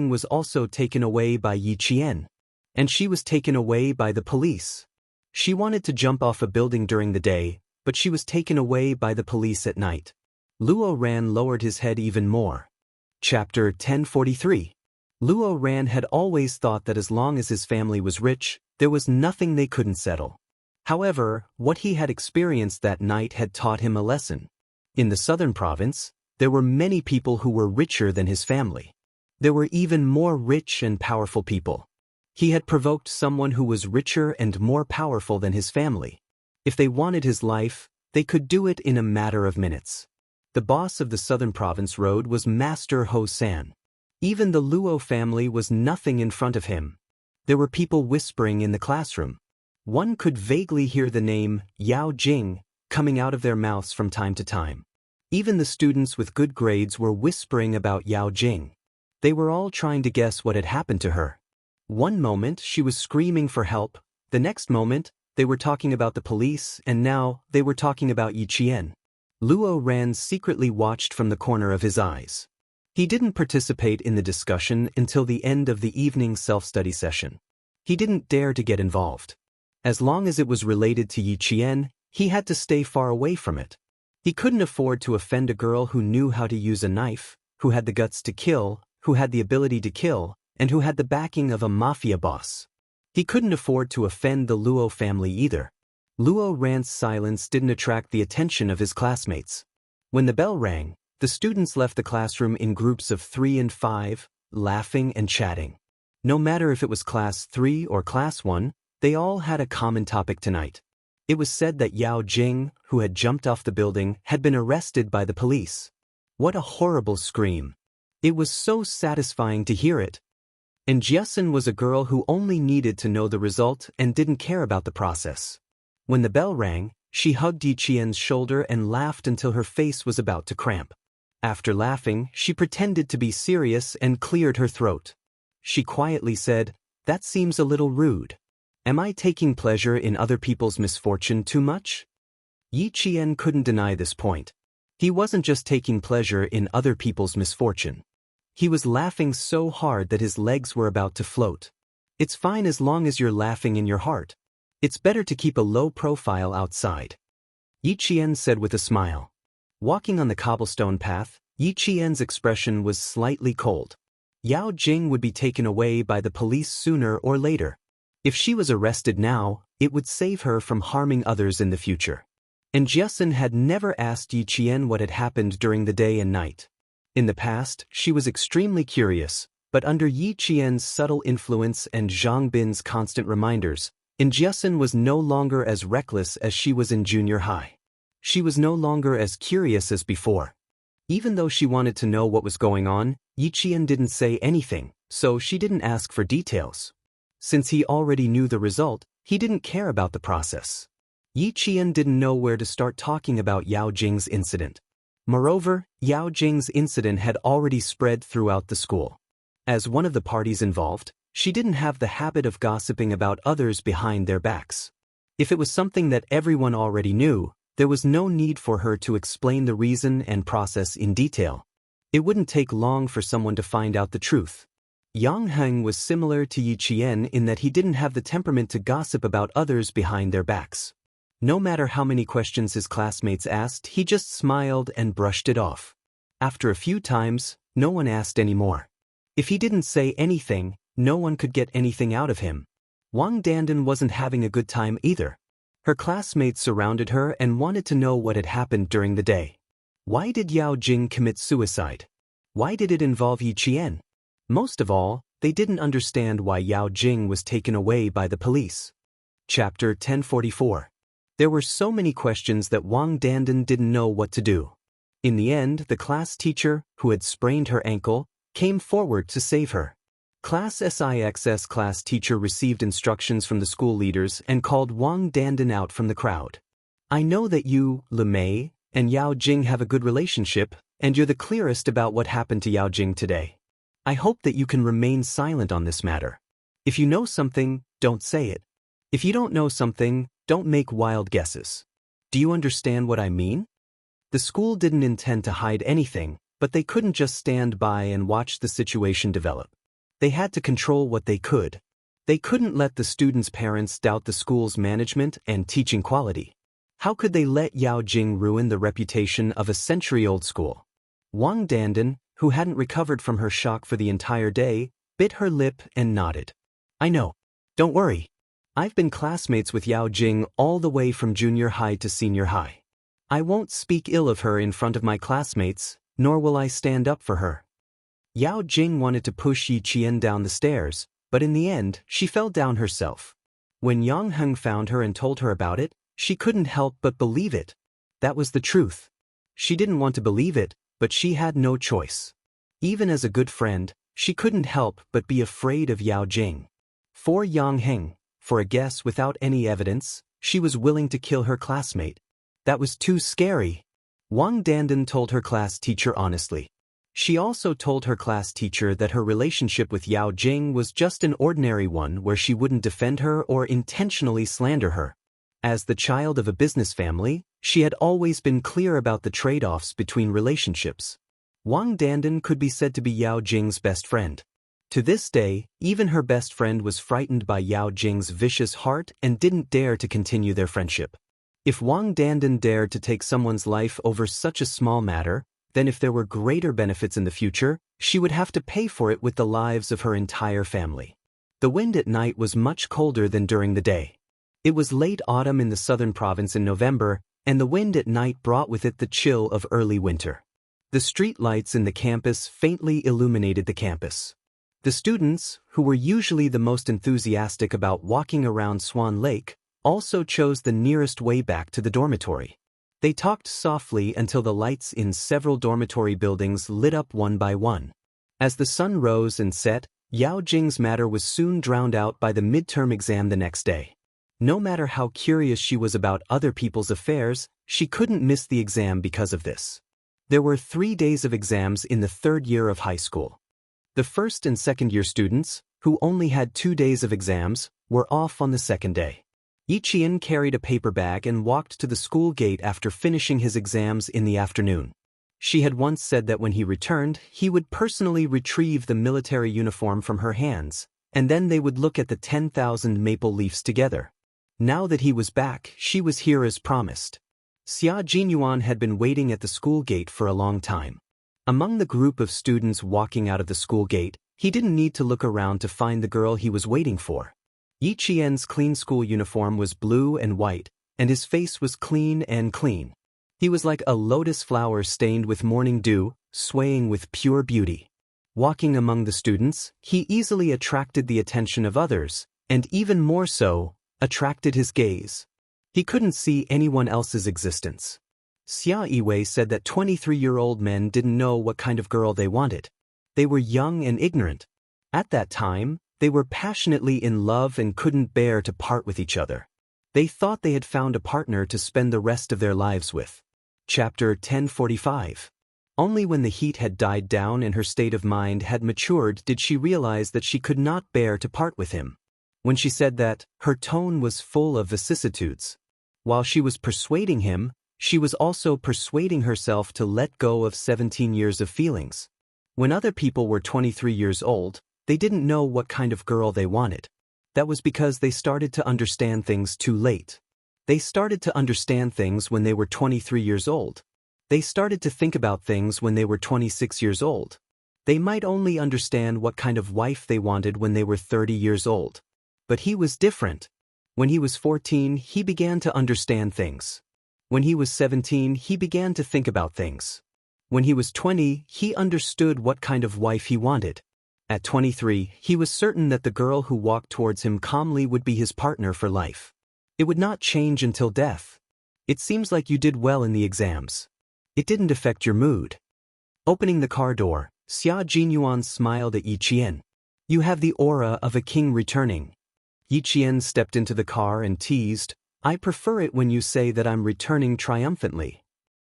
was also taken away by Yi Qian. And she was taken away by the police. She wanted to jump off a building during the day, but she was taken away by the police at night. Luo Ran lowered his head even more. Chapter 1043. Luo Ran had always thought that as long as his family was rich, there was nothing they couldn't settle. However, what he had experienced that night had taught him a lesson. In the southern province, there were many people who were richer than his family. There were even more rich and powerful people. He had provoked someone who was richer and more powerful than his family. If they wanted his life, they could do it in a matter of minutes. The boss of the southern province road was Master Ho San. Even the Luo family was nothing in front of him. There were people whispering in the classroom. One could vaguely hear the name Yao Jing coming out of their mouths from time to time. Even the students with good grades were whispering about Yao Jing. They were all trying to guess what had happened to her. One moment she was screaming for help, the next moment they were talking about the police, and now they were talking about Yi Qian. Luo Ran secretly watched from the corner of his eyes. He didn't participate in the discussion until the end of the evening self-study session. He didn't dare to get involved. As long as it was related to Yi Qian, he had to stay far away from it. He couldn't afford to offend a girl who knew how to use a knife, who had the guts to kill, who had the ability to kill, and who had the backing of a mafia boss. He couldn't afford to offend the Luo family either. Luo Ran's silence didn't attract the attention of his classmates. When the bell rang, the students left the classroom in groups of 3 and 5, laughing and chatting. No matter if it was class 3 or class 1, they all had a common topic tonight. It was said that Yao Jing, who had jumped off the building, had been arrested by the police. What a horrible scream. It was so satisfying to hear it. And Jiasun was a girl who only needed to know the result and didn't care about the process. When the bell rang, she hugged Yi Qian's shoulder and laughed until her face was about to cramp. After laughing, she pretended to be serious and cleared her throat. She quietly said, "That seems a little rude. Am I taking pleasure in other people's misfortune too much?" Yi Qian couldn't deny this point. He wasn't just taking pleasure in other people's misfortune. He was laughing so hard that his legs were about to float. It's fine as long as you're laughing in your heart. It's better to keep a low profile outside. Yi Qian said with a smile. Walking on the cobblestone path, Yi Qian's expression was slightly cold. Yao Jing would be taken away by the police sooner or later. If she was arrested now, it would save her from harming others in the future. And Jiasun had never asked Yi Qian what had happened during the day and night. In the past, she was extremely curious, but under Yi Qian's subtle influence and Zhang Bin's constant reminders, Jiasun was no longer as reckless as she was in junior high. She was no longer as curious as before. Even though she wanted to know what was going on, Yi Qian didn't say anything, so she didn't ask for details. Since he already knew the result, he didn't care about the process. Yi Qian didn't know where to start talking about Yao Jing's incident. Moreover, Yao Jing's incident had already spread throughout the school. As one of the parties involved, she didn't have the habit of gossiping about others behind their backs. If it was something that everyone already knew, there was no need for her to explain the reason and process in detail. It wouldn't take long for someone to find out the truth. Yang Heng was similar to Yi Qian in that he didn't have the temperament to gossip about others behind their backs. No matter how many questions his classmates asked, he just smiled and brushed it off. After a few times, no one asked any more. If he didn't say anything, no one could get anything out of him. Wang Dandan wasn't having a good time either. Her classmates surrounded her and wanted to know what had happened during the day. Why did Yao Jing commit suicide? Why did it involve Yi Qian? Most of all, they didn't understand why Yao Jing was taken away by the police. Chapter 1044. There were so many questions that Wang Dandan didn't know what to do. In the end, the class teacher, who had sprained her ankle, came forward to save her. Class SIX's class teacher received instructions from the school leaders and called Wang Dandan out from the crowd. I know that you, Li Mei, and Yao Jing have a good relationship, and you're the clearest about what happened to Yao Jing today. I hope that you can remain silent on this matter. If you know something, don't say it. If you don't know something, don't make wild guesses. Do you understand what I mean? The school didn't intend to hide anything, but they couldn't just stand by and watch the situation develop. They had to control what they could. They couldn't let the students' parents doubt the school's management and teaching quality. How could they let Yao Jing ruin the reputation of a century-old school? Wang Dandan, who hadn't recovered from her shock for the entire day, bit her lip and nodded. I know. Don't worry. I've been classmates with Yao Jing all the way from junior high to senior high. I won't speak ill of her in front of my classmates, nor will I stand up for her. Yao Jing wanted to push Yi Qian down the stairs, but in the end, she fell down herself. When Yang Heng found her and told her about it, she couldn't help but believe it. That was the truth. She didn't want to believe it, but she had no choice. Even as a good friend, she couldn't help but be afraid of Yao Jing. For Yang Heng, for a guess without any evidence, she was willing to kill her classmate. That was too scary. Wang Dandan told her class teacher honestly. She also told her class teacher that her relationship with Yao Jing was just an ordinary one where she wouldn't defend her or intentionally slander her. As the child of a business family, she had always been clear about the trade-offs between relationships. Wang Dandan could be said to be Yao Jing's best friend. To this day, even her best friend was frightened by Yao Jing's vicious heart and didn't dare to continue their friendship. If Wang Dandan dared to take someone's life over such a small matter, then if there were greater benefits in the future, she would have to pay for it with the lives of her entire family. The wind at night was much colder than during the day. It was late autumn in the southern province in November, and the wind at night brought with it the chill of early winter. The street lights in the campus faintly illuminated the campus. The students, who were usually the most enthusiastic about walking around Swan Lake, also chose the nearest way back to the dormitory. They talked softly until the lights in several dormitory buildings lit up one by one. As the sun rose and set, Yao Jing's matter was soon drowned out by the midterm exam the next day. No matter how curious she was about other people's affairs, she couldn't miss the exam because of this. There were 3 days of exams in the third year of high school. The first and second year students, who only had 2 days of exams, were off on the second day. Yi Qian carried a paper bag and walked to the school gate after finishing his exams in the afternoon. She had once said that when he returned, he would personally retrieve the military uniform from her hands, and then they would look at the 10,000 maple leaves together. Now that he was back, she was here as promised. Xia Jinyuan had been waiting at the school gate for a long time. Among the group of students walking out of the school gate, he didn't need to look around to find the girl he was waiting for. Yi Qian's clean school uniform was blue and white, and his face was clean and clean. He was like a lotus flower stained with morning dew, swaying with pure beauty. Walking among the students, he easily attracted the attention of others, and even more so, attracted his gaze. He couldn't see anyone else's existence. Xia Yiwei said that 23-year-old men didn't know what kind of girl they wanted. They were young and ignorant. At that time, they were passionately in love and couldn't bear to part with each other. They thought they had found a partner to spend the rest of their lives with. Chapter 1045. Only when the heat had died down and her state of mind had matured did she realize that she could not bear to part with him. When she said that, her tone was full of vicissitudes. While she was persuading him, she was also persuading herself to let go of 17 years of feelings. When other people were 23 years old, they didn't know what kind of girl they wanted. That was because they started to understand things too late. They started to understand things when they were 23 years old. They started to think about things when they were 26 years old. They might only understand what kind of wife they wanted when they were 30 years old. But he was different. When he was 14, he began to understand things. When he was 17, he began to think about things. When he was 20, he understood what kind of wife he wanted. At 23, he was certain that the girl who walked towards him calmly would be his partner for life. It would not change until death. It seems like you did well in the exams. It didn't affect your mood. Opening the car door, Xia Jinyuan smiled at Yi Qian. You have the aura of a king returning. Yi Qian stepped into the car and teased, I prefer it when you say that I'm returning triumphantly.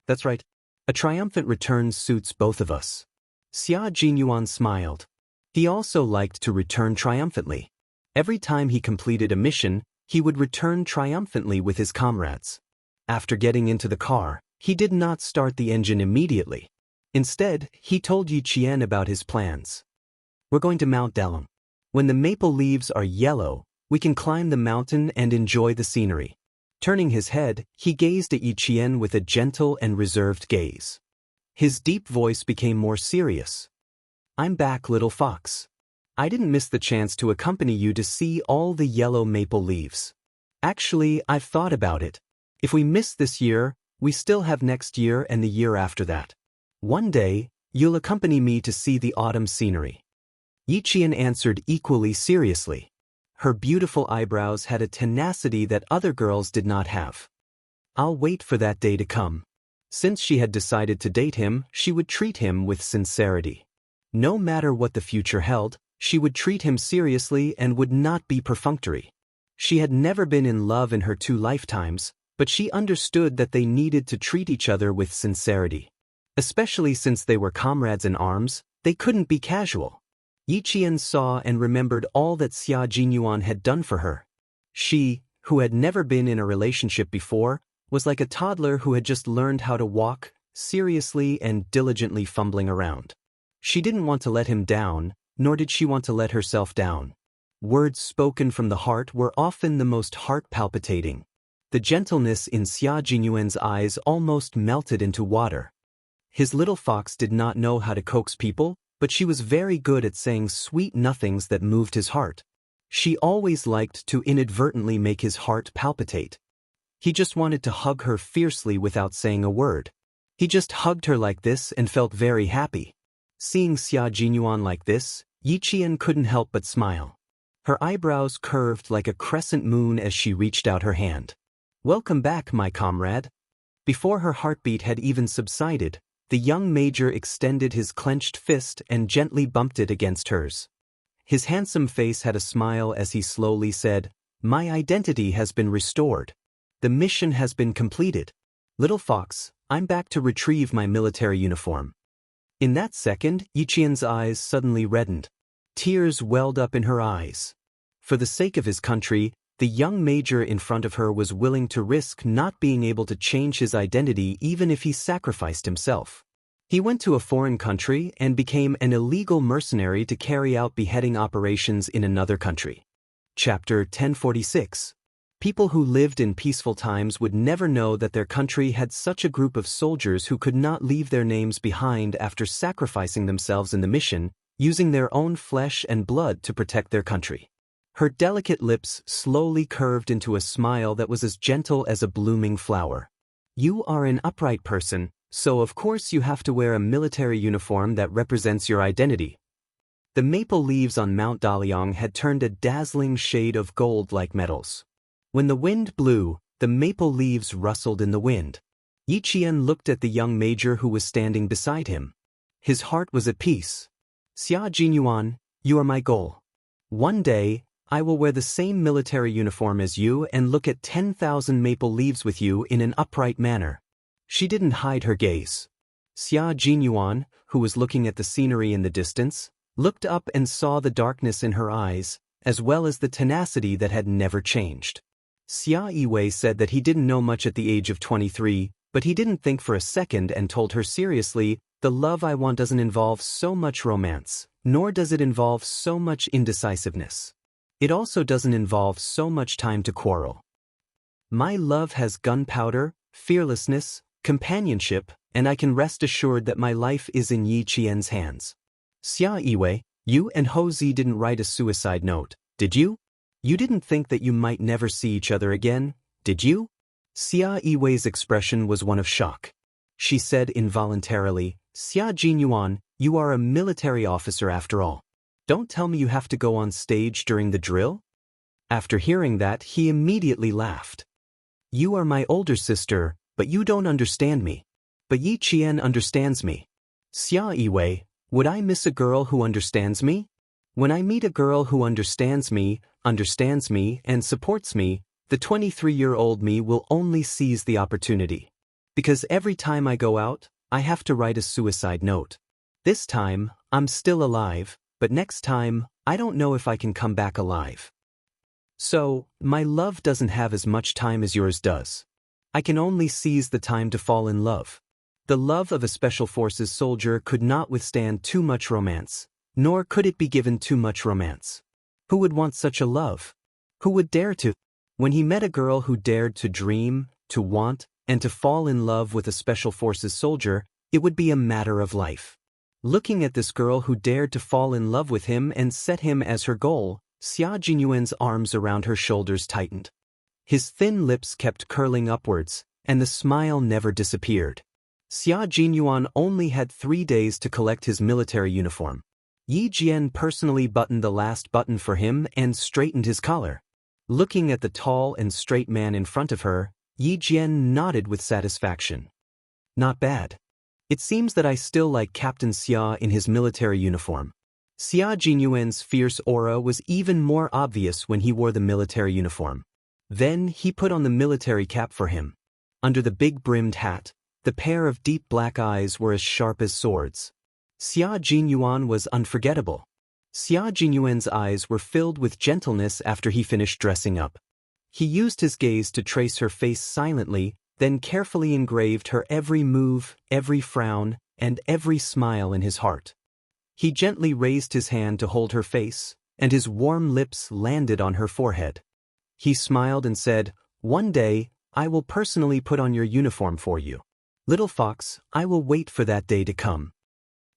That's right. A triumphant return suits both of us. Xia Jinyuan smiled. He also liked to return triumphantly. Every time he completed a mission, he would return triumphantly with his comrades. After getting into the car, he did not start the engine immediately. Instead, he told Yi Qian about his plans. We're going to Mount Delum. When the maple leaves are yellow, we can climb the mountain and enjoy the scenery. Turning his head, he gazed at Yi Qian with a gentle and reserved gaze. His deep voice became more serious. I'm back, little fox. I didn't miss the chance to accompany you to see all the yellow maple leaves. Actually, I've thought about it. If we miss this year, we still have next year and the year after that. One day, you'll accompany me to see the autumn scenery. Yi Qian answered equally seriously. Her beautiful eyebrows had a tenacity that other girls did not have. I'll wait for that day to come. Since she had decided to date him, she would treat him with sincerity. No matter what the future held, she would treat him seriously and would not be perfunctory. She had never been in love in her 2 lifetimes, but she understood that they needed to treat each other with sincerity. Especially since they were comrades in arms, they couldn't be casual. Yi Qian saw and remembered all that Xia Jinyuan had done for her. She, who had never been in a relationship before, was like a toddler who had just learned how to walk, seriously and diligently fumbling around. She didn't want to let him down, nor did she want to let herself down. Words spoken from the heart were often the most heart-palpitating. The gentleness in Xia Jinyuan's eyes almost melted into water. His little fox did not know how to coax people, but she was very good at saying sweet nothings that moved his heart. She always liked to inadvertently make his heart palpitate. He just wanted to hug her fiercely without saying a word. He just hugged her like this and felt very happy. Seeing Xia Jinyuan like this, Yi Qian couldn't help but smile. Her eyebrows curved like a crescent moon as she reached out her hand. Welcome back, my comrade. Before her heartbeat had even subsided, the young major extended his clenched fist and gently bumped it against hers. His handsome face had a smile as he slowly said, My identity has been restored. The mission has been completed. Little fox, I'm back to retrieve my military uniform. In that second, Yi Qian's eyes suddenly reddened. Tears welled up in her eyes. For the sake of his country, the young major in front of her was willing to risk not being able to change his identity even if he sacrificed himself. He went to a foreign country and became an illegal mercenary to carry out beheading operations in another country. Chapter 1046. People who lived in peaceful times would never know that their country had such a group of soldiers who could not leave their names behind after sacrificing themselves in the mission, using their own flesh and blood to protect their country. Her delicate lips slowly curved into a smile that was as gentle as a blooming flower. You are an upright person, so of course you have to wear a military uniform that represents your identity. The maple leaves on Mount Daliang had turned a dazzling shade of gold like metals. When the wind blew, the maple leaves rustled in the wind. Yi Qian looked at the young major who was standing beside him. His heart was at peace. Xia Jinyuan, you are my goal. One day, I will wear the same military uniform as you and look at 10,000 maple leaves with you in an upright manner. She didn't hide her gaze. Xia Jinyuan, who was looking at the scenery in the distance, looked up and saw the darkness in her eyes, as well as the tenacity that had never changed. Xia Yiwei said that he didn't know much at the age of 23, but he didn't think for a second and told her seriously, the love I want doesn't involve so much romance, nor does it involve so much indecisiveness. It also doesn't involve so much time to quarrel. My love has gunpowder, fearlessness, companionship, and I can rest assured that my life is in Yi Qian's hands. Xia Yiwei, you and Ho Zi didn't write a suicide note, did you? You didn't think that you might never see each other again, did you? Xia Yiwei's expression was one of shock. She said involuntarily, Xia Jinyuan, you are a military officer after all. Don't tell me you have to go on stage during the drill? After hearing that, he immediately laughed. You are my older sister, but you don't understand me. But Yi Qian understands me. Xia Yiwei, would I miss a girl who understands me? When I meet a girl who understands me, and supports me, the 23-year-old me will only seize the opportunity. Because every time I go out, I have to write a suicide note. This time, I'm still alive, but next time, I don't know if I can come back alive. So, my love doesn't have as much time as yours does. I can only seize the time to fall in love. The love of a Special Forces soldier could not withstand too much romance, nor could it be given too much romance. Who would want such a love? Who would dare to? When he met a girl who dared to dream, to want, and to fall in love with a Special Forces soldier, it would be a matter of life. Looking at this girl who dared to fall in love with him and set him as her goal, Xia Jinyuan's arms around her shoulders tightened. His thin lips kept curling upwards, and the smile never disappeared. Xia Jinyuan only had 3 days to collect his military uniform. Yi Jian personally buttoned the last button for him and straightened his collar. Looking at the tall and straight man in front of her, Yi Jian nodded with satisfaction. Not bad. It seems that I still like Captain Xia in his military uniform. Xia Jinyuan's fierce aura was even more obvious when he wore the military uniform. Then he put on the military cap for him. Under the big brimmed hat, the pair of deep black eyes were as sharp as swords. Xia Jinyuan was unforgettable. Xia Jinyuan's eyes were filled with gentleness after he finished dressing up. He used his gaze to trace her face silently, then carefully engraved her every move, every frown, and every smile in his heart. He gently raised his hand to hold her face, and his warm lips landed on her forehead. He smiled and said, "One day, I will personally put on your uniform for you. Little fox, I will wait for that day to come."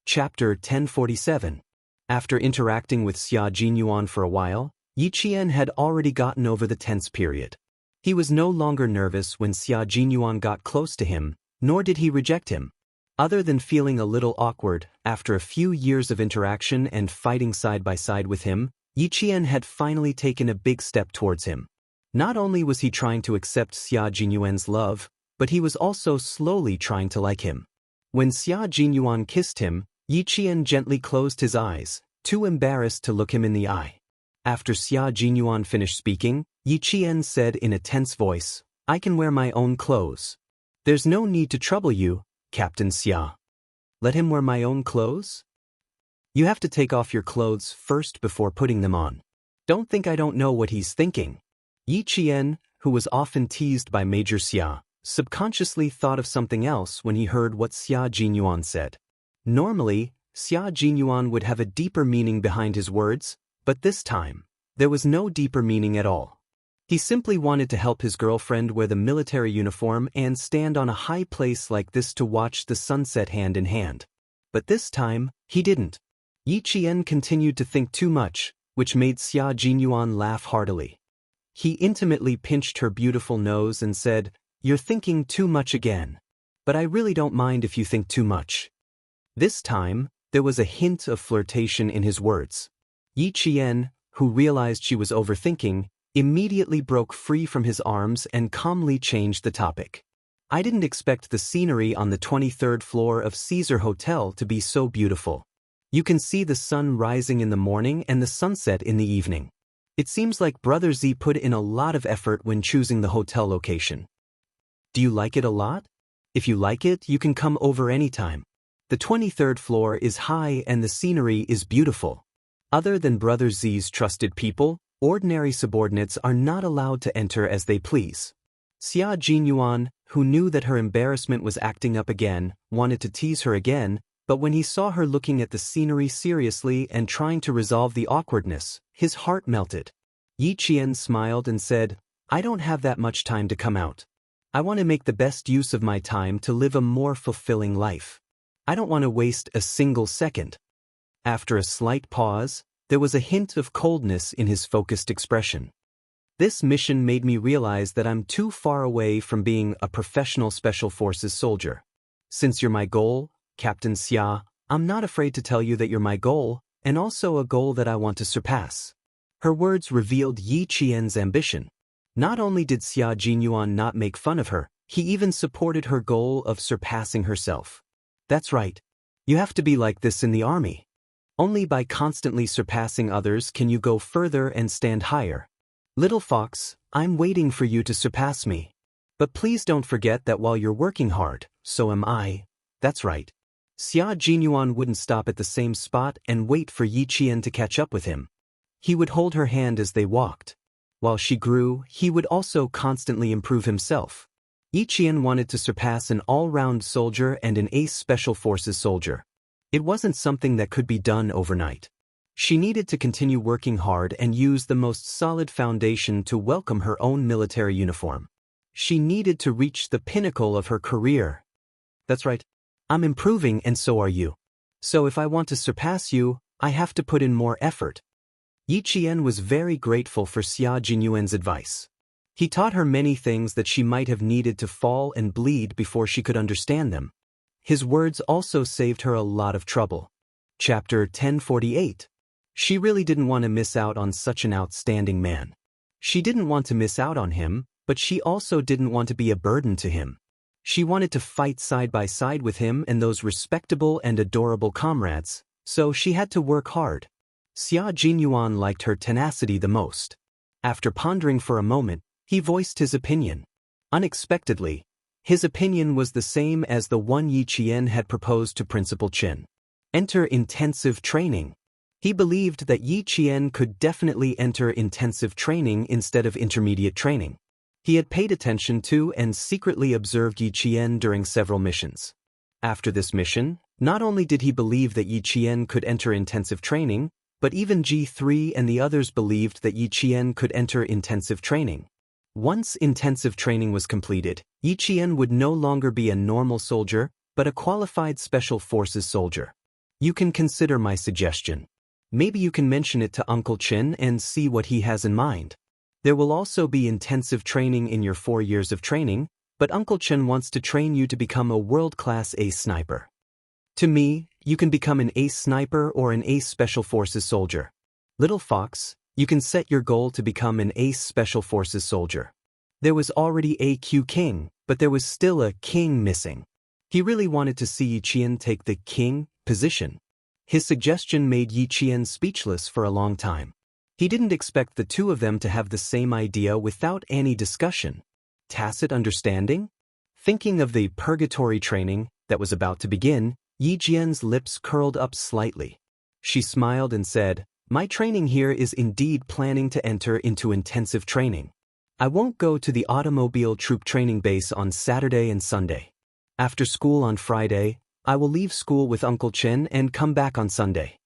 Chapter 1047. After interacting with Xia Jinyuan for a while, Yi Qian had already gotten over the tense period. He was no longer nervous when Xia Jinyuan got close to him, nor did he reject him. Other than feeling a little awkward, after a few years of interaction and fighting side by side with him, Yi Qian had finally taken a big step towards him. Not only was he trying to accept Xia Jinyuan's love, but he was also slowly trying to like him. When Xia Jinyuan kissed him, Yi Qian gently closed his eyes, too embarrassed to look him in the eye. After Xia Jinyuan finished speaking, Yi Qian said in a tense voice, "I can wear my own clothes. There's no need to trouble you, Captain Xia." Let him wear my own clothes? You have to take off your clothes first before putting them on. Don't think I don't know what he's thinking. Yi Qian, who was often teased by Major Xia, subconsciously thought of something else when he heard what Xia Jinyuan said. Normally, Xia Jinyuan would have a deeper meaning behind his words, but this time, there was no deeper meaning at all. He simply wanted to help his girlfriend wear the military uniform and stand on a high place like this to watch the sunset hand in hand. But this time, he didn't. Yi Qian continued to think too much, which made Xia Jinyuan laugh heartily. He intimately pinched her beautiful nose and said, "You're thinking too much again. But I really don't mind if you think too much." This time, there was a hint of flirtation in his words. Yi Qian, who realized she was overthinking, immediately broke free from his arms and calmly changed the topic. "I didn't expect the scenery on the 23rd floor of Caesar Hotel to be so beautiful. You can see the sun rising in the morning and the sunset in the evening. It seems like Brother Z put in a lot of effort when choosing the hotel location. Do you like it a lot? If you like it, you can come over anytime. The 23rd floor is high and the scenery is beautiful. Other than Brother Z's trusted people, ordinary subordinates are not allowed to enter as they please." Xia Jinyuan, who knew that her embarrassment was acting up again, wanted to tease her again, but when he saw her looking at the scenery seriously and trying to resolve the awkwardness, his heart melted. Yi Qian smiled and said, "I don't have that much time to come out. I want to make the best use of my time to live a more fulfilling life. I don't want to waste a single second." After a slight pause, there was a hint of coldness in his focused expression. "This mission made me realize that I'm too far away from being a professional Special Forces soldier. Since you're my goal, Captain Xia, I'm not afraid to tell you that you're my goal, and also a goal that I want to surpass." Her words revealed Yi Qian's ambition. Not only did Xia Jinyuan not make fun of her, he even supported her goal of surpassing herself. "That's right. You have to be like this in the army. Only by constantly surpassing others can you go further and stand higher. Little fox, I'm waiting for you to surpass me. But please don't forget that while you're working hard, so am I." "That's right." Xia Jinyuan wouldn't stop at the same spot and wait for Yi Qian to catch up with him. He would hold her hand as they walked. While she grew, he would also constantly improve himself. Yi Qian wanted to surpass an all-round soldier and an ace Special Forces soldier. It wasn't something that could be done overnight. She needed to continue working hard and use the most solid foundation to welcome her own military uniform. She needed to reach the pinnacle of her career. "That's right. I'm improving and so are you. So if I want to surpass you, I have to put in more effort." Yi Qian was very grateful for Xia Jinyuan's advice. He taught her many things that she might have needed to fall and bleed before she could understand them. His words also saved her a lot of trouble. Chapter 1048. She really didn't want to miss out on such an outstanding man. She didn't want to miss out on him, but she also didn't want to be a burden to him. She wanted to fight side by side with him and those respectable and adorable comrades, so she had to work hard. Xia Jinyuan liked her tenacity the most. After pondering for a moment, he voiced his opinion. Unexpectedly, his opinion was the same as the one Yi Qian had proposed to Principal Qin. Enter intensive training. He believed that Yi Qian could definitely enter intensive training instead of intermediate training. He had paid attention to and secretly observed Yi Qian during several missions. After this mission, not only did he believe that Yi Qian could enter intensive training, but even G3 and the others believed that Yi Qian could enter intensive training. Once intensive training was completed, Yi Qian would no longer be a normal soldier, but a qualified Special Forces soldier. You can consider my suggestion. Maybe you can mention it to Uncle Qin and see what he has in mind. There will also be intensive training in your 4 years of training, but Uncle Qin wants to train you to become a world-class ace sniper. To me, you can become an ace sniper or an ace Special Forces soldier. Little fox, you can set your goal to become an ace Special Forces soldier. There was already a Q king, but there was still a king missing. He really wanted to see Yi Qian take the king position. His suggestion made Yi Qian speechless for a long time. He didn't expect the two of them to have the same idea without any discussion. Tacit understanding? Thinking of the purgatory training that was about to begin, Yi Qian's lips curled up slightly. She smiled and said, "My training here is indeed planning to enter into intensive training. I won't go to the automobile troop training base on Saturday and Sunday. After school on Friday, I will leave school with Uncle Chen and come back on Sunday.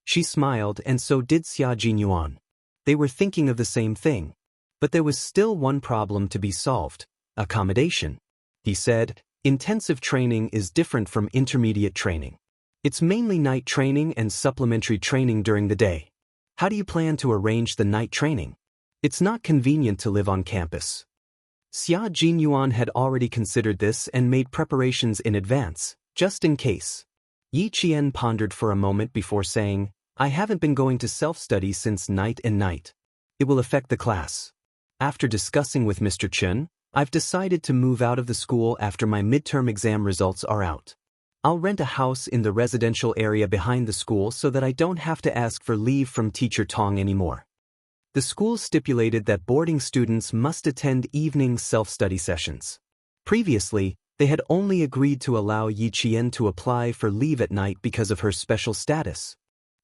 She smiled, and so did Xia Jinyuan. They were thinking of the same thing. But there was still one problem to be solved: accommodation. He said, intensive training is different from intermediate training. It's mainly night training and supplementary training during the day. How do you plan to arrange the night training? It's not convenient to live on campus. Xia Jinyuan had already considered this and made preparations in advance, just in case. Yi Qian pondered for a moment before saying, I haven't been going to self-study since night and night. It will affect the class. After discussing with Mr. Chen, I've decided to move out of the school after my midterm exam results are out. I'll rent a house in the residential area behind the school so that I don't have to ask for leave from Teacher Tong anymore. The school stipulated that boarding students must attend evening self-study sessions. Previously, they had only agreed to allow Yi Qian to apply for leave at night because of her special status.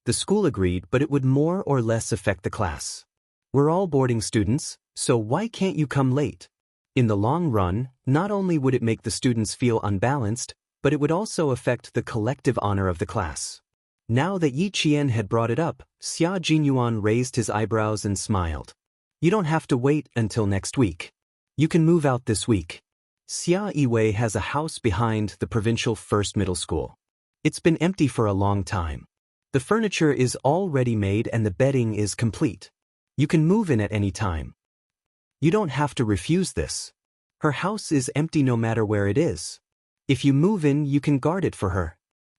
The school agreed, but it would more or less affect the class. We're all boarding students, so why can't you come late? In the long run, not only would it make the students feel unbalanced, but it would also affect the collective honor of the class. Now that Yi Qian had brought it up, Xia Jinyuan raised his eyebrows and smiled. You don't have to wait until next week. You can move out this week. Xia Yiwei has a house behind the provincial first middle school. It's been empty for a long time. The furniture is already made and the bedding is complete. You can move in at any time. You don't have to refuse this. Her house is empty no matter where it is. If you move in, you can guard it for her.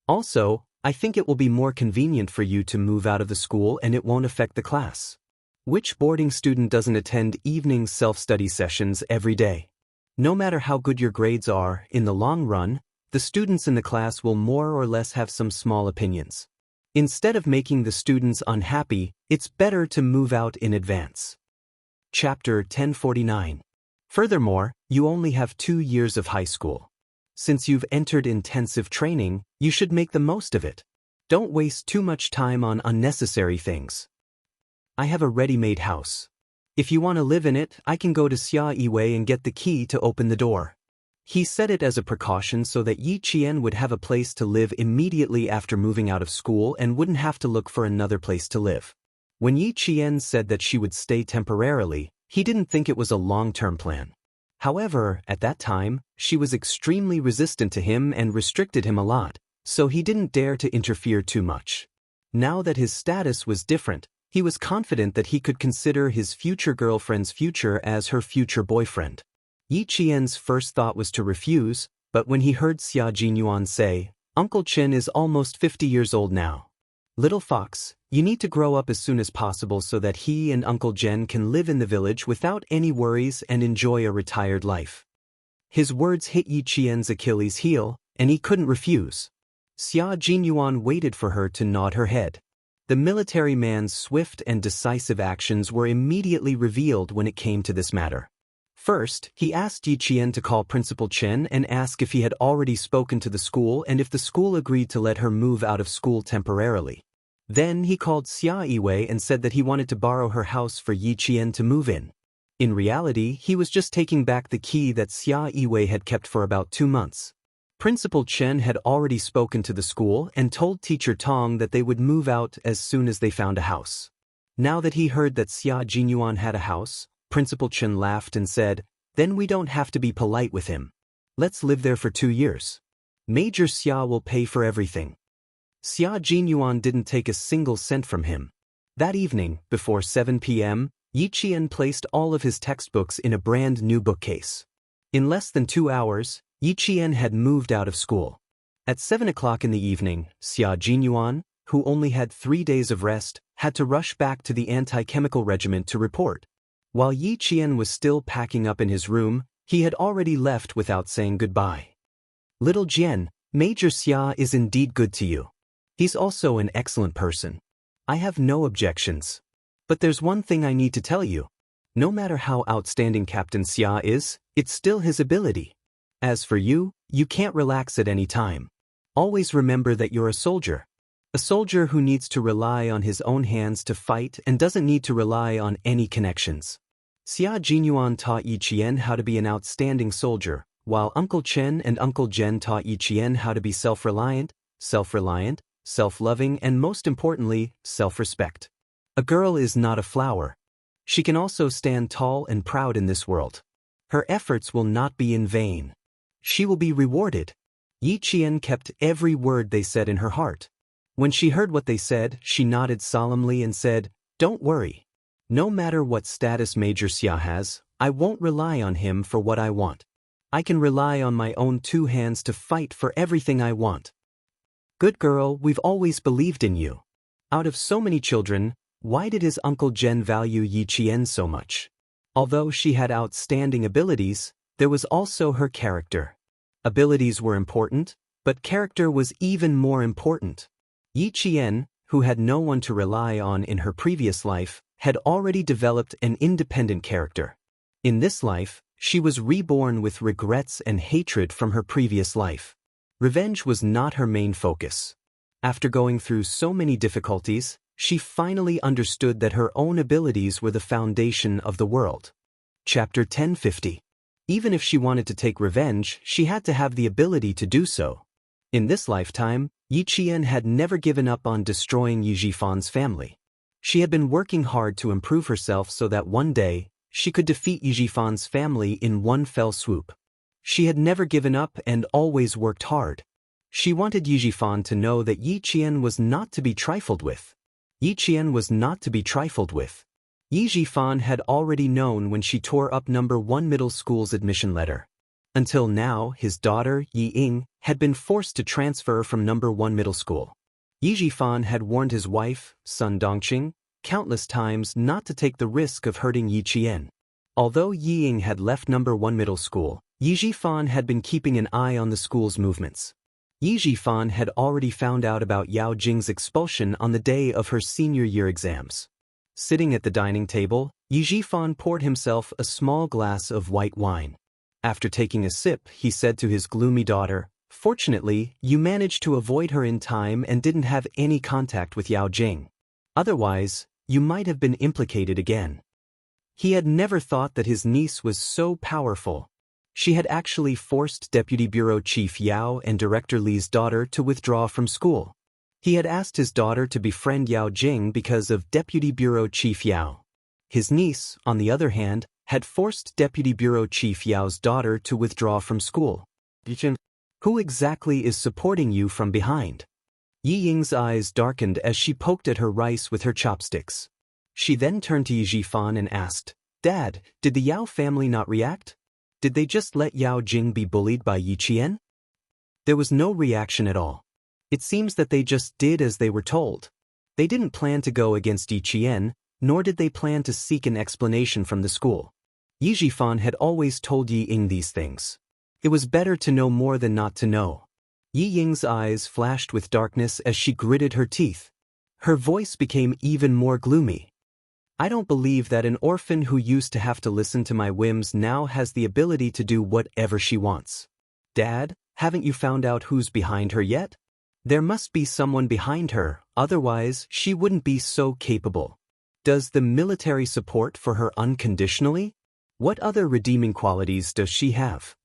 Also, I think it will be more convenient for you to move out of the school and it won't affect the class. Which boarding student doesn't attend evening self-study sessions every day? No matter how good your grades are, in the long run, the students in the class will more or less have some small opinions. Instead of making the students unhappy, it's better to move out in advance. Chapter 1049. Furthermore, you only have 2 years of high school. Since you've entered intensive training, you should make the most of it. Don't waste too much time on unnecessary things. I have a ready-made house. If you want to live in it, I can go to Xia Yiwei and get the key to open the door. He said it as a precaution so that Yi Qian would have a place to live immediately after moving out of school and wouldn't have to look for another place to live. When Yi Qian said that she would stay temporarily, he didn't think it was a long-term plan. However, at that time, she was extremely resistant to him and restricted him a lot, so he didn't dare to interfere too much. Now that his status was different, he was confident that he could consider his future girlfriend's future as her future boyfriend. Yi Qian's first thought was to refuse, but when he heard Xia Jinyuan say, Uncle Chen is almost 50 years old now. Little fox, you need to grow up as soon as possible so that he and Uncle Jen can live in the village without any worries and enjoy a retired life. His words hit Yi Qian's Achilles' heel, and he couldn't refuse. Xia Jinyuan waited for her to nod her head. The military man's swift and decisive actions were immediately revealed when it came to this matter. First, he asked Yi Qian to call Principal Chen and ask if he had already spoken to the school and if the school agreed to let her move out of school temporarily. Then he called Xia Yiwei and said that he wanted to borrow her house for Yi Qian to move in. In reality, he was just taking back the key that Xia Yiwei had kept for about 2 months. Principal Chen had already spoken to the school and told Teacher Tong that they would move out as soon as they found a house. Now that he heard that Xia Jinyuan had a house, Principal Chen laughed and said, Then we don't have to be polite with him. Let's live there for 2 years. Major Xia will pay for everything. Xia Jinyuan didn't take a single cent from him. That evening, before 7 p.m., Yi Qian placed all of his textbooks in a brand new bookcase. In less than 2 hours, Yi Qian had moved out of school. At 7 o'clock in the evening, Xia Jinyuan, who only had 3 days of rest, had to rush back to the anti-chemical regiment to report. While Yi Qian was still packing up in his room, he had already left without saying goodbye. Little Jian, Major Xia is indeed good to you. He's also an excellent person. I have no objections. But there's one thing I need to tell you. No matter how outstanding Captain Xia is, it's still his ability. As for you, you can't relax at any time. Always remember that you're a soldier. A soldier who needs to rely on his own hands to fight and doesn't need to rely on any connections. Xia Jinyuan taught Yi Qian how to be an outstanding soldier, while Uncle Chen and Uncle Jen taught Yi Qian how to be self-reliant, self-loving, and most importantly, self-respect. A girl is not a flower. She can also stand tall and proud in this world. Her efforts will not be in vain. She will be rewarded. Yi Qian kept every word they said in her heart. When she heard what they said, she nodded solemnly and said, "Don't worry. No matter what status Major Xia has, I won't rely on him for what I want. I can rely on my own 2 hands to fight for everything I want." Good girl, we've always believed in you. Out of so many children, why did his Uncle Jen value Yi Qian so much? Although she had outstanding abilities, there was also her character. Abilities were important, but character was even more important. Yi Qian, who had no one to rely on in her previous life, had already developed an independent character. In this life, she was reborn with regrets and hatred from her previous life. Revenge was not her main focus. After going through so many difficulties, she finally understood that her own abilities were the foundation of the world. Chapter 1050. Even if she wanted to take revenge, she had to have the ability to do so. In this lifetime, Yi Qian had never given up on destroying Yi Jifan's family. She had been working hard to improve herself so that one day, she could defeat Yi Jifan's family in one fell swoop. She had never given up and always worked hard. She wanted Yi Jifan to know that Yi Qian was not to be trifled with. Yi Qian was not to be trifled with. Yi Jifan had already known when she tore up No. 1 middle school's admission letter. Until now, his daughter, Yi Ying, had been forced to transfer from No. 1 middle school. Yi Jifan had warned his wife, son Dongqing, countless times not to take the risk of hurting Yi Qian. Although Yi Ying had left No. 1 middle school, Yi Jifan had been keeping an eye on the school's movements. Yi Jifan had already found out about Yao Jing's expulsion on the day of her senior year exams. Sitting at the dining table, Yi Jifan poured himself a small glass of white wine. After taking a sip, he said to his gloomy daughter, "Fortunately, you managed to avoid her in time and didn't have any contact with Yao Jing. Otherwise, you might have been implicated again." He had never thought that his niece was so powerful. She had actually forced Deputy Bureau Chief Yao and Director Li's daughter to withdraw from school. He had asked his daughter to befriend Yao Jing because of Deputy Bureau Chief Yao. His niece, on the other hand, had forced Deputy Bureau Chief Yao's daughter to withdraw from school. Who exactly is supporting you from behind? Yi Ying's eyes darkened as she poked at her rice with her chopsticks. She then turned to Yi Jifan and asked, "Dad, did the Yao family not react? Did they just let Yao Jing be bullied by Yi Qian?" There was no reaction at all. It seems that they just did as they were told. They didn't plan to go against Yi Qian, nor did they plan to seek an explanation from the school. Yi Jifan had always told Yi Ying these things. It was better to know more than not to know. Yi Ying's eyes flashed with darkness as she gritted her teeth. Her voice became even more gloomy. "I don't believe that an orphan who used to have to listen to my whims now has the ability to do whatever she wants. Dad, haven't you found out who's behind her yet? There must be someone behind her, otherwise she wouldn't be so capable. Does the military support for her unconditionally? What other redeeming qualities does she have?"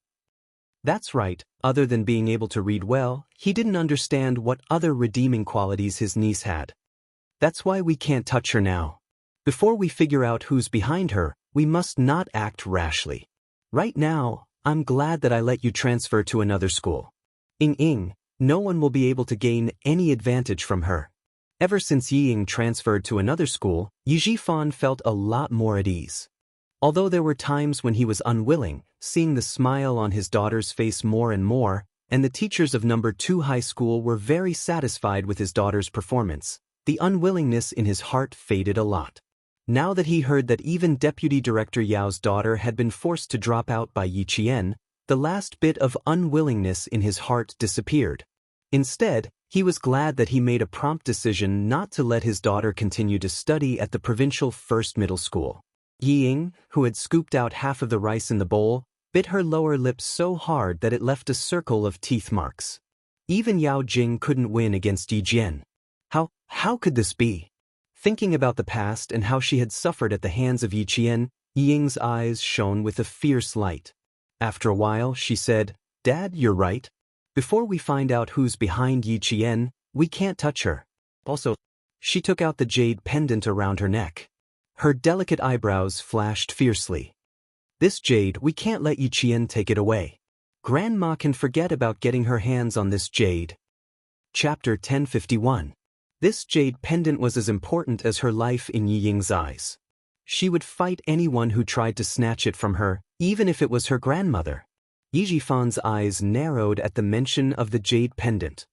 That's right, other than being able to read well, he didn't understand what other redeeming qualities his niece had. "That's why we can't touch her now. Before we figure out who's behind her, we must not act rashly. Right now, I'm glad that I let you transfer to another school. Ying, no one will be able to gain any advantage from her." Ever since Yi Ying transferred to another school, Yi Jifan felt a lot more at ease. Although there were times when he was unwilling, seeing the smile on his daughter's face more and more, and the teachers of No. 2 high school were very satisfied with his daughter's performance, the unwillingness in his heart faded a lot. Now that he heard that even Deputy Director Yao's daughter had been forced to drop out by Yi Qian, the last bit of unwillingness in his heart disappeared. Instead, he was glad that he made a prompt decision not to let his daughter continue to study at the provincial first middle school. Yi Ying, who had scooped out half of the rice in the bowl, bit her lower lip so hard that it left a circle of teeth marks. Even Yao Jing couldn't win against Yi Jian. How could this be? Thinking about the past and how she had suffered at the hands of Yi Qian, Yi Ying's eyes shone with a fierce light. After a while, she said, "Dad, you're right. Before we find out who's behind Yi Qian, we can't touch her." Also, she took out the jade pendant around her neck. Her delicate eyebrows flashed fiercely. "This jade, we can't let Yi Qian take it away. Grandma can forget about getting her hands on this jade." Chapter 1051. This jade pendant was as important as her life in Yi Ying's eyes. She would fight anyone who tried to snatch it from her, even if it was her grandmother. Yi Jifan's eyes narrowed at the mention of the jade pendant.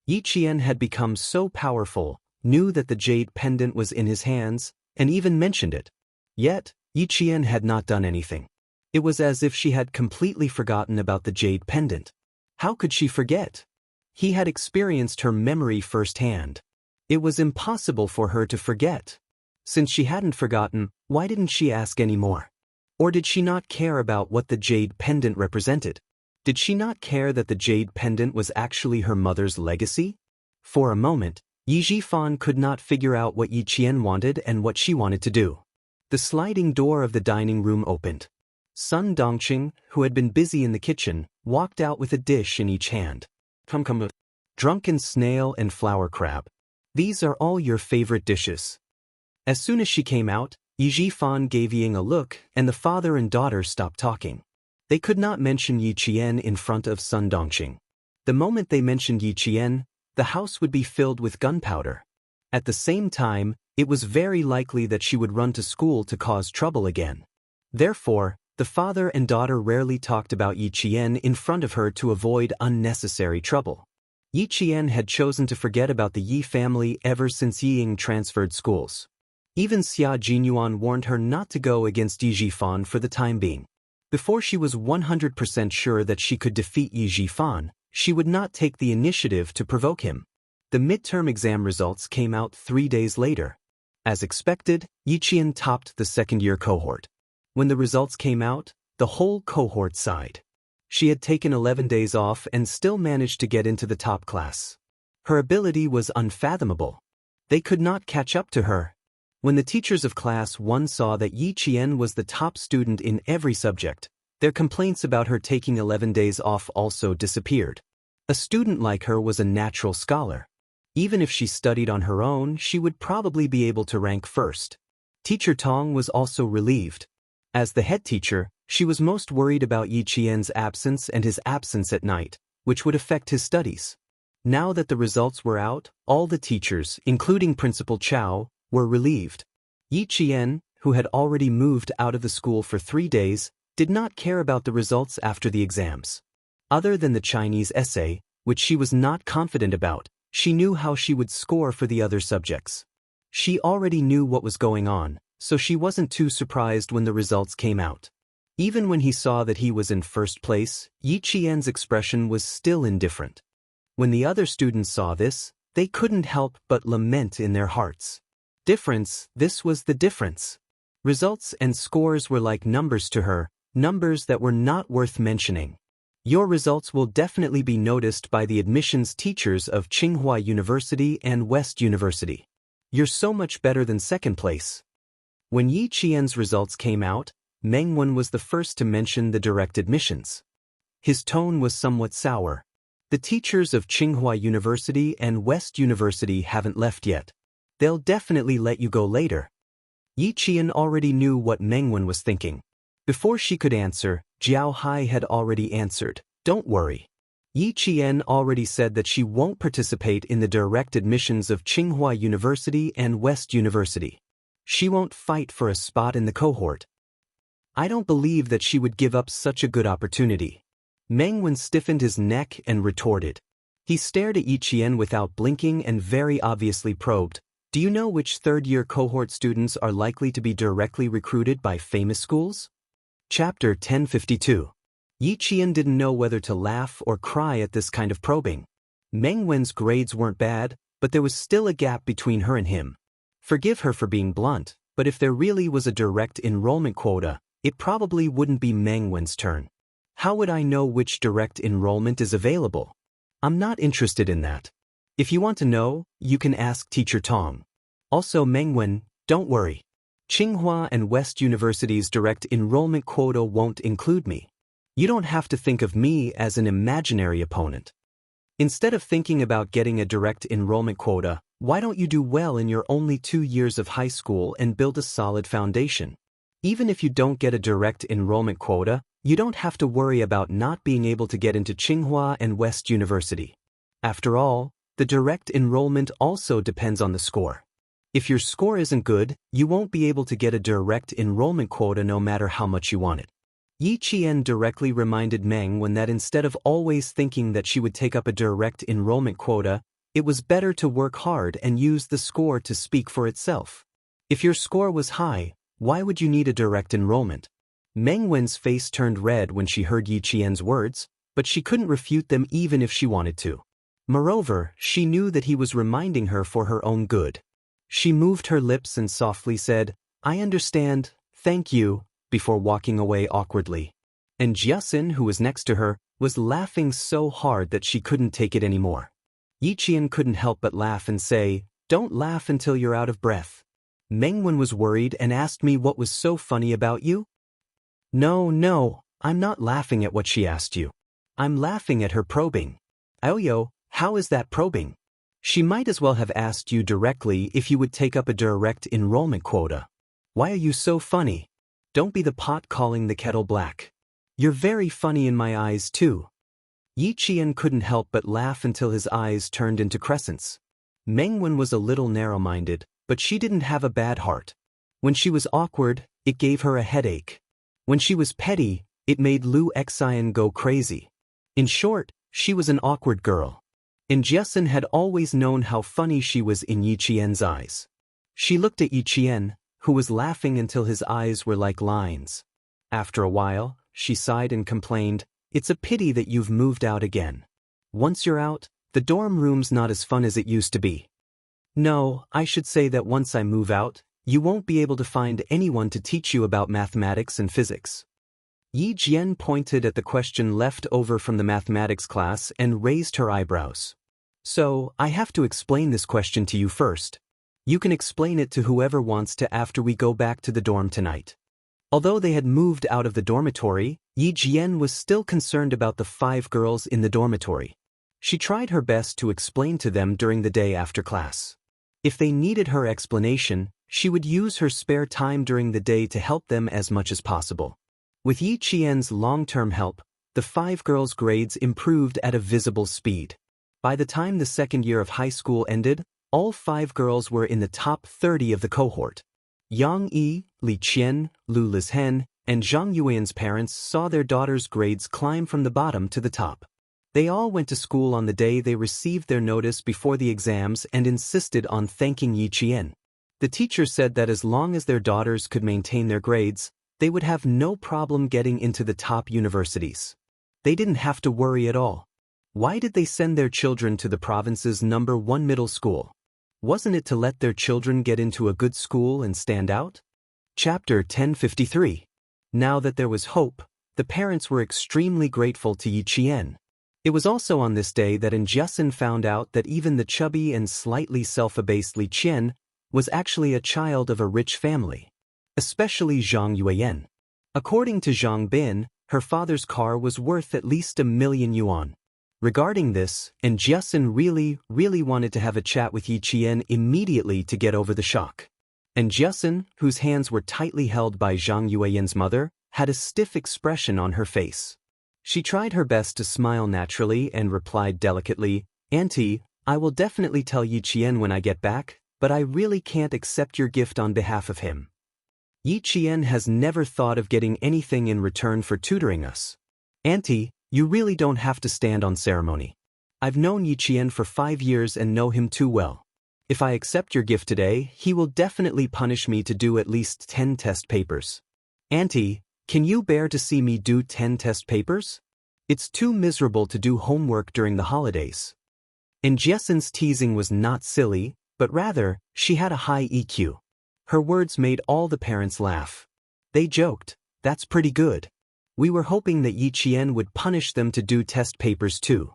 Yi Qian had become so powerful, knew that the jade pendant was in his hands, and even mentioned it. Yet, Yi Qian had not done anything. It was as if she had completely forgotten about the jade pendant. How could she forget? He had experienced her memory firsthand. It was impossible for her to forget. Since she hadn't forgotten, why didn't she ask any more? Or did she not care about what the jade pendant represented? Did she not care that the jade pendant was actually her mother's legacy? For a moment, Yi Jifan could not figure out what Yi Qian wanted and what she wanted to do. The sliding door of the dining room opened. Sun Dongqing, who had been busy in the kitchen, walked out with a dish in each hand. "Come, drunken snail and flour crab. These are all your favorite dishes." As soon as she came out, Yi Jifan gave Ying a look, and the father and daughter stopped talking. They could not mention Yi Qian in front of Sun Dongqing. The moment they mentioned Yi Qian, the house would be filled with gunpowder. At the same time, it was very likely that she would run to school to cause trouble again. Therefore, the father and daughter rarely talked about Yi Qian in front of her to avoid unnecessary trouble. Yi Qian had chosen to forget about the Yi family ever since Yi Ying transferred schools. Even Xia Jinyuan warned her not to go against Yi Jifan for the time being. Before she was 100% sure that she could defeat Yi Jifan, she would not take the initiative to provoke him. The midterm exam results came out 3 days later. As expected, Yi Qian topped the second-year cohort. When the results came out, the whole cohort sighed. She had taken 11 days off and still managed to get into the top class. Her ability was unfathomable. They could not catch up to her. When the teachers of class 1 saw that Yi Qian was the top student in every subject, their complaints about her taking 11 days off also disappeared. A student like her was a natural scholar. Even if she studied on her own, she would probably be able to rank first. Teacher Tong was also relieved. As the head teacher, she was most worried about Yi Qian's absence and his absence at night, which would affect his studies. Now that the results were out, all the teachers, including Principal Chow, were relieved. Yi Qian, who had already moved out of the school for 3 days, did not care about the results after the exams. Other than the Chinese essay, which she was not confident about, she knew how she would score for the other subjects. She already knew what was going on, so she wasn't too surprised when the results came out. Even when he saw that he was in first place, Yi Qian's expression was still indifferent. When the other students saw this, they couldn't help but lament in their hearts. This was the difference. Results and scores were like numbers to her, numbers that were not worth mentioning. Your results will definitely be noticed by the admissions teachers of Tsinghua University and West University. You're so much better than second place. When Yi Qian's results came out, Meng Wen was the first to mention the direct admissions. His tone was somewhat sour. The teachers of Tsinghua University and West University haven't left yet. They'll definitely let you go later. Yi Qian already knew what Meng Wen was thinking. Before she could answer, Jiao Hai had already answered, "Don't worry." Yi Qian already said that she won't participate in the direct admissions of Tsinghua University and West University. She won't fight for a spot in the cohort. I don't believe that she would give up such a good opportunity. Meng Wen stiffened his neck and retorted. He stared at Yi Qian without blinking and very obviously probed, "Do you know which third-year cohort students are likely to be directly recruited by famous schools?" Chapter 1052. Yi Qian didn't know whether to laugh or cry at this kind of probing. Meng Wen's grades weren't bad, but there was still a gap between her and him. Forgive her for being blunt, but if there really was a direct enrollment quota, it probably wouldn't be Meng Wen's turn. How would I know which direct enrollment is available? I'm not interested in that. If you want to know, you can ask Teacher Tong. Also Meng Wen, don't worry. Tsinghua and West University's direct enrollment quota won't include me. You don't have to think of me as an imaginary opponent. Instead of thinking about getting a direct enrollment quota, why don't you do well in your only 2 years of high school and build a solid foundation? Even if you don't get a direct enrollment quota, you don't have to worry about not being able to get into Tsinghua and West University. After all, the direct enrollment also depends on the score. If your score isn't good, you won't be able to get a direct enrollment quota no matter how much you want it. Yi Qian directly reminded Meng Wen that instead of always thinking that she would take up a direct enrollment quota, it was better to work hard and use the score to speak for itself. If your score was high, why would you need a direct enrollment? Meng Wen's face turned red when she heard Yi Qian's words, but she couldn't refute them even if she wanted to. Moreover, she knew that he was reminding her for her own good. She moved her lips and softly said, "I understand, thank you," before walking away awkwardly. And Jiasin, who was next to her, was laughing so hard that she couldn't take it anymore. Yi Qian couldn't help but laugh and say, "Don't laugh until you're out of breath." Meng Wen was worried and asked me what was so funny about you. No, I'm not laughing at what she asked you. I'm laughing at her probing. Aoyo, how is that probing? She might as well have asked you directly if you would take up a direct enrollment quota. Why are you so funny? Don't be the pot calling the kettle black. You're very funny in my eyes too. Yi Qian couldn't help but laugh until his eyes turned into crescents. Meng Wen was a little narrow-minded, but she didn't have a bad heart. When she was awkward, it gave her a headache. When she was petty, it made Lu Xian go crazy. In short, she was an awkward girl. And Jiasin had always known how funny she was in Yi Qian's eyes. She looked at Yi Qian, who was laughing until his eyes were like lines. After a while, she sighed and complained, "It's a pity that you've moved out again. Once you're out, the dorm room's not as fun as it used to be." "No, I should say that once I move out, you won't be able to find anyone to teach you about mathematics and physics." Yi Jian pointed at the question left over from the mathematics class and raised her eyebrows. "So, I have to explain this question to you first. You can explain it to whoever wants to after we go back to the dorm tonight." Although they had moved out of the dormitory, Yi Jian was still concerned about the 5 girls in the dormitory. She tried her best to explain to them during the day after class. If they needed her explanation, she would use her spare time during the day to help them as much as possible. With Yi Qian's long-term help, the 5 girls' grades improved at a visible speed. By the time the second year of high school ended, all 5 girls were in the top 30 of the cohort. Yang Yi, Li Qian, Lu Lizhen, and Zhang Yuan's parents saw their daughters' grades climb from the bottom to the top. They all went to school on the day they received their notice before the exams and insisted on thanking Yi Qian. The teacher said that as long as their daughters could maintain their grades, they would have no problem getting into the top universities. They didn't have to worry at all. Why did they send their children to the province's #1 middle school? Wasn't it to let their children get into a good school and stand out? Chapter 1053. Now that there was hope, the parents were extremely grateful to Yi Qian. It was also on this day that Jiasin found out that even the chubby and slightly self-abased Li Qian was actually a child of a rich family. Especially Zhang Yuan. According to Zhang Bin, her father's car was worth at least 1,000,000 yuan. Regarding this, Jiasin really wanted to have a chat with Yi Qian immediately to get over the shock. Jiasin, whose hands were tightly held by Zhang Yuan's mother, had a stiff expression on her face. She tried her best to smile naturally and replied delicately, "Auntie, I will definitely tell Yi Qian when I get back, but I really can't accept your gift on behalf of him. Yi Qian has never thought of getting anything in return for tutoring us. Auntie, you really don't have to stand on ceremony. I've known Yi Qian for 5 years and know him too well. If I accept your gift today, he will definitely punish me to do at least 10 test papers. Auntie, can you bear to see me do 10 test papers? It's too miserable to do homework during the holidays." And Jiasin's teasing was not silly, but rather, she had a high EQ. Her words made all the parents laugh. They joked, "That's pretty good. We were hoping that Yi Qian would punish them to do test papers too."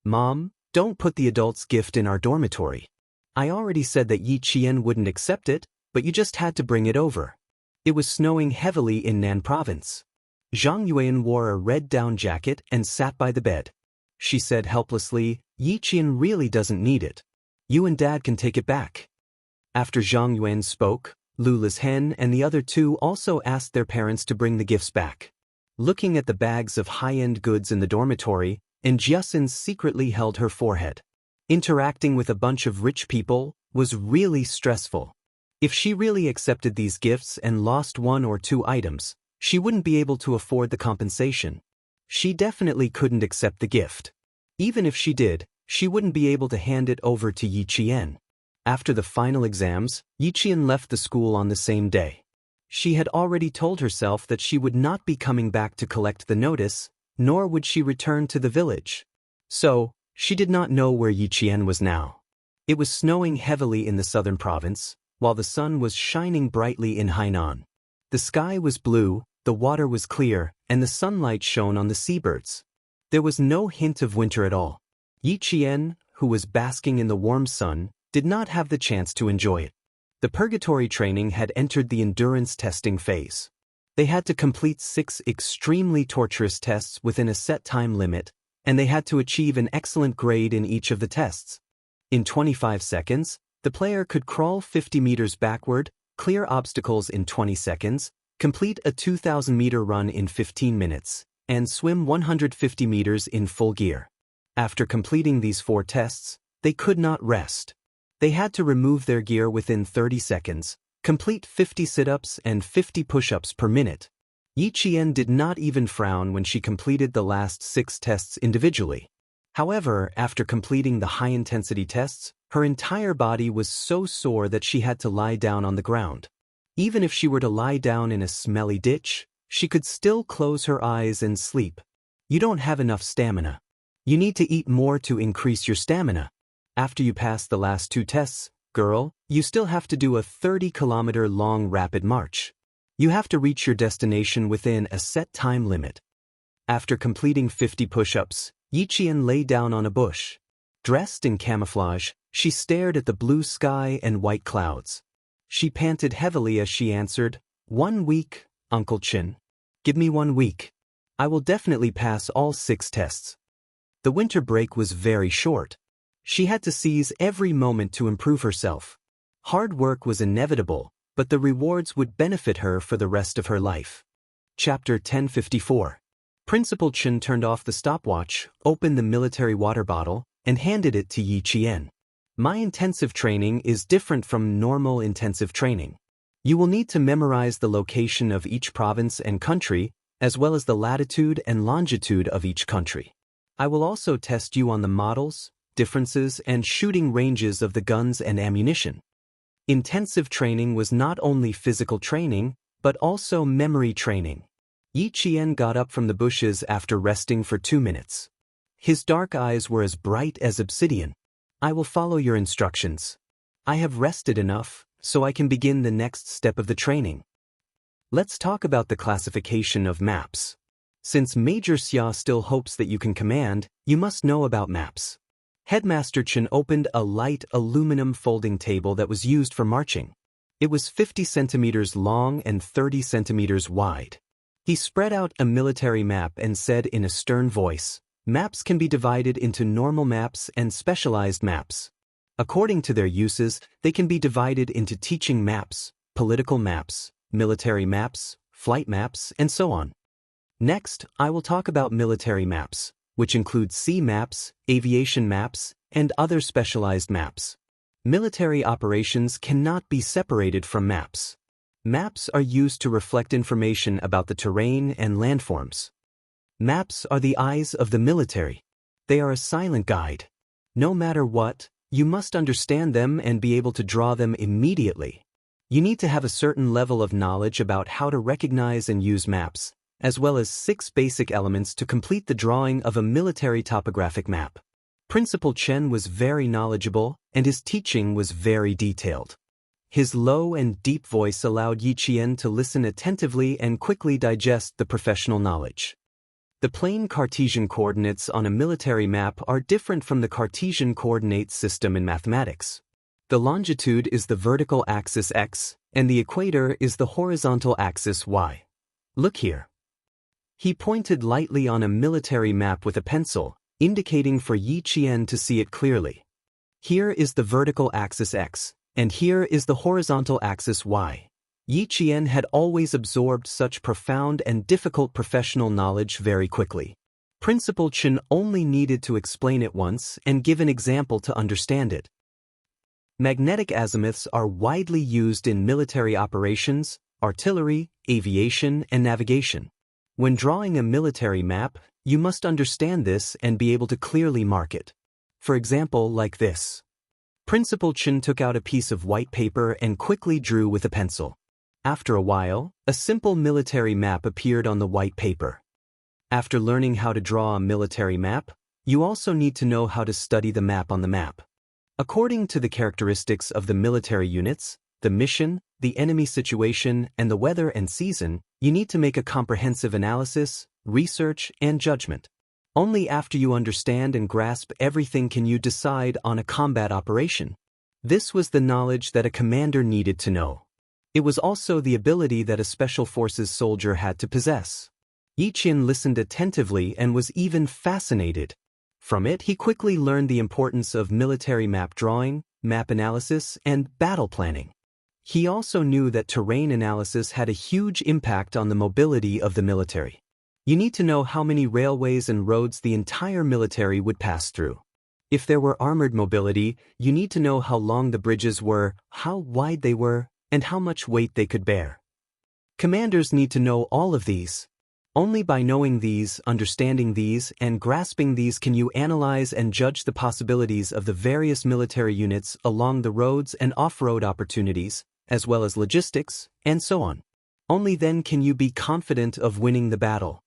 "Mom, don't put the adult's gift in our dormitory. I already said that Yi Qian wouldn't accept it, but you just had to bring it over. It was snowing heavily in Nan province." Zhang Yuan wore a red down jacket and sat by the bed. She said helplessly, "Yi Qian really doesn't need it. You and Dad can take it back." After Zhang Yuan spoke, Lula's hen and the other two also asked their parents to bring the gifts back. Looking at the bags of high-end goods in the dormitory, and Jiasin secretly held her forehead. Interacting with a bunch of rich people was really stressful. If she really accepted these gifts and lost one or two items, she wouldn't be able to afford the compensation. She definitely couldn't accept the gift. Even if she did, she wouldn't be able to hand it over to Yi Qian. After the final exams, Yi Qian left the school on the same day. She had already told herself that she would not be coming back to collect the notice, nor would she return to the village. So, she did not know where Yi Qian was now. It was snowing heavily in the southern province, while the sun was shining brightly in Hainan. The sky was blue, the water was clear, and the sunlight shone on the seabirds. There was no hint of winter at all. Yi Qian, who was basking in the warm sun, did not have the chance to enjoy it. The purgatory training had entered the endurance testing phase. They had to complete 6 extremely torturous tests within a set time limit, and they had to achieve an excellent grade in each of the tests. In 25 seconds, the player could crawl 50 meters backward, clear obstacles in 20 seconds, complete a 2,000-meter run in 15 minutes, and swim 150 meters in full gear. After completing these 4 tests, they could not rest. They had to remove their gear within 30 seconds, complete 50 sit-ups and 50 push-ups per minute. Yi Qian did not even frown when she completed the last 6 tests individually. However, after completing the high-intensity tests, her entire body was so sore that she had to lie down on the ground. Even if she were to lie down in a smelly ditch, she could still close her eyes and sleep. You don't have enough stamina. You need to eat more to increase your stamina. After you pass the last 2 tests, girl, you still have to do a 30-kilometer long rapid march. You have to reach your destination within a set time limit. After completing 50 push-ups, Yi Qian lay down on a bush. Dressed in camouflage, she stared at the blue sky and white clouds. She panted heavily as she answered, "1 week, Uncle Chin. Give me 1 week. I will definitely pass all 6 tests." The winter break was very short. She had to seize every moment to improve herself. Hard work was inevitable, but the rewards would benefit her for the rest of her life. Chapter 1054. Principal Chen turned off the stopwatch, opened the military water bottle, and handed it to Yi Qian. "My intensive training is different from normal intensive training. You will need to memorize the location of each province and country, as well as the latitude and longitude of each country. I will also test you on the models, differences, and shooting ranges of the guns and ammunition." Intensive training was not only physical training, but also memory training. Yi Qian got up from the bushes after resting for 2 minutes. His dark eyes were as bright as obsidian. "I will follow your instructions. I have rested enough, so I can begin the next step of the training. Let's talk about the classification of maps. Since Major Xia still hopes that you can command, you must know about maps." Headmaster Chen opened a light aluminum folding table that was used for marching. It was 50 centimeters long and 30 centimeters wide. He spread out a military map and said in a stern voice, "Maps can be divided into normal maps and specialized maps. According to their uses, they can be divided into teaching maps, political maps, military maps, flight maps, and so on. Next, I will talk about military maps, which include sea maps, aviation maps, and other specialized maps. Military operations cannot be separated from maps. Maps are used to reflect information about the terrain and landforms. Maps are the eyes of the military. They are a silent guide. No matter what, you must understand them and be able to draw them immediately. You need to have a certain level of knowledge about how to recognize and use maps, as well as 6 basic elements to complete the drawing of a military topographic map." Principal Chen was very knowledgeable, and his teaching was very detailed. His low and deep voice allowed Yi Qian to listen attentively and quickly digest the professional knowledge. The plain Cartesian coordinates on a military map are different from the Cartesian coordinate system in mathematics. The longitude is the vertical axis x, and the equator is the horizontal axis y. Look here. He pointed lightly on a military map with a pencil, indicating for Yi Qian to see it clearly. Here is the vertical axis X, and here is the horizontal axis Y. Yi Qian had always absorbed such profound and difficult professional knowledge very quickly. Principal Chen only needed to explain it once and give an example to understand it. Magnetic azimuths are widely used in military operations, artillery, aviation, and navigation. When drawing a military map, you must understand this and be able to clearly mark it. For example, like this. Principal Chen took out a piece of white paper and quickly drew with a pencil. After a while, a simple military map appeared on the white paper. After learning how to draw a military map, you also need to know how to study the map on the map. According to the characteristics of the military units, the mission, the enemy situation, and the weather and season, you need to make a comprehensive analysis, research, and judgment. Only after you understand and grasp everything can you decide on a combat operation. This was the knowledge that a commander needed to know. It was also the ability that a special forces soldier had to possess. Yi Qian listened attentively and was even fascinated. From it he quickly learned the importance of military map drawing, map analysis, and battle planning. He also knew that terrain analysis had a huge impact on the mobility of the military. You need to know how many railways and roads the entire military would pass through. If there were armored mobility, you need to know how long the bridges were, how wide they were, and how much weight they could bear. Commanders need to know all of these. Only by knowing these, understanding these, and grasping these can you analyze and judge the possibilities of the various military units along the roads and off-road opportunities, as well as logistics, and so on. Only then can you be confident of winning the battle.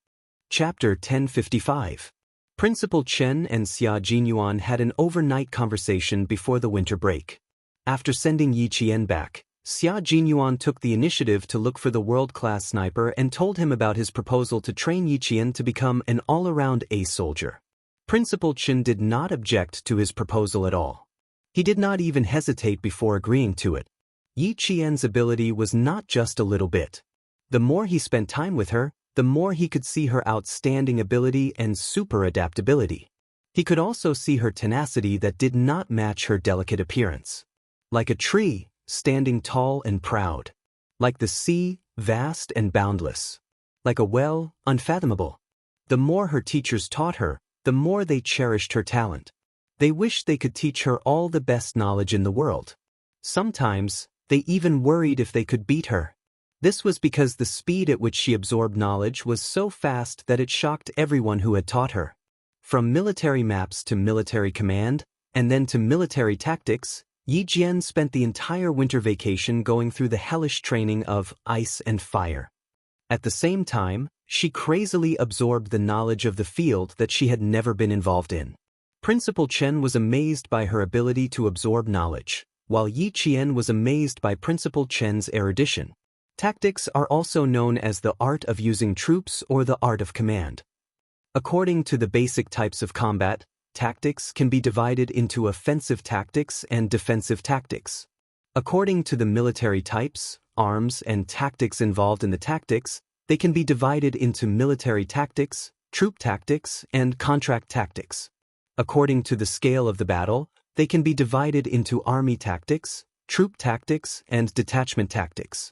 Chapter 1055. Principal Chen and Xia Jinyuan had an overnight conversation before the winter break. After sending Yi Qian back, Xia Jinyuan took the initiative to look for the world-class sniper and told him about his proposal to train Yi Qian to become an all-around ace soldier. Principal Chen did not object to his proposal at all. He did not even hesitate before agreeing to it. Yi Qian's ability was not just a little bit. The more he spent time with her, the more he could see her outstanding ability and super adaptability. He could also see her tenacity that did not match her delicate appearance. Like a tree, standing tall and proud. Like the sea, vast and boundless. Like a well, unfathomable. The more her teachers taught her, the more they cherished her talent. They wished they could teach her all the best knowledge in the world. Sometimes, they even worried if they could beat her. This was because the speed at which she absorbed knowledge was so fast that it shocked everyone who had taught her. From military maps to military command, and then to military tactics, Yi Qian spent the entire winter vacation going through the hellish training of ice and fire. At the same time, she crazily absorbed the knowledge of the field that she had never been involved in. Principal Chen was amazed by her ability to absorb knowledge, while Yi Qian was amazed by Principal Chen's erudition. Tactics are also known as the art of using troops or the art of command. According to the basic types of combat, tactics can be divided into offensive tactics and defensive tactics. According to the military types, arms, and tactics involved in the tactics, they can be divided into military tactics, troop tactics, and contract tactics. According to the scale of the battle, they can be divided into army tactics, troop tactics, and detachment tactics.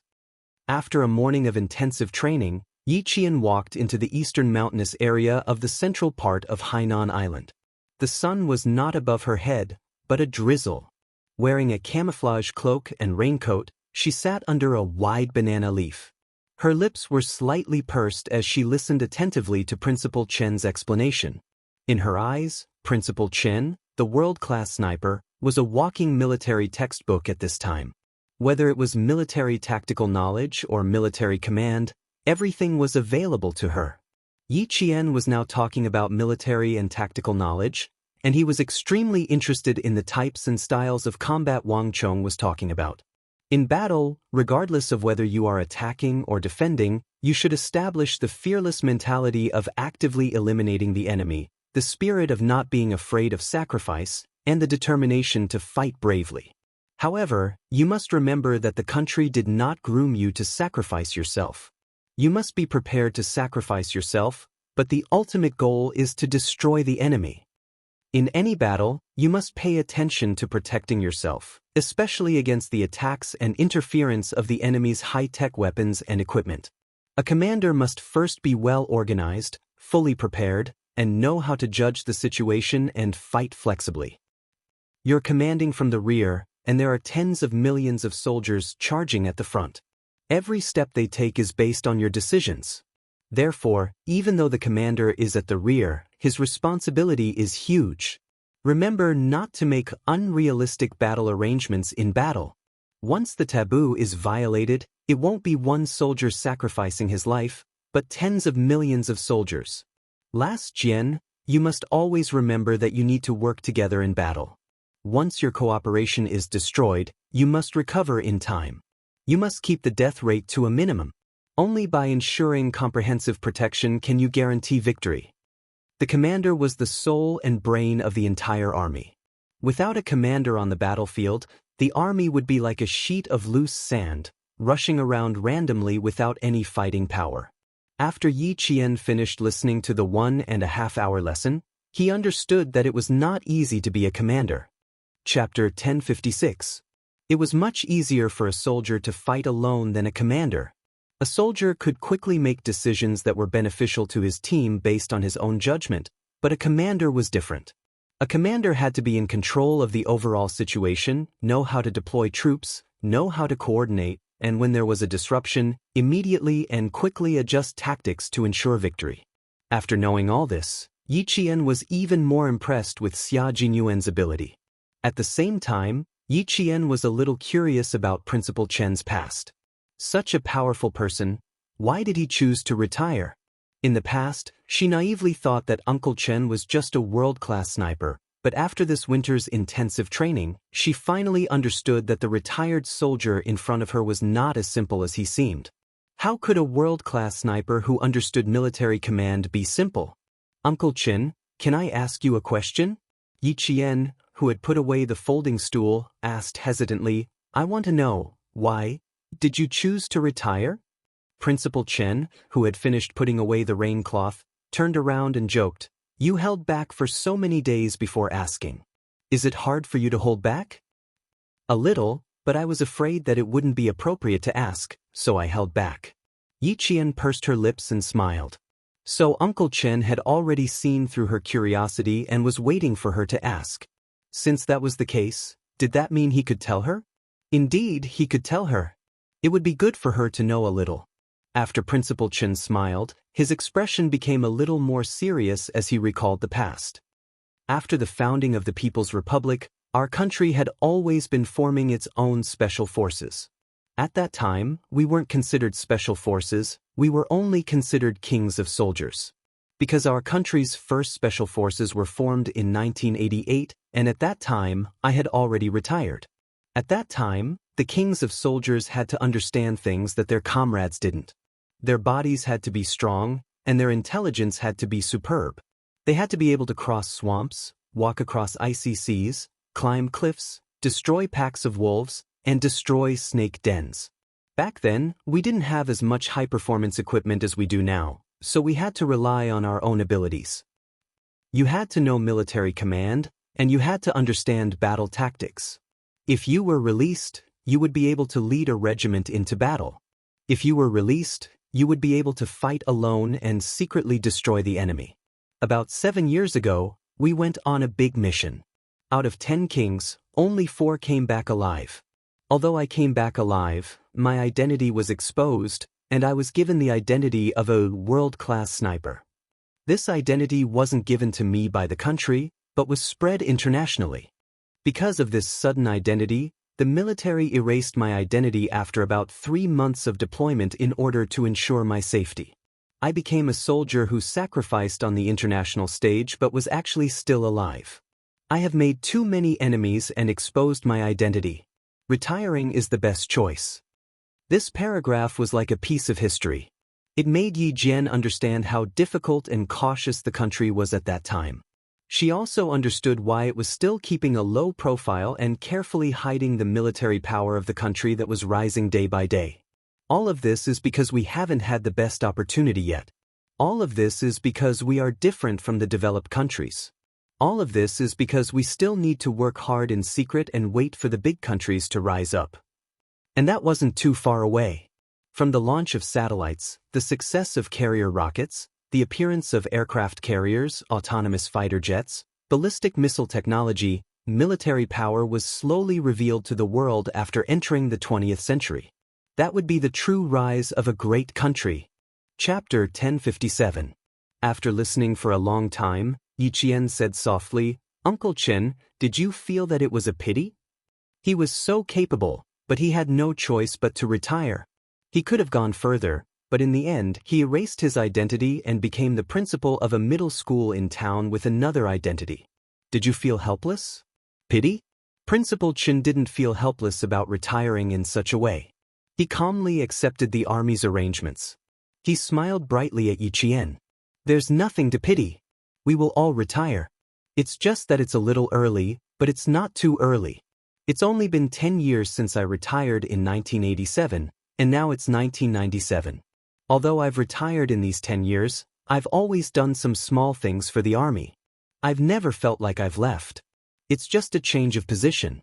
After a morning of intensive training, Yi Qian walked into the eastern mountainous area of the central part of Hainan Island. The sun was not above her head, but a drizzle. Wearing a camouflage cloak and raincoat, she sat under a wide banana leaf. Her lips were slightly pursed as she listened attentively to Principal Chen's explanation. In her eyes, Principal Chen, the world-class sniper, was a walking military textbook at this time. Whether it was military tactical knowledge or military command, everything was available to her. Yi Qian was now talking about military and tactical knowledge, and he was extremely interested in the types and styles of combat Wang Chong was talking about. In battle, regardless of whether you are attacking or defending, you should establish the fearless mentality of actively eliminating the enemy, the spirit of not being afraid of sacrifice, and the determination to fight bravely. However, you must remember that the country did not groom you to sacrifice yourself. You must be prepared to sacrifice yourself, but the ultimate goal is to destroy the enemy. In any battle, you must pay attention to protecting yourself, especially against the attacks and interference of the enemy's high-tech weapons and equipment. A commander must first be well organized, fully prepared, and know how to judge the situation and fight flexibly. You're commanding from the rear, and there are tens of millions of soldiers charging at the front. Every step they take is based on your decisions. Therefore, even though the commander is at the rear, his responsibility is huge. Remember not to make unrealistic battle arrangements in battle. Once the taboo is violated, it won't be one soldier sacrificing his life, but tens of millions of soldiers. Last Jian, you must always remember that you need to work together in battle. Once your cooperation is destroyed, you must recover in time. You must keep the death rate to a minimum. Only by ensuring comprehensive protection can you guarantee victory. The commander was the soul and brain of the entire army. Without a commander on the battlefield, the army would be like a sheet of loose sand, rushing around randomly without any fighting power. After Yi Qian finished listening to the 1.5-hour lesson, he understood that it was not easy to be a commander. Chapter 1056. It was much easier for a soldier to fight alone than a commander. A soldier could quickly make decisions that were beneficial to his team based on his own judgment, but a commander was different. A commander had to be in control of the overall situation, know how to deploy troops, know how to coordinate, and when there was a disruption, immediately and quickly adjust tactics to ensure victory. After knowing all this, Yi Qian was even more impressed with Xia Jinyuan's ability. At the same time, Yi Qian was a little curious about Principal Chen's past. Such a powerful person, why did he choose to retire? In the past, she naively thought that Uncle Chen was just a world-class sniper, but after this winter's intensive training, she finally understood that the retired soldier in front of her was not as simple as he seemed. How could a world-class sniper who understood military command be simple? Uncle Chen, can I ask you a question? Yi Qian, who had put away the folding stool, asked hesitantly, I want to know, why did you choose to retire? Principal Chen, who had finished putting away the rain cloth, turned around and joked, You held back for so many days before asking. Is it hard for you to hold back? A little, but I was afraid that it wouldn't be appropriate to ask, so I held back. Yi Qian pursed her lips and smiled. So Uncle Chen had already seen through her curiosity and was waiting for her to ask. Since that was the case, did that mean he could tell her? Indeed, he could tell her. It would be good for her to know a little. After Principal Chen smiled, his expression became a little more serious as he recalled the past. After the founding of the People's Republic, our country had always been forming its own special forces. At that time, we weren't considered special forces, we were only considered kings of soldiers. Because our country's first special forces were formed in 1988, and at that time, I had already retired. At that time, the kings of soldiers had to understand things that their comrades didn't. Their bodies had to be strong, and their intelligence had to be superb. They had to be able to cross swamps, walk across icy seas, climb cliffs, destroy packs of wolves, and destroy snake dens. Back then, we didn't have as much high-performance equipment as we do now, so we had to rely on our own abilities. You had to know military command, and you had to understand battle tactics. If you were released, you would be able to lead a regiment into battle. If you were released, you would be able to fight alone and secretly destroy the enemy. About 7 years ago, we went on a big mission. Out of 10 kings, only 4 came back alive. Although I came back alive, my identity was exposed, and I was given the identity of a world-class sniper. This identity wasn't given to me by the country, but was spread internationally. Because of this sudden identity, the military erased my identity after about 3 months of deployment in order to ensure my safety. I became a soldier who sacrificed on the international stage but was actually still alive. I have made too many enemies and exposed my identity. Retiring is the best choice. This paragraph was like a piece of history. It made Yi Jian understand how difficult and cautious the country was at that time. She also understood why it was still keeping a low profile and carefully hiding the military power of the country that was rising day by day. All of this is because we haven't had the best opportunity yet. All of this is because we are different from the developed countries. All of this is because we still need to work hard in secret and wait for the big countries to rise up. And that wasn't too far away. From the launch of satellites, the success of carrier rockets, the appearance of aircraft carriers, autonomous fighter jets, ballistic missile technology, military power was slowly revealed to the world after entering the 20th century. That would be the true rise of a great country. Chapter 1057. After listening for a long time, Yiqian said softly, "Uncle Chen, did you feel that it was a pity?" He was so capable, but he had no choice but to retire. He could have gone further, but in the end, he erased his identity and became the principal of a middle school in town with another identity. Did you feel helpless? Pity? Principal Chen didn't feel helpless about retiring in such a way. He calmly accepted the army's arrangements. He smiled brightly at Yiqian. "There's nothing to pity. We will all retire. It's just that it's a little early, but it's not too early. It's only been 10 years since I retired in 1987, and now it's 1997. Although I've retired in these 10 years, I've always done some small things for the army. I've never felt like I've left. It's just a change of position.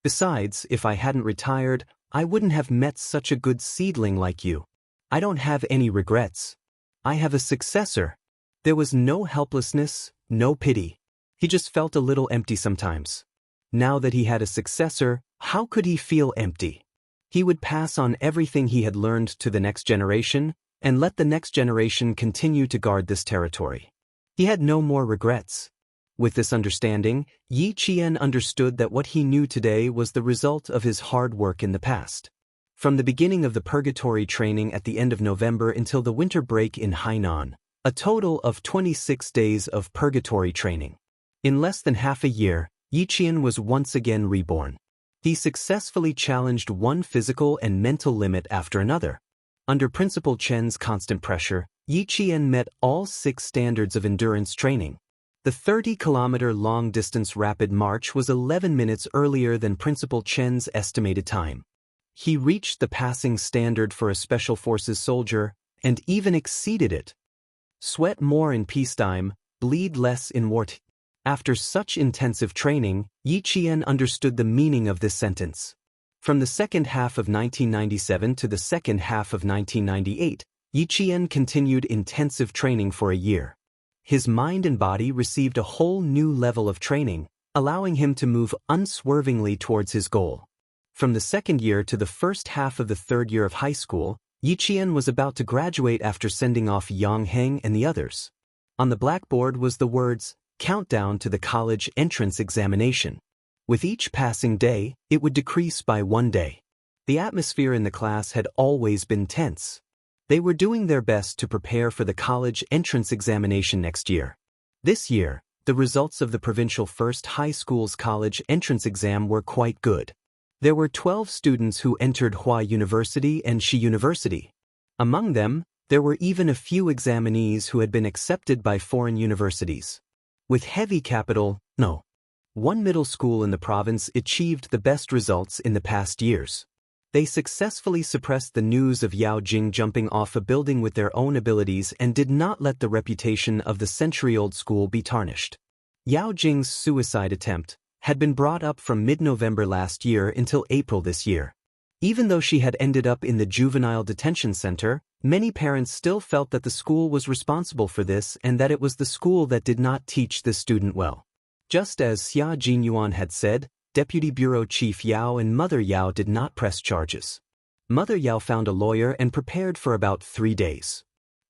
Besides, if I hadn't retired, I wouldn't have met such a good seedling like you. I don't have any regrets. I have a successor." There was no helplessness, no pity. He just felt a little empty sometimes. Now that he had a successor, how could he feel empty? He would pass on everything he had learned to the next generation, and let the next generation continue to guard this territory. He had no more regrets. With this understanding, Yiqian understood that what he knew today was the result of his hard work in the past. From the beginning of the purgatory training at the end of November until the winter break in Hainan, a total of 26 days of purgatory training. In less than half a year, Yiqian was once again reborn. He successfully challenged one physical and mental limit after another. Under Principal Chen's constant pressure, Yiqian met all 6 standards of endurance training. The 30-kilometer long-distance rapid march was 11 minutes earlier than Principal Chen's estimated time. He reached the passing standard for a Special Forces soldier, and even exceeded it. Sweat more in peacetime, bleed less in wartime. After such intensive training, Yiqian understood the meaning of this sentence. From the second half of 1997 to the second half of 1998, Yiqian continued intensive training for a year. His mind and body received a whole new level of training, allowing him to move unswervingly towards his goal. From the second year to the first half of the third year of high school, Yiqian was about to graduate after sending off Yang Heng and the others. On the blackboard was the words, "Countdown to the college entrance examination." With each passing day, it would decrease by 1 day. The atmosphere in the class had always been tense. They were doing their best to prepare for the college entrance examination next year. This year, the results of the provincial first high school's college entrance exam were quite good. There were 12 students who entered Hua University and Shi University. Among them, there were even a few examinees who had been accepted by foreign universities. With heavy capital, one middle school in the province achieved the best results in the past years. They successfully suppressed the news of Yao Jing jumping off a building with their own abilities and did not let the reputation of the century-old school be tarnished. Yao Jing's suicide attempt had been brought up from mid-November last year until April this year. Even though she had ended up in the juvenile detention center, many parents still felt that the school was responsible for this and that it was the school that did not teach the student well. Just as Xia Jinyuan had said, Deputy Bureau Chief Yao and Mother Yao did not press charges. Mother Yao found a lawyer and prepared for about 3 days.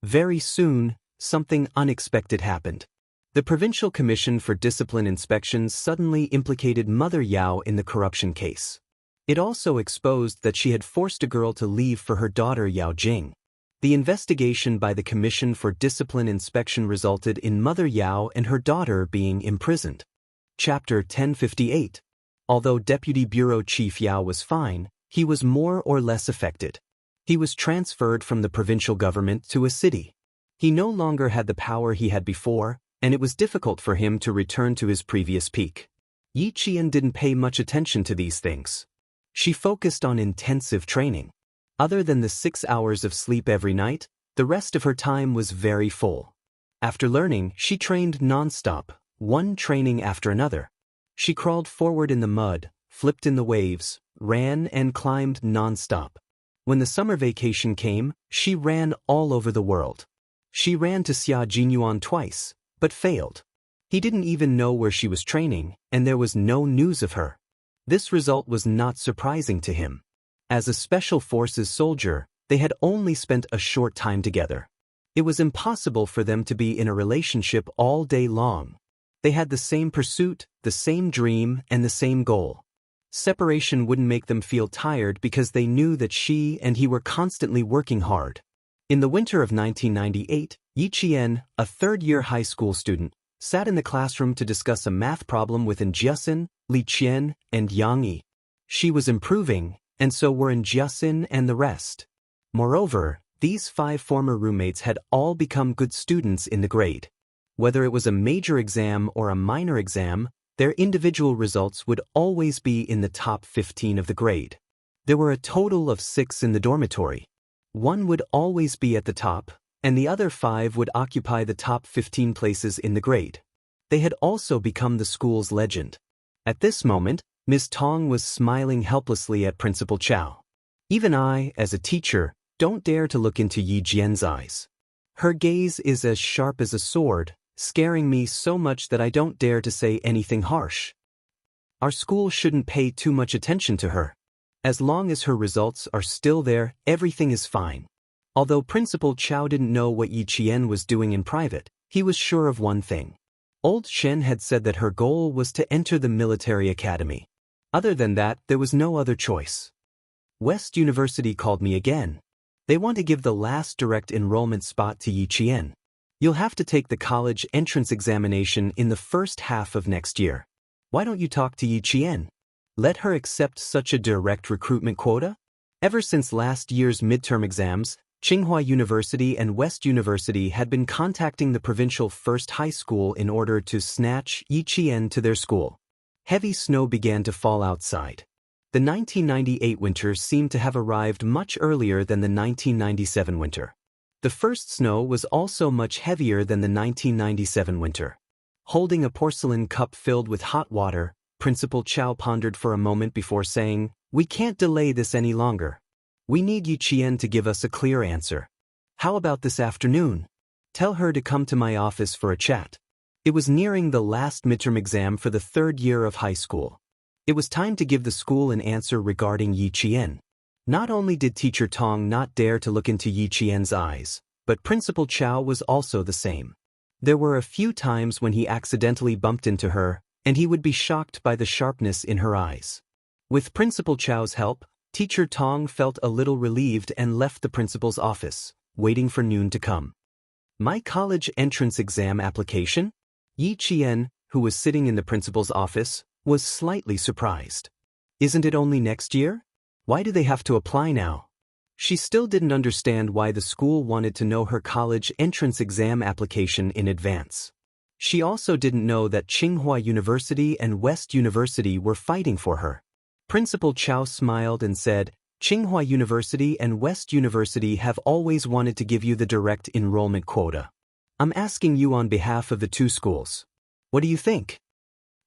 Very soon, something unexpected happened. The Provincial Commission for Discipline Inspections suddenly implicated Mother Yao in the corruption case. It also exposed that she had forced a girl to leave for her daughter Yao Jing. The investigation by the Commission for Discipline Inspection resulted in Mother Yao and her daughter being imprisoned. Chapter 1058. Although Deputy Bureau Chief Yao was fine, he was more or less affected. He was transferred from the provincial government to a city. He no longer had the power he had before, and it was difficult for him to return to his previous peak. Yiqian didn't pay much attention to these things. She focused on intensive training. Other than the 6 hours of sleep every night, the rest of her time was very full. After learning, she trained non-stop, one training after another. She crawled forward in the mud, flipped in the waves, ran and climbed non-stop. When the summer vacation came, she ran all over the world. She ran to Xia Jinyuan twice, but failed. He didn't even know where she was training, and there was no news of her. This result was not surprising to him. As a special forces soldier, they had only spent a short time together. It was impossible for them to be in a relationship all day long. They had the same pursuit, the same dream, and the same goal. Separation wouldn't make them feel tired because they knew that she and he were constantly working hard. In the winter of 1998, Yi Qian, a third-year high school student, sat in the classroom to discuss a math problem with Jiasin, Li Qian, and Yang Yi. She was improving, and so were Jiasin and the rest. Moreover, these 5 former roommates had all become good students in the grade. Whether it was a major exam or a minor exam, their individual results would always be in the top 15 of the grade. There were a total of 6 in the dormitory. One would always be at the top, and the other 5 would occupy the top 15 places in the grade. They had also become the school's legend. At this moment, Ms. Tong was smiling helplessly at Principal Chow. Even I, as a teacher, don't dare to look into Yi Jian's eyes. Her gaze is as sharp as a sword, scaring me so much that I don't dare to say anything harsh. Our school shouldn't pay too much attention to her. As long as her results are still there, everything is fine. Although Principal Chow didn't know what Yi Qian was doing in private, he was sure of one thing. Old Shen had said that her goal was to enter the military academy. Other than that, there was no other choice. West University called me again. They want to give the last direct enrollment spot to Yi Qian. You'll have to take the college entrance examination in the first half of next year. Why don't you talk to Yi Qian? Let her accept such a direct recruitment quota? Ever since last year's midterm exams, Tsinghua University and West University had been contacting the provincial first high school in order to snatch Yi Qian to their school. Heavy snow began to fall outside. The 1998 winter seemed to have arrived much earlier than the 1997 winter. The first snow was also much heavier than the 1997 winter. Holding a porcelain cup filled with hot water, Principal Chow pondered for a moment before saying, "We can't delay this any longer. We need Yi Qian to give us a clear answer. How about this afternoon? Tell her to come to my office for a chat." It was nearing the last midterm exam for the 3rd year of high school. It was time to give the school an answer regarding Yi Qian. Not only did Teacher Tong not dare to look into Yi Qian's eyes, but Principal Chow was also the same. There were a few times when he accidentally bumped into her, and he would be shocked by the sharpness in her eyes. With Principal Chow's help, Teacher Tong felt a little relieved and left the principal's office, waiting for noon to come. My college entrance exam application? Yi Qian, who was sitting in the principal's office, was slightly surprised. Isn't it only next year? Why do they have to apply now? She still didn't understand why the school wanted to know her college entrance exam application in advance. She also didn't know that Tsinghua University and West University were fighting for her. Principal Chow smiled and said, "Tsinghua University and West University have always wanted to give you the direct enrollment quota. I'm asking you on behalf of the 2 schools. What do you think?"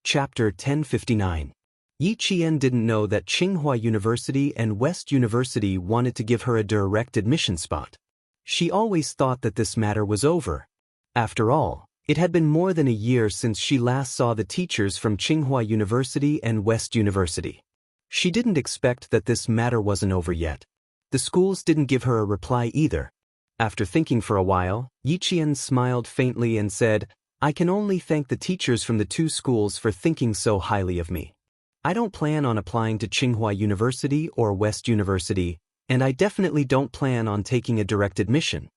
Chapter 1059. Yi Qian didn't know that Tsinghua University and West University wanted to give her a direct admission spot. She always thought that this matter was over. After all, it had been more than a year since she last saw the teachers from Tsinghua University and West University. She didn't expect that this matter wasn't over yet. The schools didn't give her a reply either. After thinking for a while, Yi Qian smiled faintly and said, "I can only thank the teachers from the 2 schools for thinking so highly of me. I don't plan on applying to Tsinghua University or West University, and I definitely don't plan on taking a direct admission."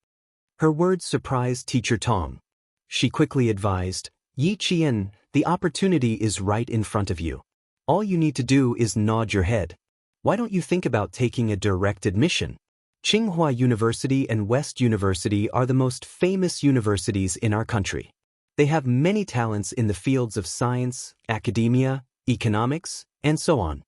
Her words surprised Teacher Tong. She quickly advised, "Yi Qian, the opportunity is right in front of you. All you need to do is nod your head. Why don't you think about taking a direct admission? Tsinghua University and West University are the most famous universities in our country. They have many talents in the fields of science, academia, economics, and so on.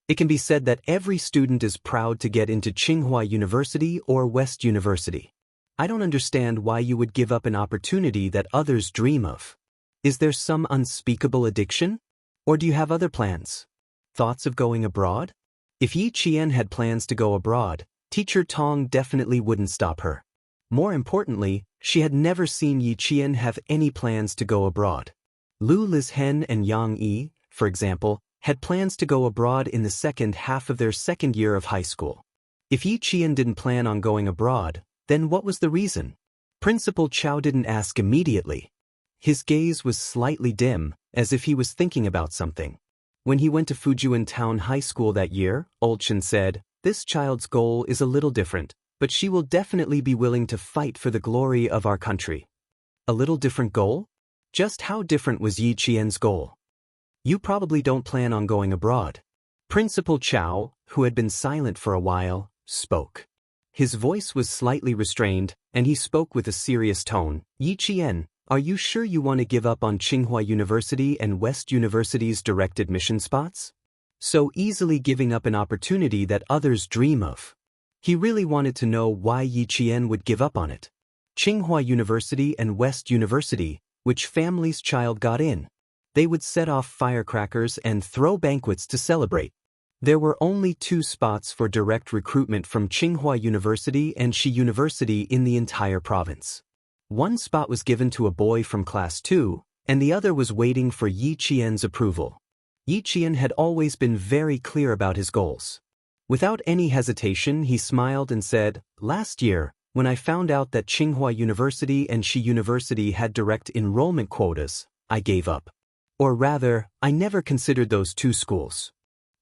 It can be said that every student is proud to get into Tsinghua University or West University. I don't understand why you would give up an opportunity that others dream of. Is there some unspeakable addiction? Or do you have other plans? Thoughts of going abroad? If Yi Qian had plans to go abroad, Teacher Tong definitely wouldn't stop her. More importantly, she had never seen Yi Qian have any plans to go abroad. Lu Lizhen and Yang Yi, for example, had plans to go abroad in the second half of their second year of high school. If Yi Qian didn't plan on going abroad, then what was the reason? Principal Chao didn't ask immediately. His gaze was slightly dim, as if he was thinking about something. When he went to Fujian Town High School that year, Old Chen said, "This child's goal is a little different, but she will definitely be willing to fight for the glory of our country." A little different goal? Just how different was Yi Qian's goal? "You probably don't plan on going abroad." Principal Chao, who had been silent for a while, spoke. His voice was slightly restrained, and he spoke with a serious tone. "Yi Qian, are you sure you want to give up on Tsinghua University and West University's direct admission spots? So easily giving up an opportunity that others dream of." He really wanted to know why Yi Qian would give up on it. Tsinghua University and West University, which family's child got in? They would set off firecrackers and throw banquets to celebrate. There were only 2 spots for direct recruitment from Tsinghua University and Shi University in the entire province. One spot was given to a boy from Class 2, and the other was waiting for Yi Qian's approval. Yi Qian had always been very clear about his goals. Without any hesitation, he smiled and said, "Last year, when I found out that Tsinghua University and Shi University had direct enrollment quotas, I gave up. Or rather, I never considered those 2 schools.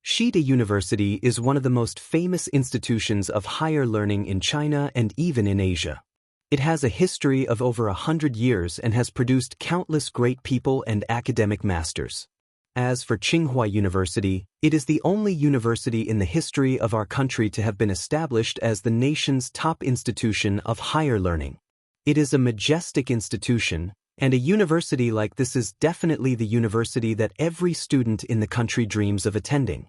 Shida University is one of the most famous institutions of higher learning in China and even in Asia. It has a history of over 100 years and has produced countless great people and academic masters. As for Tsinghua University, it is the only university in the history of our country to have been established as the nation's top institution of higher learning. It is a majestic institution, and a university like this is definitely the university that every student in the country dreams of attending.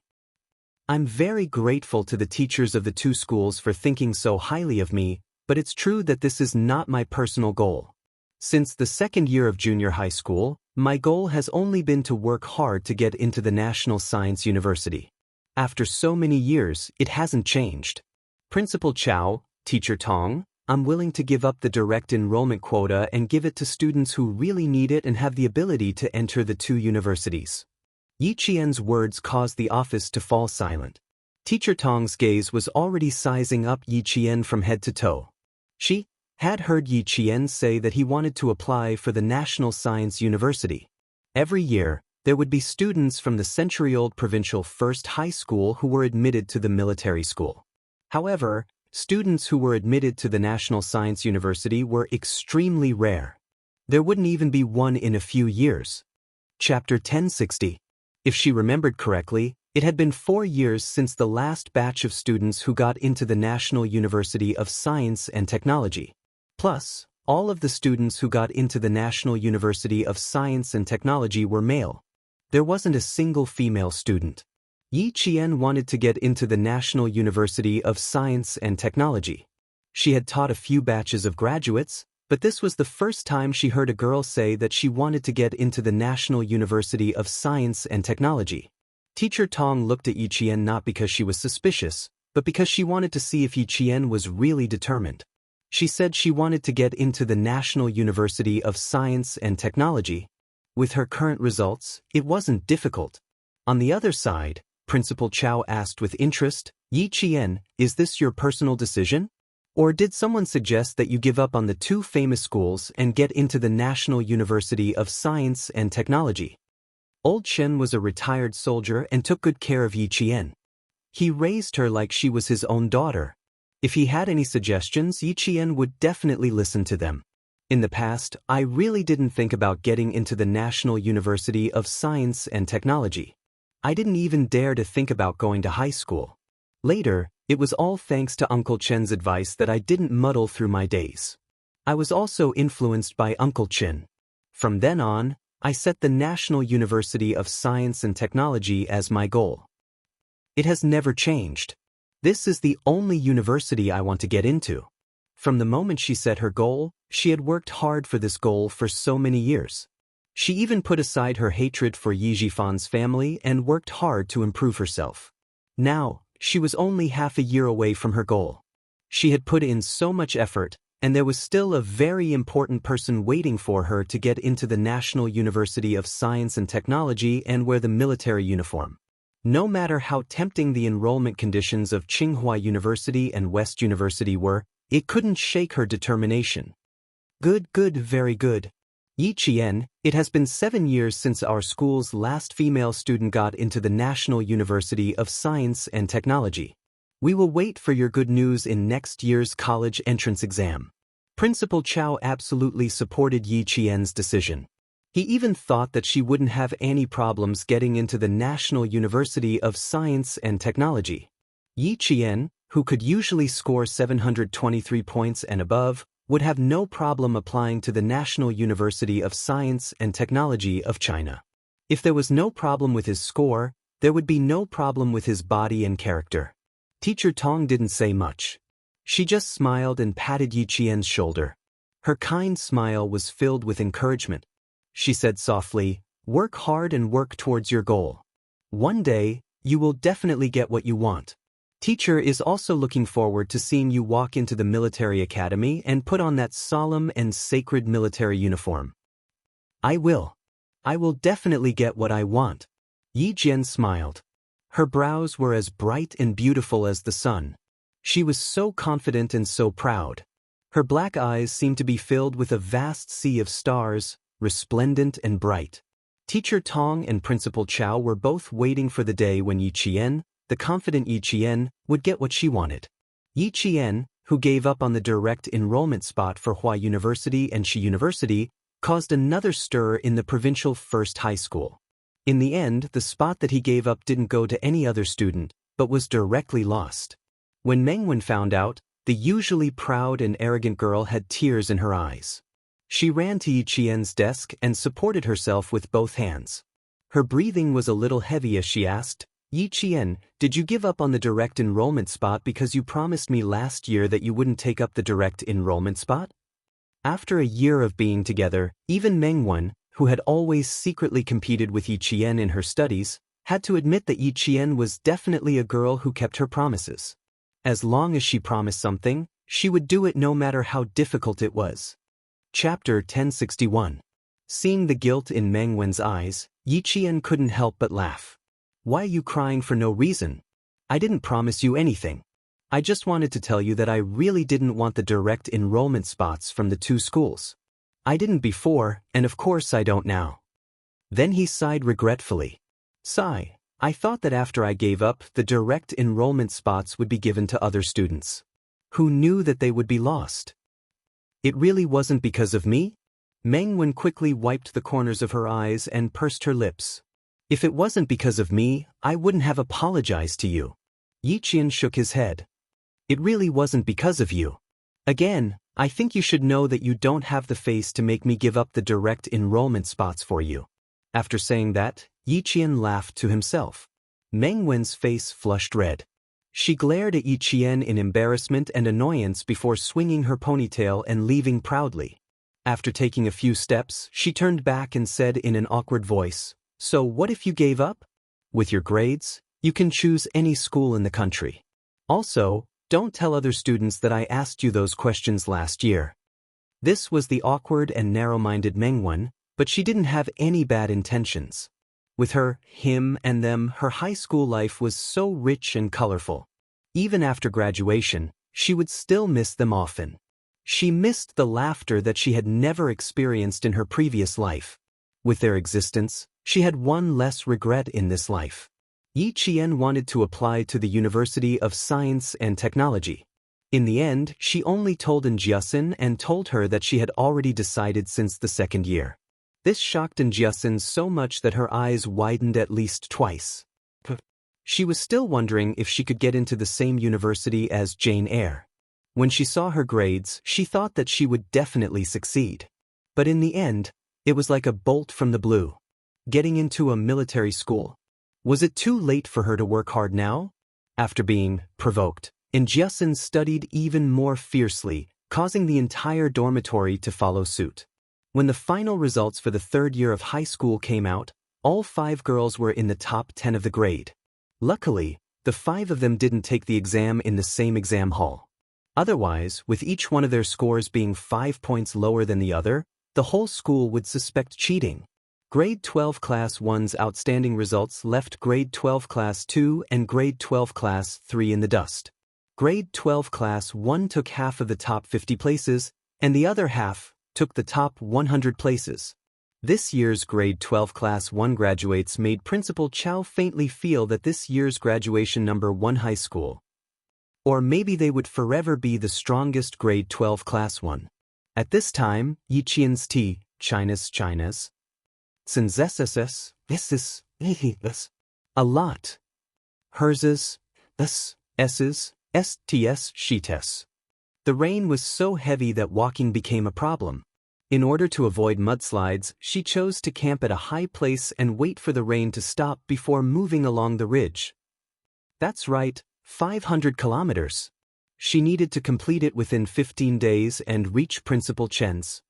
I'm very grateful to the teachers of the 2 schools for thinking so highly of me, but it's true that this is not my personal goal. Since the second year of junior high school, my goal has only been to work hard to get into the National Science University. After so many years, it hasn't changed. Principal Chao, Teacher Tong, I'm willing to give up the direct enrollment quota and give it to students who really need it and have the ability to enter the 2 universities." Yi Qian's words caused the office to fall silent. Teacher Tong's gaze was already sizing up Yi Qian from head to toe. She had heard Yi Qian say that he wanted to apply for the National Science University. Every year, there would be students from the century-old provincial first high school who were admitted to the military school. However, students who were admitted to the National Science University were extremely rare. There wouldn't even be one in a few years. Chapter 1060. If she remembered correctly, it had been 4 years since the last batch of students who got into the National University of Science and Technology. Plus, all of the students who got into the National University of Science and Technology were male. There wasn't a single female student. Yi Qian wanted to get into the National University of Science and Technology. She had taught a few batches of graduates, but this was the first time she heard a girl say that she wanted to get into the National University of Science and Technology. Teacher Tong looked at Yi Qian not because she was suspicious, but because she wanted to see if Yi Qian was really determined. She said she wanted to get into the National University of Science and Technology. With her current results, it wasn't difficult. On the other side, Principal Chao asked with interest, "Yi Qian, is this your personal decision? Or did someone suggest that you give up on the 2 famous schools and get into the National University of Science and Technology?" Old Chen was a retired soldier and took good care of Yi Qian. He raised her like she was his own daughter. If he had any suggestions, Yi Qian would definitely listen to them. In the past, I really didn't think about getting into the National University of Science and Technology. I didn't even dare to think about going to high school. Later, it was all thanks to Uncle Chen's advice that I didn't muddle through my days. I was also influenced by Uncle Chen. From then on, I set the National University of Science and Technology as my goal. It has never changed. This is the only university I want to get into. From the moment she set her goal, she had worked hard for this goal for so many years. She even put aside her hatred for Xiaofan's family and worked hard to improve herself. Now, she was only half a year away from her goal. She had put in so much effort, and there was still a very important person waiting for her to get into the National University of Science and Technology and wear the military uniform. No matter how tempting the enrollment conditions of Tsinghua University and West University were, it couldn't shake her determination. Good, very good. Yi Qian, it has been 7 years since our school's last female student got into the National University of Science and Technology. We will wait for your good news in next year's college entrance exam. Principal Chao absolutely supported Yi Qian's decision. He even thought that she wouldn't have any problems getting into the National University of Science and Technology. Yi Qian, who could usually score 723 points and above, would have no problem applying to the National University of Science and Technology of China. If there was no problem with his score, there would be no problem with his body and character. Teacher Tong didn't say much. She just smiled and patted Yi Qian's shoulder. Her kind smile was filled with encouragement. She said softly, "Work hard and work towards your goal. One day, you will definitely get what you want. Teacher is also looking forward to seeing you walk into the military academy and put on that solemn and sacred military uniform." I will definitely get what I want. Yi Qian smiled. Her brows were as bright and beautiful as the sun. She was so confident and so proud. Her black eyes seemed to be filled with a vast sea of stars, resplendent and bright. Teacher Tong and Principal Chao were both waiting for the day when Yi Qian, the confident Yi Qian, would get what she wanted. Yi Qian, who gave up on the direct enrollment spot for Hua University and Shi University, caused another stir in the provincial first high school. In the end, the spot that he gave up didn't go to any other student, but was directly lost. When Mengwen found out, the usually proud and arrogant girl had tears in her eyes. She ran to Yi Qian's desk and supported herself with both hands. Her breathing was a little heavy as she asked, "Yi Qian, did you give up on the direct enrollment spot because you promised me last year that you wouldn't take up the direct enrollment spot?" After a year of being together, even Mengwen, who had always secretly competed with Yi Qian in her studies, had to admit that Yi Qian was definitely a girl who kept her promises. As long as she promised something, she would do it no matter how difficult it was. Chapter 1061. Seeing the guilt in Mengwen's eyes, Yi Qian couldn't help but laugh. "Why are you crying for no reason? I didn't promise you anything. I just wanted to tell you that I really didn't want the direct enrollment spots from the two schools. I didn't before, and of course I don't now." Then he sighed regretfully. "Sigh, I thought that after I gave up, the direct enrollment spots would be given to other students. Who knew that they would be lost? It really wasn't because of me?" Mengwen quickly wiped the corners of her eyes and pursed her lips. "If it wasn't because of me, I wouldn't have apologized to you." Yi Qian shook his head. "It really wasn't because of you. Again, I think you should know that you don't have the face to make me give up the direct enrollment spots for you." After saying that, Yi Qian laughed to himself. Mengwen's face flushed red. She glared at Yi Qian in embarrassment and annoyance before swinging her ponytail and leaving proudly. After taking a few steps, she turned back and said in an awkward voice, "So what if you gave up? With your grades, you can choose any school in the country. Also, don't tell other students that I asked you those questions last year." This was the awkward and narrow-minded Mengwen, but she didn't have any bad intentions. With her, him, and them, her high school life was so rich and colorful. Even after graduation, she would still miss them often. She missed the laughter that she had never experienced in her previous life. With their existence, she had one less regret in this life. Yi Qian wanted to apply to the University of Science and Technology. In the end, she only told Jiasin and told her that she had already decided since the second year. This shocked Jiasin so much that her eyes widened at least twice. She was still wondering if she could get into the same university as Jane Eyre. When she saw her grades, she thought that she would definitely succeed. But in the end, it was like a bolt from the blue. Getting into a military school. Was it too late for her to work hard now? After being provoked, Xiaofan studied even more fiercely, causing the entire dormitory to follow suit. When the final results for the third year of high school came out, all 5 girls were in the top 10 of the grade. Luckily, the 5 of them didn't take the exam in the same exam hall. Otherwise, with each one of their scores being 5 points lower than the other, the whole school would suspect cheating. Grade 12 Class 1's outstanding results left Grade 12 Class 2 and Grade 12 Class 3 in the dust. Grade 12 Class 1 took half of the top 50 places, and the other half took the top 100 places. This year's Grade 12 Class 1 graduates made Principal Chow faintly feel that this year's graduation number 1 high school. Or maybe they would forever be the strongest Grade 12 Class 1. At this time, Yiqian's China's, Sinzesses, this, a lot. Hers's, S's, STS, sheetes. The rain was so heavy that walking became a problem. In order to avoid mudslides, she chose to camp at a high place and wait for the rain to stop before moving along the ridge. That's right, 500 kilometers. She needed to complete it within 15 days and reach Principal Chen's.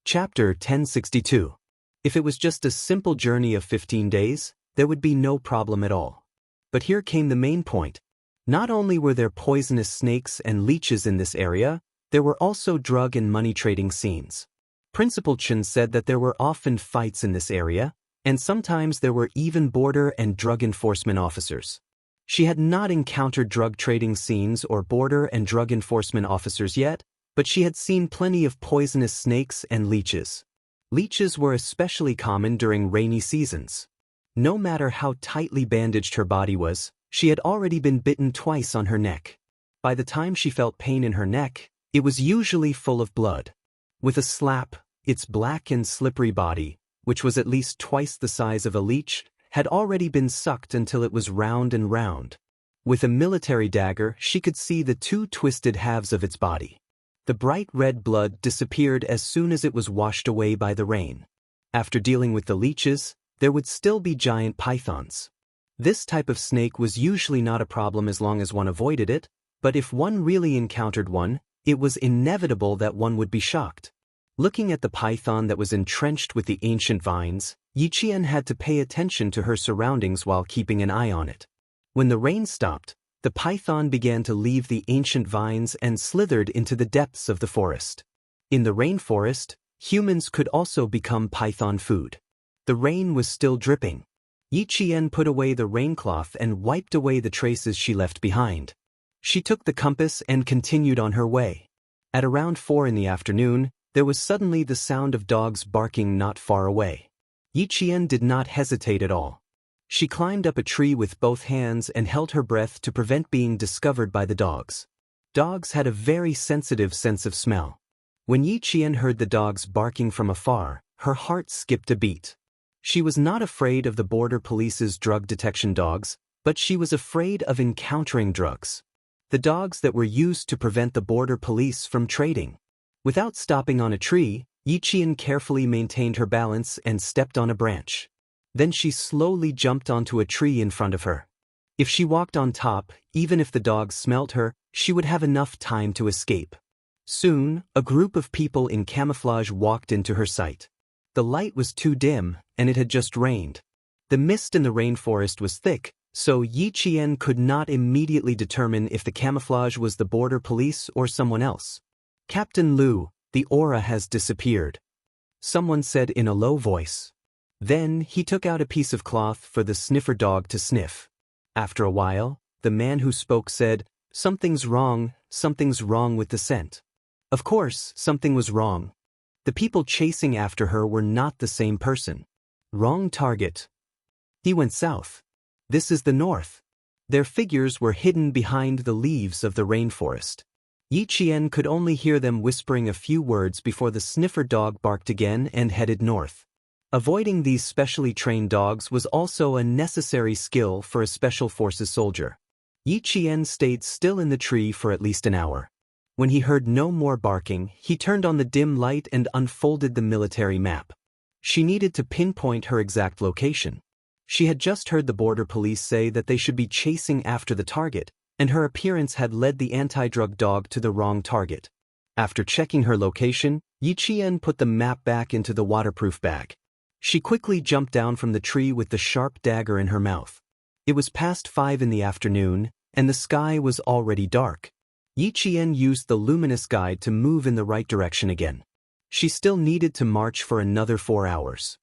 Chapter 1062. If it was just a simple journey of 15 days, there would be no problem at all. But here came the main point. Not only were there poisonous snakes and leeches in this area, there were also drug and money trading scenes. Principal Chen said that there were often fights in this area, and sometimes there were even border and drug enforcement officers. She had not encountered drug trading scenes or border and drug enforcement officers yet, but she had seen plenty of poisonous snakes and leeches. Leeches were especially common during rainy seasons. No matter how tightly bandaged her body was, she had already been bitten twice on her neck. By the time she felt pain in her neck, it was usually full of blood. With a slap, its black and slippery body, which was at least twice the size of a leech, had already been sucked until it was round and round. With a military dagger, she could see the 2 twisted halves of its body. The bright red blood disappeared as soon as it was washed away by the rain. After dealing with the leeches, there would still be giant pythons. This type of snake was usually not a problem as long as one avoided it, but if one really encountered one, it was inevitable that one would be shocked. Looking at the python that was entrenched with the ancient vines, Yiqian had to pay attention to her surroundings while keeping an eye on it. When the rain stopped, the python began to leave the ancient vines and slithered into the depths of the forest. In the rainforest, humans could also become python food. The rain was still dripping. Yiqian put away the raincloth and wiped away the traces she left behind. She took the compass and continued on her way. At around 4 in the afternoon, there was suddenly the sound of dogs barking not far away. Yiqian did not hesitate at all. She climbed up a tree with both hands and held her breath to prevent being discovered by the dogs. Dogs had a very sensitive sense of smell. When Yiqian heard the dogs barking from afar, her heart skipped a beat. She was not afraid of the border police's drug detection dogs, but she was afraid of encountering drugs. The dogs that were used to prevent the border police from trading. Without stopping on a tree, Yiqian carefully maintained her balance and stepped on a branch. Then she slowly jumped onto a tree in front of her. If she walked on top, even if the dogs smelt her, she would have enough time to escape. Soon, a group of people in camouflage walked into her sight. The light was too dim, and it had just rained. The mist in the rainforest was thick, so Yiqian could not immediately determine if the camouflage was the border police or someone else. "Captain Liu, the aura has disappeared," someone said in a low voice. Then he took out a piece of cloth for the sniffer dog to sniff. After a while, the man who spoke said, something's wrong with the scent." Of course, something was wrong. The people chasing after her were not the same person. Wrong target. He went south. This is the north. Their figures were hidden behind the leaves of the rainforest. Yiqian could only hear them whispering a few words before the sniffer dog barked again and headed north. Avoiding these specially trained dogs was also a necessary skill for a special forces soldier. Yiqian stayed still in the tree for at least an hour. When he heard no more barking, he turned on the dim light and unfolded the military map. She needed to pinpoint her exact location. She had just heard the border police say that they should be chasing after the target, and her appearance had led the anti-drug dog to the wrong target. After checking her location, Yi Qian put the map back into the waterproof bag. She quickly jumped down from the tree with the sharp dagger in her mouth. It was past 5 in the afternoon, and the sky was already dark. Yi Qian used the luminous guide to move in the right direction again. She still needed to march for another 4 hours.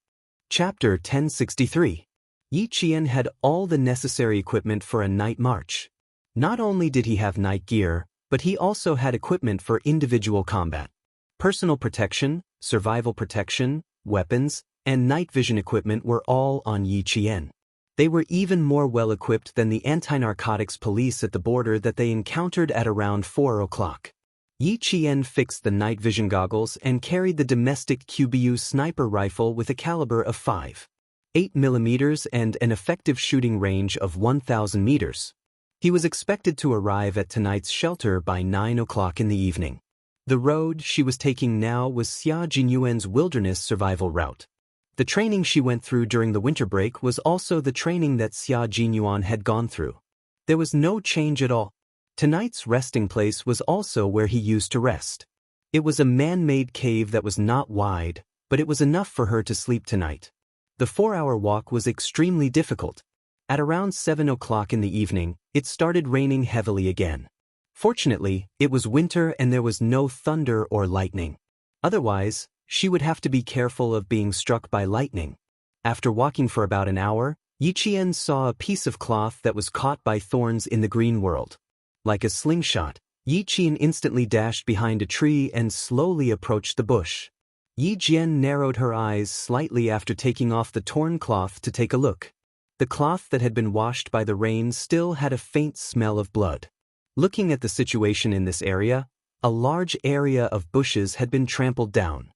Chapter 1063. Yi Qian had all the necessary equipment for a night march. Not only did he have night gear, but he also had equipment for individual combat. Personal protection, survival protection, weapons, and night vision equipment were all on Yi Qian. They were even more well-equipped than the anti-narcotics police at the border that they encountered at around 4 o'clock. Yi Qian fixed the night vision goggles and carried the domestic QBU sniper rifle with a caliber of 5.8 mm and an effective shooting range of 1,000 meters. He was expected to arrive at tonight's shelter by 9 o'clock in the evening. The road she was taking now was Xia Jinyuan's wilderness survival route. The training she went through during the winter break was also the training that Xia Jinyuan had gone through. There was no change at all. Tonight's resting place was also where he used to rest. It was a man-made cave that was not wide, but it was enough for her to sleep tonight. The 4-hour walk was extremely difficult. At around 7 o'clock in the evening, it started raining heavily again. Fortunately, it was winter and there was no thunder or lightning. Otherwise, she would have to be careful of being struck by lightning. After walking for about an hour, Yi Qian saw a piece of cloth that was caught by thorns in the green world. Like a slingshot, Yi Qian instantly dashed behind a tree and slowly approached the bush. Yi Jian narrowed her eyes slightly after taking off the torn cloth to take a look. The cloth that had been washed by the rain still had a faint smell of blood. Looking at the situation in this area, a large area of bushes had been trampled down.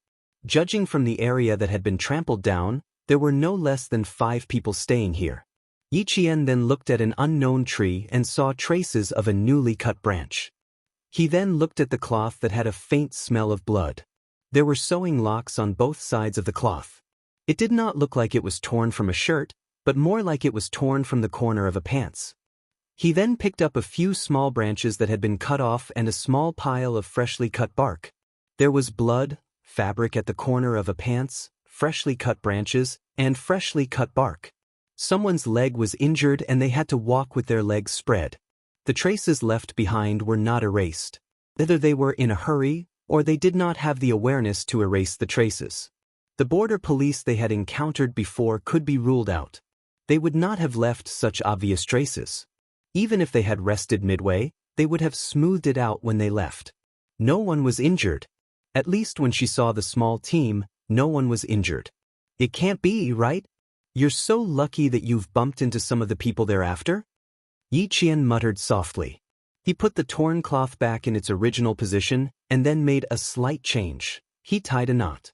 Judging from the area that had been trampled down, there were no less than 5 people staying here. Yi Qian then looked at an unknown tree and saw traces of a newly cut branch. He then looked at the cloth that had a faint smell of blood. There were sewing locks on both sides of the cloth. It did not look like it was torn from a shirt, but more like it was torn from the corner of a pants. He then picked up a few small branches that had been cut off and a small pile of freshly cut bark. There was blood, fabric at the corner of a pants, freshly cut branches, and freshly cut bark. Someone's leg was injured and they had to walk with their legs spread. The traces left behind were not erased. Either they were in a hurry, or they did not have the awareness to erase the traces. The border police they had encountered before could be ruled out. They would not have left such obvious traces. Even if they had rested midway, they would have smoothed it out when they left. No one was injured. At least when she saw the small team, no one was injured. It can't be, right? You're so lucky that you've bumped into some of the people thereafter? Yi Qian muttered softly. He put the torn cloth back in its original position and then made a slight change. He tied a knot.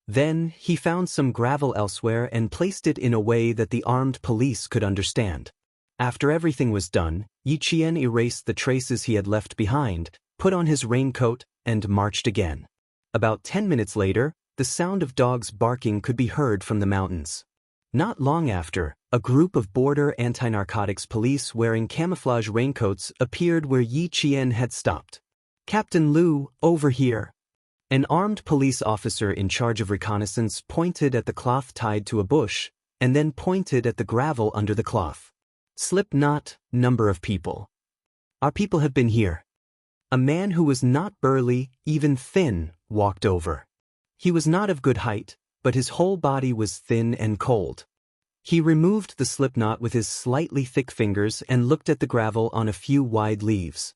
Then, he found some gravel elsewhere and placed it in a way that the armed police could understand. After everything was done, Yi Qian erased the traces he had left behind, put on his raincoat, and marched again. About 10 minutes later, the sound of dogs barking could be heard from the mountains. Not long after, a group of border anti-narcotics police wearing camouflage raincoats appeared where Yi Qian had stopped. "Captain Liu, over here." An armed police officer in charge of reconnaissance pointed at the cloth tied to a bush, and then pointed at the gravel under the cloth. "Slip knot, number of people. Our people have been here." A man who was not burly, even thin, walked over. He was not of good height, but his whole body was thin and cold. He removed the slipknot with his slightly thick fingers and looked at the gravel on a few wide leaves.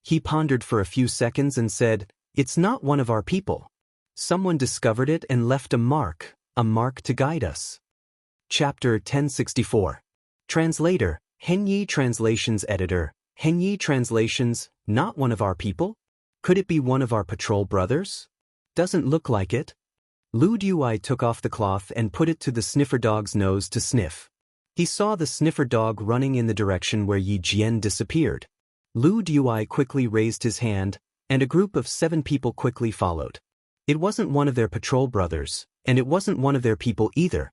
He pondered for a few seconds and said, "It's not one of our people. Someone discovered it and left a mark to guide us." Chapter 1064. Translator, Henyi Translations Editor, Henyi Translations, not one of our people? Could it be one of our patrol brothers? Doesn't look like it. Lu Dui took off the cloth and put it to the sniffer dog's nose to sniff. He saw the sniffer dog running in the direction where Yi Jian disappeared. Lu Dui quickly raised his hand, and a group of 7 people quickly followed. It wasn't one of their patrol brothers, and it wasn't one of their people either.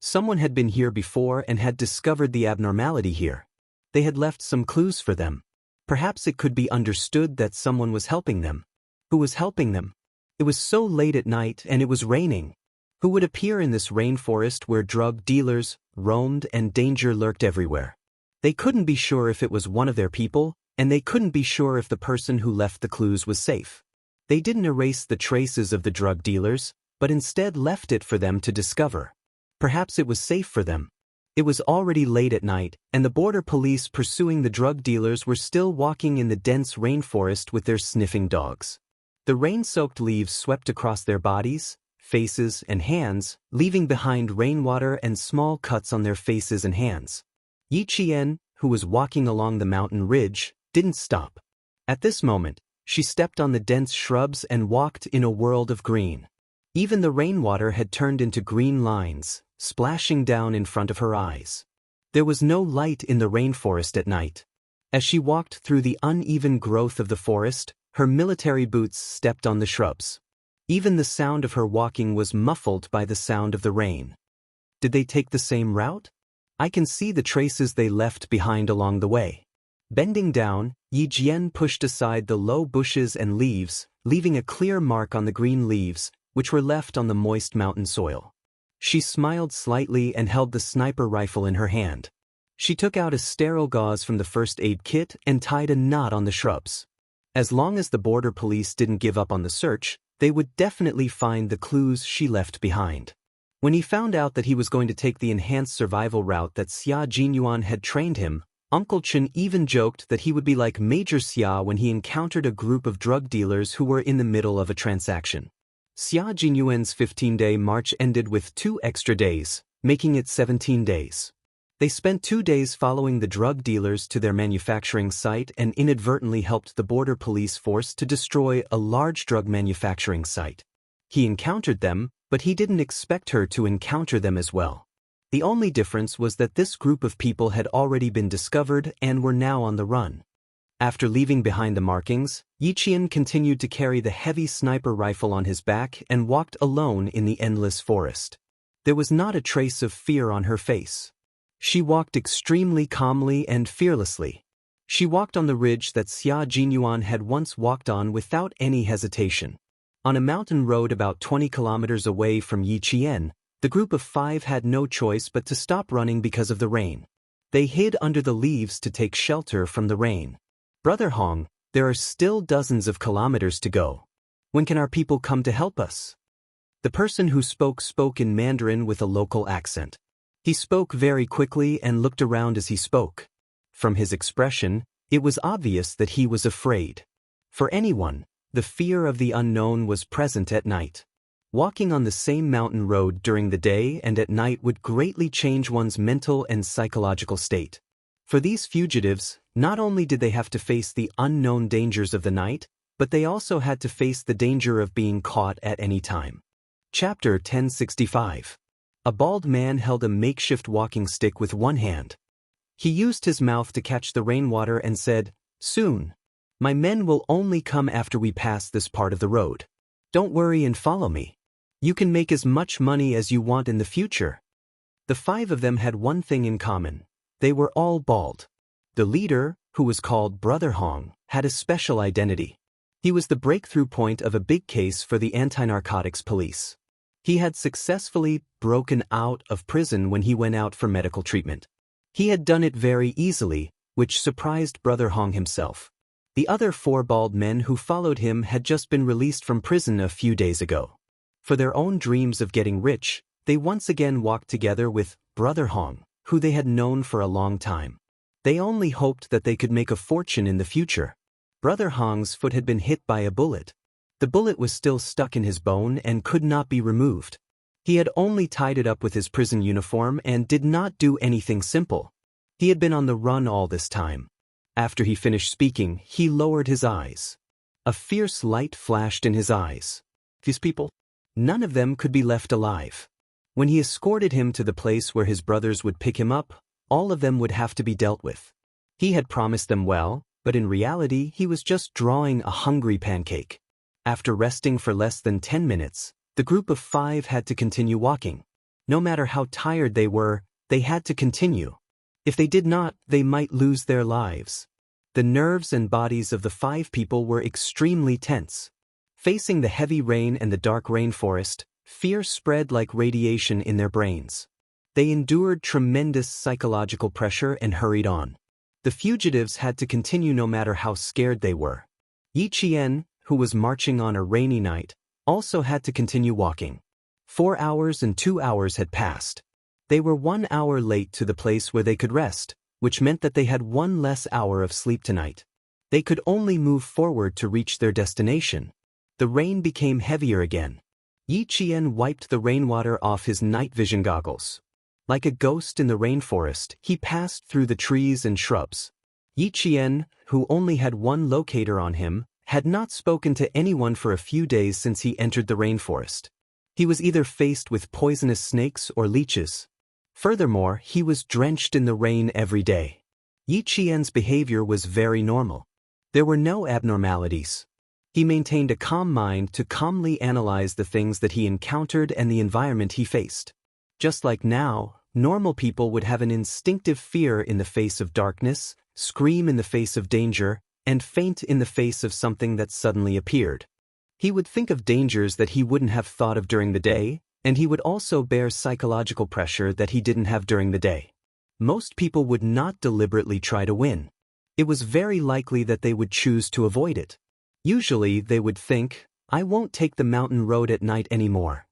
Someone had been here before and had discovered the abnormality here. They had left some clues for them. Perhaps it could be understood that someone was helping them. Who was helping them? It was so late at night and it was raining. Who would appear in this rainforest where drug dealers roamed and danger lurked everywhere? They couldn't be sure if it was one of their people, and they couldn't be sure if the person who left the clues was safe. They didn't erase the traces of the drug dealers, but instead left it for them to discover. Perhaps it was safe for them. It was already late at night, and the border police pursuing the drug dealers were still walking in the dense rainforest with their sniffing dogs. The rain-soaked leaves swept across their bodies, faces, and hands, leaving behind rainwater and small cuts on their faces and hands. Yi Qian, who was walking along the mountain ridge, didn't stop. At this moment, she stepped on the dense shrubs and walked in a world of green. Even the rainwater had turned into green lines, splashing down in front of her eyes. There was no light in the rainforest at night. As she walked through the uneven growth of the forest, her military boots stepped on the shrubs. Even the sound of her walking was muffled by the sound of the rain. Did they take the same route? I can see the traces they left behind along the way. Bending down, Yi Jian pushed aside the low bushes and leaves, leaving a clear mark on the green leaves, which were left on the moist mountain soil. She smiled slightly and held the sniper rifle in her hand. She took out a sterile gauze from the first aid kit and tied a knot on the shrubs. As long as the border police didn't give up on the search, they would definitely find the clues she left behind. When he found out that he was going to take the enhanced survival route that Xia Jinyuan had trained him, Uncle Chen even joked that he would be like Major Xia when he encountered a group of drug dealers who were in the middle of a transaction. Xia Jinyuan's 15-day march ended with 2 extra days, making it 17 days. They spent 2 days following the drug dealers to their manufacturing site and inadvertently helped the border police force to destroy a large drug manufacturing site. He encountered them, but he didn't expect her to encounter them as well. The only difference was that this group of people had already been discovered and were now on the run. After leaving behind the markings, Yi Qian continued to carry the heavy sniper rifle on his back and walked alone in the endless forest. There was not a trace of fear on her face. She walked extremely calmly and fearlessly. She walked on the ridge that Xia Jinyuan had once walked on without any hesitation. On a mountain road about 20 kilometers away from Yi Qian, the group of 5 had no choice but to stop running because of the rain. They hid under the leaves to take shelter from the rain. Brother Hong, there are still dozens of kilometers to go. When can our people come to help us? The person who spoke in Mandarin with a local accent. He spoke very quickly and looked around as he spoke. From his expression, it was obvious that he was afraid. For anyone, the fear of the unknown was present at night. Walking on the same mountain road during the day and at night would greatly change one's mental and psychological state. For these fugitives, not only did they have to face the unknown dangers of the night, but they also had to face the danger of being caught at any time. Chapter 1065. A bald man held a makeshift walking stick with one hand. He used his mouth to catch the rainwater and said, "Soon. My men will only come after we pass this part of the road. Don't worry and follow me. You can make as much money as you want in the future." The 5 of them had one thing in common. They were all bald. The leader, who was called Brother Hong, had a special identity. He was the breakthrough point of a big case for the anti-narcotics police. He had successfully broken out of prison when he went out for medical treatment. He had done it very easily, which surprised Brother Hong himself. The other 4 bald men who followed him had just been released from prison a few days ago. For their own dreams of getting rich, they once again walked together with Brother Hong, who they had known for a long time. They only hoped that they could make a fortune in the future. Brother Hong's foot had been hit by a bullet. The bullet was still stuck in his bone and could not be removed. He had only tied it up with his prison uniform and did not do anything simple. He had been on the run all this time. After he finished speaking, he lowered his eyes. A fierce light flashed in his eyes. These people, none of them could be left alive. When he escorted him to the place where his brothers would pick him up, all of them would have to be dealt with. He had promised them well, but in reality he was just drawing a hungry pancake. After resting for less than 10 minutes, the group of 5 had to continue walking. No matter how tired they were, they had to continue. If they did not, they might lose their lives. The nerves and bodies of the 5 people were extremely tense. Facing the heavy rain and the dark rainforest, fear spread like radiation in their brains. They endured tremendous psychological pressure and hurried on. The fugitives had to continue no matter how scared they were. Yi Qian, who was marching on a rainy night, also had to continue walking. 4 hours and 2 hours had passed. They were 1 hour late to the place where they could rest, which meant that they had 1 less hour of sleep tonight. They could only move forward to reach their destination. The rain became heavier again. Yi Qian wiped the rainwater off his night vision goggles. Like a ghost in the rainforest, he passed through the trees and shrubs. Yi Qian, who only had 1 locator on him, had not spoken to anyone for a few days since he entered the rainforest. He was either faced with poisonous snakes or leeches. Furthermore, he was drenched in the rain every day. Yi Qian's behavior was very normal. There were no abnormalities. He maintained a calm mind to calmly analyze the things that he encountered and the environment he faced. Just like now, normal people would have an instinctive fear in the face of darkness, scream in the face of danger, and faint in the face of something that suddenly appeared. He would think of dangers that he wouldn't have thought of during the day, and he would also bear psychological pressure that he didn't have during the day. Most people would not deliberately try to win. It was very likely that they would choose to avoid it. Usually they would think, I won't take the mountain road at night anymore.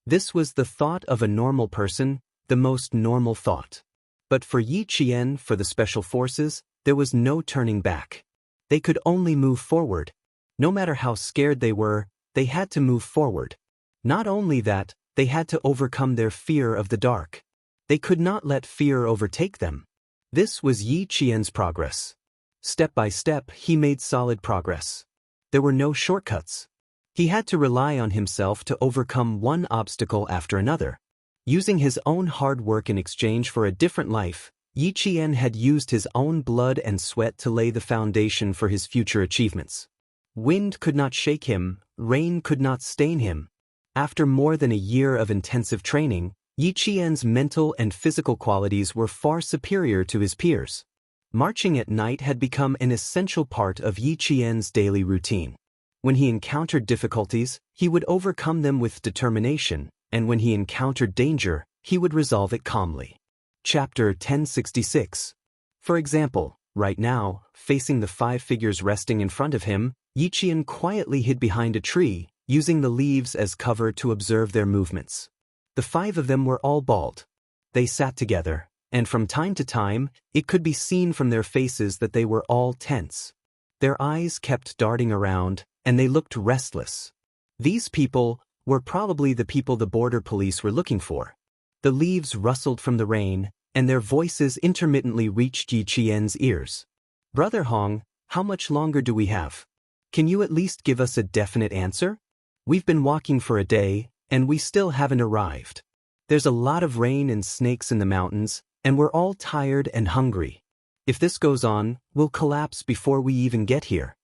This was the thought of a normal person, the most normal thought. But for Yi Qian, for the special forces, there was no turning back. They could only move forward. No matter how scared they were, they had to move forward. Not only that, they had to overcome their fear of the dark. They could not let fear overtake them. This was Yi Qian's progress. Step by step, he made solid progress. There were no shortcuts. He had to rely on himself to overcome one obstacle after another. Using his own hard work in exchange for a different life, Yi Qian had used his own blood and sweat to lay the foundation for his future achievements. Wind could not shake him, rain could not stain him. After more than a year of intensive training, Yi Qian's mental and physical qualities were far superior to his peers. Marching at night had become an essential part of Yi Qian's daily routine. When he encountered difficulties, he would overcome them with determination, and when he encountered danger, he would resolve it calmly. Chapter 1066. For example, right now, facing the 5 figures resting in front of him, Yi Qian quietly hid behind a tree, using the leaves as cover to observe their movements. The 5 of them were all bald. They sat together, and from time to time, it could be seen from their faces that they were all tense. Their eyes kept darting around, and they looked restless. These people were probably the people the border police were looking for. The leaves rustled from the rain, and their voices intermittently reached Yi Qian's ears. Brother Hong, how much longer do we have? Can you at least give us a definite answer? We've been walking for a day, and we still haven't arrived. There's a lot of rain and snakes in the mountains, and we're all tired and hungry. If this goes on, we'll collapse before we even get here.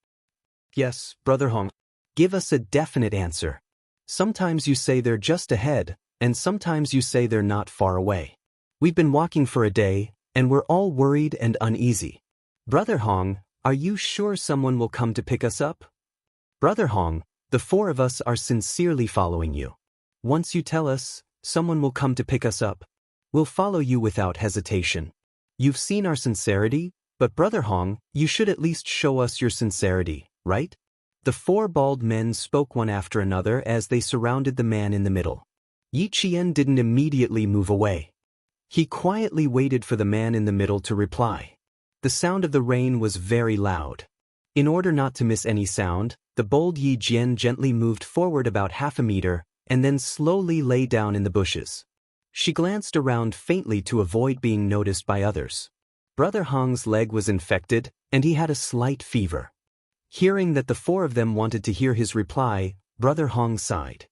Yes, Brother Hong. Give us a definite answer. Sometimes you say they're just ahead, and sometimes you say they're not far away. We've been walking for a day, and we're all worried and uneasy. Brother Hong, are you sure someone will come to pick us up? Brother Hong, the 4 of us are sincerely following you. Once you tell us, someone will come to pick us up, we'll follow you without hesitation. You've seen our sincerity, but Brother Hong, you should at least show us your sincerity, right? The 4 bald men spoke one after another as they surrounded the man in the middle. Yi Qian didn't immediately move away. He quietly waited for the man in the middle to reply. The sound of the rain was very loud. In order not to miss any sound, the bold Yi Qian gently moved forward about half a meter, and then slowly lay down in the bushes. She glanced around faintly to avoid being noticed by others. Brother Hong's leg was infected, and he had a slight fever. Hearing that the 4 of them wanted to hear his reply, Brother Hong sighed.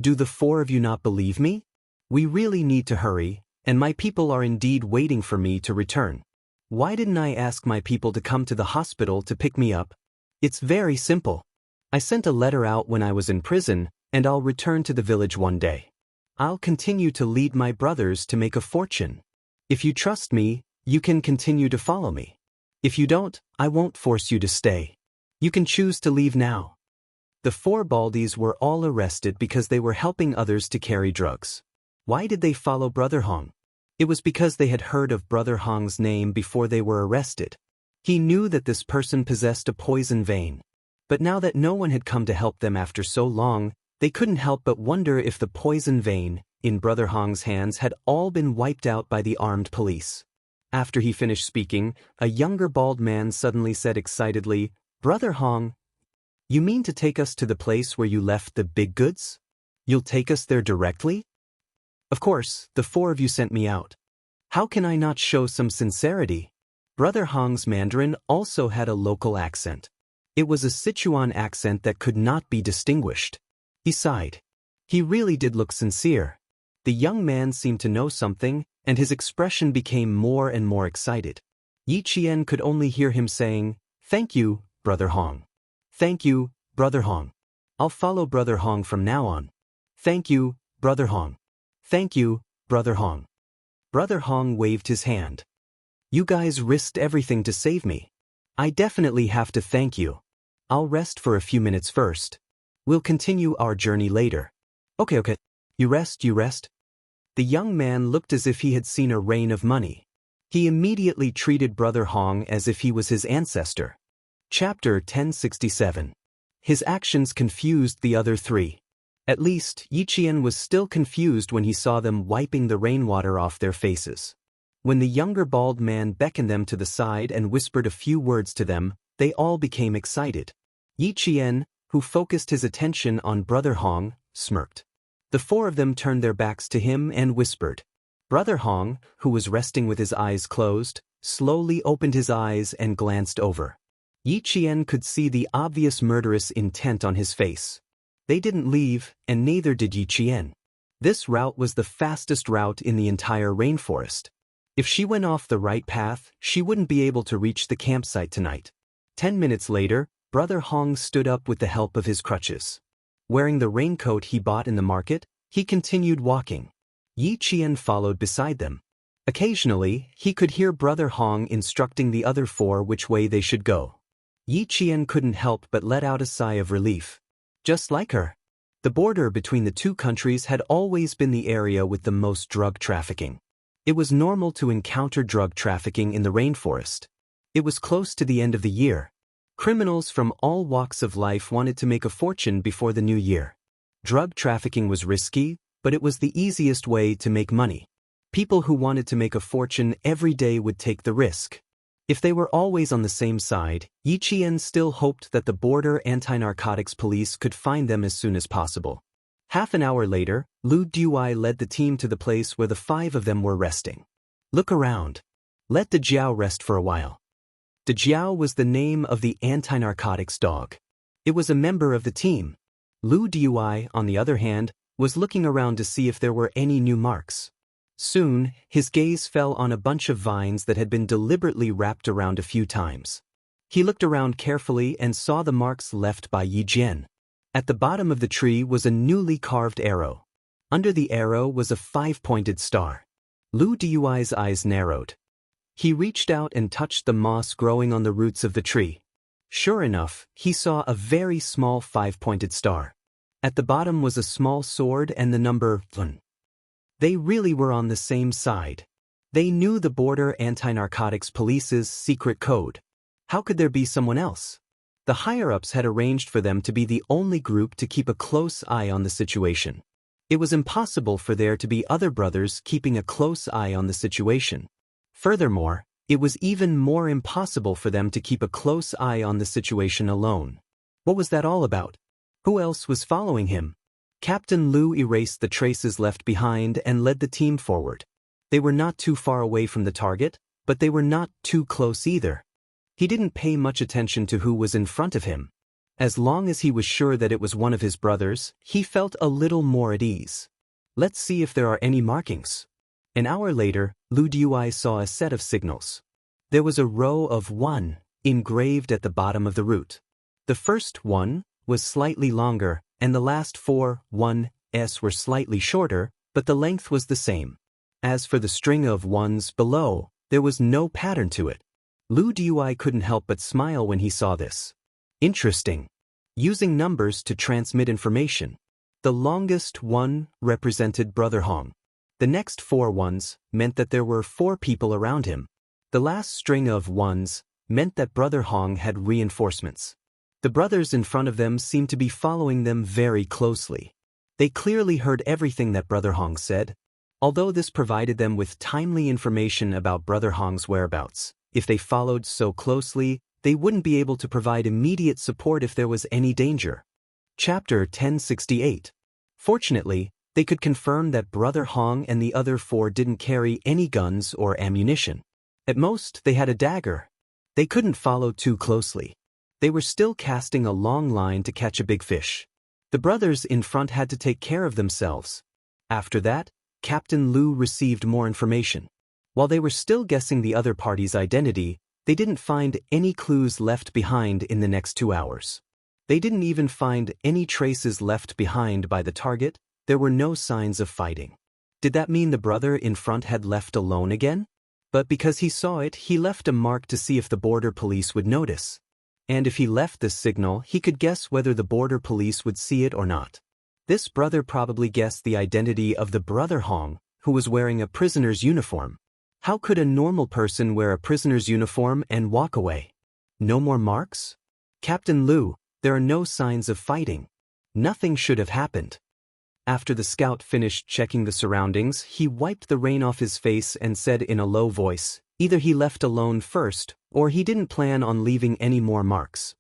Do the 4 of you not believe me? We really need to hurry, and my people are indeed waiting for me to return. Why didn't I ask my people to come to the hospital to pick me up? It's very simple. I sent a letter out when I was in prison, and I'll return to the village one day. I'll continue to lead my brothers to make a fortune. If you trust me, you can continue to follow me. If you don't, I won't force you to stay. You can choose to leave now. The four Baldies were all arrested because they were helping others to carry drugs. Why did they follow Brother Hong? It was because they had heard of Brother Hong's name before they were arrested. He knew that this person possessed a poison vein. But now that no one had come to help them after so long, they couldn't help but wonder if the poison vein in Brother Hong's hands had all been wiped out by the armed police. After he finished speaking, a younger bald man suddenly said excitedly, "Brother Hong, you mean to take us to the place where you left the big goods? You'll take us there directly? Of course, the four of you sent me out. How can I not show some sincerity?" Brother Hong's Mandarin also had a local accent. It was a Sichuan accent that could not be distinguished. He sighed. He really did look sincere. The young man seemed to know something, and his expression became more and more excited. Yi Qian could only hear him saying, "Thank you, Brother Hong. Thank you, Brother Hong. I'll follow Brother Hong from now on. Thank you, Brother Hong. Thank you, Brother Hong." Brother Hong waved his hand. "You guys risked everything to save me. I definitely have to thank you. I'll rest for a few minutes first. We'll continue our journey later." Okay. You rest. The young man looked as if he had seen a rain of money. He immediately treated Brother Hong as if he was his ancestor. Chapter 1067. His actions confused the other three. At least, Yi Qian was still confused when he saw them wiping the rainwater off their faces. When the younger bald man beckoned them to the side and whispered a few words to them, they all became excited. Yi Qian, who focused his attention on Brother Hong, smirked. The four of them turned their backs to him and whispered. Brother Hong, who was resting with his eyes closed, slowly opened his eyes and glanced over. Yi Qian could see the obvious murderous intent on his face. They didn't leave, and neither did Yi Qian. This route was the fastest route in the entire rainforest. If she went off the right path, she wouldn't be able to reach the campsite tonight. 10 minutes later, Brother Hong stood up with the help of his crutches. Wearing the raincoat he bought in the market, he continued walking. Yi Qian followed beside them. Occasionally, he could hear Brother Hong instructing the other four which way they should go. Yi Qian couldn't help but let out a sigh of relief. Just like her. The border between the two countries had always been the area with the most drug trafficking. It was normal to encounter drug trafficking in the rainforest. It was close to the end of the year. Criminals from all walks of life wanted to make a fortune before the new year. Drug trafficking was risky, but it was the easiest way to make money. People who wanted to make a fortune every day would take the risk. If they were always on the same side, Yi Qian still hoped that the border anti-narcotics police could find them as soon as possible. Half an hour later, Lu Duai led the team to the place where the five of them were resting. "Look around. Let the Jiao rest for a while." The Jiao was the name of the anti-narcotics dog. It was a member of the team. Lu Duai, on the other hand, was looking around to see if there were any new marks. Soon, his gaze fell on a bunch of vines that had been deliberately wrapped around a few times. He looked around carefully and saw the marks left by Yi Jian. At the bottom of the tree was a newly carved arrow. Under the arrow was a 5-pointed star. Lu Duai's eyes narrowed. He reached out and touched the moss growing on the roots of the tree. Sure enough, he saw a very small 5-pointed star. At the bottom was a small sword and the number 1. They really were on the same side. They knew the border anti-narcotics police's secret code. How could there be someone else? The higher-ups had arranged for them to be the only group to keep a close eye on the situation. It was impossible for there to be other brothers keeping a close eye on the situation. Furthermore, it was even more impossible for them to keep a close eye on the situation alone. What was that all about? Who else was following him? Captain Lu erased the traces left behind and led the team forward. They were not too far away from the target, but they were not too close either. He didn't pay much attention to who was in front of him. As long as he was sure that it was one of his brothers, he felt a little more at ease. Let's see if there are any markings. An hour later, Lu Duai saw a set of signals. There was a row of 1 engraved at the bottom of the root. The first 1 was slightly longer, and the last 4 1s were slightly shorter, but the length was the same. As for the string of ones below, there was no pattern to it. Lu Dui couldn't help but smile when he saw this. Interesting. Using numbers to transmit information. The longest one represented Brother Hong. The next 4 ones meant that there were 4 people around him. The last string of ones meant that Brother Hong had reinforcements. The brothers in front of them seemed to be following them very closely. They clearly heard everything that Brother Hong said. Although this provided them with timely information about Brother Hong's whereabouts, if they followed so closely, they wouldn't be able to provide immediate support if there was any danger. Chapter 1068. Fortunately, they could confirm that Brother Hong and the other 4 didn't carry any guns or ammunition. At most, they had a dagger. They couldn't follow too closely. They were still casting a long line to catch a big fish. The brothers in front had to take care of themselves. After that, Captain Lu received more information. While they were still guessing the other party's identity, they didn't find any clues left behind in the next 2 hours. They didn't even find any traces left behind by the target. There were no signs of fighting. Did that mean the brother in front had left alone again? But because he saw it, he left a mark to see if the border police would notice. And if he left this signal, he could guess whether the border police would see it or not. This brother probably guessed the identity of the Brother Hong, who was wearing a prisoner's uniform. How could a normal person wear a prisoner's uniform and walk away? No more marks? Captain Lu, there are no signs of fighting. Nothing should have happened. After the scout finished checking the surroundings, he wiped the rain off his face and said in a low voice, either he left alone first, or he didn't plan on leaving any more marks.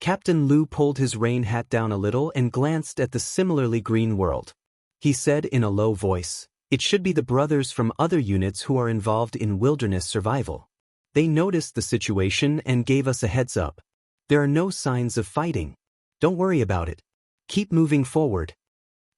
Captain Lu pulled his rain hat down a little and glanced at the similarly green world. He said in a low voice, it should be the brothers from other units who are involved in wilderness survival. They noticed the situation and gave us a heads up. There are no signs of fighting. Don't worry about it. Keep moving forward.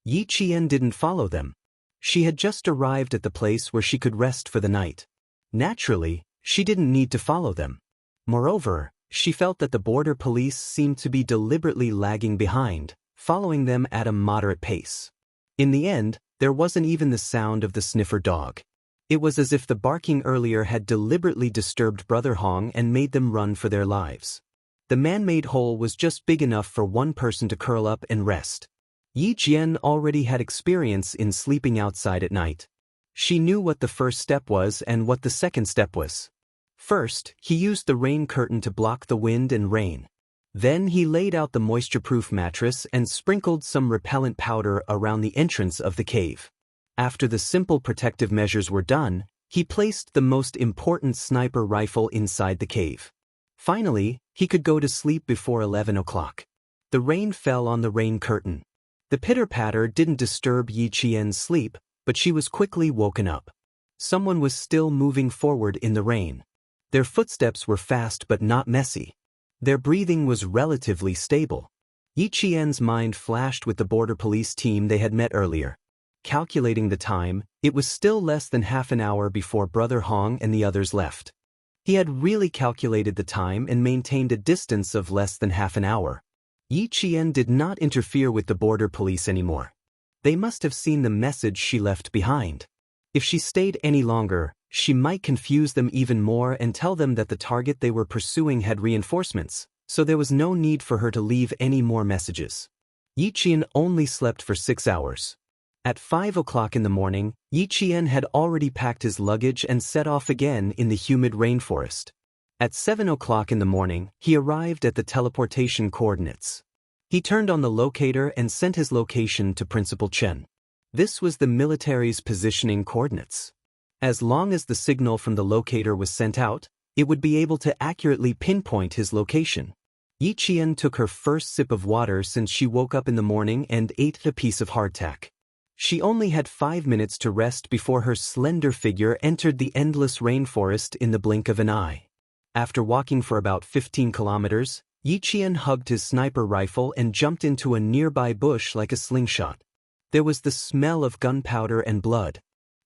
Yi Qian didn't follow them. She had just arrived at the place where she could rest for the night. Naturally, she didn't need to follow them. Moreover, she felt that the border police seemed to be deliberately lagging behind, following them at a moderate pace. In the end, there wasn't even the sound of the sniffer dog. It was as if the barking earlier had deliberately disturbed Brother Hong and made them run for their lives. The man-made hole was just big enough for one person to curl up and rest. Yi Jian already had experience in sleeping outside at night. She knew what the first step was and what the second step was. First, he used the rain curtain to block the wind and rain. Then he laid out the moisture-proof mattress and sprinkled some repellent powder around the entrance of the cave. After the simple protective measures were done, he placed the most important sniper rifle inside the cave. Finally, he could go to sleep before 11 o'clock. The rain fell on the rain curtain. The pitter-patter didn't disturb Yi Qian's sleep, but she was quickly woken up. Someone was still moving forward in the rain. Their footsteps were fast but not messy. Their breathing was relatively stable. Yi Qian's mind flashed with the border police team they had met earlier. Calculating the time, it was still less than half an hour before Brother Hong and the others left. He had really calculated the time and maintained a distance of less than half an hour. Yi Qian did not interfere with the border police anymore. They must have seen the message she left behind. If she stayed any longer, she might confuse them even more and tell them that the target they were pursuing had reinforcements, so there was no need for her to leave any more messages. Yi Qian only slept for 6 hours. At 5 o'clock in the morning, Yi Qian had already packed his luggage and set off again in the humid rainforest. At 7 o'clock in the morning, he arrived at the teleportation coordinates. He turned on the locator and sent his location to Principal Chen. This was the military's positioning coordinates. As long as the signal from the locator was sent out, it would be able to accurately pinpoint his location. Yi Qian took her first sip of water since she woke up in the morning and ate a piece of hardtack. She only had 5 minutes to rest before her slender figure entered the endless rainforest in the blink of an eye. After walking for about 15 kilometers, Yi Qian hugged his sniper rifle and jumped into a nearby bush like a slingshot. There was the smell of gunpowder and blood.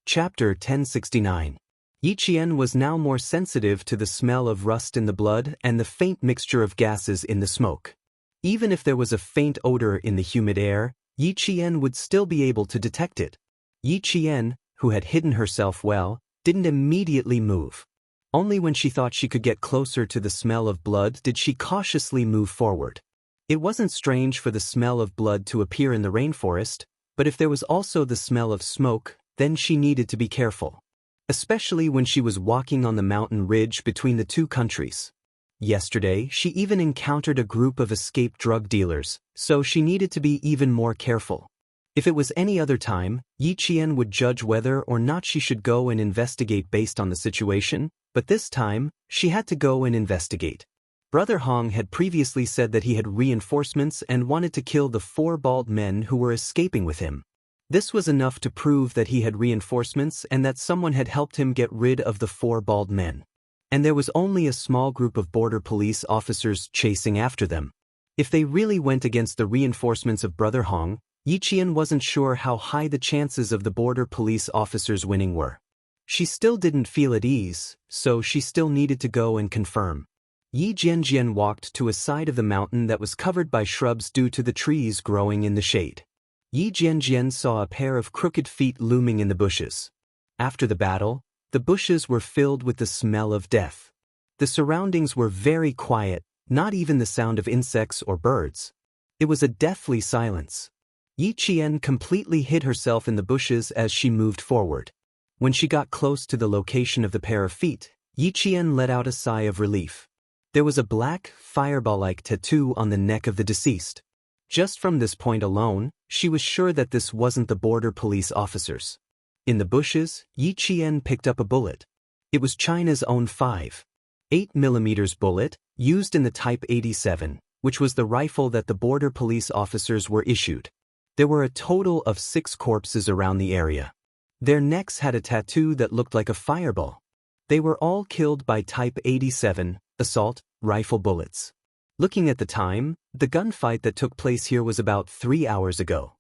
Chapter 1069. Yi Qian was now more sensitive to the smell of rust in the blood and the faint mixture of gases in the smoke. Even if there was a faint odor in the humid air, Yi Qian would still be able to detect it. Yi Qian, who had hidden herself well, didn't immediately move. Only when she thought she could get closer to the smell of blood did she cautiously move forward. It wasn't strange for the smell of blood to appear in the rainforest, but if there was also the smell of smoke, then she needed to be careful. Especially when she was walking on the mountain ridge between the two countries. Yesterday, she even encountered a group of escaped drug dealers, so she needed to be even more careful. If it was any other time, Yi Qian would judge whether or not she should go and investigate based on the situation, but this time, she had to go and investigate. Brother Hong had previously said that he had reinforcements and wanted to kill the 4 bald men who were escaping with him. This was enough to prove that he had reinforcements and that someone had helped him get rid of the 4 bald men. And there was only a small group of border police officers chasing after them. If they really went against the reinforcements of Brother Hong, Yi Qian wasn't sure how high the chances of the border police officers winning were. She still didn't feel at ease, so she still needed to go and confirm. Yi Jianjian walked to a side of the mountain that was covered by shrubs due to the trees growing in the shade. Yi Jianjian saw a pair of crooked feet looming in the bushes. After the battle, the bushes were filled with the smell of death. The surroundings were very quiet, not even the sound of insects or birds. It was a deathly silence. Yi Qian completely hid herself in the bushes as she moved forward. When she got close to the location of the pair of feet, Yi Qian let out a sigh of relief. There was a black, fireball-like tattoo on the neck of the deceased. Just from this point alone, she was sure that this wasn't the border police officers. In the bushes, Yi Qian picked up a bullet. It was China's own 5.8mm bullet, used in the Type 87, which was the rifle that the border police officers were issued. There were a total of 6 corpses around the area. Their necks had a tattoo that looked like a fireball. They were all killed by Type 87 assault rifle bullets. Looking at the time, the gunfight that took place here was about 3 hours ago.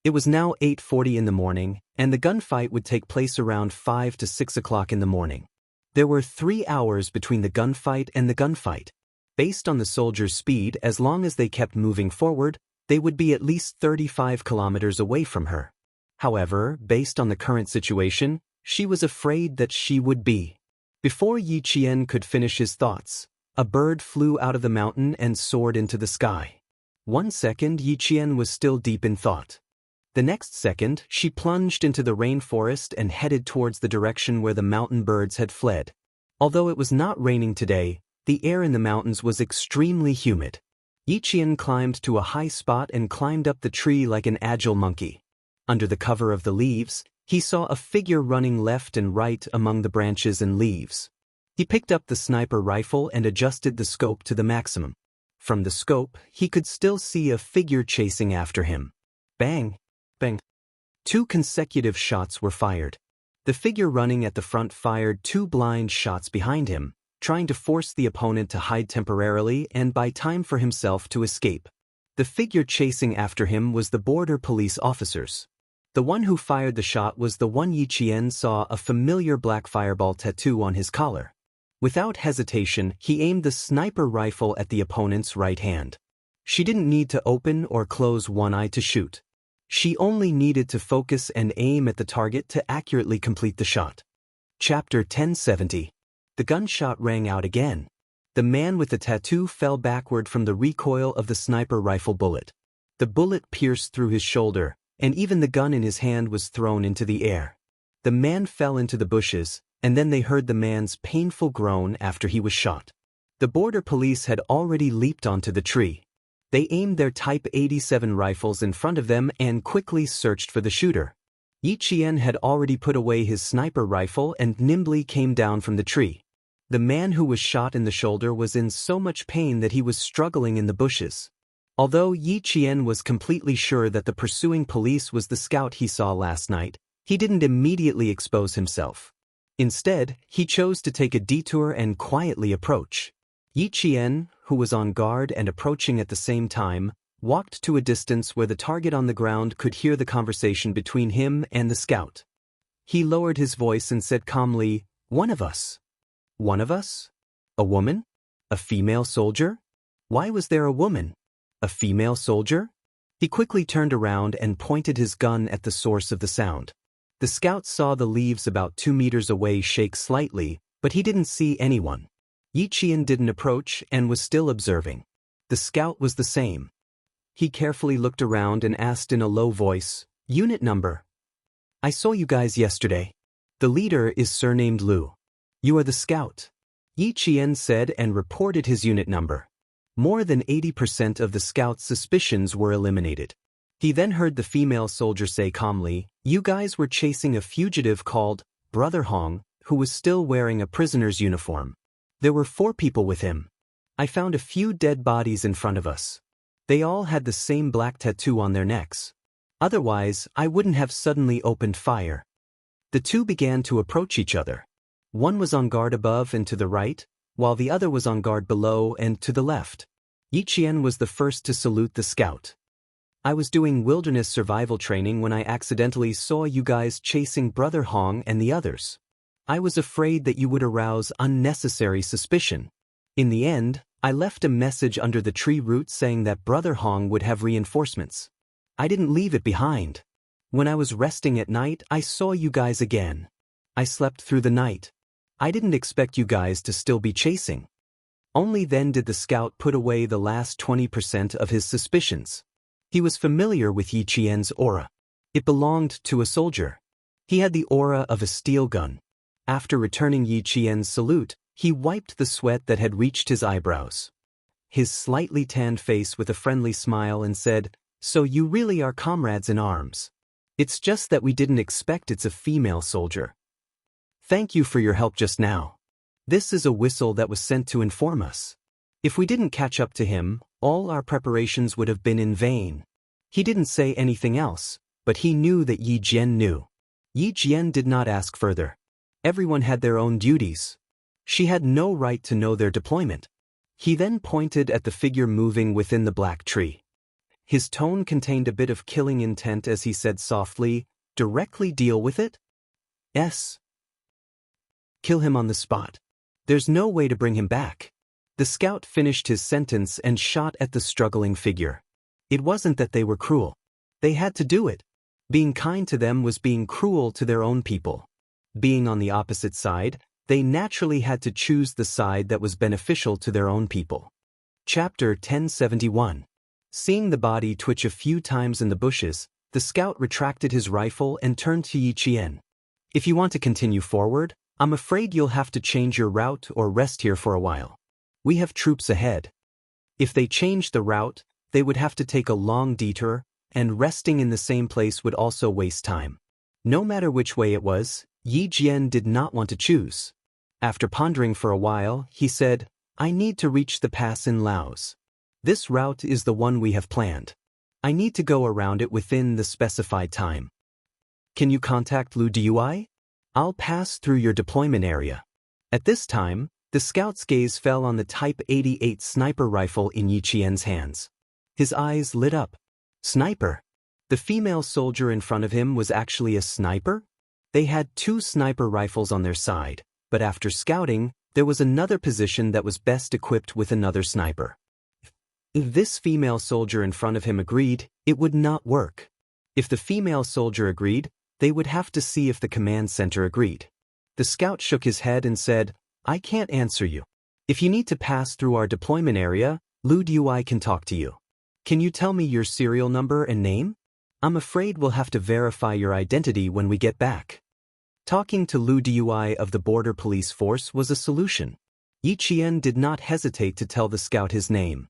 It was now 8:40 in the morning, and the gunfight would take place around 5 to 6 o'clock in the morning. There were 3 hours between the gunfight and the gunfight. Based on the soldiers' speed, as long as they kept moving forward, they would be at least 35 kilometers away from her. However, based on the current situation, she was afraid that she would be. Before Yi Qian could finish his thoughts, a bird flew out of the mountain and soared into the sky. 1 second, Yi Qian was still deep in thought. The next second, she plunged into the rainforest and headed towards the direction where the mountain birds had fled. Although it was not raining today, the air in the mountains was extremely humid. Yi Qian climbed to a high spot and climbed up the tree like an agile monkey. Under the cover of the leaves, he saw a figure running left and right among the branches and leaves. He picked up the sniper rifle and adjusted the scope to the maximum. From the scope, he could still see a figure chasing after him. Bang! Bang! 2 consecutive shots were fired. The figure running at the front fired 2 blind shots behind him, trying to force the opponent to hide temporarily and buy time for himself to escape. The figure chasing after him was the border police officers. The one who fired the shot was the one Yi Qian saw a familiar black fireball tattoo on his collar. Without hesitation, he aimed the sniper rifle at the opponent's right hand. She didn't need to open or close one eye to shoot. She only needed to focus and aim at the target to accurately complete the shot. Chapter 1070. The gunshot rang out again. The man with the tattoo fell backward from the recoil of the sniper rifle bullet. The bullet pierced through his shoulder, and even the gun in his hand was thrown into the air. The man fell into the bushes, and then they heard the man's painful groan after he was shot. The border police had already leaped onto the tree. They aimed their Type 87 rifles in front of them and quickly searched for the shooter. Yi Qian had already put away his sniper rifle and nimbly came down from the tree. The man who was shot in the shoulder was in so much pain that he was struggling in the bushes. Although Yi Qian was completely sure that the pursuing police was the scout he saw last night, he didn't immediately expose himself. Instead, he chose to take a detour and quietly approach. Yi Qian, who was on guard and approaching at the same time, walked to a distance where the target on the ground could hear the conversation between him and the scout. He lowered his voice and said calmly, "One of us." "One of us? A woman? A female soldier? Why was there a woman? A female soldier?" He quickly turned around and pointed his gun at the source of the sound. The scout saw the leaves about 2 meters away shake slightly, but he didn't see anyone. Yi Qian didn't approach and was still observing. The scout was the same. He carefully looked around and asked in a low voice, "Unit number?" "I saw you guys yesterday. The leader is surnamed Lu. You are the scout," Yi Qian said and reported his unit number. More than 80% of the scout's suspicions were eliminated. He then heard the female soldier say calmly, "You guys were chasing a fugitive called Brother Hong, who was still wearing a prisoner's uniform. There were 4 people with him. I found a few dead bodies in front of us. They all had the same black tattoo on their necks. Otherwise, I wouldn't have suddenly opened fire." The two began to approach each other. One was on guard above and to the right, while the other was on guard below and to the left. Yi Qian was the first to salute the scout. "I was doing wilderness survival training when I accidentally saw you guys chasing Brother Hong and the others. I was afraid that you would arouse unnecessary suspicion. In the end, I left a message under the tree root saying that Brother Hong would have reinforcements. I didn't leave it behind. When I was resting at night, I saw you guys again. I slept through the night. I didn't expect you guys to still be chasing." Only then did the scout put away the last 20% of his suspicions. He was familiar with Yi Qian's aura. It belonged to a soldier. He had the aura of a steel gun. After returning Yi Qian's salute, he wiped the sweat that had reached his eyebrows. His slightly tanned face with a friendly smile and said, "So you really are comrades in arms. It's just that we didn't expect it's a female soldier. Thank you for your help just now. This is a whistle that was sent to inform us. If we didn't catch up to him, all our preparations would have been in vain." He didn't say anything else, but he knew that Yi Jian knew. Yi Jian did not ask further. Everyone had their own duties. She had no right to know their deployment. He then pointed at the figure moving within the black tree. His tone contained a bit of killing intent as he said softly, "Directly deal with it?" "Yes. Kill him on the spot. There's no way to bring him back." The scout finished his sentence and shot at the struggling figure. It wasn't that they were cruel. They had to do it. Being kind to them was being cruel to their own people. Being on the opposite side, they naturally had to choose the side that was beneficial to their own people. Chapter 1071. Seeing the body twitch a few times in the bushes, the scout retracted his rifle and turned to Yi Qian. "If you want to continue forward, I'm afraid you'll have to change your route or rest here for a while. We have troops ahead." If they changed the route, they would have to take a long detour, and resting in the same place would also waste time. No matter which way it was, Yi Jian did not want to choose. After pondering for a while, he said, "I need to reach the pass in Laos. This route is the one we have planned. I need to go around it within the specified time. Can you contact Lu Dui? I'll pass through your deployment area." At this time, the scout's gaze fell on the Type 88 sniper rifle in Yi Qian's hands. His eyes lit up. Sniper? The female soldier in front of him was actually a sniper? They had 2 sniper rifles on their side, but after scouting, there was another position that was best equipped with another sniper. If this female soldier in front of him agreed, it would not work. If the female soldier agreed, they would have to see if the command center agreed. The scout shook his head and said, "I can't answer you. If you need to pass through our deployment area, Lu Dui can talk to you. Can you tell me your serial number and name? I'm afraid we'll have to verify your identity when we get back." Talking to Lu Dui of the Border Police Force was a solution. Yi Qian did not hesitate to tell the scout his name.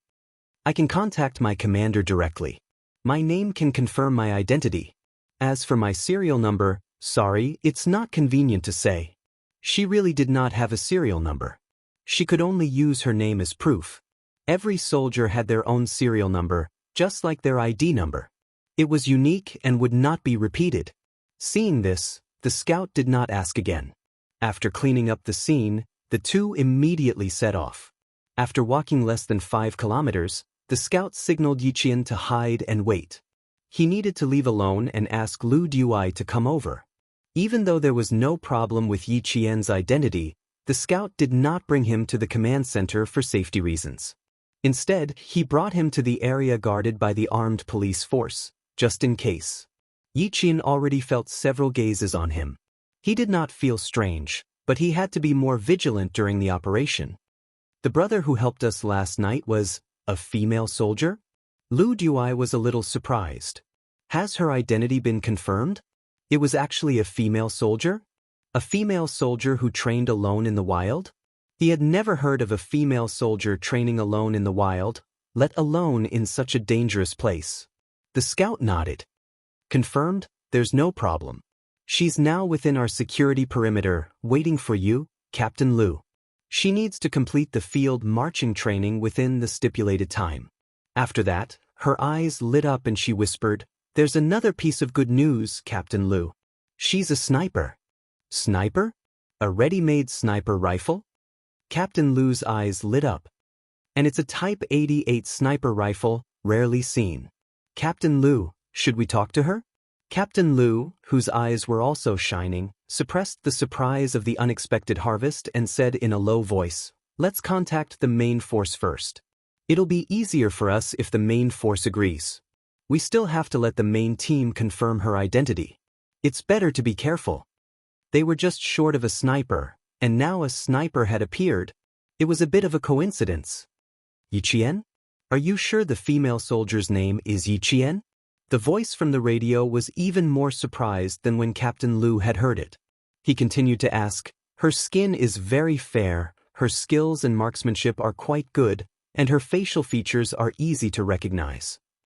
"I can contact my commander directly. My name can confirm my identity. As for my serial number, sorry, it's not convenient to say." She really did not have a serial number. She could only use her name as proof. Every soldier had their own serial number, just like their ID number. It was unique and would not be repeated. Seeing this, the scout did not ask again. After cleaning up the scene, the two immediately set off. After walking less than 5 kilometers, the scout signaled Yi Qian to hide and wait. He needed to leave alone and ask Lu Dui to come over. Even though there was no problem with Yi Qian's identity, the scout did not bring him to the command center for safety reasons. Instead, he brought him to the area guarded by the armed police force, just in case. Yi Qian already felt several gazes on him. He did not feel strange, but he had to be more vigilant during the operation. The brother who helped us last night was a female soldier? Lu Duai was a little surprised. Has her identity been confirmed? It was actually a female soldier? A female soldier who trained alone in the wild? He had never heard of a female soldier training alone in the wild, let alone in such a dangerous place. The scout nodded. Confirmed, there's no problem. She's now within our security perimeter, waiting for you, Captain Lu. She needs to complete the field marching training within the stipulated time. After that, her eyes lit up and she whispered, "There's another piece of good news, Captain Lu. She's a sniper." Sniper? A ready-made sniper rifle? Captain Lu's eyes lit up. And it's a Type 88 sniper rifle, rarely seen. Captain Lu, should we talk to her? Captain Lu, whose eyes were also shining, suppressed the surprise of the unexpected harvest and said in a low voice, "Let's contact the main force first. It'll be easier for us if the main force agrees. We still have to let the main team confirm her identity. It's better to be careful." They were just short of a sniper, and now a sniper had appeared. It was a bit of a coincidence. "Yi Qian? Are you sure the female soldier's name is Yi Qian?" The voice from the radio was even more surprised than when Captain Lu had heard it. He continued to ask, "Her skin is very fair, her skills and marksmanship are quite good, and her facial features are easy to recognize.